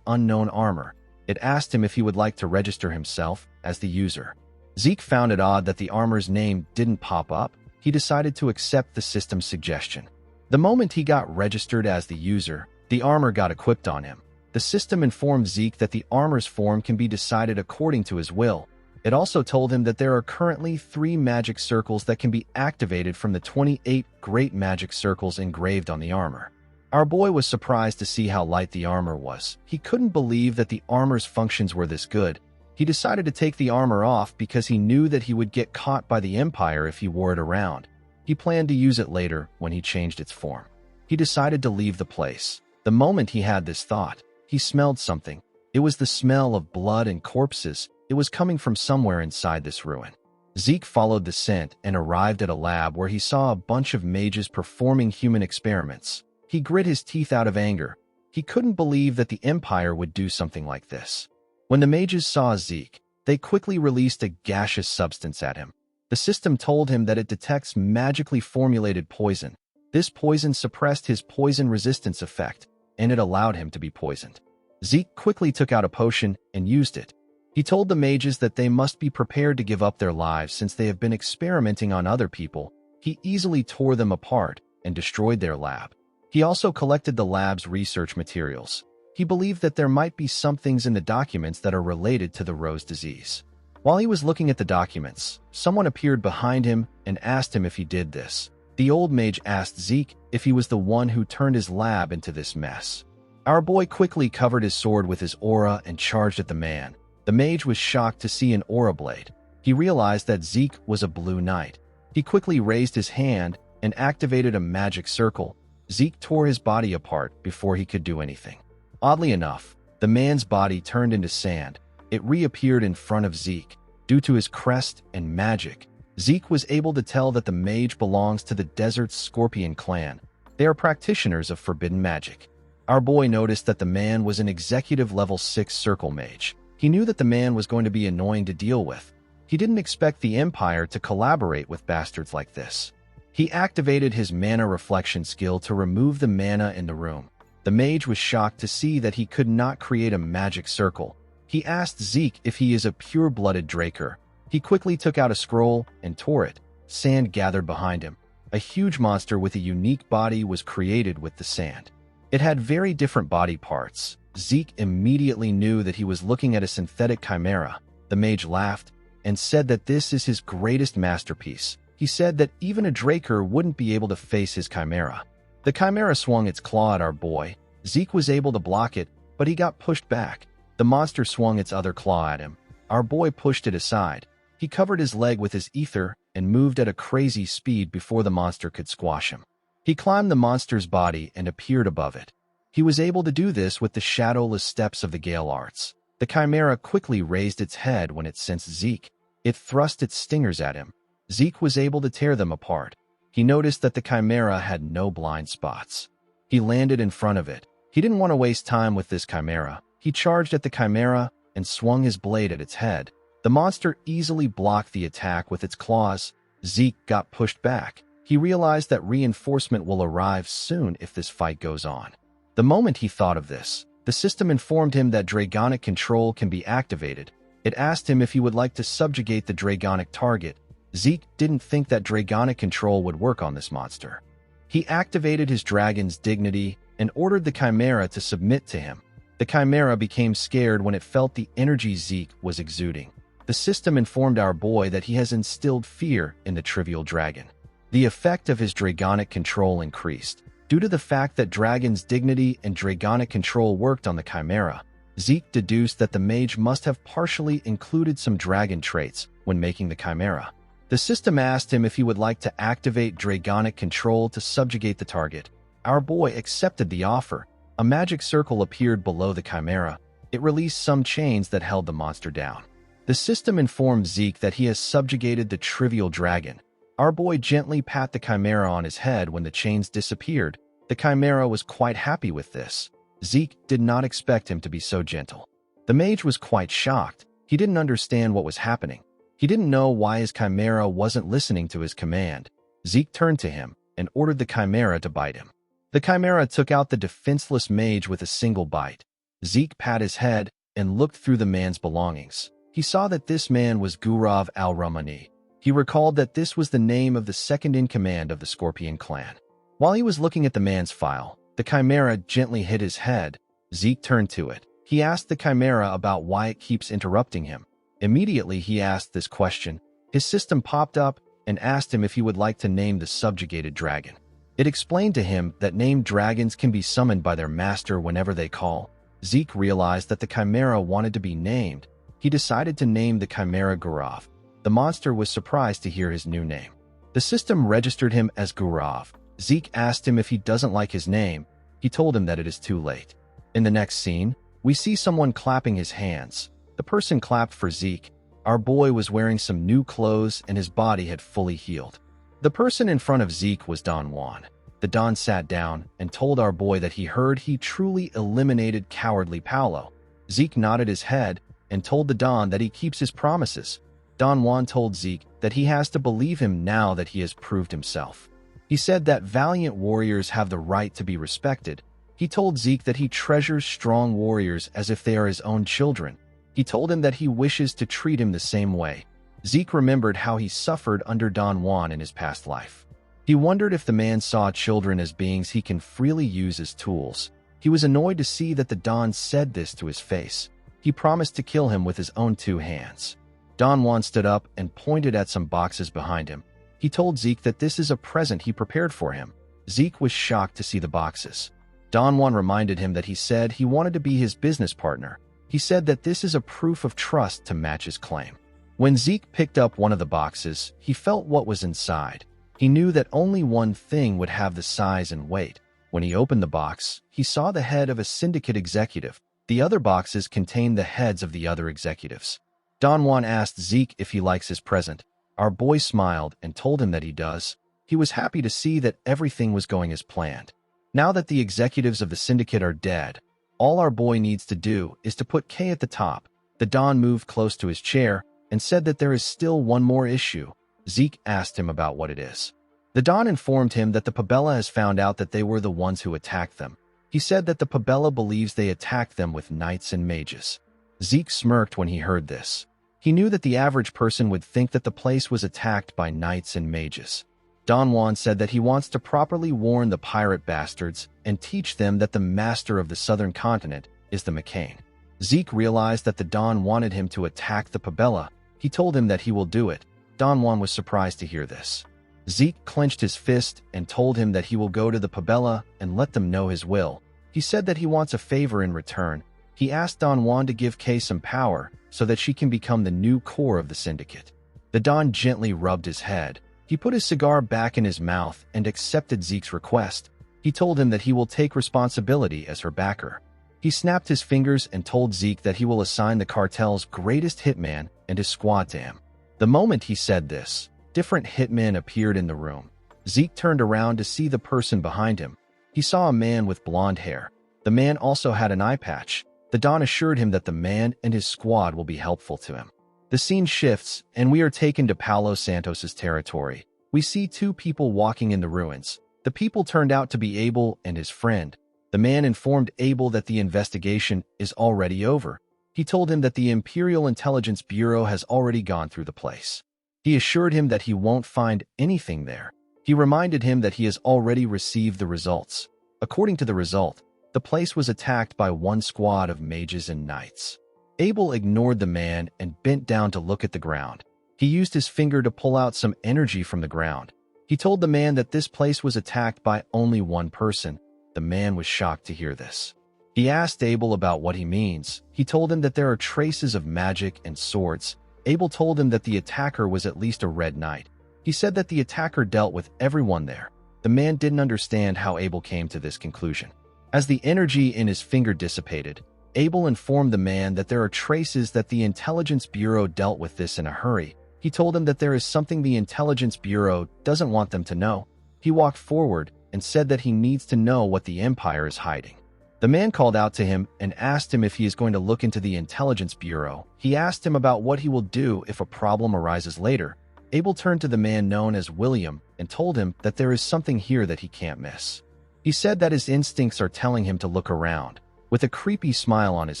[SPEAKER 1] unknown armor. It asked him if he would like to register himself as the user. Zeke found it odd that the armor's name didn't pop up. He decided to accept the system's suggestion. The moment he got registered as the user, the armor got equipped on him. The system informed Zeke that the armor's form can be decided according to his will. It also told him that there are currently 3 magic circles that can be activated from the 28 great magic circles engraved on the armor. Our boy was surprised to see how light the armor was. He couldn't believe that the armor's functions were this good. He decided to take the armor off because he knew that he would get caught by the Empire if he wore it around. He planned to use it later when he changed its form. He decided to leave the place. The moment he had this thought, he smelled something. It was the smell of blood and corpses. It was coming from somewhere inside this ruin. Zeke followed the scent and arrived at a lab where he saw a bunch of mages performing human experiments. He grit his teeth out of anger. He couldn't believe that the Empire would do something like this. When the mages saw Zeke, they quickly released a gaseous substance at him. The system told him that it detects magically formulated poison. This poison suppressed his poison resistance effect, and it allowed him to be poisoned. Zeke quickly took out a potion and used it. He told the mages that they must be prepared to give up their lives since they have been experimenting on other people. He easily tore them apart and destroyed their lab. He also collected the lab's research materials. He believed that there might be some things in the documents that are related to the Rose disease. While he was looking at the documents, someone appeared behind him and asked him if he did this. The old mage asked Zeke if he was the one who turned his lab into this mess. Our boy quickly covered his sword with his aura and charged at the man. The mage was shocked to see an aura blade. He realized that Zeke was a blue knight. He quickly raised his hand and activated a magic circle. Zeke tore his body apart before he could do anything. Oddly enough, the man's body turned into sand. It reappeared in front of Zeke. Due to his crest and magic, Zeke was able to tell that the mage belongs to the Desert's Scorpion clan. They are practitioners of forbidden magic. Our boy noticed that the man was an executive level 6 circle mage. He knew that the man was going to be annoying to deal with. He didn't expect the Empire to collaborate with bastards like this. He activated his mana reflection skill to remove the mana in the room. The mage was shocked to see that he could not create a magic circle. He asked Zeke if he is a pure-blooded Draker. He quickly took out a scroll and tore it. Sand gathered behind him. A huge monster with a unique body was created with the sand. It had very different body parts. Zeke immediately knew that he was looking at a synthetic chimera. The mage laughed and said that this is his greatest masterpiece. He said that even a Draker wouldn't be able to face his chimera. The chimera swung its claw at our boy. Zeke was able to block it, but he got pushed back. The monster swung its other claw at him. Our boy pushed it aside. He covered his leg with his ether and moved at a crazy speed before the monster could squash him. He climbed the monster's body and appeared above it. He was able to do this with the shadowless steps of the Gale Arts. The chimera quickly raised its head when it sensed Zeke. It thrust its stingers at him. Zeke was able to tear them apart. He noticed that the chimera had no blind spots. He landed in front of it. He didn't want to waste time with this chimera. He charged at the chimera and swung his blade at its head. The monster easily blocked the attack with its claws. Zeke got pushed back. He realized that reinforcement will arrive soon if this fight goes on. The moment he thought of this, the system informed him that Dragonic control can be activated. It asked him if he would like to subjugate the Dragonic target. Zeke didn't think that Dragonic control would work on this monster. He activated his dragon's dignity and ordered the chimera to submit to him. The chimera became scared when it felt the energy Zeke was exuding. The system informed our boy that he has instilled fear in the trivial dragon. The effect of his Dragonic control increased. Due to the fact that Dragon's dignity and Dragonic control worked on the chimera, Zeke deduced that the mage must have partially included some dragon traits when making the chimera. The system asked him if he would like to activate Dragonic control to subjugate the target. Our boy accepted the offer. A magic circle appeared below the chimera. It released some chains that held the monster down. The system informed Zeke that he has subjugated the trivial dragon. Our boy gently pat the chimera on his head when the chains disappeared. The chimera was quite happy with this. Zeke did not expect him to be so gentle. The mage was quite shocked. He didn't understand what was happening. He didn't know why his chimera wasn't listening to his command. Zeke turned to him and ordered the chimera to bite him. The chimera took out the defenseless mage with a single bite. Zeke pat his head and looked through the man's belongings. He saw that this man was Gurav al-Rahmani. He recalled that this was the name of the second-in-command of the Scorpion clan. While he was looking at the man's file, the chimera gently hit his head. Zeke turned to it. He asked the chimera about why it keeps interrupting him. Immediately he asked this question. His system popped up and asked him if he would like to name the subjugated dragon. It explained to him that named dragons can be summoned by their master whenever they call. Zeke realized that the chimera wanted to be named. He decided to name the chimera Gurav. The monster was surprised to hear his new name. The system registered him as Gurav. Zeke asked him if he doesn't like his name. He told him that it is too late. In the next scene, we see someone clapping his hands. The person clapped for Zeke. Our boy was wearing some new clothes and his body had fully healed. The person in front of Zeke was Don Juan. The Don sat down and told our boy that he heard he truly eliminated cowardly Paolo. Zeke nodded his head and told the Don that he keeps his promises. Don Juan told Zeke that he has to believe him now that he has proved himself. He said that valiant warriors have the right to be respected. He told Zeke that he treasures strong warriors as if they are his own children. He told him that he wishes to treat him the same way. Zeke remembered how he suffered under Don Juan in his past life. He wondered if the man saw children as beings he can freely use as tools. He was annoyed to see that the Don said this to his face. He promised to kill him with his own 2 hands. Don Juan stood up and pointed at some boxes behind him. He told Zeke that this is a present he prepared for him. Zeke was shocked to see the boxes. Don Juan reminded him that he said he wanted to be his business partner. He said that this is a proof of trust to match his claim. When Zeke picked up one of the boxes, he felt what was inside. He knew that only one thing would have the size and weight. When he opened the box, he saw the head of a syndicate executive. The other boxes contained the heads of the other executives. Don Juan asked Zeke if he likes his present. Our boy smiled and told him that he does. He was happy to see that everything was going as planned. Now that the executives of the syndicate are dead, all our boy needs to do is to put K at the top. The Don moved close to his chair and said that there is still one more issue. Zeke asked him about what it is. The Don informed him that the Pabella has found out that they were the ones who attacked them. He said that the Pabella believes they attacked them with knights and mages. Zeke smirked when he heard this. He knew that the average person would think that the place was attacked by knights and mages. Don Juan said that he wants to properly warn the pirate bastards and teach them that the master of the southern continent is the McCain. Zeke realized that the Don wanted him to attack the Pabella. He told him that he will do it. Don Juan was surprised to hear this. Zeke clenched his fist and told him that he will go to the Pabella and let them know his will. He said that he wants a favor in return. He asked Don Juan to give Kay some power so that she can become the new core of the syndicate. The Don gently rubbed his head. He put his cigar back in his mouth and accepted Zeke's request. He told him that he will take responsibility as her backer. He snapped his fingers and told Zeke that he will assign the cartel's greatest hitman and his squad to him. The moment he said this, different hitmen appeared in the room. Zeke turned around to see the person behind him. He saw a man with blonde hair. The man also had an eye patch. The Don assured him that the man and his squad will be helpful to him. The scene shifts, and we are taken to Paulo Santos's territory. We see two people walking in the ruins. The people turned out to be Abel and his friend. The man informed Abel that the investigation is already over. He told him that the Imperial Intelligence Bureau has already gone through the place. He assured him that he won't find anything there. He reminded him that he has already received the results. According to the result, the place was attacked by one squad of mages and knights. Abel ignored the man and bent down to look at the ground. He used his finger to pull out some energy from the ground. He told the man that this place was attacked by only one person. The man was shocked to hear this. He asked Abel about what he means. He told him that there are traces of magic and swords. Abel told him that the attacker was at least a red knight. He said that the attacker dealt with everyone there. The man didn't understand how Abel came to this conclusion. As the energy in his finger dissipated, Abel informed the man that there are traces that the Intelligence Bureau dealt with this in a hurry. He told him that there is something the Intelligence Bureau doesn't want them to know. He walked forward and said that he needs to know what the Empire is hiding. The man called out to him and asked him if he is going to look into the Intelligence Bureau. He asked him about what he will do if a problem arises later. Abel turned to the man known as William and told him that there is something here that he can't miss. He said that his instincts are telling him to look around. With a creepy smile on his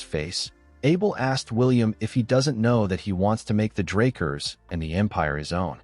[SPEAKER 1] face, Abel asked William if he doesn't know that he wants to make the Drakers and the Empire his own.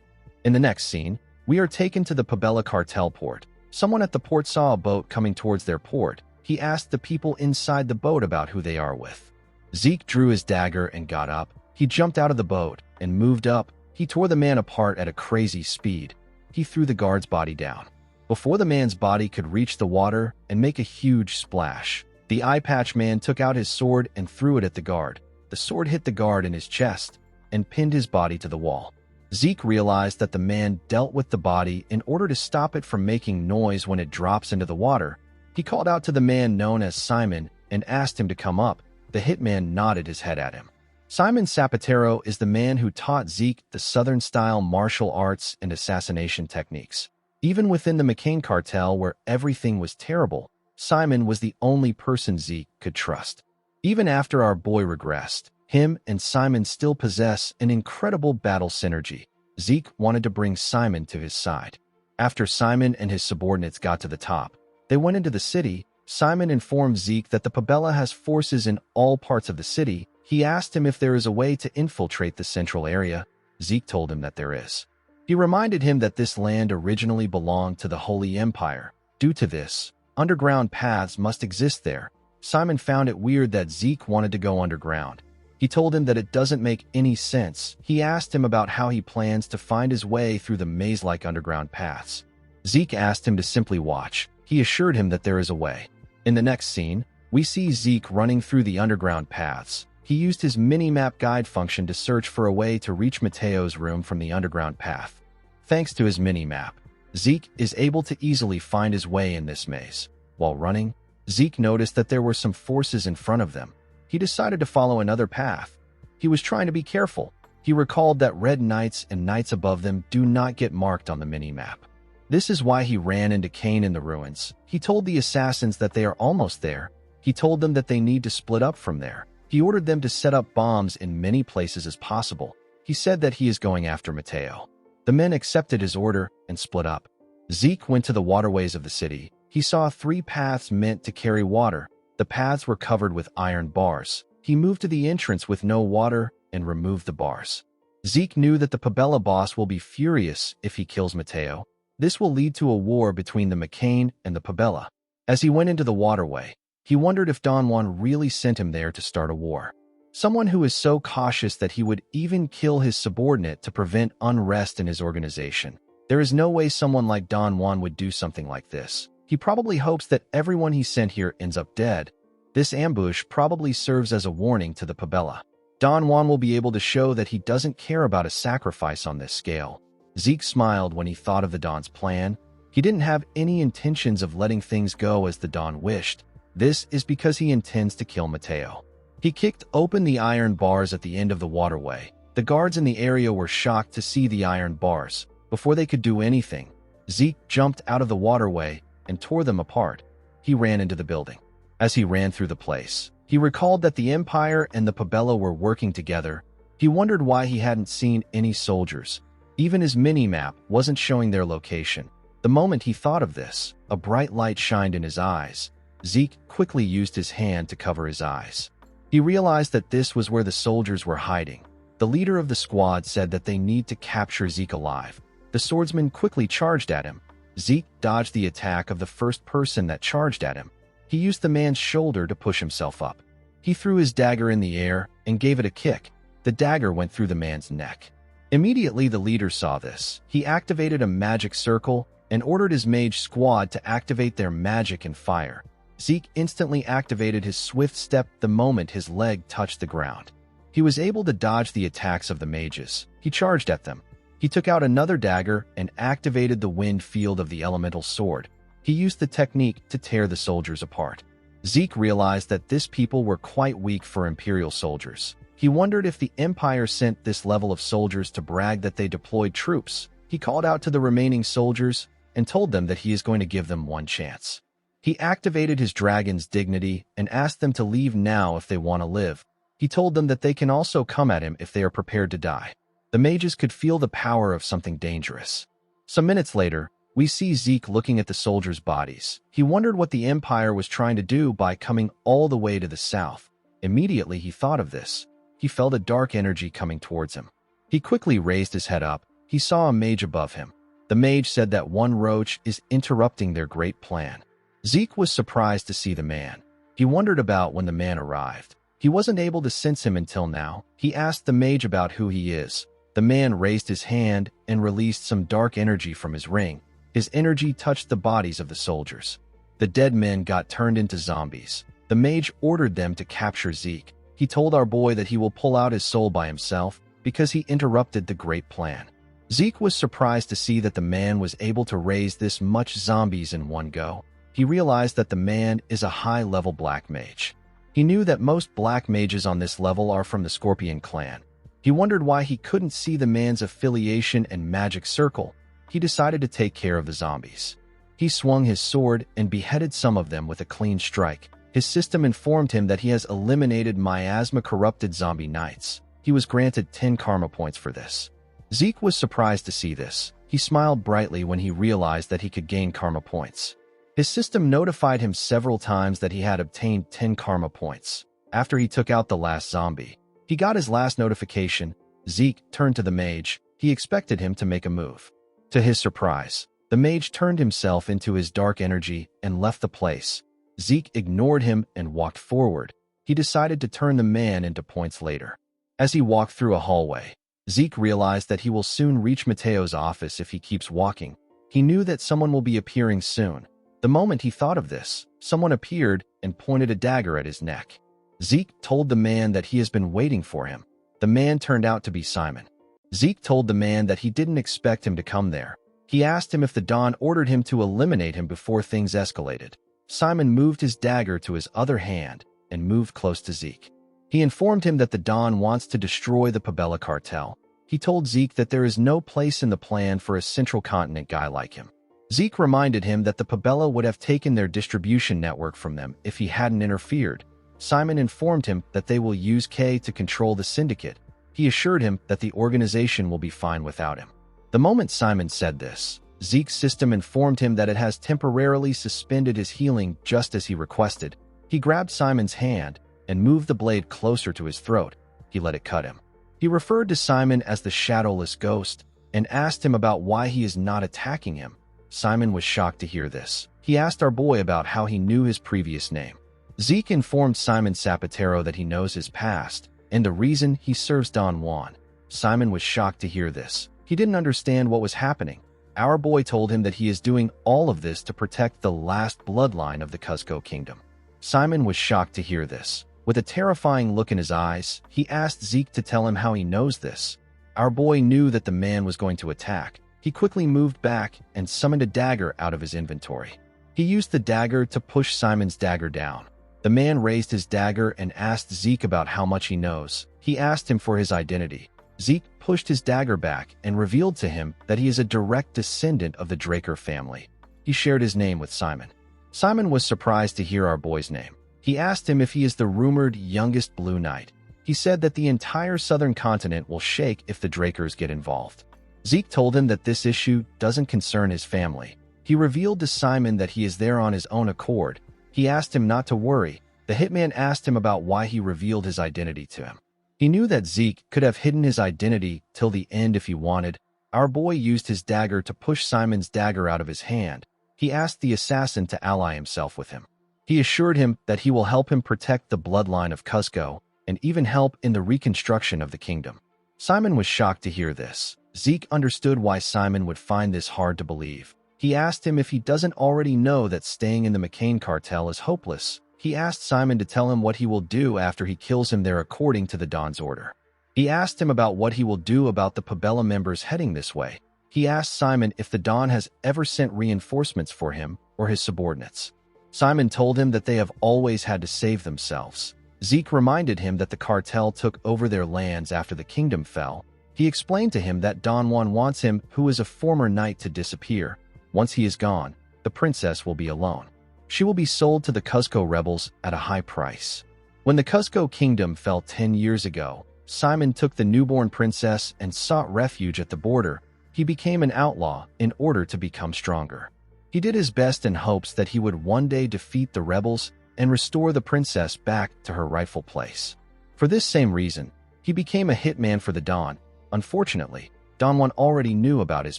[SPEAKER 1] In the next scene, we are taken to the Pabella cartel port. Someone at the port saw a boat coming towards their port. He asked the people inside the boat about who they are with. Zeke drew his dagger and got up. He jumped out of the boat and moved up. He tore the man apart at a crazy speed. He threw the guard's body down. Before the man's body could reach the water and make a huge splash, the eye patch man took out his sword and threw it at the guard. The sword hit the guard in his chest and pinned his body to the wall. Zeke realized that the man dealt with the body in order to stop it from making noise when it drops into the water. He called out to the man known as Simon and asked him to come up. The hitman nodded his head at him. Simon Zapatero is the man who taught Zeke the Southern-style martial arts and assassination techniques. Even within the McCain cartel, where everything was terrible, Simon was the only person Zeke could trust. Even after our boy regressed, him and Simon still possess an incredible battle synergy. Zeke wanted to bring Simon to his side. After Simon and his subordinates got to the top, they went into the city. Simon informed Zeke that the Pabella has forces in all parts of the city. He asked him if there is a way to infiltrate the central area. Zeke told him that there is. He reminded him that this land originally belonged to the Holy Empire. Due to this, underground paths must exist there. Simon found it weird that Zeke wanted to go underground. He told him that it doesn't make any sense. He asked him about how he plans to find his way through the maze-like underground paths. Zeke asked him to simply watch. He assured him that there is a way. In the next scene, we see Zeke running through the underground paths. He used his mini-map guide function to search for a way to reach Mateo's room from the underground path. Thanks to his mini-map, Zeke is able to easily find his way in this maze. While running, Zeke noticed that there were some forces in front of them. He decided to follow another path. He was trying to be careful. He recalled that red knights and knights above them do not get marked on the mini-map. This is why he ran into Cain in the ruins. He told the assassins that they are almost there. He told them that they need to split up from there. He ordered them to set up bombs in many places as possible. He said that he is going after Mateo. The men accepted his order and split up. Zeke went to the waterways of the city. He saw 3 paths meant to carry water. The paths were covered with iron bars. He moved to the entrance with no water and removed the bars. Zeke knew that the Pabella boss will be furious if he kills Mateo. This will lead to a war between the McCain and the Pabella. As he went into the waterway, he wondered if Don Juan really sent him there to start a war. Someone who is so cautious that he would even kill his subordinate to prevent unrest in his organization. There is no way someone like Don Juan would do something like this. He probably hopes that everyone he sent here ends up dead. This ambush probably serves as a warning to the Pabella. Don Juan will be able to show that he doesn't care about a sacrifice on this scale. Zeke smiled when he thought of the Don's plan. He didn't have any intentions of letting things go as the Don wished. This is because he intends to kill Mateo. He kicked open the iron bars at the end of the waterway. The guards in the area were shocked to see the iron bars. Before they could do anything, Zeke jumped out of the waterway and tore them apart. He ran into the building. As he ran through the place, he recalled that the Empire and the Pabella were working together. He wondered why he hadn't seen any soldiers. Even his mini-map wasn't showing their location. The moment he thought of this, a bright light shined in his eyes. Zeke quickly used his hand to cover his eyes. He realized that this was where the soldiers were hiding. The leader of the squad said that they need to capture Zeke alive. The swordsman quickly charged at him. Zeke dodged the attack of the first person that charged at him. He used the man's shoulder to push himself up. He threw his dagger in the air and gave it a kick. The dagger went through the man's neck. Immediately, the leader saw this. He activated a magic circle and ordered his mage squad to activate their magic and fire. Zeke instantly activated his swift step the moment his leg touched the ground. He was able to dodge the attacks of the mages. He charged at them. He took out another dagger and activated the wind field of the elemental sword. He used the technique to tear the soldiers apart. Zeke realized that this people were quite weak for Imperial soldiers. He wondered if the Empire sent this level of soldiers to brag that they deployed troops. He called out to the remaining soldiers and told them that he is going to give them one chance. He activated his dragon's dignity and asked them to leave now if they want to live. He told them that they can also come at him if they are prepared to die. The mages could feel the power of something dangerous. Some minutes later, we see Zeke looking at the soldiers' bodies. He wondered what the Empire was trying to do by coming all the way to the south. Immediately he thought of this. He felt a dark energy coming towards him. He quickly raised his head up. He saw a mage above him. The mage said that one roach is interrupting their great plan. Zeke was surprised to see the man. He wondered about when the man arrived. He wasn't able to sense him until now. He asked the mage about who he is. The man raised his hand and released some dark energy from his ring. His energy touched the bodies of the soldiers. The dead men got turned into zombies. The mage ordered them to capture Zeke. He told our boy that he will pull out his soul by himself because he interrupted the great plan. Zeke was surprised to see that the man was able to raise this much zombies in one go. He realized that the man is a high-level black mage. He knew that most black mages on this level are from the Scorpion clan. He wondered why he couldn't see the man's affiliation and magic circle. He decided to take care of the zombies. He swung his sword and beheaded some of them with a clean strike. His system informed him that he has eliminated miasma-corrupted zombie knights. He was granted 10 karma points for this. Zeke was surprised to see this. He smiled brightly when he realized that he could gain karma points. His system notified him several times that he had obtained 10 karma points. After he took out the last zombie, he got his last notification. Zeke turned to the mage. He expected him to make a move. To his surprise, the mage turned himself into his dark energy and left the place. Zeke ignored him and walked forward. He decided to turn the man into points later. As he walked through a hallway, Zeke realized that he will soon reach Mateo's office if he keeps walking. He knew that someone will be appearing soon. The moment he thought of this, someone appeared and pointed a dagger at his neck. Zeke told the man that he has been waiting for him. The man turned out to be Simon. Zeke told the man that he didn't expect him to come there. He asked him if the Don ordered him to eliminate him before things escalated. Simon moved his dagger to his other hand and moved close to Zeke. He informed him that the Don wants to destroy the Pabella cartel. He told Zeke that there is no place in the plan for a Central Continent guy like him. Zeke reminded him that the Pabella would have taken their distribution network from them if he hadn't interfered. Simon informed him that they will use K to control the syndicate. He assured him that the organization will be fine without him. The moment Simon said this, Zeke's system informed him that it has temporarily suspended his healing just as he requested. He grabbed Simon's hand and moved the blade closer to his throat. He let it cut him. He referred to Simon as the shadowless ghost and asked him about why he is not attacking him. Simon was shocked to hear this. He asked our boy about how he knew his previous name. Zeke informed Simon Zapatero that he knows his past and the reason he serves Don Juan. Simon was shocked to hear this. He didn't understand what was happening. Our boy told him that he is doing all of this to protect the last bloodline of the Cusco kingdom. Simon was shocked to hear this. With a terrifying look in his eyes, he asked Zeke to tell him how he knows this. Our boy knew that the man was going to attack. He quickly moved back and summoned a dagger out of his inventory. He used the dagger to push Simon's dagger down. The man raised his dagger and asked Zeke about how much he knows. He asked him for his identity. Zeke pushed his dagger back and revealed to him that he is a direct descendant of the Draker family. He shared his name with Simon. Simon was surprised to hear our boy's name. He asked him if he is the rumored youngest Blue Knight. He said that the entire southern continent will shake if the Drakers get involved. Zeke told him that this issue doesn't concern his family. He revealed to Simon that he is there on his own accord. He asked him not to worry. The hitman asked him about why he revealed his identity to him. He knew that Zeke could have hidden his identity till the end if he wanted. Our boy used his dagger to push Simon's dagger out of his hand. He asked the assassin to ally himself with him. He assured him that he will help him protect the bloodline of Cusco and even help in the reconstruction of the kingdom. Simon was shocked to hear this. Zeke understood why Simon would find this hard to believe. He asked him if he doesn't already know that staying in the McCain cartel is hopeless. He asked Simon to tell him what he will do after he kills him there according to the Don's order. He asked him about what he will do about the Pabella members heading this way. He asked Simon if the Don has ever sent reinforcements for him or his subordinates. Simon told him that they have always had to save themselves. Zeke reminded him that the cartel took over their lands after the kingdom fell. He explained to him that Don Juan wants him, who is a former knight, to disappear. Once he is gone, the princess will be alone. She will be sold to the Cusco rebels at a high price. When the Cusco kingdom fell 10 years ago, Simon took the newborn princess and sought refuge at the border. He became an outlaw in order to become stronger. He did his best in hopes that he would one day defeat the rebels and restore the princess back to her rightful place. For this same reason, he became a hitman for the Don. Unfortunately, Don Juan already knew about his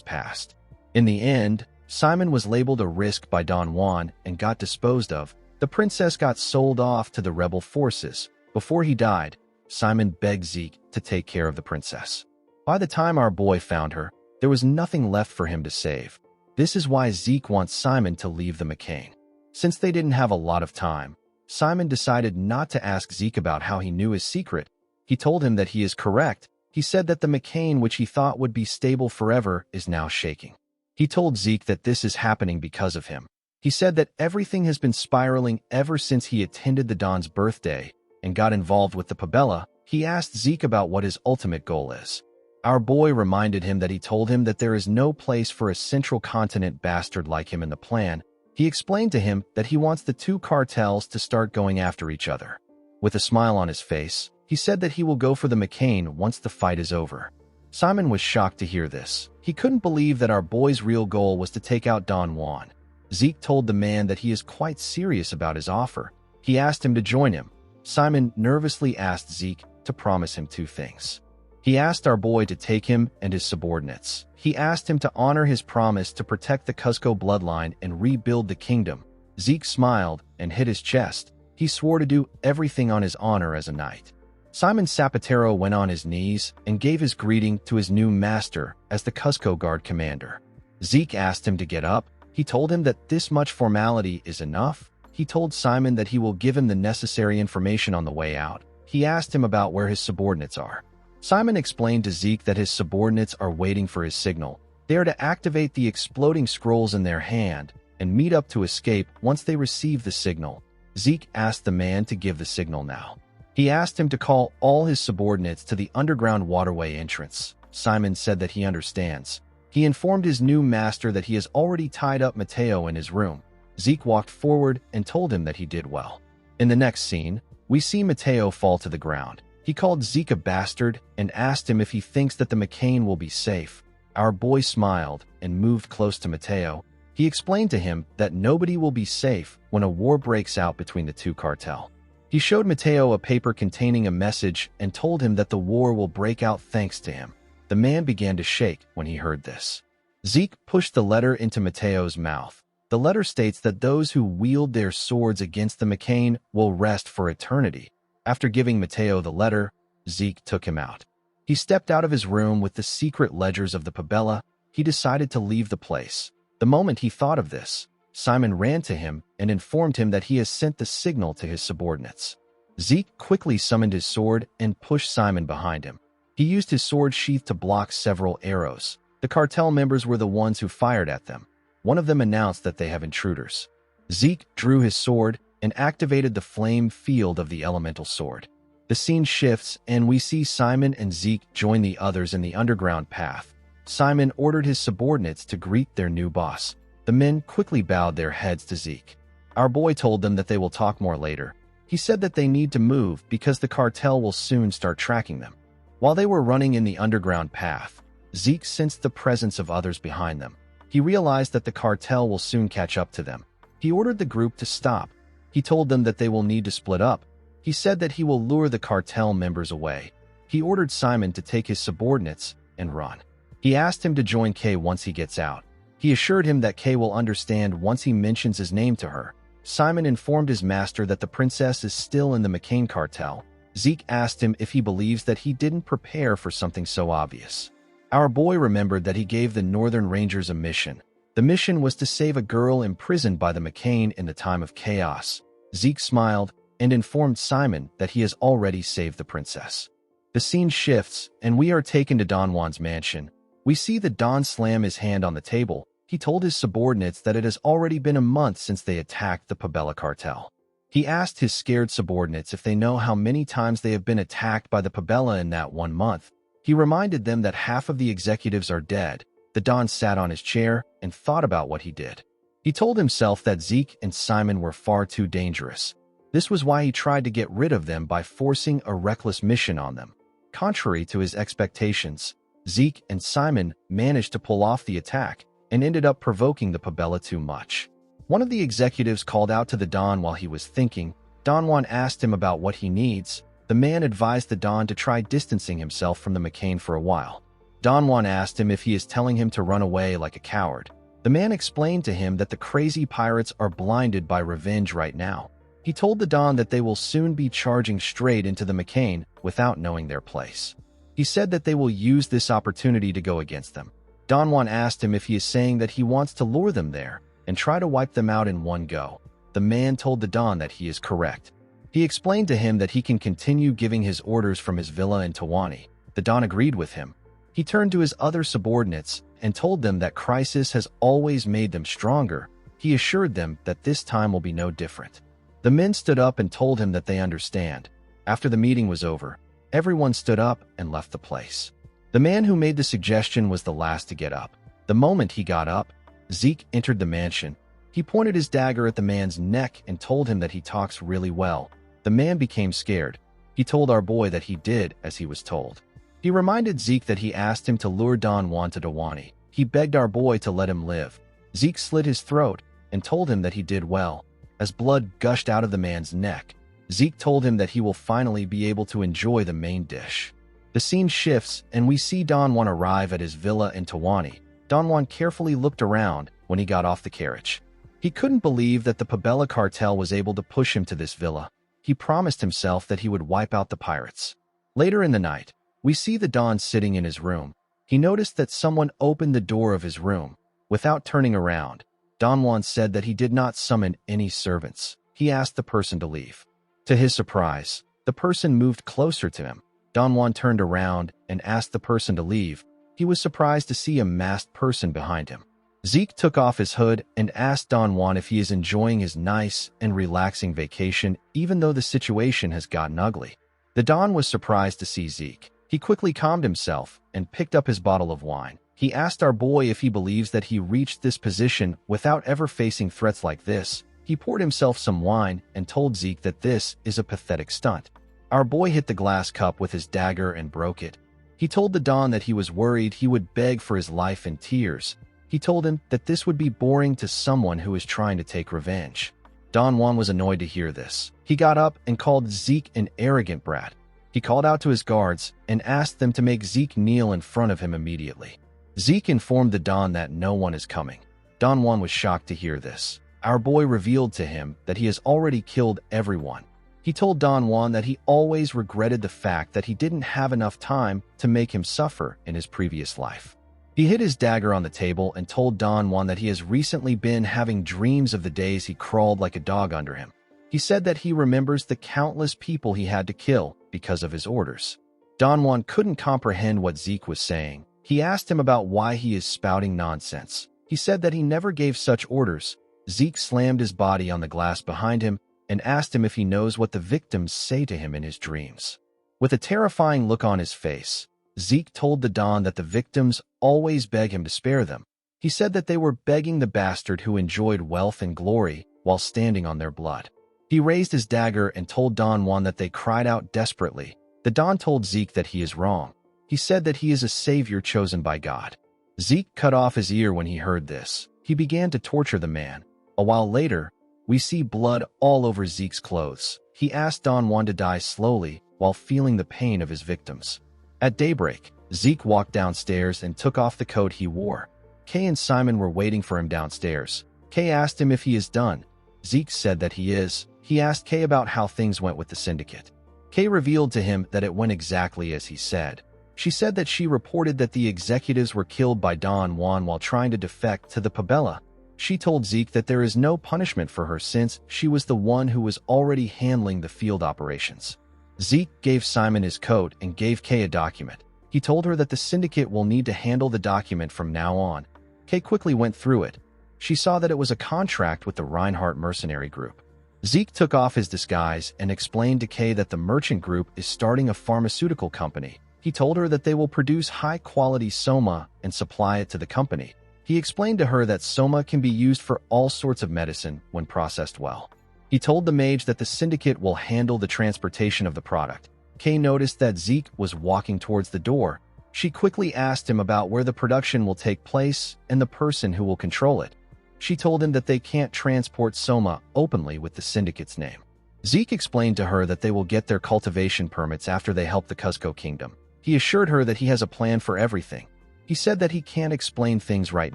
[SPEAKER 1] past. In the end, Simon was labeled a risk by Don Juan and got disposed of. The princess got sold off to the rebel forces. Before he died, Simon begged Zeke to take care of the princess. By the time our boy found her, there was nothing left for him to save. This is why Zeke wants Simon to leave the McCain. Since they didn't have a lot of time, Simon decided not to ask Zeke about how he knew his secret. He told him that he is correct. He said that the McCain, which he thought would be stable forever, is now shaking. He told Zeke that this is happening because of him. He said that everything has been spiraling ever since he attended the Don's birthday and got involved with the Pabella. He asked Zeke about what his ultimate goal is. Our boy reminded him that he told him that there is no place for a central continent bastard like him in the plan. He explained to him that he wants the two cartels to start going after each other. With a smile on his face, he said that he will go for the McCain once the fight is over. Simon was shocked to hear this. He couldn't believe that our boy's real goal was to take out Don Juan. Zeke told the man that he is quite serious about his offer. He asked him to join him. Simon nervously asked Zeke to promise him two things. He asked our boy to take him and his subordinates. He asked him to honor his promise to protect the Cusco bloodline and rebuild the kingdom. Zeke smiled and hit his chest. He swore to do everything on his honor as a knight. Simon Zapatero went on his knees and gave his greeting to his new master as the Cusco Guard commander. Zeke asked him to get up. He told him that this much formality is enough. He told Simon that he will give him the necessary information on the way out. He asked him about where his subordinates are. Simon explained to Zeke that his subordinates are waiting for his signal. They are to activate the exploding scrolls in their hand and meet up to escape once they receive the signal. Zeke asked the man to give the signal now. He asked him to call all his subordinates to the underground waterway entrance. Simon said that he understands. He informed his new master that he has already tied up Mateo in his room. Zeke walked forward and told him that he did well. In the next scene, we see Mateo fall to the ground. He called Zeke a bastard and asked him if he thinks that the McCain will be safe. Our boy smiled and moved close to Mateo. He explained to him that nobody will be safe when a war breaks out between the two cartels. He showed Mateo a paper containing a message and told him that the war will break out thanks to him. The man began to shake when he heard this. Zeke pushed the letter into Mateo's mouth. The letter states that those who wield their swords against the McCain will rest for eternity. After giving Mateo the letter, Zeke took him out. He stepped out of his room with the secret ledgers of the Pabella. He decided to leave the place. The moment he thought of this, Simon ran to him and informed him that he has sent the signal to his subordinates. Zeke quickly summoned his sword and pushed Simon behind him. He used his sword sheath to block several arrows. The cartel members were the ones who fired at them. One of them announced that they have intruders. Zeke drew his sword and activated the flame field of the elemental sword. The scene shifts and we see Simon and Zeke join the others in the underground path. Simon ordered his subordinates to greet their new boss. The men quickly bowed their heads to Zeke. Our boy told them that they will talk more later. He said that they need to move because the cartel will soon start tracking them. While they were running in the underground path, Zeke sensed the presence of others behind them. He realized that the cartel will soon catch up to them. He ordered the group to stop. He told them that they will need to split up. He said that he will lure the cartel members away. He ordered Simon to take his subordinates and run. He asked him to join Kay once he gets out. He assured him that Kay will understand once he mentions his name to her. Simon informed his master that the princess is still in the McCain cartel. Zeke asked him if he believes that he didn't prepare for something so obvious. Our boy remembered that he gave the Northern Rangers a mission. The mission was to save a girl imprisoned by the McCain in the time of chaos. Zeke smiled and informed Simon that he has already saved the princess. The scene shifts, and we are taken to Don Juan's mansion. We see the Don slam his hand on the table. He told his subordinates that it has already been a month since they attacked the Pabella cartel. He asked his scared subordinates if they know how many times they have been attacked by the Pabella in that 1 month. He reminded them that half of the executives are dead. The Don sat on his chair and thought about what he did. He told himself that Zeke and Simon were far too dangerous. This was why he tried to get rid of them by forcing a reckless mission on them. Contrary to his expectations, Zeke and Simon managed to pull off the attack and ended up provoking the Pabella too much. One of the executives called out to the Don while he was thinking. Don Juan asked him about what he needs. The man advised the Don to try distancing himself from the McCain for a while. Don Juan asked him if he is telling him to run away like a coward. The man explained to him that the crazy pirates are blinded by revenge right now. He told the Don that they will soon be charging straight into the McCain without knowing their place. He said that they will use this opportunity to go against them. Don Juan asked him if he is saying that he wants to lure them there and try to wipe them out in one go. The man told the Don that he is correct. He explained to him that he can continue giving his orders from his villa in Tawani. The Don agreed with him. He turned to his other subordinates and told them that crisis has always made them stronger. He assured them that this time will be no different. The men stood up and told him that they understand. After the meeting was over, everyone stood up and left the place. The man who made the suggestion was the last to get up. The moment he got up, Zeke entered the mansion. He pointed his dagger at the man's neck and told him that he talks really well. The man became scared. He told our boy that he did as he was told. He reminded Zeke that he asked him to lure Don Juan to Dawani. He begged our boy to let him live. Zeke slit his throat and told him that he did well. As blood gushed out of the man's neck, Zeke told him that he will finally be able to enjoy the main dish. The scene shifts and we see Don Juan arrive at his villa in Tawani. Don Juan carefully looked around when he got off the carriage. He couldn't believe that the Pabella cartel was able to push him to this villa. He promised himself that he would wipe out the pirates. Later in the night, we see the Don sitting in his room. He noticed that someone opened the door of his room. Without turning around, Don Juan said that he did not summon any servants. He asked the person to leave. To his surprise, the person moved closer to him. Don Juan turned around and asked the person to leave. He was surprised to see a masked person behind him. Zeke took off his hood and asked Don Juan if he is enjoying his nice and relaxing vacation, even though the situation has gotten ugly. The Don was surprised to see Zeke. He quickly calmed himself and picked up his bottle of wine. He asked our boy if he believes that he reached this position without ever facing threats like this. He poured himself some wine and told Zeke that this is a pathetic stunt. Our boy hit the glass cup with his dagger and broke it. He told the Don that he was worried he would beg for his life in tears. He told him that this would be boring to someone who is trying to take revenge. Don Juan was annoyed to hear this. He got up and called Zeke an arrogant brat. He called out to his guards and asked them to make Zeke kneel in front of him immediately. Zeke informed the Don that no one is coming. Don Juan was shocked to hear this. Our boy revealed to him that he has already killed everyone. He told Don Juan that he always regretted the fact that he didn't have enough time to make him suffer in his previous life. He hid his dagger on the table and told Don Juan that he has recently been having dreams of the days he crawled like a dog under him. He said that he remembers the countless people he had to kill because of his orders. Don Juan couldn't comprehend what Zeke was saying. He asked him about why he is spouting nonsense. He said that he never gave such orders. Zeke slammed his body on the glass behind him and asked him if he knows what the victims say to him in his dreams. With a terrifying look on his face, Zeke told the Don that the victims always beg him to spare them. He said that they were begging the bastard who enjoyed wealth and glory while standing on their blood. He raised his dagger and told Don Juan that they cried out desperately. The Don told Zeke that he is wrong. He said that he is a savior chosen by God. Zeke cut off his ear when he heard this. He began to torture the man. A while later, we see blood all over Zeke's clothes. He asked Don Juan to die slowly while feeling the pain of his victims. At daybreak, Zeke walked downstairs and took off the coat he wore. Kay and Simon were waiting for him downstairs. Kay asked him if he is done. Zeke said that he is. He asked Kay about how things went with the syndicate. Kay revealed to him that it went exactly as he said. She said that she reported that the executives were killed by Don Juan while trying to defect to the Pabella. She told Zeke that there is no punishment for her since she was the one who was already handling the field operations. Zeke gave Simon his coat and gave Kay a document. He told her that the syndicate will need to handle the document from now on. Kay quickly went through it. She saw that it was a contract with the Reinhardt mercenary group. Zeke took off his disguise and explained to Kay that the merchant group is starting a pharmaceutical company. He told her that they will produce high-quality soma and supply it to the company. He explained to her that soma can be used for all sorts of medicine when processed well. He told the mage that the syndicate will handle the transportation of the product. Kay noticed that Zeke was walking towards the door. She quickly asked him about where the production will take place and the person who will control it. She told him that they can't transport soma openly with the syndicate's name. Zeke explained to her that they will get their cultivation permits after they help the Cusco Kingdom. He assured her that he has a plan for everything. He said that he can't explain things right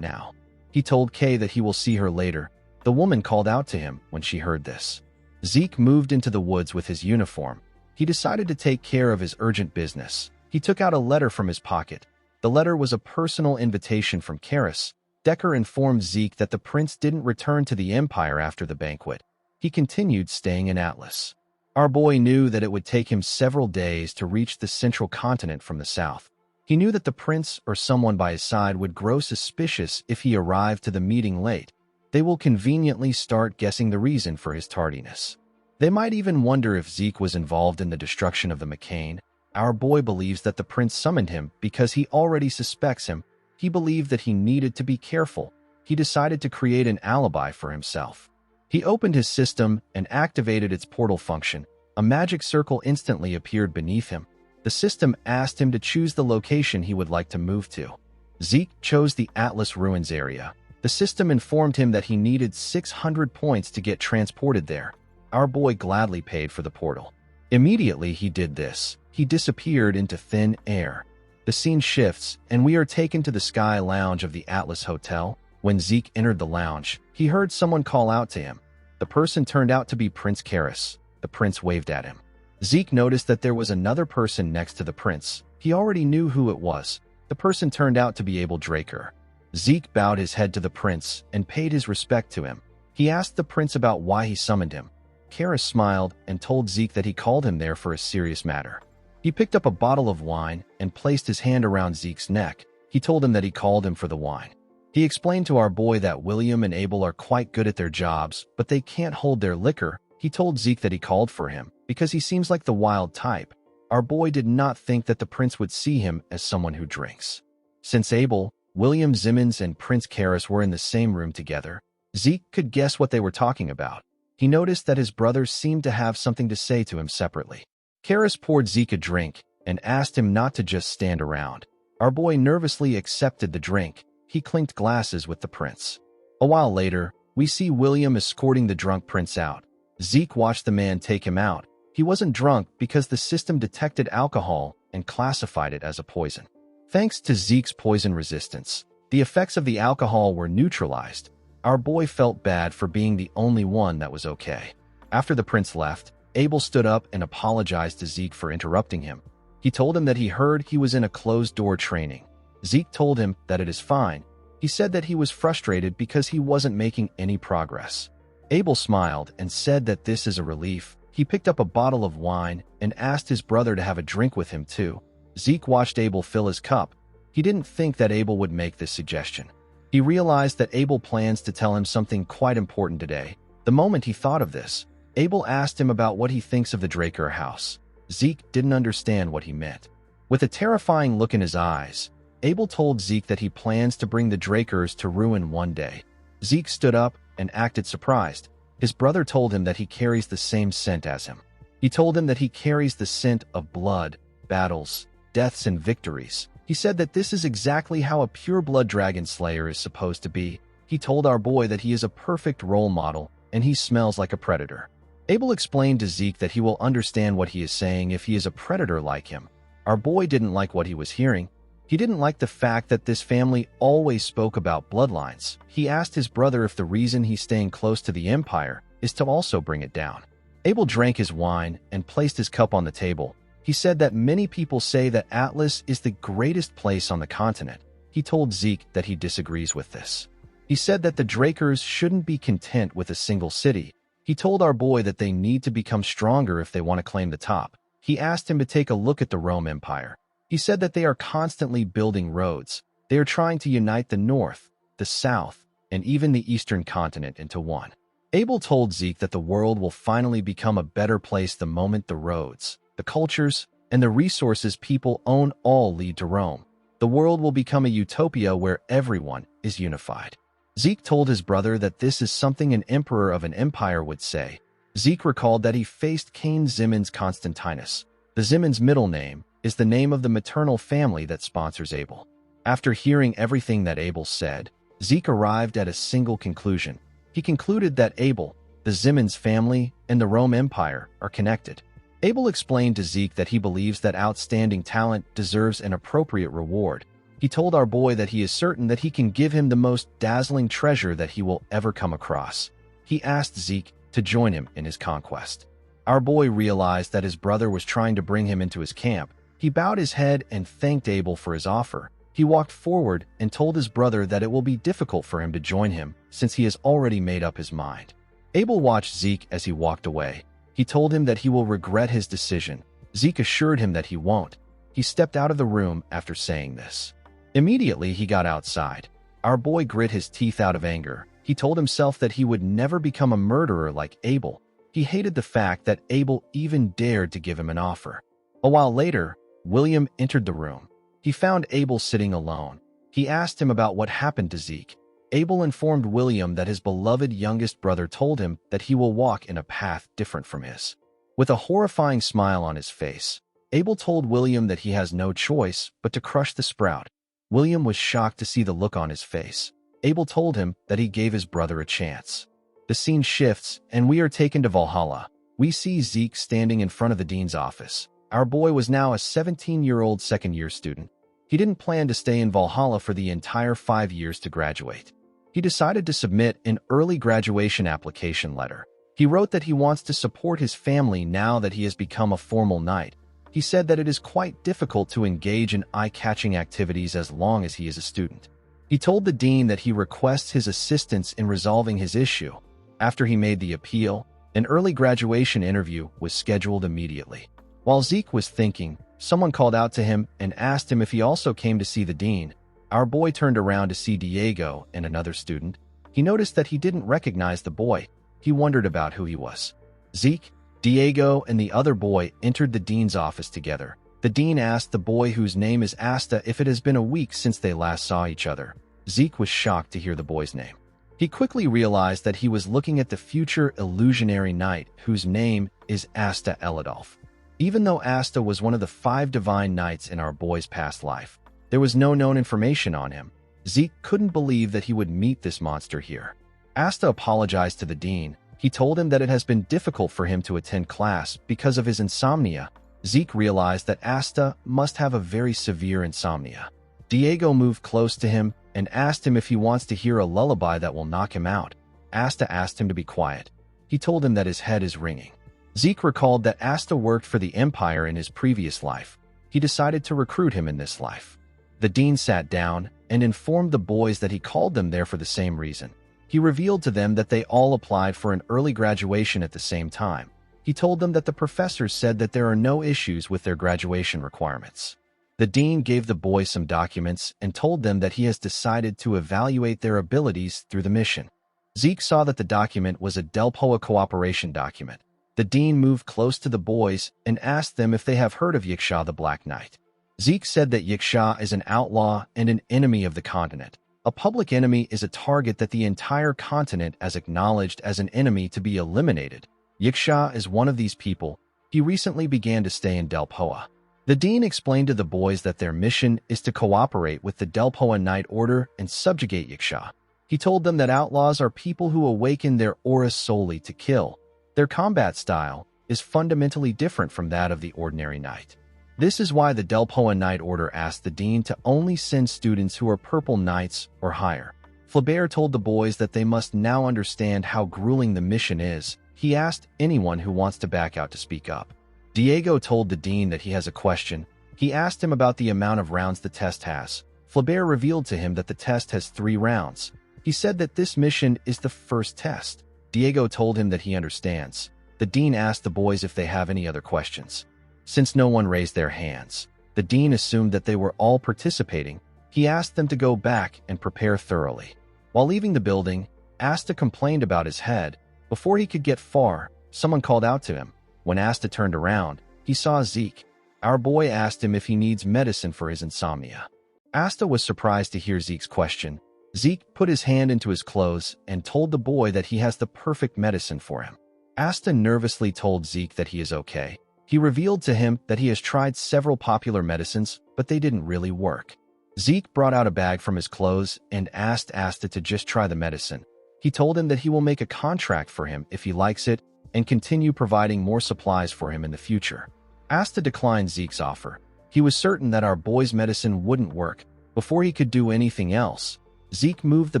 [SPEAKER 1] now. He told Kay that he will see her later. The woman called out to him when she heard this. Zeke moved into the woods with his uniform. He decided to take care of his urgent business. He took out a letter from his pocket. The letter was a personal invitation from Karis. Decker informed Zeke that the prince didn't return to the Empire after the banquet. He continued staying in Atlas. Our boy knew that it would take him several days to reach the central continent from the south. He knew that the prince or someone by his side would grow suspicious if he arrived to the meeting late. They will conveniently start guessing the reason for his tardiness. They might even wonder if Zeke was involved in the destruction of the McCain. Our boy believes that the prince summoned him because he already suspects him. He believed that he needed to be careful. He decided to create an alibi for himself. He opened his system and activated its portal function. A magic circle instantly appeared beneath him. The system asked him to choose the location he would like to move to. Zeke chose the Atlas Ruins area. The system informed him that he needed 600 points to get transported there. Our boy gladly paid for the portal. Immediately he did this. He disappeared into thin air. The scene shifts, and we are taken to the Sky Lounge of the Atlas Hotel. When Zeke entered the lounge, he heard someone call out to him. The person turned out to be Prince Karis. The prince waved at him. Zeke noticed that there was another person next to the prince. He already knew who it was. The person turned out to be Abel Draker. Zeke bowed his head to the prince and paid his respect to him. He asked the prince about why he summoned him. Karis smiled and told Zeke that he called him there for a serious matter. He picked up a bottle of wine and placed his hand around Zeke's neck. He told him that he called him for the wine. He explained to our boy that William and Abel are quite good at their jobs, but they can't hold their liquor. He told Zeke that he called for him because he seems like the wild type. Our boy did not think that the prince would see him as someone who drinks. Since Abel, William Zimmons and Prince Karis were in the same room together, Zeke could guess what they were talking about. He noticed that his brothers seemed to have something to say to him separately. Karis poured Zeke a drink and asked him not to just stand around. Our boy nervously accepted the drink. He clinked glasses with the prince. A while later, we see William escorting the drunk prince out. Zeke watched the man take him out. He wasn't drunk because the system detected alcohol and classified it as a poison. Thanks to Zeke's poison resistance, the effects of the alcohol were neutralized. Our boy felt bad for being the only one that was okay. After the prince left, Abel stood up and apologized to Zeke for interrupting him. He told him that he heard he was in a closed-door training. Zeke told him that it is fine. He said that he was frustrated because he wasn't making any progress. Abel smiled and said that this is a relief. He picked up a bottle of wine and asked his brother to have a drink with him too. Zeke watched Abel fill his cup. He didn't think that Abel would make this suggestion. He realized that Abel plans to tell him something quite important today. The moment he thought of this, Abel asked him about what he thinks of the Draker house. Zeke didn't understand what he meant. With a terrifying look in his eyes, Abel told Zeke that he plans to bring the Drakers to ruin one day. Zeke stood up and acted surprised. His brother told him that he carries the same scent as him. He told him that he carries the scent of blood, battles, deaths, and victories. He said that this is exactly how a pure-blood dragon slayer is supposed to be. He told our boy that he is a perfect role model and he smells like a predator. Abel explained to Zeke that he will understand what he is saying if he is a predator like him. Our boy didn't like what he was hearing. He didn't like the fact that this family always spoke about bloodlines. He asked his brother if the reason he's staying close to the Empire is to also bring it down. Abel drank his wine and placed his cup on the table. He said that many people say that Atlas is the greatest place on the continent. He told Zeke that he disagrees with this. He said that the Drakers shouldn't be content with a single city. He told our boy that they need to become stronger if they want to claim the top. He asked him to take a look at the Rome Empire. He said that they are constantly building roads. They are trying to unite the North, the South, and even the Eastern continent into one. Abel told Zeke that the world will finally become a better place the moment the roads, the cultures, and the resources people own all lead to Rome. The world will become a utopia where everyone is unified. Zeke told his brother that this is something an emperor of an empire would say. Zeke recalled that he faced King Ximenes Constantinus. The Ximenes middle name is the name of the maternal family that sponsors Abel. After hearing everything that Abel said, Zeke arrived at a single conclusion. He concluded that Abel, the Ximenes family, and the Rome Empire are connected. Abel explained to Zeke that he believes that outstanding talent deserves an appropriate reward. He told our boy that he is certain that he can give him the most dazzling treasure that he will ever come across. He asked Zeke to join him in his conquest. Our boy realized that his brother was trying to bring him into his camp. He bowed his head and thanked Abel for his offer. He walked forward and told his brother that it will be difficult for him to join him since he has already made up his mind. Abel watched Zeke as he walked away. He told him that he will regret his decision. Zeke assured him that he won't. He stepped out of the room after saying this. Immediately, he got outside. Our boy grit his teeth out of anger. He told himself that he would never become a murderer like Abel. He hated the fact that Abel even dared to give him an offer. A while later, William entered the room. He found Abel sitting alone. He asked him about what happened to Zeke. Abel informed William that his beloved youngest brother told him that he will walk in a path different from his. With a horrifying smile on his face, Abel told William that he has no choice but to crush the sprout. William was shocked to see the look on his face. Abel told him that he gave his brother a chance. The scene shifts, and we are taken to Valhalla. We see Zeke standing in front of the dean's office. Our boy was now a 17-year-old second-year student. He didn't plan to stay in Valhalla for the entire 5 years to graduate. He decided to submit an early graduation application letter. He wrote that he wants to support his family now that he has become a formal knight. He said that it is quite difficult to engage in eye-catching activities as long as he is a student. He told the dean that he requests his assistance in resolving his issue. After he made the appeal, an early graduation interview was scheduled immediately. While Zeke was thinking, someone called out to him and asked him if he also came to see the dean. Our boy turned around to see Diego and another student. He noticed that he didn't recognize the boy. He wondered about who he was. Zeke, Diego, and the other boy entered the dean's office together. The dean asked the boy, whose name is Asta, if it has been a week since they last saw each other. Zeke was shocked to hear the boy's name. He quickly realized that he was looking at the future illusionary knight, whose name is Asta Elidolf. Even though Asta was one of the 5 divine knights in our boy's past life, there was no known information on him. Zeke couldn't believe that he would meet this monster here. Asta apologized to the dean. He told him that it has been difficult for him to attend class because of his insomnia. Zeke realized that Asta must have a very severe insomnia. Diego moved close to him and asked him if he wants to hear a lullaby that will knock him out. Asta asked him to be quiet. He told him that his head is ringing. Zeke recalled that Asta worked for the Empire in his previous life. He decided to recruit him in this life. The dean sat down and informed the boys that he called them there for the same reason. He revealed to them that they all applied for an early graduation at the same time. He told them that the professors said that there are no issues with their graduation requirements. The dean gave the boys some documents and told them that he has decided to evaluate their abilities through the mission. Zeke saw that the document was a Delpoa cooperation document. The dean moved close to the boys and asked them if they have heard of Yiksha the Black Knight. Zeke said that Yiksha is an outlaw and an enemy of the continent. A public enemy is a target that the entire continent has acknowledged as an enemy to be eliminated. Yiksha is one of these people. He recently began to stay in Delpoa. The dean explained to the boys that their mission is to cooperate with the Delpoa Knight Order and subjugate Yiksha. He told them that outlaws are people who awaken their aura solely to kill. Their combat style is fundamentally different from that of the ordinary knight. This is why the Delpoa Knight Order asked the dean to only send students who are purple knights or higher. Flaubert told the boys that they must now understand how grueling the mission is. He asked anyone who wants to back out to speak up. Diego told the dean that he has a question. He asked him about the amount of rounds the test has. Flaubert revealed to him that the test has 3 rounds. He said that this mission is the first test. Diego told him that he understands. The dean asked the boys if they have any other questions. Since no one raised their hands, the dean assumed that they were all participating. He asked them to go back and prepare thoroughly. While leaving the building, Asta complained about his head. Before he could get far, someone called out to him. When Asta turned around, he saw Zeke. Our boy asked him if he needs medicine for his insomnia. Asta was surprised to hear Zeke's question. Zeke put his hand into his clothes and told the boy that he has the perfect medicine for him. Asta nervously told Zeke that he is okay. He revealed to him that he has tried several popular medicines, but they didn't really work. Zeke brought out a bag from his clothes and asked Asta to just try the medicine. He told him that he will make a contract for him if he likes it and continue providing more supplies for him in the future. Asta declined Zeke's offer. He was certain that our boy's medicine wouldn't work. Before he could do anything else, Zeke moved the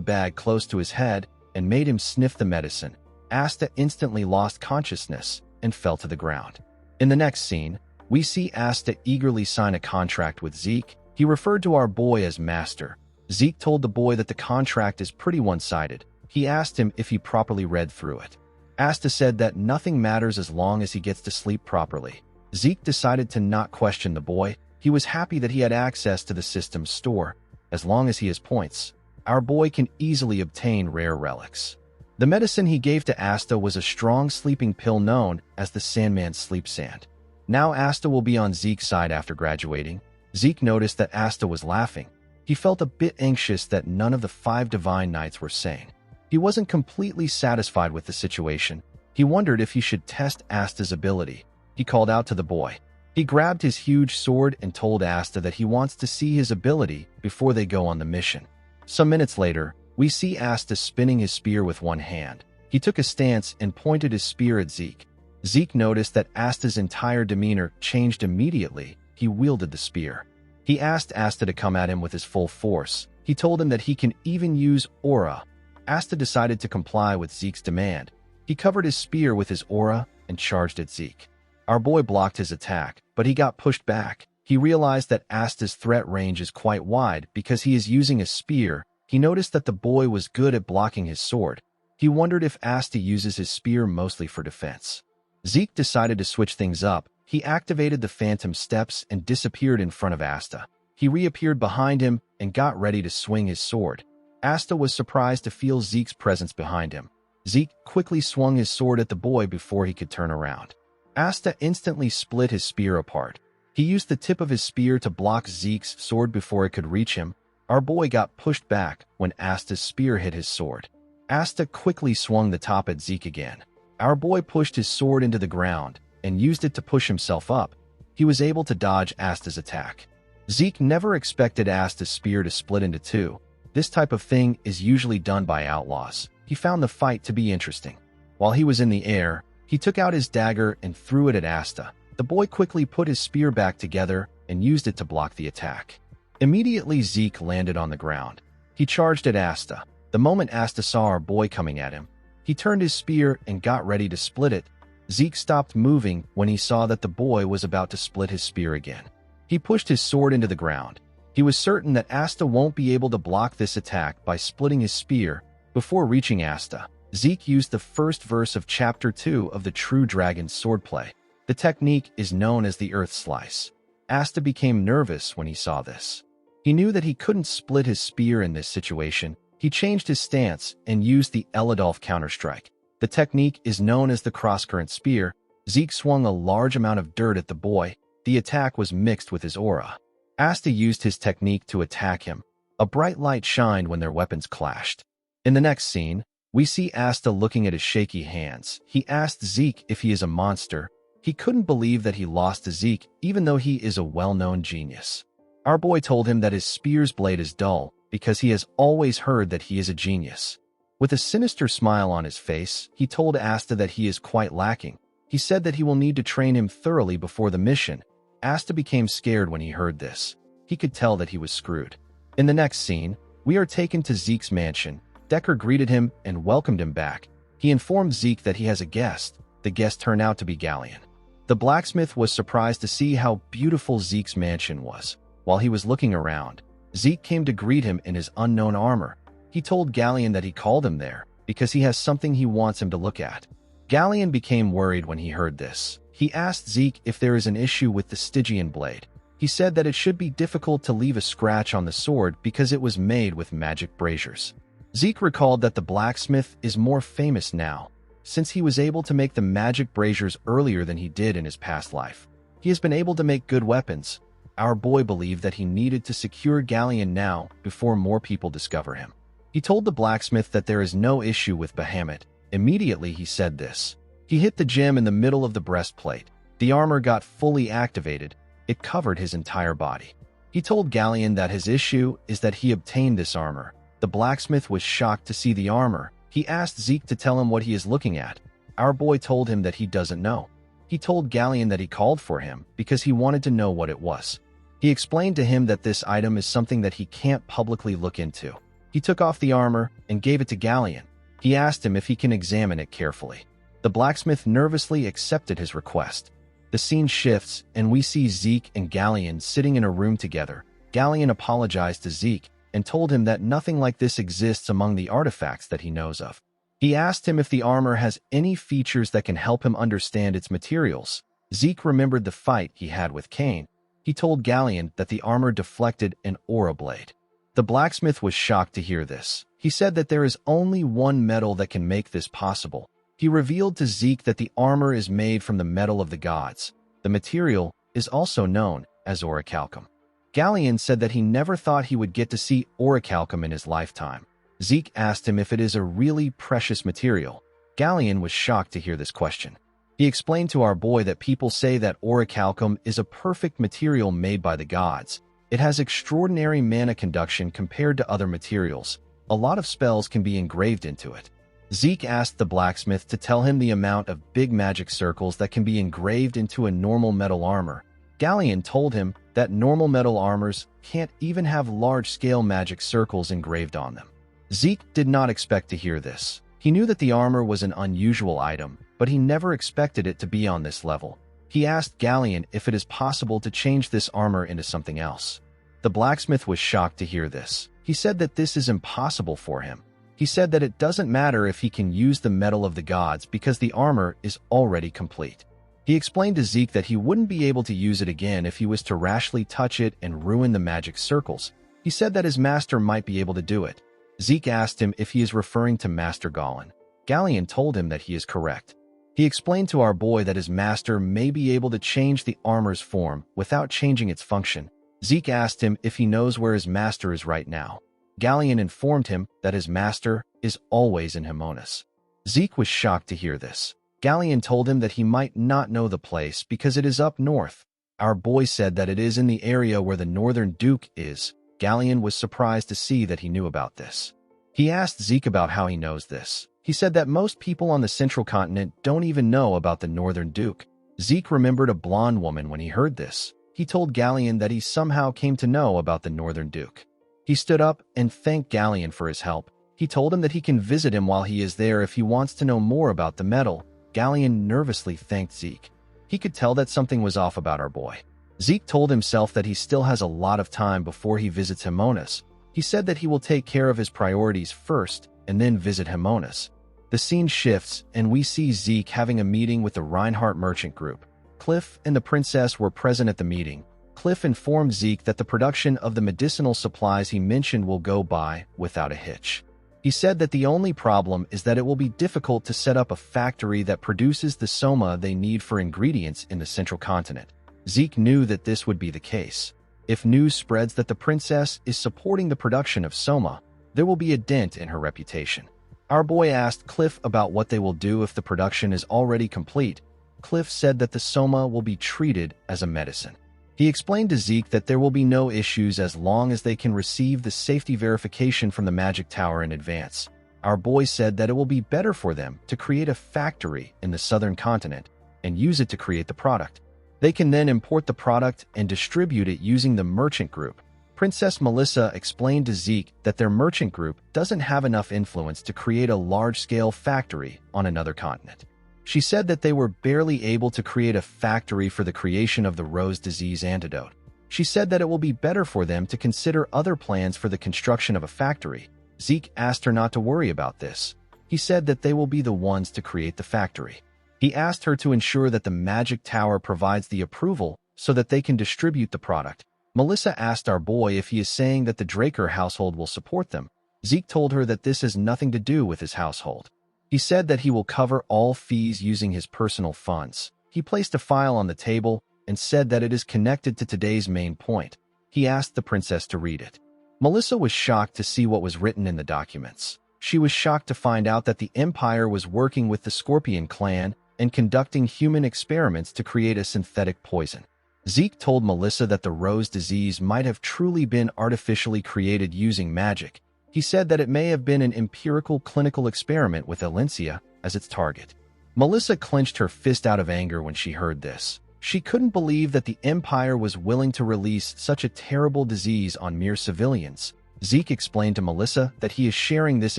[SPEAKER 1] bag close to his head and made him sniff the medicine. Asta instantly lost consciousness and fell to the ground. In the next scene, we see Asta eagerly sign a contract with Zeke. He referred to our boy as Master. Zeke told the boy that the contract is pretty one-sided. He asked him if he properly read through it. Asta said that nothing matters as long as he gets to sleep properly. Zeke decided to not question the boy. He was happy that he had access to the system's store. As long as he has points, our boy can easily obtain rare relics. The medicine he gave to Asta was a strong sleeping pill known as the Sandman's Sleep Sand. Now Asta will be on Zeke's side after graduating. Zeke noticed that Asta was laughing. He felt a bit anxious that none of the 5 divine knights were sane. He wasn't completely satisfied with the situation. He wondered if he should test Asta's ability. He called out to the boy. He grabbed his huge sword and told Asta that he wants to see his ability before they go on the mission. Some minutes later, we see Asta spinning his spear with one hand. He took a stance and pointed his spear at Zeke. Zeke noticed that Asta's entire demeanor changed immediately. He wielded the spear. He asked Asta to come at him with his full force. He told him that he can even use aura. Asta decided to comply with Zeke's demand. He covered his spear with his aura and charged at Zeke. Our boy blocked his attack, but he got pushed back. He realized that Asta's threat range is quite wide because he is using a spear. He noticed that the boy was good at blocking his sword. He wondered if Asta uses his spear mostly for defense. Zeke decided to switch things up. He activated the phantom steps and disappeared in front of Asta. He reappeared behind him and got ready to swing his sword. Asta was surprised to feel Zeke's presence behind him. Zeke quickly swung his sword at the boy before he could turn around. Asta instantly split his spear apart. He used the tip of his spear to block Zeke's sword before it could reach him. Our boy got pushed back when Asta's spear hit his sword. Asta quickly swung the top at Zeke again. Our boy pushed his sword into the ground and used it to push himself up. He was able to dodge Asta's attack. Zeke never expected Asta's spear to split into 2. This type of thing is usually done by outlaws. He found the fight to be interesting. While he was in the air, he took out his dagger and threw it at Asta. The boy quickly put his spear back together and used it to block the attack. Immediately, Zeke landed on the ground. He charged at Asta. The moment Asta saw our boy coming at him, he turned his spear and got ready to split it. Zeke stopped moving when he saw that the boy was about to split his spear again. He pushed his sword into the ground. He was certain that Asta won't be able to block this attack by splitting his spear. Before reaching Asta, Zeke used the first verse of Chapter 2 of the True Dragon's swordplay. The technique is known as the Earth Slice. Asta became nervous when he saw this. He knew that he couldn't split his spear in this situation. He changed his stance and used the Eladolf counterstrike. The technique is known as the crosscurrent spear. Zeke swung a large amount of dirt at the boy. The attack was mixed with his aura. Asta used his technique to attack him. A bright light shined when their weapons clashed. In the next scene, we see Asta looking at his shaky hands. He asked Zeke if he is a monster. He couldn't believe that he lost to Zeke, even though he is a well-known genius. Our boy told him that his spear's blade is dull because he has always heard that he is a genius. With a sinister smile on his face, he told Asta that he is quite lacking. He said that he will need to train him thoroughly before the mission. Asta became scared when he heard this. He could tell that he was screwed. In the next scene, we are taken to Zeke's mansion. Decker greeted him and welcomed him back. He informed Zeke that he has a guest. The guest turned out to be Galleon. The blacksmith was surprised to see how beautiful Zeke's mansion was. While he was looking around, Zeke came to greet him in his unknown armor. He told Galleon that he called him there because he has something he wants him to look at. Galleon became worried when he heard this. He asked Zeke if there is an issue with the Stygian blade. He said that it should be difficult to leave a scratch on the sword because it was made with magic braziers. Zeke recalled that the blacksmith is more famous now, since he was able to make the magic braziers earlier than he did in his past life. He has been able to make good weapons. Our boy believed that he needed to secure Galleon now before more people discover him. He told the blacksmith that there is no issue with Bahamut. Immediately he said this. He hit the gem in the middle of the breastplate. The armor got fully activated. It covered his entire body. He told Galleon that his issue is that he obtained this armor. The blacksmith was shocked to see the armor. He asked Zeke to tell him what he is looking at. Our boy told him that he doesn't know. He told Galleon that he called for him because he wanted to know what it was. He explained to him that this item is something that he can't publicly look into. He took off the armor and gave it to Galleon. He asked him if he can examine it carefully. The blacksmith nervously accepted his request. The scene shifts, and we see Zeke and Galleon sitting in a room together. Galleon apologized to Zeke and told him that nothing like this exists among the artifacts that he knows of. He asked him if the armor has any features that can help him understand its materials. Zeke remembered the fight he had with Cain. He told Galleon that the armor deflected an aura blade. The blacksmith was shocked to hear this. He said that there is only one metal that can make this possible. He revealed to Zeke that the armor is made from the metal of the gods. The material is also known as orichalcum. Galleon said that he never thought he would get to see orichalcum in his lifetime. Zeke asked him if it is a really precious material. Galleon was shocked to hear this question. He explained to our boy that people say that orichalcum is a perfect material made by the gods. It has extraordinary mana conduction compared to other materials. A lot of spells can be engraved into it. Zeke asked the blacksmith to tell him the amount of big magic circles that can be engraved into a normal metal armor. Galleon told him that normal metal armors can't even have large-scale magic circles engraved on them. Zeke did not expect to hear this. He knew that the armor was an unusual item, but he never expected it to be on this level. He asked Galleon if it is possible to change this armor into something else. The blacksmith was shocked to hear this. He said that this is impossible for him. He said that it doesn't matter if he can use the metal of the gods because the armor is already complete. He explained to Zeke that he wouldn't be able to use it again if he was to rashly touch it and ruin the magic circles. He said that his master might be able to do it. Zeke asked him if he is referring to Master Galleon. Galleon told him that he is correct. He explained to our boy that his master may be able to change the armor's form without changing its function. Zeke asked him if he knows where his master is right now. Galleon informed him that his master is always in Himonas. Zeke was shocked to hear this. Galleon told him that he might not know the place because it is up north. Our boy said that it is in the area where the Northern Duke is. Galleon was surprised to see that he knew about this. He asked Zeke about how he knows this. He said that most people on the Central Continent don't even know about the Northern Duke. Zeke remembered a blonde woman when he heard this. he told Galleon that he somehow came to know about the Northern Duke. He stood up and thanked Galleon for his help. He told him that he can visit him while he is there if he wants to know more about the medal. Galleon nervously thanked Zeke. He could tell that something was off about our boy. Zeke told himself that he still has a lot of time before he visits Himonas. He said that he will take care of his priorities first and then visit Himonas. The scene shifts, and we see Zeke having a meeting with the Reinhardt merchant group. Cliff and the princess were present at the meeting. Cliff informed Zeke that the production of the medicinal supplies he mentioned will go by without a hitch. He said that the only problem is that it will be difficult to set up a factory that produces the soma they need for ingredients in the central continent. Zeke knew that this would be the case. If news spreads that the princess is supporting the production of soma, there will be a dent in her reputation. Our boy asked Cliff about what they will do if the production is already complete. Cliff said that the soma will be treated as a medicine. He explained to Zeke that there will be no issues as long as they can receive the safety verification from the magic tower in advance. Our boy said that it will be better for them to create a factory in the southern continent and use it to create the product. They can then import the product and distribute it using the merchant group. Princess Melissa explained to Zeke that their merchant group doesn't have enough influence to create a large-scale factory on another continent. She said that they were barely able to create a factory for the creation of the rose disease antidote. She said that it will be better for them to consider other plans for the construction of a factory. Zeke asked her not to worry about this. He said that they will be the ones to create the factory. He asked her to ensure that the magic tower provides the approval so that they can distribute the product. Melissa asked our boy if he is saying that the Draker household will support them. Zeke told her that this has nothing to do with his household. He said that he will cover all fees using his personal funds. He placed a file on the table and said that it is connected to today's main point. He asked the princess to read it. Melissa was shocked to see what was written in the documents. She was shocked to find out that the Empire was working with the Scorpion clan and conducting human experiments to create a synthetic poison. Zeke told Melissa that the rose disease might have truly been artificially created using magic. He said that it may have been an empirical clinical experiment with Alencia as its target. Melissa clenched her fist out of anger when she heard this. She couldn't believe that the Empire was willing to release such a terrible disease on mere civilians. Zeke explained to Melissa that he is sharing this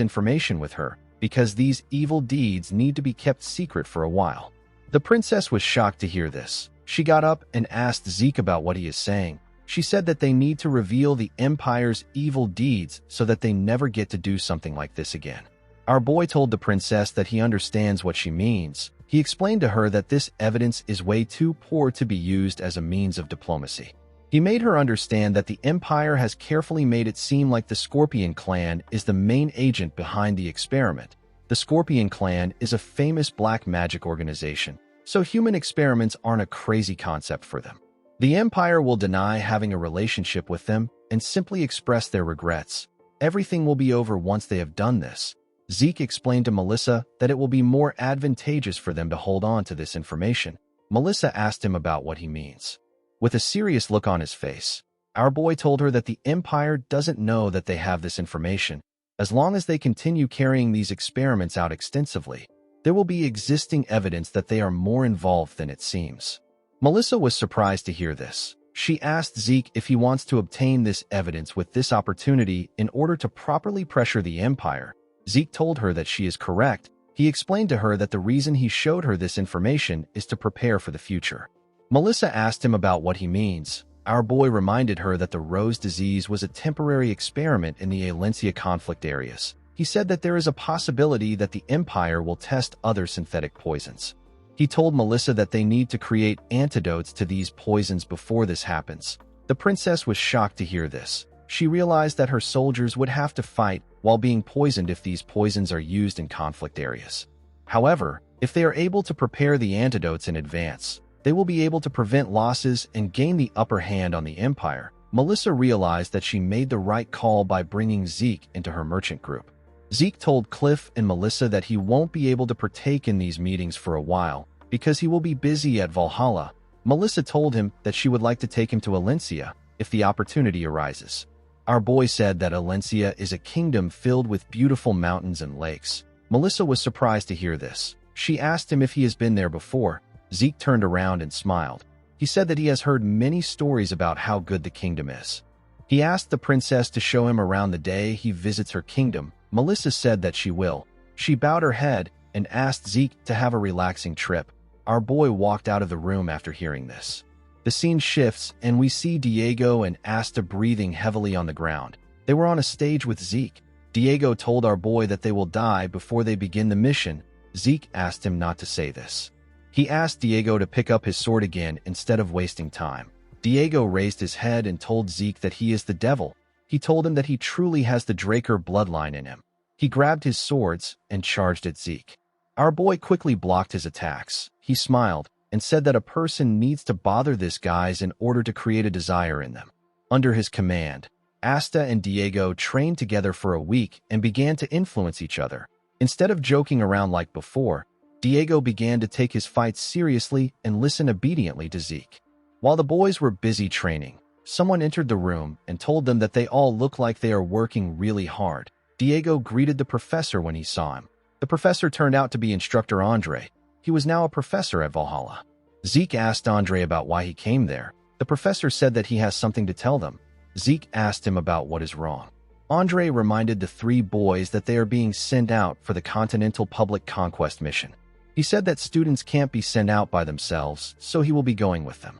[SPEAKER 1] information with her because these evil deeds need to be kept secret for a while. The princess was shocked to hear this. She got up and asked Zeke about what he is saying. She said that they need to reveal the Empire's evil deeds so that they never get to do something like this again. Our boy told the princess that he understands what she means. He explained to her that this evidence is way too poor to be used as a means of diplomacy. He made her understand that the Empire has carefully made it seem like the Scorpion clan is the main agent behind the experiment. The Scorpion clan is a famous black magic organization, so human experiments aren't a crazy concept for them. The Empire will deny having a relationship with them and simply express their regrets. Everything will be over once they have done this. Zeke explained to Melissa that it will be more advantageous for them to hold on to this information. Melissa asked him about what he means. With a serious look on his face, our boy told her that the Empire doesn't know that they have this information. As long as they continue carrying these experiments out extensively, there will be existing evidence that they are more involved than it seems. Melissa was surprised to hear this. She asked Zeke if he wants to obtain this evidence with this opportunity in order to properly pressure the Empire. Zeke told her that she is correct. He explained to her that the reason he showed her this information is to prepare for the future. Melissa asked him about what he means. Our boy reminded her that the rose disease was a temporary experiment in the Alencia conflict areas. He said that there is a possibility that the Empire will test other synthetic poisons. He told Melissa that they need to create antidotes to these poisons before this happens. The princess was shocked to hear this. She realized that her soldiers would have to fight while being poisoned if these poisons are used in conflict areas. However, if they are able to prepare the antidotes in advance, they will be able to prevent losses and gain the upper hand on the Empire. Melissa realized that she made the right call by bringing Zeke into her merchant group. Zeke told Cliff and Melissa that he won't be able to partake in these meetings for a while because he will be busy at Valhalla. Melissa told him that she would like to take him to Alencia if the opportunity arises. Our boy said that Alencia is a kingdom filled with beautiful mountains and lakes. Melissa was surprised to hear this. She asked him if he has been there before. Zeke turned around and smiled. He said that he has heard many stories about how good the kingdom is. He asked the princess to show him around the day he visits her kingdom. Melissa said that she will. She bowed her head and asked Zeke to have a relaxing trip. Our boy walked out of the room after hearing this. The scene shifts and we see Diego and Asta breathing heavily on the ground. They were on a stage with Zeke. Diego told our boy that they will die before they begin the mission. Zeke asked him not to say this. He asked Diego to pick up his sword again instead of wasting time. Diego raised his head and told Zeke that he is the devil. He told him that he truly has the Draker bloodline in him. He grabbed his swords and charged at Zeke. Our boy quickly blocked his attacks. He smiled and said that a person needs to bother this guys in order to create a desire in them. Under his command, Asta and Diego trained together for a week and began to influence each other. Instead of joking around like before, Diego began to take his fights seriously and listen obediently to Zeke. While the boys were busy training, someone entered the room and told them that they all look like they are working really hard. Diego greeted the professor when he saw him. The professor turned out to be Instructor Andre. He was now a professor at Valhalla. Zeke asked Andre about why he came there. The professor said that he has something to tell them. Zeke asked him about what is wrong. Andre reminded the three boys that they are being sent out for the Continental Public Conquest mission. He said that students can't be sent out by themselves, so he will be going with them.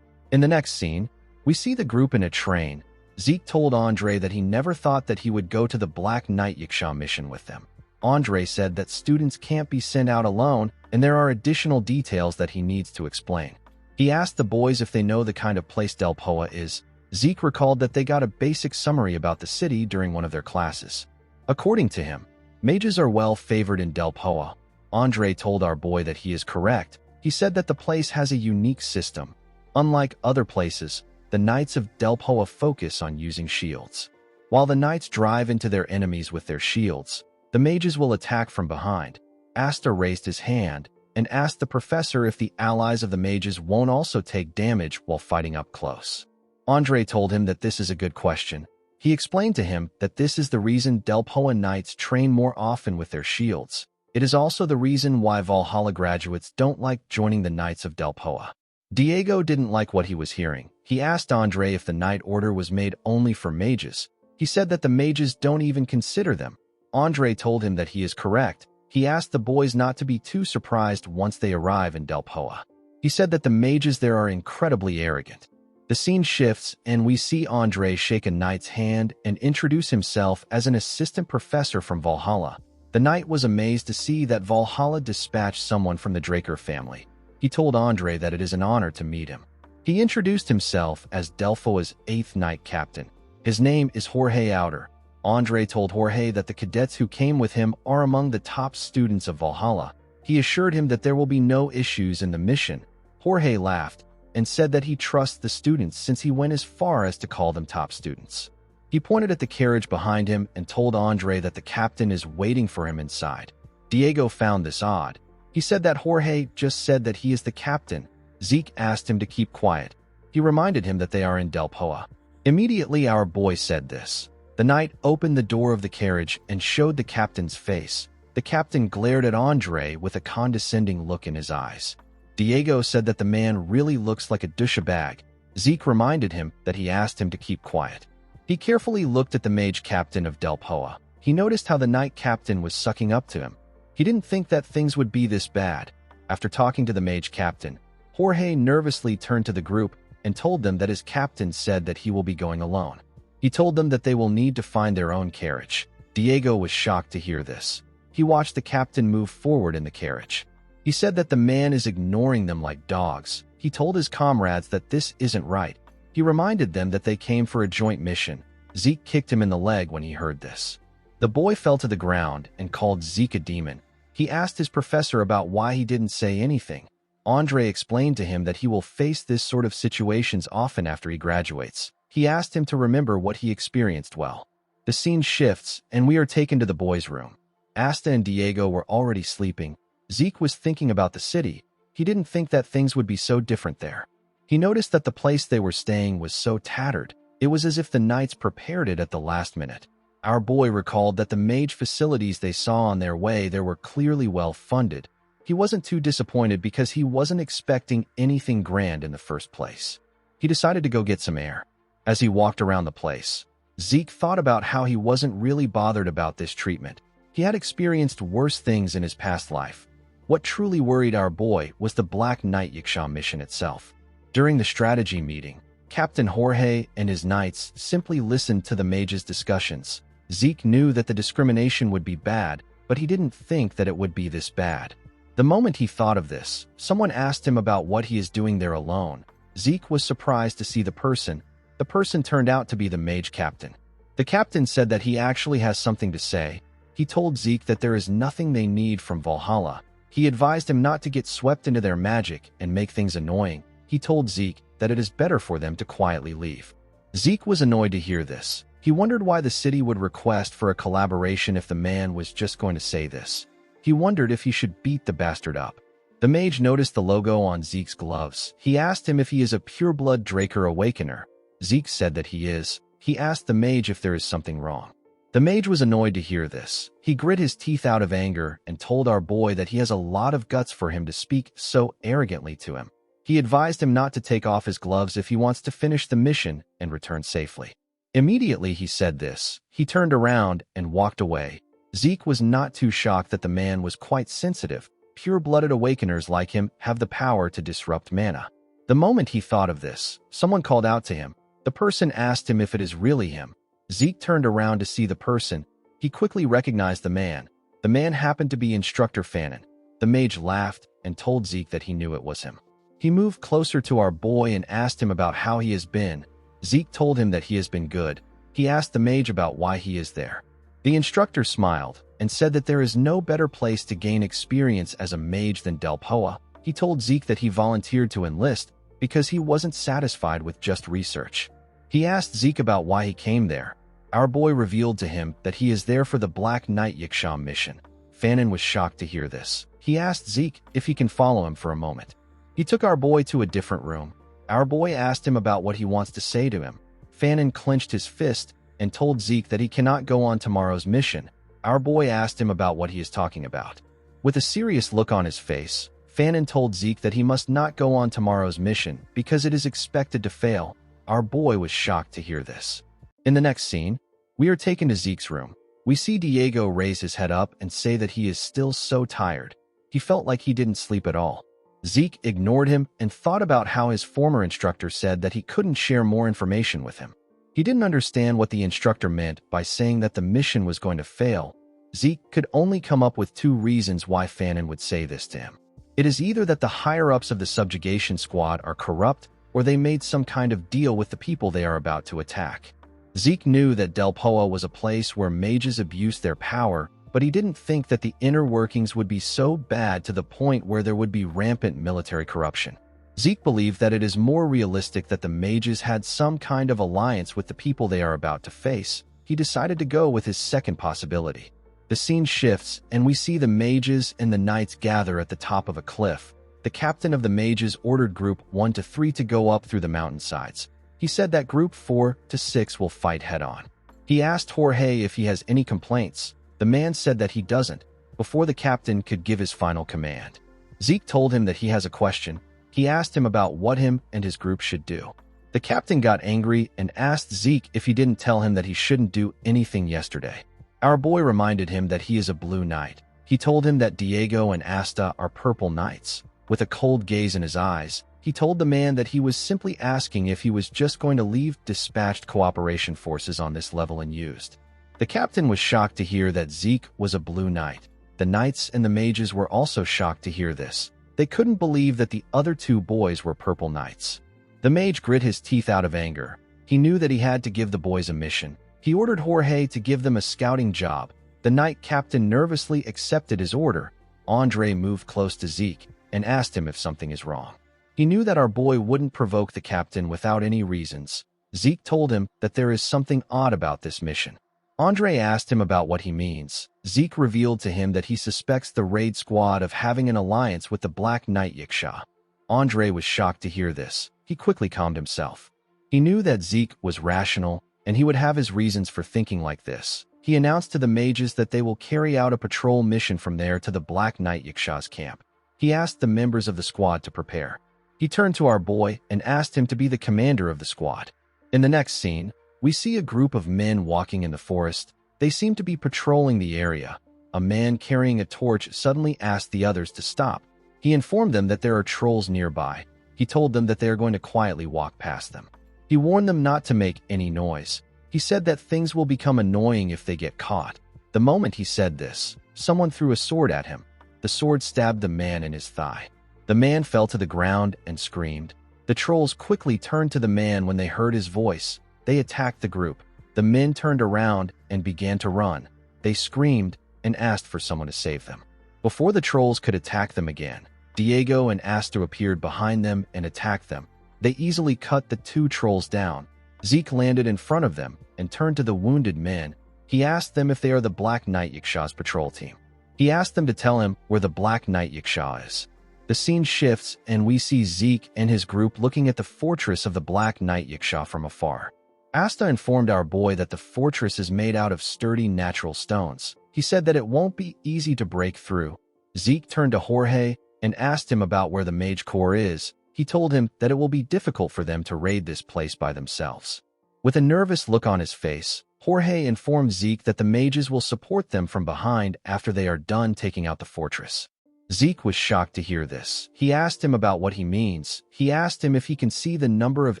[SPEAKER 1] In the next scene, we see the group in a train. Zeke told Andre that he never thought that he would go to the Black Knight Yiksha mission with them. Andre said that students can't be sent out alone, and there are additional details that he needs to explain. He asked the boys if they know the kind of place Del Poa is. Zeke recalled that they got a basic summary about the city during one of their classes. According to him, mages are well favored in Del Poa. Andre told our boy that he is correct. He said that the place has a unique system. Unlike other places, the Knights of Del Poa focus on using shields. While the Knights drive into their enemies with their shields, the mages will attack from behind. Asta raised his hand and asked the professor if the allies of the mages won't also take damage while fighting up close. Andre told him that this is a good question. He explained to him that this is the reason Del Poa Knights train more often with their shields. It is also the reason why Valhalla graduates don't like joining the Knights of Del Poa. Diego didn't like what he was hearing. He asked Andre if the Knight Order was made only for mages. He said that the mages don't even consider them. Andre told him that he is correct. He asked the boys not to be too surprised once they arrive in Del Poa. He said that the mages there are incredibly arrogant. The scene shifts and we see Andre shake a knight's hand and introduce himself as an assistant professor from Valhalla. The knight was amazed to see that Valhalla dispatched someone from the Draker family. He told Andre that it is an honor to meet him. He introduced himself as Del Poa's 8th Knight Captain. His name is Jorge Outer. Andre told Jorge that the cadets who came with him are among the top students of Valhalla. He assured him that there will be no issues in the mission. Jorge laughed and said that he trusts the students since he went as far as to call them top students. He pointed at the carriage behind him and told Andre that the captain is waiting for him inside. Diego found this odd. He said that Jorge just said that he is the captain. Zeke asked him to keep quiet. He reminded him that they are in Del Poa. Immediately our boy said this. The knight opened the door of the carriage and showed the captain's face. The captain glared at Andre with a condescending look in his eyes. Diego said that the man really looks like a douchebag. Zeke reminded him that he asked him to keep quiet. He carefully looked at the mage captain of Del Poa. He noticed how the knight captain was sucking up to him. He didn't think that things would be this bad. After talking to the mage captain, Jorge nervously turned to the group and told them that his captain said that he will be going alone. He told them that they will need to find their own carriage. Diego was shocked to hear this. He watched the captain move forward in the carriage. He said that the man is ignoring them like dogs. He told his comrades that this isn't right. He reminded them that they came for a joint mission. Zeke kicked him in the leg when he heard this. The boy fell to the ground and called Zeke a demon. He asked his professor about why he didn't say anything. Andre explained to him that he will face this sort of situations often after he graduates. He asked him to remember what he experienced well. The scene shifts and we are taken to the boys' room. Asta and Diego were already sleeping. Zeke was thinking about the city. He didn't think that things would be so different there. He noticed that the place they were staying was so tattered. It was as if the knights prepared it at the last minute. Our boy recalled that the mage facilities they saw on their way there were clearly well funded. He wasn't too disappointed because he wasn't expecting anything grand in the first place. He decided to go get some air. As he walked around the place, Zeke thought about how he wasn't really bothered about this treatment. He had experienced worse things in his past life. What truly worried our boy was the Black Knight Yiksha mission itself. During the strategy meeting, Captain Jorge and his knights simply listened to the mage's discussions. Zeke knew that the discrimination would be bad, but he didn't think that it would be this bad. The moment he thought of this, someone asked him about what he is doing there alone. Zeke was surprised to see the person. The person turned out to be the mage captain. The captain said that he actually has something to say. He told Zeke that there is nothing they need from Valhalla. He advised him not to get swept into their magic and make things annoying. He told Zeke that it is better for them to quietly leave. Zeke was annoyed to hear this. He wondered why the city would request for a collaboration if the man was just going to say this. He wondered if he should beat the bastard up. The mage noticed the logo on Zeke's gloves. He asked him if he is a pureblood Draker Awakener. Zeke said that he is. He asked the mage if there is something wrong. The mage was annoyed to hear this. He grit his teeth out of anger and told our boy that he has a lot of guts for him to speak so arrogantly to him. He advised him not to take off his gloves if he wants to finish the mission and return safely. Immediately he said this, he turned around and walked away. Zeke was not too shocked that the man was quite sensitive. Pure-blooded awakeners like him have the power to disrupt mana. The moment he thought of this, someone called out to him. The person asked him if it is really him. Zeke turned around to see the person. He quickly recognized the man. The man happened to be Instructor Fannin. The mage laughed and told Zeke that he knew it was him. He moved closer to our boy and asked him about how he has been. Zeke told him that he has been good. He asked the mage about why he is there. The instructor smiled and said that there is no better place to gain experience as a mage than Delpoa. He told Zeke that he volunteered to enlist because he wasn't satisfied with just research. He asked Zeke about why he came there. Our boy revealed to him that he is there for the Black Knight Yiksha mission. Fannin was shocked to hear this. He asked Zeke if he can follow him for a moment. He took our boy to a different room. Our boy asked him about what he wants to say to him. Fannin clenched his fist and told Zeke that he cannot go on tomorrow's mission. Our boy asked him about what he is talking about. With a serious look on his face, Fannin told Zeke that he must not go on tomorrow's mission because it is expected to fail. Our boy was shocked to hear this. In the next scene, we are taken to Zeke's room. We see Diego raise his head up and say that he is still so tired. He felt like he didn't sleep at all. Zeke ignored him and thought about how his former instructor said that he couldn't share more information with him. He didn't understand what the instructor meant by saying that the mission was going to fail. Zeke could only come up with two reasons why Fannin would say this to him. It is either that the higher-ups of the subjugation squad are corrupt, or they made some kind of deal with the people they are about to attack. Zeke knew that Delpoa was a place where mages abused their power, but he didn't think that the inner workings would be so bad to the point where there would be rampant military corruption. Zeke believed that it is more realistic that the mages had some kind of alliance with the people they are about to face. He decided to go with his second possibility. The scene shifts, and we see the mages and the knights gather at the top of a cliff. The captain of the mages ordered Group 1 to 3 to go up through the mountainsides. He said that Group 4 to 6 will fight head-on. He asked Jorge if he has any complaints. The man said that he doesn't, before the captain could give his final command. Zeke told him that he has a question. He asked him about what him and his group should do. The captain got angry and asked Zeke if he didn't tell him that he shouldn't do anything yesterday. Our boy reminded him that he is a blue knight. He told him that Diego and Asta are purple knights. With a cold gaze in his eyes, he told the man that he was simply asking if he was just going to leave dispatched cooperation forces on this level unused. The captain was shocked to hear that Zeke was a blue knight. The knights and the mages were also shocked to hear this. They couldn't believe that the other two boys were purple knights. The mage grit his teeth out of anger. He knew that he had to give the boys a mission. He ordered Jorge to give them a scouting job. The knight captain nervously accepted his order. Andre moved close to Zeke and asked him if something is wrong. He knew that our boy wouldn't provoke the captain without any reasons. Zeke told him that there is something odd about this mission. Andre asked him about what he means. Zeke revealed to him that he suspects the raid squad of having an alliance with the Black Knight Yiksha. Andre was shocked to hear this. He quickly calmed himself. He knew that Zeke was rational, and he would have his reasons for thinking like this. He announced to the mages that they will carry out a patrol mission from there to the Black Knight Yiksha's camp. He asked the members of the squad to prepare. He turned to our boy and asked him to be the commander of the squad. In the next scene, we see a group of men walking in the forest. They seem to be patrolling the area. A man carrying a torch suddenly asked the others to stop. He informed them that there are trolls nearby. He told them that they are going to quietly walk past them. He warned them not to make any noise. He said that things will become annoying if they get caught. The moment he said this, someone threw a sword at him. The sword stabbed the man in his thigh. The man fell to the ground and screamed. The trolls quickly turned to the man when they heard his voice. They attacked the group. The men turned around and began to run. They screamed and asked for someone to save them. Before the trolls could attack them again, Diego and Asta appeared behind them and attacked them. They easily cut the two trolls down. Zeke landed in front of them and turned to the wounded men. He asked them if they are the Black Knight Yaksha's patrol team. He asked them to tell him where the Black Knight Yaksha is. The scene shifts and we see Zeke and his group looking at the fortress of the Black Knight Yaksha from afar. Asta informed our boy that the fortress is made out of sturdy natural stones. He said that it won't be easy to break through. Zeke turned to Jorge and asked him about where the mage core is. He told him that it will be difficult for them to raid this place by themselves. With a nervous look on his face, Jorge informed Zeke that the mages will support them from behind after they are done taking out the fortress. Zeke was shocked to hear this. He asked him about what he means. He asked him if he can see the number of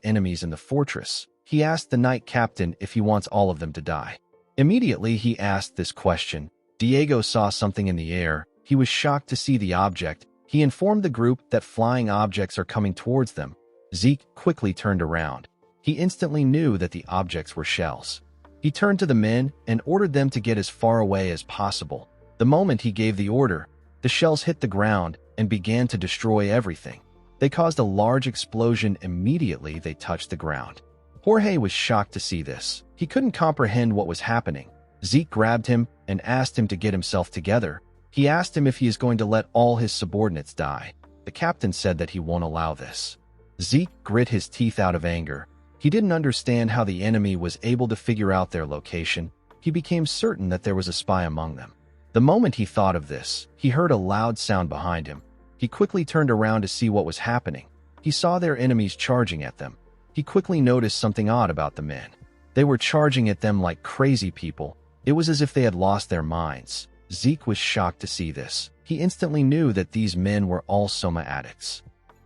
[SPEAKER 1] enemies in the fortress. He asked the knight captain if he wants all of them to die. Immediately he asked this question, Diego saw something in the air. He was shocked to see the object. He informed the group that flying objects are coming towards them. Zeke quickly turned around. He instantly knew that the objects were shells. He turned to the men and ordered them to get as far away as possible. The moment he gave the order, the shells hit the ground and began to destroy everything. They caused a large explosion immediately they touched the ground. Jorge was shocked to see this. He couldn't comprehend what was happening. Zeke grabbed him and asked him to get himself together. He asked him if he is going to let all his subordinates die. The captain said that he won't allow this. Zeke grit his teeth out of anger. He didn't understand how the enemy was able to figure out their location. He became certain that there was a spy among them. The moment he thought of this, he heard a loud sound behind him. He quickly turned around to see what was happening. He saw their enemies charging at them. He quickly noticed something odd about the men. They were charging at them like crazy people. It was as if they had lost their minds. Zeke was shocked to see this. He instantly knew that these men were all Soma addicts.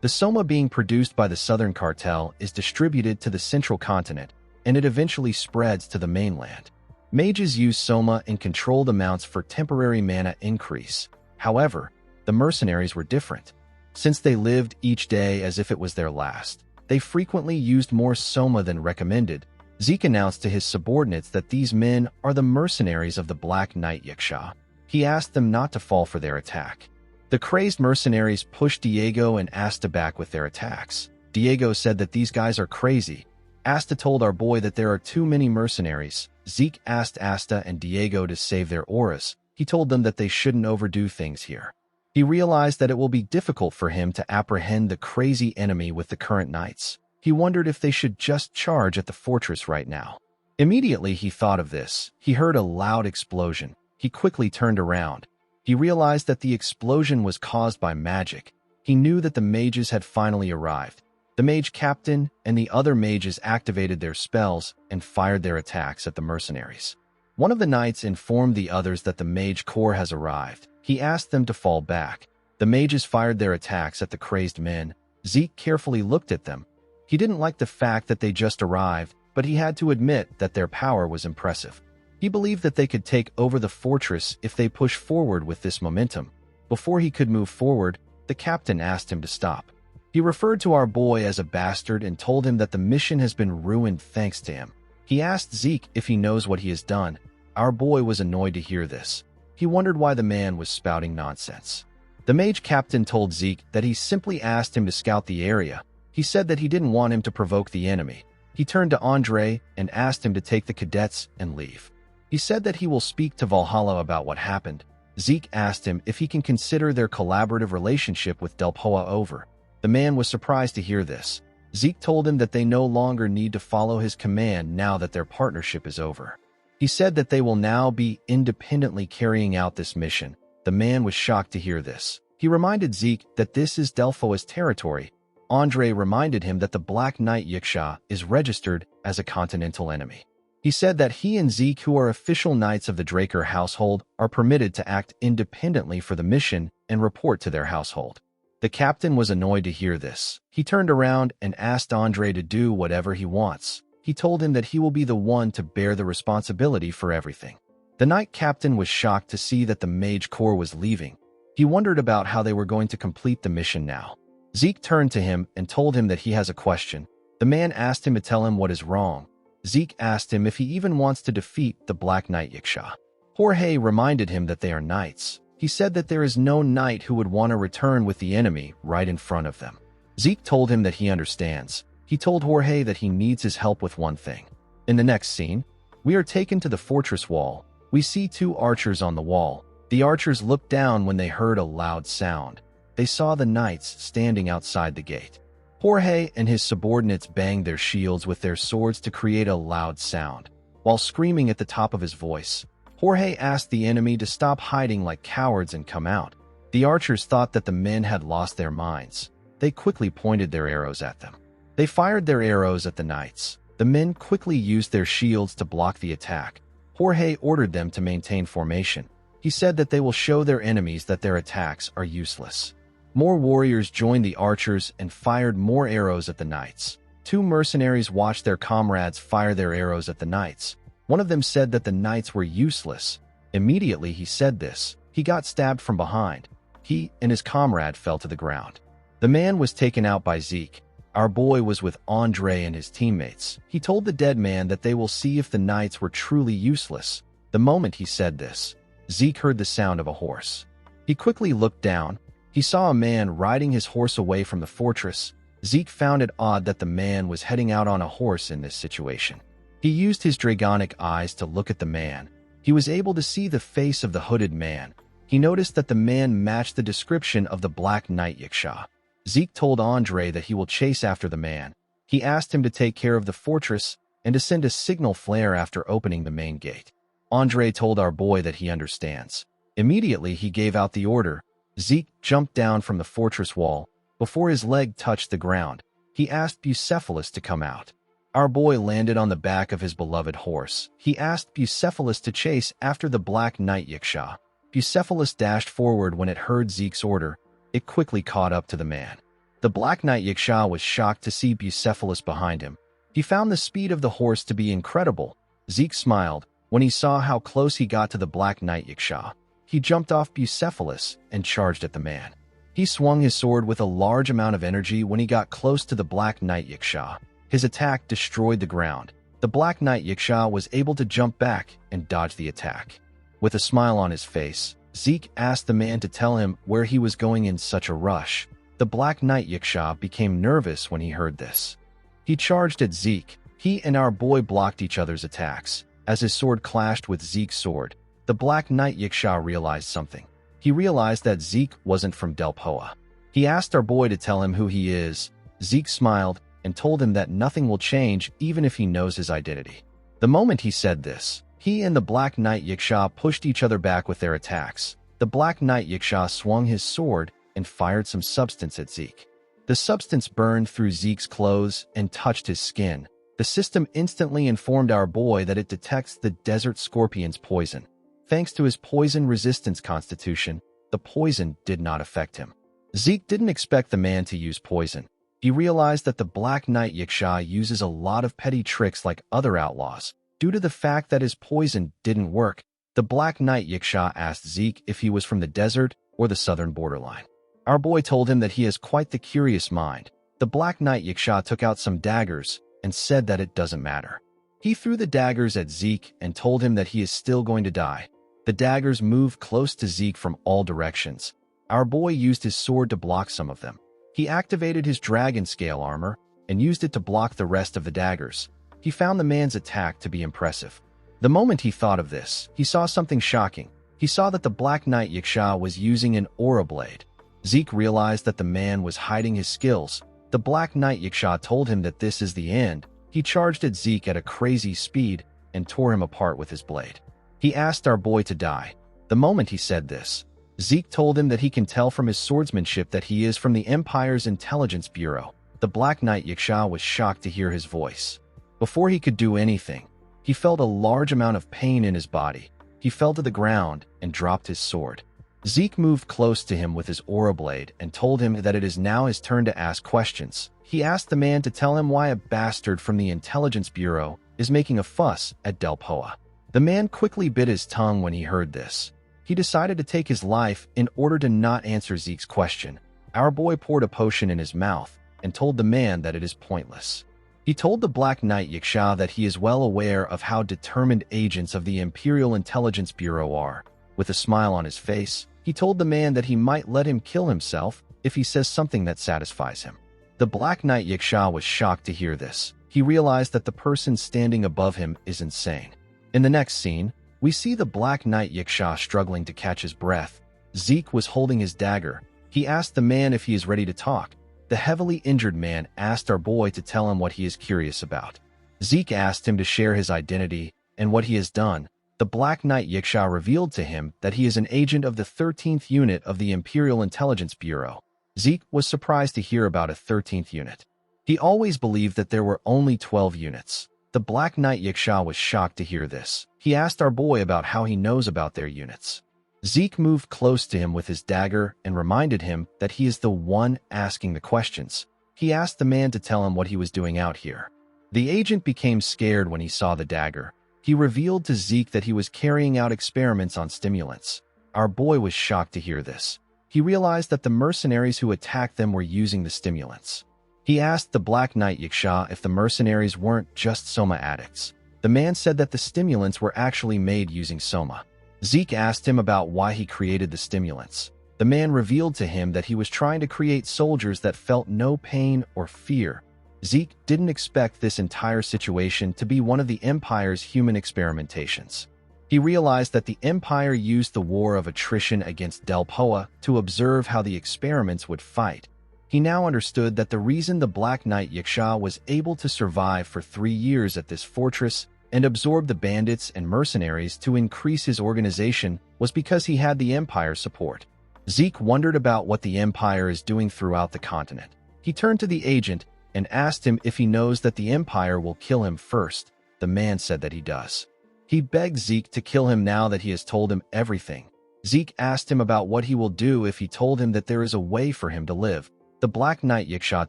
[SPEAKER 1] The Soma being produced by the Southern Cartel is distributed to the central continent, and it eventually spreads to the mainland. Mages use Soma in controlled amounts for temporary mana increase. However, the mercenaries were different. Since they lived each day as if it was their last, they frequently used more Soma than recommended. Zeke announced to his subordinates that these men are the mercenaries of the Black Knight Yaksha. He asked them not to fall for their attack. The crazed mercenaries pushed Diego and Asta back with their attacks. Diego said that these guys are crazy. Asta told our boy that there are too many mercenaries. Zeke asked Asta and Diego to save their auras. He told them that they shouldn't overdo things here. He realized that it will be difficult for him to apprehend the crazy enemy with the current knights. He wondered if they should just charge at the fortress right now. Immediately he thought of this. He heard a loud explosion. He quickly turned around. He realized that the explosion was caused by magic. He knew that the mages had finally arrived. The mage captain and the other mages activated their spells and fired their attacks at the mercenaries. One of the knights informed the others that the mage corps has arrived. He asked them to fall back. The mages fired their attacks at the crazed men. Zeke carefully looked at them. He didn't like the fact that they just arrived, but he had to admit that their power was impressive. He believed that they could take over the fortress if they pushed forward with this momentum. Before he could move forward, the captain asked him to stop. He referred to our boy as a bastard and told him that the mission has been ruined thanks to him. He asked Zeke if he knows what he has done. Our boy was annoyed to hear this. He wondered why the man was spouting nonsense. The mage captain told Zeke that he simply asked him to scout the area. He said that he didn't want him to provoke the enemy. He turned to Andre and asked him to take the cadets and leave. He said that he will speak to Valhalla about what happened. Zeke asked him if he can consider their collaborative relationship with Delpoa over. The man was surprised to hear this. Zeke told him that they no longer need to follow his command now that their partnership is over. He said that they will now be independently carrying out this mission. The man was shocked to hear this. He reminded Zeke that this is Delphoa's territory. Andre reminded him that the Black Knight Yiksha is registered as a continental enemy. He said that he and Zeke, who are official knights of the Draker household, are permitted to act independently for the mission and report to their household. The captain was annoyed to hear this. He turned around and asked Andre to do whatever he wants. He told him that he will be the one to bear the responsibility for everything. The knight captain was shocked to see that the mage corps was leaving. He wondered about how they were going to complete the mission now. Zeke turned to him and told him that he has a question. The man asked him to tell him what is wrong. Zeke asked him if he even wants to defeat the Black Knight Yiksha. Jorge reminded him that they are knights. He said that there is no knight who would want to return with the enemy right in front of them. Zeke told him that he understands. He told Jorge that he needs his help with one thing. In the next scene, we are taken to the fortress wall. We see two archers on the wall. The archers looked down when they heard a loud sound. They saw the knights standing outside the gate. Jorge and his subordinates banged their shields with their swords to create a loud sound. While screaming at the top of his voice, Jorge asked the enemy to stop hiding like cowards and come out. The archers thought that the men had lost their minds. They quickly pointed their arrows at them. They fired their arrows at the knights. The men quickly used their shields to block the attack. Jorge ordered them to maintain formation. He said that they will show their enemies that their attacks are useless. More warriors joined the archers and fired more arrows at the knights. Two mercenaries watched their comrades fire their arrows at the knights. One of them said that the knights were useless. Immediately he said this, he got stabbed from behind. He and his comrade fell to the ground. The man was taken out by Zeke. Our boy was with Andre and his teammates. He told the dead man that they will see if the knights were truly useless. The moment he said this, Zeke heard the sound of a horse. He quickly looked down. He saw a man riding his horse away from the fortress. Zeke found it odd that the man was heading out on a horse in this situation. He used his dragonic eyes to look at the man. He was able to see the face of the hooded man. He noticed that the man matched the description of the Black Knight Yiksha. Zeke told Andre that he will chase after the man. He asked him to take care of the fortress and to send a signal flare after opening the main gate. Andre told our boy that he understands. Immediately he gave out the order. Zeke jumped down from the fortress wall. Before his leg touched the ground, he asked Bucephalus to come out. Our boy landed on the back of his beloved horse. He asked Bucephalus to chase after the Black Knight Yiksha. Bucephalus dashed forward when it heard Zeke's order. It quickly caught up to the man. The Black Knight Yiksha was shocked to see Bucephalus behind him. He found the speed of the horse to be incredible. Zeke smiled when he saw how close he got to the Black Knight Yiksha. He jumped off Bucephalus and charged at the man. He swung his sword with a large amount of energy when he got close to the Black Knight Yiksha. His attack destroyed the ground. The Black Knight Yiksha was able to jump back and dodge the attack. With a smile on his face, Zeke asked the man to tell him where he was going in such a rush. The Black Knight Yiksha became nervous when he heard this. He charged at Zeke. He and our boy blocked each other's attacks. As his sword clashed with Zeke's sword, the Black Knight Yiksha realized something. He realized that Zeke wasn't from Delphoa. He asked our boy to tell him who he is. Zeke smiled and told him that nothing will change even if he knows his identity. The moment he said this, he and the Black Knight Yiksha pushed each other back with their attacks. The Black Knight Yiksha swung his sword and fired some substance at Zeke. The substance burned through Zeke's clothes and touched his skin. The system instantly informed our boy that it detects the desert scorpion's poison. Thanks to his poison resistance constitution, the poison did not affect him. Zeke didn't expect the man to use poison. He realized that the Black Knight Yiksha uses a lot of petty tricks like other outlaws. Due to the fact that his poison didn't work, the Black Knight Yiksha asked Zeke if he was from the desert or the southern borderline. Our boy told him that he has quite the curious mind. The Black Knight Yiksha took out some daggers and said that it doesn't matter. He threw the daggers at Zeke and told him that he is still going to die. The daggers moved close to Zeke from all directions. Our boy used his sword to block some of them. He activated his dragon scale armor and used it to block the rest of the daggers. He found the man's attack to be impressive. The moment he thought of this, he saw something shocking. He saw that the Black Knight Yiksha was using an aura blade. Zeke realized that the man was hiding his skills. The Black Knight Yiksha told him that this is the end. He charged at Zeke at a crazy speed and tore him apart with his blade. He asked our boy to die. The moment he said this, Zeke told him that he can tell from his swordsmanship that he is from the Empire's Intelligence Bureau. The Black Knight Yaksha was shocked to hear his voice. Before he could do anything, he felt a large amount of pain in his body. He fell to the ground and dropped his sword. Zeke moved close to him with his aura blade and told him that it is now his turn to ask questions. He asked the man to tell him why a bastard from the Intelligence Bureau is making a fuss at Delpoa. The man quickly bit his tongue when he heard this. He decided to take his life in order to not answer Zeke's question. Our boy poured a potion in his mouth and told the man that it is pointless. He told the Black Knight Yaksha that he is well aware of how determined agents of the Imperial Intelligence Bureau are. With a smile on his face, he told the man that he might let him kill himself if he says something that satisfies him. The Black Knight Yaksha was shocked to hear this. He realized that the person standing above him is insane. In the next scene, we see the Black Knight Yaksha struggling to catch his breath. Zeke was holding his dagger. He asked the man if he is ready to talk. The heavily injured man asked our boy to tell him what he is curious about. Zeke asked him to share his identity and what he has done. The Black Knight Yaksha revealed to him that he is an agent of the 13th Unit of the Imperial Intelligence Bureau. Zeke was surprised to hear about a 13th unit. He always believed that there were only 12 units. The Black Knight Yaksha was shocked to hear this. He asked our boy about how he knows about their units. Zeke moved close to him with his dagger and reminded him that he is the one asking the questions. He asked the man to tell him what he was doing out here. The agent became scared when he saw the dagger. He revealed to Zeke that he was carrying out experiments on stimulants. Our boy was shocked to hear this. He realized that the mercenaries who attacked them were using the stimulants. He asked the Black Knight Yaksha if the mercenaries weren't just Soma addicts. The man said that the stimulants were actually made using Soma. Zeke asked him about why he created the stimulants. The man revealed to him that he was trying to create soldiers that felt no pain or fear. Zeke didn't expect this entire situation to be one of the Empire's human experimentations. He realized that the Empire used the war of attrition against Delpoa to observe how the experiments would fight. He now understood that the reason the Black Knight Yaksha was able to survive for 3 years at this fortress and absorb the bandits and mercenaries to increase his organization was because he had the Empire's support. Zeke wondered about what the Empire is doing throughout the continent. He turned to the agent and asked him if he knows that the Empire will kill him first. The man said that he does. He begged Zeke to kill him now that he has told him everything. Zeke asked him about what he will do if he told him that there is a way for him to live. The Black Knight Yaksha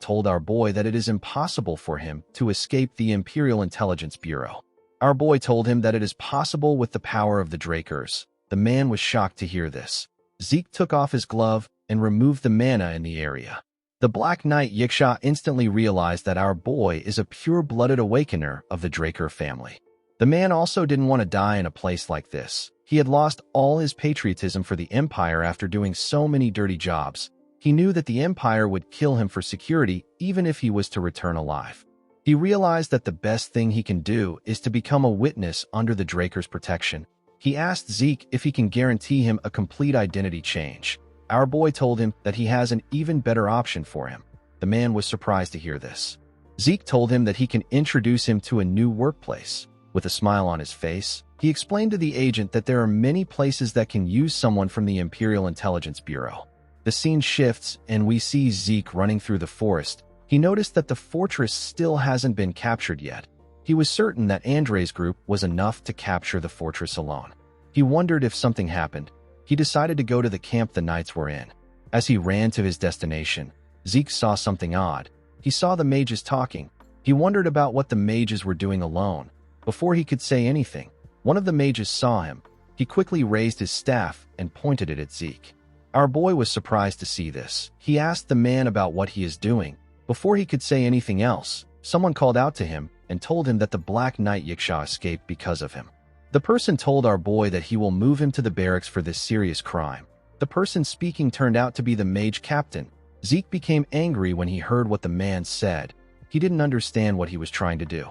[SPEAKER 1] told our boy that it is impossible for him to escape the Imperial Intelligence Bureau. Our boy told him that it is possible with the power of the Drakers. The man was shocked to hear this. Zeke took off his glove and removed the mana in the area. The Black Knight Yaksha instantly realized that our boy is a pure-blooded awakener of the Draker family. The man also didn't want to die in a place like this. He had lost all his patriotism for the Empire after doing so many dirty jobs. He knew that the Empire would kill him for security even if he was to return alive. He realized that the best thing he can do is to become a witness under the Draker's protection. He asked Zeke if he can guarantee him a complete identity change. Our boy told him that he has an even better option for him. The man was surprised to hear this. Zeke told him that he can introduce him to a new workplace. With a smile on his face, he explained to the agent that there are many places that can use someone from the Imperial Intelligence Bureau. The scene shifts and we see Zeke running through the forest. He noticed that the fortress still hasn't been captured yet. He was certain that Andre's group was enough to capture the fortress alone. He wondered if something happened. He decided to go to the camp the knights were in. As he ran to his destination, Zeke saw something odd. He saw the mages talking. He wondered about what the mages were doing alone. Before he could say anything, one of the mages saw him. He quickly raised his staff and pointed it at Zeke. Our boy was surprised to see this. He asked the man about what he is doing. Before he could say anything else, someone called out to him and told him that the Black Knight Yaksha escaped because of him. The person told our boy that he will move him to the barracks for this serious crime. The person speaking turned out to be the mage captain. Zeke became angry when he heard what the man said. He didn't understand what he was trying to do.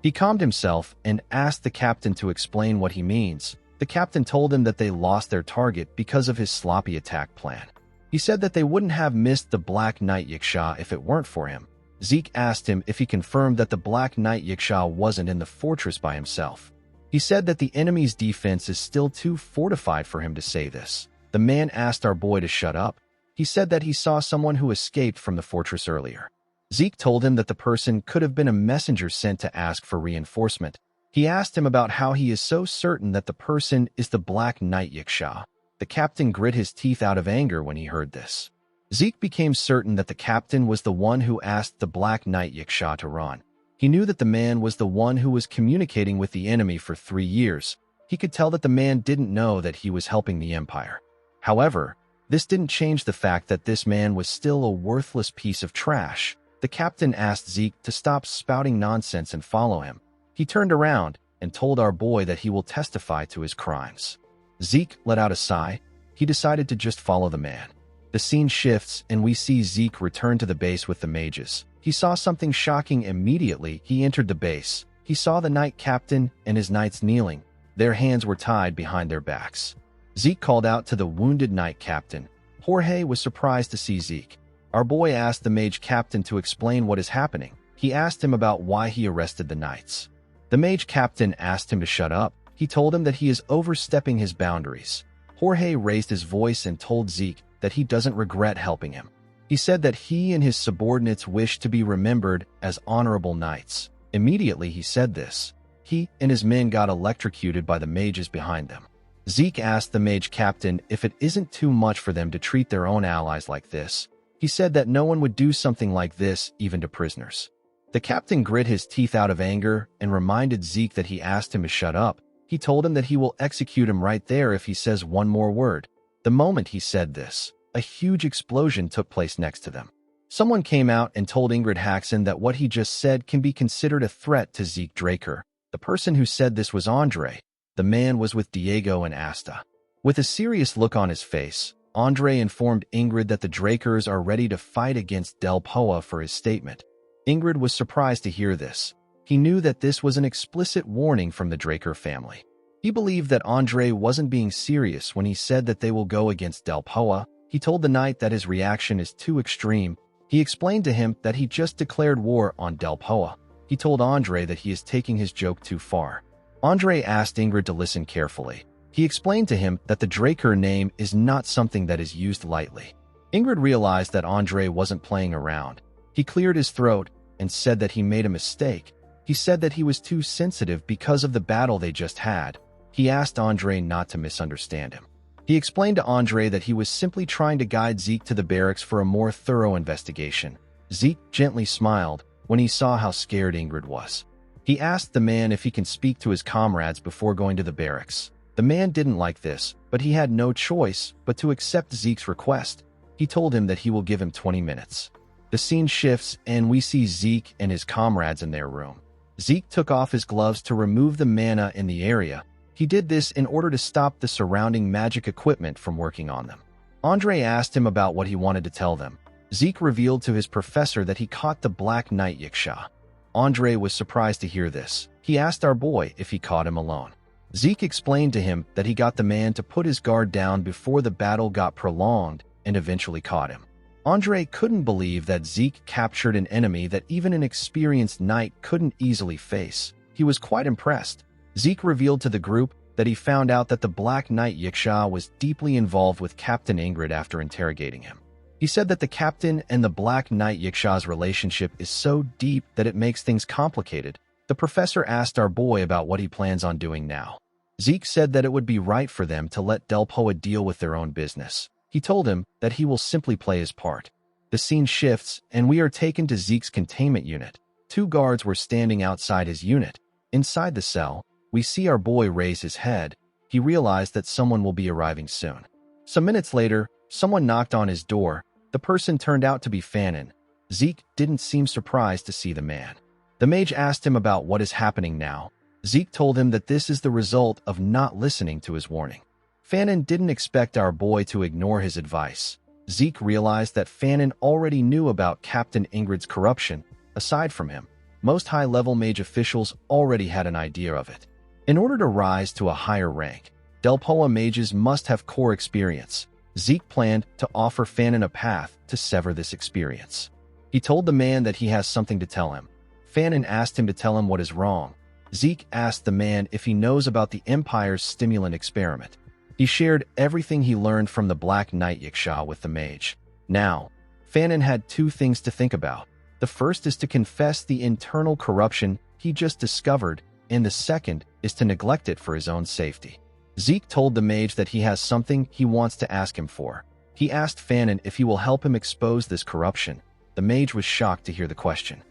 [SPEAKER 1] He calmed himself and asked the captain to explain what he means. The captain told him that they lost their target because of his sloppy attack plan. He said that they wouldn't have missed the Black Knight Yaksha if it weren't for him. Zeke asked him if he confirmed that the Black Knight Yaksha wasn't in the fortress by himself. He said that the enemy's defense is still too fortified for him to say this. The man asked our boy to shut up. He said that he saw someone who escaped from the fortress earlier. Zeke told him that the person could have been a messenger sent to ask for reinforcement. He asked him about how he is so certain that the person is the Black Knight Yiksha. The captain grit his teeth out of anger when he heard this. Zeke became certain that the captain was the one who asked the Black Knight Yiksha to run. He knew that the man was the one who was communicating with the enemy for 3 years. He could tell that the man didn't know that he was helping the Empire. However, this didn't change the fact that this man was still a worthless piece of trash. The captain asked Zeke to stop spouting nonsense and follow him. He turned around and told our boy that he will testify to his crimes. Zeke let out a sigh. He decided to just follow the man. The scene shifts and we see Zeke return to the base with the mages. He saw something shocking immediately. He entered the base. He saw the knight captain and his knights kneeling. Their hands were tied behind their backs. Zeke called out to the wounded knight captain. Jorge was surprised to see Zeke. Our boy asked the mage captain to explain what is happening. He asked him about why he arrested the knights. The mage captain asked him to shut up. He told him that he is overstepping his boundaries. Jorge raised his voice and told Zeke that he doesn't regret helping him. He said that he and his subordinates wish to be remembered as honorable knights. Immediately he said this, he and his men got electrocuted by the mages behind them. Zeke asked the mage captain if it isn't too much for them to treat their own allies like this. He said that no one would do something like this even to prisoners. The captain grit his teeth out of anger and reminded Zeke that he asked him to shut up. He told him that he will execute him right there if he says one more word. The moment he said this, a huge explosion took place next to them. Someone came out and told Ingrid Haxon that what he just said can be considered a threat to Zeke Draker. The person who said this was Andre. The man was with Diego and Asta. With a serious look on his face, Andre informed Ingrid that the Drakers are ready to fight against Del Poa for his statement. Ingrid was surprised to hear this. He knew that this was an explicit warning from the Draker family. He believed that Andre wasn't being serious when he said that they will go against Del Poa. He told the knight that his reaction is too extreme. He explained to him that he just declared war on Del Poa. He told Andre that he is taking his joke too far. Andre asked Ingrid to listen carefully. He explained to him that the Draker name is not something that is used lightly. Ingrid realized that Andre wasn't playing around. He cleared his throat and said that he made a mistake. He said that he was too sensitive because of the battle they just had. He asked Andre not to misunderstand him. He explained to Andre that he was simply trying to guide Zeke to the barracks for a more thorough investigation. Zeke gently smiled when he saw how scared Ingrid was. He asked the man if he can speak to his comrades before going to the barracks. The man didn't like this, but he had no choice but to accept Zeke's request. He told him that he will give him 20 minutes. The scene shifts and we see Zeke and his comrades in their room. Zeke took off his gloves to remove the mana in the area. He did this in order to stop the surrounding magic equipment from working on them. Andre asked him about what he wanted to tell them. Zeke revealed to his professor that he caught the Black Knight Yiksha. Andre was surprised to hear this. He asked our boy if he caught him alone. Zeke explained to him that he got the man to put his guard down before the battle got prolonged and eventually caught him. Andre couldn't believe that Zeke captured an enemy that even an experienced knight couldn't easily face. He was quite impressed. Zeke revealed to the group that he found out that the Black Knight Yiksha was deeply involved with Captain Ingrid after interrogating him. He said that the captain and the Black Knight Yiksha's relationship is so deep that it makes things complicated. The professor asked our boy about what he plans on doing now. Zeke said that it would be right for them to let Del Poa deal with their own business. He told him that he will simply play his part. The scene shifts and we are taken to Zeke's containment unit. 2 guards were standing outside his unit. Inside the cell, we see our boy raise his head. He realized that someone will be arriving soon. Some minutes later, someone knocked on his door. The person turned out to be Fanon. Zeke didn't seem surprised to see the man. The mage asked him about what is happening now. Zeke told him that this is the result of not listening to his warning. Fanon didn't expect our boy to ignore his advice. Zeke realized that Fanon already knew about Captain Ingrid's corruption. Aside from him, most high-level mage officials already had an idea of it. In order to rise to a higher rank, Del Poa mages must have core experience. Zeke planned to offer Fanon a path to sever this experience. He told the man that he has something to tell him. Fanon asked him to tell him what is wrong. Zeke asked the man if he knows about the Empire's stimulant experiment. He shared everything he learned from the Black Knight Yaksha with the mage. Now, Fanon had two things to think about. The first is to confess the internal corruption he just discovered, and the second is to neglect it for his own safety. Zeke told the mage that he has something he wants to ask him for. He asked Fanon if he will help him expose this corruption. The mage was shocked to hear the question.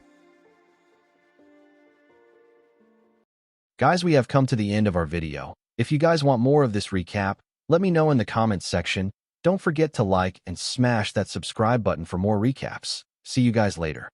[SPEAKER 1] Guys, we have come to the end of our video. If you guys want more of this recap, let me know in the comments section. Don't forget to like and smash that subscribe button for more recaps. See you guys later.